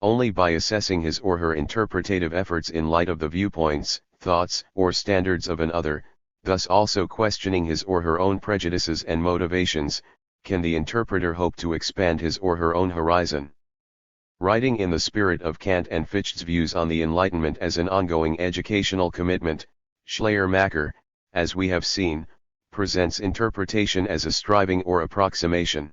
Only by assessing his or her interpretative efforts in light of the viewpoints, thoughts, or standards of another, thus also questioning his or her own prejudices and motivations, can the interpreter hope to expand his or her own horizon. Writing in the spirit of Kant and Fichte's views on the Enlightenment as an ongoing educational commitment, Schleiermacher, as we have seen, presents interpretation as a striving or approximation.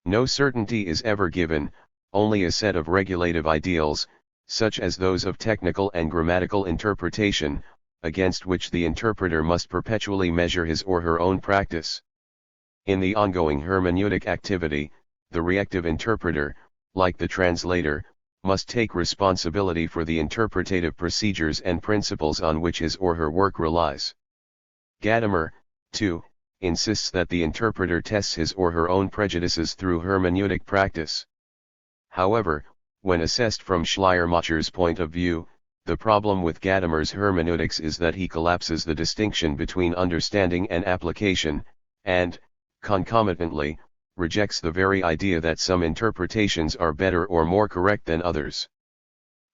No certainty is ever given, only a set of regulative ideals, such as those of technical and grammatical interpretation, against which the interpreter must perpetually measure his or her own practice. In the ongoing hermeneutic activity, the reactive interpreter, like the translator, must take responsibility for the interpretative procedures and principles on which his or her work relies. Gadamer, 2, insists that the interpreter tests his or her own prejudices through hermeneutic practice. However, when assessed from Schleiermacher's point of view, the problem with Gadamer's hermeneutics is that he collapses the distinction between understanding and application, and, concomitantly, rejects the very idea that some interpretations are better or more correct than others.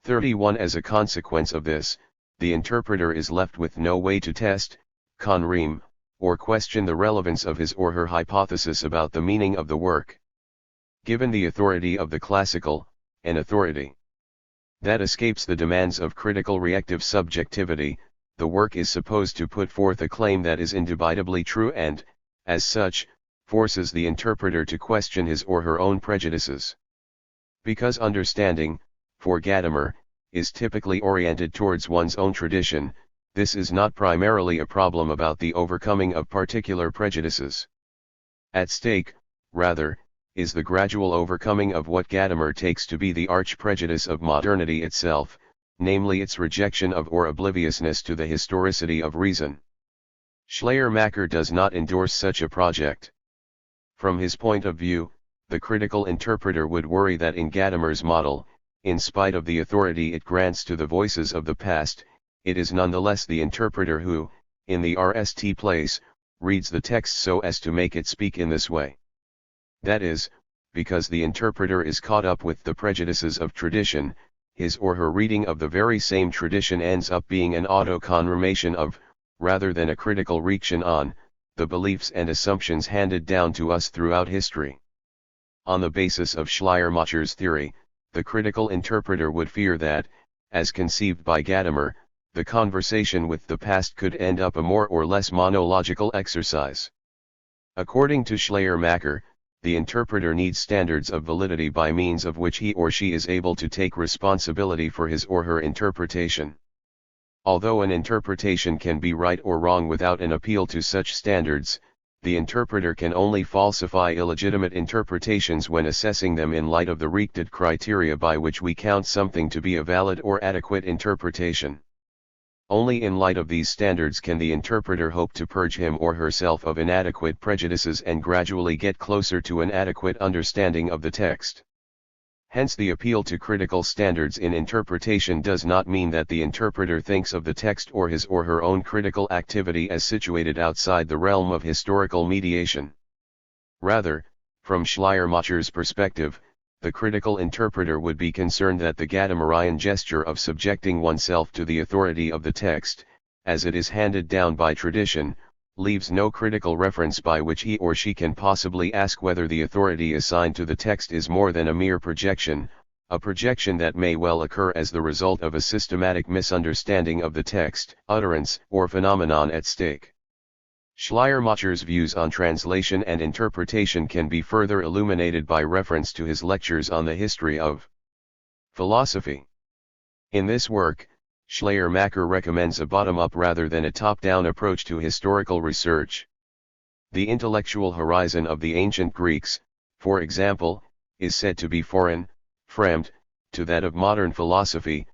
31. As a consequence of this, the interpreter is left with no way to test, conrem, or question the relevance of his or her hypothesis about the meaning of the work. Given the authority of the classical, an authority that escapes the demands of critical reactive subjectivity, the work is supposed to put forth a claim that is indubitably true and, as such, forces the interpreter to question his or her own prejudices. Because understanding, for Gadamer, is typically oriented towards one's own tradition, this is not primarily a problem about the overcoming of particular prejudices. At stake, rather, is the gradual overcoming of what Gadamer takes to be the arch-prejudice of modernity itself, namely its rejection of or obliviousness to the historicity of reason. Schleiermacher does not endorse such a project. From his point of view, the critical interpreter would worry that in Gadamer's model, in spite of the authority it grants to the voices of the past, it is nonetheless the interpreter who, in the RST place, reads the text so as to make it speak in this way. That is, because the interpreter is caught up with the prejudices of tradition, his or her reading of the very same tradition ends up being an auto-confirmation of, rather than a critical reaction on, the beliefs and assumptions handed down to us throughout history. On the basis of Schleiermacher's theory, the critical interpreter would fear that, as conceived by Gadamer, the conversation with the past could end up a more or less monological exercise. According to Schleiermacher, the interpreter needs standards of validity by means of which he or she is able to take responsibility for his or her interpretation. Although an interpretation can be right or wrong without an appeal to such standards, the interpreter can only falsify illegitimate interpretations when assessing them in light of the Richtet criteria by which we count something to be a valid or adequate interpretation. Only in light of these standards can the interpreter hope to purge him or herself of inadequate prejudices and gradually get closer to an adequate understanding of the text. Hence the appeal to critical standards in interpretation does not mean that the interpreter thinks of the text or his or her own critical activity as situated outside the realm of historical mediation. Rather, from Schleiermacher's perspective, the critical interpreter would be concerned that the Gadamerian gesture of subjecting oneself to the authority of the text, as it is handed down by tradition, leaves no critical reference by which he or she can possibly ask whether the authority assigned to the text is more than a mere projection, a projection that may well occur as the result of a systematic misunderstanding of the text, utterance, or phenomenon at stake. Schleiermacher's views on translation and interpretation can be further illuminated by reference to his lectures on the history of philosophy. In this work, Schleiermacher recommends a bottom-up rather than a top-down approach to historical research. The intellectual horizon of the ancient Greeks, for example, is said to be foreign, fremd, to that of modern philosophy,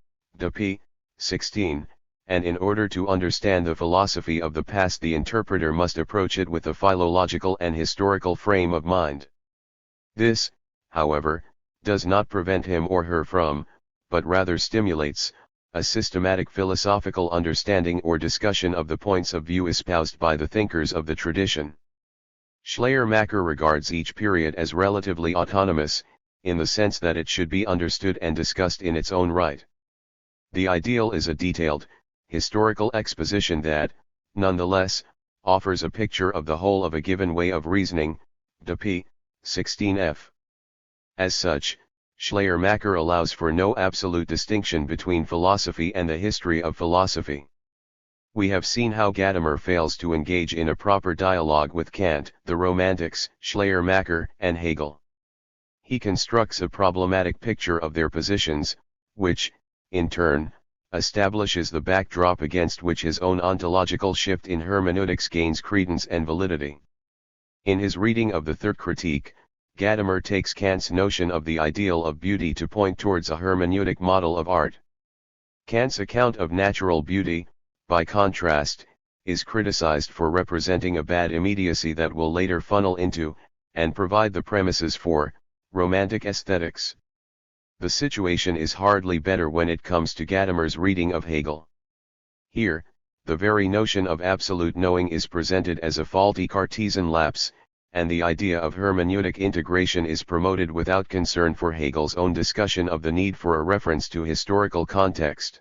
p. 16, and in order to understand the philosophy of the past the interpreter must approach it with a philological and historical frame of mind. This, however, does not prevent him or her from, but rather stimulates, a systematic philosophical understanding or discussion of the points of view espoused by the thinkers of the tradition. Schleiermacher regards each period as relatively autonomous, in the sense that it should be understood and discussed in its own right. The ideal is a detailed, historical exposition that, nonetheless, offers a picture of the whole of a given way of reasoning, p. 16f. As such, Schleiermacher allows for no absolute distinction between philosophy and the history of philosophy. We have seen how Gadamer fails to engage in a proper dialogue with Kant, the Romantics, Schleiermacher, and Hegel. He constructs a problematic picture of their positions, which, in turn, establishes the backdrop against which his own ontological shift in hermeneutics gains credence and validity. In his reading of the Third Critique, Gadamer takes Kant's notion of the ideal of beauty to point towards a hermeneutic model of art. Kant's account of natural beauty, by contrast, is criticized for representing a bad immediacy that will later funnel into, and provide the premises for, romantic aesthetics. The situation is hardly better when it comes to Gadamer's reading of Hegel. Here, the very notion of absolute knowing is presented as a faulty Cartesian lapse, and the idea of hermeneutic integration is promoted without concern for Hegel's own discussion of the need for a reference to historical context.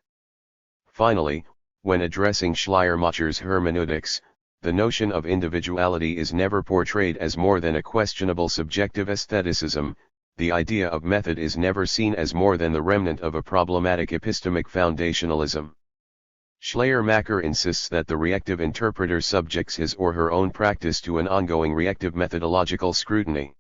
Finally, when addressing Schleiermacher's hermeneutics, the notion of individuality is never portrayed as more than a questionable subjective aestheticism, the idea of method is never seen as more than the remnant of a problematic epistemic foundationalism. Schleiermacher insists that the reactive interpreter subjects his or her own practice to an ongoing reactive methodological scrutiny.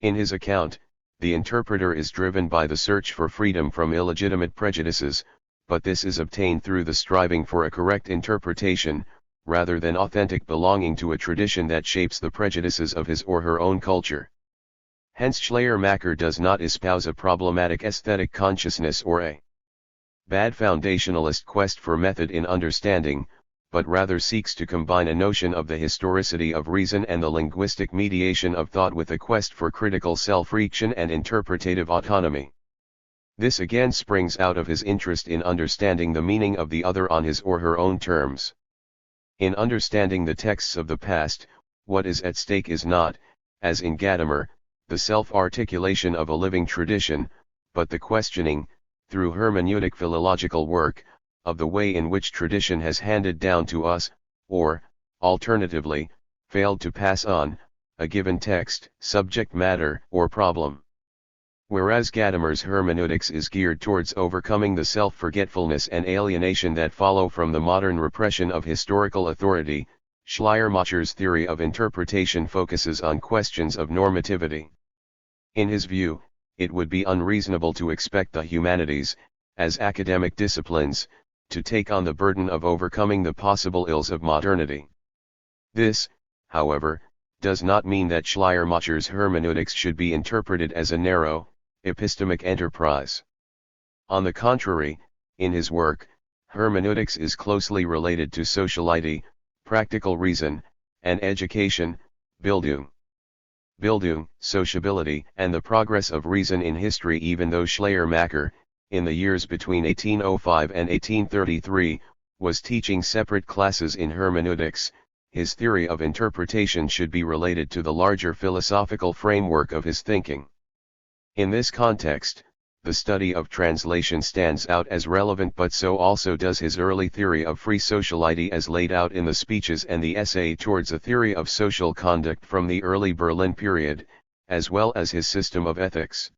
In his account, the interpreter is driven by the search for freedom from illegitimate prejudices, but this is obtained through the striving for a correct interpretation, rather than authentic belonging to a tradition that shapes the prejudices of his or her own culture. Hence Schleiermacher does not espouse a problematic aesthetic consciousness or a bad foundationalist quest for method in understanding, but rather seeks to combine a notion of the historicity of reason and the linguistic mediation of thought with a quest for critical self-reaction and interpretative autonomy. This again springs out of his interest in understanding the meaning of the other on his or her own terms. In understanding the texts of the past, what is at stake is not, as in Gadamer, the self-articulation of a living tradition, but the questioning, through hermeneutic philological work, of the way in which tradition has handed down to us, or, alternatively, failed to pass on, a given text, subject matter, or problem. Whereas Gadamer's hermeneutics is geared towards overcoming the self-forgetfulness and alienation that follow from the modern repression of historical authority, Schleiermacher's theory of interpretation focuses on questions of normativity. In his view, it would be unreasonable to expect the humanities, as academic disciplines, to take on the burden of overcoming the possible ills of modernity. This, however, does not mean that Schleiermacher's hermeneutics should be interpreted as a narrow, epistemic enterprise. On the contrary, in his work, hermeneutics is closely related to sociality, practical reason, and education, Bildung. Bildung, sociability, and the progress of reason in history. Even though Schleiermacher, in the years between 1805 and 1833, was teaching separate classes in hermeneutics, his theory of interpretation should be related to the larger philosophical framework of his thinking. In this context, the study of translation stands out as relevant, but so also does his early theory of free sociality as laid out in the speeches and the essay Towards a Theory of Social Conduct from the early Berlin period, as well as his system of ethics.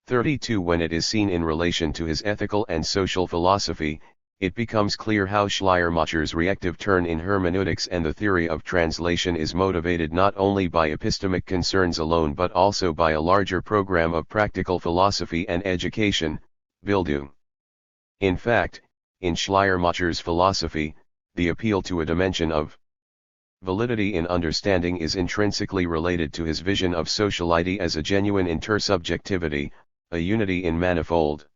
32. When it is seen in relation to his ethical and social philosophy, it becomes clear how Schleiermacher's reactive turn in hermeneutics and the theory of translation is motivated not only by epistemic concerns alone but also by a larger program of practical philosophy and education, Bildung. In fact, in Schleiermacher's philosophy, the appeal to a dimension of validity in understanding is intrinsically related to his vision of sociality as a genuine intersubjectivity, a unity in manifold.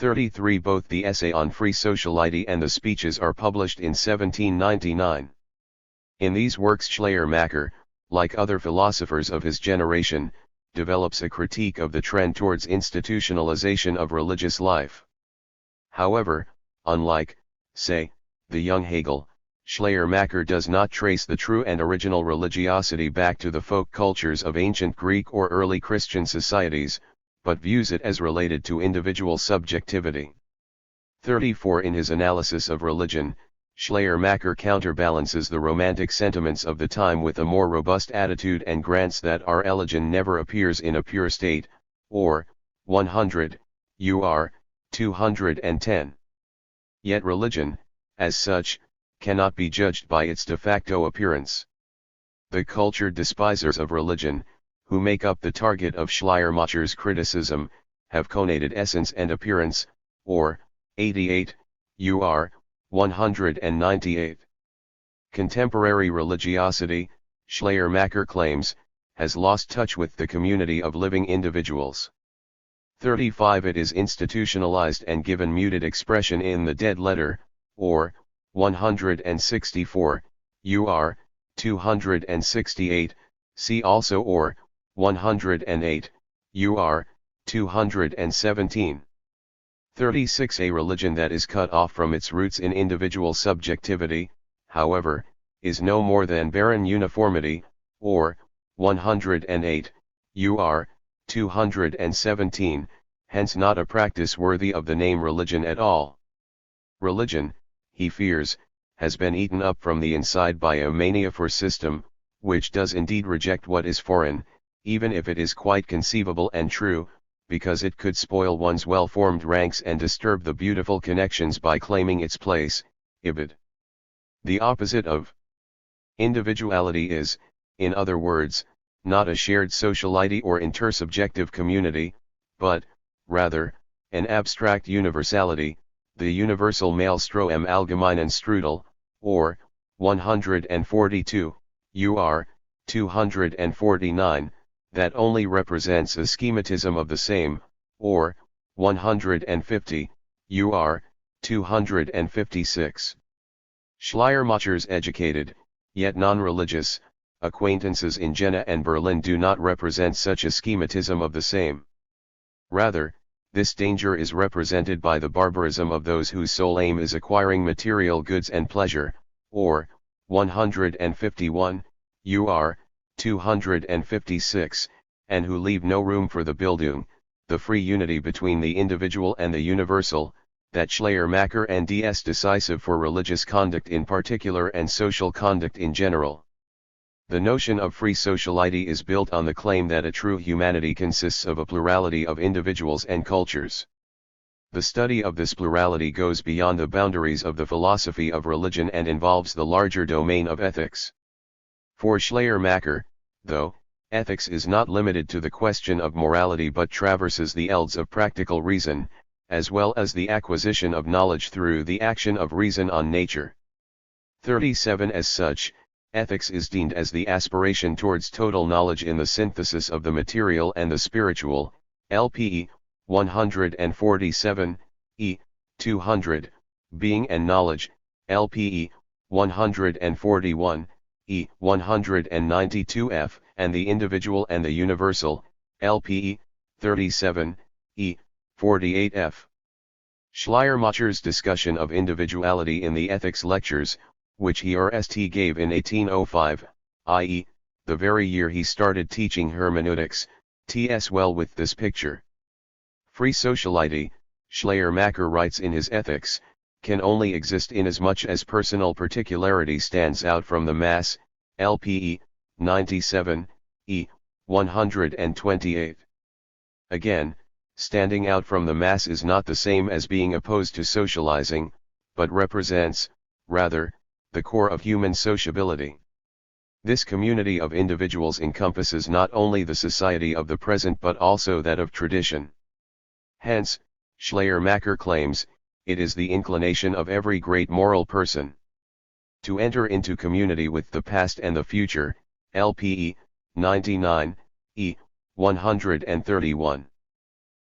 33. Both the essay on free sociality and the speeches are published in 1799. In these works Schleiermacher, like other philosophers of his generation, develops a critique of the trend towards institutionalization of religious life. However, unlike, say, the young Hegel, Schleiermacher does not trace the true and original religiosity back to the folk cultures of ancient Greek or early Christian societies, but views it as related to individual subjectivity. 34. In his analysis of religion, Schleiermacher counterbalances the romantic sentiments of the time with a more robust attitude and grants that our religion never appears in a pure state, or, 100, UR, 210. Yet religion, as such, cannot be judged by its de facto appearance. The cultured despisers of religion, who make up the target of Schleiermacher's criticism, have conated essence and appearance, or, 88, UR, 198. Contemporary religiosity, Schleiermacher claims, has lost touch with the community of living individuals. 35. It is institutionalized and given muted expression in the dead letter, or, 164, UR, 268, see also or, 108, UR, 217. 36. A religion that is cut off from its roots in individual subjectivity, however, is no more than barren uniformity, or, 108, UR, 217, hence not a practice worthy of the name religion at all. Religion, he fears, has been eaten up from the inside by a mania for system, which does indeed reject what is foreign, even if it is quite conceivable and true, because it could spoil one's well-formed ranks and disturb the beautiful connections by claiming its place, ibid. The opposite of individuality is, in other words, not a shared sociality or intersubjective community, but, rather, an abstract universality, the universal Maelstrom allgemeinen Strudel, or, 142, UR, 249, that only represents a schematism of the same, or, 150, UR, 256. Schleiermacher's educated, yet non-religious, acquaintances in Jena and Berlin do not represent such a schematism of the same. Rather, this danger is represented by the barbarism of those whose sole aim is acquiring material goods and pleasure, or, 151, UR, 256, and who leave no room for the Bildung, the free unity between the individual and the universal, that Schleiermacher and DS decisive for religious conduct in particular and social conduct in general. The notion of free sociality is built on the claim that a true humanity consists of a plurality of individuals and cultures. The study of this plurality goes beyond the boundaries of the philosophy of religion and involves the larger domain of ethics. For Schleiermacher, though, ethics is not limited to the question of morality but traverses the eldes of practical reason, as well as the acquisition of knowledge through the action of reason on nature. 37. As such, ethics is deemed as the aspiration towards total knowledge in the synthesis of the material and the spiritual, LPE, 147, E, 200, being and knowledge, LPE, 141, E, 192f, and the Individual and the Universal, LPE, 37, E, 48f. Schleiermacher's discussion of individuality in the Ethics Lectures, which he or St. gave in 1805, i.e., the very year he started teaching hermeneutics, ts well with this picture. Free sociality, Schleiermacher writes in his Ethics, can only exist inasmuch as personal particularity stands out from the mass, LPE, 97, E, 128. Again, standing out from the mass is not the same as being opposed to socializing, but represents, rather, the core of human sociability. This community of individuals encompasses not only the society of the present but also that of tradition. Hence, Schleiermacher claims, it is the inclination of every great moral person to enter into community with the past and the future, LPE, 99, E, 131.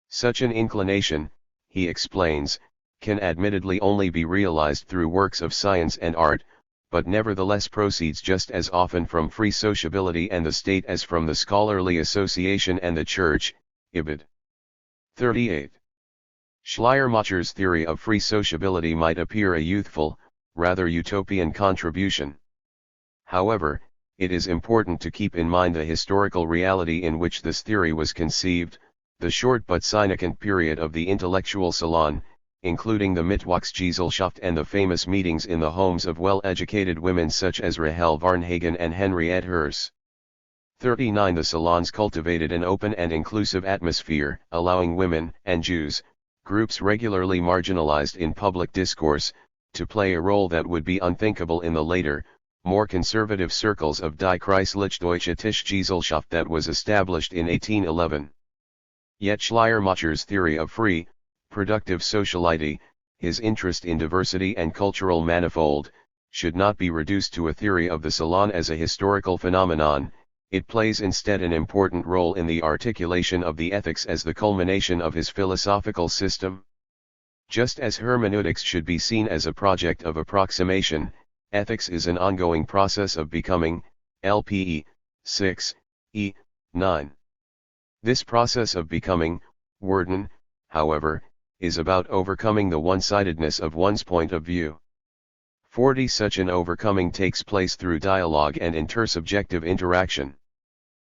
Such an inclination, he explains, can admittedly only be realized through works of science and art, but nevertheless proceeds just as often from free sociability and the state as from the scholarly association and the church, Ibid. 38. Schleiermacher's theory of free sociability might appear a youthful, rather utopian contribution. However, it is important to keep in mind the historical reality in which this theory was conceived, the short but significant period of the intellectual salon, including the Mittwochsgesellschaft and the famous meetings in the homes of well-educated women such as Rahel Varnhagen and Henriette Herse. 39. The salons cultivated an open and inclusive atmosphere, allowing women and Jews, groups regularly marginalized in public discourse, to play a role that would be unthinkable in the later, more conservative circles of Die Christliche Tischgesellschaft that was established in 1811. Yet Schleiermacher's theory of free, productive sociality, his interest in diversity and cultural manifold, should not be reduced to a theory of the salon as a historical phenomenon. It plays instead an important role in the articulation of the ethics as the culmination of his philosophical system. Just as hermeneutics should be seen as a project of approximation, ethics is an ongoing process of becoming, LPE, 6, E, 9. This process of becoming, Werden, however, is about overcoming the one-sidedness of one's point of view. 40. Such an overcoming takes place through dialogue and intersubjective interaction.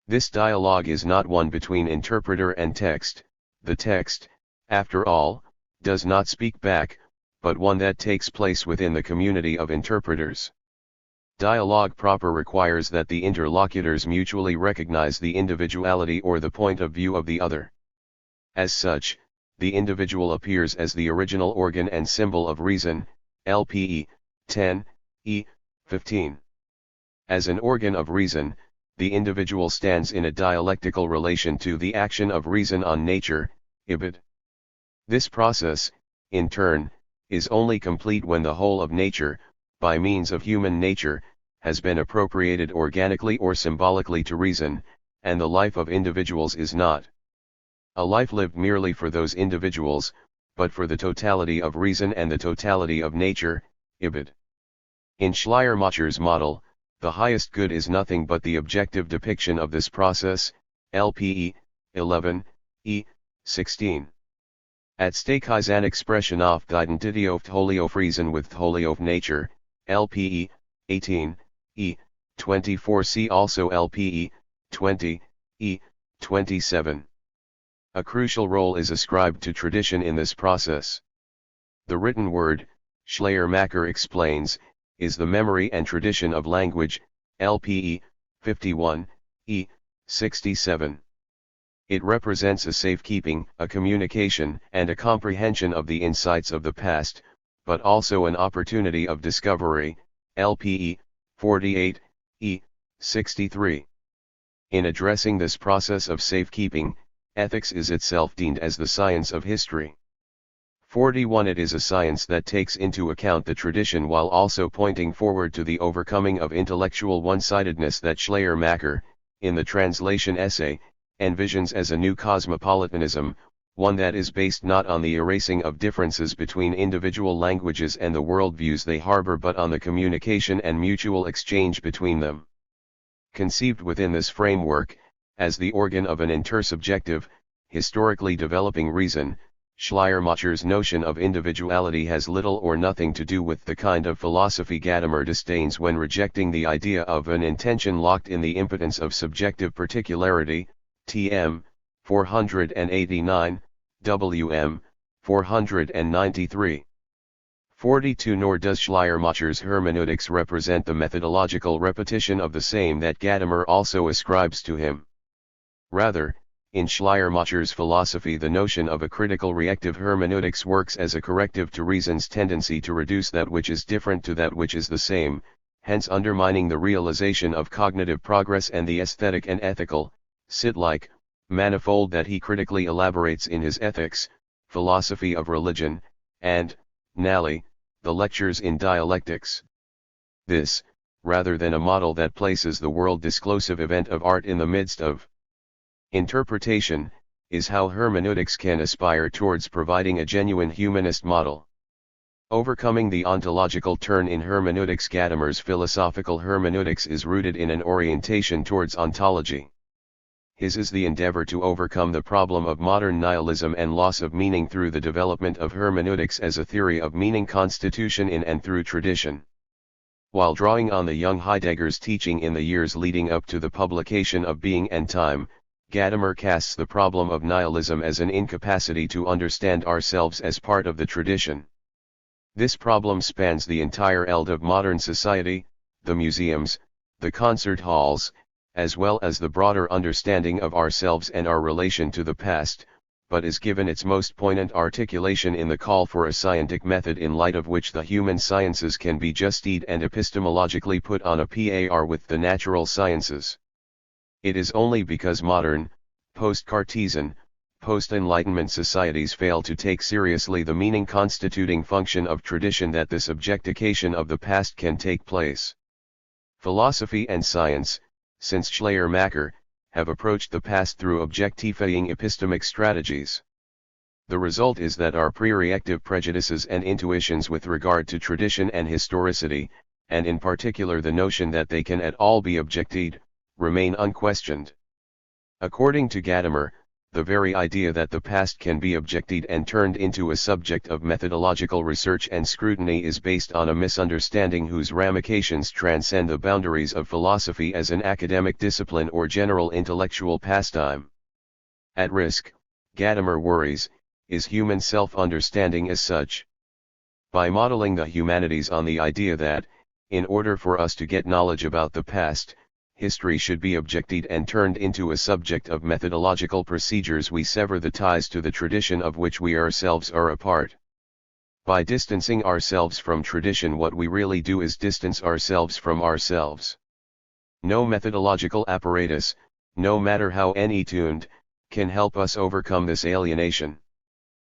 This dialogue is not one between interpreter and text. The text, after all, does not speak back, but one that takes place within the community of interpreters. Dialogue proper requires that the interlocutors mutually recognize the individuality or the point of view of the other. As such, the individual appears as the original organ and symbol of reason, LPE, 10, E, 15. As an organ of reason, the individual stands in a dialectical relation to the action of reason on nature, Ibid. This process, in turn, is only complete when the whole of nature, by means of human nature, has been appropriated organically or symbolically to reason, and the life of individuals is not a life lived merely for those individuals, but for the totality of reason and the totality of nature, Ibid. In Schleiermacher's model, the highest good is nothing but the objective depiction of this process, LPE, 11, E, 16. At stake is an expression of die Identity of Holy of Reason with Holy of Nature, LPE, 18, E, 24. See also LPE, 20, E, 27. A crucial role is ascribed to tradition in this process. The written word, Schleiermacher explains, is the memory and tradition of language, LPE, 51, E, 67. It represents a safekeeping, a communication, and a comprehension of the insights of the past, but also an opportunity of discovery, LPE, 48, E, 63. In addressing this process of safekeeping, ethics is itself deemed as the science of history. 41. It is a science that takes into account the tradition while also pointing forward to the overcoming of intellectual one-sidedness that Schleiermacher, in the translation essay, envisions as a new cosmopolitanism, one that is based not on the erasing of differences between individual languages and the worldviews they harbor but on the communication and mutual exchange between them. Conceived within this framework, as the organ of an intersubjective, historically developing reason, Schleiermacher's notion of individuality has little or nothing to do with the kind of philosophy Gadamer disdains when rejecting the idea of an intention locked in the impotence of subjective particularity, TM, 489, WM, 493. 42. Nor does Schleiermacher's hermeneutics represent the methodological repetition of the same that Gadamer also ascribes to him. Rather, in Schleiermacher's philosophy the notion of a critical reactive hermeneutics works as a corrective to reason's tendency to reduce that which is different to that which is the same, hence undermining the realization of cognitive progress and the aesthetic and ethical, Sit-like, manifold that he critically elaborates in his Ethics, Philosophy of Religion, and, Nally, the Lectures in Dialectics. This, rather than a model that places the world-disclosive event of art in the midst of interpretation, is how hermeneutics can aspire towards providing a genuine humanist model. Overcoming the ontological turn in hermeneutics. Gadamer's philosophical hermeneutics is rooted in an orientation towards ontology. His is the endeavor to overcome the problem of modern nihilism and loss of meaning through the development of hermeneutics as a theory of meaning constitution in and through tradition. While drawing on the young Heidegger's teaching in the years leading up to the publication of Being and Time, Gadamer casts the problem of nihilism as an incapacity to understand ourselves as part of the tradition. This problem spans the entire eld of modern society, the museums, the concert halls, as well as the broader understanding of ourselves and our relation to the past, but is given its most poignant articulation in the call for a scientific method in light of which the human sciences can be justified and epistemologically put on a par with the natural sciences. It is only because modern, post-Cartesian, post-Enlightenment societies fail to take seriously the meaning-constituting function of tradition that this objectification of the past can take place. Philosophy and science, since Schleiermacher, have approached the past through objectifying epistemic strategies. The result is that our pre-reactive prejudices and intuitions with regard to tradition and historicity, and in particular the notion that they can at all be objectified, remain unquestioned. According to Gadamer, the very idea that the past can be objectified and turned into a subject of methodological research and scrutiny is based on a misunderstanding whose ramifications transcend the boundaries of philosophy as an academic discipline or general intellectual pastime. At risk, Gadamer worries, is human self-understanding as such. By modeling the humanities on the idea that, in order for us to get knowledge about the past, history should be objectified and turned into a subject of methodological procedures, we sever the ties to the tradition of which we ourselves are a part. By distancing ourselves from tradition, what we really do is distance ourselves from ourselves. No methodological apparatus, no matter how tuned, can help us overcome this alienation.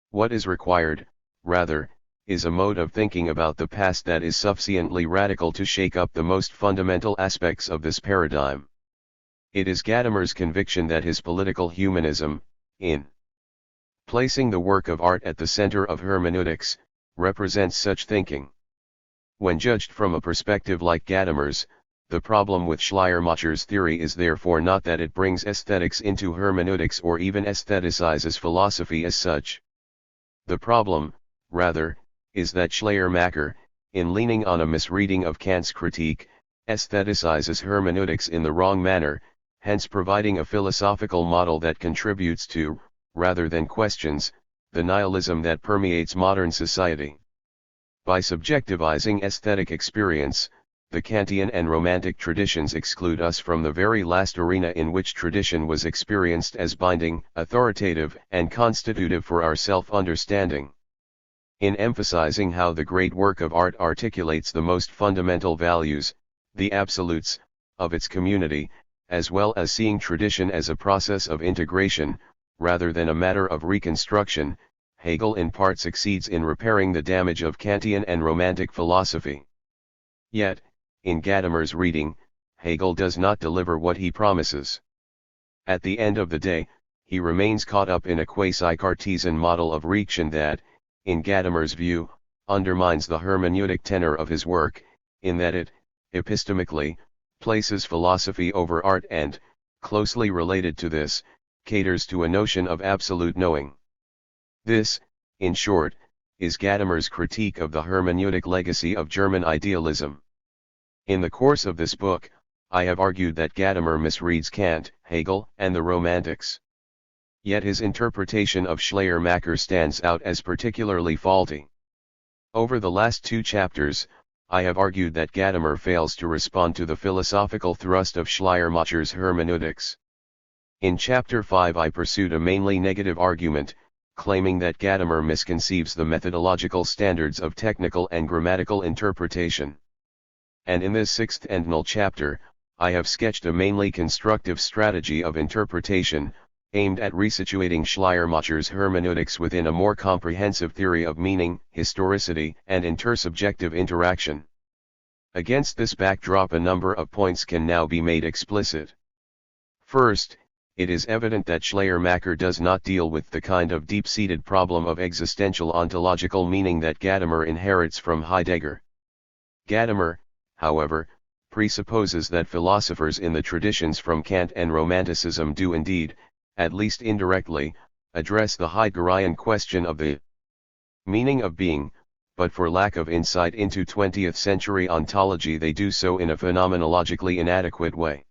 What is required, rather, is a mode of thinking about the past that is sufficiently radical to shake up the most fundamental aspects of this paradigm. It is Gadamer's conviction that his political humanism, in placing the work of art at the center of hermeneutics, represents such thinking. When judged from a perspective like Gadamer's, the problem with Schleiermacher's theory is therefore not that it brings aesthetics into hermeneutics or even aestheticizes philosophy as such. The problem, rather, is that Schleiermacher, in leaning on a misreading of Kant's critique, aestheticizes hermeneutics in the wrong manner, hence providing a philosophical model that contributes to, rather than questions, the nihilism that permeates modern society. By subjectivizing aesthetic experience, the Kantian and Romantic traditions exclude us from the very last arena in which tradition was experienced as binding, authoritative, and constitutive for our self-understanding. In emphasizing how the great work of art articulates the most fundamental values, the absolutes, of its community, as well as seeing tradition as a process of integration, rather than a matter of reconstruction, Hegel in part succeeds in repairing the damage of Kantian and Romantic philosophy. Yet, in Gadamer's reading, Hegel does not deliver what he promises. At the end of the day, he remains caught up in a quasi-Cartesian model of reaction that, in Gadamer's view, undermines the hermeneutic tenor of his work, in that it, epistemically, places philosophy over art and, closely related to this, caters to a notion of absolute knowing. This, in short, is Gadamer's critique of the hermeneutic legacy of German idealism. In the course of this book, I have argued that Gadamer misreads Kant, Hegel, and the Romantics. Yet his interpretation of Schleiermacher stands out as particularly faulty. Over the last 2 chapters, I have argued that Gadamer fails to respond to the philosophical thrust of Schleiermacher's hermeneutics. In Chapter 5 I pursued a mainly negative argument, claiming that Gadamer misconceives the methodological standards of technical and grammatical interpretation. And in this 6th and null chapter, I have sketched a mainly constructive strategy of interpretation, aimed at resituating Schleiermacher's hermeneutics within a more comprehensive theory of meaning, historicity, and intersubjective interaction. Against this backdrop a number of points can now be made explicit. First, it is evident that Schleiermacher does not deal with the kind of deep-seated problem of existential ontological meaning that Gadamer inherits from Heidegger. Gadamer, however, presupposes that philosophers in the traditions from Kant and Romanticism do indeed, at least indirectly, address the Heideggerian question of the meaning of being, but for lack of insight into 20th century ontology they do so in a phenomenologically inadequate way.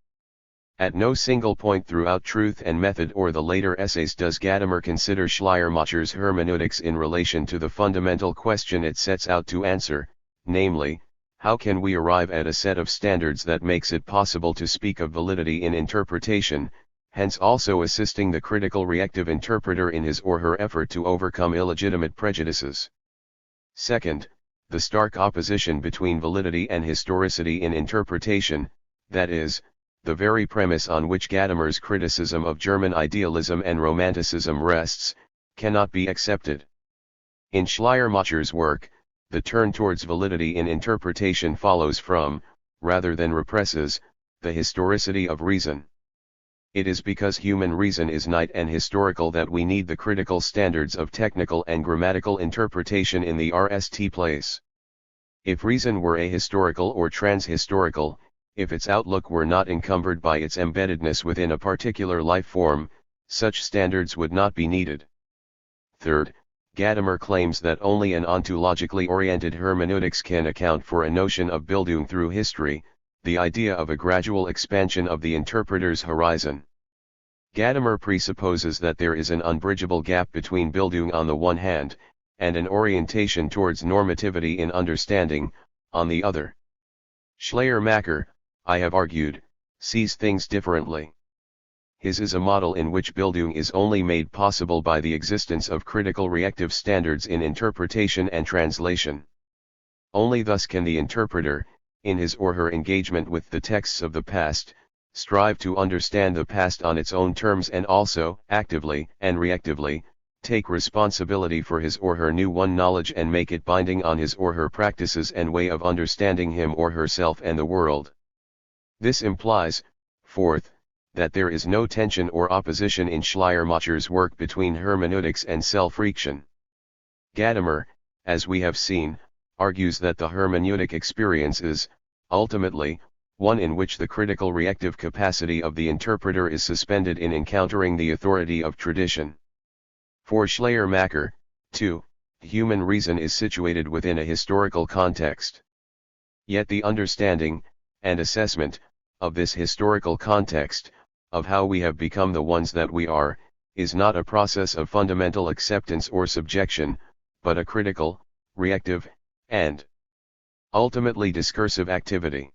At no single point throughout Truth and Method or the later essays does Gadamer consider Schleiermacher's hermeneutics in relation to the fundamental question it sets out to answer, namely, how can we arrive at a set of standards that makes it possible to speak of validity in interpretation, hence also assisting the critical reactive interpreter in his or her effort to overcome illegitimate prejudices. Second, the stark opposition between validity and historicity in interpretation, that is, the very premise on which Gadamer's criticism of German idealism and Romanticism rests, cannot be accepted. In Schleiermacher's work, the turn towards validity in interpretation follows from, rather than represses, the historicity of reason. It is because human reason is finite and historical that we need the critical standards of technical and grammatical interpretation in the RST place. If reason were ahistorical or transhistorical, if its outlook were not encumbered by its embeddedness within a particular life form, such standards would not be needed. Third, Gadamer claims that only an ontologically oriented hermeneutics can account for a notion of Bildung through history, the idea of a gradual expansion of the interpreter's horizon. Gadamer presupposes that there is an unbridgeable gap between Bildung on the one hand, and an orientation towards normativity in understanding, on the other. Schleiermacher, I have argued, sees things differently. His is a model in which Bildung is only made possible by the existence of critical reactive standards in interpretation and translation. Only thus can the interpreter, in his or her engagement with the texts of the past, strive to understand the past on its own terms and also, actively and reactively, take responsibility for his or her new won knowledge and make it binding on his or her practices and way of understanding him or herself and the world. This implies, fourth, that there is no tension or opposition in Schleiermacher's work between hermeneutics and self-reaction. Gadamer, as we have seen, argues that the hermeneutic experience is, ultimately, one in which the critical reactive capacity of the interpreter is suspended in encountering the authority of tradition. For Schleiermacher, too, human reason is situated within a historical context. Yet the understanding, and assessment, of this historical context, of how we have become the ones that we are, is not a process of fundamental acceptance or subjection, but a critical, reactive, and ultimately discursive activity.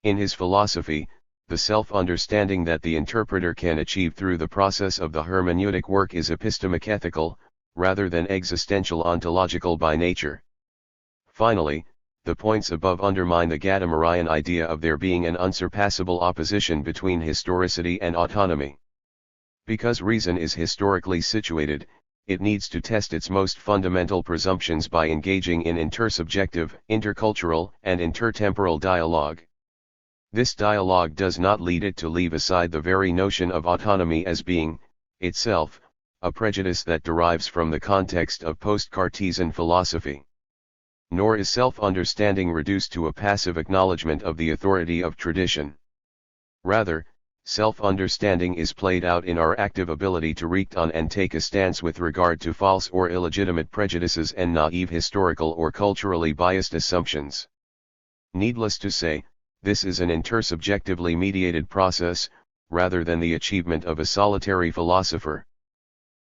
In his philosophy, the self-understanding that the interpreter can achieve through the process of the hermeneutic work is epistemikethical, rather than existential ontological by nature. Finally, the points above undermine the Gadamerian idea of there being an unsurpassable opposition between historicity and autonomy. Because reason is historically situated, it needs to test its most fundamental presumptions by engaging in intersubjective, intercultural, and intertemporal dialogue. This dialogue does not lead it to leave aside the very notion of autonomy as being, itself, a prejudice that derives from the context of post-Cartesian philosophy. Nor is self-understanding reduced to a passive acknowledgement of the authority of tradition. Rather, self-understanding is played out in our active ability to react on and take a stance with regard to false or illegitimate prejudices and naive historical or culturally biased assumptions. Needless to say, this is an intersubjectively mediated process, rather than the achievement of a solitary philosopher.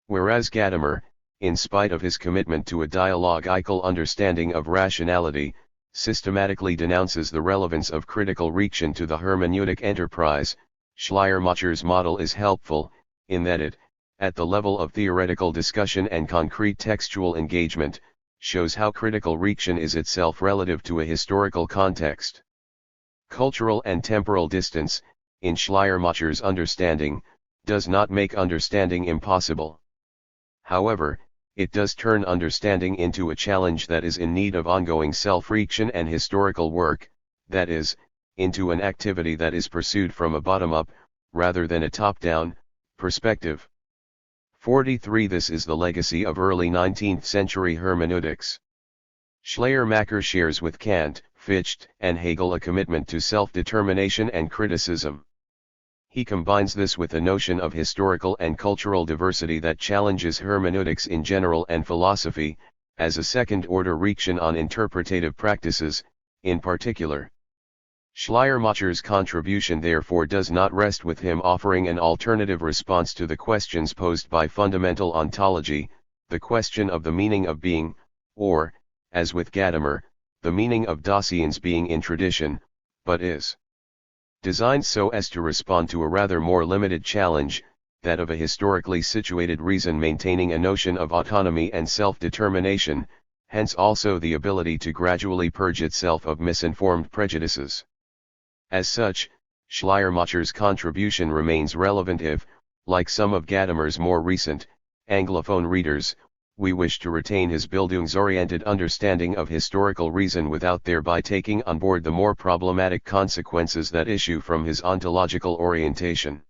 Whereas Gadamer, in spite of his commitment to a dialogical understanding of rationality, systematically denounces the relevance of critical reaction to the hermeneutic enterprise, Schleiermacher's model is helpful, in that it, at the level of theoretical discussion and concrete textual engagement, shows how critical reaction is itself relative to a historical context. Cultural and temporal distance, in Schleiermacher's understanding, does not make understanding impossible. However, it does turn understanding into a challenge that is in need of ongoing self-reaction and historical work, that is, into an activity that is pursued from a bottom-up, rather than a top-down, perspective. 43. This is the legacy of early 19th century hermeneutics. Schleiermacher shares with Kant, Fichte, and Hegel a commitment to self-determination and criticism. He combines this with a notion of historical and cultural diversity that challenges hermeneutics in general and philosophy, as a second-order reaction on interpretative practices, in particular. Schleiermacher's contribution therefore does not rest with him offering an alternative response to the questions posed by fundamental ontology, the question of the meaning of being, or, as with Gadamer, the meaning of Daseins being in tradition, but is designed so as to respond to a rather more limited challenge, that of a historically situated reason maintaining a notion of autonomy and self-determination, hence also the ability to gradually purge itself of misinformed prejudices. As such, Schleiermacher's contribution remains relevant if, like some of Gadamer's more recent, Anglophone readers, we wish to retain his bildungsoriented understanding of historical reason without thereby taking on board the more problematic consequences that issue from his ontological orientation.